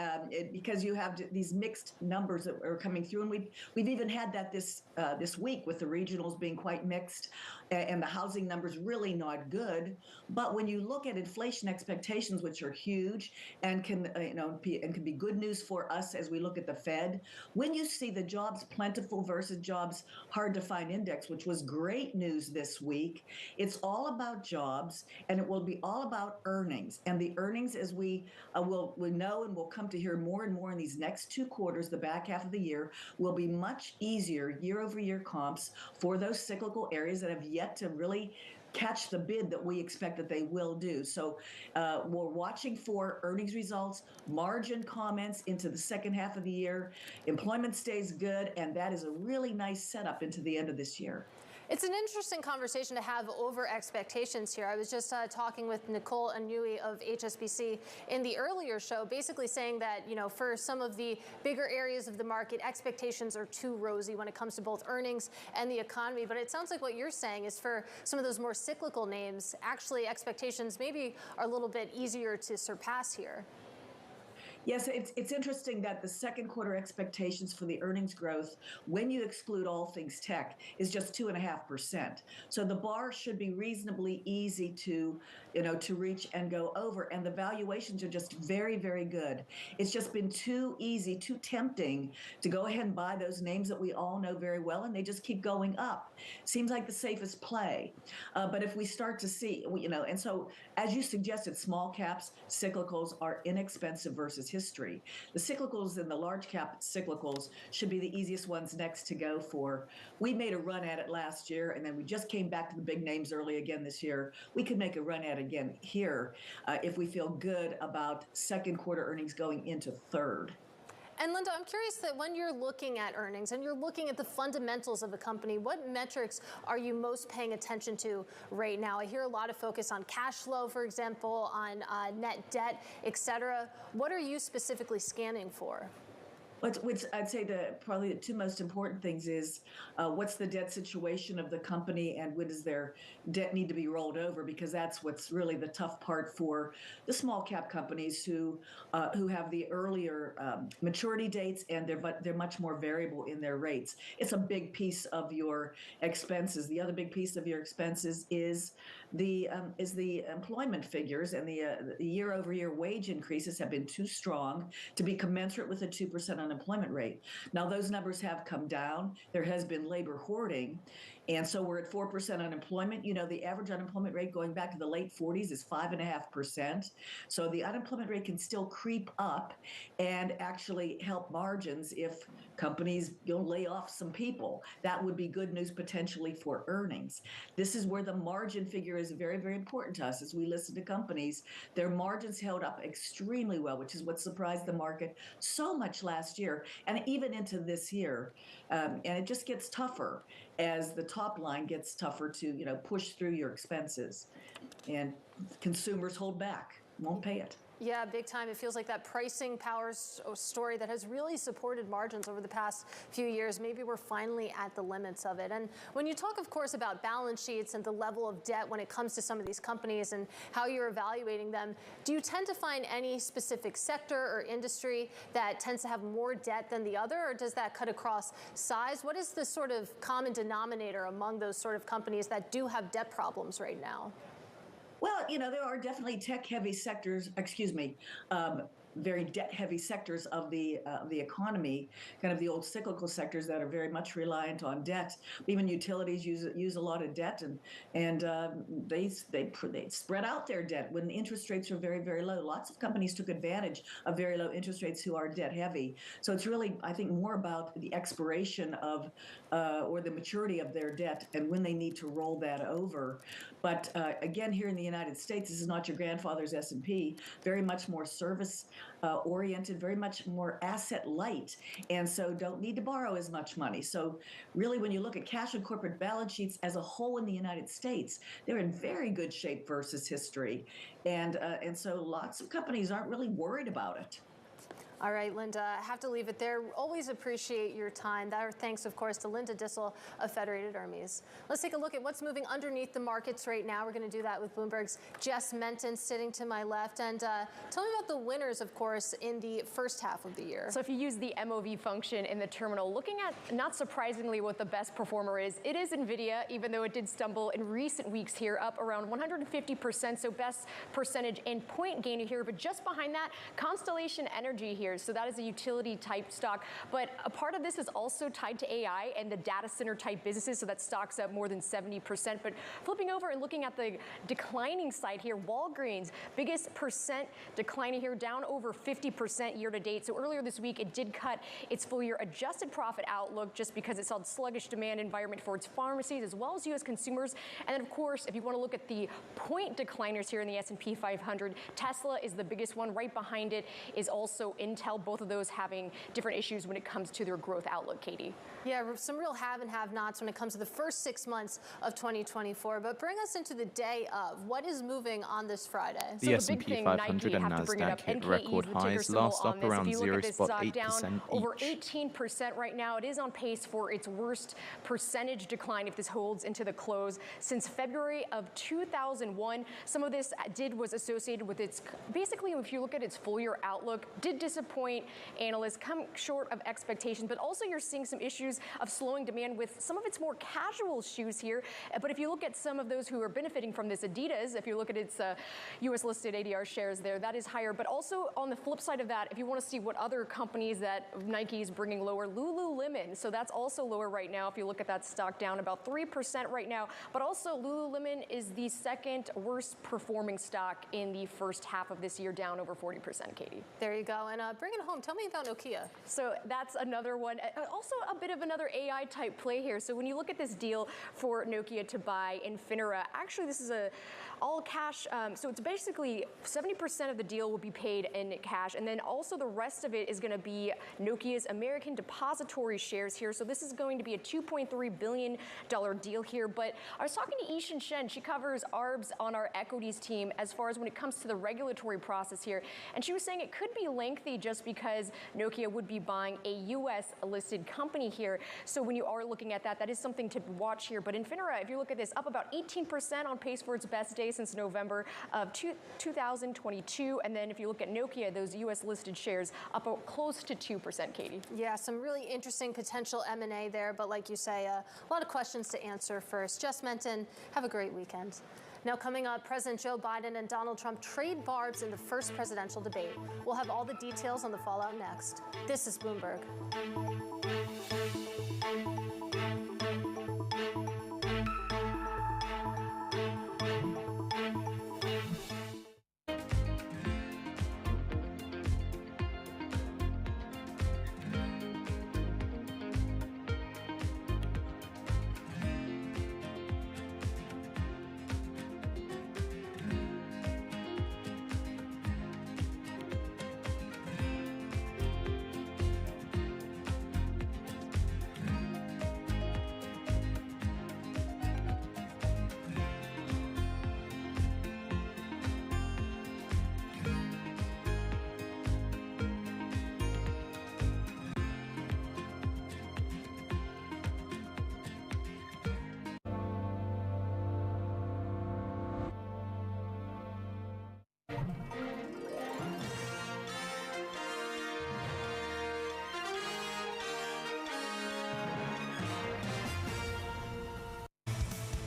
because you have these mixed numbers that are coming through, and we've even had that this week with the regionals being quite mixed, and the housing numbers really not good. But when you look at inflation expectations, which are huge and can be good news for us as we look at the Fed, when you see the jobs plentiful versus jobs hard to find index, which was great news this week, it's all about jobs, and it will be all about earnings. And the earnings, as we know and will come to hear more and more in these next two quarters, the back half of the year, will be much easier year-over-year comps for those cyclical areas that have yet to really catch the bid that we expect that they will do. So we're watching for earnings results, margin comments into the second half of the year. Employment stays good, and that is a really nice setup into the end of this year. It's an interesting conversation to have over expectations here. I was just talking with Nicole Anui of HSBC in the earlier show, basically saying that, you know, for some of the bigger areas of the market, expectations are too rosy when it comes to both earnings and the economy. But it sounds like what you're saying is for some of those more cyclical names, actually expectations maybe are a little bit easier to surpass here. Yes, it's interesting that the second quarter expectations for the earnings growth, when you exclude all things tech, is just 2.5%. So the bar should be reasonably easy to, you know, to reach and go over. And the valuations are just very, very good. It's just been too easy, too tempting to go ahead and buy those names that we all know very well, and they just keep going up. Seems like the safest play. But if we start to see, you know, and so as you suggested, small caps, cyclicals are inexpensive versus history. The cyclicals and the large cap cyclicals should be the easiest ones next to go for. We made a run at it last year, and then we just came back to the big names early again this year. We could make a run at it again here if we feel good about second quarter earnings going into third. And Linda, I'm curious that when you're looking at earnings and you're looking at the fundamentals of the company, what metrics are you most paying attention to right now? I hear a lot of focus on cash flow, for example, on net debt, et cetera. What are you specifically scanning for? Which I'd say probably the two most important things is what's the debt situation of the company and when does their debt need to be rolled over, because that's what's really the tough part for the small cap companies who have the earlier maturity dates, and they're much more variable in their rates. It's a big piece of your expenses. The other big piece of your expenses is the employment figures, and the year-over-year wage increases have been too strong to be commensurate with a 2% unemployment rate. Now those numbers have come down. There has been labor hoarding, and so we're at 4% unemployment. You know, the average unemployment rate going back to the late 40s is 5.5%. So the unemployment rate can still creep up and actually help margins if companies lay off some people. That would be good news potentially for earnings. This is where the margin figure is very, very important to us as we listen to companies. Their margins held up extremely well, which is what surprised the market so much last year and even into this year. And it just gets tougher as the top line gets tougher to, you know, push through your expenses, and consumers hold back, won't pay it. Yeah, big time. It feels like that pricing power story that has really supported margins over the past few years. Maybe we're finally at the limits of it. And when you talk, of course, about balance sheets and the level of debt when it comes to some of these companies and how you're evaluating them, do you tend to find any specific sector or industry that tends to have more debt than the other, or does that cut across size? What is the sort of common denominator among those sort of companies that do have debt problems right now? Well, you know, there are definitely tech-heavy sectors, very debt-heavy sectors of the economy, kind of the old cyclical sectors that are very much reliant on debt. Even utilities use a lot of debt, and they spread out their debt when interest rates are very, very low. Lots of companies took advantage of very low interest rates who are debt-heavy. So it's really, I think, more about the expiration of or the maturity of their debt and when they need to roll that over. But again, here in the United States, this is not your grandfather's S&P, very much more service oriented, very much more asset light, and so don't need to borrow as much money. So really, when you look at cash and corporate balance sheets as a whole in the United States, they're in very good shape versus history. And so lots of companies aren't really worried about it. All right, Linda, I have to leave it there. Always appreciate your time. Our thanks, of course, to Linda Dissel of Federated Hermes. Let's take a look at what's moving underneath the markets right now. We're going to do that with Bloomberg's Jess Menton sitting to my left. And tell me about the winners, of course, in the first half of the year. So if you use the MOV function in the terminal, looking at, not surprisingly, what the best performer is, it is NVIDIA, even though it did stumble in recent weeks here, up around 150%. So best percentage and point gainer here. But just behind that, Constellation Energy here. So that is a utility type stock. But a part of this is also tied to AI and the data center type businesses. So that stock's up more than 70%. But flipping over and looking at the declining side here, Walgreens, biggest percent declining here, down over 50% year to date. So earlier this week, it did cut its full year adjusted profit outlook just because it saw sluggish demand environment for its pharmacies as well as U.S. consumers. And then, of course, if you want to look at the point decliners here in the S&P 500, Tesla is the biggest one. Right behind it is also Intel. Intel, both of those having different issues when it comes to their growth outlook, Katie. Yeah, some real have and have-nots when it comes to the first 6 months of 2024. But bring us into the day of. What is moving on this Friday? The S&P 500 and NASDAQ hit record highs, last up around 0.8% over each. 18% right now. It is on pace for its worst percentage decline if this holds into the close since February of 2001. Some of this was associated with its, basically, if you look at its full-year outlook, did disappoint analysts, come short of expectations, but also you're seeing some issues of slowing demand with some of its more casual shoes here. But if you look at some of those who are benefiting from this, Adidas, if you look at its U.S. listed ADR shares there, that is higher. But also on the flip side of that, if you want to see what other companies that Nike is bringing lower, Lululemon. So that's also lower right now. If you look at that stock, down about 3% right now. But also Lululemon is the second worst performing stock in the first half of this year, down over 40%, Katie. There you go. And bring it home. Tell me about Nokia. So that's another one. Also a bit of another AI type play here. So when you look at this deal for Nokia to buy Infinera, actually this is a all cash. So it's basically 70% of the deal will be paid in cash. And then also the rest of it is going to be Nokia's American depository shares here. So this is going to be a $2.3 billion deal here. But I was talking to Yishin Shen. She covers ARBs on our equities team as far as when it comes to the regulatory process here. And she was saying it could be lengthy just because Nokia would be buying a U.S. listed company here. So when you are looking at that, that is something to watch here. But Infinera, if you look at this, up about 18% on pace for its best day since November of 2022. And then if you look at Nokia, those U.S. listed shares up close to 2%, Katie. Yeah, some really interesting potential M&A there. But like you say, a lot of questions to answer first. Jess Menton, have a great weekend. Now coming up, President Joe Biden and Donald Trump trade barbs in the first presidential debate. We'll have all the details on the fallout next. This is Bloomberg.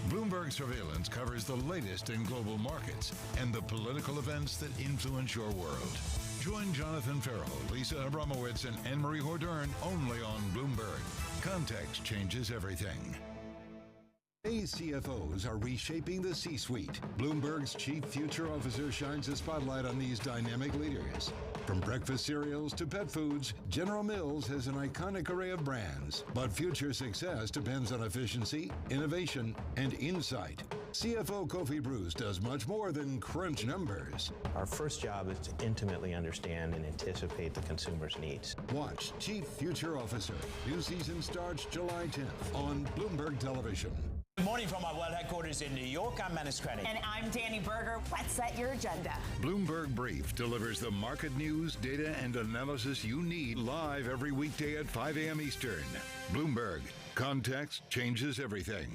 Bloomberg Surveillance covers the latest in global markets and the political events that influence your world. Join Jonathan Farrell, Lisa Abramowitz, and Anne-Marie Hordern only on Bloomberg. Context changes everything. Today's CFOs are reshaping the C-suite. Bloomberg's chief future officer shines a spotlight on these dynamic leaders. From breakfast cereals to pet foods, General Mills has an iconic array of brands. But future success depends on efficiency, innovation, and insight. CFO Kofi Bruce does much more than crunch numbers. Our first job is to intimately understand and anticipate the consumer's needs. Watch Chief Future Officer. New season starts July 10th on Bloomberg Television. Good morning from our world headquarters in New York. I'm Menace Credit. And I'm Danny Berger. Let's set your agenda. Bloomberg Brief delivers the market news, data, and analysis you need live every weekday at 5 a.m. Eastern. Bloomberg. Context changes everything.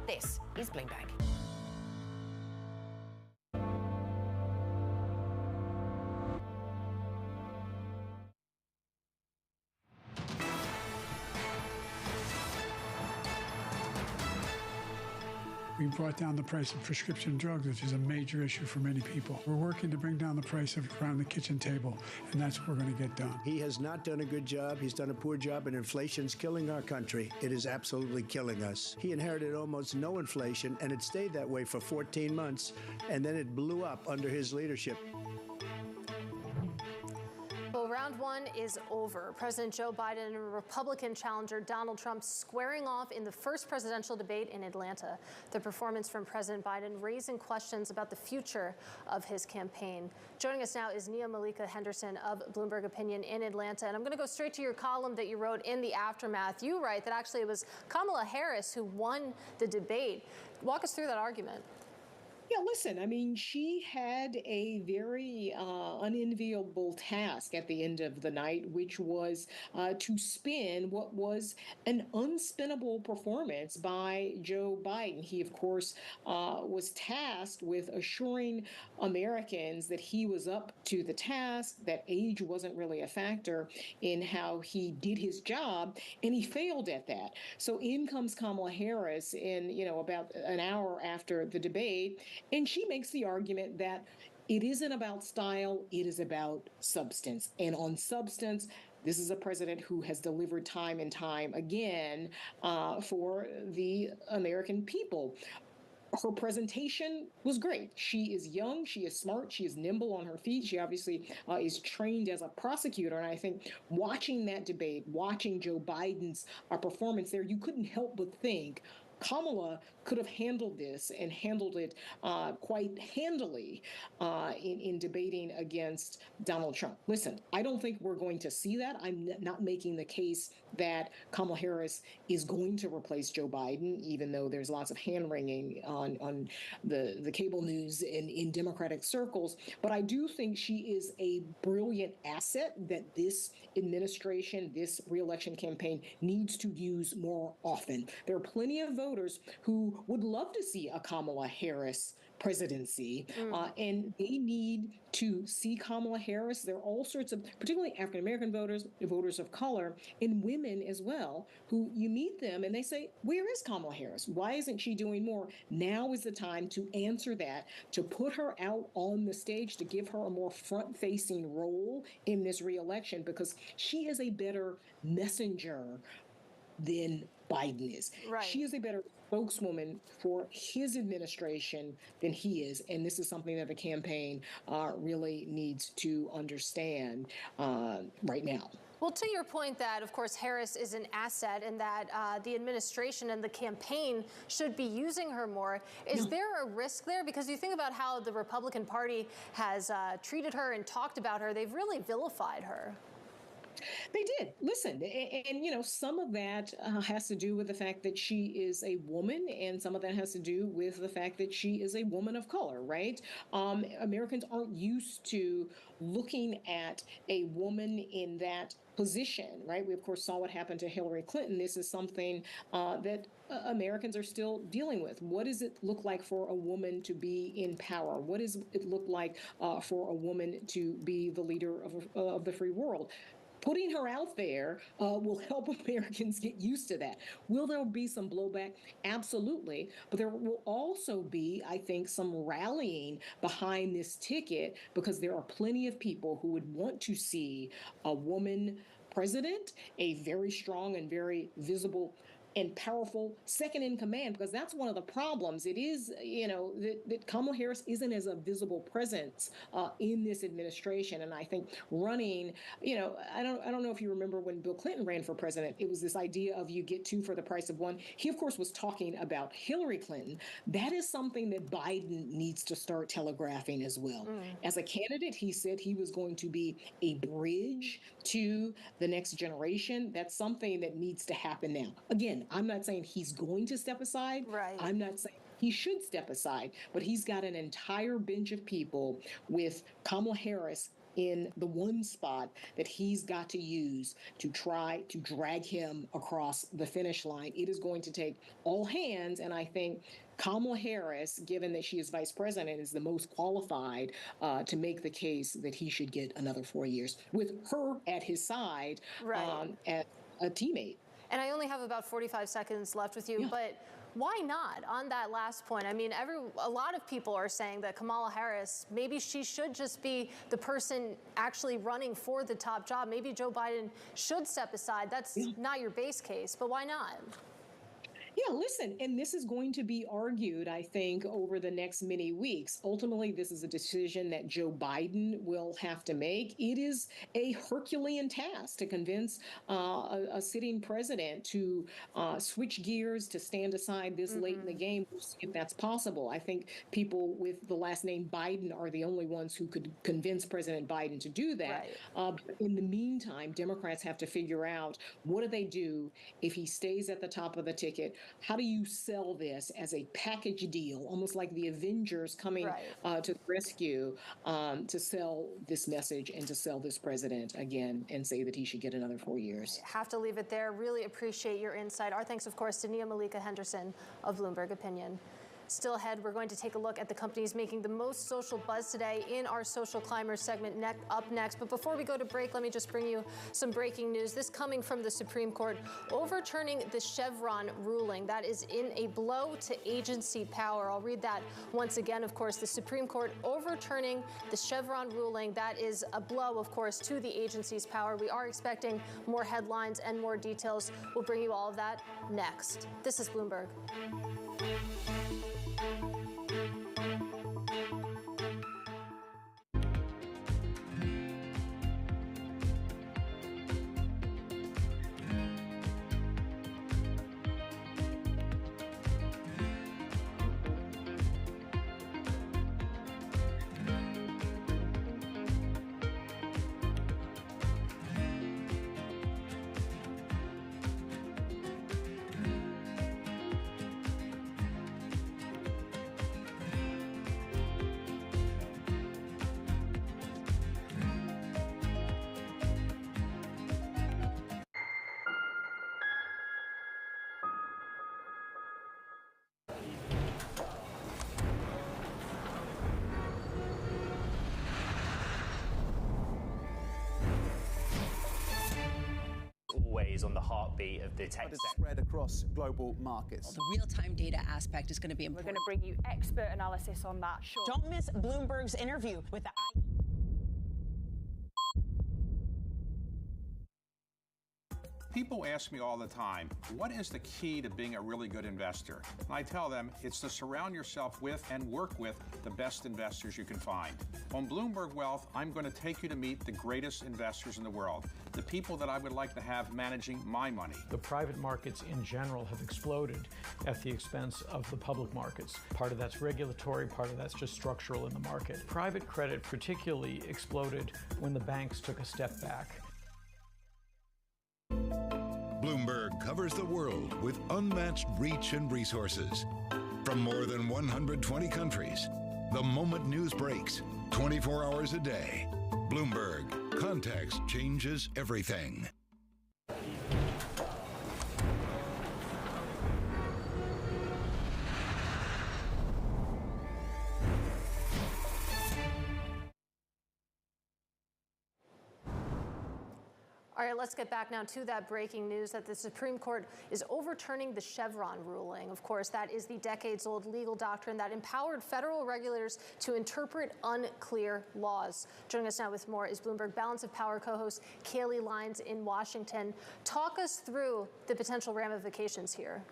This is Bloomberg. We brought down the price of prescription drugs, which is a major issue for many people. We're working to bring down the price of around the kitchen table, and that's what we're going to get done. He has not done a good job. He's done a poor job, and inflation's killing our country. It is absolutely killing us. He inherited almost no inflation, and it stayed that way for 14 months, and then it blew up under his leadership. Well, So round one is over. President Joe Biden and Republican challenger Donald Trump squaring off in the first presidential debate in Atlanta. The performance from President Biden raising questions about the future of his campaign. Joining us now is Nia Malika Henderson of Bloomberg Opinion in Atlanta. And I'm going to go straight to your column that you wrote in the aftermath. You write that actually it was Kamala Harris who won the debate. Walk us through that argument. Yeah, listen, I mean, she had a very unenviable task at the end of the night, which was to spin what was an unspinnable performance by Joe Biden. He, of course, was tasked with assuring Americans that he was up to the task, that age wasn't really a factor in how he did his job, and he failed at that. So in comes Kamala Harris in, about an hour after the debate, and she makes the argument that it isn't about style, it is about substance. And on substance, this is a president who has delivered time and time again for the American people. Her presentation was great. She is young, she is smart, she is nimble on her feet. She obviously is trained as a prosecutor. And I think watching that debate, watching Joe Biden's performance there, you couldn't help but think Kamala could have handled this and handled it quite handily in debating against Donald Trump. Listen, I don't think we're going to see that. I'm not making the case that Kamala Harris is going to replace Joe Biden, even though there's lots of hand-wringing on the cable news in Democratic circles. But I do think she is a brilliant asset that this administration, this reelection campaign needs to use more often. There are plenty of voters who would love to see a Kamala Harris presidency, and they need to see Kamala Harris. There are all sorts of, particularly African-American voters, voters of color, and women as well, who you meet them and they say, where is Kamala Harris? Why isn't she doing more? Now is the time to answer that, to put her out on the stage, to give her a more front-facing role in this reelection, because she is a better messenger than Biden is. Right. She is a better spokeswoman for his administration than he is. And this is something that the campaign really needs to understand right now. Well, to your point that, of course, Harris is an asset and that the administration and the campaign should be using her more, is there a risk there? Because you think about how the Republican Party has treated her and talked about her, they've really vilified her. They did. Listen, and some of that has to do with the fact that she is a woman, and some of that has to do with the fact that she is a woman of color, right? Americans aren't used to looking at a woman in that position, right? We, of course, saw what happened to Hillary Clinton. This is something that Americans are still dealing with. What does it look like for a woman to be in power? What does it look like for a woman to be the leader of the free world? Putting her out there will help Americans get used to that. Will there be some blowback? Absolutely. But there will also be, I think, some rallying behind this ticket, because there are plenty of people who would want to see a woman president, a very strong and very visible and powerful second in command, because that's one of the problems. It is, that Kamala Harris isn't as a visible presence in this administration. And I think running, I don't know if you remember when Bill Clinton ran for president, it was this idea of you get two for the price of one. He, of course, was talking about Hillary Clinton. That is something that Biden needs to start telegraphing as well. As a candidate, he said he was going to be a bridge to the next generation. That's something that needs to happen now. Again, I'm not saying he's going to step aside. Right. I'm not saying he should step aside, but he's got an entire bench of people with Kamala Harris in the one spot that he's got to use to try to drag him across the finish line. It is going to take all hands, and I think Kamala Harris, given that she is vice president, is the most qualified to make the case that he should get another 4 years with her at his side, as a teammate. And I only have about 45 seconds left with you, but why not on that last point? I mean, a lot of people are saying that Kamala Harris, maybe she should just be the person actually running for the top job. Maybe Joe Biden should step aside. That's not your base case, but why not? Yeah, listen, and this is going to be argued, I think, over the next many weeks. Ultimately, this is a decision that Joe Biden will have to make. It is a Herculean task to convince a sitting president to switch gears, to stand aside this late in the game, if that's possible. I think people with the last name Biden are the only ones who could convince President Biden to do that. Right. In the meantime, Democrats have to figure out, what do they do if he stays at the top of the ticket? How do you sell this as a package deal, almost like the Avengers coming to the rescue, to sell this message and to sell this president again and say that he should get another 4 years? Have to leave it there. Really appreciate your insight. Our thanks, of course, to Nia Malika Henderson of Bloomberg Opinion. Still ahead, we're going to take a look at the companies making the most social buzz today in our Social Climbers segment up next. But before we go to break, let me just bring you some breaking news. This coming from the Supreme Court, overturning the Chevron ruling. That is in a blow to agency power. I'll read that once again. Of course, the Supreme Court overturning the Chevron ruling. That is a blow, of course, to the agency's power. We are expecting more headlines and more details. We'll bring you all of that next. This is Bloomberg. Always on the heartbeat of the tech spread across global markets. The real-time data aspect is going to be important. We're going to bring you expert analysis on that. Sure. Don't miss Bloomberg's interview with the People ask me all the time, what is the key to being a really good investor? And I tell them it's to surround yourself with and work with the best investors you can find. On Bloomberg Wealth, I'm going to take you to meet the greatest investors in the world, the people that I would like to have managing my money. The private markets in general have exploded at the expense of the public markets. Part of that's regulatory, part of that's just structural in the market. Private credit particularly exploded when the banks took a step back. Bloomberg covers the world with unmatched reach and resources. From more than 120 countries, the moment news breaks, 24 hours a day. Bloomberg, context changes everything. All right, let's get back now to that breaking news that the Supreme Court is overturning the Chevron ruling. Of course, that is the decades-old legal doctrine that empowered federal regulators to interpret unclear laws. Joining us now with more is Bloomberg Balance of Power co-host Kaylee Lyons in Washington. Talk us through the potential ramifications here.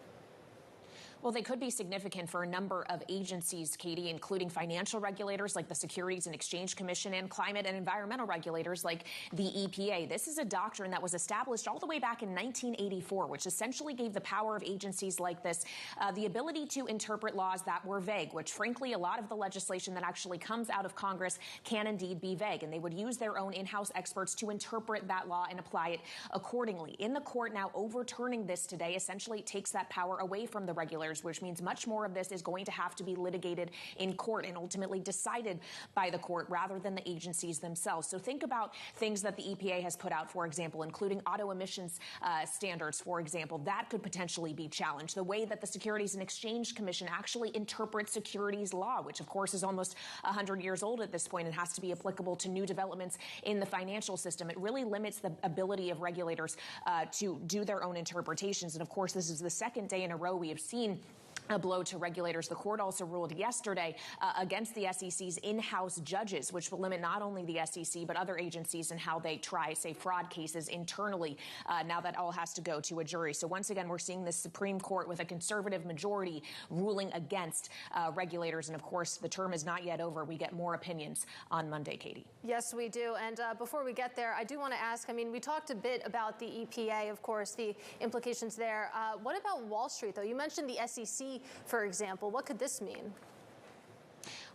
Well, they could be significant for a number of agencies, Katie, including financial regulators like the Securities and Exchange Commission and climate and environmental regulators like the EPA. This is a doctrine that was established all the way back in 1984, which essentially gave the power of agencies like this the ability to interpret laws that were vague, which, frankly, a lot of the legislation that actually comes out of Congress can indeed be vague. And they would use their own in-house experts to interpret that law and apply it accordingly. In the court now overturning this today essentially takes that power away from the regulators, which means much more of this is going to have to be litigated in court and ultimately decided by the court rather than the agencies themselves. So think about things that the EPA has put out, for example, including auto emissions standards, for example. That could potentially be challenged. The way that the Securities and Exchange Commission actually interprets securities law, which, of course, is almost 100 years old at this point and has to be applicable to new developments in the financial system. It really limits the ability of regulators to do their own interpretations. And, of course, this is the second day in a row we have seen a blow to regulators. The court also ruled yesterday against the SEC's in-house judges, which will limit not only the SEC but other agencies in how they try, say, fraud cases internally. Now that all has to go to a jury. So once again, we're seeing the Supreme Court with a conservative majority ruling against regulators. And of course, the term is not yet over. We get more opinions on Monday, Katie. Yes, we do. And before we get there, I do want to ask, I mean, we talked a bit about the EPA, of course, the implications there. What about Wall Street, though? You mentioned the SEC, for example. What could this mean?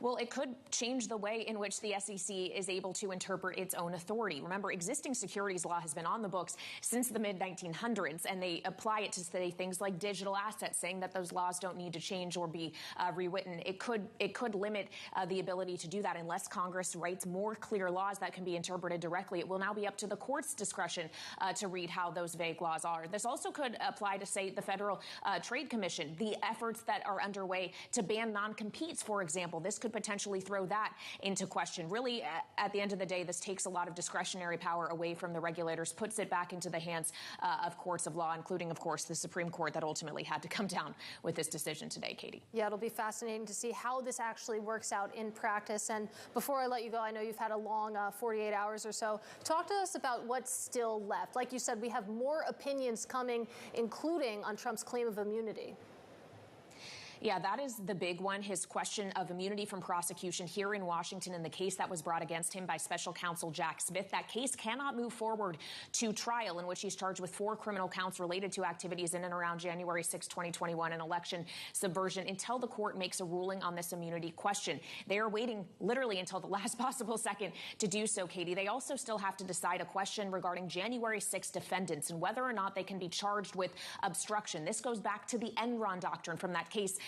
Well, it could change the way in which the SEC is able to interpret its own authority. Remember, existing securities law has been on the books since the mid-1900s, and they apply it to say things like digital assets, saying that those laws don't need to change or be rewritten. It could limit the ability to do that unless Congress writes more clear laws that can be interpreted directly. It will now be up to the court's discretion to read how those vague laws are. This also could apply to, say, the Federal Trade Commission, the efforts that are underway to ban non-competes, for example. This could potentially throw that into question. Really, at the end of the day, this takes a lot of discretionary power away from the regulators, puts it back into the hands of courts of law, including, of course, the Supreme Court that ultimately had to come down with this decision today, Katie. Yeah, it'll be fascinating to see how this actually works out in practice. And before I let you go, I know you've had a long 48 hours or so. Talk to us about what's still left. Like you said, we have more opinions coming, including on Trump's claim of immunity. Yeah, that is the big one, his question of immunity from prosecution here in Washington in the case that was brought against him by special counsel Jack Smith. That case cannot move forward to trial, in which he's charged with 4 criminal counts related to activities in and around January 6, 2021, and election subversion, until the court makes a ruling on this immunity question. They are waiting literally until the last possible second to do so, Katie. They also still have to decide a question regarding January 6 defendants and whether or not they can be charged with obstruction. This goes back to the Enron doctrine from that case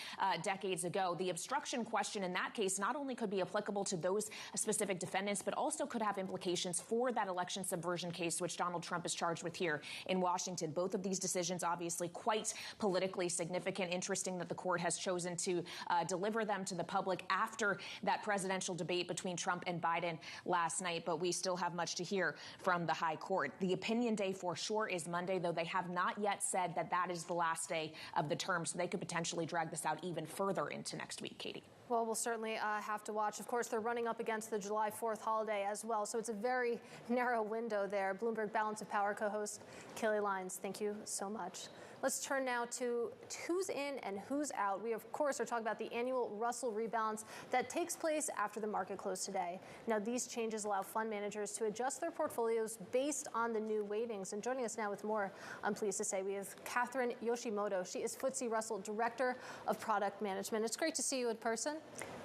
decades ago. The obstruction question in that case not only could be applicable to those specific defendants, but also could have implications for that election subversion case, which Donald Trump is charged with here in Washington. Both of these decisions obviously quite politically significant. Interesting that the court has chosen to deliver them to the public after that presidential debate between Trump and Biden last night, but we still have much to hear from the high court. The opinion day for sure is Monday, though they have not yet said that that is the last day of the term, so they could potentially drag this out even further into next week, Katie. Well, we'll certainly have to watch. Of course, they're running up against the July 4th holiday as well, so it's a very narrow window there. Bloomberg Balance of Power co-host Kelly Lyons, thank you so much. Let's turn now to who's in and who's out. We, of course, are talking about the annual Russell rebalance that takes place after the market closed today. Now, these changes allow fund managers to adjust their portfolios based on the new weightings. And joining us now with more, I'm pleased to say we have Catherine Yoshimoto. She is FTSE Russell Director of Product Management. It's great to see you in person.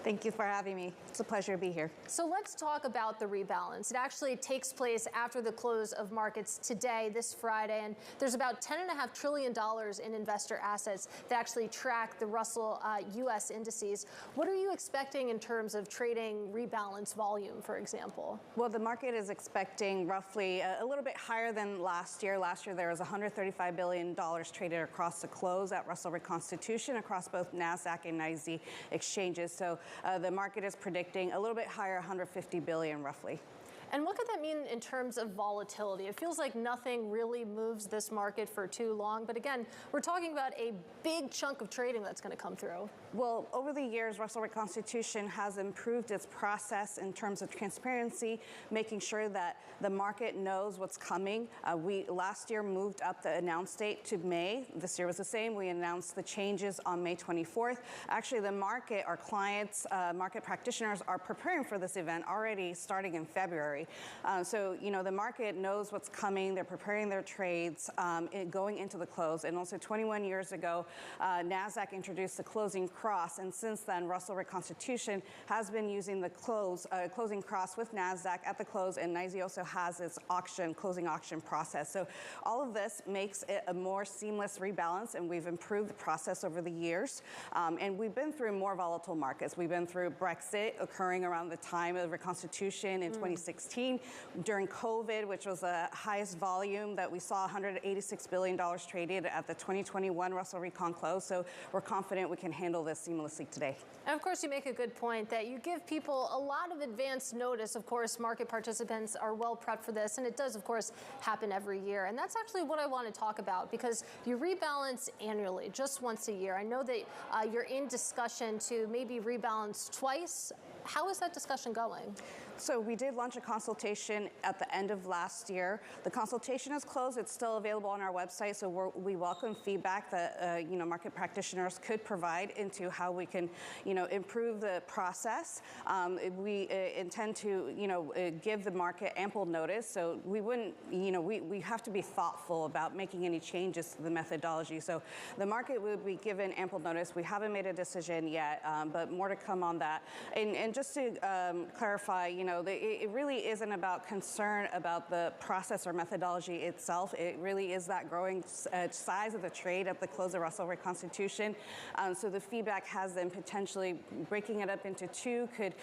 Thank you for having me. It's a pleasure to be here. So let's talk about the rebalance. It actually takes place after the close of markets today, this Friday, and there's about $10.5 trillion in investor assets that actually track the Russell U.S. indices. What are you expecting in terms of trading rebalance volume, for example? Well, the market is expecting roughly a little bit higher than last year. Last year, there was $135 billion traded across the close at Russell Reconstitution across both NASDAQ and NYSE exchanges. So the market is predicting a little bit higher, $150 billion roughly. And what could that mean in terms of volatility? It feels like nothing really moves this market for too long. But again, we're talking about a big chunk of trading that's going to come through. Well, over the years, Russell Reconstitution has improved its process in terms of transparency, making sure that the market knows what's coming. We last year moved up the announce date to May. This year was the same. We announced the changes on May 24th. Actually, the market, our clients, market practitioners are preparing for this event already starting in February. So, you know, the market knows what's coming. They're preparing their trades going into the close. And also 21 years ago, NASDAQ introduced the closing cross. And since then, Russell Reconstitution has been using the closing cross with NASDAQ at the close. And NYSE also has its closing auction process. So all of this makes it a more seamless rebalance. And we've improved the process over the years. And we've been through more volatile markets. We've been through Brexit occurring around the time of Reconstitution in 2016. During COVID, which was the highest volume that we saw, $186 billion traded at the 2021 Russell Recon close. So we're confident we can handle this seamlessly today. And of course, you make a good point that you give people a lot of advance notice. Of course, market participants are well prepped for this, and it does, of course, happen every year. And that's actually what I want to talk about, because you rebalance annually, just once a year. I know that you're in discussion to maybe rebalance twice. How is that discussion going? So we did launch a consultation at the end of last year. The consultation is closed. It's still available on our website, so we welcome feedback that market practitioners could provide into how we can improve the process. We intend to give the market ample notice, so we wouldn't we have to be thoughtful about making any changes to the methodology. So the market would be given ample notice. We haven't made a decision yet, but more to come on that. And just to clarify, it really isn't about concern about the process or methodology itself. It really is that growing size of the trade at the close of Russell reconstitution. So the feedback has been potentially breaking it up into two could,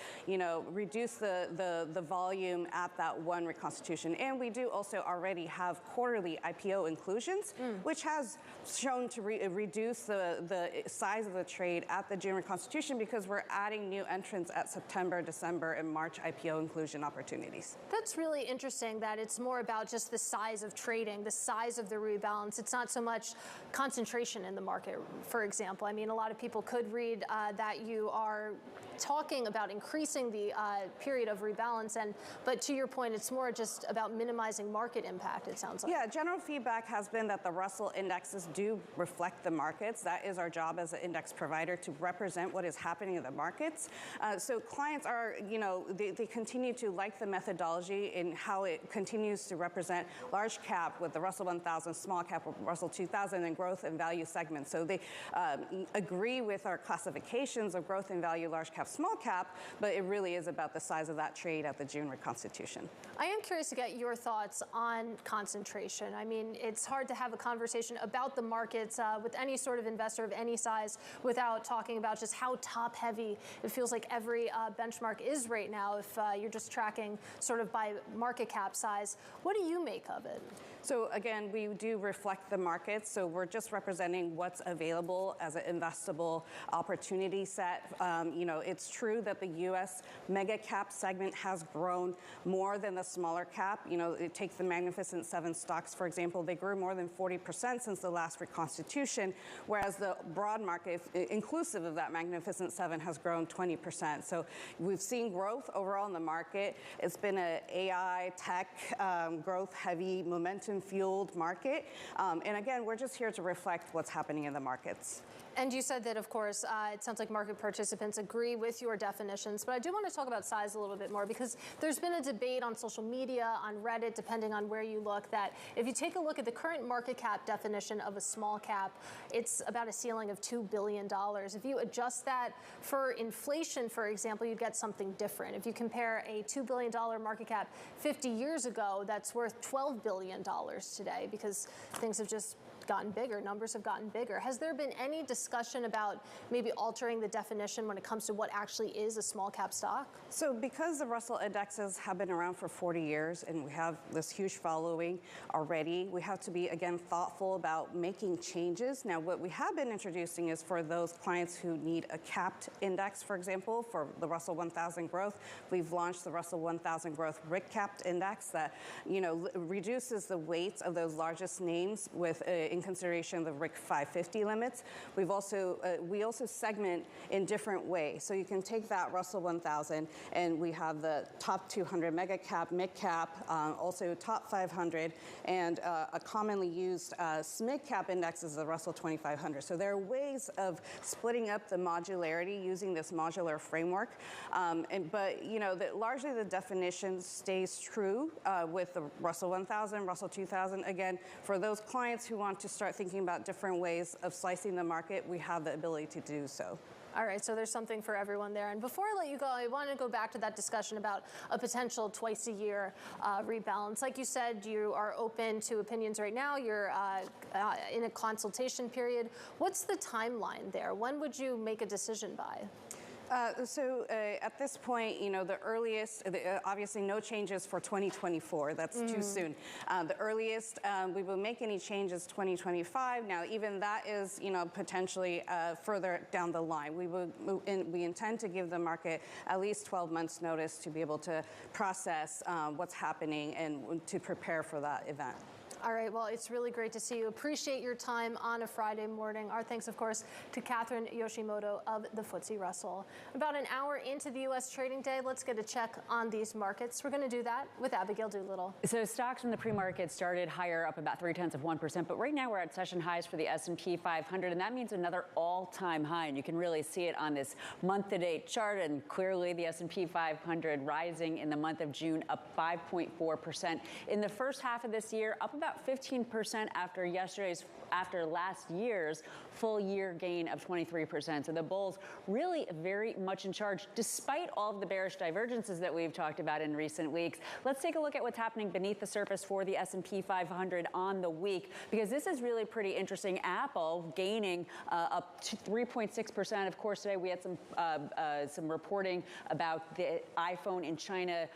reduce the volume at that one reconstitution. And we do also already have quarterly IPO inclusions, which has shown to reduce the size of the trade at the June reconstitution, because we're adding new entrants at September, December, and March IPO inclusion opportunities. That's really interesting that it's more about just the size of trading, the size of the rebalance. It's not so much concentration in the market, for example. I mean, a lot of people could read that you are talking about increasing the period of rebalance, but to your point, it's more just about minimizing market impact, it sounds like. Yeah, general feedback has been that the Russell indexes do reflect the markets. That is our job as an index provider, to represent what is happening in the markets. So clients are, they continue to like the methodology in how it continues to represent large cap with the Russell 1000, small cap with Russell 2000, and growth and value segments. So they agree with our classifications of growth and value, large cap, small cap, but it really is about the size of that trade at the June reconstitution. I am curious to get your thoughts on concentration. I mean, it's hard to have a conversation about the markets with any sort of investor of any size without talking about just how top heavy it feels like every benchmark is right now, if you're just tracking sort of by market cap size. What do you make of it? So again, we do reflect the markets, so we're just representing what's available as an investable opportunity set. It's true that the U.S. mega cap segment has grown more than the smaller cap. Take the Magnificent Seven stocks, for example. They grew more than 40% since the last reconstitution, whereas the broad market, inclusive of that Magnificent Seven, has grown 20%. So we've seen growth overall in the market. It's been an AI, tech, growth-heavy, momentum-fueled market. And again, we're just here to reflect what's happening in the markets. And you said that, of course, it sounds like market participants agree with your definitions, but I do want to talk about size a little bit more, because there's been a debate on social media, on Reddit, depending on where you look, that if you take a look at the current market cap definition of a small cap, it's about a ceiling of $2 billion. If you adjust that for inflation, for example, you get something different. If you compare a $2 billion market cap 50 years ago, that's worth $12 billion today, because things have just gotten bigger, numbers have gotten bigger. Has there been any discussion about maybe altering the definition when it comes to what actually is a small cap stock? So because the Russell indexes have been around for 40 years and we have this huge following already, we have to be, again, thoughtful about making changes. Now, what we have been introducing is for those clients who need a capped index, for example, for the Russell 1000 growth, we've launched the Russell 1000 growth RIC capped index that, reduces the weights of those largest names with in consideration of the RIC 550 limits. We also segment in different ways. So you can take that Russell 1000, and we have the top 200 mega cap, mid cap, also top 500, and a commonly used SMID cap index is the Russell 2500. So there are ways of splitting up the modularity using this modular framework. But largely the definition stays true with the Russell 1000, Russell 2000. Again, for those clients who want to start thinking about different ways of slicing the market, we have the ability to do so. All right, so there's something for everyone there. And before I let you go, I want to go back to that discussion about a potential twice-a-year rebalance. Like you said, you are open to opinions right now. You're in a consultation period. What's the timeline there? When would you make a decision by? At this point, the earliest, obviously no changes for 2024. That's too soon. The earliest we will make any changes 2025. Now, even that is, potentially further down the line. We intend to give the market at least 12 months notice to be able to process what's happening and to prepare for that event. All right, well, it's really great to see you. Appreciate your time on a Friday morning. Our thanks, of course, to Catherine Yoshimoto of the FTSE Russell. About an hour into the U.S. trading day, let's get a check on these markets. We're going to do that with Abigail Doolittle. So stocks in the pre-market started higher, up about 0.3%, but right now we're at session highs for the S&P 500, and that means another all-time high, and you can really see it on this month-to-date chart, and clearly the S&P 500 rising in the month of June, up 5.4%. In the first half of this year, up about 15% after last year's full year gain of 23%. So the bulls really very much in charge, despite all of the bearish divergences that we've talked about in recent weeks. Let's take a look at what's happening beneath the surface for the S&P 500 on the week, because this is really pretty interesting. Apple gaining up to 3.6%. Of course, today we had some reporting about the iPhone in China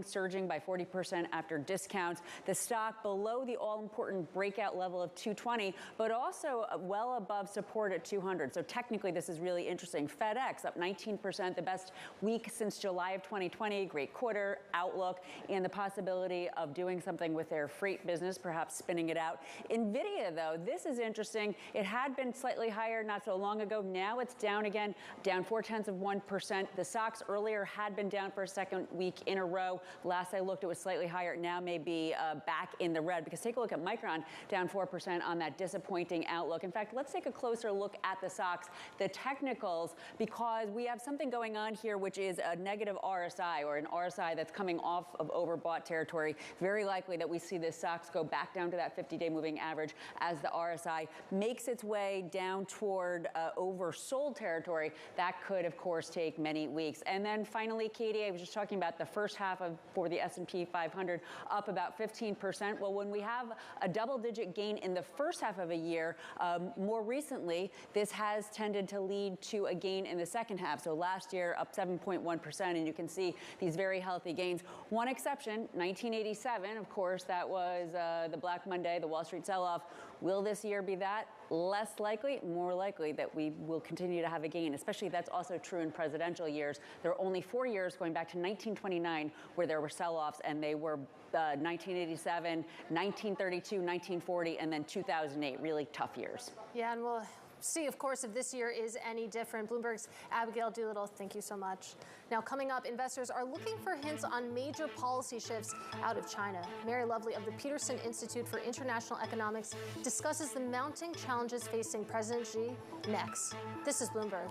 surging by 40% after discounts. The stock below the all-important breakout level of 220, but also well above support at 200. So technically, this is really interesting. FedEx up 19%, the best week since July of 2020. Great quarter outlook and the possibility of doing something with their freight business, perhaps spinning it out. NVIDIA, though, this is interesting. It had been slightly higher not so long ago. Now it's down again, down 0.4%. The stocks earlier had been down for a second week in a row. Last I looked, it was slightly higher. Now may be back in the red, because take a look at Micron, down 4% on that disappointing outlook. In fact, let's take a closer look at the stocks, the technicals, because we have something going on here, which is a negative RSI, or an RSI that's coming off of overbought territory. Very likely that we see the stocks go back down to that 50-day moving average as the RSI makes its way down toward oversold territory. That could, of course, take many weeks. And then finally, Katie, I was just talking about the first half for the S&P 500 up about 15%. Well, when we have a double-digit gain in the first half of a year, more recently, this has tended to lead to a gain in the second half. So last year, up 7.1%, and you can see these very healthy gains. One exception, 1987, of course, that was the Black Monday, the Wall Street sell-off. Will this year be that? Less likely, more likely that we will continue to have a gain, especially that's also true in presidential years. There are only 4 years going back to 1929 where there were sell-offs, and they were 1987, 1932, 1940, and then 2008, really tough years. Yeah, and we'll see, of course, if this year is any different. Bloomberg's Abigail Doolittle, thank you so much. Now, coming up, investors are looking for hints on major policy shifts out of China. Mary Lovely of the Peterson Institute for International Economics discusses the mounting challenges facing President Xi next. This is Bloomberg.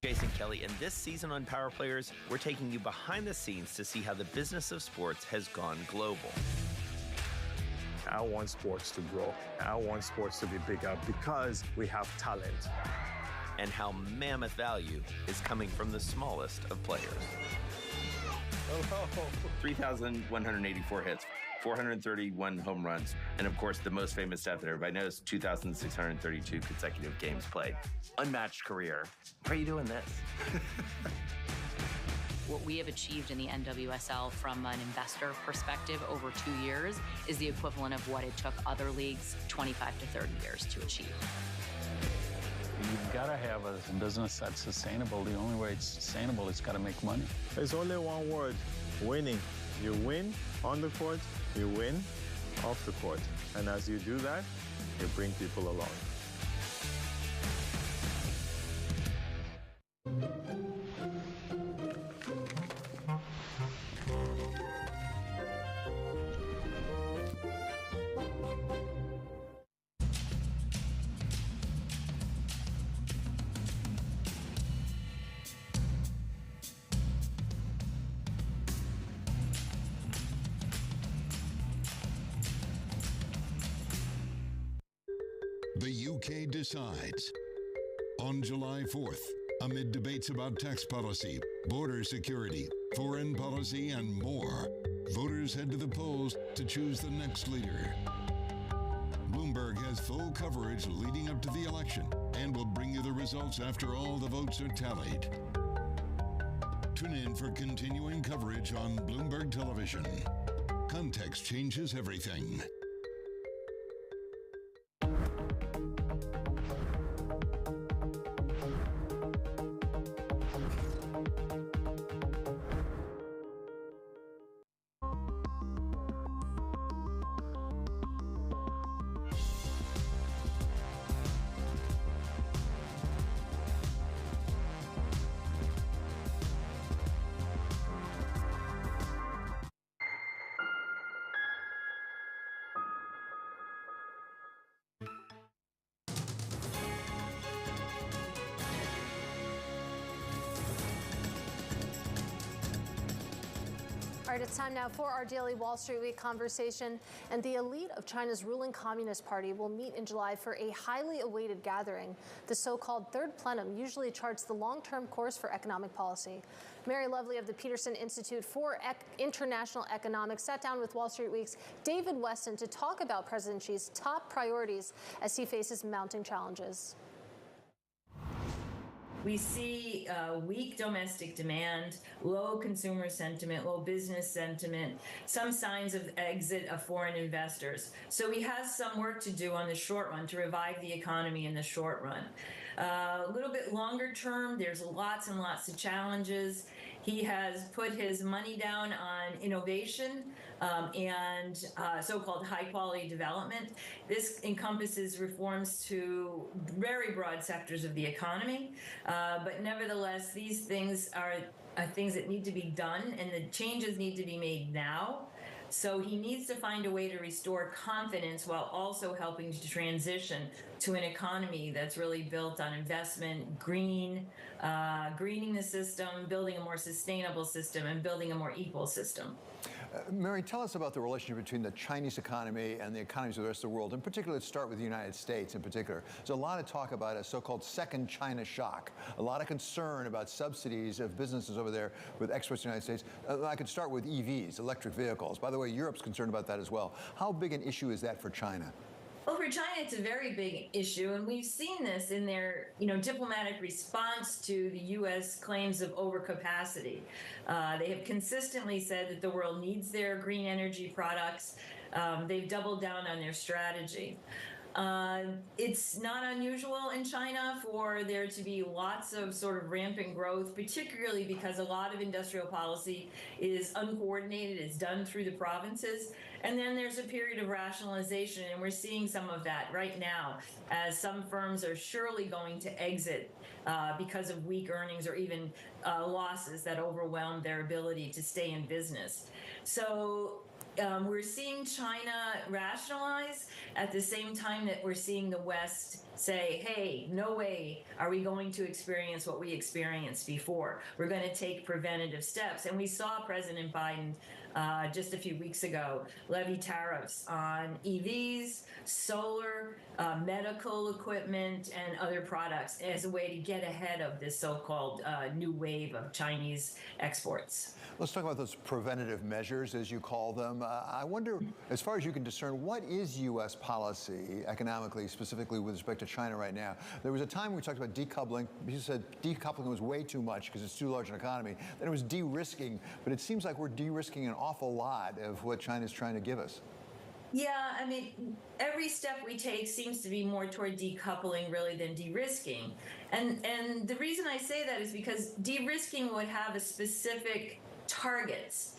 Jason Kelly, and this season on Power Players, we're taking you behind the scenes to see how the business of sports has gone global. I want sports to grow. I want sports to be bigger because we have talent. And how mammoth value is coming from the smallest of players. 3,184 hits, 431 home runs, and of course the most famous stat that everybody knows, 2,632 consecutive games played. Unmatched career. How are you doing this? What we have achieved in the NWSL from an investor perspective over 2 years is the equivalent of what it took other leagues 25 to 30 years to achieve. You've got to have a business that's sustainable. The only way it's sustainable is got to make money. There's only one word, winning. You win on the court, you win off the court. And as you do that, You bring people along. The UK decides. On July 4th, amid debates about tax policy, border security, foreign policy, and more, voters head to the polls to choose the next leader. Bloomberg has full coverage leading up to the election and will bring you the results after all the votes are tallied. Tune in for continuing coverage on Bloomberg Television. Context changes everything. All right, it's time now for our daily Wall Street Week conversation. And the elite of China's ruling Communist Party will meet in July for a highly awaited gathering. The so-called Third Plenum usually charts the long-term course for economic policy. Mary Lovely of the Peterson Institute for International Economics sat down with Wall Street Week's David Weston to talk about President Xi's top priorities as he faces mounting challenges. We see weak domestic demand, low consumer sentiment, low business sentiment, some signs of exit of foreign investors. So he has some work to do on the short run to revive the economy in the short run. A little bit longer term, there's lots and lots of challenges. He has put his money down on innovation and so-called high-quality development. This encompasses reforms to very broad sectors of the economy, but nevertheless, these things are things that need to be done, and the changes need to be made now. So he needs to find a way to restore confidence while also helping to transition to an economy that's really built on investment, greening the system, building a more sustainable system, and building a more equal system. Mary, tell us about the relationship between the Chinese economy and the economies of the rest of the world. In particular, let's start with the United States in particular. There's a lot of talk about a so-called second China shock, a lot of concern about subsidies of businesses over there with exports to the United States. I could start with EVs, electric vehicles. By the way, Europe's concerned about that as well. How big an issue is that for China? Well, for China, it's a very big issue, and we've seen this in their, diplomatic response to the U.S. claims of overcapacity. They have consistently said that the world needs their green energy products. They've doubled down on their strategy. It's not unusual in China for there to be lots of sort of rampant growth, particularly because a lot of industrial policy is uncoordinated, it's done through the provinces. And then there's a period of rationalization, and we're seeing some of that right now, as some firms are surely going to exit because of weak earnings or even losses that overwhelm their ability to stay in business. So we're seeing China rationalize at the same time that we're seeing the West say, hey, no way are we going to experience what we experienced before. We're going to take preventative steps. And we saw President Biden just a few weeks ago levy tariffs on EVs, solar, medical equipment, and other products as a way to get ahead of this so-called new wave of Chinese exports. Let's talk about those preventative measures, as you call them. I wonder, as far as you can discern, what is U.S. policy economically, specifically with respect to China right now? There was a time we talked about decoupling. You said decoupling was way too much because it's too large an economy. Then it was de-risking, but it seems like we're de-risking an awful lot of what China's trying to give us. Yeah, I mean, every step we take seems to be more toward decoupling really than de-risking. And the reason I say that is because de-risking would have a specific targets.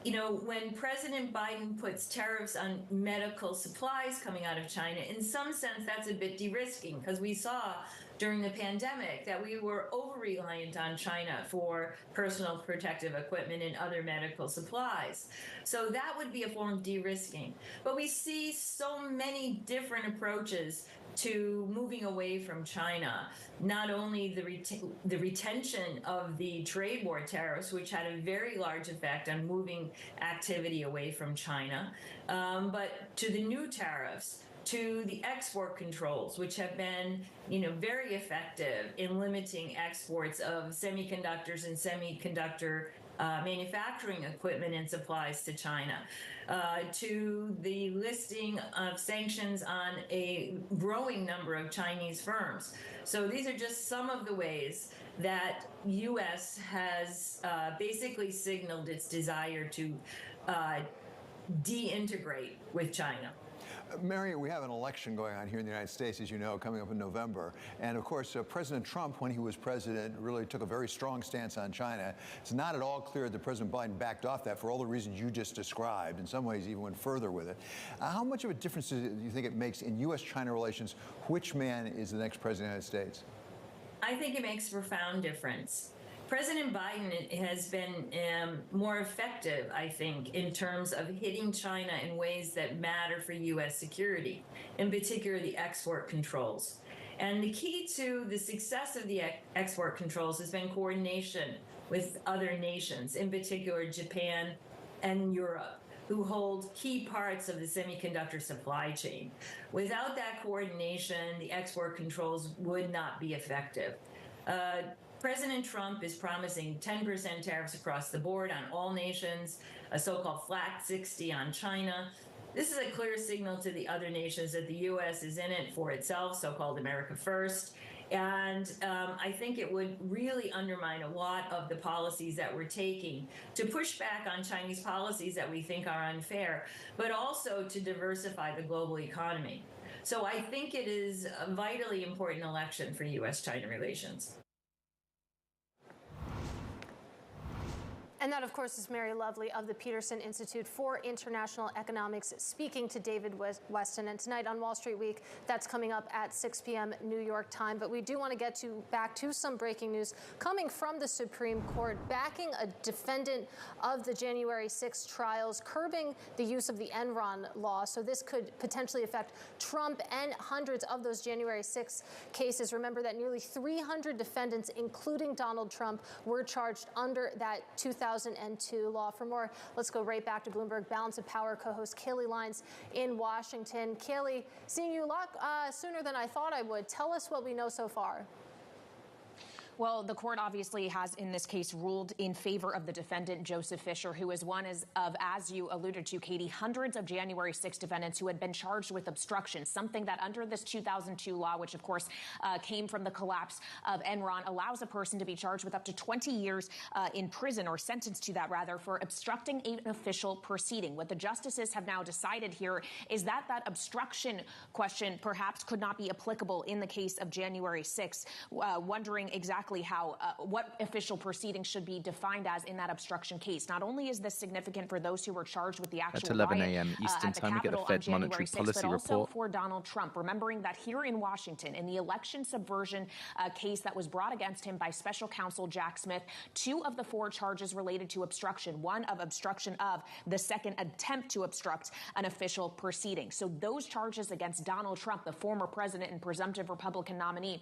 when President Biden puts tariffs on medical supplies coming out of China, in some sense, that's a bit de-risking, because we saw during the pandemic that we were over-reliant on China for personal protective equipment and other medical supplies. So that would be a form of de-risking. But we see so many different approaches to moving away from China, not only the retention of the trade war tariffs, which had a very large effect on moving activity away from China, but to the new tariffs, to the export controls, which have been, very effective in limiting exports of semiconductors and semiconductor manufacturing equipment and supplies to China, to the listing of sanctions on a growing number of Chinese firms. So these are just some of the ways that U.S. has basically signaled its desire to de-integrate with China. Mary, we have an election going on here in the United States, as you know, coming up in November. And of course, President Trump, when he was president, really took a very strong stance on China. It's not at all clear that President Biden backed off that for all the reasons you just described. In some ways, even went further with it. How much of a difference do you think it makes in U.S.-China relations? Which man is the next president of the United States? I think it makes a profound difference. President Biden has been more effective, I think, in terms of hitting China in ways that matter for U.S. security, in particular the export controls. And the key to the success of the export controls has been coordination with other nations, in particular Japan and Europe, who hold key parts of the semiconductor supply chain. Without that coordination, the export controls would not be effective. President Trump is promising 10% tariffs across the board on all nations, a so-called flat 60 on China. This is a clear signal to the other nations that the U.S. is in it for itself, so-called America First. And I think it would really undermine a lot of the policies that we're taking to push back on Chinese policies that we think are unfair, but also to diversify the global economy. So I think it is a vitally important election for U.S.-China relations. And that, of course, is Mary Lovely of the Peterson Institute for International Economics speaking to David Weston. And tonight on Wall Street Week, that's coming up at 6 p.m. New York time. But we do want to get back to some breaking news coming from the Supreme Court, backing a defendant of the January 6 trials, curbing the use of the Enron law. So this could potentially affect Trump and hundreds of those January 6 cases. Remember that nearly 300 defendants, including Donald Trump, were charged under that 2002 law. For more, let's go right back to Bloomberg Balance of Power co-host Kayleigh Lines in Washington. Kayleigh, seeing you a lot sooner than I thought I would. Tell us what we know so far. Well, the court obviously has, in this case, ruled in favor of the defendant, Joseph Fisher, who is one of, as you alluded to, Katie, hundreds of January 6 defendants who had been charged with obstruction, something that under this 2002 law, which, of course, came from the collapse of Enron, allows a person to be charged with up to 20 years in prison, or sentenced to that, rather, for obstructing an official proceeding. What the justices have now decided here is that that obstruction question perhaps could not be applicable in the case of January 6, wondering exactly how what official proceedings should be defined as in that obstruction case. Not only is this significant for those who were charged with the actual at 11 riot a.m. Eastern Time, we get the Fed Monetary Policy but also Report. For Donald Trump, remembering that here in Washington, in the election subversion case that was brought against him by special counsel Jack Smith, 2 of the 4 charges related to obstruction, one of obstruction of, the second attempt to obstruct an official proceeding. So those charges against Donald Trump, the former president and presumptive Republican nominee,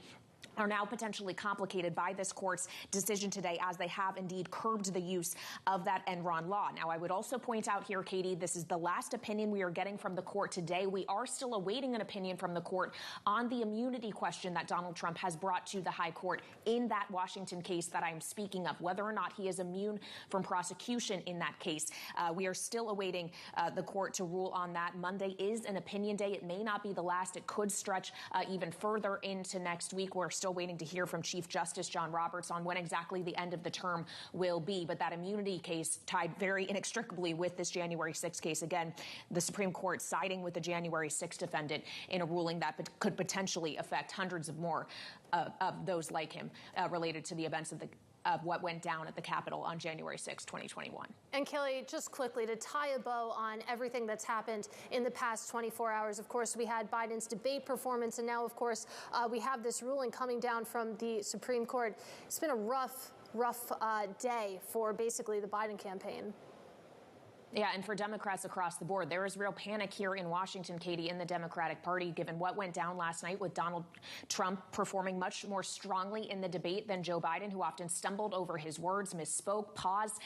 are now potentially complicated by this court's decision today, as they have indeed curbed the use of that Enron law. Now, I would also point out here, Katie, this is the last opinion we are getting from the court today. We are still awaiting an opinion from the court on the immunity question that Donald Trump has brought to the high court in that Washington case that I'm speaking of, whether or not he is immune from prosecution in that case. We are still awaiting the court to rule on that. Monday is an opinion day. It may not be the last. It could stretch even further into next week. We're still waiting to hear from Chief Justice John Roberts on when exactly the end of the term will be. But that immunity case tied very inextricably with this January 6 case. Again, the Supreme Court siding with the January 6 defendant in a ruling that could potentially affect hundreds of more of those like him related to the events of the of what went down at the Capitol on January 6, 2021. And Kelly, just quickly to tie a bow on everything that's happened in the past 24 hours, of course, we had Biden's debate performance, and now, of course, we have this ruling coming down from the Supreme Court. It's been a rough day for basically the Biden campaign. Yeah, and for Democrats across the board, there is real panic here in Washington, Katie, in the Democratic Party, given what went down last night with Donald Trump performing much more strongly in the debate than Joe Biden, who often stumbled over his words, misspoke, paused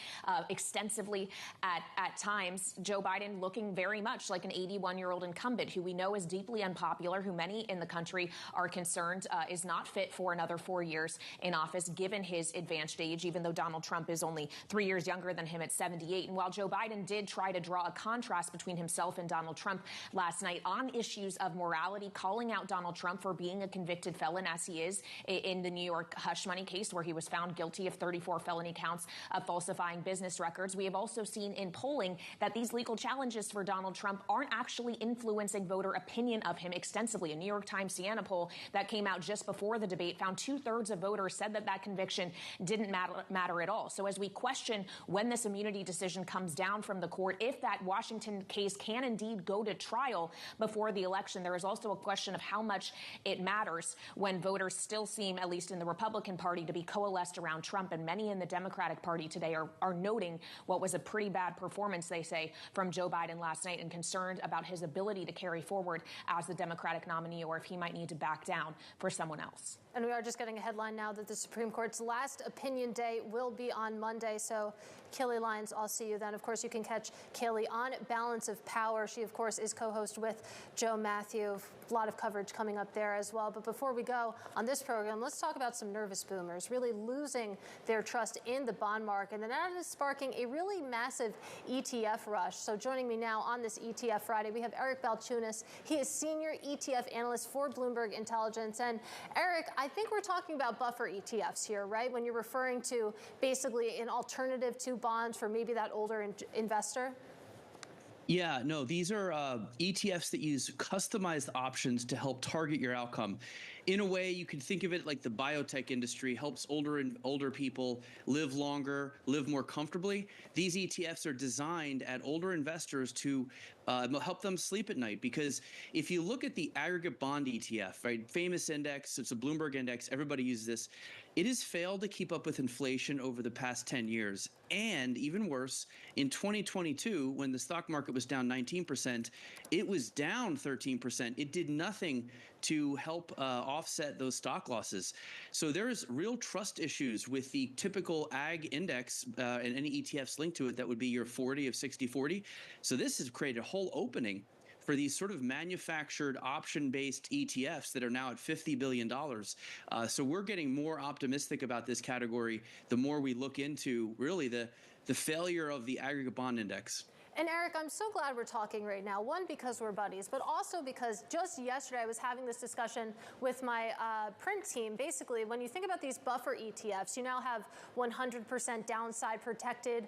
extensively at times. Joe Biden looking very much like an 81-year-old incumbent who we know is deeply unpopular, who many in the country are concerned is not fit for another 4 years in office, given his advanced age, even though Donald Trump is only 3 years younger than him at 78. And while Joe Biden did try to draw a contrast between himself and Donald Trump last night on issues of morality, calling out Donald Trump for being a convicted felon, as he is in the New York hush money case, where he was found guilty of 34 felony counts of falsifying business records. We have also seen in polling that these legal challenges for Donald Trump aren't actually influencing voter opinion of him extensively. A New York Times Siena poll that came out just before the debate found 2/3 of voters said that conviction didn't matter at all. So as we question when this immunity decision comes down from the court, if that Washington case can indeed go to trial before the election, there is also a question of how much it matters when voters still seem, at least in the Republican Party, to be coalesced around Trump. And many in the Democratic Party today are noting what was a pretty bad performance, they say, from Joe Biden last night, and concerned about his ability to carry forward as the Democratic nominee, or if he might need to back down for someone else. And we are just getting a headline now that the Supreme Court's last opinion day will be on Monday. So, Kaylee Lyons, I'll see you then. Of course, you can catch Kaylee on Balance of Power. She, of course, is co-host with Joe Matthew. A lot of coverage coming up there as well. But before we go on this program, let's talk about some nervous boomers really losing their trust in the bond market. And that is sparking a really massive ETF rush. So joining me now on this ETF Friday, we have Eric Balchunas. He is senior ETF analyst for Bloomberg Intelligence. And Eric, I think we're talking about buffer ETFs here, right? When you're referring to basically an alternative to bonds for maybe that older investor? Yeah, no, these are ETFs that use customized options to help target your outcome. In a way, you can think of it like the biotech industry helps older people live longer, live more comfortably. These ETFs are designed at older investors to help them sleep at night. Because if you look at the aggregate bond ETF, right, famous index, it's a Bloomberg index, everybody uses this. It has failed to keep up with inflation over the past 10 years. And even worse, in 2022, when the stock market was down 19%, it was down 13%. It did nothing to help offset those stock losses. So there's real trust issues with the typical ag index and any ETFs linked to it that would be your 40 of 60-40. So this has created a whole opening for these sort of manufactured option-based ETFs that are now at $50 billion. So we're getting more optimistic about this category the more we look into really the failure of the aggregate bond index. And Eric, I'm so glad we're talking right now. One, because we're buddies, but also because just yesterday I was having this discussion with my print team. Basically, when you think about these buffer ETFs, you now have 100% downside protected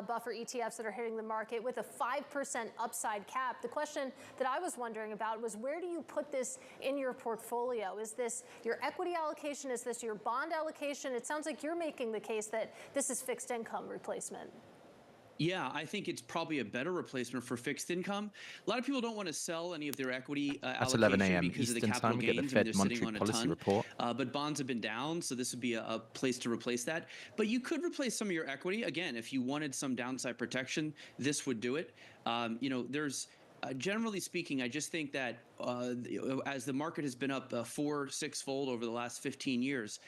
buffer ETFs that are hitting the market with a 5% upside cap. The question that I was wondering about was, where do you put this in your portfolio? Is this your equity allocation? Is this your bond allocation? It sounds like you're making the case that this is fixed income replacement. Yeah, I think it's probably a better replacement for fixed income. A lot of people don't want to sell any of their equity At 11 allocation a.m. because of the Eastern capital time, we get the gains. Fed They're monetary sitting on a policy ton. report. But bonds have been down, so this would be a place to replace that. But you could replace some of your equity. Again, if you wanted some downside protection, this would do it. There's generally speaking, I just think that as the market has been up 4-6-fold over the last 15 years,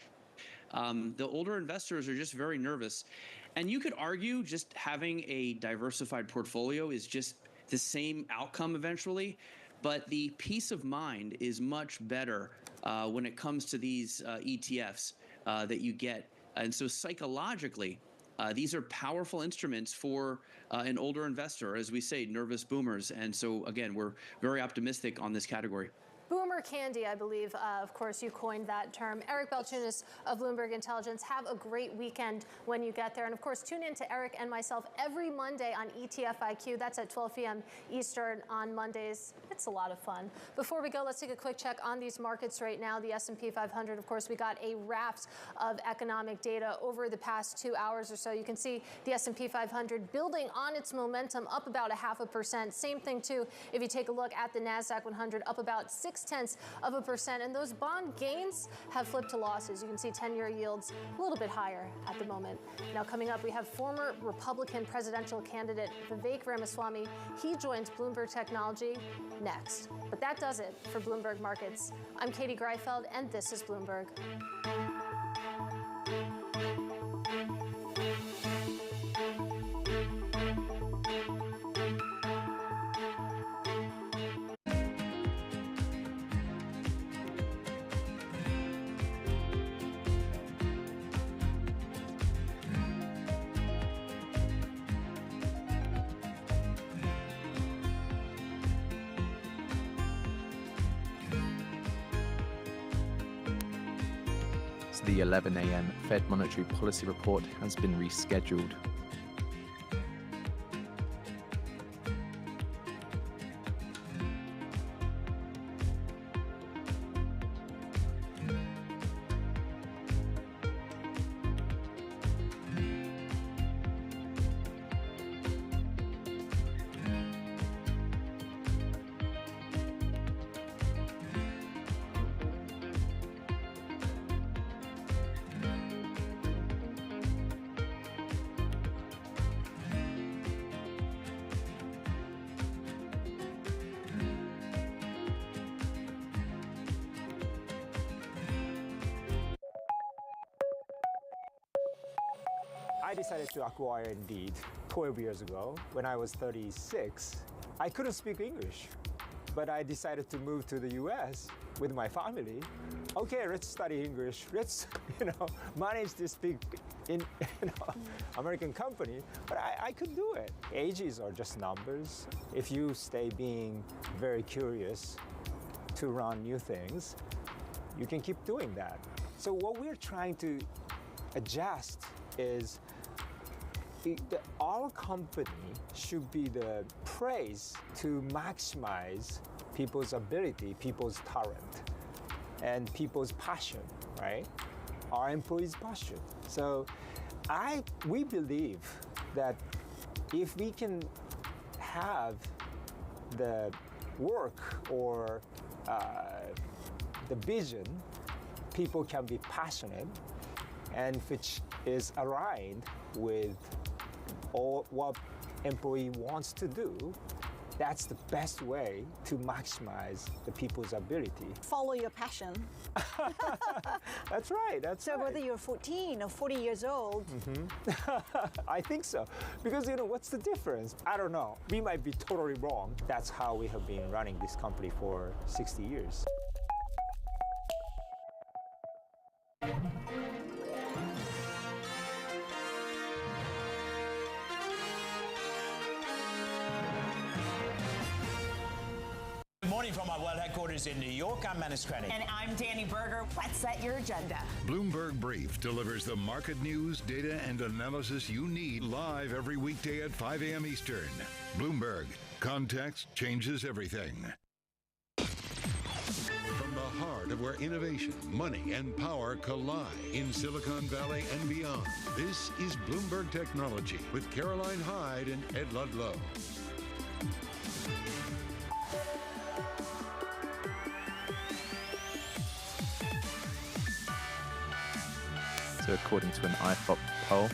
the older investors are just very nervous. And you could argue just having a diversified portfolio is just the same outcome eventually. But the peace of mind is much better when it comes to these ETFs that you get. And so psychologically, these are powerful instruments for an older investor, as we say, nervous boomers. And so, again, we're very optimistic on this category. Boomer candy, I believe. Of course, you coined that term. Eric Balchunas of Bloomberg Intelligence. Have a great weekend when you get there. And of course, tune in to Eric and myself every Monday on ETF IQ. That's at 12 p.m. Eastern on Mondays. It's a lot of fun. Before we go, let's take a quick check on these markets right now. The S&P 500, of course, we got a raft of economic data over the past 2 hours or so. You can see the S&P 500 building on its momentum, up about 0.5%. Same thing, too, if you take a look at the NASDAQ 100, up about 0.6%. And those bond gains have flipped to losses. You can see 10-year yields a little bit higher at the moment. Now, coming up, we have former Republican presidential candidate Vivek Ramaswamy. He joins Bloomberg Technology next. But that does it for Bloomberg Markets. I'm Katie Greifeld, and this is Bloomberg. The 11 a.m. Fed monetary policy report has been rescheduled. I decided to acquire Indeed 12 years ago when I was 36. I couldn't speak English, but I decided to move to the US with my family. Okay, let's study English. Let's, manage this big American company. But I could do it. Ages are just numbers. If you stay being very curious to run new things, you can keep doing that. So what we're trying to adjust is our company should be the praise to maximize people's ability, people's talent, and people's passion, right? Our employees' passion. So we believe that if we can have the work or the vision, people can be passionate, and which is aligned with all what employee wants to do, that's the best way to maximize the people's ability. Follow your passion. That's right. So whether you're 14 or 40 years old. I think so. Because, what's the difference? I don't know. We might be totally wrong. That's how we have been running this company for 60 years. From our world headquarters in New York, I'm Menace Crenny. And I'm Danny Berger. Let's set your agenda. Bloomberg Brief delivers the market news, data, and analysis you need live every weekday at 5 a.m. Eastern. Bloomberg. Context changes everything. From the heart of where innovation, money, and power collide in Silicon Valley and beyond, this is Bloomberg Technology with Caroline Hyde and Ed Ludlow. So according to an IFOP poll,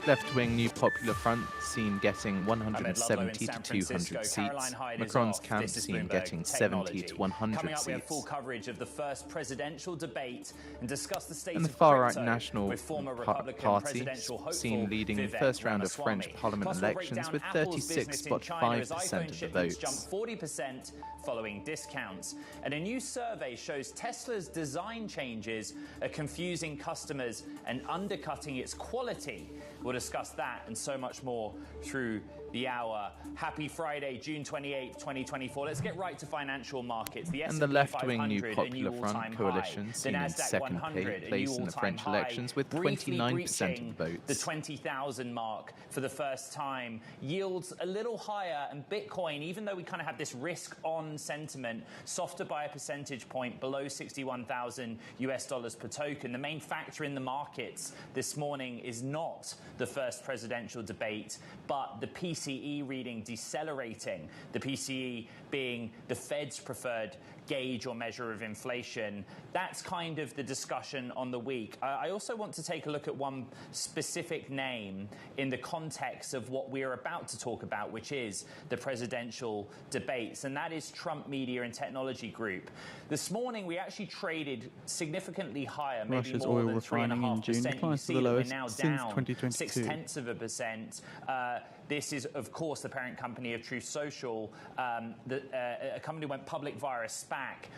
left-wing New Popular Front seen getting 170 to 200 seats. Macron's camp seen getting 70 to 100 seats. Full coverage of the first presidential debate and discuss the state and the far-right National Party seen leading the first round of French Parliament elections with 36.5% of the votes. Jumped 40% following discounts. And a new survey shows Tesla's design changes are confusing customers and undercutting its quality. We'll discuss that and so much more through the hour. Happy Friday, June 28th, 2024. Let's get right to financial markets. The And the S&P left-wing 500, New Popular Front coalition seen in second place in the French elections with 29% of the votes. The 20,000 mark for the first time. Yields a little higher, and Bitcoin, even though we kind of have this risk-on sentiment, softer by a percentage point below 61,000 US dollars per token. The main factor in the markets this morning is not the first presidential debate, but the PCE reading decelerating. The PCE being the Fed's preferred gauge or measure of inflation. That's kind of the discussion on the week. I also want to take a look at one specific name in the context of what we're about to talk about, which is the presidential debates, and that is Trump Media and Technology Group. This morning, we actually traded significantly higher, maybe Russia's more oil than refining in June 3.5%. declined You to see the that we're lowest now since down 2022. 0.6%. This is, of course, the parent company of Truth Social. A company went public via a SPAC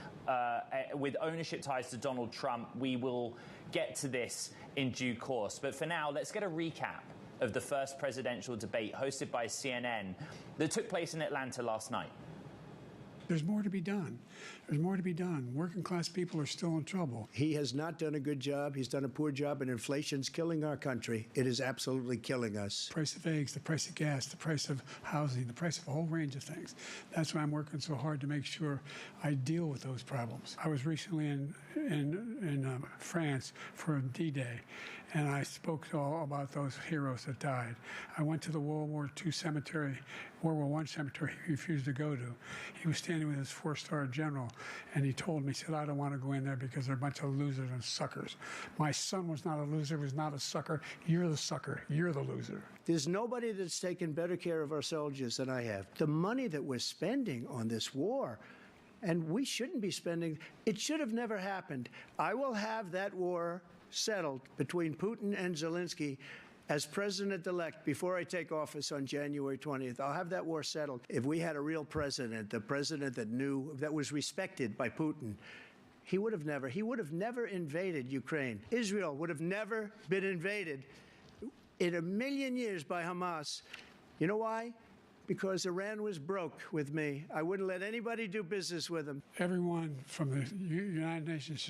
with ownership ties to Donald Trump. We will get to this in due course. But for now, let's get a recap of the first presidential debate hosted by CNN that took place in Atlanta last night. There's more to be done. There's more to be done. Working class people are still in trouble. He has not done a good job. He's done a poor job, and inflation's killing our country. It is absolutely killing us. The price of eggs, the price of gas, the price of housing, the price of a whole range of things. That's why I'm working so hard to make sure I deal with those problems. I was recently in France for D-Day, and I spoke all about those heroes that died. I went to the World War II cemetery, World War I cemetery he refused to go to. He was standing with his four-star general, and he told me, he said, I don't want to go in there because they're a bunch of losers and suckers. My son was not a loser, was not a sucker. You're the sucker. You're the loser. There's nobody that's taken better care of our soldiers than I have. The money that we're spending on this war, and we shouldn't be spending, it should have never happened. I will have that war settled between Putin and Zelensky as president-elect before I take office on January 20th. I'll have that war settled. If we had a real president, the president that knew, that was respected by Putin, he would have never invaded Ukraine. Israel would have never been invaded in a million years by Hamas. You know why? Because Iran was broke with me. I wouldn't let anybody do business with them. Everyone from the United Nations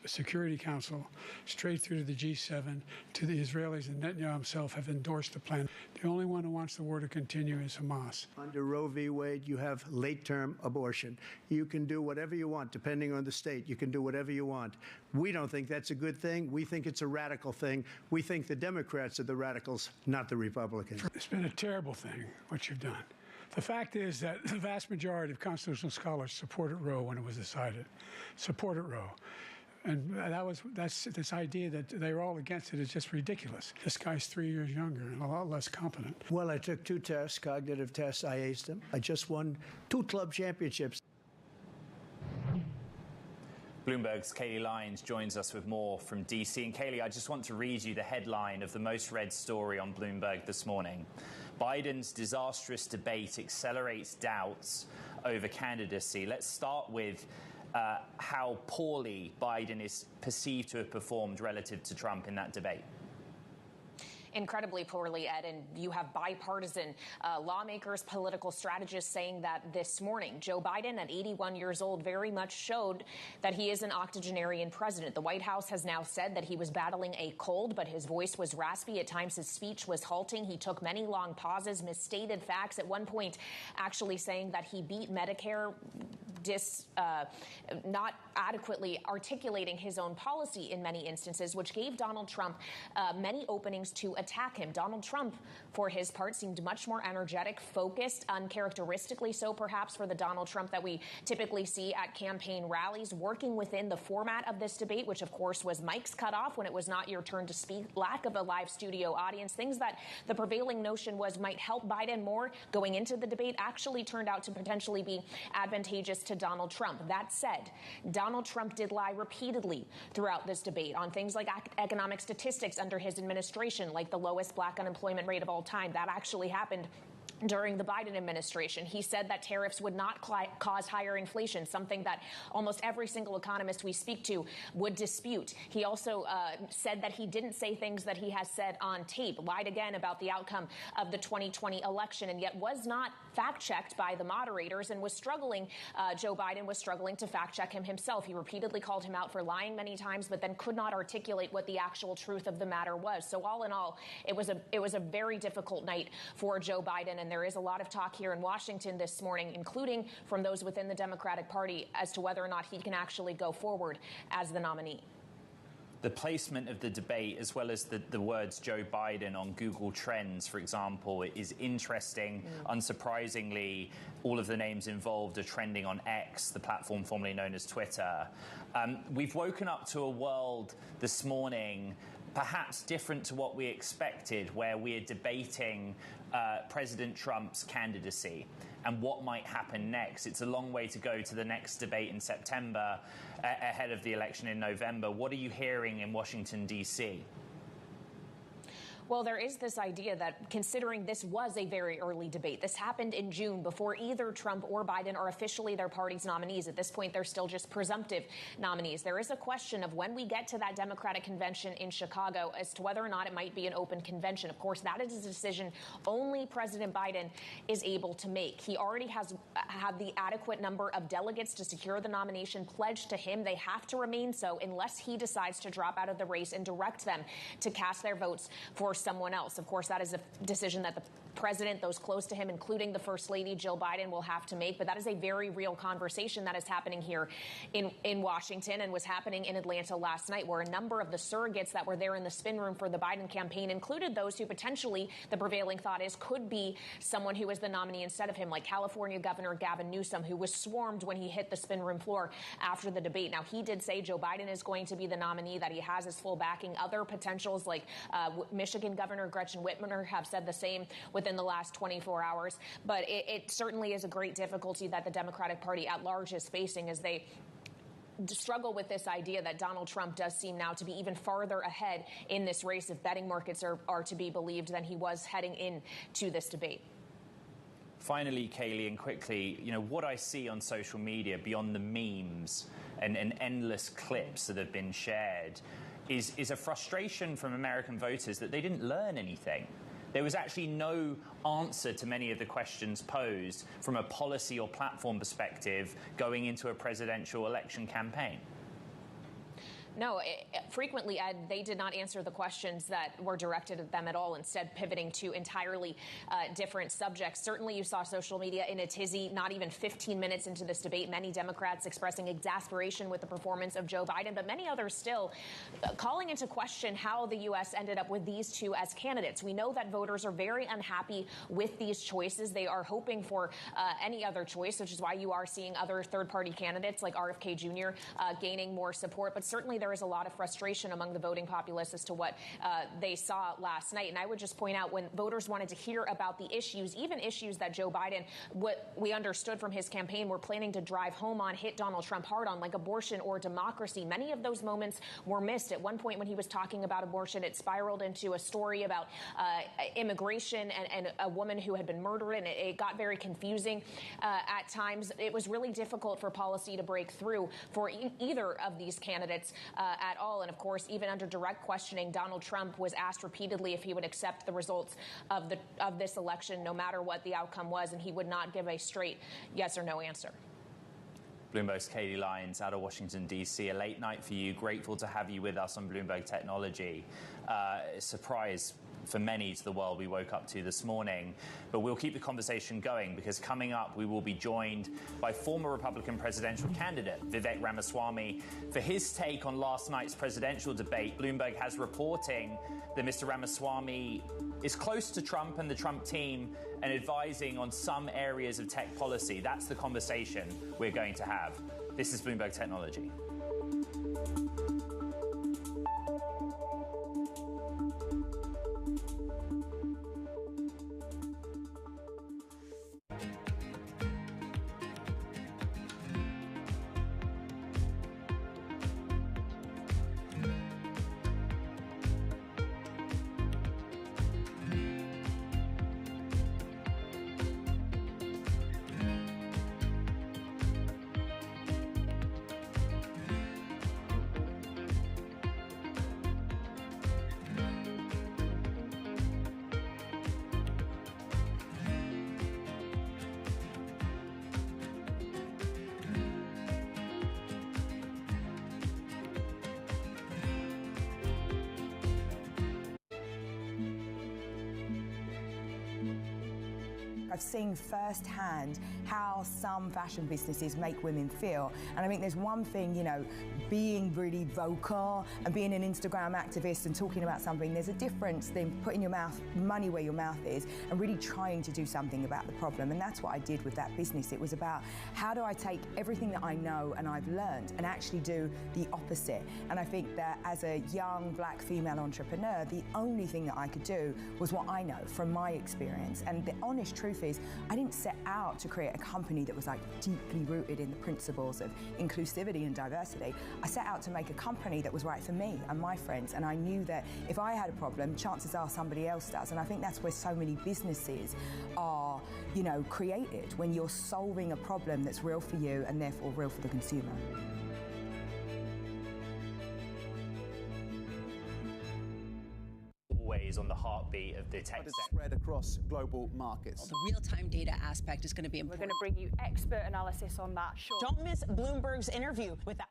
Security Council straight through to the G7 to the Israelis and Netanyahu himself have endorsed the plan. The only one who wants the war to continue is Hamas. Under Roe v. Wade, you have late-term abortion. You can do whatever you want, depending on the state. You can do whatever you want. We don't think that's a good thing. We think it's a radical thing. We think the Democrats are the radicals, not the Republicans. It's been a terrible thing, what you've done. The fact is that the vast majority of constitutional scholars supported Roe when it was decided. Supported Roe. And that's this idea that they're all against it is just ridiculous. This guy's 3 years younger and a lot less competent. Well, I took 2 tests, cognitive tests. I aced them. I just won 2 club championships. Bloomberg's Kayleigh Lyons joins us with more from DC. And Kayleigh, I just want to read you the headline of the most read story on Bloomberg this morning. Biden's disastrous debate accelerates doubts over candidacy. Let's start with how poorly Biden is perceived to have performed relative to Trump in that debate. Incredibly poorly, Ed, and you have bipartisan lawmakers, political strategists saying that this morning. Joe Biden, at 81 years old, very much showed that he is an octogenarian president. The White House has now said that he was battling a cold, but his voice was raspy. At times, his speech was halting. He took many long pauses, misstated facts, at one point actually saying that he beat Medicare, not adequately articulating his own policy in many instances, which gave Donald Trump many openings to attack him. Donald Trump, for his part, seemed much more energetic, focused, uncharacteristically so perhaps for the Donald Trump that we typically see at campaign rallies, working within the format of this debate, which of course was mics cut off when it was not your turn to speak, lack of a live studio audience, things that the prevailing notion was might help Biden more going into the debate actually turned out to potentially be advantageous to Donald Trump. That said, Donald Trump did lie repeatedly throughout this debate on things like economic statistics under his administration, like the lowest black unemployment rate of all time. That actually happened during the Biden administration. He said that tariffs would not cause higher inflation, something that almost every single economist we speak to would dispute. He also said that he didn't say things that he has said on tape, lied again about the outcome of the 2020 election, and yet was not fact-checked by the moderators and was struggling. Joe Biden was struggling to fact-check him himself. He repeatedly called him out for lying many times, but then could not articulate what the actual truth of the matter was. So all in all, it was a very difficult night for Joe Biden, and there is a lot of talk here in Washington this morning, including from those within the Democratic Party, as to whether or not he can actually go forward as the nominee. The placement of the debate, as well as the words Joe Biden on Google Trends, for example, is interesting. Unsurprisingly, all of the names involved are trending on X, the platform formerly known as Twitter. We've woken up to a world this morning perhaps different to what we expected, where we're debating President Trump's candidacy and what might happen next. It's a long way to go to the next debate in September, ahead of the election in November. What are you hearing in Washington, D.C.? Well, there is this idea that, considering this was a very early debate, this happened in June before either Trump or Biden are officially their party's nominees. At this point, they're still just presumptive nominees. There is a question of when we get to that Democratic convention in Chicago as to whether or not it might be an open convention. Of course, that is a decision only President Biden is able to make. He already has had the adequate number of delegates to secure the nomination pledged to him. They have to remain so unless he decides to drop out of the race and direct them to cast their votes for someone else. Of course, that is a decision that the president, those close to him, including the First Lady, Jill Biden, will have to make. But that is a very real conversation that is happening here in Washington and was happening in Atlanta last night, where a number of the surrogates that were there in the spin room for the Biden campaign included those who potentially, the prevailing thought is, could be someone who was the nominee instead of him, like California Governor Gavin Newsom, who was swarmed when he hit the spin room floor after the debate. Now, he did say Joe Biden is going to be the nominee, that he has his full backing. Other potentials like Michigan Governor Gretchen Whitmer have said the same within the last 24 hours. But it certainly is a great difficulty that the Democratic Party at large is facing as they struggle with this idea that Donald Trump does seem now to be even farther ahead in this race, if betting markets are to be believed, than he was heading into this debate. Finally, Kaylee, and quickly, what I see on social media beyond the memes and endless clips that have been shared is a frustration from American voters that they didn't learn anything. There was actually no answer to many of the questions posed from a policy or platform perspective going into a presidential election campaign. No, frequently, Ed, they did not answer the questions that were directed at them at all, instead pivoting to entirely different subjects. Certainly, you saw social media in a tizzy not even 15 minutes into this debate. Many Democrats expressing exasperation with the performance of Joe Biden, but many others still calling into question how the U.S. ended up with these two as candidates. We know that voters are very unhappy with these choices. They are hoping for any other choice, which is why you are seeing other third-party candidates like RFK Jr. Gaining more support. But certainly, there is a lot of frustration among the voting populace as to what they saw last night. And I would just point out, when voters wanted to hear about the issues, even issues that Joe Biden, what we understood from his campaign, were planning to drive home on, hit Donald Trump hard on, like abortion or democracy, many of those moments were missed. At one point when he was talking about abortion, it spiraled into a story about immigration and a woman who had been murdered, and it got very confusing at times. It was really difficult for policy to break through for either of these candidates at all. And of course, even under direct questioning, Donald Trump was asked repeatedly if he would accept the results of this election, no matter what the outcome was, and he would not give a straight yes or no answer. Bloomberg's Katie Lyons out of Washington, D.C. A late night for you. Grateful to have you with us on Bloomberg Technology. Surprise for many to the world we woke up to this morning. But we'll keep the conversation going, because coming up we will be joined by former Republican presidential candidate Vivek Ramaswamy for his take on last night's presidential debate. Bloomberg has reporting that Mr. Ramaswamy is close to Trump and the Trump team and advising on some areas of tech policy. That's the conversation we're going to have. This is Bloomberg Technology. I've seen firsthand how some fashion businesses make women feel. And I think there's one thing, you know, being really vocal and being an Instagram activist and talking about something, there's a difference than putting your money where your mouth is and really trying to do something about the problem. And that's what I did with that business. It was about how do I take everything that I know and I've learned and actually do the opposite. And I think that as a young black female entrepreneur, the only thing that I could do was what I know from my experience. And the honest truth is, I didn't set out to create a company that was like deeply rooted in the principles of inclusivity and diversity. I set out to make a company that was right for me and my friends. And I knew that if I had a problem, chances are somebody else does. And I think that's where so many businesses are, you know, created, when you're solving a problem that's real for you and therefore real for the consumer. Always on the heartbeat of the tech spread across global markets. The real-time data aspect is going to be important. We're going to bring you expert analysis on that. Sure. Don't miss Bloomberg's interview with the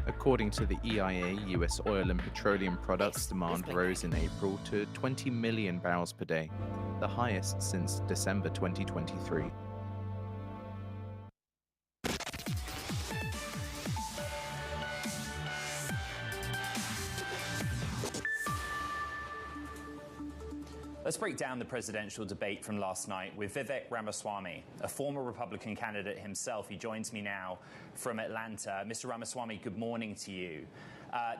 According to the EIA, US oil and petroleum products demand rose in April to 20 million barrels per day, the highest since December 2023. Let's break down the presidential debate from last night with Vivek Ramaswamy, a former Republican candidate himself. He joins me now from Atlanta. Mr. Ramaswamy, good morning to you.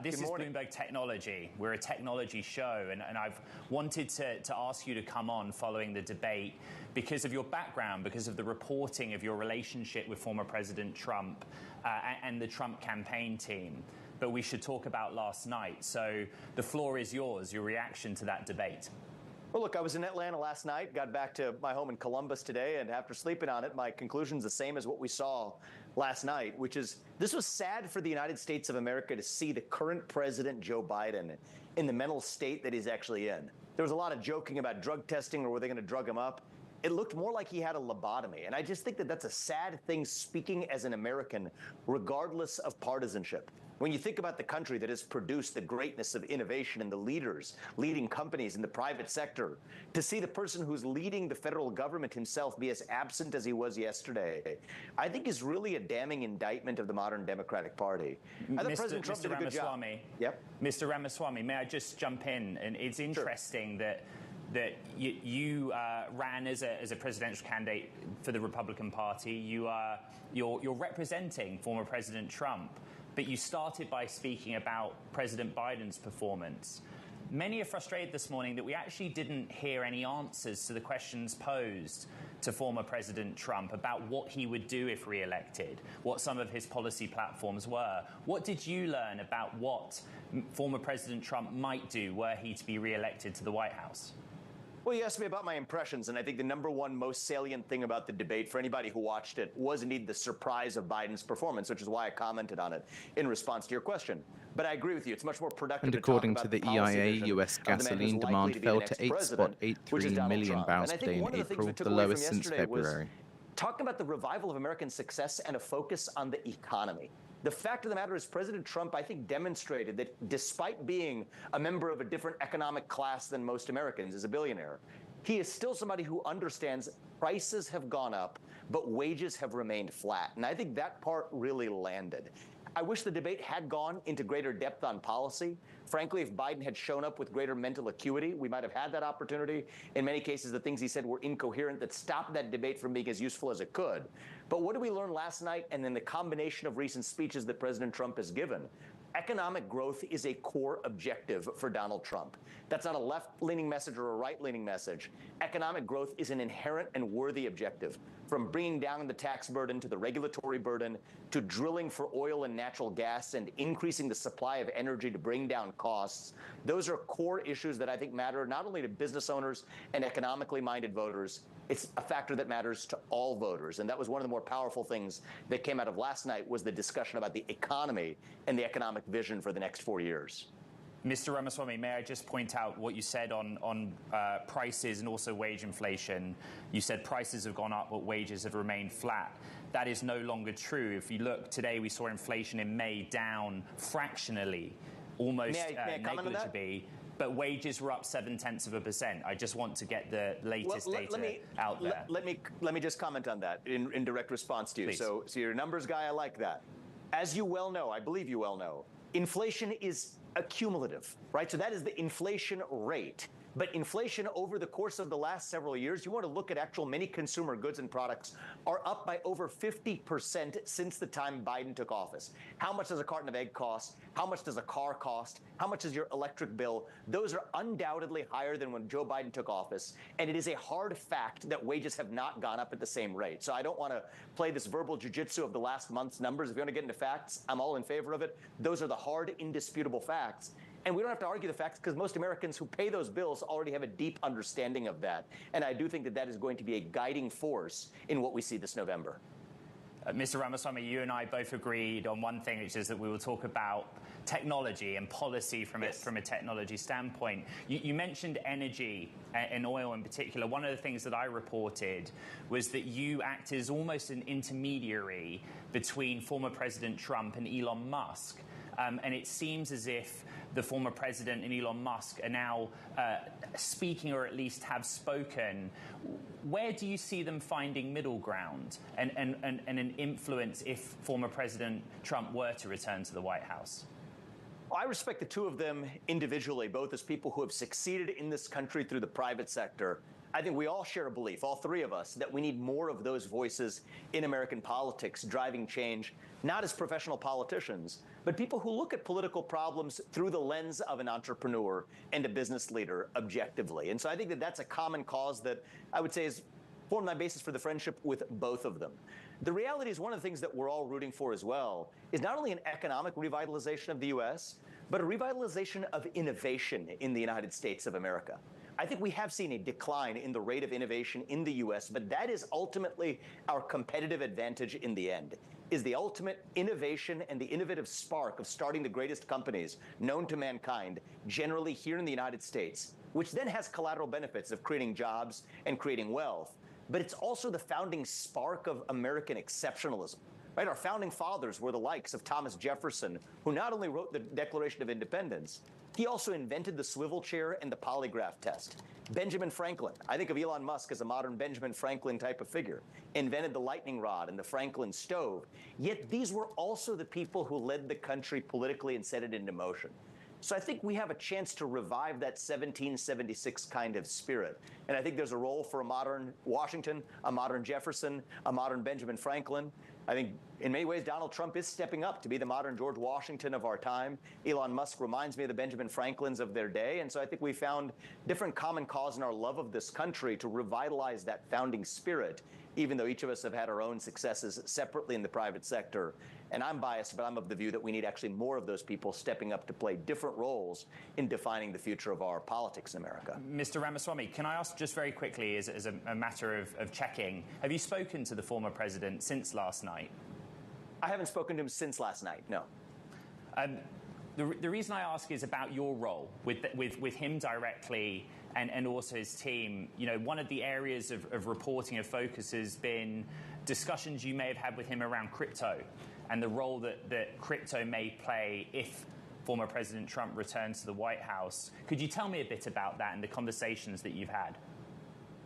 This is Bloomberg Technology. We're a technology show, and I've wanted to ask you to come on following the debate because of your background, because of the reporting of your relationship with former President Trump and the Trump campaign team. But we should talk about last night. So the floor is yours, your reaction to that debate. Well, look, I was in Atlanta last night, got back to my home in Columbus today, and after sleeping on it, my conclusion's the same as what we saw last night, which is this was sad for the United States of America to see the current president, Joe Biden, in the mental state that he's actually in. There was a lot of joking about drug testing or were they going to drug him up. It looked more like he had a lobotomy, and I just think that that's a sad thing speaking as an American, regardless of partisanship. When you think about the country that has produced the greatness of innovation and the leaders leading companies in the private sector, to see the person who's leading the federal government himself be as absent as he was yesterday, I think is really a damning indictment of the modern Democratic Party. I thought President Trump did a good job. Yep. Mr. Ramaswamy, may I just jump in? And it's interesting that you ran as a presidential candidate for the Republican Party. You're representing former President Trump. But you started by speaking about President Biden's performance. Many are frustrated this morning that we actually didn't hear any answers to the questions posed to former President Trump about what he would do if re-elected, what some of his policy platforms were. What did you learn about what former President Trump might do were he to be re-elected to the White House? Well, you asked me about my impressions, and I think the number one most salient thing about the debate for anybody who watched it was indeed the surprise of Biden's performance, which is why I commented on it in response to your question. But I agree with you. It's much more productive and according to the EIA, U.S. gasoline demand fell to 8.83 million barrels per day in April, the lowest since February. Talking about the revival of American success and a focus on the economy. The fact of the matter is President Trump, I think, demonstrated that despite being a member of a different economic class than most Americans, as a billionaire, he is still somebody who understands prices have gone up, but wages have remained flat. And I think that part really landed. I wish the debate had gone into greater depth on policy. Frankly, if Biden had shown up with greater mental acuity, we might have had that opportunity. In many cases, the things he said were incoherent that stopped that debate from being as useful as it could. But what did we learn last night and then the combination of recent speeches that President Trump has given? Economic growth is a core objective for Donald Trump. That's not a left-leaning message or a right-leaning message. Economic growth is an inherent and worthy objective. From bringing down the tax burden to the regulatory burden to drilling for oil and natural gas and increasing the supply of energy to bring down costs, those are core issues that I think matter not only to business owners and economically minded voters, it's a factor that matters to all voters. And that was one of the more powerful things that came out of last night was the discussion about the economy and the economic vision for the next 4 years. Mr. Ramaswamy, may I just point out what you said on prices and also wage inflation? You said prices have gone up, but wages have remained flat. That is no longer true. If you look today, we saw inflation in May down fractionally, almost negligibly, but wages were up 0.7%. I just want to get the latest data out there. Let me just comment on that in direct response to you. Please. So you're a numbers guy. I like that. As you well know, I believe you well know, inflation is accumulative, right? So that is the inflation rate. But inflation over the course of the last several years, you want to look at actual many consumer goods and products are up by over 50% since the time Biden took office. How much does a carton of egg cost? How much does a car cost? How much is your electric bill? Those are undoubtedly higher than when Joe Biden took office. And it is a hard fact that wages have not gone up at the same rate. So I don't want to play this verbal jujitsu of the last month's numbers. If you want to get into facts, I'm all in favor of it. Those are the hard, indisputable facts. And we don't have to argue the facts because most Americans who pay those bills already have a deep understanding of that. And I do think that that is going to be a guiding force in what we see this November. Mr. Ramaswamy, you and I both agreed on one thing, which is that we will talk about technology and policy from a technology standpoint. You mentioned energy and oil in particular. One of the things that I reported was that you act as almost an intermediary between former President Trump and Elon Musk. And it seems as if the former president and Elon Musk are now speaking, or at least have spoken. Where do you see them finding middle ground and an influence if former President Trump were to return to the White House? I respect the two of them individually, both as people who have succeeded in this country through the private sector. I think we all share a belief, all three of us, that we need more of those voices in American politics driving change, not as professional politicians, but people who look at political problems through the lens of an entrepreneur and a business leader objectively. And so I think that that's a common cause that I would say is formed my basis for the friendship with both of them. The reality is one of the things that we're all rooting for as well is not only an economic revitalization of the U.S., but a revitalization of innovation in the United States of America. I think we have seen a decline in the rate of innovation in the U.S., but that is ultimately our competitive advantage in the end, is the ultimate innovation and the innovative spark of starting the greatest companies known to mankind, generally here in the United States, which then has collateral benefits of creating jobs and creating wealth. But it's also the founding spark of American exceptionalism. Right? Our founding fathers were the likes of Thomas Jefferson, who not only wrote the Declaration of Independence, he also invented the swivel chair and the polygraph test. Benjamin Franklin, I think of Elon Musk as a modern Benjamin Franklin type of figure, invented the lightning rod and the Franklin stove. Yet these were also the people who led the country politically and set it into motion. So I think we have a chance to revive that 1776 kind of spirit. And I think there's a role for a modern Washington, a modern Jefferson, a modern Benjamin Franklin. I think in many ways Donald Trump is stepping up to be the modern George Washington of our time. Elon Musk reminds me of the Benjamin Franklins of their day. And so I think we found different common cause in our love of this country to revitalize that founding spirit, even though each of us have had our own successes separately in the private sector. And I'm biased, but I'm of the view that we need actually more of those people stepping up to play different roles in defining the future of our politics in America. Mr. Ramaswamy, can I ask just very quickly, as a matter of checking, have you spoken to the former president since last night? I haven't spoken to him since last night, no. The reason I ask is about your role with him directly and also his team. You know, one of the areas of reporting of focus has been discussions you may have had with him around crypto and the role that crypto may play if former President Trump returns to the White House. Could you tell me a bit about that and the conversations that you've had?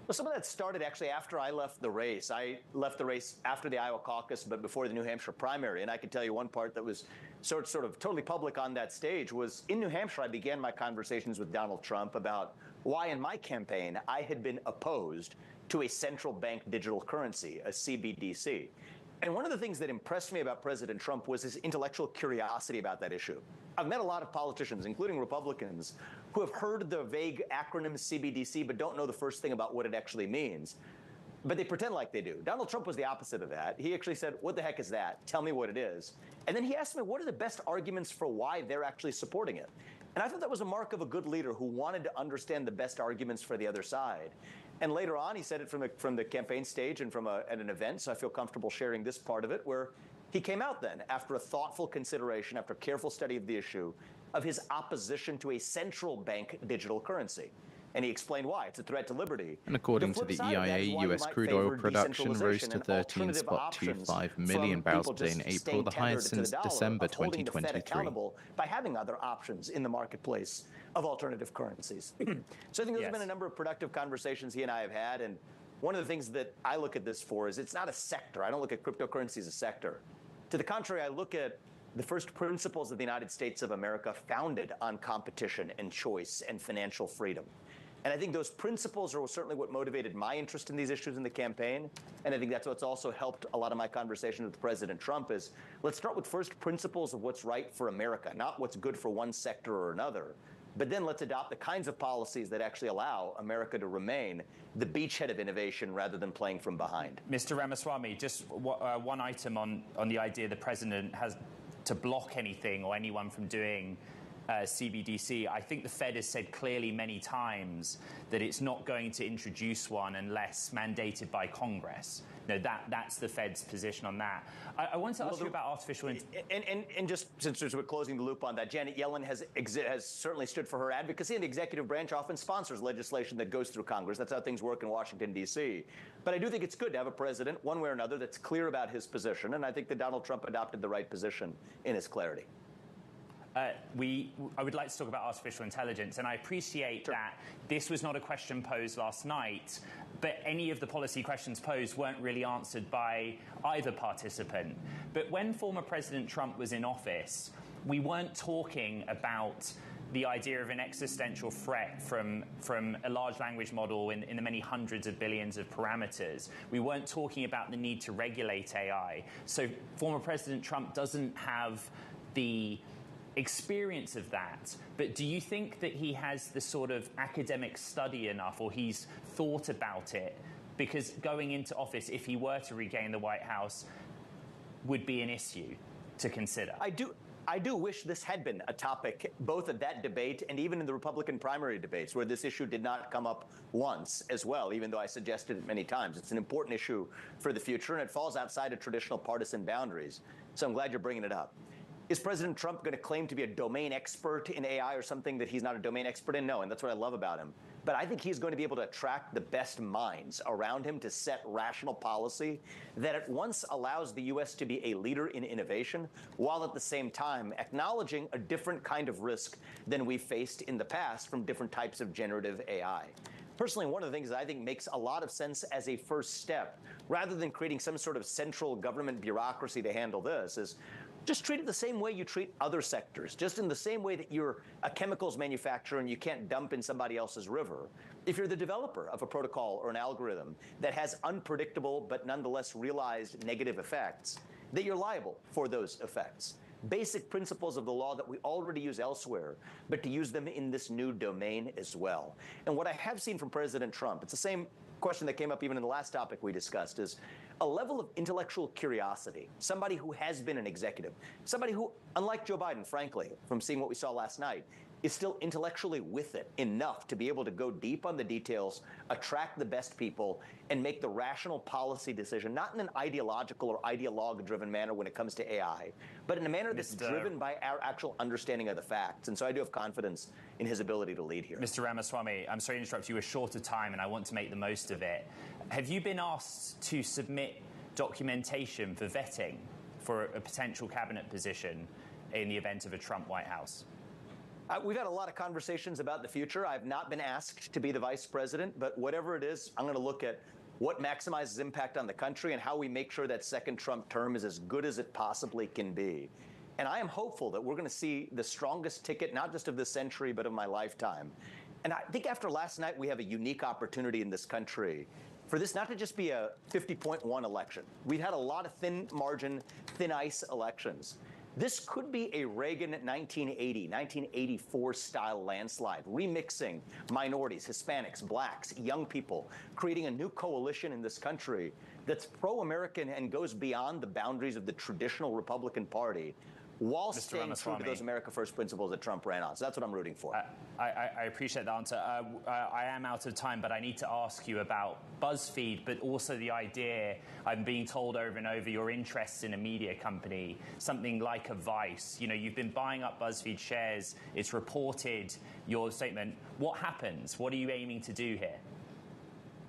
Well, some of that started actually after I left the race. I left the race after the Iowa caucus, but before the New Hampshire primary. And I can tell you one part that was sort of totally public on that stage was in New Hampshire, I began my conversations with Donald Trump about why in my campaign I had been opposed to a central bank digital currency, a CBDC. And one of the things that impressed me about President Trump was his intellectual curiosity about that issue. I've met a lot of politicians, including Republicans, who have heard the vague acronym CBDC but don't know the first thing about what it actually means. But they pretend like they do. Donald Trump was the opposite of that. He actually said, what the heck is that? Tell me what it is. And then he asked me, what are the best arguments for why they're actually supporting it? And I thought that was a mark of a good leader who wanted to understand the best arguments for the other side. And later on, he said it from the campaign stage and at an event, so I feel comfortable sharing this part of it, where he came out then, after a thoughtful consideration, after a careful study of the issue, of his opposition to a central bank digital currency. And he explained why. It's a threat to liberty. And according to the EIA, US crude oil production rose to 13.25 million barrels per day in April, the highest since December 2023. By having other options in the marketplace of alternative currencies. So I think those have been a number of productive conversations he and I have had. And one of the things that I look at this for is it's not a sector. I don't look at cryptocurrency as a sector. To the contrary, I look at the first principles of the United States of America founded on competition and choice and financial freedom. And I think those principles are certainly what motivated my interest in these issues in the campaign. And I think that's what's also helped a lot of my conversation with President Trump is let's start with first principles of what's right for America, not what's good for one sector or another. But then let's adopt the kinds of policies that actually allow America to remain the beachhead of innovation rather than playing from behind. Mr. Ramaswamy, just one item on the idea the president has to block anything or anyone from doing CBDC. I think the Fed has said clearly many times that it's not going to introduce one unless mandated by Congress. No, that's the Fed's position on that. I want to ask you about artificial intelligence. And just since we're closing the loop on that, Janet Yellen has certainly stood for her advocacy, and the executive branch often sponsors legislation that goes through Congress. That's how things work in Washington, D.C. But I do think it's good to have a president, one way or another, that's clear about his position, and I think that Donald Trump adopted the right position in his clarity. I would like to talk about artificial intelligence, and I appreciate that this was not a question posed last night, but any of the policy questions posed weren't really answered by either participant. But when former President Trump was in office, we weren't talking about the idea of an existential threat from a large language model in the many hundreds of billions of parameters. We weren't talking about the need to regulate AI. So former President Trump doesn't have the experience of that, but do you think that he has the sort of academic study enough, or he's thought about it? Because going into office, if he were to regain the White House, would be an issue to consider. I do wish this had been a topic, both at that debate and even in the Republican primary debates, where this issue did not come up once as well, even though I suggested it many times. It's an important issue for the future, and it falls outside of traditional partisan boundaries. So I'm glad you're bringing it up. Is President Trump going to claim to be a domain expert in AI or something that he's not a domain expert in? No, and that's what I love about him. But I think he's going to be able to attract the best minds around him to set rational policy that at once allows the U.S. to be a leader in innovation, while at the same time acknowledging a different kind of risk than we've faced in the past from different types of generative AI. Personally, one of the things that I think makes a lot of sense as a first step, rather than creating some sort of central government bureaucracy to handle this, is just treat it the same way you treat other sectors, just in the same way that you're a chemicals manufacturer and you can't dump in somebody else's river. If you're the developer of a protocol or an algorithm that has unpredictable but nonetheless realized negative effects, that you're liable for those effects. Basic principles of the law that we already use elsewhere, but to use them in this new domain as well. And what I have seen from President Trump, it's the same question that came up even in the last topic we discussed, is a level of intellectual curiosity. Somebody who has been an executive, somebody who, unlike Joe Biden, frankly, from seeing what we saw last night, is still intellectually with it enough to be able to go deep on the details, attract the best people, and make the rational policy decision, not in an ideological or ideologue-driven manner when it comes to AI, but in a manner that's driven by our actual understanding of the facts. And so I do have confidence in his ability to lead here. Mr. Ramaswamy, I'm sorry to interrupt you. We're short of time, and I want to make the most of it. Have you been asked to submit documentation for vetting for a potential cabinet position in the event of a Trump White House? We've had a lot of conversations about the future. I've not been asked to be the vice president, but whatever it is, I'm going to look at what maximizes impact on the country and how we make sure that second Trump term is as good as it possibly can be. And I am hopeful that we're going to see the strongest ticket, not just of this century, but of my lifetime. And I think after last night, we have a unique opportunity in this country for this not to just be a 50.1 election. We've had a lot of thin margin, thin ice elections. This could be a Reagan 1980, 1984 style landslide, remixing minorities, Hispanics, blacks, young people, creating a new coalition in this country that's pro-American and goes beyond the boundaries of the traditional Republican Party, while Mr. staying true to those America First principles that Trump ran on. So that's what I'm rooting for. I appreciate the answer. I am out of time, but I need to ask you about BuzzFeed, but also the idea, I'm being told over and over, your interests in a media company, something like a Vice. You know, you've been buying up BuzzFeed shares. It's reported your statement. What happens? What are you aiming to do here?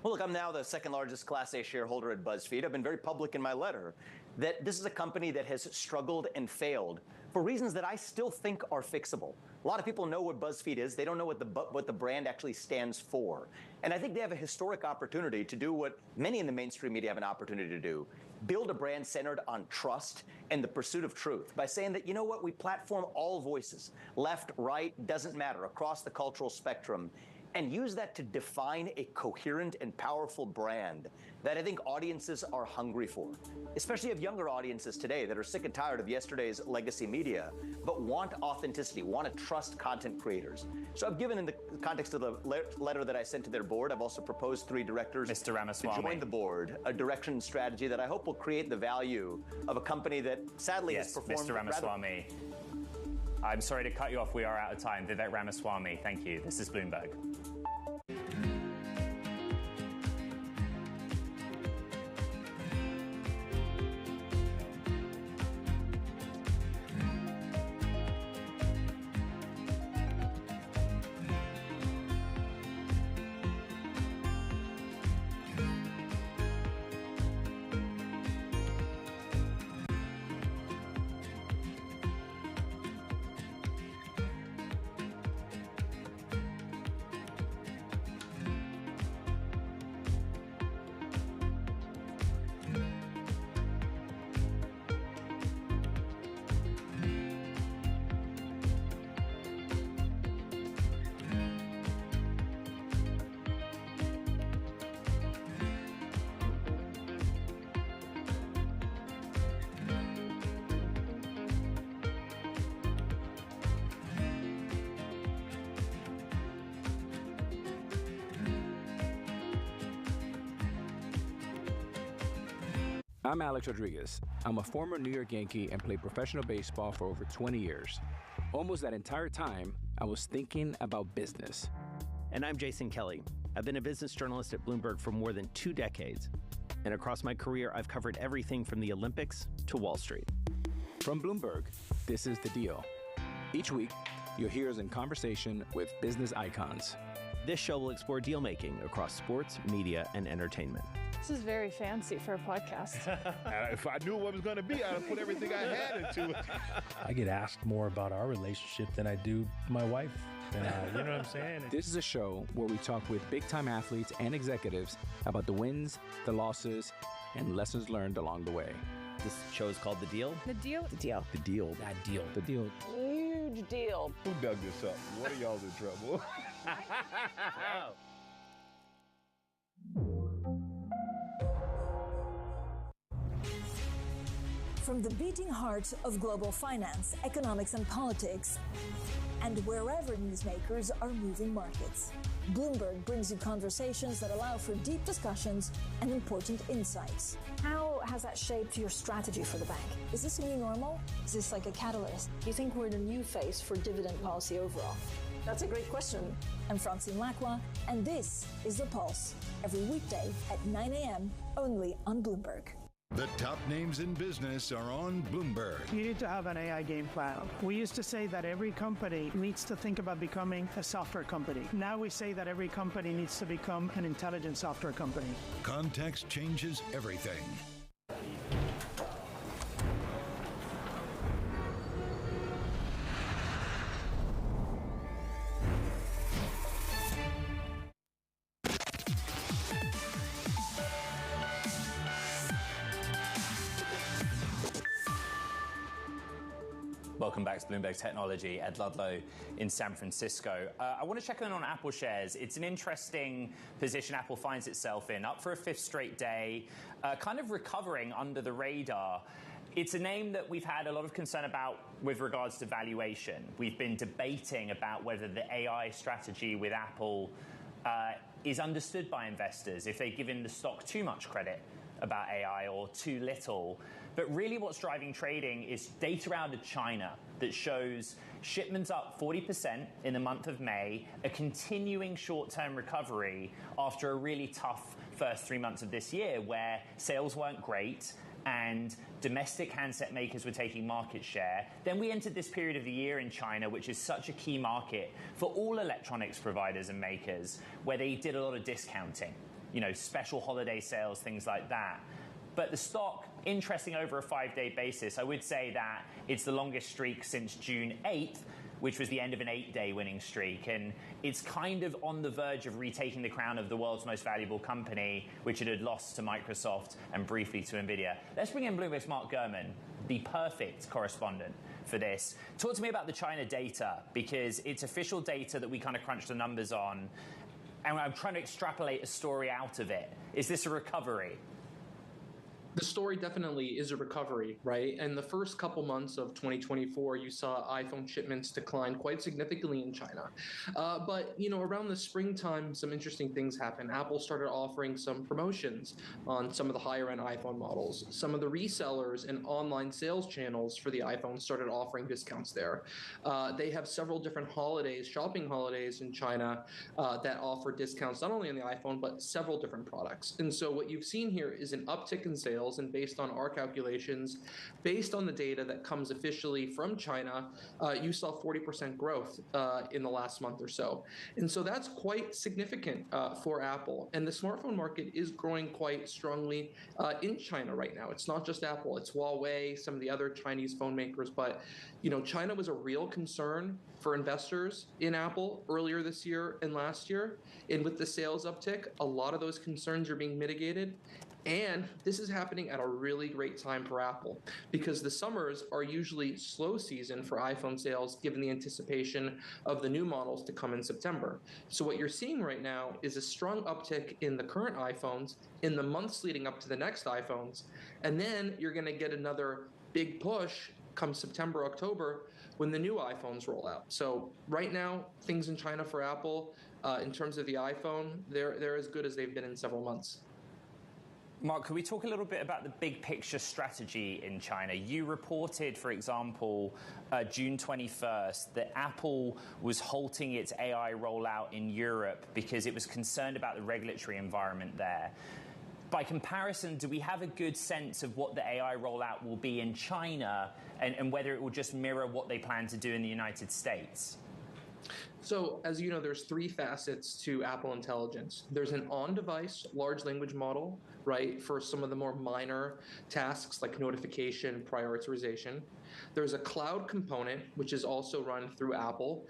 Well, look, I'm now the second largest Class A shareholder at BuzzFeed. I've been very public in my letter that this is a company that has struggled and failed for reasons that I still think are fixable. A lot of people know what BuzzFeed is. They don't know what the brand actually stands for. And I think they have a historic opportunity to do what many in the mainstream media have an opportunity to do, build a brand centered on trust and the pursuit of truth by saying that, you know what, we platform all voices, left, right, doesn't matter, across the cultural spectrum, and use that to define a coherent and powerful brand that I think audiences are hungry for, especially of younger audiences today that are sick and tired of yesterday's legacy media, but want authenticity, want to trust content creators. So I've given, in the context of the letter that I sent to their board, I've also proposed 3 directors Mr. Ramaswamy to join the board, a direction and strategy that I hope will create the value of a company that sadly has performed Mr. Ramaswamy. I'm sorry to cut you off. We are out of time. Vivek Ramaswamy, thank you. This is Bloomberg. I'm Alex Rodriguez. I'm a former New York Yankee and played professional baseball for over 20 years. Almost that entire time, I was thinking about business. And I'm Jason Kelly. I've been a business journalist at Bloomberg for more than 2 decades. And across my career, I've covered everything from the Olympics to Wall Street. From Bloomberg, this is The Deal. Each week, you'll hear us in conversation with business icons. This show will explore deal-making across sports, media, and entertainment. This is very fancy for a podcast. If I knew what it was going to be, I'd have put everything I had into it. I get asked more about our relationship than I do my wife. And you know what I'm saying? This is a show where we talk with big-time athletes and executives about the wins, the losses, and lessons learned along the way. This show is called The Deal. The Deal? The Deal. The Deal. That deal. The Deal. Huge deal. Who dug this up? What are y'all's in trouble? From the beating heart of global finance, economics, and politics, and wherever newsmakers are moving markets, Bloomberg brings you conversations that allow for deep discussions and important insights. How has that shaped your strategy for the bank? Is this a new normal? Is this like a catalyst? Do you think we're in a new phase for dividend policy overall? That's a great question. I'm Francine Lacqua, and this is The Pulse, every weekday at 9 a.m. only on Bloomberg. The top names in business are on Bloomberg. You need to have an AI game plan. We used to say that every company needs to think about becoming a software company. Now we say that every company needs to become an intelligent software company. Context changes everything. Welcome back to Bloomberg Technology. Ed Ludlow in San Francisco. I want to check in on Apple shares. It's an interesting position Apple finds itself in, up for a 5th straight day, kind of recovering under the radar. It's a name that we've had a lot of concern about with regards to valuation. We've been debating about whether the AI strategy with Apple is understood by investors, if they've given the stock too much credit about AI or too little. But really what's driving trading is data out of China that shows shipments up 40% in the month of May, a continuing short-term recovery after a really tough first 3 months of this year where sales weren't great and domestic handset makers were taking market share. Then we entered this period of the year in China, which is such a key market for all electronics providers and makers, where they did a lot of discounting, special holiday sales, things like that. But the stock, interesting over a 5-day basis, I would say that it's the longest streak since June 8th, which was the end of an 8-day winning streak. And it's kind of on the verge of retaking the crown of the world's most valuable company, which it had lost to Microsoft and briefly to NVIDIA. Let's bring in Bloomberg's Mark Gurman, the perfect correspondent for this. Talk to me about the China data, because it's official data that we kind of crunch the numbers on. And I'm trying to extrapolate a story out of it. Is this a recovery? The story definitely is a recovery, right? And the first couple months of 2024, you saw iPhone shipments decline quite significantly in China. But, around the springtime, some interesting things happened. Apple started offering some promotions on some of the higher-end iPhone models. Some of the resellers and online sales channels for the iPhone started offering discounts there. They have several different shopping holidays in China that offer discounts not only on the iPhone, but several different products. And so what you've seen here is an uptick in sales. And based on our calculations, based on the data that comes officially from China, you saw 40% growth in the last month or so. And so that's quite significant for Apple. And the smartphone market is growing quite strongly in China right now. It's not just Apple, it's Huawei, some of the other Chinese phone makers. But, China was a real concern for investors in Apple earlier this year and last year. And with the sales uptick, a lot of those concerns are being mitigated. And this is happening at a really great time for Apple, because the summers are usually slow season for iPhone sales given the anticipation of the new models to come in September. So what you're seeing right now is a strong uptick in the current iPhones in the months leading up to the next iPhones. And then you're going to get another big push come September, October, when the new iPhones roll out. So right now, things in China for Apple, in terms of the iPhone, they're as good as they've been in several months. Mark, could we talk a little bit about the big picture strategy in China? You reported, for example, June 21st, that Apple was halting its AI rollout in Europe because it was concerned about the regulatory environment there. By comparison, do we have a good sense of what the AI rollout will be in China and whether it will just mirror what they plan to do in the United States? So, as you know, there's three facets to Apple Intelligence. There's an on-device large language model, right, for some of the more minor tasks like notification, prioritization. There's a cloud component, which is also run through Apple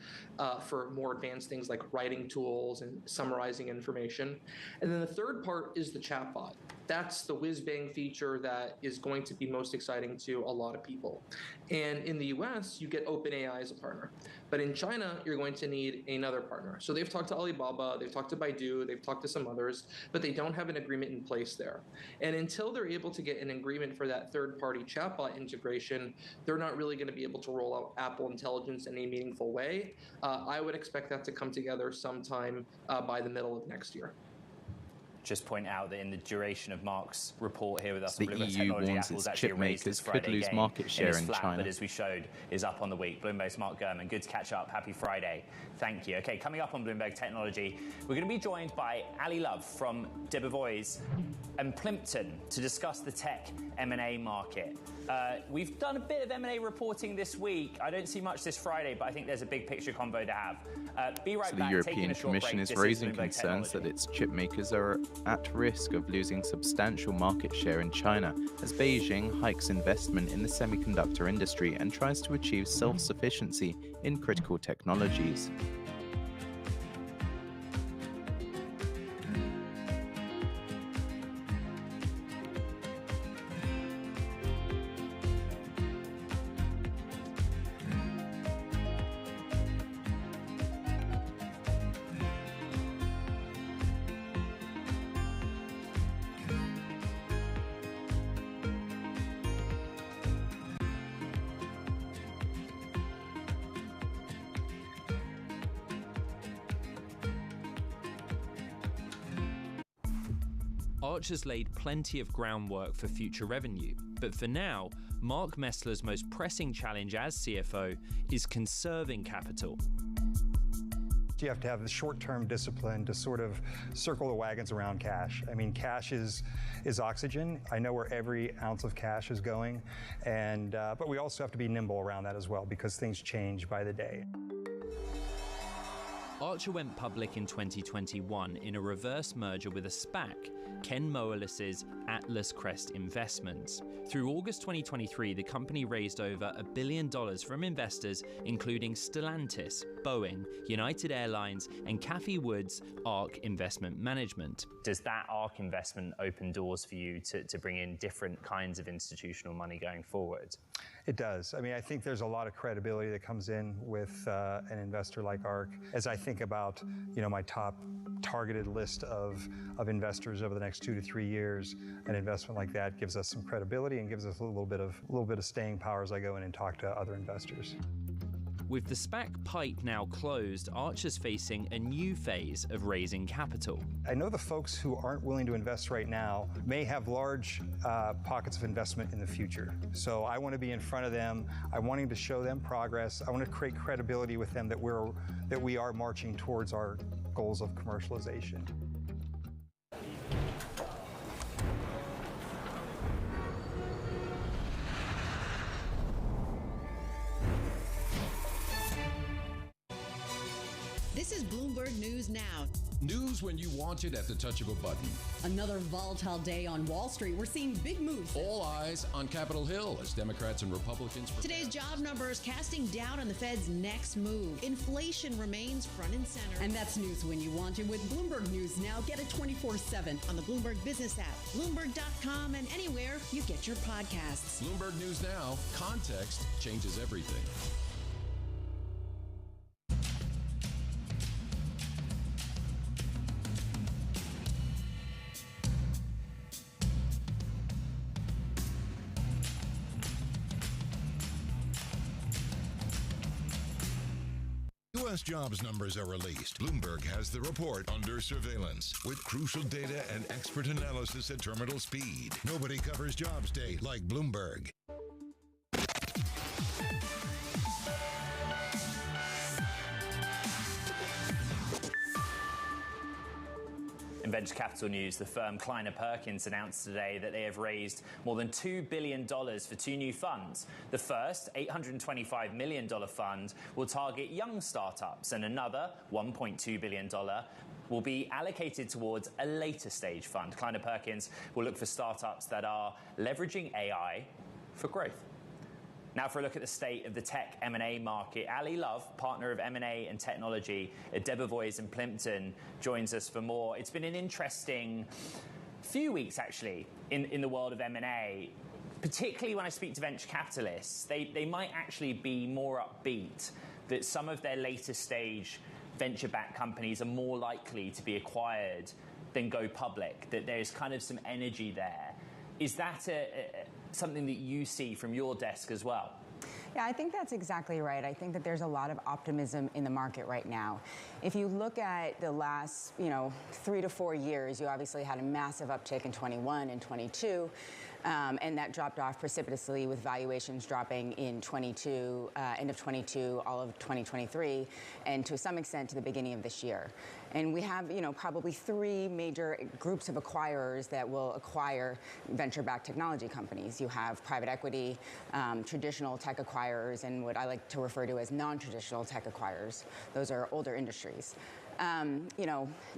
for more advanced things like writing tools and summarizing information. And then the third part is the chatbot. That's the whiz-bang feature that is going to be most exciting to a lot of people. And in the US, you get OpenAI as a partner. But in China, you're going to need another partner. So they've talked to Alibaba, they've talked to Baidu, they've talked to some others, but they don't have an agreement in place there. And until they're able to get an agreement for that third-party chatbot integration, they're not really going to be able to roll out Apple Intelligence in a meaningful way. I would expect that to come together sometime by the middle of next year. Just point out that in the duration of Mark's report here with us, the EU warns its chip makers could lose market share in China. But as we showed, is up on the week. Bloomberg's Mark Gurman. Good to catch up. Happy Friday. Thank you. Okay, coming up on Bloomberg Technology, we're going to be joined by Ali Love from Debevoise and Plimpton to discuss the tech M&A market. We've done a bit of M&A reporting this week. I don't see much this Friday, but I think there's a big picture convo to have. Be right back. The European Commission is raising concerns that its chip makers are at risk of losing substantial market share in China as Beijing hikes investment in the semiconductor industry and tries to achieve self-sufficiency in critical technologies. Arch has laid plenty of groundwork for future revenue, but for now, Mark Messler's most pressing challenge as CFO is conserving capital. You have to have the short-term discipline to sort of circle the wagons around cash. I mean, cash is oxygen. I know where every ounce of cash is going, and but we also have to be nimble around that as well because things change by the day. Archer went public in 2021 in a reverse merger with a SPAC, Ken Moelis's Atlas Crest Investments. Through August 2023, the company raised over $1 billion from investors including Stellantis, Boeing, United Airlines, and Cathie Wood's ARK Investment Management. Does that ARK investment open doors for you to bring in different kinds of institutional money going forward? It does. I mean, I think there's a lot of credibility that comes in with an investor like ARK. As I think about, my top targeted list of investors over the next 2 to 3 years, an investment like that gives us some credibility and gives us a little bit of staying power as I go in and talk to other investors. With the SPAC pipe now closed, Archer's facing a new phase of raising capital. I know the folks who aren't willing to invest right now may have large pockets of investment in the future. So I want to be in front of them. I'm wanting to show them progress. I want to create credibility with them that we are marching towards our goals of commercialization. This is Bloomberg News Now. News when you want it at the touch of a button. Another volatile day on Wall Street. We're seeing big moves. All eyes on Capitol Hill as Democrats and Republicans prepare. Today's job numbers casting doubt on the Fed's next move. Inflation remains front and center. And that's news when you want it with Bloomberg News Now. Get it 24/7 on the Bloomberg Business app, Bloomberg.com, and anywhere you get your podcasts. Bloomberg News Now. Context changes everything. U.S. jobs numbers are released. Bloomberg has the report under surveillance with crucial data and expert analysis at terminal speed. Nobody covers jobs day like Bloomberg. In venture capital news, the firm Kleiner Perkins announced today that they have raised more than $2 billion for 2 new funds. The first, $825 million fund, will target young startups, and another, $1.2 billion, will be allocated towards a later stage fund. Kleiner Perkins will look for startups that are leveraging AI for growth. Now for a look at the state of the tech M&A market. Ali Love, partner of M&A and technology at Debevoise and Plimpton, joins us for more. It's been an interesting few weeks, actually, in the world of M&A, particularly when I speak to venture capitalists. They might actually be more upbeat that some of their later stage venture-backed companies are more likely to be acquired than go public, that there's kind of some energy there. Is that something that you see from your desk as well? Yeah, I think that's exactly right. I think that there's a lot of optimism in the market right now. If you look at the last, 3 to 4 years, you obviously had a massive uptick in 21 and 22. And that dropped off precipitously with valuations dropping in 22, end of 22, all of 2023, and to some extent to the beginning of this year. And we have, probably 3 major groups of acquirers that will acquire venture-backed technology companies. You have private equity, traditional tech acquirers, and what I like to refer to as non-traditional tech acquirers. Those are older industries.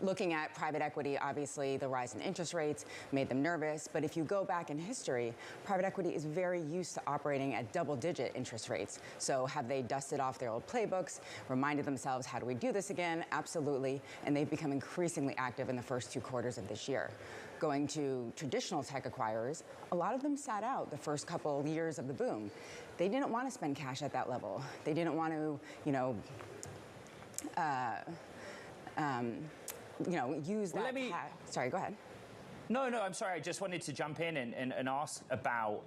Looking at private equity, obviously the rise in interest rates made them nervous. But if you go back in history, private equity is very used to operating at double-digit interest rates. So have they dusted off their old playbooks, reminded themselves, how do we do this again? Absolutely. And they've become increasingly active in the first 2 quarters of this year. Going to traditional tech acquirers, a lot of them sat out the first couple years of the boom. They didn't want to spend cash at that level. They didn't want to, use that. Sorry, go ahead. No, I'm sorry. I just wanted to jump in and ask about,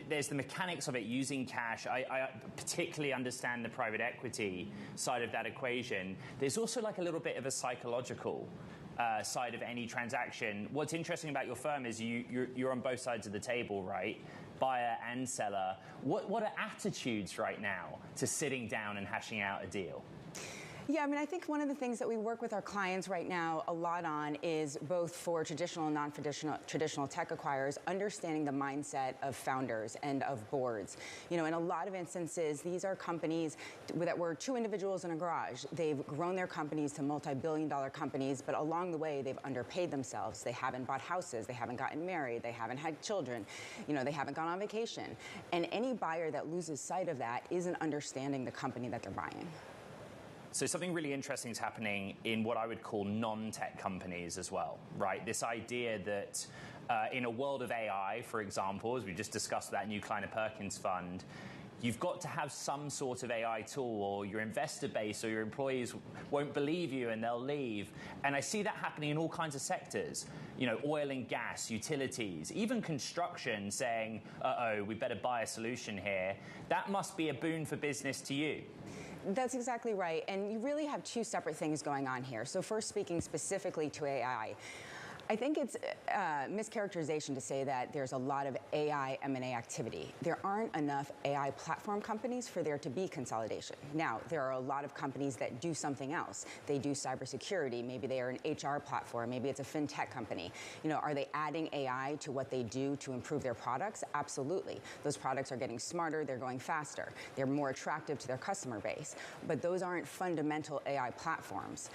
there's the mechanics of it, using cash. I particularly understand the private equity side of that equation. There's also like a little bit of a psychological side of any transaction. What's interesting about your firm is you're on both sides of the table, right? Buyer and seller. What are attitudes right now to sitting down and hashing out a deal? Yeah, I mean, I think one of the things that we work with our clients right now a lot on is both for traditional and non-traditional tech acquirers, understanding the mindset of founders and of boards. You know, in a lot of instances, these are companies that were two individuals in a garage. They've grown their companies to multi-billion-dollar companies, but along the way, they've underpaid themselves. They haven't bought houses. They haven't gotten married. They haven't had children. You know, they haven't gone on vacation. And any buyer that loses sight of that isn't understanding the company that they're buying. So something really interesting is happening in what I would call non-tech companies as well, right? This idea that in a world of AI, for example, as we just discussed that new Kleiner Perkins fund, you've got to have some sort of AI tool, or your investor base or your employees won't believe you and they'll leave. And I see that happening in all kinds of sectors, you know, oil and gas, utilities, even construction, saying, uh-oh, we better buy a solution here. That must be a boon for business to you. That's exactly right. And you really have two separate things going on here. So first, speaking specifically to AI, I think it's mischaracterization to say that there's a lot of AI M&A activity. There aren't enough AI platform companies for there to be consolidation. Now, there are a lot of companies that do something else. They do cybersecurity. Maybe they are an HR platform. Maybe it's a fintech company. You know, are they adding AI to what they do to improve their products? Absolutely. Those products are getting smarter. They're going faster. They're more attractive to their customer base. But those aren't fundamental AI platforms.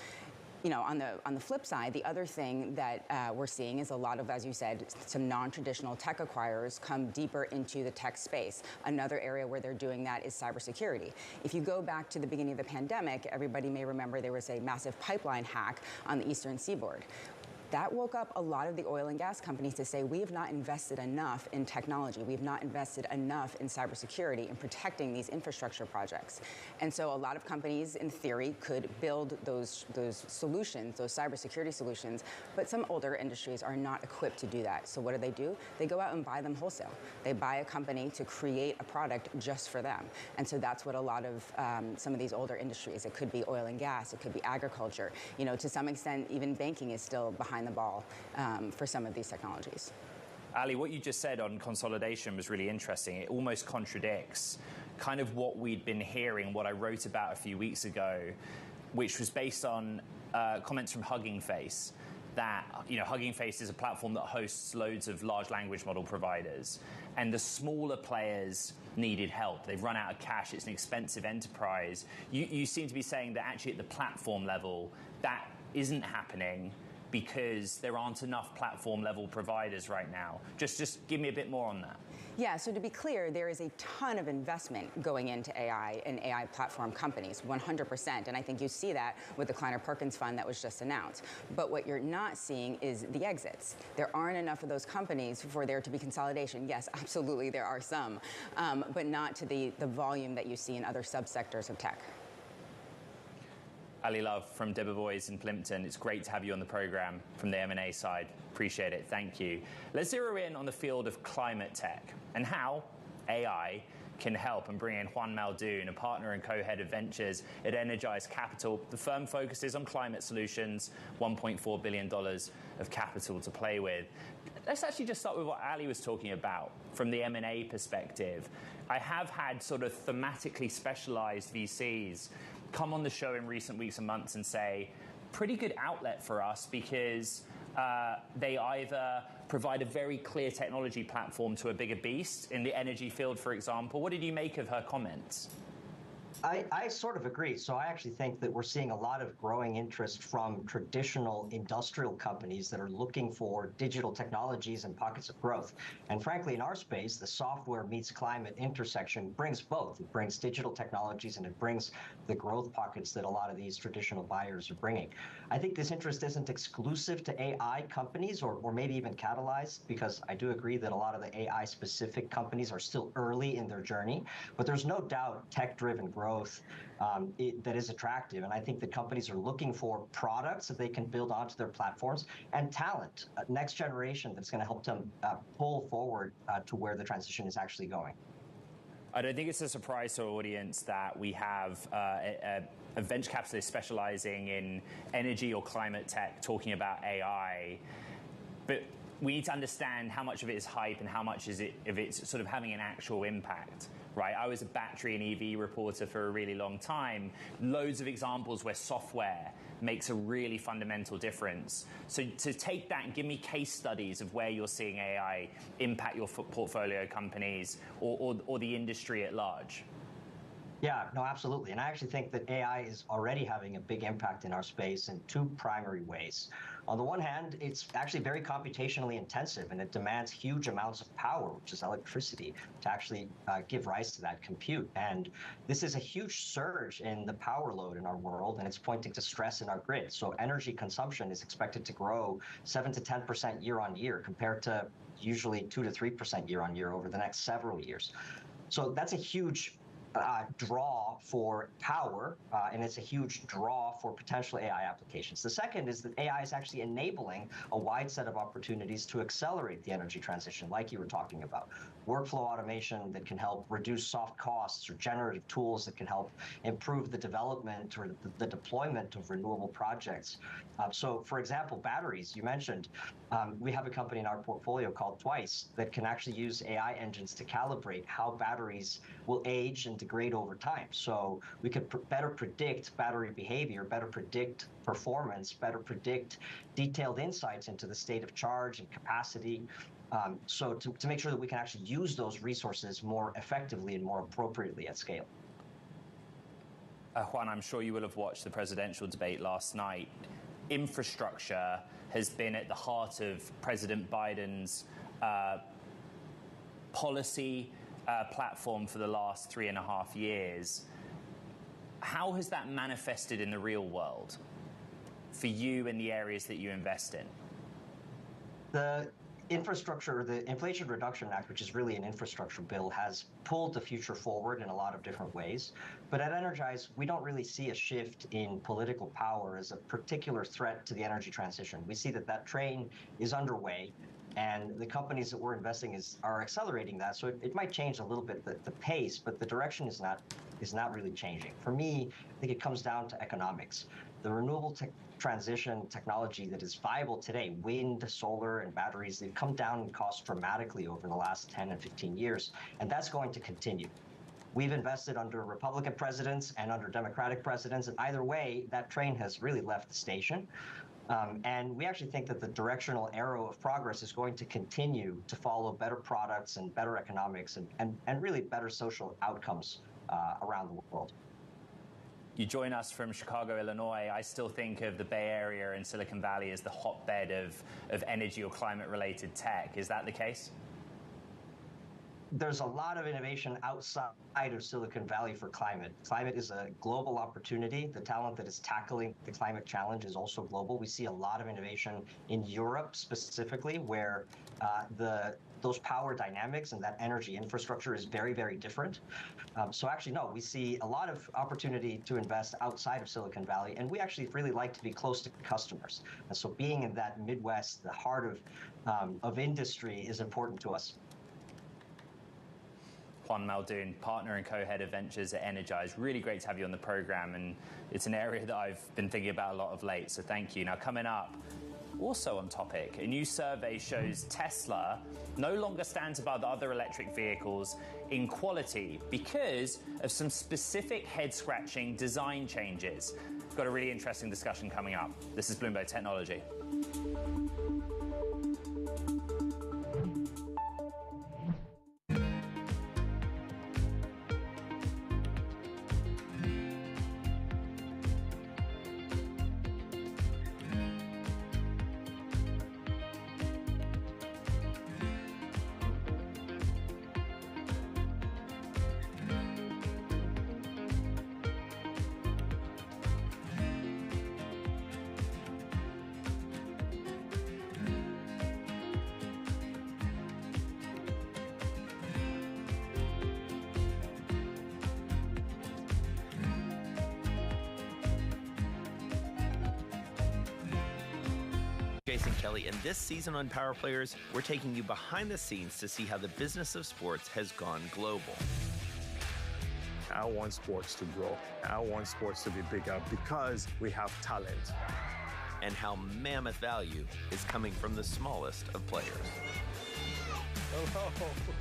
You know, on the flip side, the other thing that we're seeing is a lot of, as you said, some non-traditional tech acquirers come deeper into the tech space. Another area where they're doing that is cybersecurity. If you go back to the beginning of the pandemic, everybody may remember there was a massive pipeline hack on the Eastern Seaboard. That woke up a lot of the oil and gas companies to say, we have not invested enough in technology. We have not invested enough in cybersecurity and protecting these infrastructure projects. And so a lot of companies, in theory, could build those solutions, those cybersecurity solutions, but some older industries are not equipped to do that. So what do? They go out and buy them wholesale. They buy a company to create a product just for them. And so that's what a lot of some of these older industries, it could be oil and gas, it could be agriculture. You know, to some extent, even banking is still behind the ball for some of these technologies. Ali, what you just said on consolidation was really interesting. It almost contradicts kind of what we'd been hearing, what I wrote about a few weeks ago, which was based on comments from Hugging Face. That, you know, Hugging Face is a platform that hosts loads of large language model providers, and the smaller players needed help. They've run out of cash. It's an expensive enterprise. You seem to be saying that actually at the platform level, that isn't happening because there aren't enough platform level providers right now. Just give me a bit more on that. Yeah, so to be clear, there is a ton of investment going into AI and AI platform companies, 100%. And I think you see that with the Kleiner Perkins fund that was just announced. But what you're not seeing is the exits. There aren't enough of those companies for there to be consolidation. Yes, absolutely, there are some, but not to the volume that you see in other subsectors of tech. Ali Love from Debevoise in Plimpton. It's great to have you on the program from the M&A side. Appreciate it. Thank you. Let's zero in on the field of climate tech and how AI can help and bring in Juan Muldoon, a partner and co-head of ventures at Energize Capital. The firm focuses on climate solutions, $1.4 billion of capital to play with. Let's actually just start with what Ali was talking about from the M&A perspective. I have had sort of thematically specialized VCs come on the show in recent weeks and months and say, pretty good outlet for us because they either provide a very clear technology platform to a bigger beast in the energy field, for example. What did you make of her comments? I sort of agree. So I actually think that we're seeing a lot of growing interest from traditional industrial companies that are looking for digital technologies and pockets of growth. And frankly, in our space, the software meets climate intersection brings both. It brings digital technologies and it brings the growth pockets that a lot of these traditional buyers are bringing. I think this interest isn't exclusive to AI companies or maybe even catalyzed, because I do agree that a lot of the AI specific companies are still early in their journey, but there's no doubt tech-driven growth that is attractive. And I think that companies are looking for products that they can build onto their platforms and talent, next generation that's going to help them pull forward to where the transition is actually going. I don't think it's a surprise to our audience that we have venture capitalist specializing in energy or climate tech talking about AI, but we need to understand how much of it is hype and how much of it's sort of having an actual impact, right? I was a battery and EV reporter for a really long time. Loads of examples where software makes a really fundamental difference. So to take that and give me case studies of where you're seeing AI impact your portfolio companies or the industry at large. Yeah, no, absolutely. And I actually think that AI is already having a big impact in our space in two primary ways. On the one hand, it's actually very computationally intensive, and it demands huge amounts of power, which is electricity, to actually give rise to that compute. And this is a huge surge in the power load in our world, and it's pointing to stress in our grid. So energy consumption is expected to grow 7 to 10% year on year, compared to usually 2 to 3% year on year over the next several years. So that's a huge draw for power, and it's a huge draw for potential AI applications. The second is that AI is actually enabling a wide set of opportunities to accelerate the energy transition, like you were talking about. Workflow automation that can help reduce soft costs, or generative tools that can help improve the development or the deployment of renewable projects. So, for example, batteries, you mentioned, we have a company in our portfolio called Twice that can actually use AI engines to calibrate how batteries will age and degrade over time. So we could better predict battery behavior, better predict performance, better predict detailed insights into the state of charge and capacity. So to make sure that we can actually use those resources more effectively and more appropriately at scale. Juan, I'm sure you will have watched the presidential debate last night. Infrastructure has been at the heart of President Biden's policy platform for the last 3.5 years. How has that manifested in the real world for you in the areas that you invest in? The infrastructure, the Inflation Reduction Act, which is really an infrastructure bill, has pulled the future forward in a lot of different ways. But at Energize, we don't really see a shift in political power as a particular threat to the energy transition. We see that that train is underway, and the companies that we're investing in are accelerating that. So it might change a little bit the pace, but the direction is not really changing. For me, I think it comes down to economics. The renewable transition technology that is viable today, wind, solar, and batteries, they've come down in cost dramatically over the last 10 and 15 years, and that's going to continue. We've invested under Republican presidents and under Democratic presidents, and either way, that train has really left the station. And we actually think that the directional arrow of progress is going to continue to follow better products and better economics and really better social outcomes around the world. You join us from Chicago, Illinois. I still think of the Bay Area and Silicon Valley as the hotbed of energy or climate-related tech. Is that the case? There's a lot of innovation outside of Silicon Valley for climate. Climate is a global opportunity. The talent that is tackling the climate challenge is also global. We see a lot of innovation in Europe specifically, where those power dynamics and that energy infrastructure is very, very different. So actually, no, we see a lot of opportunity to invest outside of Silicon Valley, and we actually really like to be close to customers. And so being in that Midwest, the heart of industry, is important to us. Juan Muldoon, partner and co-head of ventures at Energize. Really great to have you on the program, and it's an area that I've been thinking about a lot of late, so thank you. Now, coming up, also on topic, a new survey shows Tesla no longer stands above other electric vehicles in quality because of some specific head-scratching design changes. We've got a really interesting discussion coming up. This is Bloomberg Technology. Jason Kelly, and this season on Power Players, we're taking you behind the scenes to see how the business of sports has gone global. I want sports to grow. I want sports to be bigger because we have talent. And how mammoth value is coming from the smallest of players.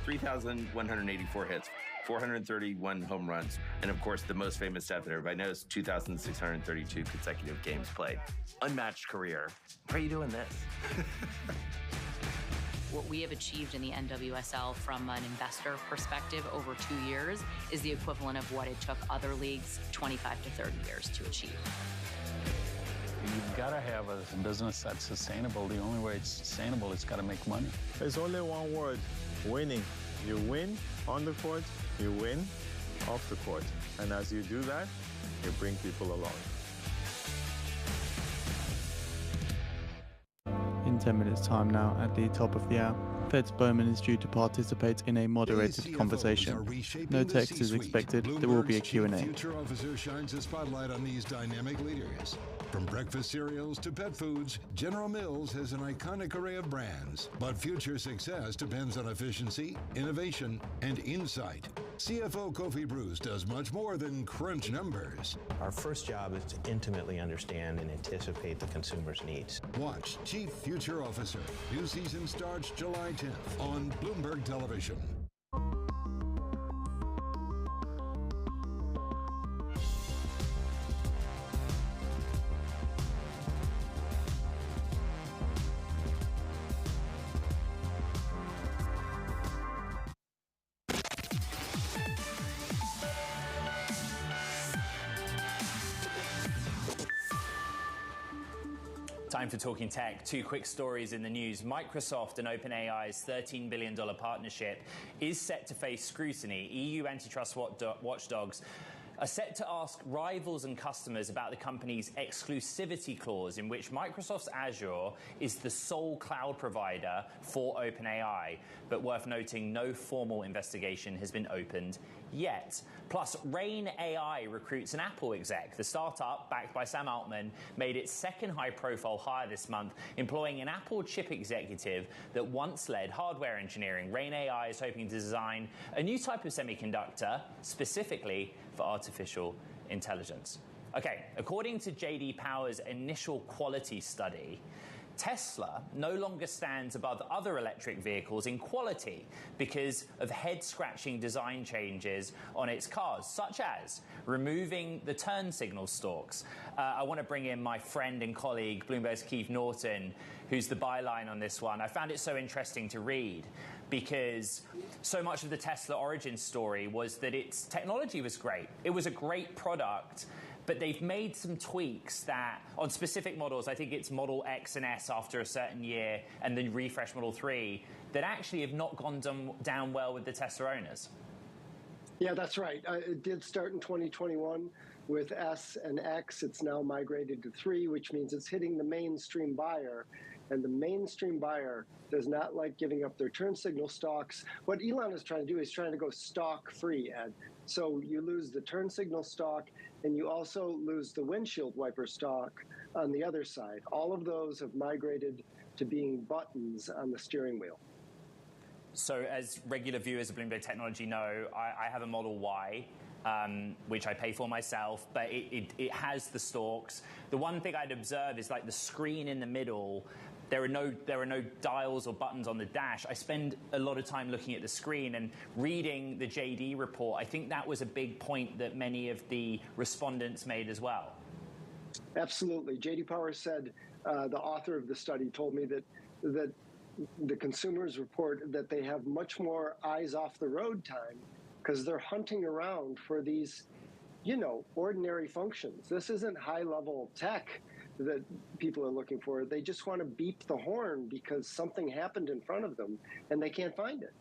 3,184 hits, 431 home runs, and of course the most famous stat that everybody knows, 2,632 consecutive games played. Unmatched career. Why are you doing this? What we have achieved in the NWSL from an investor perspective over 2 years is the equivalent of what it took other leagues 25 to 30 years to achieve. You've got to have a business that's sustainable. The only way it's sustainable is got to make money. There's only one word, winning. You win on the court, you win off the court. And as you do that, you bring people along. In 10 minutes' time now, at the top of the hour, Fed's Bowman is due to participate in a moderated conversation. No text is expected. There will be a Q&A. Future Officer shines a spotlight on these dynamic leaders. From breakfast cereals to pet foods, General Mills has an iconic array of brands. But future success depends on efficiency, innovation, and insight. CFO Kofi Bruce does much more than crunch numbers. Our first job is to intimately understand and anticipate the consumer's needs. Watch Chief Future Officer. New season starts July 10th on Bloomberg Television. Time for Talking Tech. Two quick stories in the news. Microsoft and OpenAI's $13 billion partnership is set to face scrutiny. EU antitrust watchdogs are set to ask rivals and customers about the company's exclusivity clause, in which Microsoft's Azure is the sole cloud provider for OpenAI. But worth noting, no formal investigation has been opened yet. Plus, Rain AI recruits an Apple exec. The startup, backed by Sam Altman, made its second high-profile hire this month, employing an Apple chip executive that once led hardware engineering. Rain AI is hoping to design a new type of semiconductor, specifically for artificial intelligence. Okay, according to J.D. Power's initial quality study, Tesla no longer stands above other electric vehicles in quality because of head-scratching design changes on its cars, such as removing the turn signal stalks. I want to bring in my friend and colleague, Bloomberg's Keith Norton, who's the byline on this one. I found it so interesting to read because so much of the Tesla origin story was that its technology was great. It was a great product, but they've made some tweaks that, on specific models, I think it's Model X and S after a certain year, and then refresh Model 3, that actually have not gone down well with the Tesla owners. Yeah, that's right. It did start in 2021 with S and X. It's now migrated to 3, which means it's hitting the mainstream buyer. And the mainstream buyer does not like giving up their turn signal stalks. What Elon is trying to do is trying to go stock free, Ed. So you lose the turn signal stalk, and you also lose the windshield wiper stalk on the other side. All of those have migrated to being buttons on the steering wheel. So as regular viewers of Bloomberg Technology know, I have a Model Y, which I pay for myself, but it has the stalks. The one thing I'd observe is like the screen in the middle. There are no dials or buttons on the dash. I spend a lot of time looking at the screen and reading the JD report. I think that was a big point that many of the respondents made as well. Absolutely. JD Power said, the author of the study told me that the consumers report that they have much more eyes off the road time because they're hunting around for these, ordinary functions. This isn't high-level tech that people are looking for. They just want to beep the horn because something happened in front of them and they can't find it.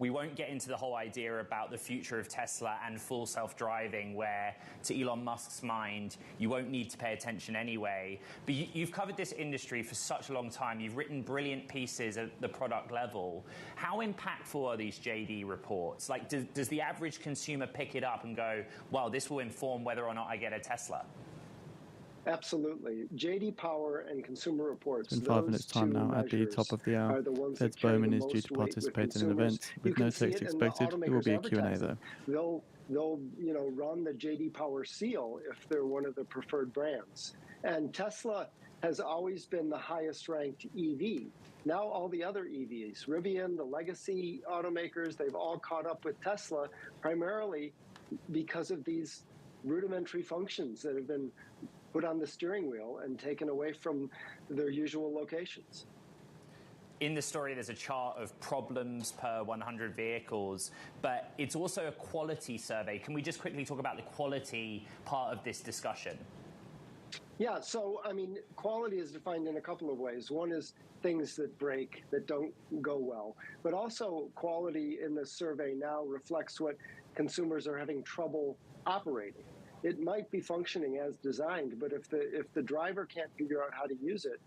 We won't get into the whole idea about the future of Tesla and full self-driving, where, to Elon Musk's mind, you won't need to pay attention anyway. But you've covered this industry for such a long time. You've written brilliant pieces at the product level. How impactful are these JD reports? Like, does the average consumer pick it up and go, well, this will inform whether or not I get a Tesla? Absolutely. J.D. Power and Consumer Reports. It's been 5 minutes time now at the top of the hour. Feds Bowman is due to participate in an event with no text expected. It will be a Q&A though. They'll run the J.D. Power seal if they're one of the preferred brands. And Tesla has always been the highest ranked EV. Now all the other EVs, Rivian, the legacy automakers, they've all caught up with Tesla primarily because of these rudimentary functions that have been put on the steering wheel and taken away from their usual locations. In the story, there's a chart of problems per 100 vehicles, but it's also a quality survey. Can we just quickly talk about the quality part of this discussion? Yeah, so, I mean, quality is defined in a couple of ways. One is things that break, that don't go well. But also quality in this survey now reflects what consumers are having trouble operating. It might be functioning as designed, but if the driver can't figure out how to use it,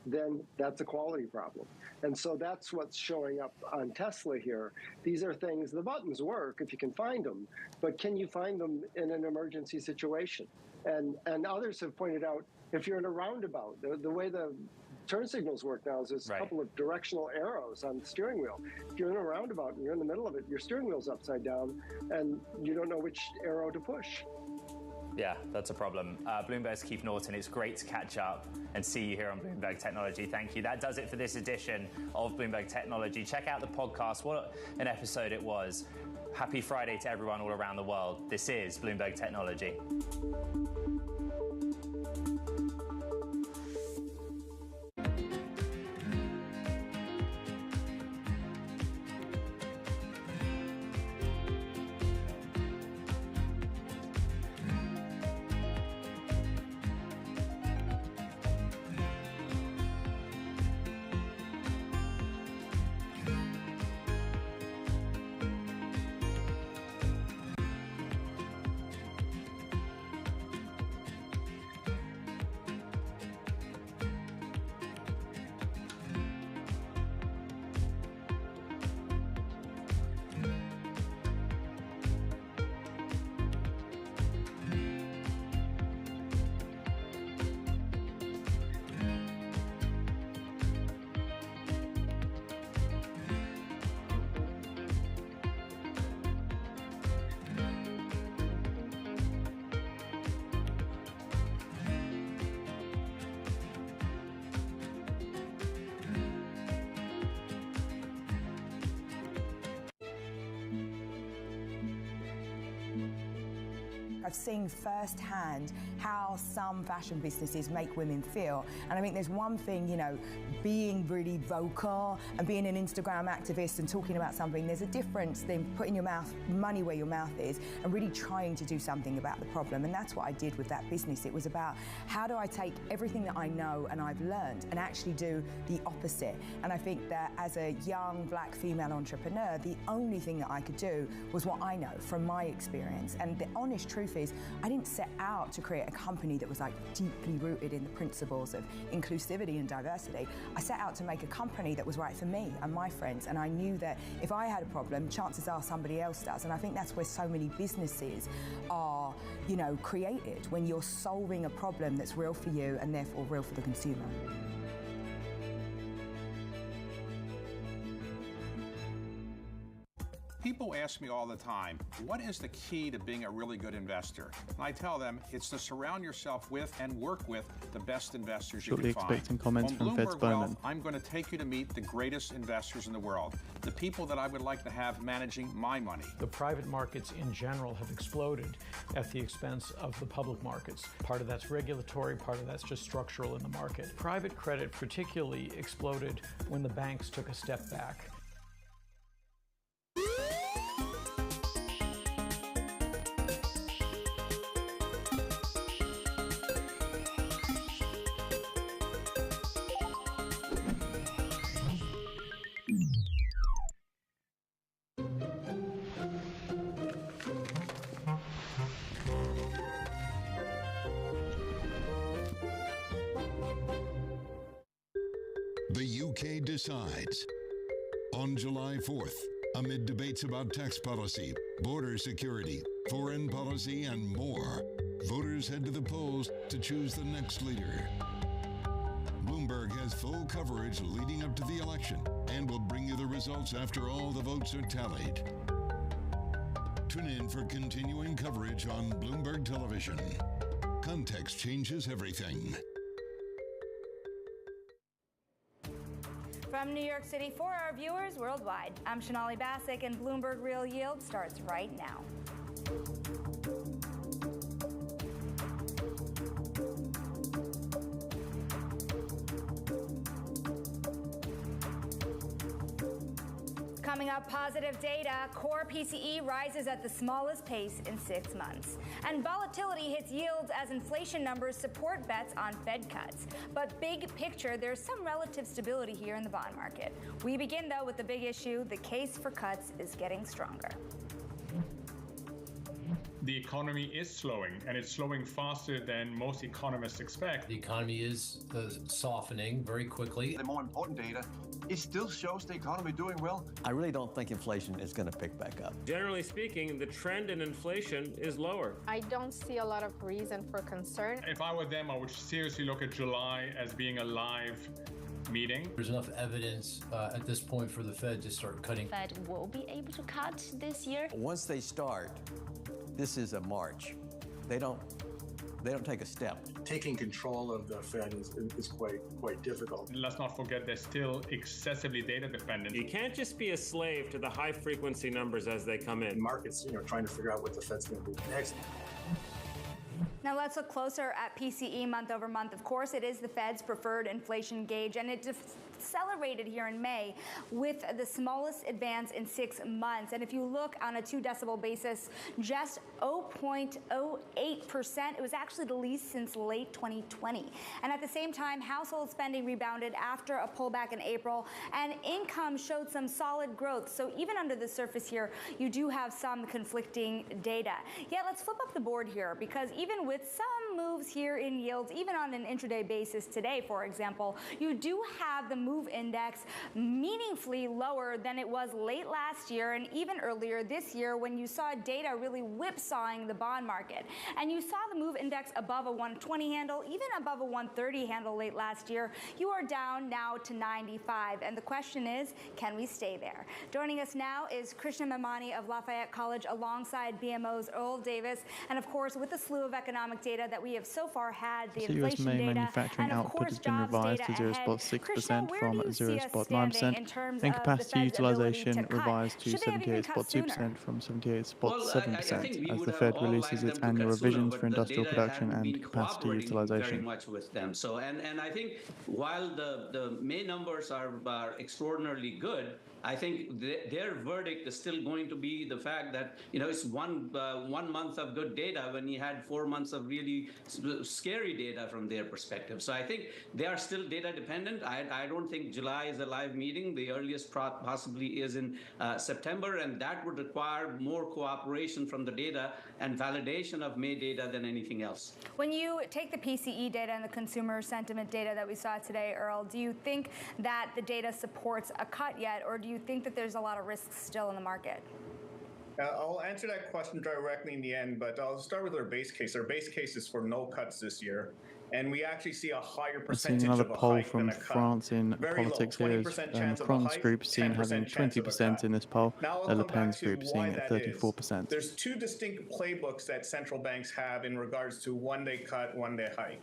then that's a quality problem. And so that's what's showing up on Tesla here. These are things, the buttons work if you can find them, but can you find them in an emergency situation? And others have pointed out, if you're in a roundabout, the way the turn signals work now is there's a couple of directional arrows on the steering wheel. If you're in a roundabout and you're in the middle of it, your steering wheel's upside down and you don't know which arrow to push. Yeah, that's a problem. Bloomberg's Keith Norton, it's great to catch up and see you here on Bloomberg Technology. Thank you. That does it for this edition of Bloomberg Technology. Check out the podcast. What an episode it was. Happy Friday to everyone all around the world. This is Bloomberg Technology. I've seen firsthand how some fashion businesses make women feel. And I think there's one thing, being really vocal and being an Instagram activist and talking about something, there's a difference than putting your money where your mouth is and really trying to do something about the problem. And that's what I did with that business. It was about how do I take everything that I know and I've learned and actually do the opposite. And I think that as a young black female entrepreneur, the only thing that I could do was what I know from my experience. And the honest truth is, I didn't set out to create a company that was deeply rooted in the principles of inclusivity and diversity. I set out to make a company that was right for me and my friends, and I knew that if I had a problem, chances are somebody else does. And I think that's where so many businesses are, created, when you're solving a problem that's real for you and therefore real for the consumer. People ask me all the time, what is the key to being a really good investor? And I tell them it's to surround yourself with and work with the best investors you can find. Expecting comments On from Feds Bloomberg Bowman. Wealth, I'm going to take you to meet the greatest investors in the world, the people that I would like to have managing my money. The private markets in general have exploded at the expense of the public markets. Part of that's regulatory, part of that's just structural in the market. Private credit particularly exploded when the banks took a step back. The UK decides. On July 4th, amid debates about tax policy, border security, foreign policy, and more, Voters head to the polls to choose the next leader. Bloomberg has full coverage leading up to the election and will bring you the results after all the votes are tallied. Tune in for continuing coverage on Bloomberg Television. Context changes everything. From New York City for our viewers worldwide, I'm Shonali Bassick, and Bloomberg Real Yield starts right now. Coming up, positive data. Core PCE rises at the smallest pace in 6 months. And volatility hits yields as inflation numbers support bets on Fed cuts. But big picture, there's some relative stability here in the bond market. We begin, though, with the big issue. The case for cuts is getting stronger. The economy is slowing, and it's slowing faster than most economists expect. The economy is softening very quickly. The more important data, it still shows the economy doing well. I really don't think inflation is going to pick back up. Generally speaking, the trend in inflation is lower. I don't see a lot of reason for concern. If I were them, I would seriously look at July as being a live meeting. There's enough evidence at this point for the Fed to start cutting. Fed will be able to cut this year. Once they start, this is a march. They don't take a step. Taking control of the Fed is quite difficult. Let's not forget they're still excessively data dependent. You can't just be a slave to the high frequency numbers as they come in. Markets, trying to figure out what the Fed's going to do next. Now let's look closer at PCE month over month. Of course, it is the Fed's preferred inflation gauge, and it accelerated here in May with the smallest advance in 6 months. And if you look on a 2-decibel basis, just 0.08%. It was actually the least since late 2020. And at the same time, household spending rebounded after a pullback in April, and income showed some solid growth. So even under the surface here, you do have some conflicting data. Yet let's flip up the board here, because even with some moves here in yields, even on an intraday basis today, for example, you do have the move index meaningfully lower than it was late last year and even earlier this year, when you saw data really whipsawing the bond market. And you saw the move index above a 120 handle, even above a 130 handle late last year. You are down now to 95. And the question is, can we stay there? Joining us now is Krishna Memani of Lafayette College, alongside BMO's Earl Davis, and of course, with a slew of economic data that we have so far had, the inflation May data, manufacturing and of output course, has been jobs revised to data ahead. 0.6% Krishna, from 0.9%, and capacity utilization revised to 78.2% from 78.7% as the Fed releases its annual revisions for industrial production and capacity utilization. Very much with them. So, and I think while the May numbers are extraordinarily good, I think their verdict is still going to be the fact that, it's one month of good data when you had 4 months of really scary data from their perspective. So I think they are still data dependent. I don't think July is a live meeting. The earliest possibly is in September, and that would require more cooperation from the data and validation of May data than anything else. When you take the PCE data and the consumer sentiment data that we saw today, Earl, do you think that the data supports a cut yet, or do you think that there's a lot of risks still in the market? I'll answer that question directly in the end, but I'll start with our base case. Our base case is for no cuts this year, and we actually see a higher percentage another of a poll hike from than a cut. France in Very politics low, here 20% is chance of a Macron's hike, group seen 10% having chance of a 20% cut. in this poll, Now Le I'll come Pen's back to group seeing why at that is. 34%. There's two distinct playbooks that central banks have in regards to one-day cut, one-day hike.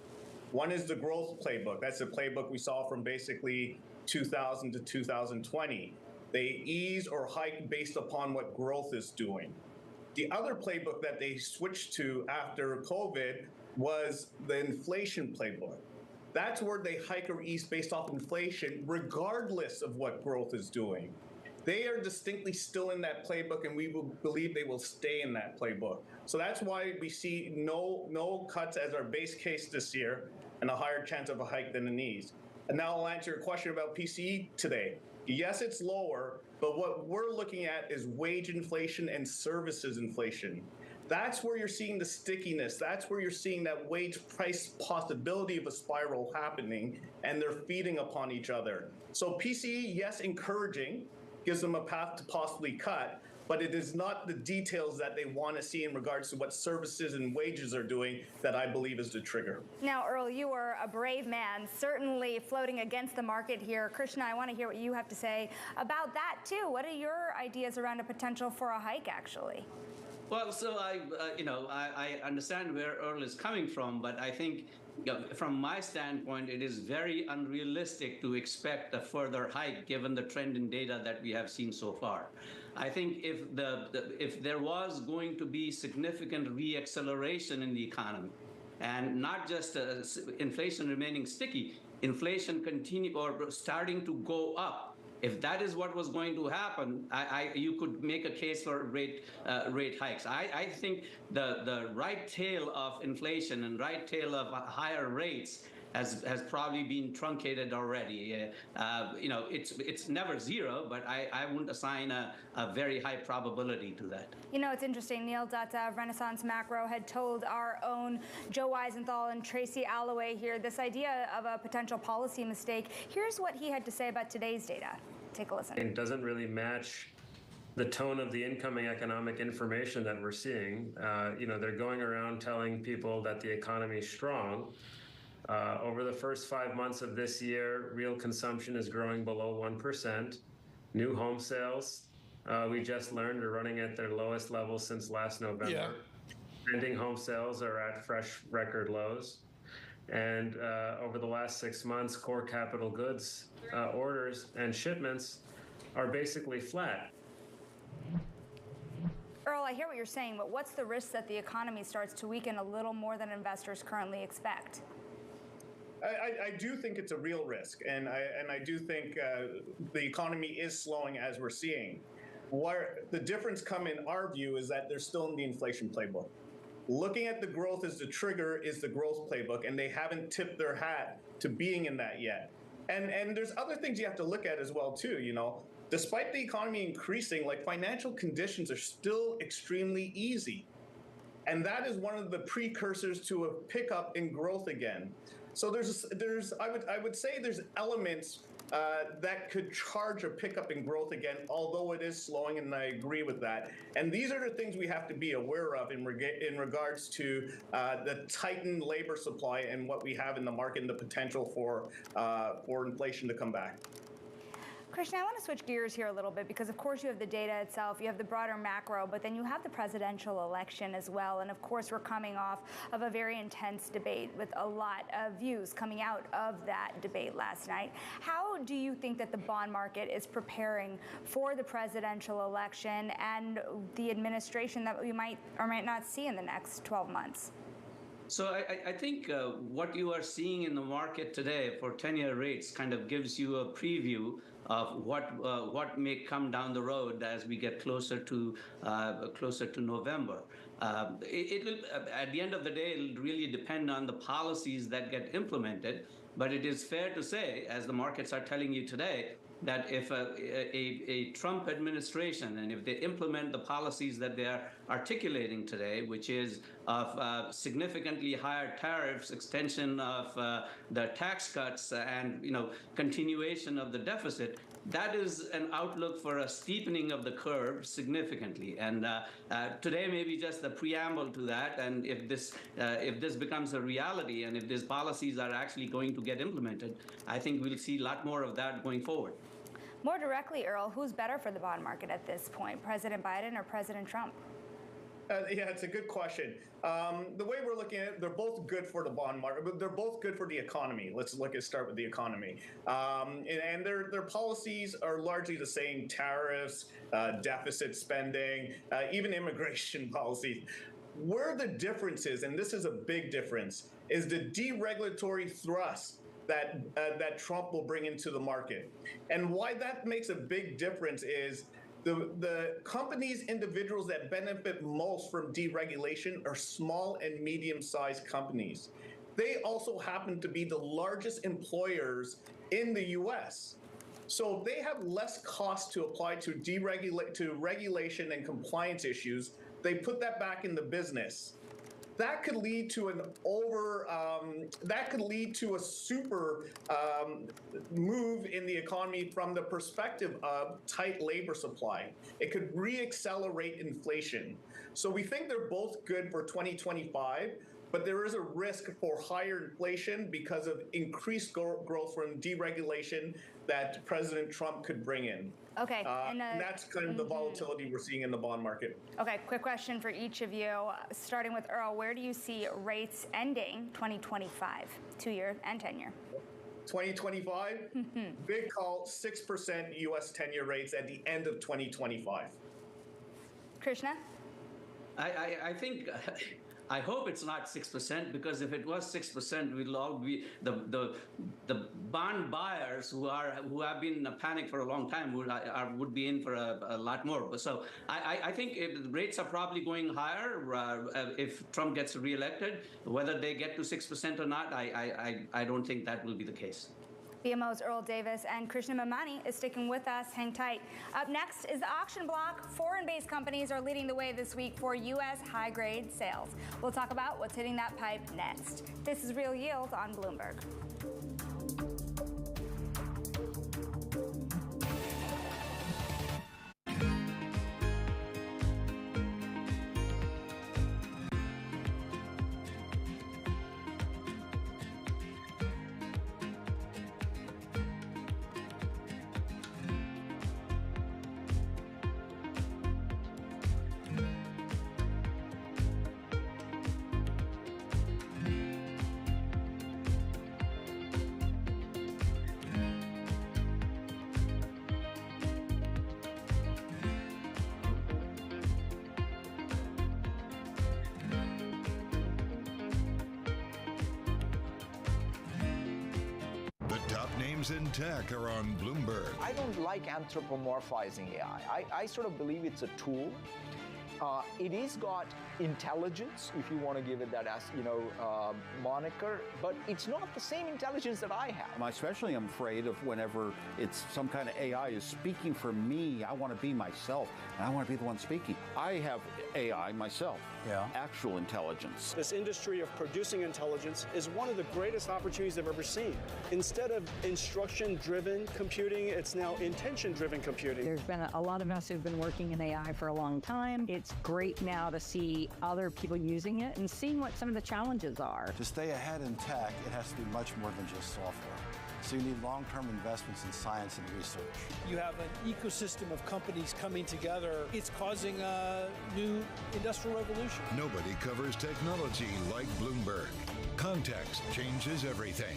One is the growth playbook. That's the playbook we saw from basically 2000 to 2020. They ease or hike based upon what growth is doing. The other playbook that they switched to after COVID was the inflation playbook. That's where they hike or ease based off inflation, regardless of what growth is doing. They are distinctly still in that playbook, and we will believe they will stay in that playbook. So that's why we see no cuts as our base case this year, and a higher chance of a hike than an ease. And now I'll answer your question about PCE today. Yes, it's lower, but what we're looking at is wage inflation and services inflation. That's where you're seeing the stickiness. That's where you're seeing that wage price possibility of a spiral happening, and they're feeding upon each other. So PCE, yes, encouraging, gives them a path to possibly cut, but it is not the details that they want to see in regards to what services and wages are doing that I believe is the trigger. Now, Earl, you are a brave man, certainly floating against the market here. Krishna, I want to hear what you have to say about that, too. What are your ideas around a potential for a hike, actually? Well, so I understand where Earl is coming from, but I think from my standpoint, it is very unrealistic to expect a further hike given the trend in data that we have seen so far. I think if there was going to be significant re-acceleration in the economy, and not just inflation remaining sticky, inflation continue or starting to go up. If that is what was going to happen, you could make a case for rate hikes. I think the right tail of inflation and right tail of higher rates has probably been truncated already. It's never zero, but I wouldn't assign a very high probability to that. You know, it's interesting. Neil Dutta of Renaissance Macro had told our own Joe Weisenthal and Tracy Alloway here this idea of a potential policy mistake. Here's what he had to say about today's data. Take a listen. It doesn't really match the tone of the incoming economic information that we're seeing. They're going around telling people that the economy is strong. Over the first 5 months of this year, real consumption is growing below 1%. New home sales, we just learned, are running at their lowest level since last November. Yeah. Pending home sales are at fresh record lows. And over the last 6 months, core capital goods orders and shipments are basically flat. Earl, I hear what you're saying, but what's the risk that the economy starts to weaken a little more than investors currently expect? I do think it's a real risk, and I do think the economy is slowing as we're seeing. Where the difference come in our view is that they're still in the inflation playbook. Looking at the growth as the trigger is the growth playbook, and they haven't tipped their hat to being in that yet. And there's other things you have to look at as well too. Despite the economy increasing, like financial conditions are still extremely easy, and that is one of the precursors to a pickup in growth again. So I would say there's elements that could charge a pickup in growth again, although it is slowing, and I agree with that. And these are the things we have to be aware of in regards to the tightened labor supply and what we have in the market and the potential for inflation to come back. Krishna, I want to switch gears here a little bit because, of course, you have the data itself, you have the broader macro, but then you have the presidential election as well. And, of course, we're coming off of a very intense debate with a lot of views coming out of that debate last night. How do you think that the bond market is preparing for the presidential election and the administration that we might or might not see in the next 12 months? So I think what you are seeing in the market today for 10-year rates kind of gives you a preview of what may come down the road as we get closer to November. It will, at the end of the day, it'll really depend on the policies that get implemented. But it is fair to say, as the markets are telling you today, that if a Trump administration, and if they implement the policies that they are articulating today, which is of significantly higher tariffs, extension of the tax cuts, and continuation of the deficit, that is an outlook for a steepening of the curve significantly. And today may be just the preamble to that. And if this becomes a reality, and if these policies are actually going to get implemented, I think we'll see a lot more of that going forward. More directly, Earl, who's better for the bond market at this point, President Biden or President Trump? Yeah, it's a good question. The way we're looking at it, they're both good for the bond market, but they're both good for the economy. Let's start with the economy. And their policies are largely the same: tariffs, deficit spending, even immigration policies. Where the difference is, and this is a big difference, is the deregulatory thrust that Trump will bring into the market. And why that makes a big difference is the companies, individuals that benefit most from deregulation are small and medium-sized companies. They also happen to be the largest employers in the U.S. So they have less cost to apply to regulation and compliance issues. They put that back in the business. that could lead to a super move in the economy from the perspective of tight labor supply. It could re-accelerate inflation. So we think they're both good for 2025, but there is a risk for higher inflation because of increased growth from deregulation that President Trump could bring in. Okay. And that's kind of the volatility we're seeing in the bond market. Okay, quick question for each of you, starting with Earl. Where do you see rates ending 2025, 2-year and 10-year? 2025, big call, 6% U.S. 10-year rates at the end of 2025. Krishna? I think, I hope it's not 6%, because if it was 6%, we'll all be the bond buyers who have been in a panic for a long time would be in for a lot more. So I think rates are probably going higher if Trump gets reelected. Whether they get to 6% or not, I don't think that will be the case. BMO's Earl Davis and Krishna Mamani is sticking with us. Hang tight. Up next is the auction block. Foreign-based companies are leading the way this week for U.S. high-grade sales. We'll talk about what's hitting that pipe next. This is Real Yield on Bloomberg. In tech are on Bloomberg. I don't like anthropomorphizing AI. I sort of believe it's a tool. It is got intelligence, if you want to give it that as moniker, but it's not the same intelligence that I have. I especially am afraid of whenever it's some kind of AI is speaking for me. I want to be myself, and I want to be the one speaking. I have AI myself, actual intelligence. This industry of producing intelligence is one of the greatest opportunities I've ever seen. Instead of instruction-driven computing, it's now intention-driven computing. There's been a lot of us who've been working in AI for a long time. It's great now to see other people using it and seeing what some of the challenges are. To stay ahead in tech, it has to be much more than just software. So you need long-term investments in science and research. You have an ecosystem of companies coming together. It's causing a new industrial revolution. Nobody covers technology like Bloomberg. Context changes everything.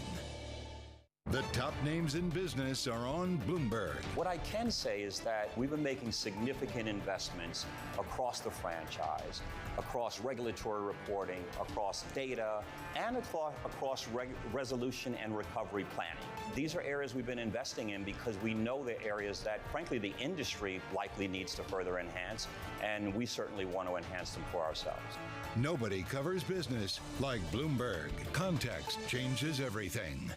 The top names in business are on Bloomberg. What I can say is that we've been making significant investments across the franchise, across regulatory reporting, across data, and across resolution and recovery planning. These are areas we've been investing in because we know they're areas that, frankly, the industry likely needs to further enhance, and we certainly want to enhance them for ourselves. Nobody covers business like Bloomberg. Context changes everything.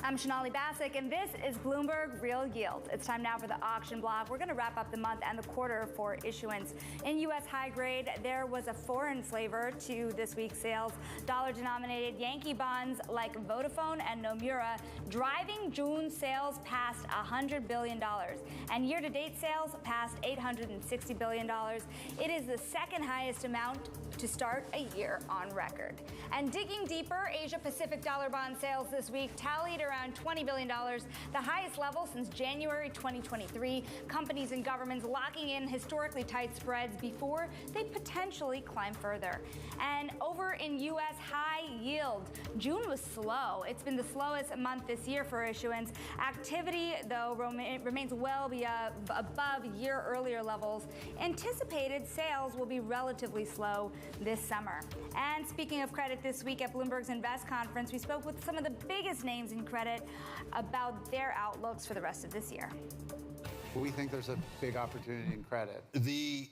I'm Shonali Bassick, and this is Bloomberg Real Yield. It's time now for the auction block. We're going to wrap up the month and the quarter for issuance. In U.S. high grade, there was a foreign flavor to this week's sales. Dollar-denominated Yankee bonds like Vodafone and Nomura driving June sales past $100 billion. And year-to-date sales past $860 billion. It is the second highest amount to start a year on record. And digging deeper, Asia-Pacific dollar bond sales this week tallied around $20 billion, the highest level since January 2023. Companies and governments locking in historically tight spreads before they potentially climb further. And over in U.S. high yield, June was slow. It's been the slowest month this year for issuance. Activity, though, remains well above year earlier levels. Anticipated sales will be relatively slow this summer. And speaking of credit, this week at Bloomberg's Invest Conference, we spoke with some of the biggest names in credit about their outlooks for the rest of this year. We think there's a big opportunity in credit. The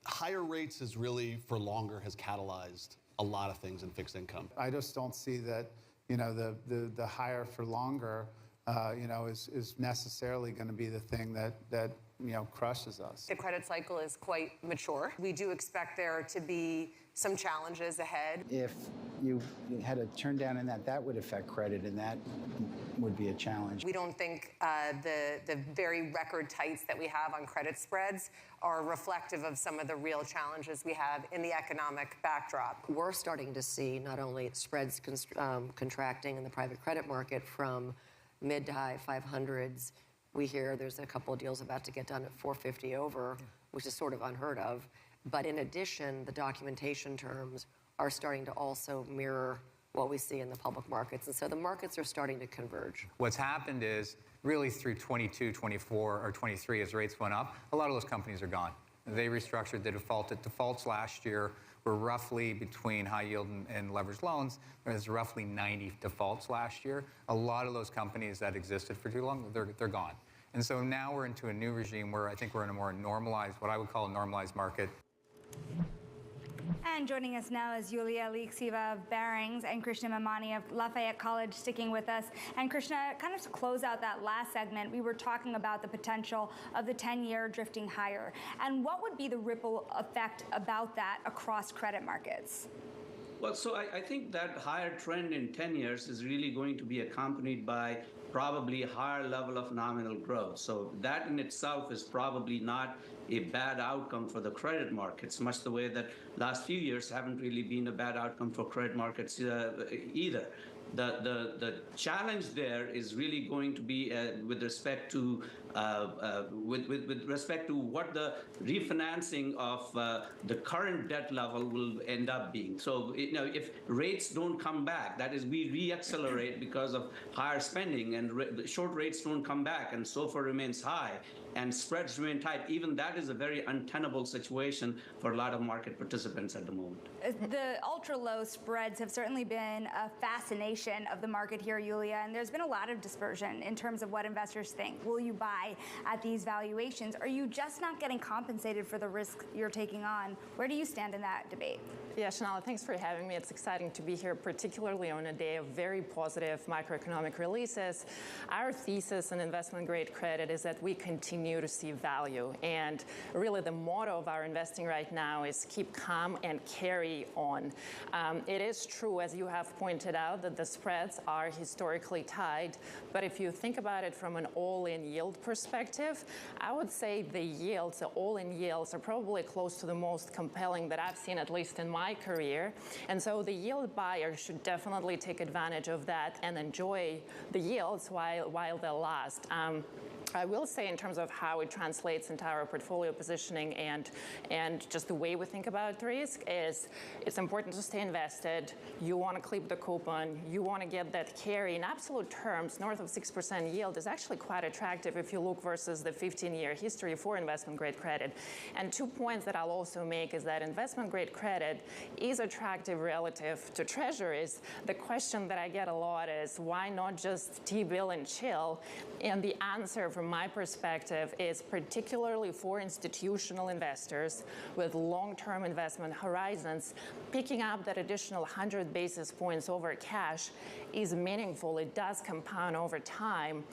higher rates is really for longer has catalyzed a lot of things in fixed income. I just don't see that, the higher for longer, is necessarily going to be the thing that crushes us. The credit cycle is quite mature. We do expect there to be some challenges ahead. If you had a turn down in that would affect credit, and that would be a challenge. We don't think the very record tights that we have on credit spreads are reflective of some of the real challenges we have in the economic backdrop. We're starting to see not only spreads contracting in the private credit market from mid to high 500s. We hear there's a couple of deals about to get done at 450 over, which is sort of unheard of. But in addition, the documentation terms are starting to also mirror what we see in the public markets. And so the markets are starting to converge. What's happened is really through 22, 24, or 23 as rates went up, a lot of those companies are gone. They restructured the defaulted. Defaults last year were roughly between high yield and leveraged loans. There was roughly 90 defaults last year. A lot of those companies that existed for too long, they're gone. And so now we're into a new regime where I think we're in a more normalized, what I would call a normalized market. And joining us now is Yulia Alexieva of Barings and Krishna Mamani of Lafayette College sticking with us. And Krishna, kind of to close out that last segment, we were talking about the potential of the 10-year drifting higher. And what would be the ripple effect about that across credit markets? Well, so I think that higher trend in 10 years is really going to be accompanied by probably a higher level of nominal growth. So that in itself is probably not a bad outcome for the credit markets, much the way that last few years haven't really been a bad outcome for credit markets either. The challenge there is really going to be with respect to what the refinancing of the current debt level will end up being. So if rates don't come back, that is, we reaccelerate because of higher spending, and short rates don't come back, and SOFR remains high, and spreads remain tight, even that is a very untenable situation for a lot of market participants at the moment. The ultra-low spreads have certainly been a fascination of the market here, Yulia, and there's been a lot of dispersion in terms of what investors think. Will you buy at these valuations? Are you just not getting compensated for the risk you're taking on? Where do you stand in that debate? Yeah, Shanala, thanks for having me. It's exciting to be here, particularly on a day of very positive macroeconomic releases. Our thesis in investment-grade credit is that we continue to see value. And really the motto of our investing right now is keep calm and carry on. It is true, as you have pointed out, that the spreads are historically tight. But if you think about it from an all-in yield perspective, I would say the yields, the all-in yields, are probably close to the most compelling that I've seen, at least in my career. And so the yield buyer should definitely take advantage of that and enjoy the yields while they last. I will say, in terms of how it translates into our portfolio positioning and just the way we think about risk, is it's important to stay invested. You want to clip the coupon. You want to get that carry. In absolute terms, north of 6% yield is actually quite attractive if you look versus the 15-year history for investment-grade credit. And 2 points that I'll also make is that investment-grade credit is attractive relative to treasuries. The question that I get a lot is, why not just T-bill and chill? And the answer, from my perspective, is particularly for institutional investors with long-term investment horizons, picking up that additional 100 basis points over cash is meaningful. It does compound over time.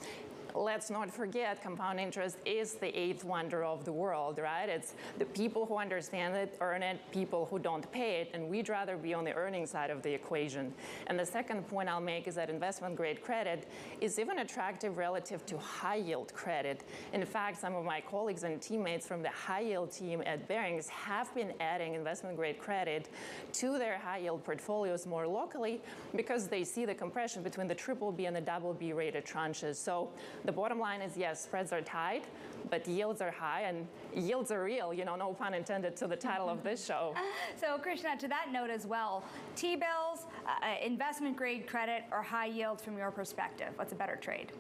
Let's not forget, compound interest is the eighth wonder of the world, right? It's the people who understand it earn it, people who don't pay it, and we'd rather be on the earning side of the equation. And the second point I'll make is that investment-grade credit is even attractive relative to high-yield credit. In fact, some of my colleagues and teammates from the high-yield team at Barings have been adding investment-grade credit to their high-yield portfolios more locally because they see the compression between the BBB and the BB rated tranches. So the bottom line is, yes, spreads are tight, but yields are high, and yields are real, no pun intended to the title of this show. So, Krishna, to that note as well, T-bills, investment-grade credit, or high yield from your perspective? What's a better trade?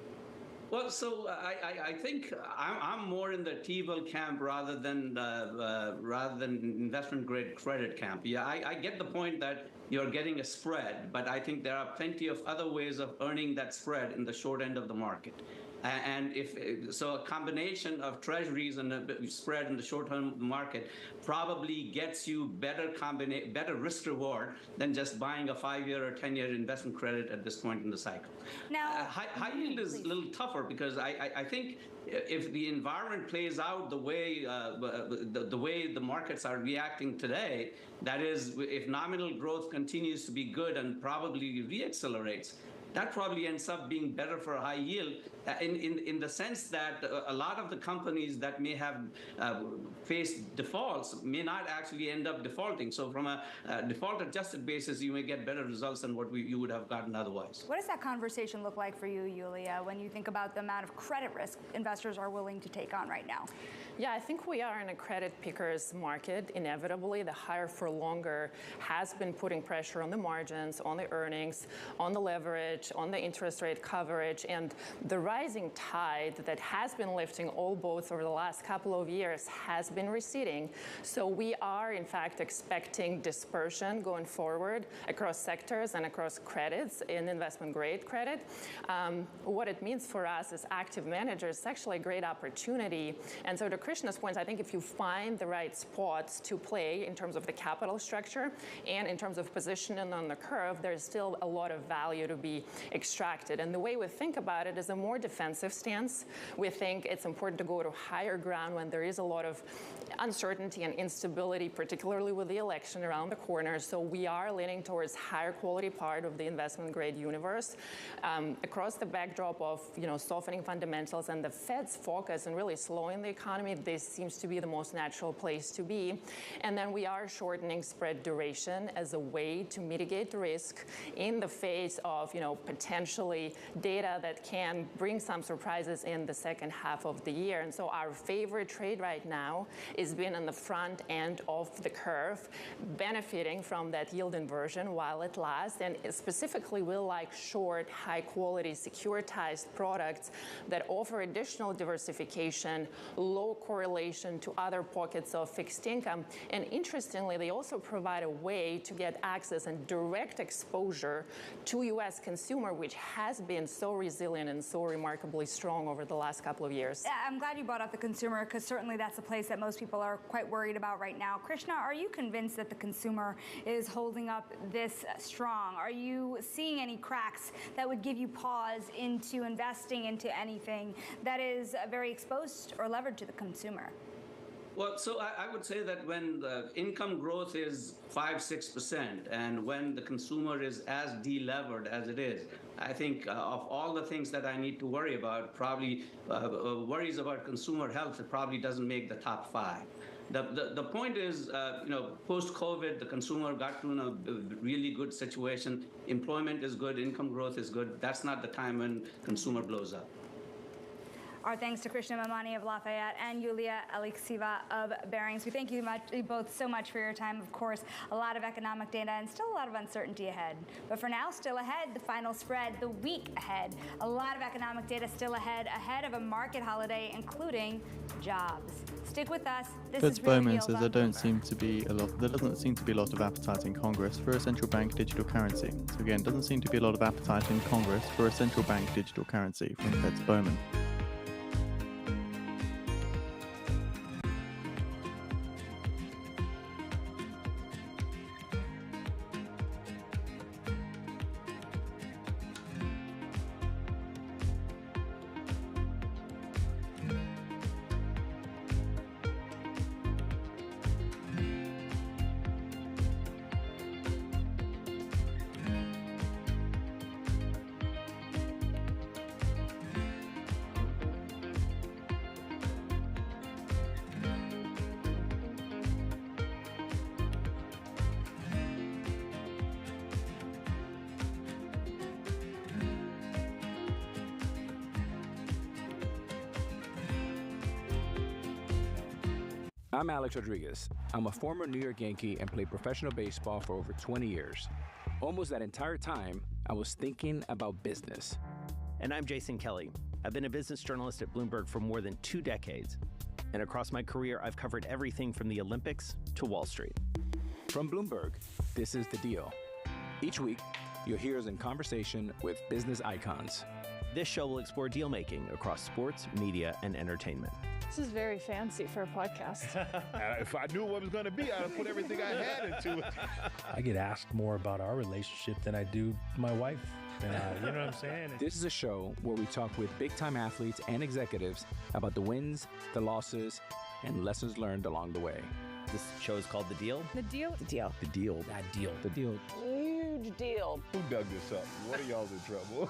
Well, so I think I'm more in the T-bill camp rather than investment-grade credit camp. Yeah, I get the point that you're getting a spread, but I think there are plenty of other ways of earning that spread in the short end of the market. And so a combination of treasuries and a spread in the short-term market probably gets you better risk reward than just buying a 5-year or 10-year investment credit at this point in the cycle. Now, high yield is a little tougher because I think if the environment plays out the way the markets are reacting today, that is, if nominal growth continues to be good and probably re-accelerates, that probably ends up being better for high yield in the sense that a lot of the companies that may have faced defaults may not actually end up defaulting. So from a default adjusted basis, you may get better results than what you would have gotten otherwise. What does that conversation look like for you, Yulia, when you think about the amount of credit risk investors are willing to take on right now? Yeah, I think we are in a credit picker's market. Inevitably, the higher for longer has been putting pressure on the margins, on the earnings, on the leverage, on the interest rate coverage, and the rising tide that has been lifting all boats over the last couple of years has been receding. So we are, in fact, expecting dispersion going forward across sectors and across credits in investment-grade credit. What it means for us as active managers is actually a great opportunity. And so to Krishna's point, I think if you find the right spots to play in terms of the capital structure and in terms of positioning on the curve, there's still a lot of value to be extracted. And the way we think about it is a more defensive stance. We think it's important to go to higher ground when there is a lot of uncertainty and instability, particularly with the election around the corner. So we are leaning towards higher quality part of the investment grade universe. Across the backdrop of softening fundamentals and the Fed's focus and really slowing the economy, this seems to be the most natural place to be. And then we are shortening spread duration as a way to mitigate the risk in the face of potentially data that can bring some surprises in the second half of the year. And so our favorite trade right now is being on the front end of the curve, benefiting from that yield inversion while it lasts. And specifically, we like short, high-quality, securitized products that offer additional diversification, low correlation to other pockets of fixed income. And interestingly, they also provide a way to get access and direct exposure to U.S. consumer, which has been so resilient and so remarkably strong over the last couple of years. I'm glad you brought up the consumer, because certainly that's a place that most people are quite worried about right now. Krishna, are you convinced that the consumer is holding up this strong? Are you seeing any cracks that would give you pause into investing into anything that is very exposed or levered to the consumer? Well, so I would say that when the income growth is 5-6% and when the consumer is as delevered as it is, I think of all the things that I need to worry about, probably worries about consumer health, it probably doesn't make the top 5. The point is, post-COVID, the consumer got to in a really good situation. Employment is good, income growth is good. That's not the time when consumer blows up. Our thanks to Krishna Mamani of Lafayette and Yulia Alexieva of Barings. We thank you both so much for your time. Of course, a lot of economic data and still a lot of uncertainty ahead. But for now, still ahead, the final spread, the week ahead. A lot of economic data still ahead of a market holiday, including jobs. Stick with us. This is Real Bowman Deals says there doesn't seem to be a lot of appetite in Congress for a central bank digital currency. So again, doesn't seem to be a lot of appetite in Congress for a central bank digital currency from Fed's Bowman. I'm Alex Rodriguez. I'm a former New York Yankee and played professional baseball for over 20 years. Almost that entire time, I was thinking about business. And I'm Jason Kelly. I've been a business journalist at Bloomberg for more than 2 decades. And across my career, I've covered everything from the Olympics to Wall Street. From Bloomberg, this is The Deal. Each week, you'll hear us in conversation with business icons. This show will explore deal making across sports, media, and entertainment. This is very fancy for a podcast. If I knew what it was going to be, I'd put everything I had into it. I get asked more about our relationship than I do my wife. You know what I'm saying? This is a show where we talk with big-time athletes and executives about the wins, the losses, and lessons learned along the way. This show is called The Deal. The Deal? The Deal. The Deal. That deal. The deal. Huge deal. Who dug this up? What are y'all's in trouble?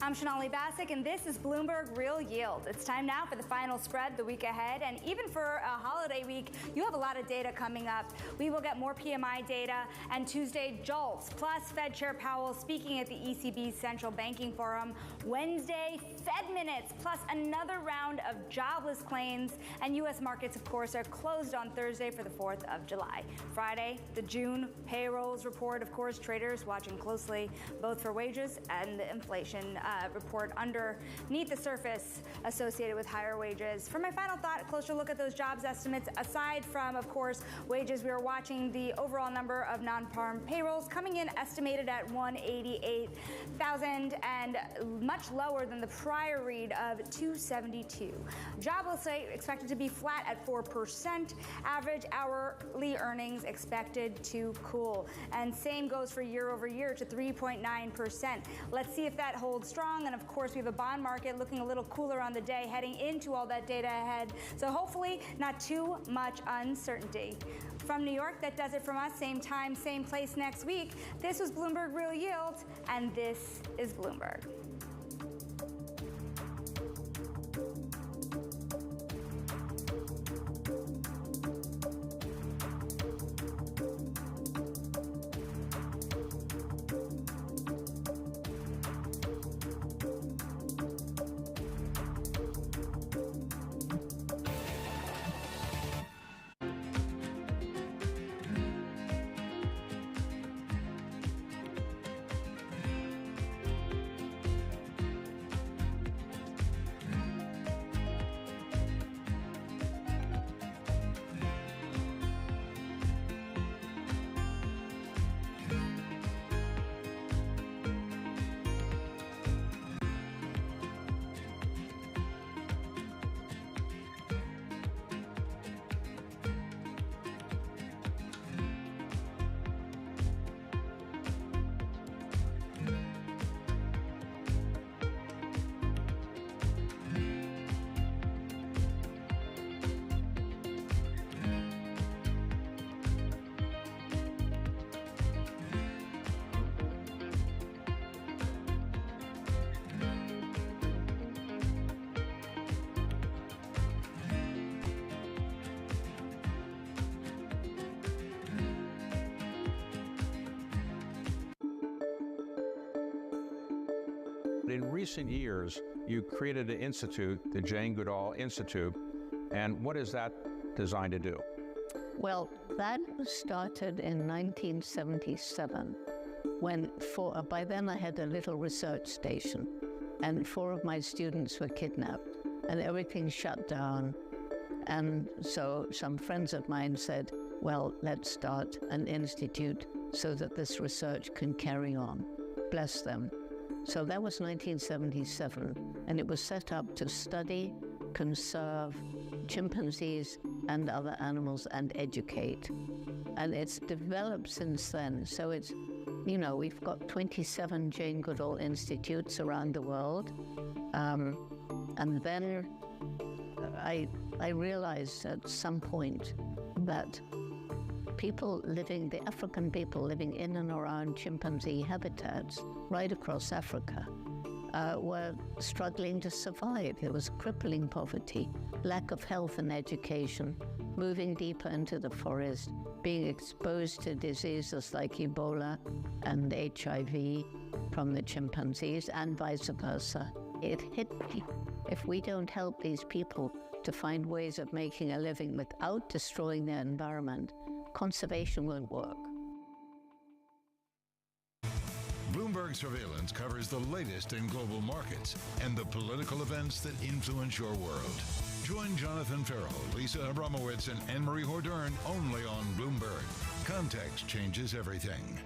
I'm Shanali Bassick, and this is Bloomberg Real Yield. It's time now for the final spread the week ahead, and even for a holiday week, you have a lot of data coming up. We will get more PMI data and Tuesday JOLTS, plus Fed Chair Powell speaking at the ECB's Central Banking Forum. Wednesday, Fed minutes, plus another round of jobless claims, and U.S. markets, of course, are closed on Thursday for the 4th of July. Friday, the June payrolls report, of course, traders watching closely both for wages and the inflation report underneath the surface associated with higher wages. For my final thought, a closer look at those jobs estimates. Aside from, of course, wages, we are watching the overall number of non-farm payrolls coming in estimated at 188,000 and much lower than the prior read of 272. Jobless rate expected to be flat at 4%. Average hourly earnings expected to cool. And same goes for year over year to 3.9%. Let's see if that holds strong. And of course, we have a bond market looking a little cooler on the day, heading into all that data ahead. So hopefully not too much uncertainty. From New York, that does it from us. Same time, same place next week. This was Bloomberg Real Yield, and this is Bloomberg. In recent years, you created an institute, the Jane Goodall Institute, and what is that designed to do? Well, that started in 1977, when by then I had a little research station, and 4 of my students were kidnapped, and everything shut down. And so some friends of mine said, well, let's start an institute so that this research can carry on. Bless them. So that was 1977, and it was set up to study, conserve chimpanzees and other animals and educate. And it's developed since then. So it's, you know, we've got 27 Jane Goodall Institutes around the world. And then I realized at some point that the African people living in and around chimpanzee habitats right across Africa were struggling to survive. There was crippling poverty, lack of health and education, moving deeper into the forest, being exposed to diseases like Ebola and HIV from the chimpanzees and vice versa. It hit me. If we don't help these people to find ways of making a living without destroying their environment, conservation won't work. Bloomberg Surveillance covers the latest in global markets and the political events that influence your world. Join Jonathan Farrell, Lisa Abramowitz, and Anne-Marie Hordern only on Bloomberg. Context changes everything.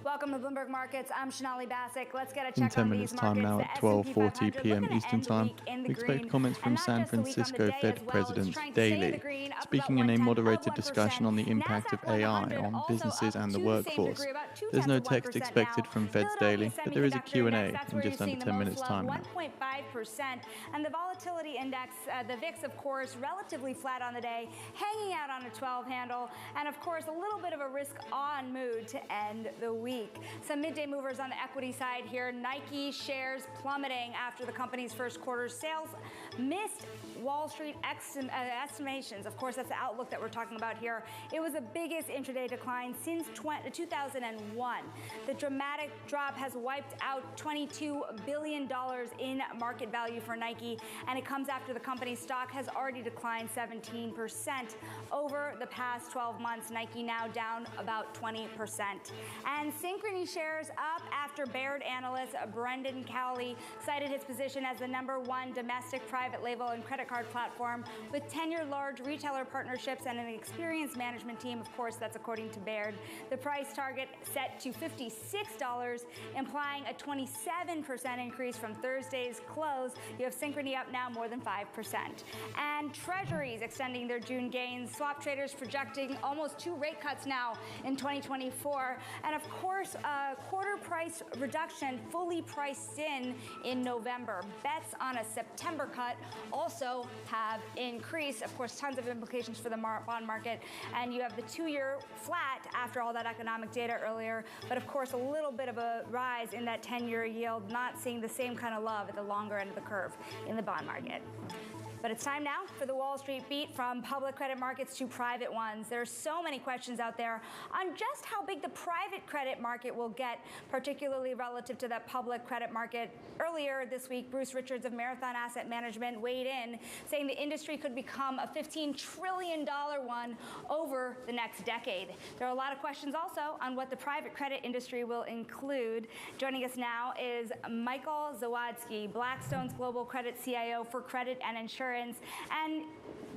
Welcome to Bloomberg Markets. I'm Shonali Bassick. Let's get a check in 10 on minutes these time markets. now The at S&P 12:40 500 p.m. looking to Eastern end the Time. week in the We expect green. comments from And not San just the week on the Francisco day Fed as well. President It's trying to stay in daily, the green, up speaking about in a 1/10 moderated of 1%. discussion on the impact of NASDAQ AI 100 on also businesses up and the to the same workforce. degree, about There's no 0.2% text expected now. from Fed's Philadelphia daily, but there is a Semiconductor Q&A Index, that's in where just you're under seeing the 10 most minutes love, time now. 1.5%. And the volatility index, the VIX, of course, relatively flat on the day, hanging out on a 12 handle, and of course, a little bit of a risk-on mood to end the week. Some midday movers on the equity side here. Nike shares plummeting after the company's first quarter sales missed Wall Street estimations. Of course, that's the outlook that we're talking about here. It was the biggest intraday decline since 2001. The dramatic drop has wiped out $22 billion in market value for Nike, and it comes after the company's stock has already declined 17% over the past 12 months. Nike now down about 20%. And Synchrony shares up after Baird analyst Brendan Cowley cited his position as the #1 domestic private label and credit card platform with tenured large retailer partnerships and an experienced management team. Of course, that's according to Baird. The price target set to $56, implying a 27% increase from Thursday's close. You have Synchrony up now more than 5%. And Treasuries extending their June gains. Swap traders projecting almost 2 rate cuts now in 2024. And of course, quarter price reduction fully priced in November. Bets on a September cut also have increased. Of course, tons of implications for the bond market. And you have the 2-year flat after all that economic data earlier. But of course, a little bit of a rise in that 10-year yield, not seeing the same kind of love at the longer end of the curve in the bond market. But it's time now for the Wall Street beat, from public credit markets to private ones. There are so many questions out there on just how big the private credit market will get, particularly relative to that public credit market. Earlier this week, Bruce Richards of Marathon Asset Management weighed in, saying the industry could become a $15 trillion one over the next decade. There are a lot of questions also on what the private credit industry will include. Joining us now is Michael Zawadzki, Blackstone's Global Credit CIO for Credit and Insurance. And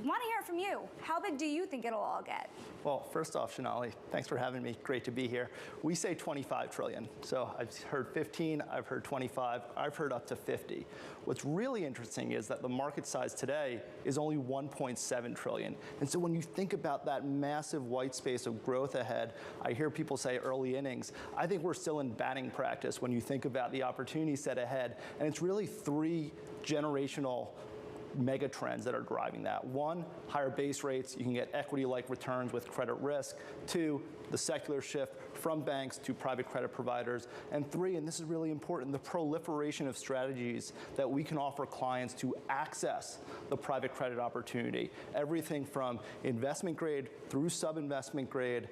want to hear from you. How big do you think it'll all get? Well, first off, Shonali, thanks for having me. Great to be here. We say 25 trillion. So I've heard 15, I've heard 25, I've heard up to 50. What's really interesting is that the market size today is only 1.7 trillion. And so when you think about that massive white space of growth ahead, I hear people say early innings. I think we're still in batting practice when you think about the opportunity set ahead. And it's really 3 generational mega trends that are driving that. 1, higher base rates. You can get equity-like returns with credit risk. 2, the secular shift from banks to private credit providers. And 3, and this is really important, the proliferation of strategies that we can offer clients to access the private credit opportunity. Everything from investment grade through sub-investment grade,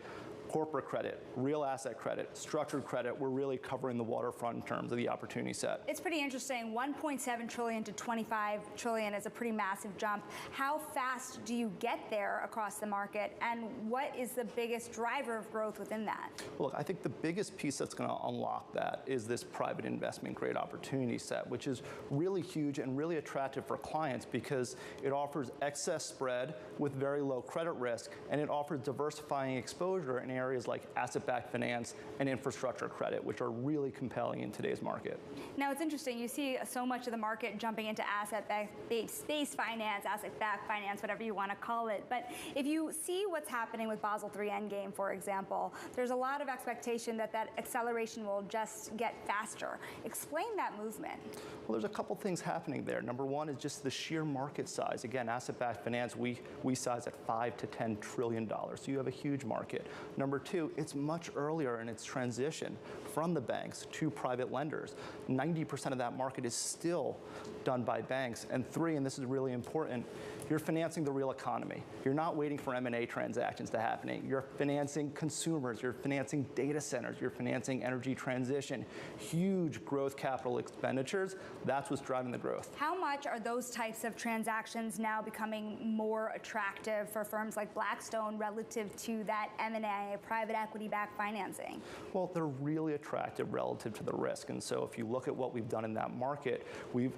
corporate credit, real asset credit, structured credit. We're really covering the waterfront in terms of the opportunity set. It's pretty interesting. 1.7 trillion to 25 trillion is a pretty massive jump. How fast do you get there across the market, and what is the biggest driver of growth within that? Look, I think the biggest piece that's going to unlock that is this private investment grade opportunity set, which is really huge and really attractive for clients because it offers excess spread with very low credit risk, and it offers diversifying exposure in areas like asset-backed finance and infrastructure credit, which are really compelling in today's market. Now, it's interesting. You see so much of the market jumping into asset-based finance, asset-backed finance, whatever you want to call it. But if you see what's happening with Basel III Endgame, for example, there's a lot of expectation that that acceleration will just get faster. Explain that movement. Well, there's a couple things happening there. Number 1 is just the sheer market size. Again, asset-backed finance, we size at $5 to $10 trillion. So you have a huge market. Number two, it's much earlier in its transition from the banks to private lenders. 90% of that market is still done by banks. And three, and this is really important, you're financing the real economy. You're not waiting for M&A transactions to happen. You're financing consumers, you're financing data centers, you're financing energy transition, huge growth capital expenditures. That's what's driving the growth. How much are those types of transactions now becoming more attractive for firms like Blackstone relative to that M&A, private equity-backed financing? Well, they're really attractive relative to the risk. And so if you look at what we've done in that market, we've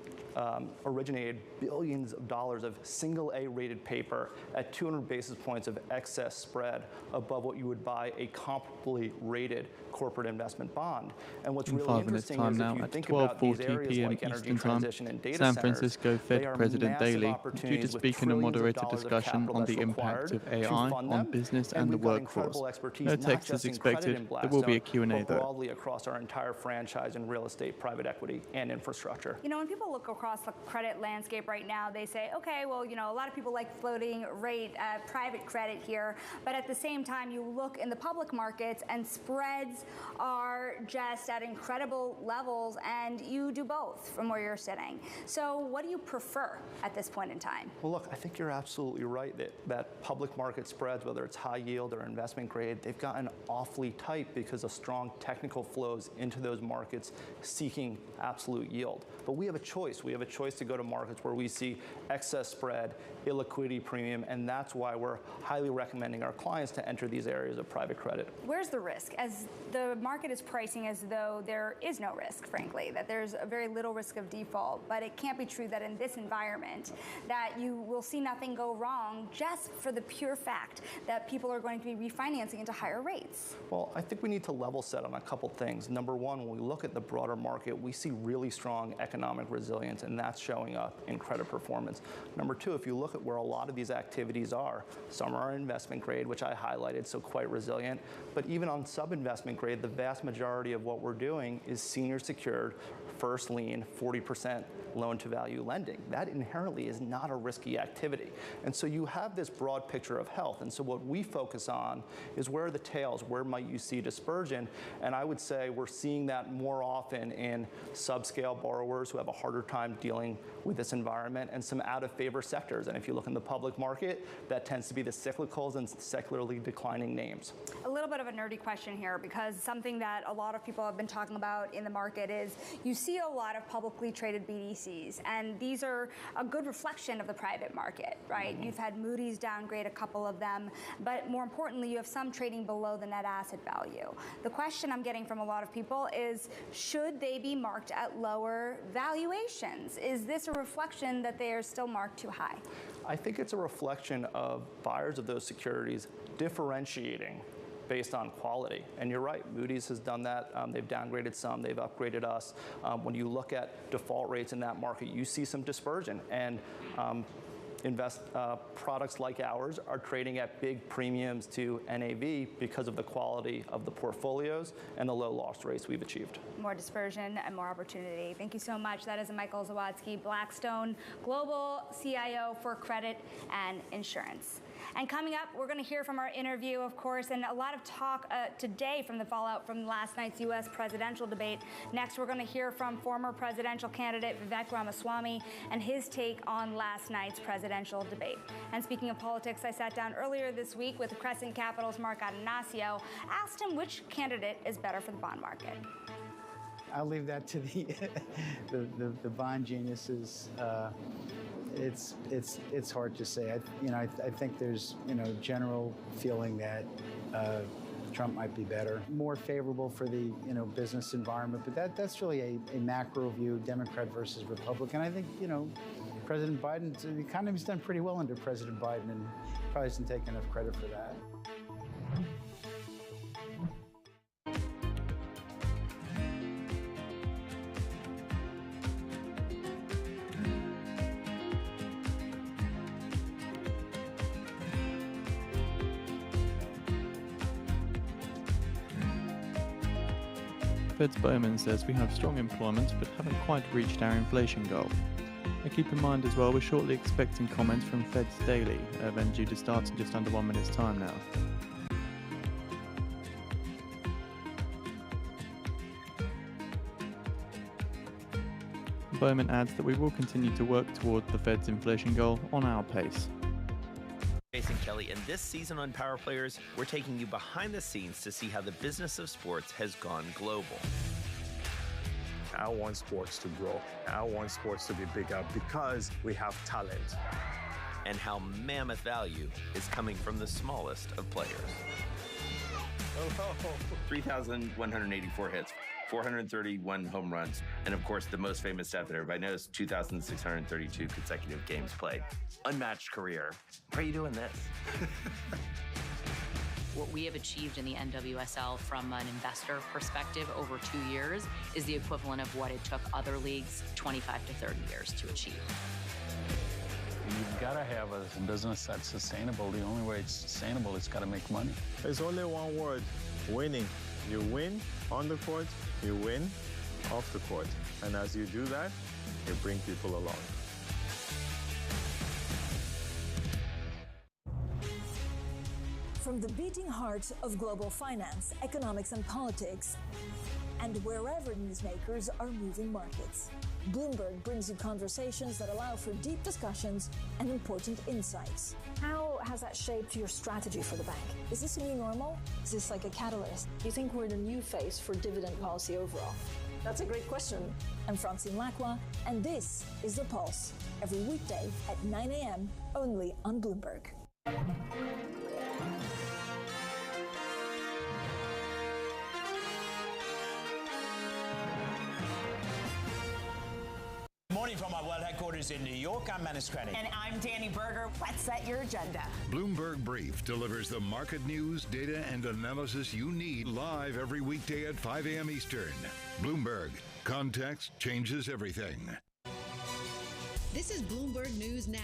originated billions of dollars of single A-rated paper at 200 basis points of excess spread above what you would buy a comparably rated corporate investment bond. And what's really interesting is if you think about these areas like energy transition and data San centers, Francisco Fed they are President massive Daly due to opportunities with speak in a trillions of moderated dollars of discussion capital on the that's impact required of to AI fund on them. business And and the we've got workforce. incredible expertise, No not text just is in credit expected. and There will be a Blackstone, Q&A but though. broadly across our entire franchise in real estate, private equity, and infrastructure. You know, when people look across the credit landscape right now, they say, okay, well, you know, a lot of people like floating rate private credit here, but at the same time, you look in the public markets and spreads are just at incredible levels, and you do both from where you're sitting. So what do you prefer at this point in time? Well, look, I think you're absolutely right that public market spreads, whether it's high yield or investment grade, they've gotten awfully tight because of strong technical flows into those markets seeking absolute yield. But we have a choice. We have a choice to go to markets where we see excess spread, illiquidity premium, and that's why we're highly recommending our clients to enter these areas of private credit. Where's the risk? As the market is pricing as though there is no risk, frankly, that there's a very little risk of default, but it can't be true that in this environment that you will see nothing go wrong just for the pure fact that people are going to be refinancing into higher rates. Well, I think we need to level set on a couple things. Number one, when we look at the broader market, we see really strong economic resilience, and that's showing up in credit performance. Number two, if you look at where a lot of these activities are, some are investment grade, which I highlighted, so quite resilient, but even on sub-investment grade, the vast majority of what we're doing is senior secured, first lien, 40% loan to value lending. That inherently is not a risky activity. And so you have this broad picture of health. And so what we focus on is where are the tails, where might you see dispersion? And I would say we're seeing that more often in subscale borrowers who have a harder time dealing with this environment and some out of favor sectors. And if you look in the public market, that tends to be the cyclicals and secularly declining names. A little bit of a nerdy question here, because something that a lot of people have been talking about in the market is you see a lot of publicly traded BDCs, and these are a good reflection of the private market, right? You've had Moody's downgrade a couple of them, but more importantly, you have some trading below the net asset value. The question I'm getting from a lot of people is, should they be marked at lower valuations? Is this a reflection that they are still marked too high? I think it's a reflection of buyers of those securities differentiating based on quality. And you're right, Moody's has done that. They've downgraded some, they've upgraded us. When you look at default rates in that market, you see some dispersion. And products like ours are trading at big premiums to NAV because of the quality of the portfolios and the low loss rates we've achieved. More dispersion and more opportunity. Thank you so much. That is Michael Zawadzki, Blackstone Global CIO for Credit and Insurance. And coming up, we're going to hear from our interview, of course, and a lot of talk today from the fallout from last night's U.S. presidential debate. Next, we're going to hear from former presidential candidate Vivek Ramaswamy and his take on last night's presidential debate. And speaking of politics, I sat down earlier this week with Crescent Capital's Mark Atanasio, asked him which candidate is better for the bond market. I'll leave that to the bond geniuses. It's hard to say. I think there's general feeling that Trump might be better, more favorable for the business environment. But that's really a macro view, Democrat versus Republican. I think President Biden, the economy's done pretty well under President Biden, and probably doesn't take enough credit for that. Fed's Bowman says we have strong employment but haven't quite reached our inflation goal. And keep in mind as well, we're shortly expecting comments from Fed's Daily, event due to start in just under 1 minute's time now. Bowman adds that we will continue to work toward the Fed's inflation goal on our pace. Jason Kelly, and this season on Power Players, we're taking you behind the scenes to see how the business of sports has gone global. I want sports to grow. I want sports to be bigger because we have talent. And how mammoth value is coming from the smallest of players. 3,184 hits, 431 home runs, and of course the most famous stat that everybody knows, 2,632 consecutive games played. Unmatched career. Why are you doing this? What we have achieved in the NWSL from an investor perspective over 2 years is the equivalent of what it took other leagues 25 to 30 years to achieve. You've got to have a business that's sustainable. The only way it's sustainable is got to make money. There's only one word, winning. You win on the court, you win off the court. And as you do that, you bring people along. From the beating heart of global finance, economics, and politics, and wherever newsmakers are moving markets, Bloomberg brings you conversations that allow for deep discussions and important insights. How has that shaped your strategy for the bank? Is this a new normal? Is this like a catalyst? Do you think we're in a new phase for dividend policy overall? That's a great question. I'm Francine Lacroix, and this is The Pulse, every weekday at 9 a.m. only on Bloomberg. Morning from our world headquarters in New York. I'm Manus Krennic. And I'm Danny Berger. Let's set your agenda. Bloomberg Brief delivers the market news, data, and analysis you need live every weekday at 5 a.m. Eastern. Bloomberg. Context changes everything. This is Bloomberg News Now.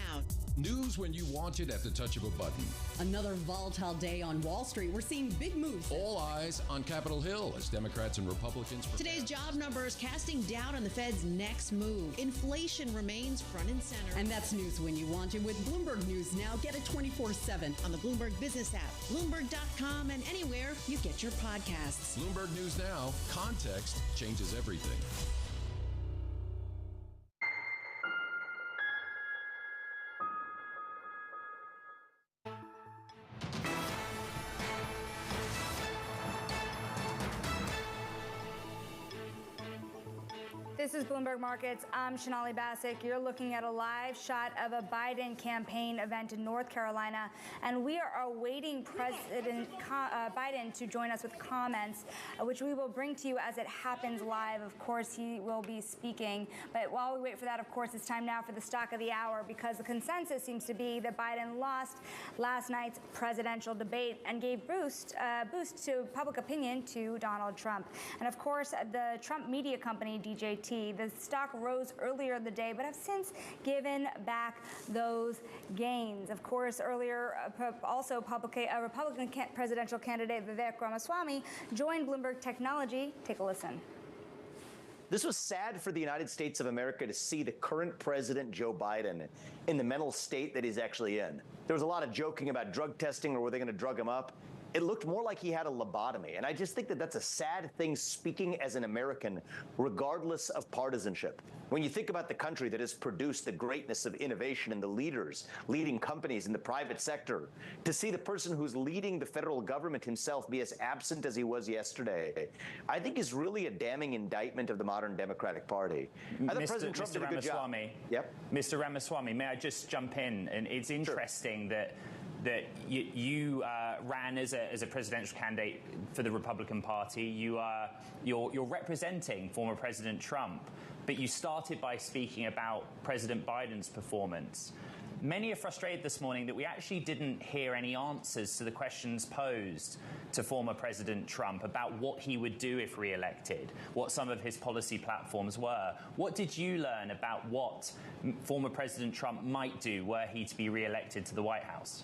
News when you want it at the touch of a button. Another volatile day on Wall Street. We're seeing big moves. All eyes on Capitol Hill as Democrats and Republicans prepare. Today's job numbers casting doubt on the Fed's next move. Inflation remains front and center. And that's news when you want it with Bloomberg News Now. Get it 24/7 on the Bloomberg Business app, Bloomberg.com, and anywhere you get your podcasts. Bloomberg News Now. Context changes everything. This is Bloomberg Markets. I'm Shonali Bassick. You're looking at a live shot of a Biden campaign event in North Carolina, and we are awaiting President Biden to join us with comments, which we will bring to you as it happens live. Of course, he will be speaking. But while we wait for that, of course, it's time now for the stock of the hour, because the consensus seems to be that Biden lost last night's presidential debate and gave boost to public opinion to Donald Trump. And of course, the Trump media company, DJT, the stock rose earlier in the day, but have since given back those gains. Of course, earlier, also Republican presidential candidate Vivek Ramaswamy joined Bloomberg Technology. Take a listen. This was sad for the United States of America to see the current president, Joe Biden, in the mental state that he's actually in. There was a lot of joking about drug testing or were they going to drug him up. It looked more like he had a lobotomy. And I just think that that's a sad thing, speaking as an American, regardless of partisanship. When you think about the country that has produced the greatness of innovation and the leaders leading companies in the private sector, to see the person who's leading the federal government himself be as absent as he was yesterday, I think is really a damning indictment of the modern Democratic Party. I thought President Trump did a good job. Yep. Mr. Ramaswamy, may I just jump in? And it's interesting that you ran as a presidential candidate for the Republican Party. You're representing former President Trump, but you started by speaking about President Biden's performance. Many are frustrated this morning that we actually didn't hear any answers to the questions posed to former President Trump about what he would do if re-elected, what some of his policy platforms were. What did you learn about what former President Trump might do were he to be re-elected to the White House?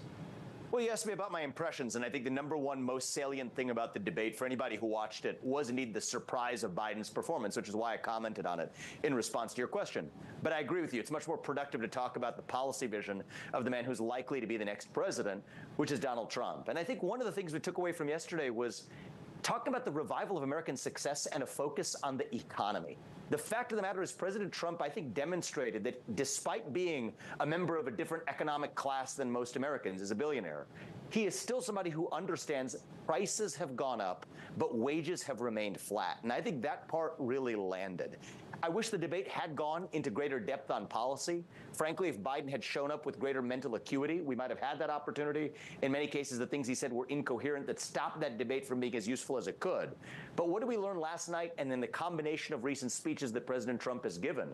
Well, you asked me about my impressions, and I think the number one most salient thing about the debate for anybody who watched it was indeed the surprise of Biden's performance, which is why I commented on it in response to your question. But I agree with you. It's much more productive to talk about the policy vision of the man who's likely to be the next president, which is Donald Trump. And I think one of the things we took away from yesterday was talking about the revival of American success and a focus on the economy. The fact of the matter is President Trump, I think, demonstrated that despite being a member of a different economic class than most Americans, as a billionaire, he is still somebody who understands prices have gone up, but wages have remained flat. And I think that part really landed. I wish the debate had gone into greater depth on policy. Frankly, if Biden had shown up with greater mental acuity, we might have had that opportunity. In many cases, the things he said were incoherent that stopped that debate from being as useful as it could. But what did we learn last night and then the combination of recent speeches that President Trump has given?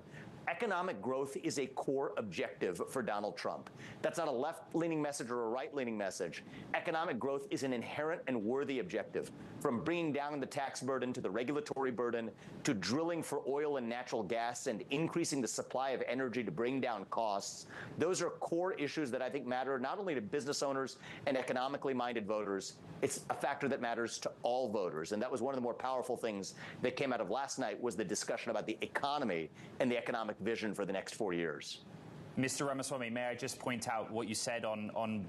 Economic growth is a core objective for Donald Trump. That's not a left-leaning message or a right-leaning message. Economic growth is an inherent and worthy objective. From bringing down the tax burden to the regulatory burden to drilling for oil and natural gas and increasing the supply of energy to bring down costs, those are core issues that I think matter not only to business owners and economically minded voters, it's a factor that matters to all voters. And that was one of the more powerful things that came out of last night was the discussion about the economy and the economic vision for the next 4 years. Mr. Ramaswamy, may I just point out what you said on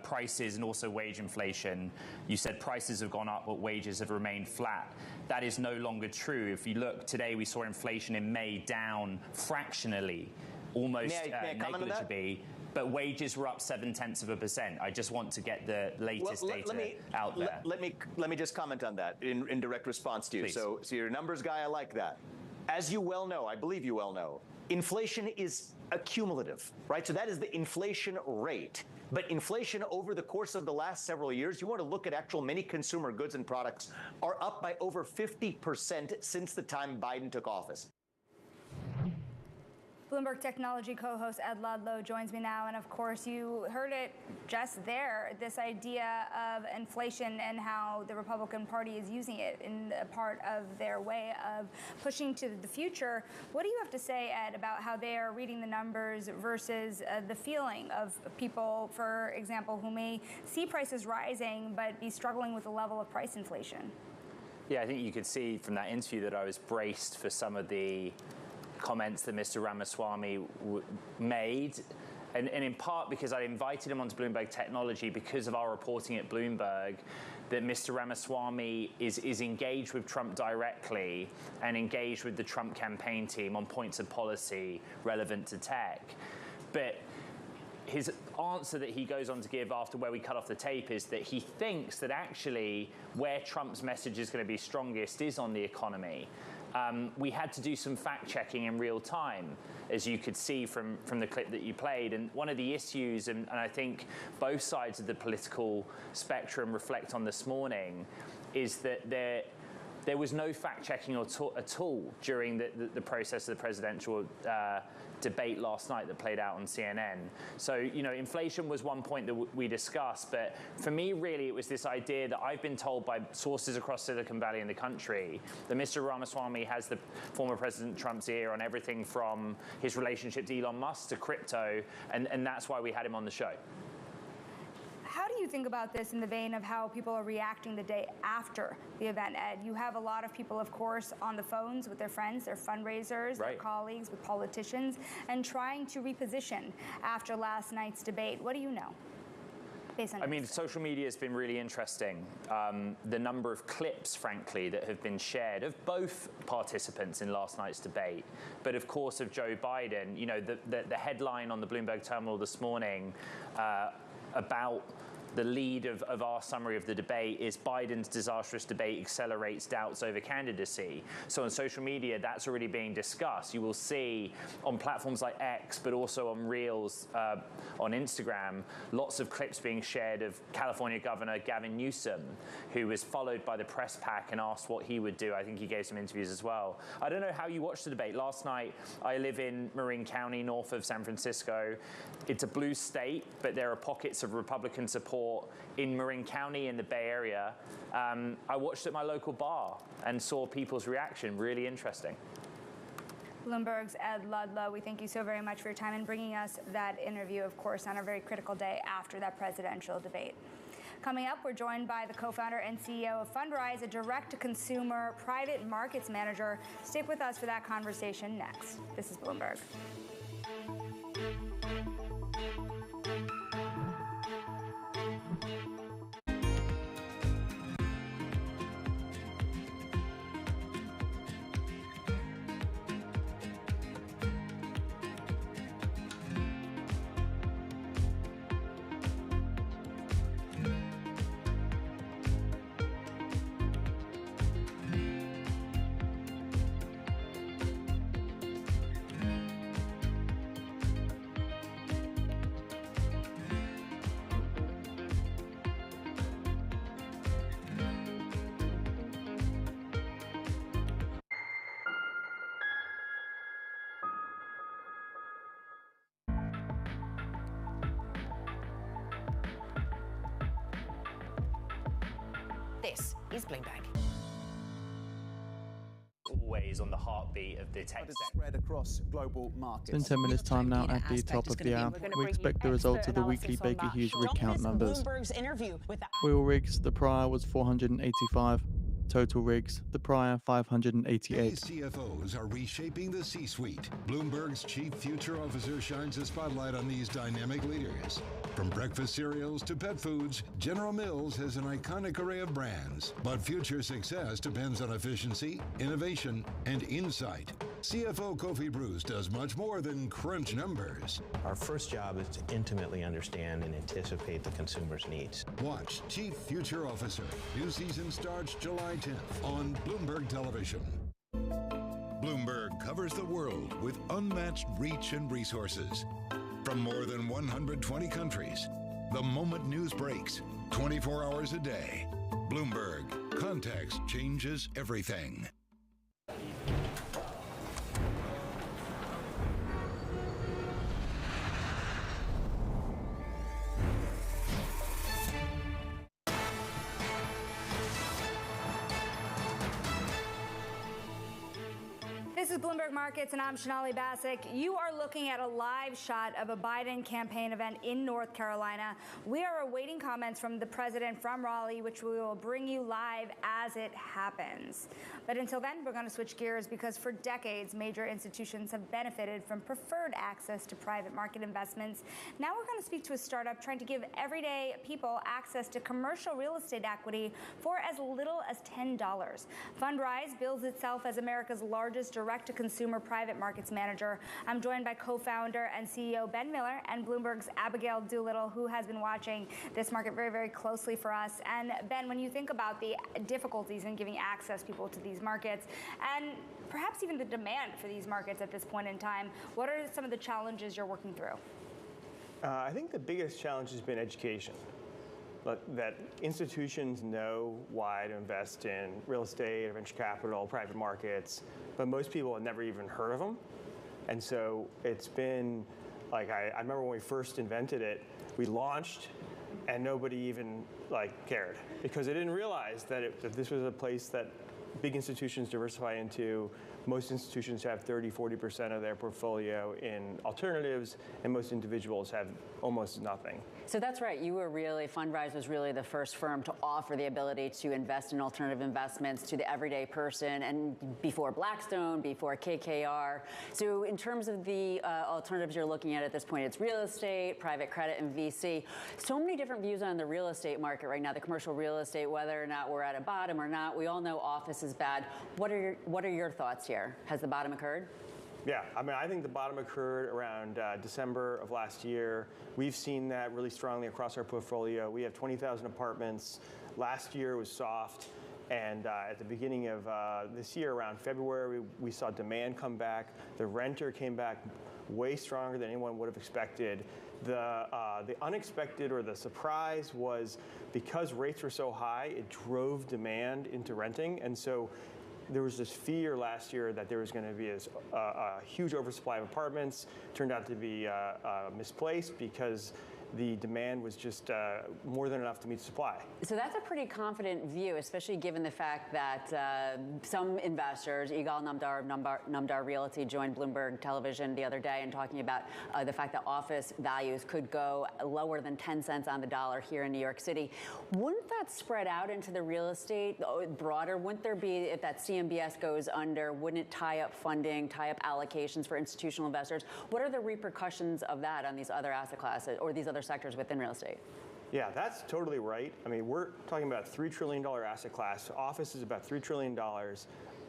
prices and also wage inflation? You said prices have gone up, but wages have remained flat. That is no longer true. If you look today, we saw inflation in May down fractionally, almost negligibly. But wages were up 0.7%. I just want to get the latest data out there. Let me just comment on that in direct response to you. So you're a numbers guy. I like that. As you well know, I believe you well know, inflation is accumulative, right? So that is the inflation rate. But inflation over the course of the last several years, you want to look at actual many consumer goods and products are up by over 50% since the time Biden took office. Bloomberg technology co-host Ed Ludlow joins me now. And of course, you heard it just there, this idea of inflation and how the Republican Party is using it in a part of their way of pushing to the future. What do you have to say, Ed, about how they are reading the numbers versus the feeling of people, for example, who may see prices rising but be struggling with the level of price inflation? Yeah, I think you could see from that interview that I was braced for some of the comments that Mr. Ramaswamy made, and in part because I invited him onto Bloomberg Technology because of our reporting at Bloomberg that Mr. Ramaswamy is engaged with Trump directly and engaged with the Trump campaign team on points of policy relevant to tech. But his answer that he goes on to give after where we cut off the tape is that he thinks that actually where Trump's message is going to be strongest is on the economy. We had to do some fact-checking in real time, as you could see from the clip that you played. And one of the issues, and I think both sides of the political spectrum reflect on this morning, is that there was no fact-checking at all during the process of the presidential debate last night that played out on CNN. So, you know, inflation was one point that we discussed, but for me, really, it was this idea that I've been told by sources across Silicon Valley and the country that Mr. Ramaswamy has the former President Trump's ear on everything from his relationship to Elon Musk to crypto, and that's why we had him on the show. How do you think about this in the vein of how people are reacting the day after the event, Ed? You have a lot of people, of course, on the phones with their friends, their fundraisers, their colleagues, with politicians, and trying to reposition after last night's debate. What do you know? I mean, social media has been really interesting. The number of clips, frankly, that have been shared of both participants in last night's debate, but of course of Joe Biden. You know, the headline on the Bloomberg terminal this morning about the lead of our summary of the debate is Biden's disastrous debate accelerates doubts over candidacy. So on social media, that's already being discussed. You will see on platforms like X, but also on Reels, on Instagram, lots of clips being shared of California Governor Gavin Newsom, who was followed by the press pack and asked what he would do. I think he gave some interviews as well. I don't know how you watched the debate. Last night, I live in Marin County, north of San Francisco. It's a blue state, but there are pockets of Republican support in Marin County in the Bay Area. I watched at my local bar and saw people's reaction. Really interesting. Bloomberg's Ed Ludlow, we thank you so very much for your time and bringing us that interview, of course, on a very critical day after that presidential debate. Coming up, we're joined by the co-founder and CEO of Fundrise, a direct-to-consumer private markets manager. Stick with us for that conversation next. This is Bloomberg. This is Bloomberg. Always on the heartbeat of the tech sector. Spread across global markets. It's in 10 minutes time now at the top of the hour. We expect the results of the weekly Baker Hughes rig count numbers. Oil rigs, the prior was 485. Total rigs, the prior 588. CFOs are reshaping the C-suite. Bloomberg's chief future officer shines a spotlight on these dynamic leaders. From breakfast cereals to pet foods, General Mills has an iconic array of brands. But future success depends on efficiency, innovation, and insight. CFO Kofi Bruce does much more than crunch numbers. Our first job is to intimately understand and anticipate the consumer's needs. Watch Chief Future Officer. New season starts July 10th on Bloomberg Television. Bloomberg covers the world with unmatched reach and resources. From more than 120 countries, the moment news breaks, 24 hours a day. Bloomberg. Context changes everything. This is Bloomberg Markets, and I'm Shonali Bassick. You are looking at a live shot of a Biden campaign event in North Carolina. We are awaiting comments from the president from Raleigh, which we will bring you live as it happens. But until then, we're going to switch gears because for decades, major institutions have benefited from preferred access to private market investments. Now we're going to speak to a startup trying to give everyday people access to commercial real estate equity for as little as $10. Fundrise bills itself as America's largest direct-to-consumer private markets manager. I'm joined by co-founder and CEO Ben Miller and Bloomberg's Abigail Doolittle, who has been watching this market very, very closely for us. And Ben, when you think about the difficulties in giving access people to these markets and perhaps even the demand for these markets at this point in time, what are some of the challenges you're working through? I think the biggest challenge has been education. That institutions know why to invest in real estate, venture capital, private markets, but most people have never even heard of them. And so it's been like, I remember when we first invented it, we launched and nobody even cared because they didn't realize that this was a place that big institutions diversify into. Most institutions have 30-40% of their portfolio in alternatives, and most individuals have almost nothing. So that's right. Fundrise was really the first firm to offer the ability to invest in alternative investments to the everyday person, and before Blackstone, before KKR. So in terms of the alternatives you're looking at this point, it's real estate, private credit, and VC. So many different views on the real estate market right now, the commercial real estate, whether or not we're at a bottom or not. We all know office is bad. What are your thoughts here? Has the bottom occurred? Yeah, I think the bottom occurred around December of last year. We've seen that really strongly across our portfolio. We have 20,000 apartments. Last year was soft, and at the beginning of this year, around February, we saw demand come back. The renter came back way stronger than anyone would have expected. The unexpected or the surprise was because rates were so high, it drove demand into renting, and so there was this fear last year that there was going to be a huge oversupply of apartments. Turned out to be misplaced because the demand was just more than enough to meet supply. So that's a pretty confident view, especially given the fact that some investors, Yigal Namdar of Namdar Realty, joined Bloomberg Television the other day and talking about the fact that office values could go lower than 10 cents on the dollar here in New York City. Wouldn't that spread out into the real estate broader? Wouldn't there be, if that CMBS goes under, wouldn't it tie up funding, tie up allocations for institutional investors? What are the repercussions of that on these other asset classes or these other sectors within real estate? Yeah, that's totally right. We're talking about a $3 trillion asset class. Office is about $3 trillion.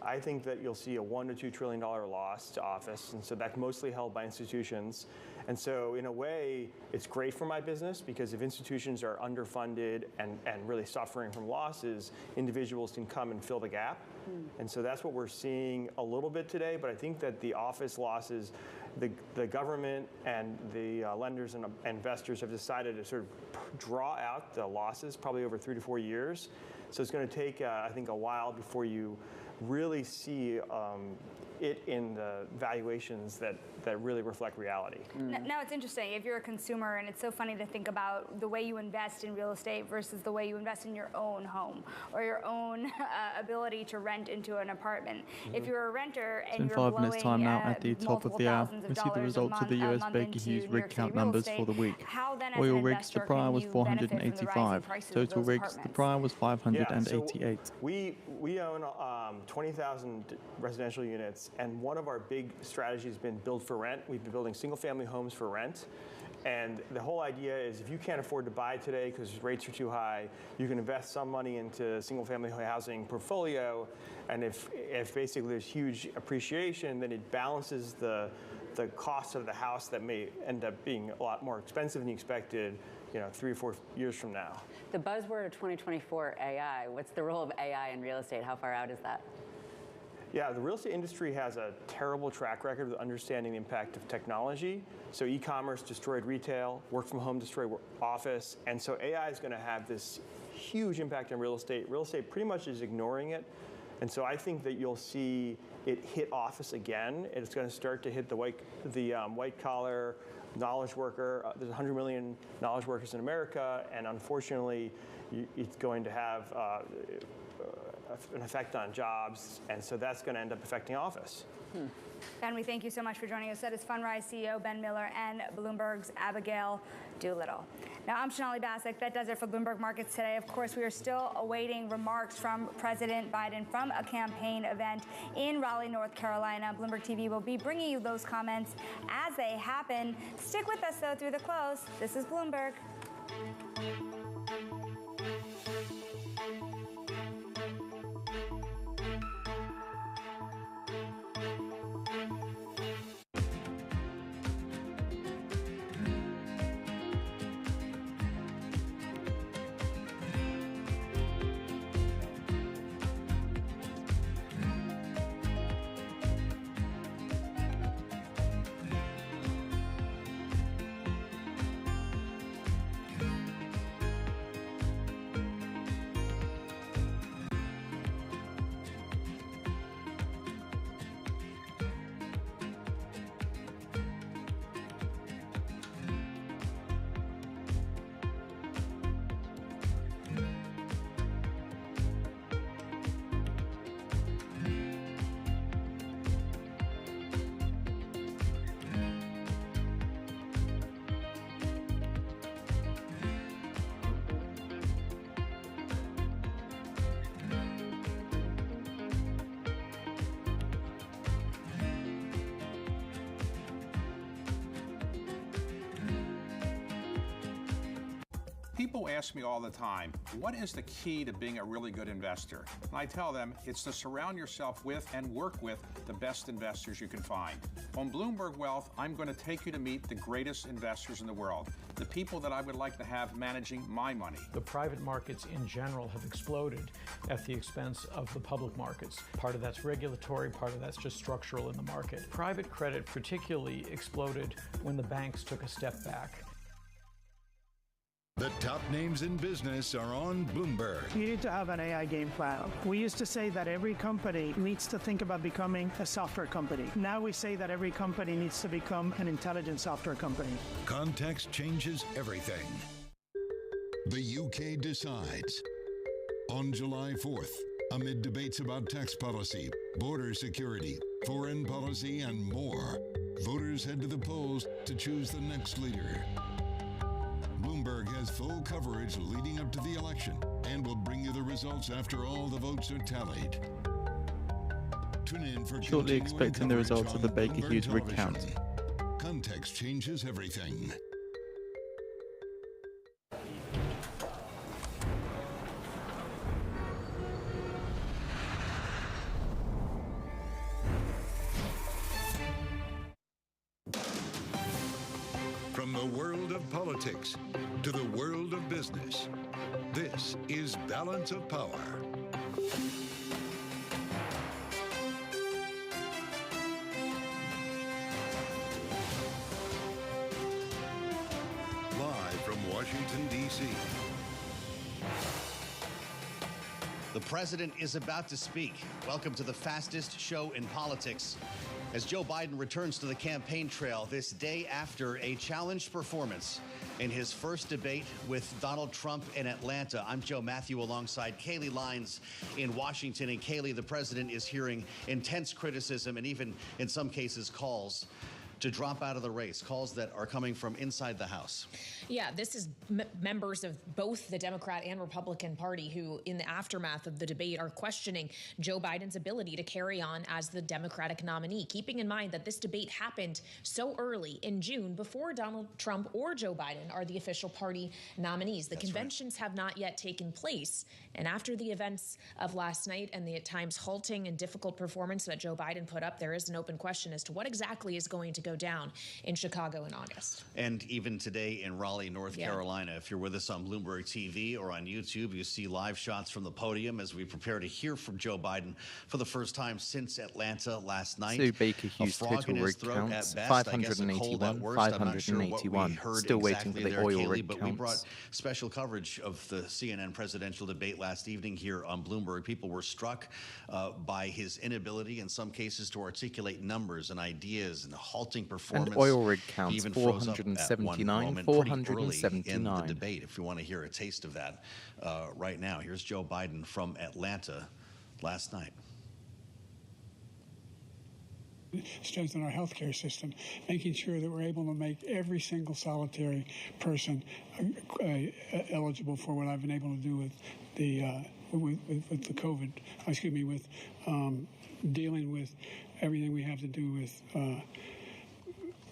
I think that you'll see a $1 to $2 trillion loss to office, and so that's mostly held by institutions. And so in a way, it's great for my business because if institutions are underfunded and really suffering from losses, individuals can come and fill the gap. And so that's what we're seeing a little bit today, but I think that the office losses, the government and the lenders and investors have decided to sort of draw out the losses probably over 3 to 4 years. So it's going to take, I think, a while before you really see it in the valuations that really reflect reality. Now it's interesting, if you're a consumer, and it's so funny to think about the way you invest in real estate versus the way you invest in your own home or your own ability to rent into an apartment. If you're a renter and It's you're been 5 minutes time now at the top of the hour. We see the results of the US Baker Hughes rig count numbers for the week. Oil rigs, the prior was 485. Total rigs, the prior was 588. We own 20,000 residential units, and one of our big strategies has been build for rent. We've been building single-family homes for rent. And the whole idea is if you can't afford to buy today because rates are too high, you can invest some money into a single-family housing portfolio. And if basically there's huge appreciation, then it balances the cost of the house that may end up being a lot more expensive than you expected, 3 or 4 years from now. The buzzword of 2024, AI. What's the role of AI in real estate? How far out is that? Yeah, the real estate industry has a terrible track record of understanding the impact of technology. So e-commerce destroyed retail, work from home destroyed office, and so AI is going to have this huge impact on real estate. Real estate pretty much is ignoring it, and so I think that you'll see it hit office again. It's going to start to hit the white-collar knowledge worker. There's 100 million knowledge workers in America, and unfortunately, it's going to have an effect on jobs, and so that's going to end up affecting office. Ben, we thank you so much for joining us. That is Fundrise CEO Ben Miller and Bloomberg's Abigail Doolittle. Now, I'm Sonali Basak. That does it for Bloomberg Markets today. Of course, we are still awaiting remarks from President Biden from a campaign event in Raleigh, North Carolina. Bloomberg TV will be bringing you those comments as they happen. Stick with us, though, through the close. This is Bloomberg. People ask me all the time, what is the key to being a really good investor? And I tell them it's to surround yourself with and work with the best investors you can find. On Bloomberg Wealth, I'm going to take you to meet the greatest investors in the world, the people that I would like to have managing my money. The private markets in general have exploded at the expense of the public markets. Part of that's regulatory, part of that's just structural in the market. Private credit particularly exploded when the banks took a step back. The top names in business are on Bloomberg. You need to have an AI game plan. We used to say that every company needs to think about becoming a software company. Now we say that every company needs to become an intelligent software company. Context changes everything. The UK decides. On July 4th, amid debates about tax policy, border security, foreign policy, and more, voters head to the polls to choose the next leader. Bloomberg has full coverage leading up to the election and will bring you the results after all the votes are tallied. Tune in for shortly expecting the results of the Baker Hughes rig count. Context changes everything. From the world of politics to the world of business, this is Balance of Power. Live from Washington, D.C. The president is about to speak. Welcome to the fastest show in politics. As Joe Biden returns to the campaign trail this day after a challenged performance in his first debate with Donald Trump in Atlanta. I'm Joe Matthew alongside Kaylee Lyons in Washington. And Kaylee, the president is hearing intense criticism and even in some cases calls to drop out of the race, calls that are coming from inside the House. Yeah, this is members of both the Democrat and Republican Party who, in the aftermath of the debate, are questioning Joe Biden's ability to carry on as the Democratic nominee, keeping in mind that this debate happened so early in June before Donald Trump or Joe Biden are the official party nominees. The conventions have not yet taken place. And after the events of last night and the at times halting and difficult performance that Joe Biden put up, there is an open question as to what exactly is going to go down in Chicago in August. And even today in Raleigh, North Carolina, if you're with us on Bloomberg TV or on YouTube, you see live shots from the podium as we prepare to hear from Joe Biden for the first time since Atlanta last night. Sue Baker Hughes' total rig counts 581, 581. Still waiting for the oil rig counts. But we brought special coverage of the CNN presidential debate last evening here on Bloomberg. People were struck by his inability in some cases to articulate numbers and ideas and halting performance. And oil rig counts 479, 479. In the debate. If you want to hear a taste of that right now, here's Joe Biden from Atlanta last night. Strengthen our healthcare system, making sure that we're able to make every single solitary person eligible for what I've been able to do with the with the COVID. Excuse me, with dealing with everything we have to do with.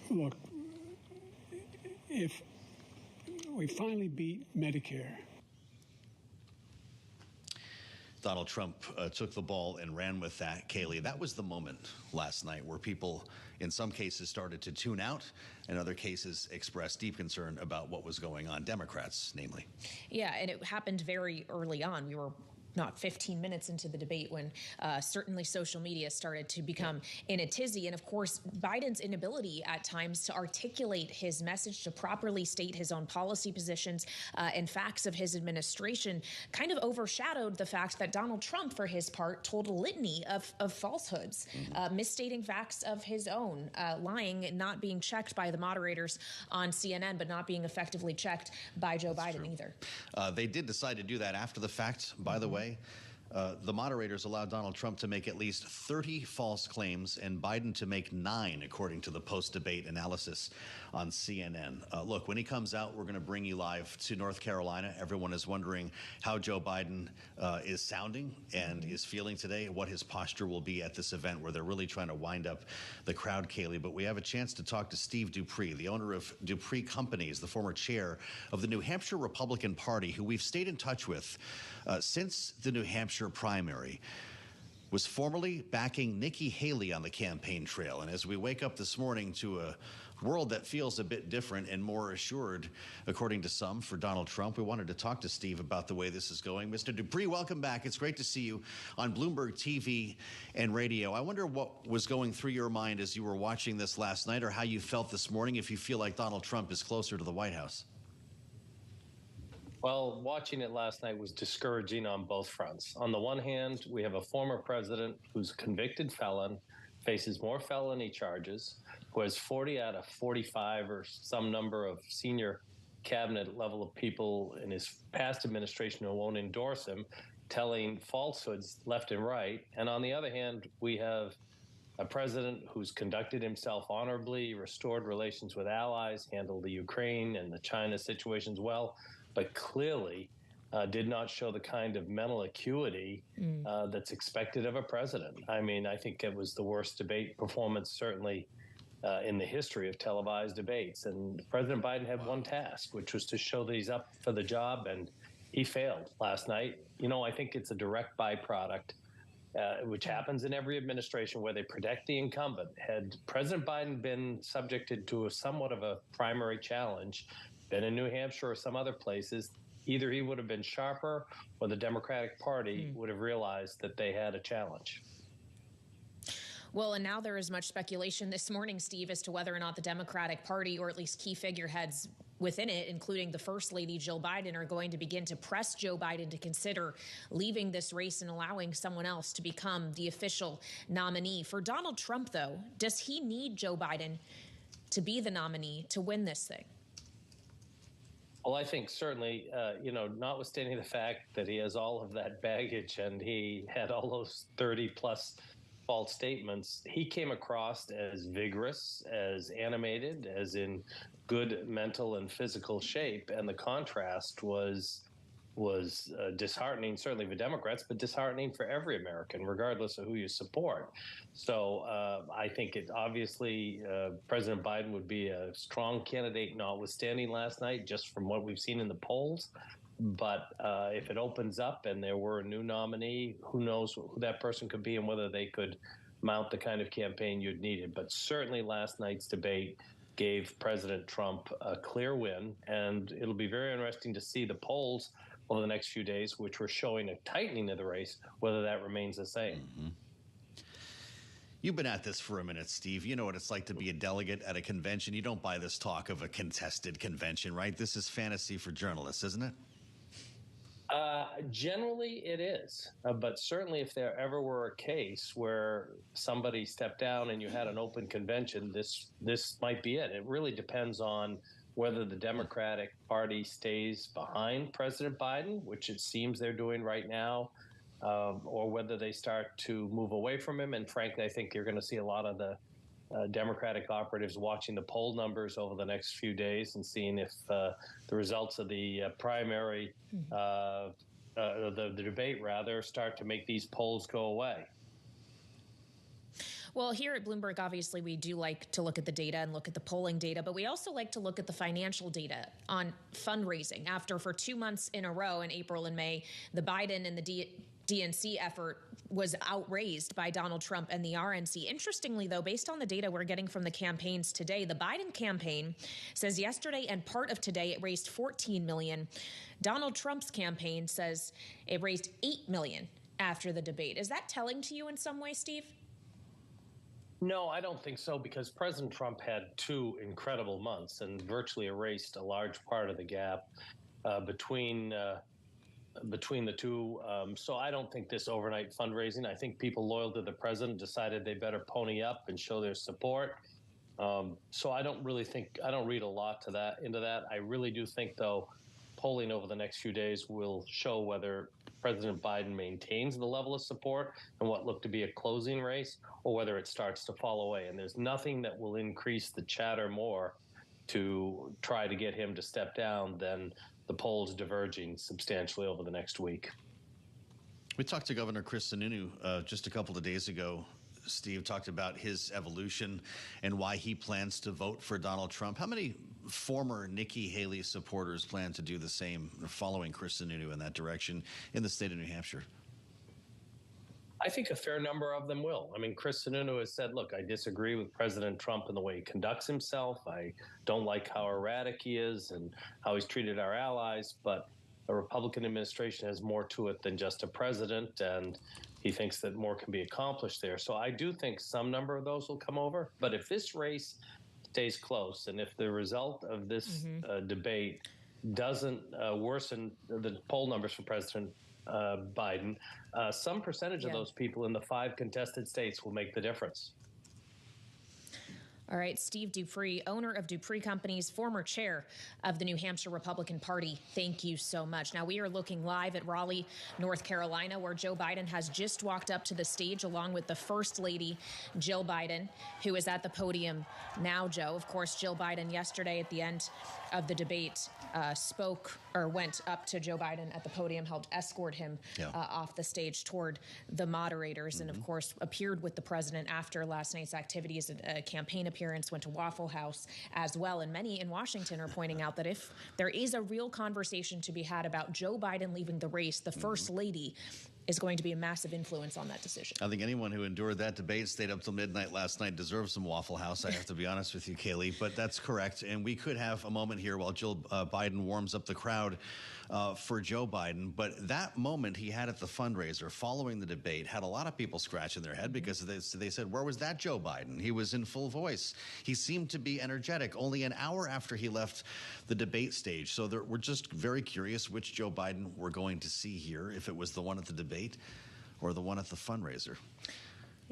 Look, if we finally beat Medicare. Donald Trump took the ball and ran with that, Kaylee. That was the moment last night where people, in some cases, started to tune out, and other cases expressed deep concern about what was going on. Democrats, namely. Yeah, and it happened very early on. We were not 15 minutes into the debate when certainly social media started to become in a tizzy. And of course, Biden's inability at times to articulate his message, to properly state his own policy positions and facts of his administration kind of overshadowed the fact that Donald Trump, for his part, told a litany of falsehoods, misstating facts of his own, lying, not being checked by the moderators on CNN, but not being effectively checked by Joe Biden either. They did decide to do that after the fact, by the way. The moderators allowed Donald Trump to make at least 30 false claims and Biden to make 9, according to the post-debate analysis on CNN. Look, when he comes out, we're going to bring you live to North Carolina. Everyone is wondering how Joe Biden is sounding and is feeling today, what his posture will be at this event where they're really trying to wind up the crowd, Kaylee. But we have a chance to talk to Steve Dupree, the owner of Dupree Companies, the former chair of the New Hampshire Republican Party, who we've stayed in touch with since the New Hampshire primary, was formerly backing Nikki Haley on the campaign trail. And as we wake up this morning to a world that feels a bit different and more assured, according to some, for Donald Trump, we wanted to talk to Steve about the way this is going. Mr. Dupree, welcome back. It's great to see you on Bloomberg TV and radio. I wonder what was going through your mind as you were watching this last night, or how you felt this morning, if you feel like Donald Trump is closer to the White House. Well, watching it last night was discouraging on both fronts. On the one hand, we have a former president who's a convicted felon, faces more felony charges, who has 40 out of 45 or some number of senior cabinet level of people in his past administration who won't endorse him, telling falsehoods left and right. And on the other hand, we have a president who's conducted himself honorably, restored relations with allies, handled the Ukraine and the China situations well, but clearly did not show the kind of mental acuity that's expected of a president. I mean, I think it was the worst debate performance, certainly in the history of televised debates. And President Biden had one task, which was to show that he's up for the job, and he failed last night. You know, I think it's a direct byproduct, which happens in every administration where they protect the incumbent. Had President Biden been subjected to a somewhat of a primary challenge, been in New Hampshire or some other places, either he would have been sharper or the Democratic Party would have realized that they had a challenge. Well, and now there is much speculation this morning, Steve, as to whether or not the Democratic Party, or at least key figureheads within it, including the First Lady, Jill Biden, are going to begin to press Joe Biden to consider leaving this race and allowing someone else to become the official nominee. For Donald Trump, though, does he need Joe Biden to be the nominee to win this thing? Well, I think certainly, notwithstanding the fact that he has all of that baggage and he had all those 30-plus false statements, he came across as vigorous, as animated, as in good mental and physical shape, and the contrast was disheartening, certainly for Democrats, but disheartening for every American, regardless of who you support. So I think obviously President Biden would be a strong candidate, notwithstanding last night, just from what we've seen in the polls. But if it opens up and there were a new nominee, who knows who that person could be and whether they could mount the kind of campaign you'd needed. But certainly last night's debate gave President Trump a clear win, and it'll be very interesting to see the polls over the next few days, which were showing a tightening of the race, whether that remains the same. Mm-hmm. You've been at this for a minute, Steve. You know what it's like to be a delegate at a convention. You don't buy this talk of a contested convention, right? This is fantasy for journalists, isn't it? Generally, it is. But certainly if there ever were a case where somebody stepped down and you had an open convention, this might be it. It really depends on whether the Democratic Party stays behind President Biden, which it seems they're doing right now, or whether they start to move away from him. And frankly, I think you're going to see a lot of the Democratic operatives watching the poll numbers over the next few days and seeing if the results of the primary, the debate rather, start to make these polls go away. Well, here at Bloomberg, obviously, we do like to look at the data and look at the polling data, but we also like to look at the financial data on fundraising. After for 2 months in a row in April and May, the Biden and the DNC effort was outraised by Donald Trump and the RNC. Interestingly, though, based on the data we're getting from the campaigns today, the Biden campaign says yesterday and part of today it raised $14 million. Donald Trump's campaign says it raised $8 million after the debate. Is that telling to you in some way, Steve? No, I don't think so, because President Trump had 2 incredible months and virtually erased a large part of the gap between the two. So I don't think this overnight fundraising, I think people loyal to the president decided they better pony up and show their support. So I don't read a lot into that. I really do think, though, polling over the next few days will show whether President Biden maintains the level of support and what looked to be a closing race, or whether it starts to fall away. And there's nothing that will increase the chatter more to try to get him to step down than the polls diverging substantially over the next week. We talked to Governor Chris Sununu just a couple of days ago. Steve talked about his evolution and why he plans to vote for Donald Trump. How many former Nikki Haley supporters plan to do the same, following Chris Sununu in that direction in the state of New Hampshire? I think a fair number of them will. I mean, Chris Sununu has said, look, I disagree with President Trump in the way he conducts himself. I don't like how erratic he is and how he's treated our allies. But a Republican administration has more to it than just a president, and he thinks that more can be accomplished there. So I do think some number of those will come over. But if this race stays close, and if the result of this debate doesn't worsen the poll numbers for President Biden, some percentage of those people in the 5 contested states will make the difference. All right, Steve Dupree, owner of Dupree Companies, former chair of the New Hampshire Republican Party, thank you so much. Now, we are looking live at Raleigh, North Carolina, where Joe Biden has just walked up to the stage along with the First Lady, Jill Biden, who is at the podium now, Joe. Of course, Jill Biden yesterday at the end of the debate went up to Joe Biden at the podium, helped escort him off the stage toward the moderators, and of course appeared with the president after last night's activities, a campaign appearance, went to Waffle House as well. And many in Washington are pointing out that if there is a real conversation to be had about Joe Biden leaving the race, the First Lady is going to be a massive influence on that decision. I think anyone who endured that debate, stayed up till midnight last night, deserves some Waffle House. I have to be honest with you, Kaylee, but that's correct. And we could have a moment here while Jill Biden warms up the crowd for Joe Biden. But that moment he had at the fundraiser following the debate had a lot of people scratching their head because they said, where was that Joe Biden? He was in full voice. He seemed to be energetic only an hour after he left the debate stage. So we're just very curious which Joe Biden we're going to see here, if it was the one at the debate or the one at the fundraiser.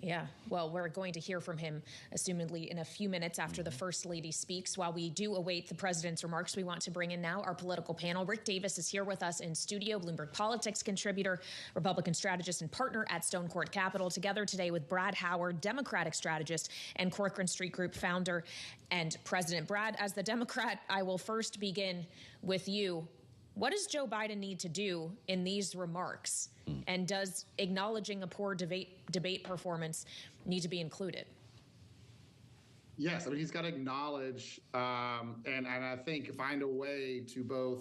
Yeah, well, we're going to hear from him, assumedly, in a few minutes after the First Lady speaks. While we do await the president's remarks, we want to bring in now our political panel. Rick Davis is here with us in studio, Bloomberg Politics contributor, Republican strategist and partner at Stone Court Capital, together today with Brad Howard, Democratic strategist and Corcoran Street Group founder and president. Brad, as the Democrat, I will first begin with you. What does Joe Biden need to do in these remarks? And does acknowledging a poor debate performance need to be included? Yes, I mean, he's got to acknowledge and I think find a way to both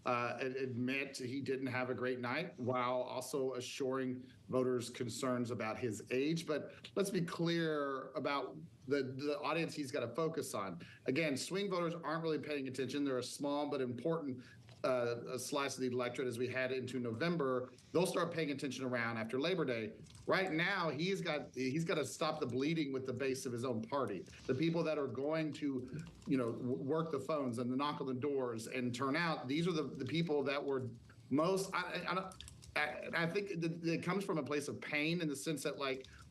admit he didn't have a great night while also assuring voters' concerns about his age. But let's be clear about the audience he's got to focus on. Again, swing voters aren't really paying attention. They're a small but important a slice of the electorate as we head into November. They'll start paying attention around after Labor Day. Right now, he's got to stop the bleeding with the base of his own party. The people that are going to, work the phones and knock on the doors and turn out. These are the people that were most. I think it comes from a place of pain in the sense that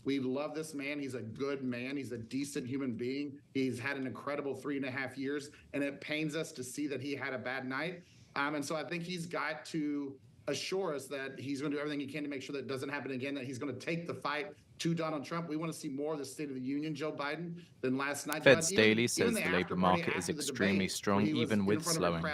we love this man. He's a good man. He's a decent human being. He's had an incredible 3.5 years, and it pains us to see that he had a bad night. And so I think he's got to assure us that he's going to do everything he can to make sure that it doesn't happen again, that he's going to take the fight to Donald Trump. We want to see more of the State of the Union, Joe Biden, than last night. Fed's Daily says the labor market is extremely strong, even with slowing.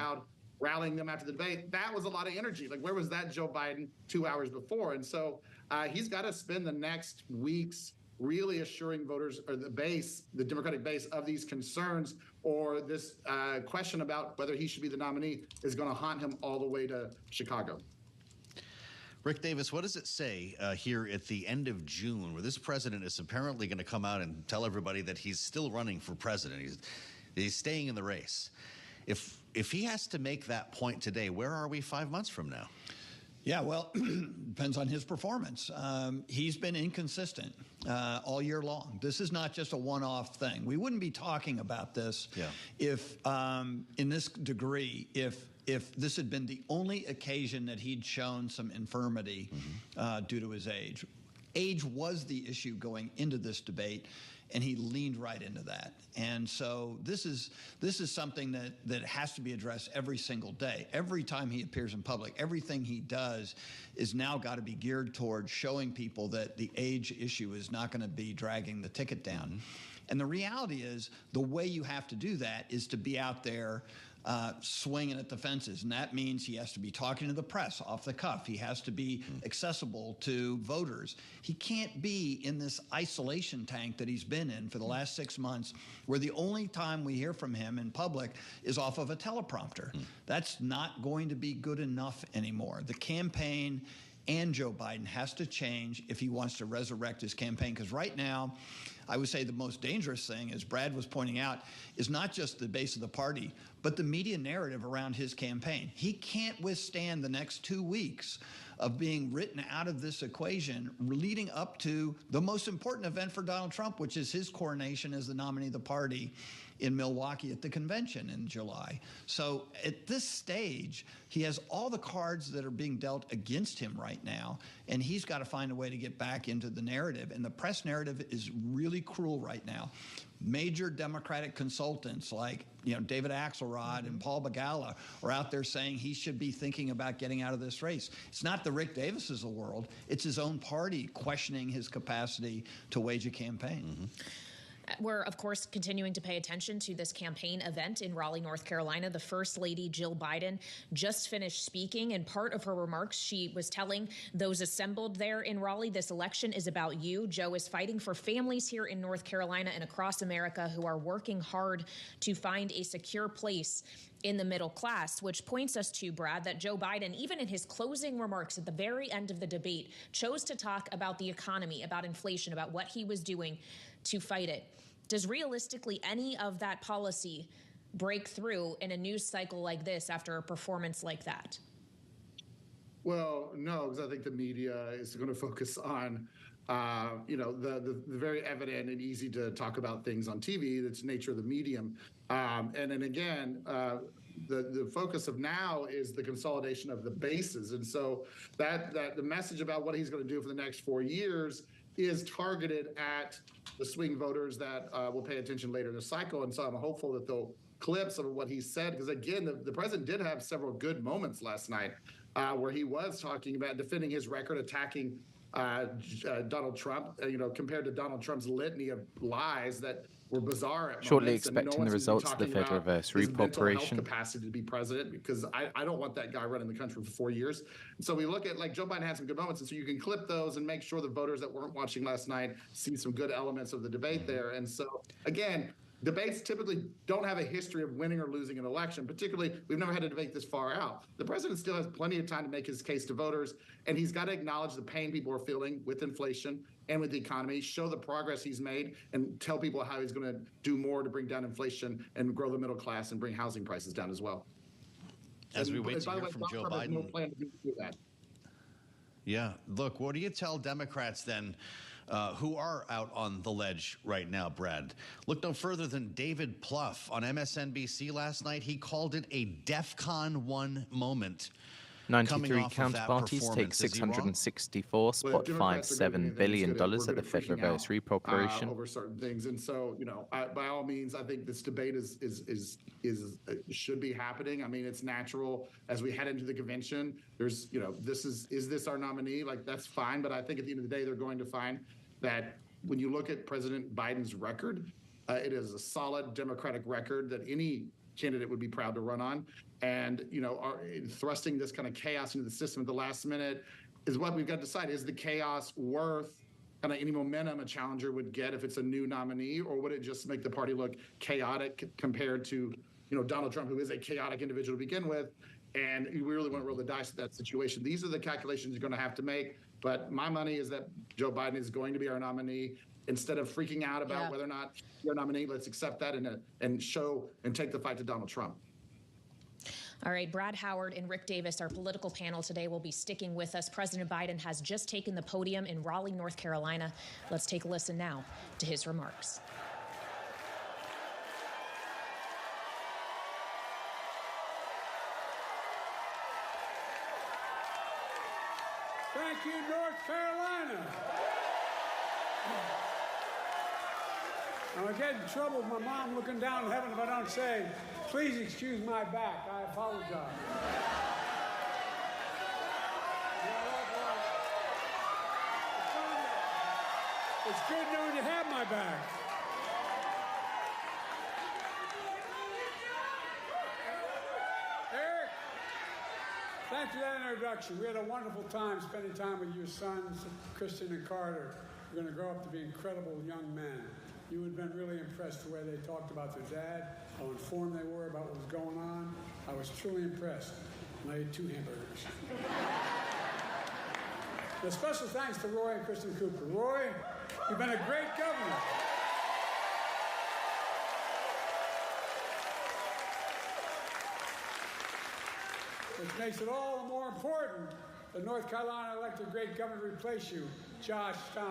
Rallying them after the debate. That was a lot of energy. Where was that Joe Biden 2 hours before? And so he's got to spend the next weeks really assuring voters or the Democratic base of these concerns, or this question about whether he should be the nominee is going to haunt him all the way to Chicago. Rick Davis, what does it say here at the end of June, where this president is apparently going to come out and tell everybody that he's still running for president? He's staying in the race. If he has to make that point today, where are we 5 months from now? Yeah, well, depends on his performance. He's been inconsistent all year long. This is not just a one-off thing. We wouldn't be talking about this if, in this degree, if this had been the only occasion that he'd shown some infirmity due to his age. Age was the issue going into this debate, and he leaned right into that. And so this is something that has to be addressed every single day. Every time he appears in public, everything he does is now got to be geared towards showing people that the age issue is not going to be dragging the ticket down. And the reality is the way you have to do that is to be out there swinging at the fences. And that means he has to be talking to the press off the cuff. He has to be accessible to voters. He can't be in this isolation tank that he's been in for the last 6 months, where the only time we hear from him in public is off of a teleprompter. That's not going to be good enough anymore. The campaign and Joe Biden has to change if he wants to resurrect his campaign, because right now, I would say the most dangerous thing, as Brad was pointing out, is not just the base of the party, but the media narrative around his campaign. He can't withstand the next 2 weeks of being written out of this equation leading up to the most important event for Donald Trump, which is his coronation as the nominee of the party in Milwaukee at the convention in July. So at this stage, he has all the cards that are being dealt against him right now, and he's got to find a way to get back into the narrative. And the press narrative is really cruel right now. Major Democratic consultants like David Axelrod and Paul Begala are out there saying he should be thinking about getting out of this race. It's not the Rick Davises of the world. It's his own party questioning his capacity to wage a campaign. We're, of course, continuing to pay attention to this campaign event in Raleigh, North Carolina. The First Lady, Jill Biden, just finished speaking, and part of her remarks, she was telling those assembled there in Raleigh, this election is about you. Joe is fighting for families here in North Carolina and across America who are working hard to find a secure place in the middle class, which points us to, Brad, that Joe Biden, even in his closing remarks at the very end of the debate, chose to talk about the economy, about inflation, about what he was doing to fight it. Does realistically any of that policy break through in a news cycle like this after a performance like that? Well, no, because I think the media is going to focus on the very evident and easy to talk about things on TV. That's the nature of the medium. And then again, the focus of now is the consolidation of the bases. And so that the message about what he's going to do for the next 4 years is targeted at the swing voters that will pay attention later in the cycle. And so I'm hopeful that they'll clip some of what he said, because again, the president did have several good moments last night where he was talking about defending his record, attacking Donald Trump, compared to Donald Trump's litany of lies that were bizarre at Shortly moments. expecting the results of the Fed reverse repo operation. Capacity to be president, because I don't want that guy running the country for 4 years. And so we look at, like, Joe Biden had some good moments, and so you can clip those and make sure the voters that weren't watching last night see some good elements of the debate there. And so again, debates typically don't have a history of winning or losing an election. Particularly, we've never had a debate this far out. The president still has plenty of time to make his case to voters, and he's got to acknowledge the pain people are feeling with inflation and with the economy, show the progress he's made, and tell people how he's going to do more to bring down inflation and grow the middle class and bring housing prices down as well. As we wait to hear from Joe Biden. No plan to do that. Yeah. Look, what do you tell Democrats then who are out on the ledge right now, Brad? Look no further than David Plouffe on MSNBC last night. He called it a DEFCON 1 moment. 93 counterparties take 664, spot $5.7 billion at the Fed reverse repo operation. Over certain things, and so by all means, I think this debate should be happening. I mean, it's natural as we head into the convention. There's is this our nominee? Like, that's fine, but I think at the end of the day, they're going to find that when you look at President Biden's record, it is a solid Democratic record that any candidate would be proud to run on. And, thrusting this kind of chaos into the system at the last minute is what we've got to decide. Is the chaos worth kind of any momentum a challenger would get if it's a new nominee, or would it just make the party look chaotic compared to, Donald Trump, who is a chaotic individual to begin with? And we really want to roll the dice at that situation. These are the calculations you're going to have to make. But my money is that Joe Biden is going to be our nominee. Instead of freaking out about whether or not you're a nominee, let's accept that and show and take the fight to Donald Trump. All right, Brad Howard and Rick Davis, our political panel today, will be sticking with us. President Biden has just taken the podium in Raleigh, North Carolina. Let's take a listen now to his remarks. Thank you, North Carolina. I get in trouble with my mom looking down in heaven if I don't say, please excuse my back. I apologize. It's good knowing you have my back. Eric, thanks for that introduction. We had a wonderful time spending time with your sons, Christian and Carter. They're going to grow up to be incredible young men. You would have been really impressed the way they talked about their dad, how informed they were about what was going on. I was truly impressed. And I ate 2 hamburgers. A special thanks to Roy and Kristen Cooper. Roy, you've been a great governor. Which makes it all the more important that North Carolina elected a great governor to replace you, Josh Stein.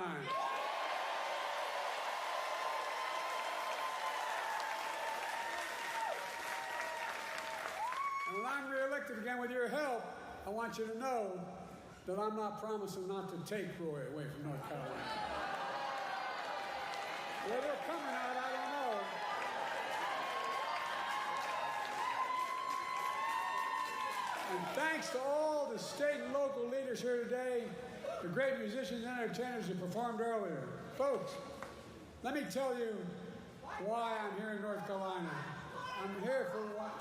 And when I'm reelected again with your help, I want you to know that I'm not promising not to take Roy away from North Carolina. Where they're coming out, I don't know. And thanks to all the state and local leaders here today, the great musicians and entertainers who performed earlier. Folks, let me tell you why I'm here in North Carolina. I'm here for what?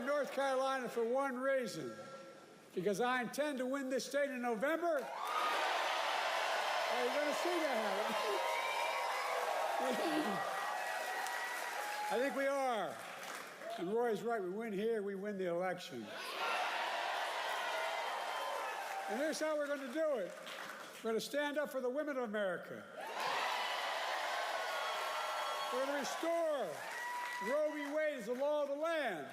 North Carolina for one reason, because I intend to win this state in November. Are you going to see that? I think we are. And Roy's right. We win here, we win the election. And here's how we're going to do it. We're going to stand up for the women of America. We're going to restore Roe v. Wade as the law of the land.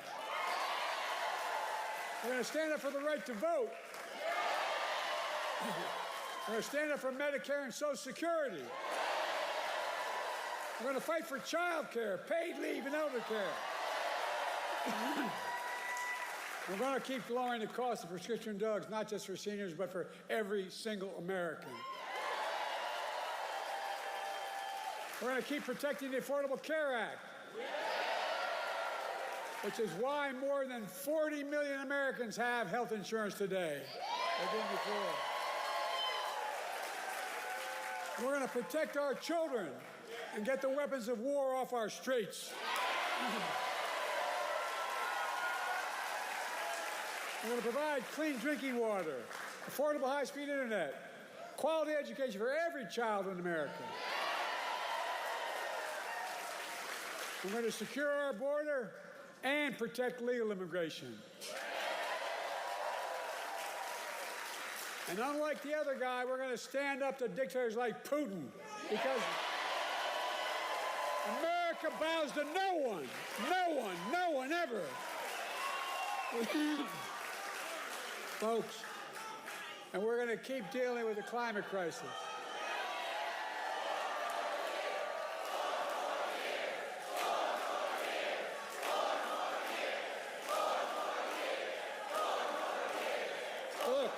We're going to stand up for the right to vote. We're going to stand up for Medicare and Social Security. We're going to fight for child care, paid leave, and elder care. We're going to keep lowering the cost of prescription drugs, not just for seniors, but for every single American. We're going to keep protecting the Affordable Care Act, which is why more than 40 million Americans have health insurance today. They didn't before. We're going to protect our children and get the weapons of war off our streets. We're going to provide clean drinking water, affordable high-speed internet, quality education for every child in America. We're going to secure our border and protect legal immigration. And unlike the other guy, we're going to stand up to dictators like Putin, because America bows to no one, no one ever. Folks, and we're going to keep dealing with the climate crisis. Look,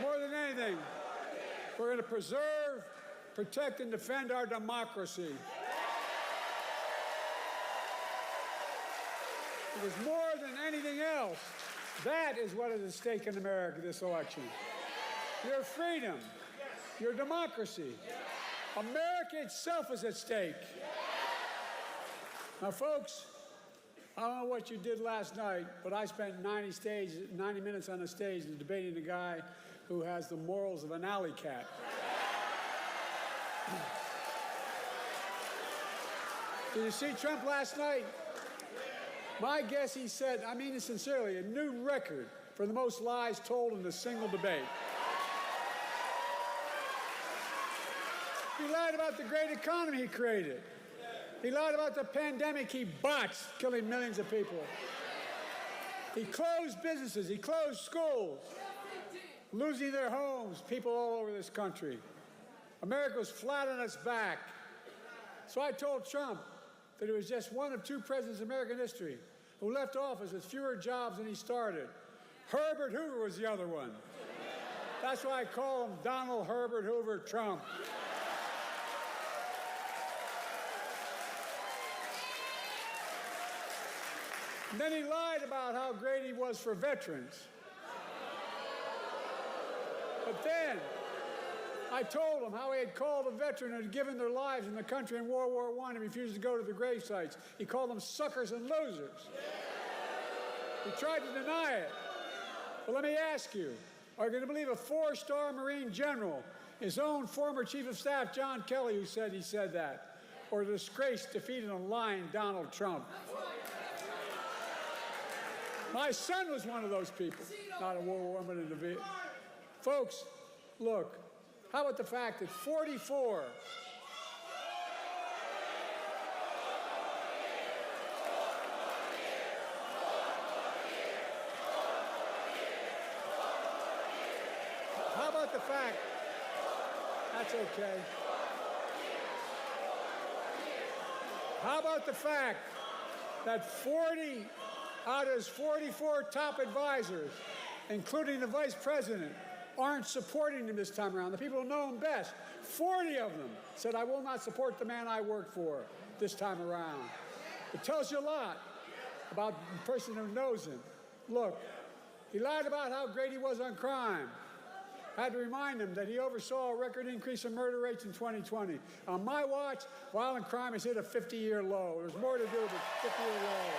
more than anything, we're going to preserve, protect, and defend our democracy. Because more than anything else, that is what is at stake in America this election. Your freedom, your democracy. America itself is at stake. Now, folks, I don't know what you did last night, but I spent 90 minutes on the stage debating the guy who has the morals of an alley cat. Did you see Trump last night? My guess, he said, I mean it sincerely, a new record for the most lies told in a single debate. He lied about the great economy he created. He lied about the pandemic he botched, killing millions of people. He closed businesses. He closed schools, losing their homes, people all over this country. America was flat on its back. So I told Trump that he was just one of two presidents in American history who left office with fewer jobs than he started. Herbert Hoover was the other one. That's why I call him Donald Herbert Hoover Trump. And then he lied about how great he was for veterans. But then I told him how he had called a veteran who had given their lives in the country in World War I and refused to go to the grave sites. He called them suckers and losers. He tried to deny it. But let me ask you, are you going to believe a 4-star Marine general, his own former Chief of Staff, John Kelly, who said he said that? Or the disgraced, defeated, and lying Donald Trump? My son was one of those people. Not in World War I, but in the Vietnam. Folks, look. How about the fact that 44 How about the fact that's okay. How about the fact that out of his 44 top advisors, including the vice president, aren't supporting him this time around. The people who know him best, 40 of them said, I will not support the man I work for this time around. It tells you a lot about the person who knows him. Look, he lied about how great he was on crime. I had to remind him that he oversaw a record increase in murder rates in 2020. On my watch, violent crime has hit a 50-year low. There's more to do with a 50-year low.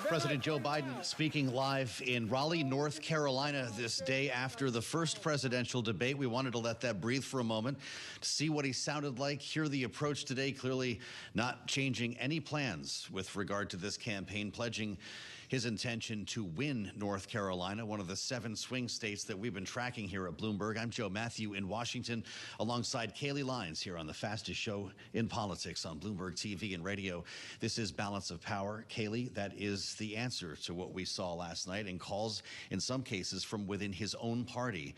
President Joe Biden speaking live in Raleigh, North Carolina this day after the first presidential debate. We wanted to let that breathe for a moment to see what he sounded like, hear the approach today, clearly not changing any plans with regard to this campaign, pledging his intention to win North Carolina, one of the 7 swing states that we've been tracking here at Bloomberg. I'm Joe Matthew in Washington, alongside Kaylee Lyons here on the fastest show in politics on Bloomberg TV and radio. This is Balance of Power. Kaylee, that is the answer to what we saw last night, and calls in some cases from within his own party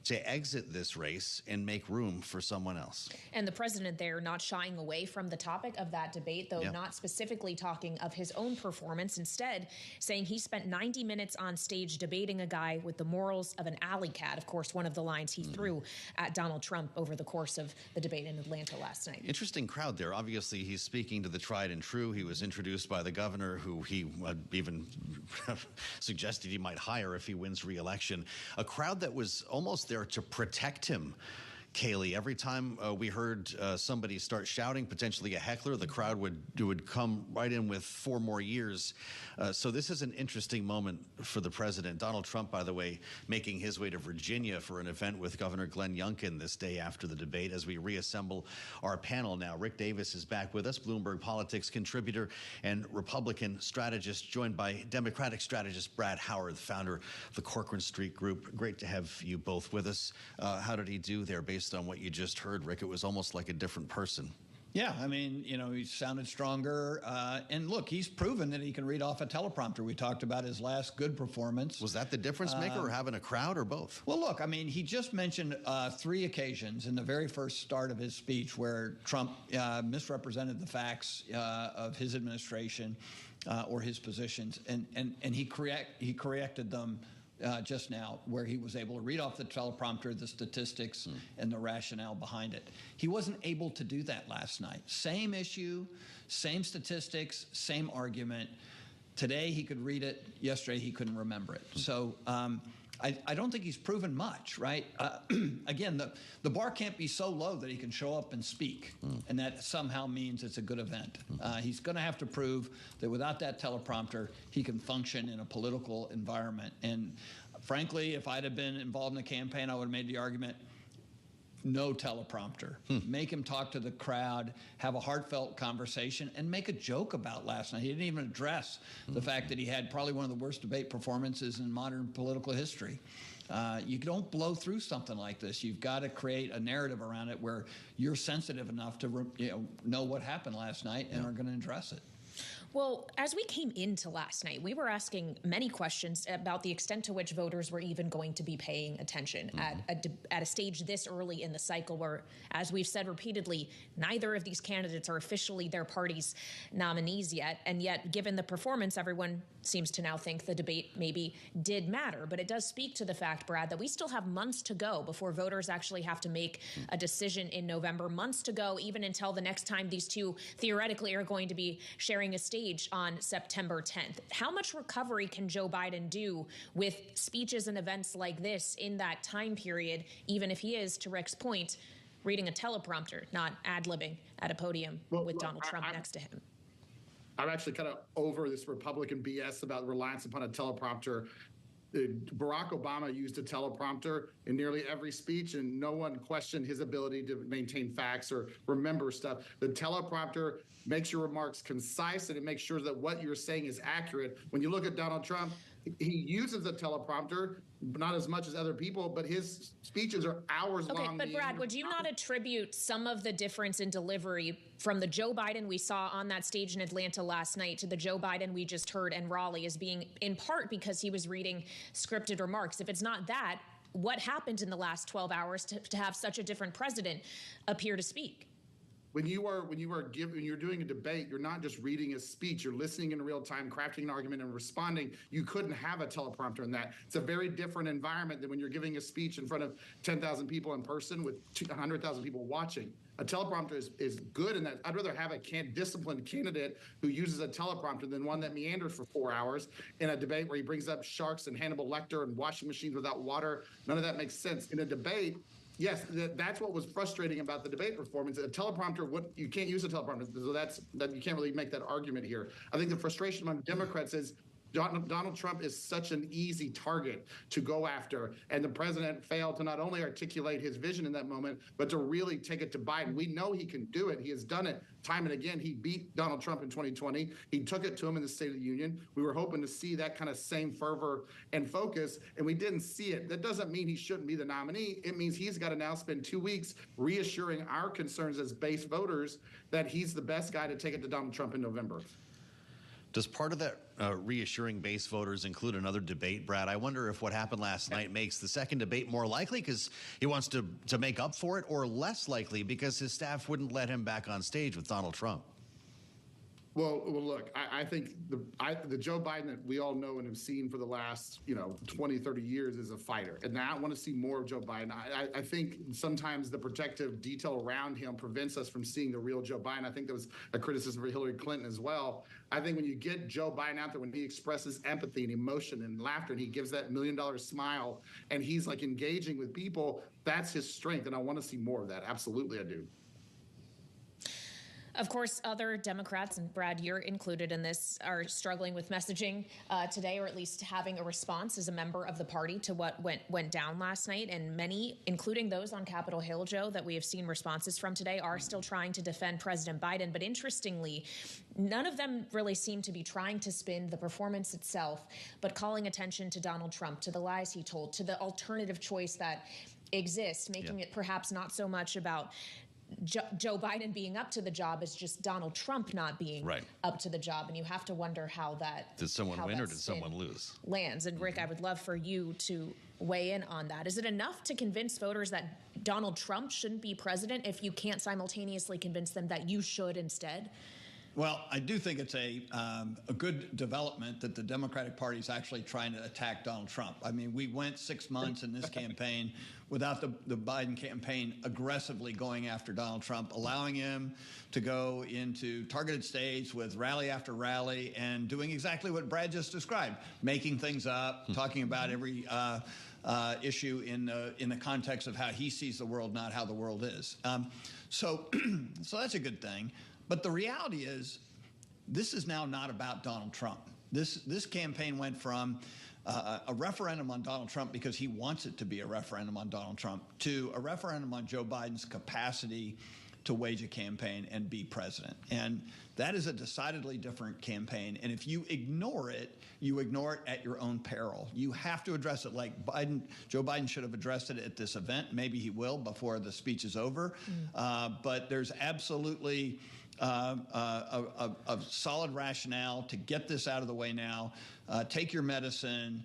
to exit this race and make room for someone else. And the president there not shying away from the topic of that debate, though not specifically talking of his own performance, instead saying he spent 90 minutes on stage debating a guy with the morals of an alley cat. Of course, one of the lines he threw at Donald Trump over the course of the debate in Atlanta last night. Interesting crowd there. Obviously, he's speaking to the tried and true. He was introduced by the governor, who he even suggested he might hire if he wins re-election. A crowd that was almost there to protect him. Kaylee, every time we heard somebody start shouting, potentially a heckler, the crowd would come right in with 4 more years. So this is an interesting moment for the president. Donald Trump, by the way, making his way to Virginia for an event with Governor Glenn Youngkin this day after the debate. As we reassemble our panel now, Rick Davis is back with us, Bloomberg Politics contributor and Republican strategist, joined by Democratic strategist Brad Howard, the founder of the Corcoran Street Group. Great to have you both with us. How did he do there based on what you just heard, Rick? It was almost like a different person. Yeah, I mean, you know, he sounded stronger. And look, he's proven that he can read off a teleprompter. We talked about his last good performance. Was that the difference maker, or having a crowd, or both? Well, look, I mean, he just mentioned 3 occasions in the very first start of his speech where Trump misrepresented the facts of his administration or his positions, and he corrected them just now, where he was able to read off the teleprompter the statistics and the rationale behind it. He wasn't able to do that last night. Same issue, same statistics, same argument. Today he could read it. Yesterday he couldn't remember it. So I don't think he's proven much, right? Again, the bar can't be so low that he can show up and speak, and that somehow means it's a good event. He's going to have to prove that without that teleprompter, he can function in a political environment. And frankly, if I'd have been involved in the campaign, I would have made the argument, no teleprompter. Make him talk to the crowd, have a heartfelt conversation, and make a joke about last night. He didn't even address the fact that he had probably one of the worst debate performances in modern political history. You don't blow through something like this. You've got to create a narrative around it where you're sensitive enough to know what happened last night and are going to address it. Well, as we came into last night, we were asking many questions about the extent to which voters were even going to be paying attention at a stage this early in the cycle where, as we've said repeatedly, neither of these candidates are officially their party's nominees yet. And yet, given the performance, everyone seems to now think the debate maybe did matter. But it does speak to the fact, Brad, that we still have months to go before voters actually have to make a decision in November. Months to go, even until the next time these two theoretically are going to be sharing a stage on September 10th. How much recovery can Joe Biden do with speeches and events like this in that time period, even if he is, to Rick's point, reading a teleprompter, not ad-libbing at a podium with Donald Trump next to him? I'm actually kind of over this Republican BS about reliance upon a teleprompter. Barack Obama used a teleprompter in nearly every speech, and no one questioned his ability to maintain facts or remember stuff. The teleprompter makes your remarks concise, and it makes sure that what you're saying is accurate. When you look at Donald Trump, he uses a teleprompter, not as much as other people, but his speeches are hours long. Okay, but Brad, would you not attribute some of the difference in delivery from the Joe Biden we saw on that stage in Atlanta last night to the Joe Biden we just heard in Raleigh as being in part because he was reading scripted remarks? If it's not that, what happened in the last 12 hours to have such a different president appear to speak? when you're doing a debate, you're not just reading a speech, you're listening in real time, crafting an argument and responding. You couldn't have a teleprompter in that. It's a very different environment than when you're giving a speech in front of 10,000 people in person with 100,000 people watching. A teleprompter is good in that. I'd rather have a disciplined candidate who uses a teleprompter than one that meanders for 4 hours in a debate where he brings up sharks and Hannibal Lecter and washing machines without water. None of that makes sense. In a debate, yes, that's what was frustrating about the debate performance. A teleprompter, you can't use a teleprompter, so you can't really make that argument here. I think the frustration among Democrats is Donald Trump is such an easy target to go after, and the president failed to not only articulate his vision in that moment, but to really take it to Biden. We know he can do it. He has done it time and again. He beat Donald Trump in 2020. He took it to him in the State of the Union. We were hoping to see that kind of same fervor and focus, and we didn't see it. That doesn't mean he shouldn't be the nominee. It means he's got to now spend 2 weeks reassuring our concerns as base voters that he's the best guy to take it to Donald Trump in November. Does part of that reassuring base voters include another debate, Brad? I wonder if what happened last night makes the second debate more likely because he wants to make up for it, or less likely because his staff wouldn't let him back on stage with Donald Trump. Well, look, I think the Joe Biden that we all know and have seen for the last 20, 30 years is a fighter. And now I want to see more of Joe Biden. I think sometimes the protective detail around him prevents us from seeing the real Joe Biden. I think there was a criticism for Hillary Clinton as well. I think when you get Joe Biden out there, when he expresses empathy and emotion and laughter, and he gives that $1 million smile, and he's like engaging with people, that's his strength. And I want to see more of that. Absolutely, I do. Of course, other Democrats, and Brad, you're included in this, are struggling with messaging today, or at least having a response as a member of the party to what went down last night. And many, including those on Capitol Hill, Joe, that we have seen responses from today, are still trying to defend President Biden. But interestingly, none of them really seem to be trying to spin the performance itself, but calling attention to Donald Trump, to the lies he told, to the alternative choice that exists, making it perhaps not so much about Joe Biden being up to the job as just Donald Trump not being up to the job. And you have to wonder how that... Did someone win or did someone lose? Lands. And Rick, I would love for you to weigh in on that. Is it enough to convince voters that Donald Trump shouldn't be president if you can't simultaneously convince them that you should instead? Well, I do think it's a good development that the Democratic Party is actually trying to attack Donald Trump. I mean, we went 6 months in this campaign without the Biden campaign aggressively going after Donald Trump, allowing him to go into targeted states with rally after rally and doing exactly what Brad just described, making things up, talking about every issue in the context of how he sees the world, not how the world is. So that's a good thing. But the reality is, this is now not about Donald Trump. This campaign went from a referendum on Donald Trump because he wants it to be a referendum on Donald Trump to a referendum on Joe Biden's capacity to wage a campaign and be president. And that is a decidedly different campaign. And if you ignore it, you ignore it at your own peril. You have to address it like Joe Biden should have addressed it at this event. Maybe he will before the speech is over. But there's absolutely a solid rationale to get this out of the way now. Take your medicine,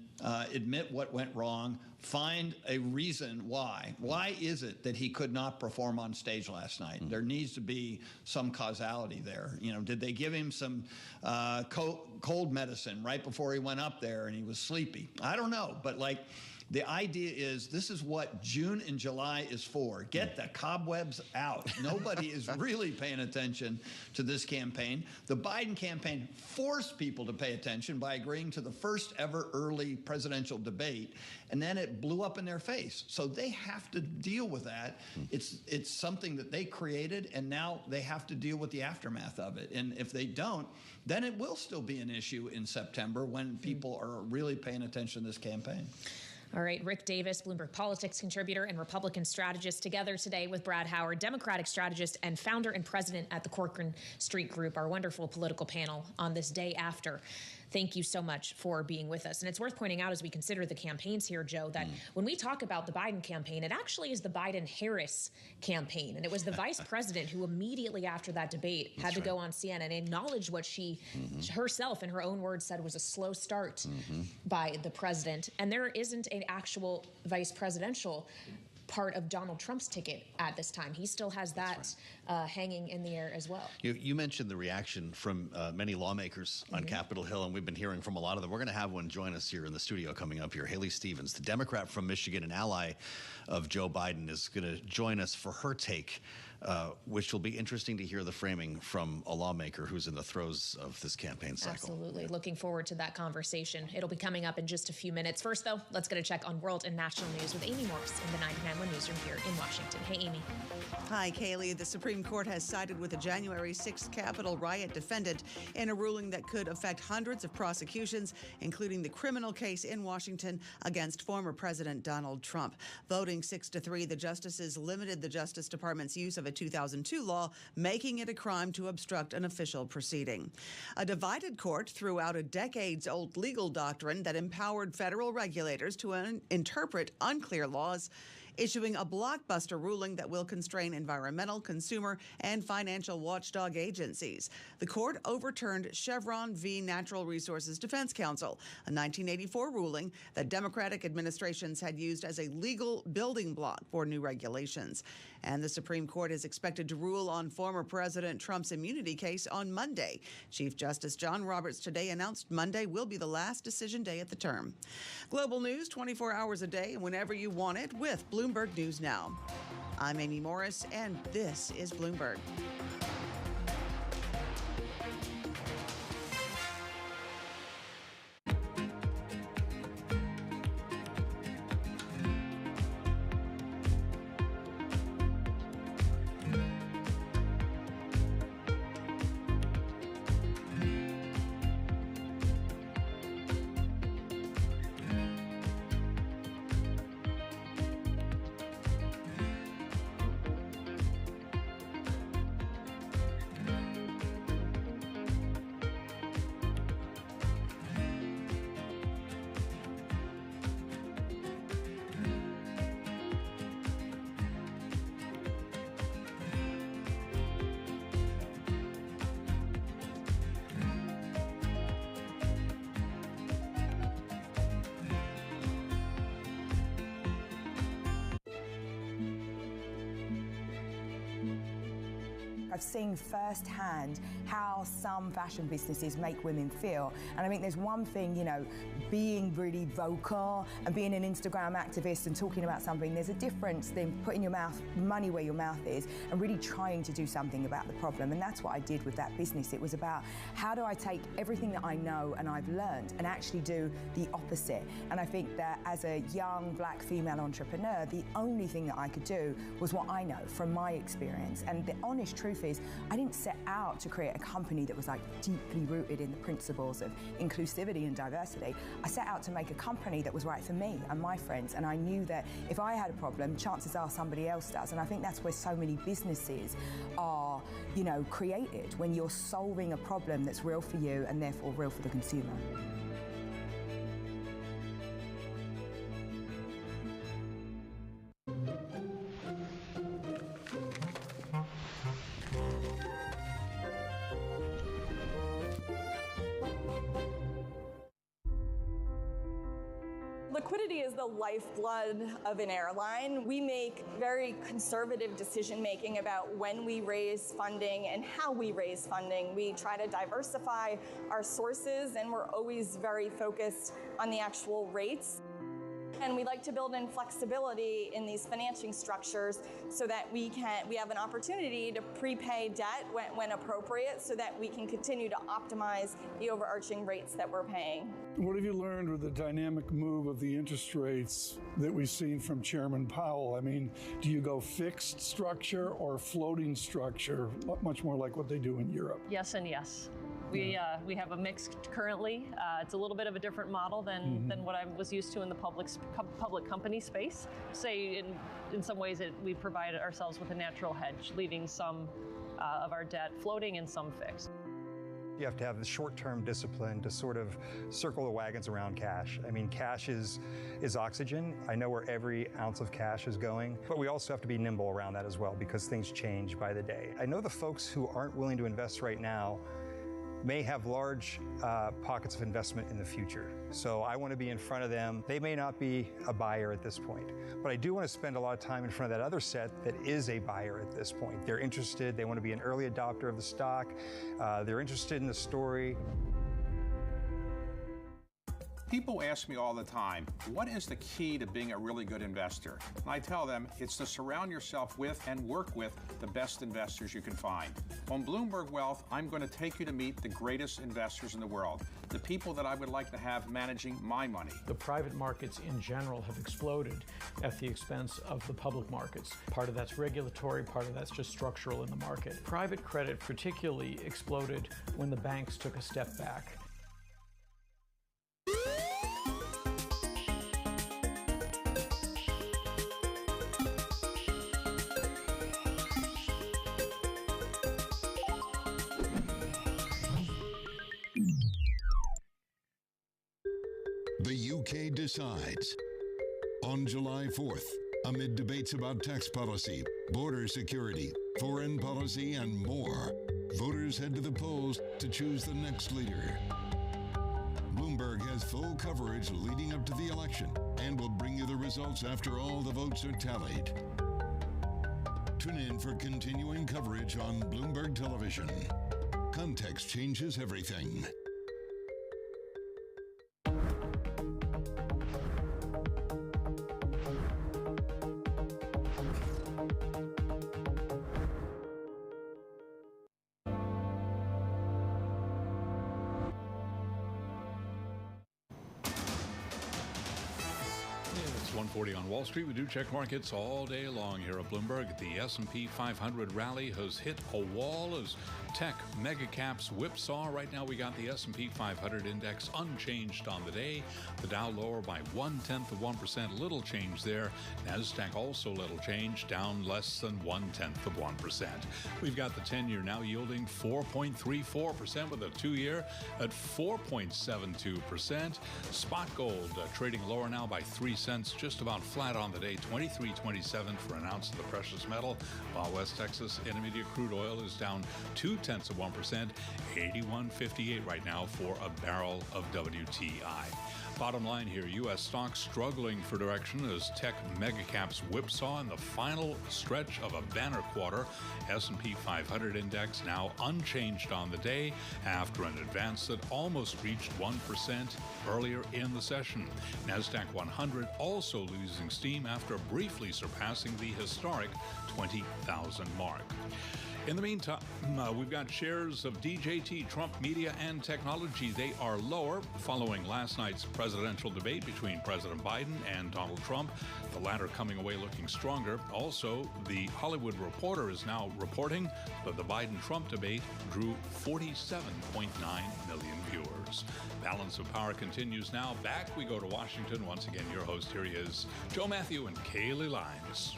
admit what went wrong, find a reason why. Why is it that he could not perform on stage last night? There needs to be some causality there. Did they give him some cold medicine right before he went up there and he was sleepy? I don't know, but the idea is this is what June and July is for. Get the cobwebs out. Nobody is really paying attention to this campaign. The Biden campaign forced people to pay attention by agreeing to the first ever early presidential debate, and then it blew up in their face. So they have to deal with that. It's something that they created, and now they have to deal with the aftermath of it. And if they don't, then it will still be an issue in September when people are really paying attention to this campaign. All right, Rick Davis, Bloomberg Politics contributor and Republican strategist, together today with Brad Howard, Democratic strategist and founder and president at the Corcoran Street Group, our wonderful political panel on this day after. Thank you so much for being with us. And it's worth pointing out as we consider the campaigns here, Joe, that when we talk about the Biden campaign, it actually is the Biden-Harris campaign. And it was the vice president who immediately after that debate had to go on CNN and acknowledge what she herself, in her own words, said was a slow start by the president. And there isn't an actual vice presidential part of Donald Trump's ticket at this time. He still has that hanging in the air as well. You mentioned the reaction from many lawmakers on Capitol Hill, and we've been hearing from a lot of them. We're going to have one join us here in the studio coming up here. Haley Stevens, the Democrat from Michigan, an ally of Joe Biden, is going to join us for her take, which will be interesting to hear the framing from a lawmaker who's in the throes of this campaign cycle. Absolutely. Looking forward to that conversation. It'll be coming up in just a few minutes. First, though, let's get a check on world and national news with Amy Morse in the 99.1 Newsroom here in Washington. Hey, Amy. Hi, Kaylee. The Supreme Court has sided with a January 6th Capitol riot defendant in a ruling that could affect hundreds of prosecutions, including the criminal case in Washington against former President Donald Trump. Voting 6-3, the justices limited the Justice Department's use of a 2002 law, making it a crime to obstruct an official proceeding. A divided court threw out a decades-old legal doctrine that empowered federal regulators to interpret unclear laws, issuing a blockbuster ruling that will constrain environmental, consumer, and financial watchdog agencies. The court overturned Chevron v. Natural Resources Defense Council, a 1984 ruling that Democratic administrations had used as a legal building block for new regulations. And the Supreme Court is expected to rule on former President Trump's immunity case on Monday. Chief Justice John Roberts today announced Monday will be the last decision day of the term. Global news 24 hours a day, whenever you want it, with Bloomberg News Now. I'm Amy Morris, and this is Bloomberg. I've seen firsthand how some fashion businesses make women feel. And I think there's one thing, you know, being really vocal and being an Instagram activist and talking about something, there's a difference than putting your money where your mouth is and really trying to do something about the problem. And that's what I did with that business. It was about how do I take everything that I know and I've learned and actually do the opposite. And I think that as a young black female entrepreneur, the only thing that I could do was what I know from my experience. And the honest truth is, I didn't set out to create a company that was like deeply rooted in the principles of inclusivity and diversity. I set out to make a company that was right for me and my friends, and I knew that if I had a problem, chances are somebody else does. And I think that's where so many businesses are, you know, created, when you're solving a problem that's real for you and therefore real for the consumer. Liquidity is the lifeblood of an airline. We make very conservative decision making about when we raise funding and how we raise funding. We try to diversify our sources, and we're always very focused on the actual rates. And we like to build in flexibility in these financing structures so that we have an opportunity to prepay debt when appropriate, so that we can continue to optimize the overarching rates that we're paying. What have you learned with the dynamic move of the interest rates that we've seen from Chairman Powell? I mean, do you go fixed structure or floating structure, much more like what they do in Europe? Yes and yes. We have a mix currently. It's a little bit of a different model than what I was used to in the public company space. Say in some ways we provide ourselves with a natural hedge, leaving some of our debt floating and some fixed. You have to have the short-term discipline to sort of circle the wagons around cash. I mean, cash is oxygen. I know where every ounce of cash is going, but we also have to be nimble around that as well, because things change by the day. I know the folks who aren't willing to invest right now, may have large pockets of investment in the future. So I want to be in front of them. They may not be a buyer at this point, but I do want to spend a lot of time in front of that other set that is a buyer at this point. They're interested. They want to be an early adopter of the stock. They're interested in the story. People ask me all the time, what is the key to being a really good investor? And I tell them it's to surround yourself with and work with the best investors you can find. On Bloomberg Wealth, I'm going to take you to meet the greatest investors in the world, the people that I would like to have managing my money. The private markets in general have exploded at the expense of the public markets. Part of that's regulatory, part of that's just structural in the market. Private credit particularly exploded when the banks took a step back. The UK decides. On July 4th, amid debates about tax policy, border security, foreign policy, and more, voters head to the polls to choose the next leader. Bloomberg has full coverage leading up to the election and will bring you the results after all the votes are tallied. Tune in for continuing coverage on Bloomberg Television. Context changes everything. It's 1:40 on Wall Street. We do check markets all day long here at Bloomberg. The S&P 500 rally has hit a wall as tech mega caps whipsaw. Right now we got the S&P 500 index unchanged on the day. The Dow lower by 0.1%, little change there. NASDAQ also little change, down less than 0.1%. We've got the 10-year now yielding 4.34% with a 2-year at 4.72%. Spot gold trading lower now by 3 cents, just about flat on the day, $23.27 for an ounce of the precious metal, while West Texas Intermediate crude oil is down 0.2%, $81.58 right now for a barrel of WTI. Bottom line here, U.S. stocks struggling for direction as tech megacaps whipsaw in the final stretch of a banner quarter. S&P 500 index now unchanged on the day after an advance that almost reached 1% earlier in the session. NASDAQ 100 also losing steam after briefly surpassing the historic 20,000 mark. In the meantime, we've got shares of DJT, Trump Media and Technology. They are lower following last night's presidential debate between President Biden and Donald Trump, the latter coming away looking stronger. Also, the Hollywood Reporter is now reporting that the Biden-Trump debate drew 47.9 million viewers. Balance of Power continues now. Back we go to Washington. Once again, your host here is Joe Matthew and Kaylee Lyons.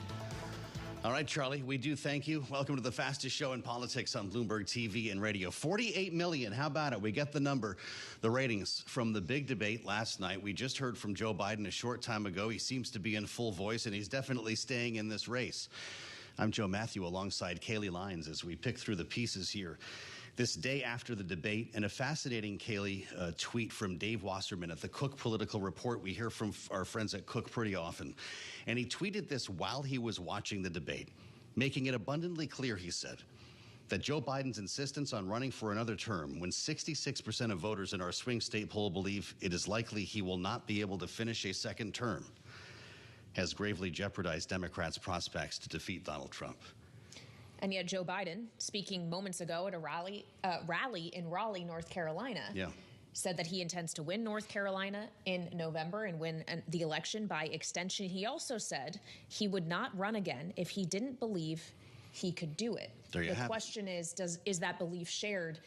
All right, Charlie, we do thank you. Welcome to the fastest show in politics on Bloomberg TV and radio. 48 million. How about it? We get the number, the ratings from the big debate last night. We just heard from Joe Biden a short time ago. He seems to be in full voice, and he's definitely staying in this race. I'm Joe Matthew alongside Kaylee Lyons as we pick through the pieces here. This day after the debate, and a fascinating, Kaylee, tweet from Dave Wasserman at the Cook Political Report. We hear from our friends at Cook pretty often. And he tweeted this while he was watching the debate, making it abundantly clear, he said, that Joe Biden's insistence on running for another term, when 66% of voters in our swing state poll believe it is likely he will not be able to finish a second term, has gravely jeopardized Democrats' prospects to defeat Donald Trump. And yet Joe Biden, speaking moments ago at a rally in Raleigh, North Carolina, said that he intends to win North Carolina in November and win the election by extension. He also said he would not run again if he didn't believe he could do it. The question is that belief shared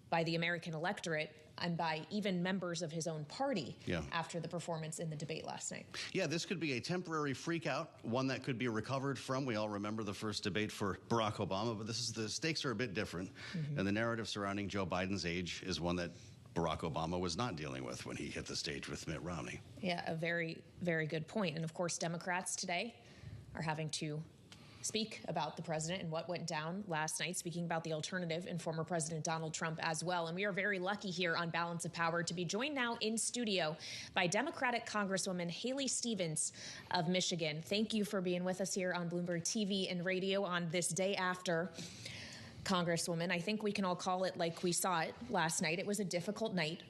by the American electorate and by even members of his own party after the performance in the debate last night? Yeah, this could be a temporary freakout, one that could be recovered from. We all remember the first debate for Barack Obama, but the stakes are a bit different. And the narrative surrounding Joe Biden's age is one that Barack Obama was not dealing with when he hit the stage with Mitt Romney. Yeah, a very, very good point. And of course, Democrats today are having to speak about the president and what went down last night, speaking about the alternative in former President Donald Trump as well. And we are very lucky here on Balance of Power to be joined now in studio by Democratic Congresswoman Haley Stevens of Michigan. Thank you for being with us here on Bloomberg TV and radio on this day after. Congresswoman, I think we can all call it like we saw it last night. It was a difficult night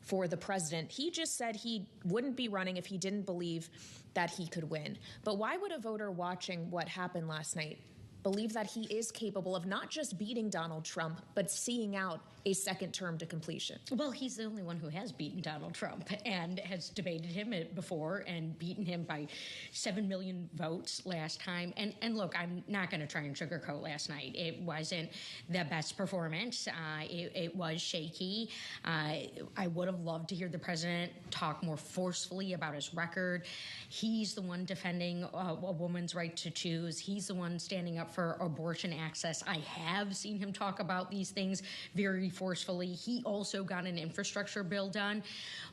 for the president. He just said he wouldn't be running if he didn't believe that he could win. But why would a voter watching what happened last night believe that he is capable of not just beating Donald Trump, but seeing out a second term to completion? Well, he's the only one who has beaten Donald Trump and has debated him before and beaten him by 7 million votes last time. And look, I'm not going to try and sugarcoat last night. It wasn't the best performance. It was shaky. I would have loved to hear the president talk more forcefully about his record. He's the one defending a woman's right to choose. He's the one standing up for abortion access. I have seen him talk about these things very forcefully. He also got an infrastructure bill done.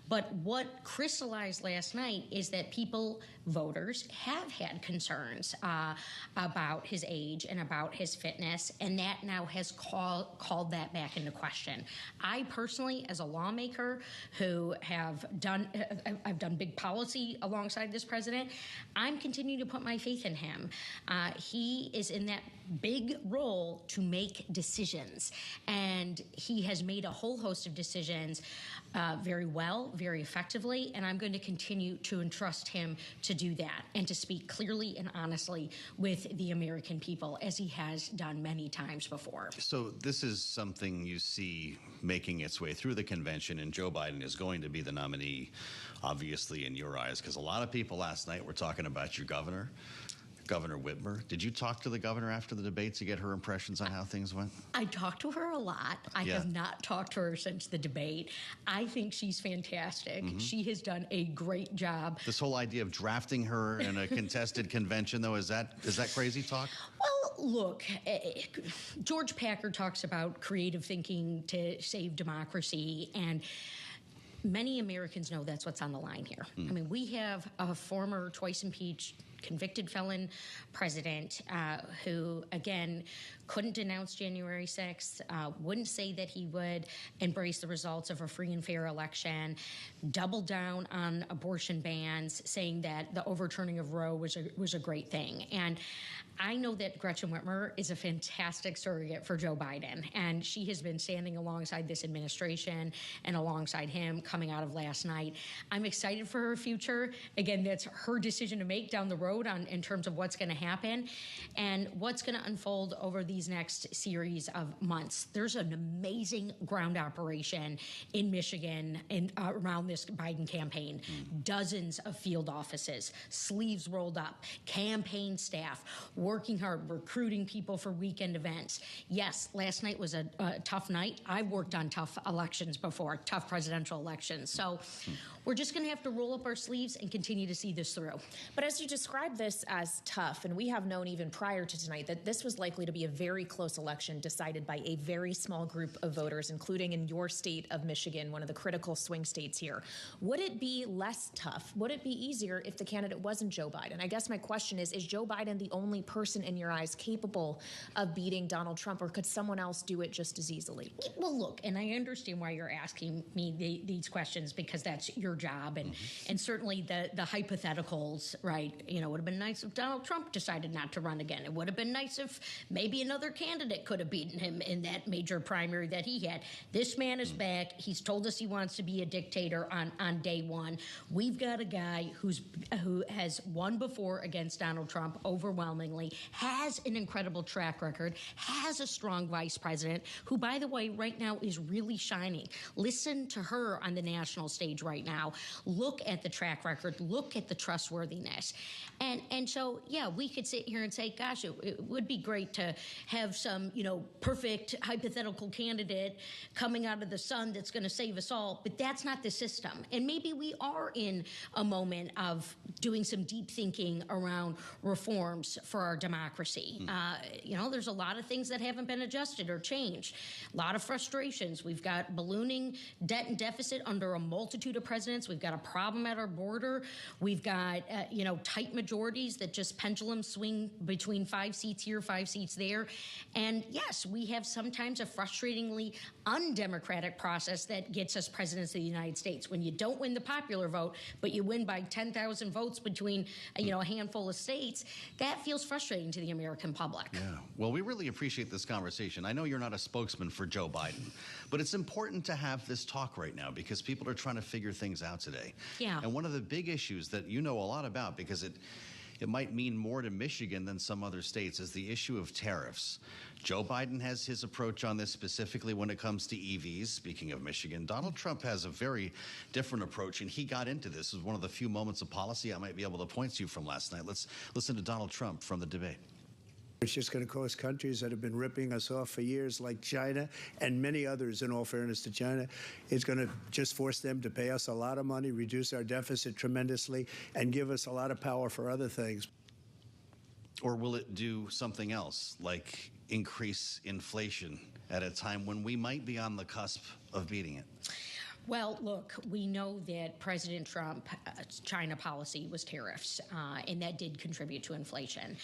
But what crystallized last night is that people, voters, have had concerns about his age and about his fitness, and that now has called that back into question. I personally, as a lawmaker who I've done big policy alongside this president, I'm continuing to put my faith in him. He is in that big role to make decisions, and he has made a whole host of decisions very well, very effectively, and I'm going to continue to entrust him to do that and to speak clearly and honestly with the American people, as he has done many times before. So this is something you see making its way through the convention, and Joe Biden is going to be the nominee, obviously, in your eyes, because a lot of people last night were talking about your governor, Governor Whitmer. Did you talk to the governor after the debate to get her impressions on how things went? I talked to her a lot. I have not talked to her since the debate. I think she's fantastic. Mm-hmm. She has done a great job. This whole idea of drafting her in a contested convention, though, is that crazy talk? Well, look, George Packer talks about creative thinking to save democracy, and many Americans know that's what's on the line here. I mean, we have a former twice impeached convicted felon president who, again, couldn't denounce January 6th, wouldn't say that he would embrace the results of a free and fair election, doubled down on abortion bans, saying that the overturning of Roe was a great thing. And I know that Gretchen Whitmer is a fantastic surrogate for Joe Biden, and she has been standing alongside this administration and alongside him coming out of last night. I'm excited for her future. Again, that's her decision to make down the road in terms of what's going to happen and what's going to unfold over these next series of months. There's an amazing ground operation in Michigan and around this Biden campaign. Dozens of field offices, sleeves rolled up, campaign staff, working hard, recruiting people for weekend events. Yes, last night was a tough night. I've worked on tough elections before, tough presidential elections. So we're just going to have to roll up our sleeves and continue to see this through. But as you describe this as tough, and we have known even prior to tonight that this was likely to be a very close election decided by a very small group of voters, including in your state of Michigan, one of the critical swing states here. Would it be less tough? Would it be easier if the candidate wasn't Joe Biden? I guess my question is Joe Biden the only person in your eyes capable of beating Donald Trump, or could someone else do it just as easily? Well, look, and I understand why you're asking me these questions, because that's your job, and certainly the hypotheticals, right? You know, it would have been nice if Donald Trump decided not to run again. It would have been nice if maybe another candidate could have beaten him in that major primary that he had. This man is back. He's told us he wants to be a dictator on day one. We've got a guy who has won before against Donald Trump overwhelmingly, has an incredible track record, has a strong vice president, who, by the way, right now is really shining. Listen to her on the national stage right now. Look at the track record. Look at the trustworthiness. And so, yeah, we could sit here and say, gosh, it would be great to have some, perfect hypothetical candidate coming out of the sun that's going to save us all. But that's not the system. And maybe we are in a moment of doing some deep thinking around reforms for our democracy. There's a lot of things that haven't been adjusted or changed. A lot of frustrations. We've got ballooning debt and deficit under a multitude of presidents. We've got a problem at our border. We've got, tight majorities that just pendulum swing between 5 seats here, 5 seats there. And yes, we have sometimes a frustratingly undemocratic process that gets us presidents of the United States. When you don't win the popular vote, but you win by 10,000 votes between a handful of states, that feels frustrating to the American public. Yeah. Well, we really appreciate this conversation. I know you're not a spokesman for Joe Biden, but it's important to have this talk right now because people are trying to figure things out today. Yeah. And one of the big issues that you know a lot about, because it might mean more to Michigan than some other states, is the issue of tariffs. Joe Biden has his approach on this specifically when it comes to EVs. Speaking of Michigan, Donald Trump has a very different approach, and he got into this as one of the few moments of policy I might be able to point to you from last night. Let's listen to Donald Trump from the debate. It's just going to cause countries that have been ripping us off for years, like China and many others, in all fairness to China, it's going to just force them to pay us a lot of money, reduce our deficit tremendously, and give us a lot of power for other things. Or will it do something else, like increase inflation at a time when we might be on the cusp of beating it? Well, look, we know that President Trump's China policy was tariffs, and that did contribute to inflation.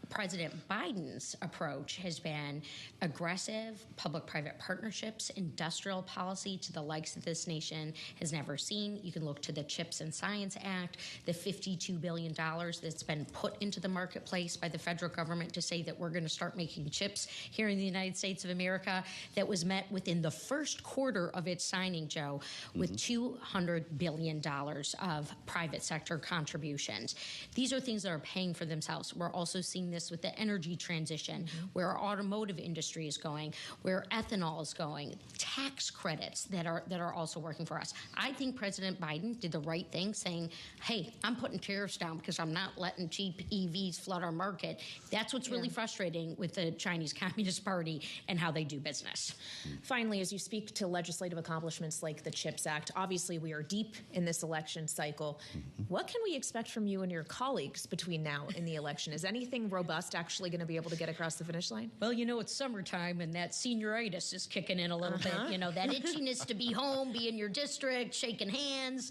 President Biden's approach has been aggressive public-private partnerships, industrial policy to the likes that this nation has never seen. You can look to the CHIPS and Science Act, the $52 billion that's been put into the marketplace by the federal government to say that we're going to start making chips here in the United States of America, that was met within the first quarter of its signing, Joe, with $200 billion of private sector contributions. These are things that are paying for themselves. We're also seeing this with the energy transition, where our automotive industry is going, where ethanol is going, tax credits that are also working for us. I think President Biden did the right thing, saying, hey, I'm putting tariffs down because I'm not letting cheap EVs flood our market. That's what's really frustrating with the Chinese Communist Party and how they do business. Finally, as you speak to legislative accomplishments like the CHIPS Act, obviously we are deep in this election cycle. What can we expect from you and your colleagues between now and the election? Is anything robust actually going to be able to get across the finish line? Well, it's summertime and that senioritis is kicking in a little bit. That itchiness to be home, be in your district, shaking hands.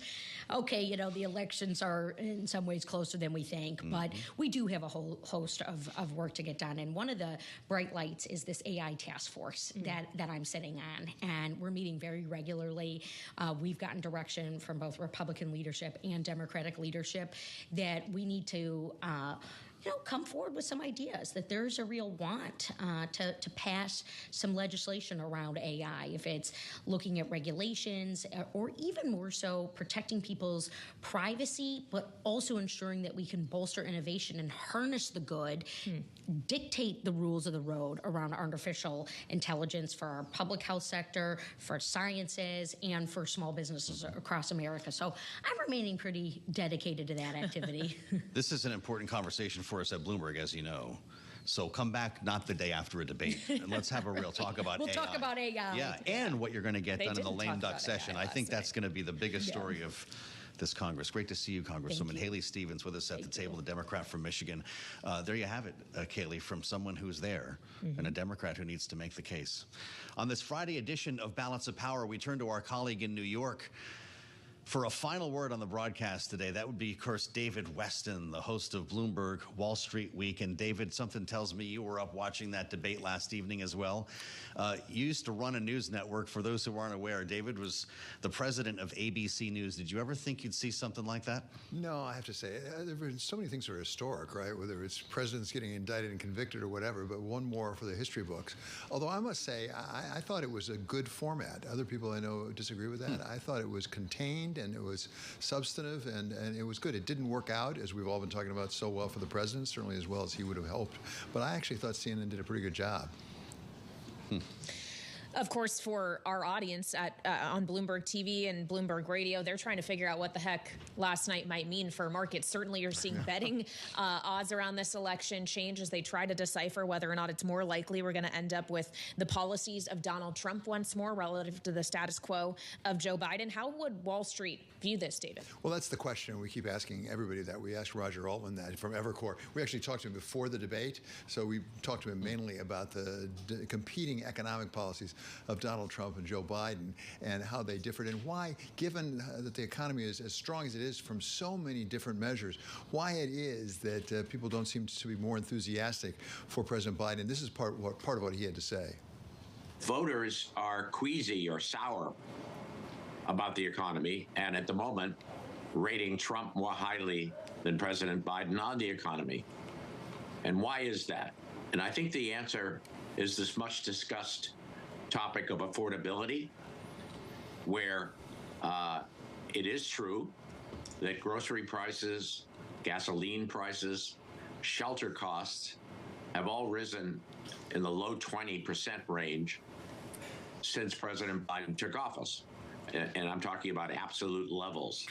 Okay, the elections are in some ways closer than we think, but we do have a whole host of work to get done. And one of the bright lights is this AI task force that I'm sitting on. And we're meeting very regularly. We've gotten direction from both Republican leadership and Democratic leadership that we need to come forward with some ideas, that there's a real want to pass some legislation around AI, if it's looking at regulations or even more so protecting people's privacy, but also ensuring that we can bolster innovation and harness the good, dictate the rules of the road around artificial intelligence for our public health sector, for sciences, and for small businesses across America. So I'm remaining pretty dedicated to that activity. This is an important conversation for us at Bloomberg, as you know. So come back not the day after a debate, and let's have a real talk about we'll AI. We'll talk about AI. Yeah, and what you're going to get done in the lame duck session. I think that's going to be the biggest story of this Congress. Great to see you, Congresswoman Haley Stevens, with us at the table, the Democrat from Michigan. There you have it, Kaylee, from someone who's there and a Democrat who needs to make the case. On this Friday edition of Balance of Power, we turn to our colleague in New York for a final word on the broadcast today. That would be, of course, David Weston, the host of Bloomberg Wall Street Week. And David, something tells me you were up watching that debate last evening as well. You used to run a news network. For those who aren't aware, David was the president of ABC News. Did you ever think you'd see something like that? No, I have to say, there have been so many things that are historic, right? Whether it's presidents getting indicted and convicted or whatever, but one more for the history books. Although I must say, I thought it was a good format. Other people I know disagree with that. I thought it was contained and it was substantive and it was good. It didn't work out, as we've all been talking about, so well for the president, certainly as well as he would have helped. But I actually thought CNN did a pretty good job. Of course, for our audience on Bloomberg TV and Bloomberg Radio, they're trying to figure out what the heck last night might mean for markets. Certainly, you're seeing betting odds around this election change as they try to decipher whether or not it's more likely we're going to end up with the policies of Donald Trump once more relative to the status quo of Joe Biden. How would Wall Street view this, David? Well, that's the question. We keep asking everybody that. We asked Roger Altman that from Evercore. We actually talked to him before the debate, so we talked to him mainly about the competing economic policies. of Donald Trump and Joe Biden and how they differed, and why, given that the economy is as strong as it is from so many different measures, why it is that people don't seem to be more enthusiastic for President Biden. This is part of what he had to say. Voters are queasy or sour about the economy, and at the moment, rating Trump more highly than President Biden on the economy. And why is that? And I think the answer is this much discussed topic of affordability, where it is true that grocery prices, gasoline prices, shelter costs have all risen in the low 20% range since President Biden took office. And I'm talking about absolute levels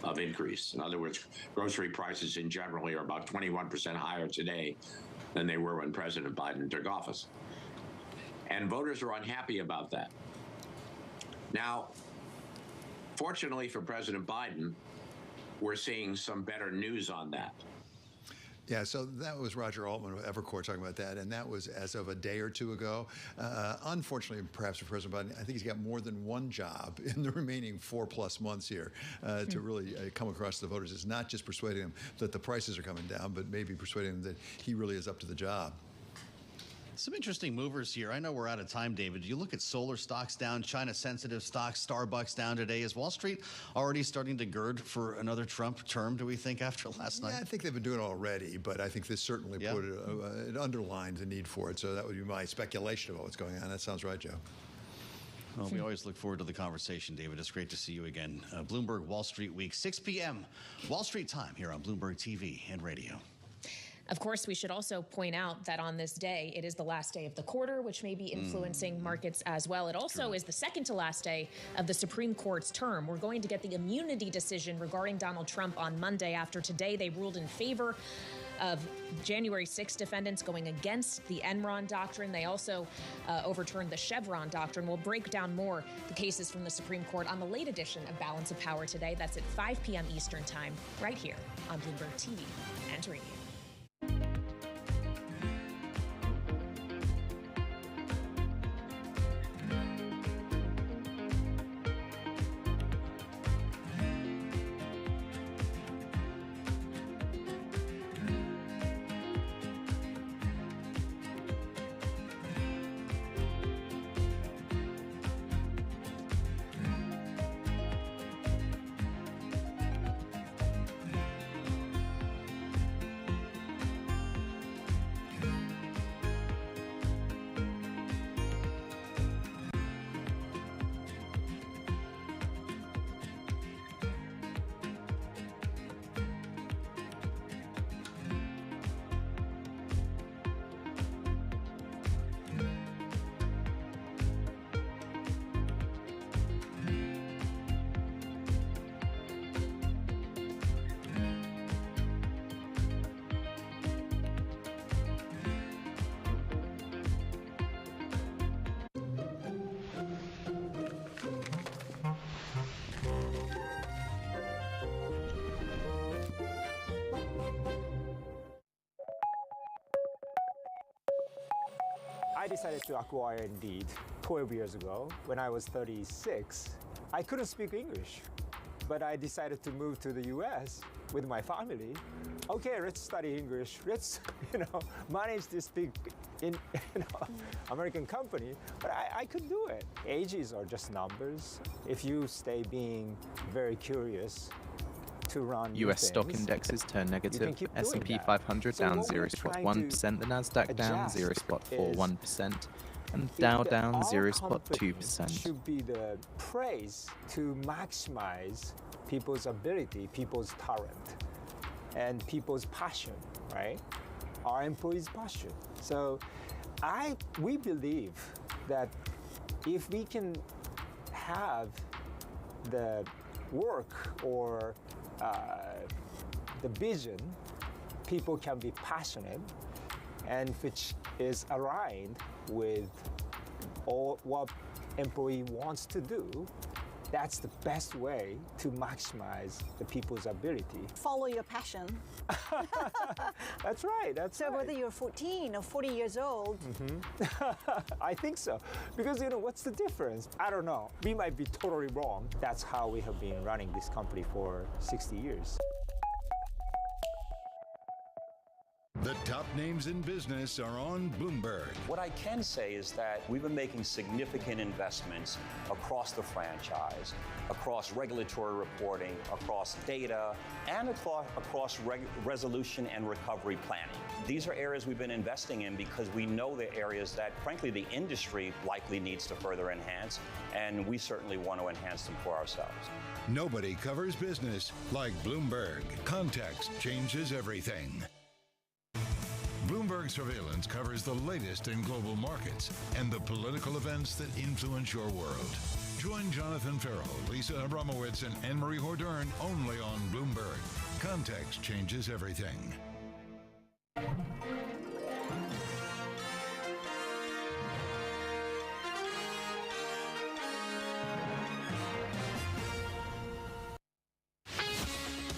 of increase. In other words, grocery prices in general are about 21% higher today than they were when President Biden took office. And voters are unhappy about that. Now, fortunately for President Biden, we're seeing some better news on that. Yeah, so that was Roger Altman of Evercore talking about that, and that was as of a day or two ago. Unfortunately, perhaps for President Biden, I think he's got more than one job in the remaining 4+ months here to really come across the voters. It's not just persuading them that the prices are coming down, but maybe persuading them that he really is up to the job. Some interesting movers here. I know we're out of time, David. You look at solar stocks down, China-sensitive stocks, Starbucks down today. Is Wall Street already starting to gird for another Trump term, do we think, after last night? Yeah, I think they've been doing it already, but I think this certainly it underlined the need for it. So that would be my speculation about what's going on. That sounds right, Joe. Well, we always look forward to the conversation, David. It's great to see you again. Bloomberg Wall Street Week, 6 p.m. Wall Street time here on Bloomberg TV and radio. Of course, we should also point out that on this day, it is the last day of the quarter, which may be influencing markets as well. It also is the second to last day of the Supreme Court's term. We're going to get the immunity decision regarding Donald Trump on Monday. After today, they ruled in favor of January 6 defendants, going against the Enron doctrine. They also overturned the Chevron doctrine. We'll break down more the cases from the Supreme Court on the late edition of Balance of Power today. That's at 5 p.m. Eastern Time, right here on Bloomberg TV and radio. I decided to acquire Indeed 12 years ago. When I was 36, I couldn't speak English, but I decided to move to the US with my family. Okay, let's study English. Let's, manage this big American company, but I could do it. Ages are just numbers. If you stay being very curious to run US stock indexes turn negative. S&P 500 down 0.1%, the NASDAQ down 0.41%, and Dow down 0.2%. Should be the praise to maximize people's ability, people's talent, and people's passion, right? Our employees' passion. So we believe that if we can have the work or the vision, people can be passionate, and which is aligned with all what employee wants to do, That's the best way to maximize the people's ability. Follow your passion. That's right. So whether you're 14 or 40 years old. I think so. Because, what's the difference? I don't know. We might be totally wrong. That's how we have been running this company for 60 years. The top names in business are on Bloomberg. What I can say is that we've been making significant investments across the franchise, across regulatory reporting, across data, and across resolution and recovery planning. These are areas we've been investing in because we know the areas that, frankly, the industry likely needs to further enhance, and we certainly want to enhance them for ourselves. Nobody covers business like Bloomberg. Context changes everything. Bloomberg Surveillance covers the latest in global markets and the political events that influence your world. Join Jonathan Farrell, Lisa Abramowitz, and Anne-Marie Hordern only on Bloomberg. Context changes everything.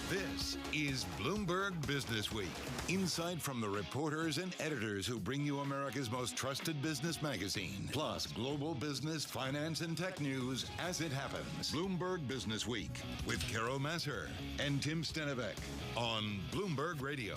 This is Bloomberg Business Week. Insight from the reporters and editors who bring you America's most trusted business magazine. Plus, global business, finance, and tech news as it happens. Bloomberg Business Week with Carol Masser and Tim Stenevec on Bloomberg Radio.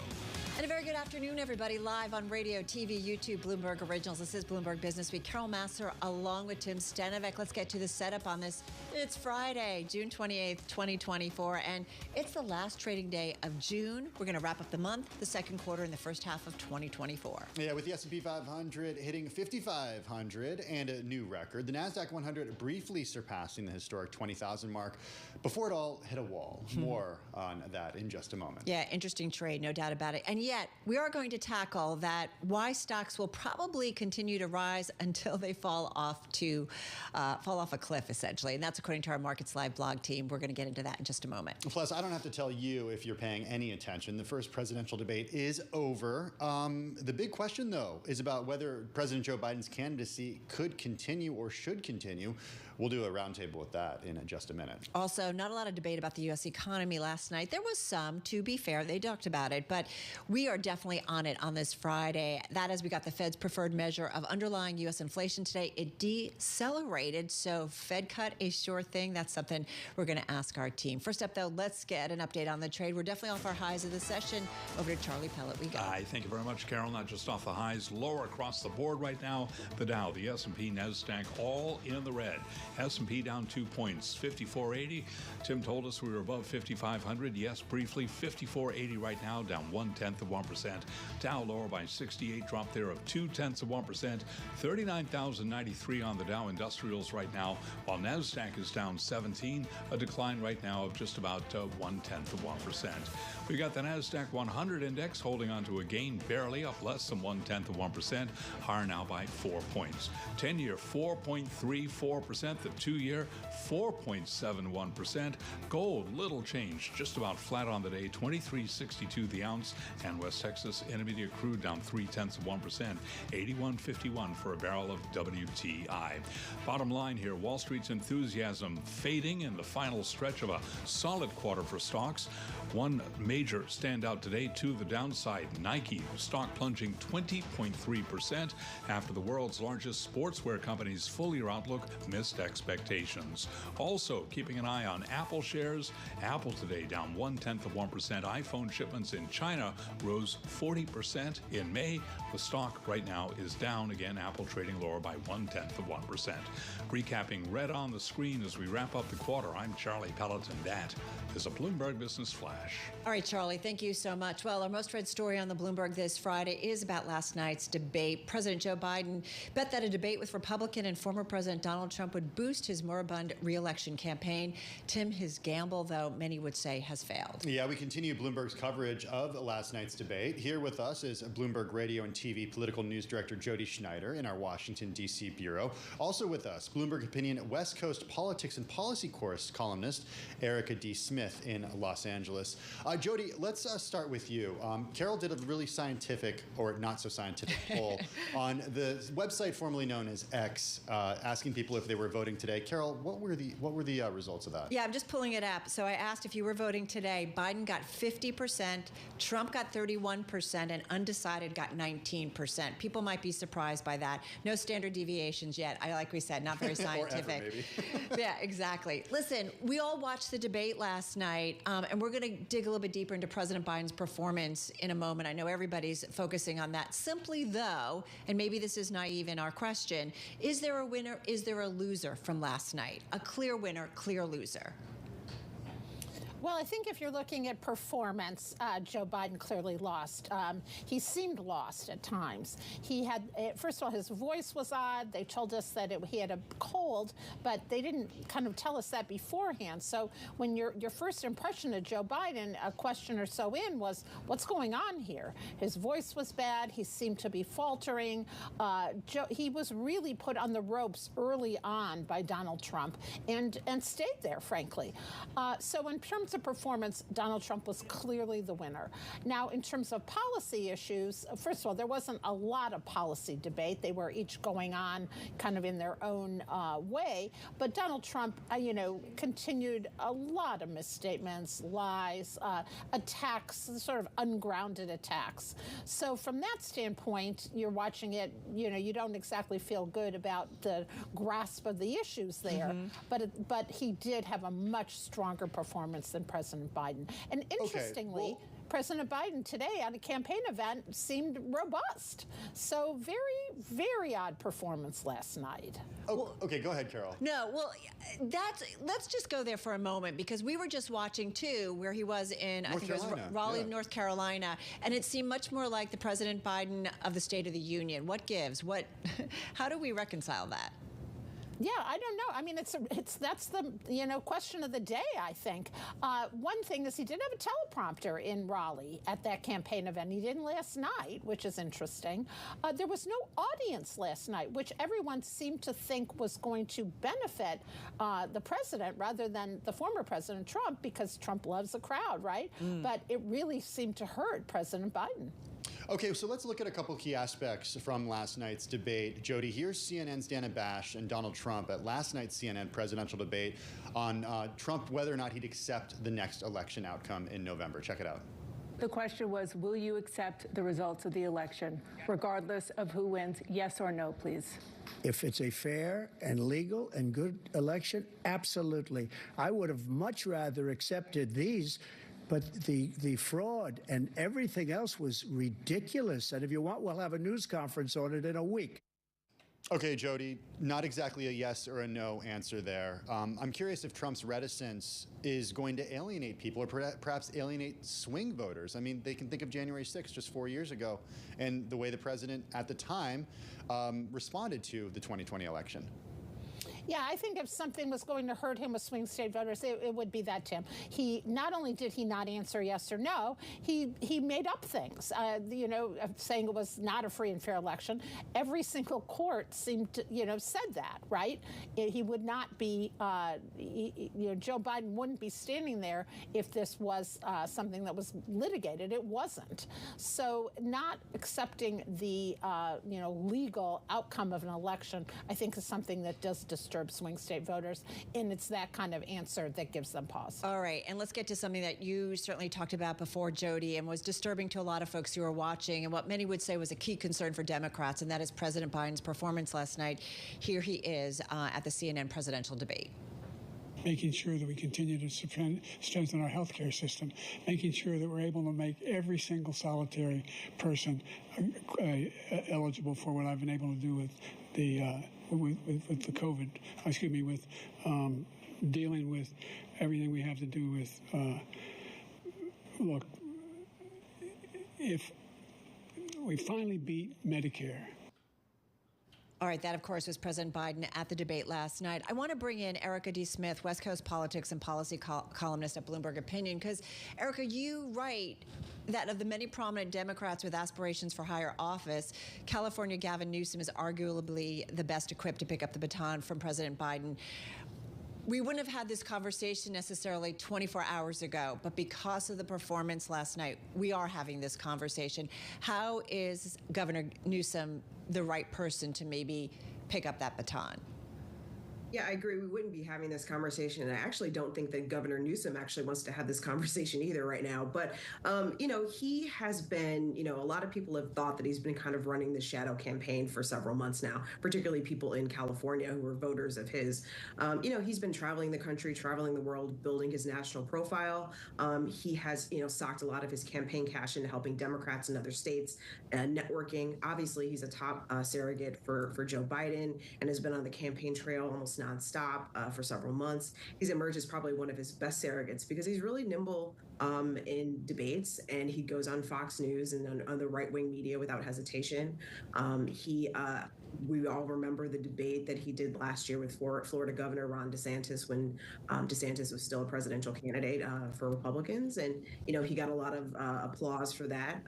And a very good afternoon, everybody. Live on radio, TV, YouTube, Bloomberg Originals. This is Bloomberg Business Week. Carol Masser along with Tim Stenevec. Let's get to the setup on this. It's Friday, June 28th, 2024, and it's the last trading day of June. We're going to wrap up the month, the second quarter, and the first half of 2024. Yeah, with the S&P 500 hitting 5,500 and a new record. The NASDAQ 100 briefly surpassing the historic 20,000 mark before it all hit a wall. More on that in just a moment. Yeah, interesting trade, no doubt about it. And yet, we are going to tackle that why stocks will probably continue to rise until they fall off a cliff, essentially. And that's according to our Markets Live blog team. We're going to get into that in just a moment. Plus, I don't have to tell you if you're paying any attention. The first presidential debate is over. The big question, though, is about whether President Joe Biden's candidacy could continue or should continue. We'll do a roundtable with that in just a minute. Also, not a lot of debate about the U.S. economy last night. There was some, to be fair. They talked about it, but we are definitely on it on this Friday. That is, we got the Fed's preferred measure of underlying U.S. inflation today. It decelerated, so Fed cut a sure thing. That's something we're going to ask our team. First up, though, let's get an update on the trade. We're definitely off our highs of the session. Over to Charlie Pellet. We go. Thank you very much, Carol. Not just off the highs, lower across the board right now. The Dow, the S&P, NASDAQ, all in the red. S&P down 2 points, 54.80. Tim told us we were above 5,500. Yes, briefly, 54.80 right now, down 0.1%. Dow lower by 68, drop there of 0.2%. 39,093 on the Dow Industrials right now, while NASDAQ is down 17, a decline right now of just about 0.1%. We got the NASDAQ 100 index holding on to a gain, barely up less than 0.1%, higher now by 4 points. 10-year 4.34%, the 2-year 4.71%. Gold, little change, just about flat on the day, $23.62 the ounce, and West Texas Intermediate crude down 0.3%, 81.51 for a barrel of WTI. Bottom line here, Wall Street's enthusiasm fading in the final stretch of a solid quarter for stocks. One major standout today to the downside, Nike, stock plunging 20.3% after the world's largest sportswear company's full-year outlook missed expectations. Also, keeping an eye on Apple shares. Apple today down 0.1%. iPhone shipments in China rose 40% in May. The stock right now is down again. Apple trading lower by 0.1%. Recapping red on the screen as we wrap up the quarter. I'm Charlie Pellet, and that is a Bloomberg Business Flash. All right, Charlie, thank you so much. Well, our most read story on the Bloomberg this Friday is about last night's debate. President Joe Biden bet that a debate with Republican and former President Donald Trump would boost his moribund re-election campaign. Tim, his gamble, though, many would say, has failed. Yeah, we continue Bloomberg's coverage of last night's debate. Here with us is Bloomberg Radio and TV political news director Jody Schneider in our Washington, D.C. bureau. Also with us, Bloomberg Opinion West Coast politics and policy course columnist Erica D. Smith in Los Angeles. Jody, let's start with you. Carol did a really scientific, or not so scientific, poll on the website formerly known as X, asking people if they were voting voting today. Carol, what were the results of that? Yeah, I'm just pulling it up. So I asked if you were voting today. Biden got 50%, Trump got 31%, and undecided got 19%. People might be surprised by that. No standard deviations yet. Like we said, not very scientific. Or ever, maybe. Yeah, exactly. Listen, we all watched the debate last night, and we're going to dig a little bit deeper into President Biden's performance in a moment. I know everybody's focusing on that. Simply though, and maybe this is naive in our question, is there a winner, is there a loser from last night? A clear winner, clear loser? Well, I think if you're looking at performance, Joe Biden clearly lost. He seemed lost at times. He had, first of all, his voice was odd. They told us that he had a cold, but they didn't kind of tell us that beforehand. So when your first impression of Joe Biden, a question or so in, was, what's going on here? His voice was bad. He seemed to be faltering. He was really put on the ropes early on by Donald Trump and stayed there, frankly. So in terms of performance, Donald Trump was clearly the winner. Now, in terms of policy issues, first of all, there wasn't a lot of policy debate. They were each going on kind of in their own way. But Donald Trump, continued a lot of misstatements, lies, attacks, sort of ungrounded attacks. So from that standpoint, you're watching it, you don't exactly feel good about the grasp of the issues there. Mm-hmm. But he did have a much stronger performance than President Biden. And interestingly, President Biden today at a campaign event seemed robust. So very, very odd performance last night. Okay, go ahead, Carol. No, well, let's just go there for a moment, because we were just watching, too, where he was in, I think it was Raleigh, North Carolina, and it seemed much more like the President Biden of the State of the Union. What gives? How do we reconcile that? Yeah, I don't know. I mean, that's the question of the day, I think. One thing is he did have a teleprompter in Raleigh at that campaign event. He didn't last night, which is interesting. There was no audience last night, which everyone seemed to think was going to benefit the president rather than the former President Trump, because Trump loves a crowd, right? But it really seemed to hurt President Biden. Okay, so let's look at a couple key aspects from last night's debate. Jody, here's CNN's Dana Bash and Donald Trump at last night's CNN presidential debate on Trump, whether or not he'd accept the next election outcome in November. Check it out. The question was, will you accept the results of the election, regardless of who wins? Yes or no, please. If it's a fair and legal and good election, absolutely. I would have much rather accepted these. But the fraud and everything else was ridiculous. And if you want, we'll have a news conference on it in a week. Okay, Jody, not exactly a yes or a no answer there. I'm curious if Trump's reticence is going to alienate people or perhaps alienate swing voters. I mean, they can think of January 6th, just 4 years ago, and the way the president at the time responded to the 2020 election. Yeah, I think if something was going to hurt him with swing state voters, it would be that, Tim. He not only did he not answer yes or no, he made up things, saying it was not a free and fair election. Every single court seemed to, said that, right? He would not be, Joe Biden wouldn't be standing there if this was something that was litigated. It wasn't. So not accepting the, legal outcome of an election, I think, is something that does disturb swing state voters, and it's that kind of answer that gives them pause. All right, and let's get to something that you certainly talked about before, Jody, and was disturbing to a lot of folks who were watching, and what many would say was a key concern for Democrats, and that is President Biden's performance last night. Here he is at the CNN presidential debate. Making sure that we continue to strengthen our healthcare system, making sure that we're able to make every single solitary person eligible for what I've been able to do with the COVID, with dealing with everything we have to do with, look, if we finally beat Medicare. All right, that, of course, was President Biden at the debate last night. I want to bring in Erica D. Smith, West Coast politics and policy columnist at Bloomberg Opinion, because, Erica, you write that of the many prominent Democrats with aspirations for higher office, California Gavin Newsom is arguably the best equipped to pick up the baton from President Biden. We wouldn't have had this conversation necessarily 24 hours ago, but because of the performance last night, we are having this conversation. How is Governor Newsom the right person to maybe pick up that baton? Yeah, I agree. We wouldn't be having this conversation. And I actually don't think that Governor Newsom actually wants to have this conversation either right now. But, he has been, a lot of people have thought that he's been kind of running the shadow campaign for several months now, particularly people in California who are voters of his. He's been traveling the country, traveling the world, building his national profile. He has, socked a lot of his campaign cash into helping Democrats in other states, networking. Obviously, he's a top surrogate for Joe Biden and has been on the campaign trail almost nonstop for several months. He's emerged as probably one of his best surrogates because he's really nimble in debates, and he goes on Fox News and on the right-wing media without hesitation. We all remember the debate that he did last year with Florida Governor Ron DeSantis when DeSantis was still a presidential candidate for Republicans. And, he got a lot of applause for that,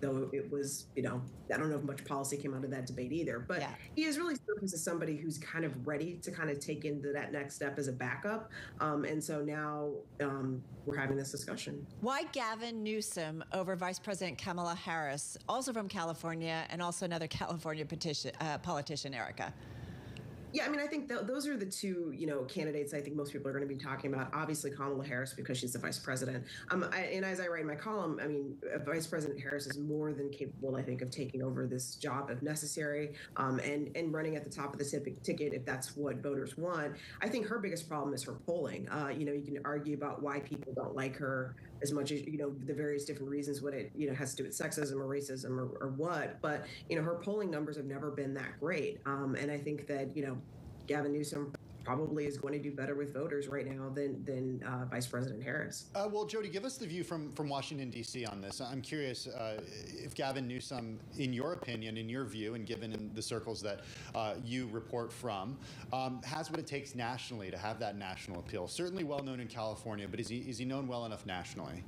though it was, I don't know if much policy came out of that debate either. But he is really serves as somebody who's kind of ready to kind of take into that next step as a backup. And so now we're having this discussion. Why Gavin Newsom over Vice President Kamala Harris, also from California, and also another California politician, Erica? Yeah, I think those are the two, candidates I think most people are going to be talking about. Obviously, Kamala Harris, because she's the vice president. And as I write in my column, Vice President Harris is more than capable, I think, of taking over this job if necessary, and running at the top of the ticket if that's what voters want. I think her biggest problem is her polling. You can argue about why people don't like her as much as, the various different reasons, what it, has to do with sexism or racism or what. But, her polling numbers have never been that great. And I think that, Gavin Newsom probably is going to do better with voters right now than Vice President Harris. Well, Jody, give us the view from Washington, D.C. on this. I'm curious if Gavin Newsom, in your opinion, in your view, and given in the circles that you report from, has what it takes nationally to have that national appeal. Certainly well known in California, but is he known well enough nationally?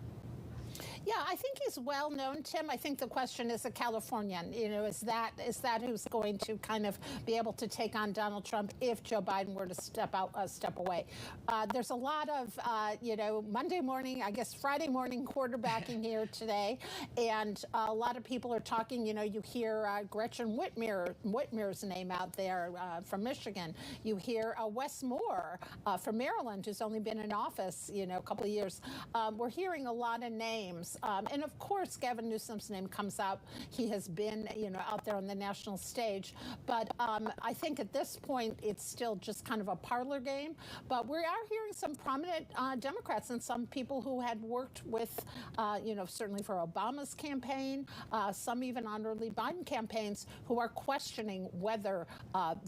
Yeah, I think he's well known, Tim. I think the question is a Californian. Is that who's going to kind of be able to take on Donald Trump if Joe Biden were to step away? There's a lot of Monday morning, I guess Friday morning quarterbacking here today, and a lot of people are talking. You hear Gretchen Whitmer's name out there from Michigan. You hear Wes Moore from Maryland, who's only been in office a couple of years. We're hearing a lot of names. And of course, Gavin Newsom's name comes out. He has been, out there on the national stage. But I think at this point, it's still just kind of a parlor game. But we are hearing some prominent Democrats and some people who had worked with, certainly for Obama's campaign, some even on early Biden campaigns, who are questioning whether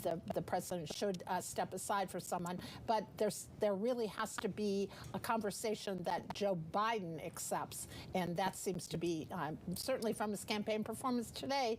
the president should step aside for someone. But there really has to be a conversation that Joe Biden accepts. And that seems to be, certainly from his campaign performance today,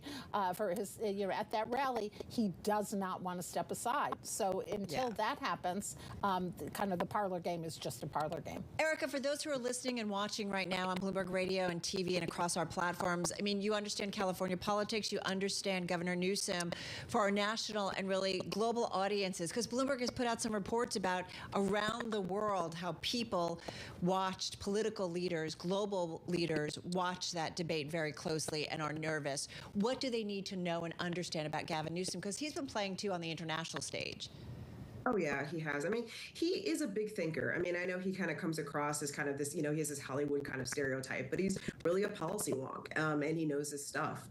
for his, at that rally, he does not want to step aside. So until that happens, kind of the parlor game is just a parlor game. Erica, for those who are listening and watching right now on Bloomberg Radio and TV and across our platforms, you understand California politics, you understand Governor Newsom. For our national and really global audiences, because Bloomberg has put out some reports about around the world how people watched political leaders, global leaders watch that debate very closely and are nervous. What do they need to know and understand about Gavin Newsom? Because he's been playing, too, on the international stage. Oh, yeah, he has. He is a big thinker. I know he kind of comes across as kind of this, he has this Hollywood kind of stereotype, but he's really a policy wonk, and he knows his stuff.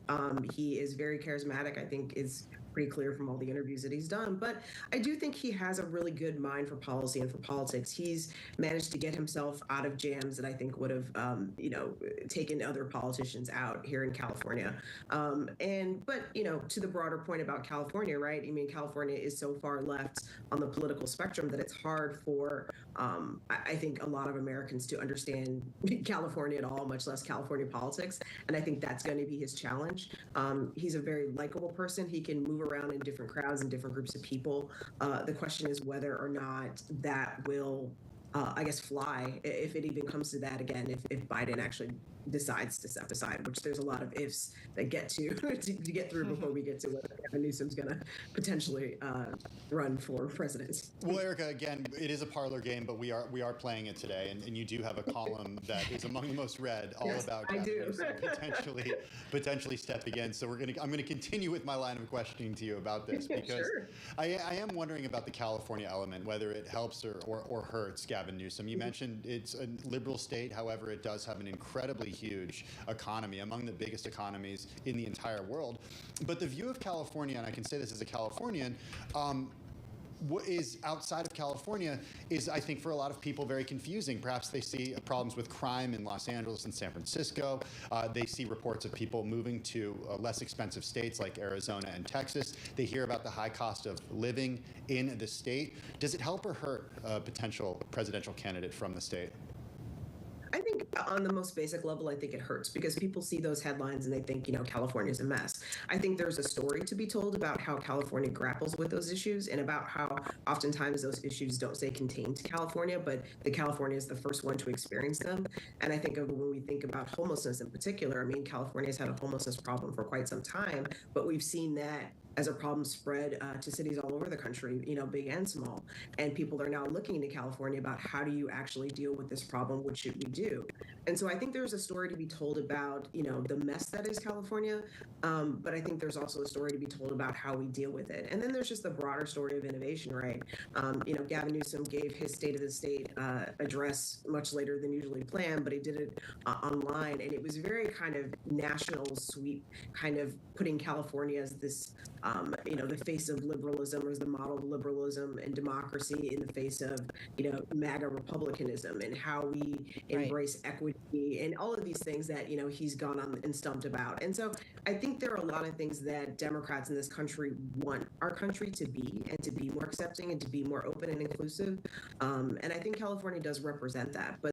He is very charismatic, I think is pretty clear from all the interviews that he's done. But I do think he has a really good mind for policy and for politics. He's managed to get himself out of jams that I think would have, taken other politicians out here in California. But to the broader point about California, right? California is so far left on the political spectrum that it's hard for, I think, a lot of Americans to understand California at all, much less California politics. And I think that's going to be his challenge. He's a very likable person. He can move around in different crowds and different groups of people. The question is whether or not that will, fly, if it even comes to that again, if Biden actually decides to step aside, which there's a lot of ifs that get to get through before we get to whether Gavin Newsom's going to potentially run for president. Well, Erica, again, it is a parlor game, but we are playing it today, and you do have a column that is among the most read, all about Gavin Newsom potentially stepping in. So I'm gonna continue with my line of questioning to you about this, because I am wondering about the California element, whether it helps or hurts Gavin Newsom. You mentioned it's a liberal state, however, it does have an incredibly huge economy, among the biggest economies in the entire world. But the view of California, and I can say this as a Californian, what is outside of California is, I think, for a lot of people very confusing. Perhaps they see problems with crime in Los Angeles and San Francisco. They see reports of people moving to less expensive states like Arizona and Texas. They hear about the high cost of living in the state. Does it help or hurt a potential presidential candidate from the state? I think on the most basic level, I think it hurts because people see those headlines and they think, California's a mess. I think there's a story to be told about how California grapples with those issues and about how oftentimes those issues don't stay contained to California, but California is the first one to experience them. And I think when we think about homelessness in particular, I mean, California's had a homelessness problem for quite some time, but we've seen that as a problem spread to cities all over the country, big and small. And people are now looking to California about how do you actually deal with this problem? What should we do? And so I think there's a story to be told about, the mess that is California. But I think there's also a story to be told about how we deal with it. And then there's just the broader story of innovation, right? Gavin Newsom gave his State of the State address much later than usually planned, but he did it online. And it was very kind of national sweep, kind of putting California as this the face of liberalism, or as the model of liberalism and democracy in the face of, MAGA republicanism, and how we embrace equity and all of these things that, he's gone on and stumped about. And so I think there are a lot of things that Democrats in this country want our country to be, and to be more accepting and to be more open and inclusive. And I think California does represent that. But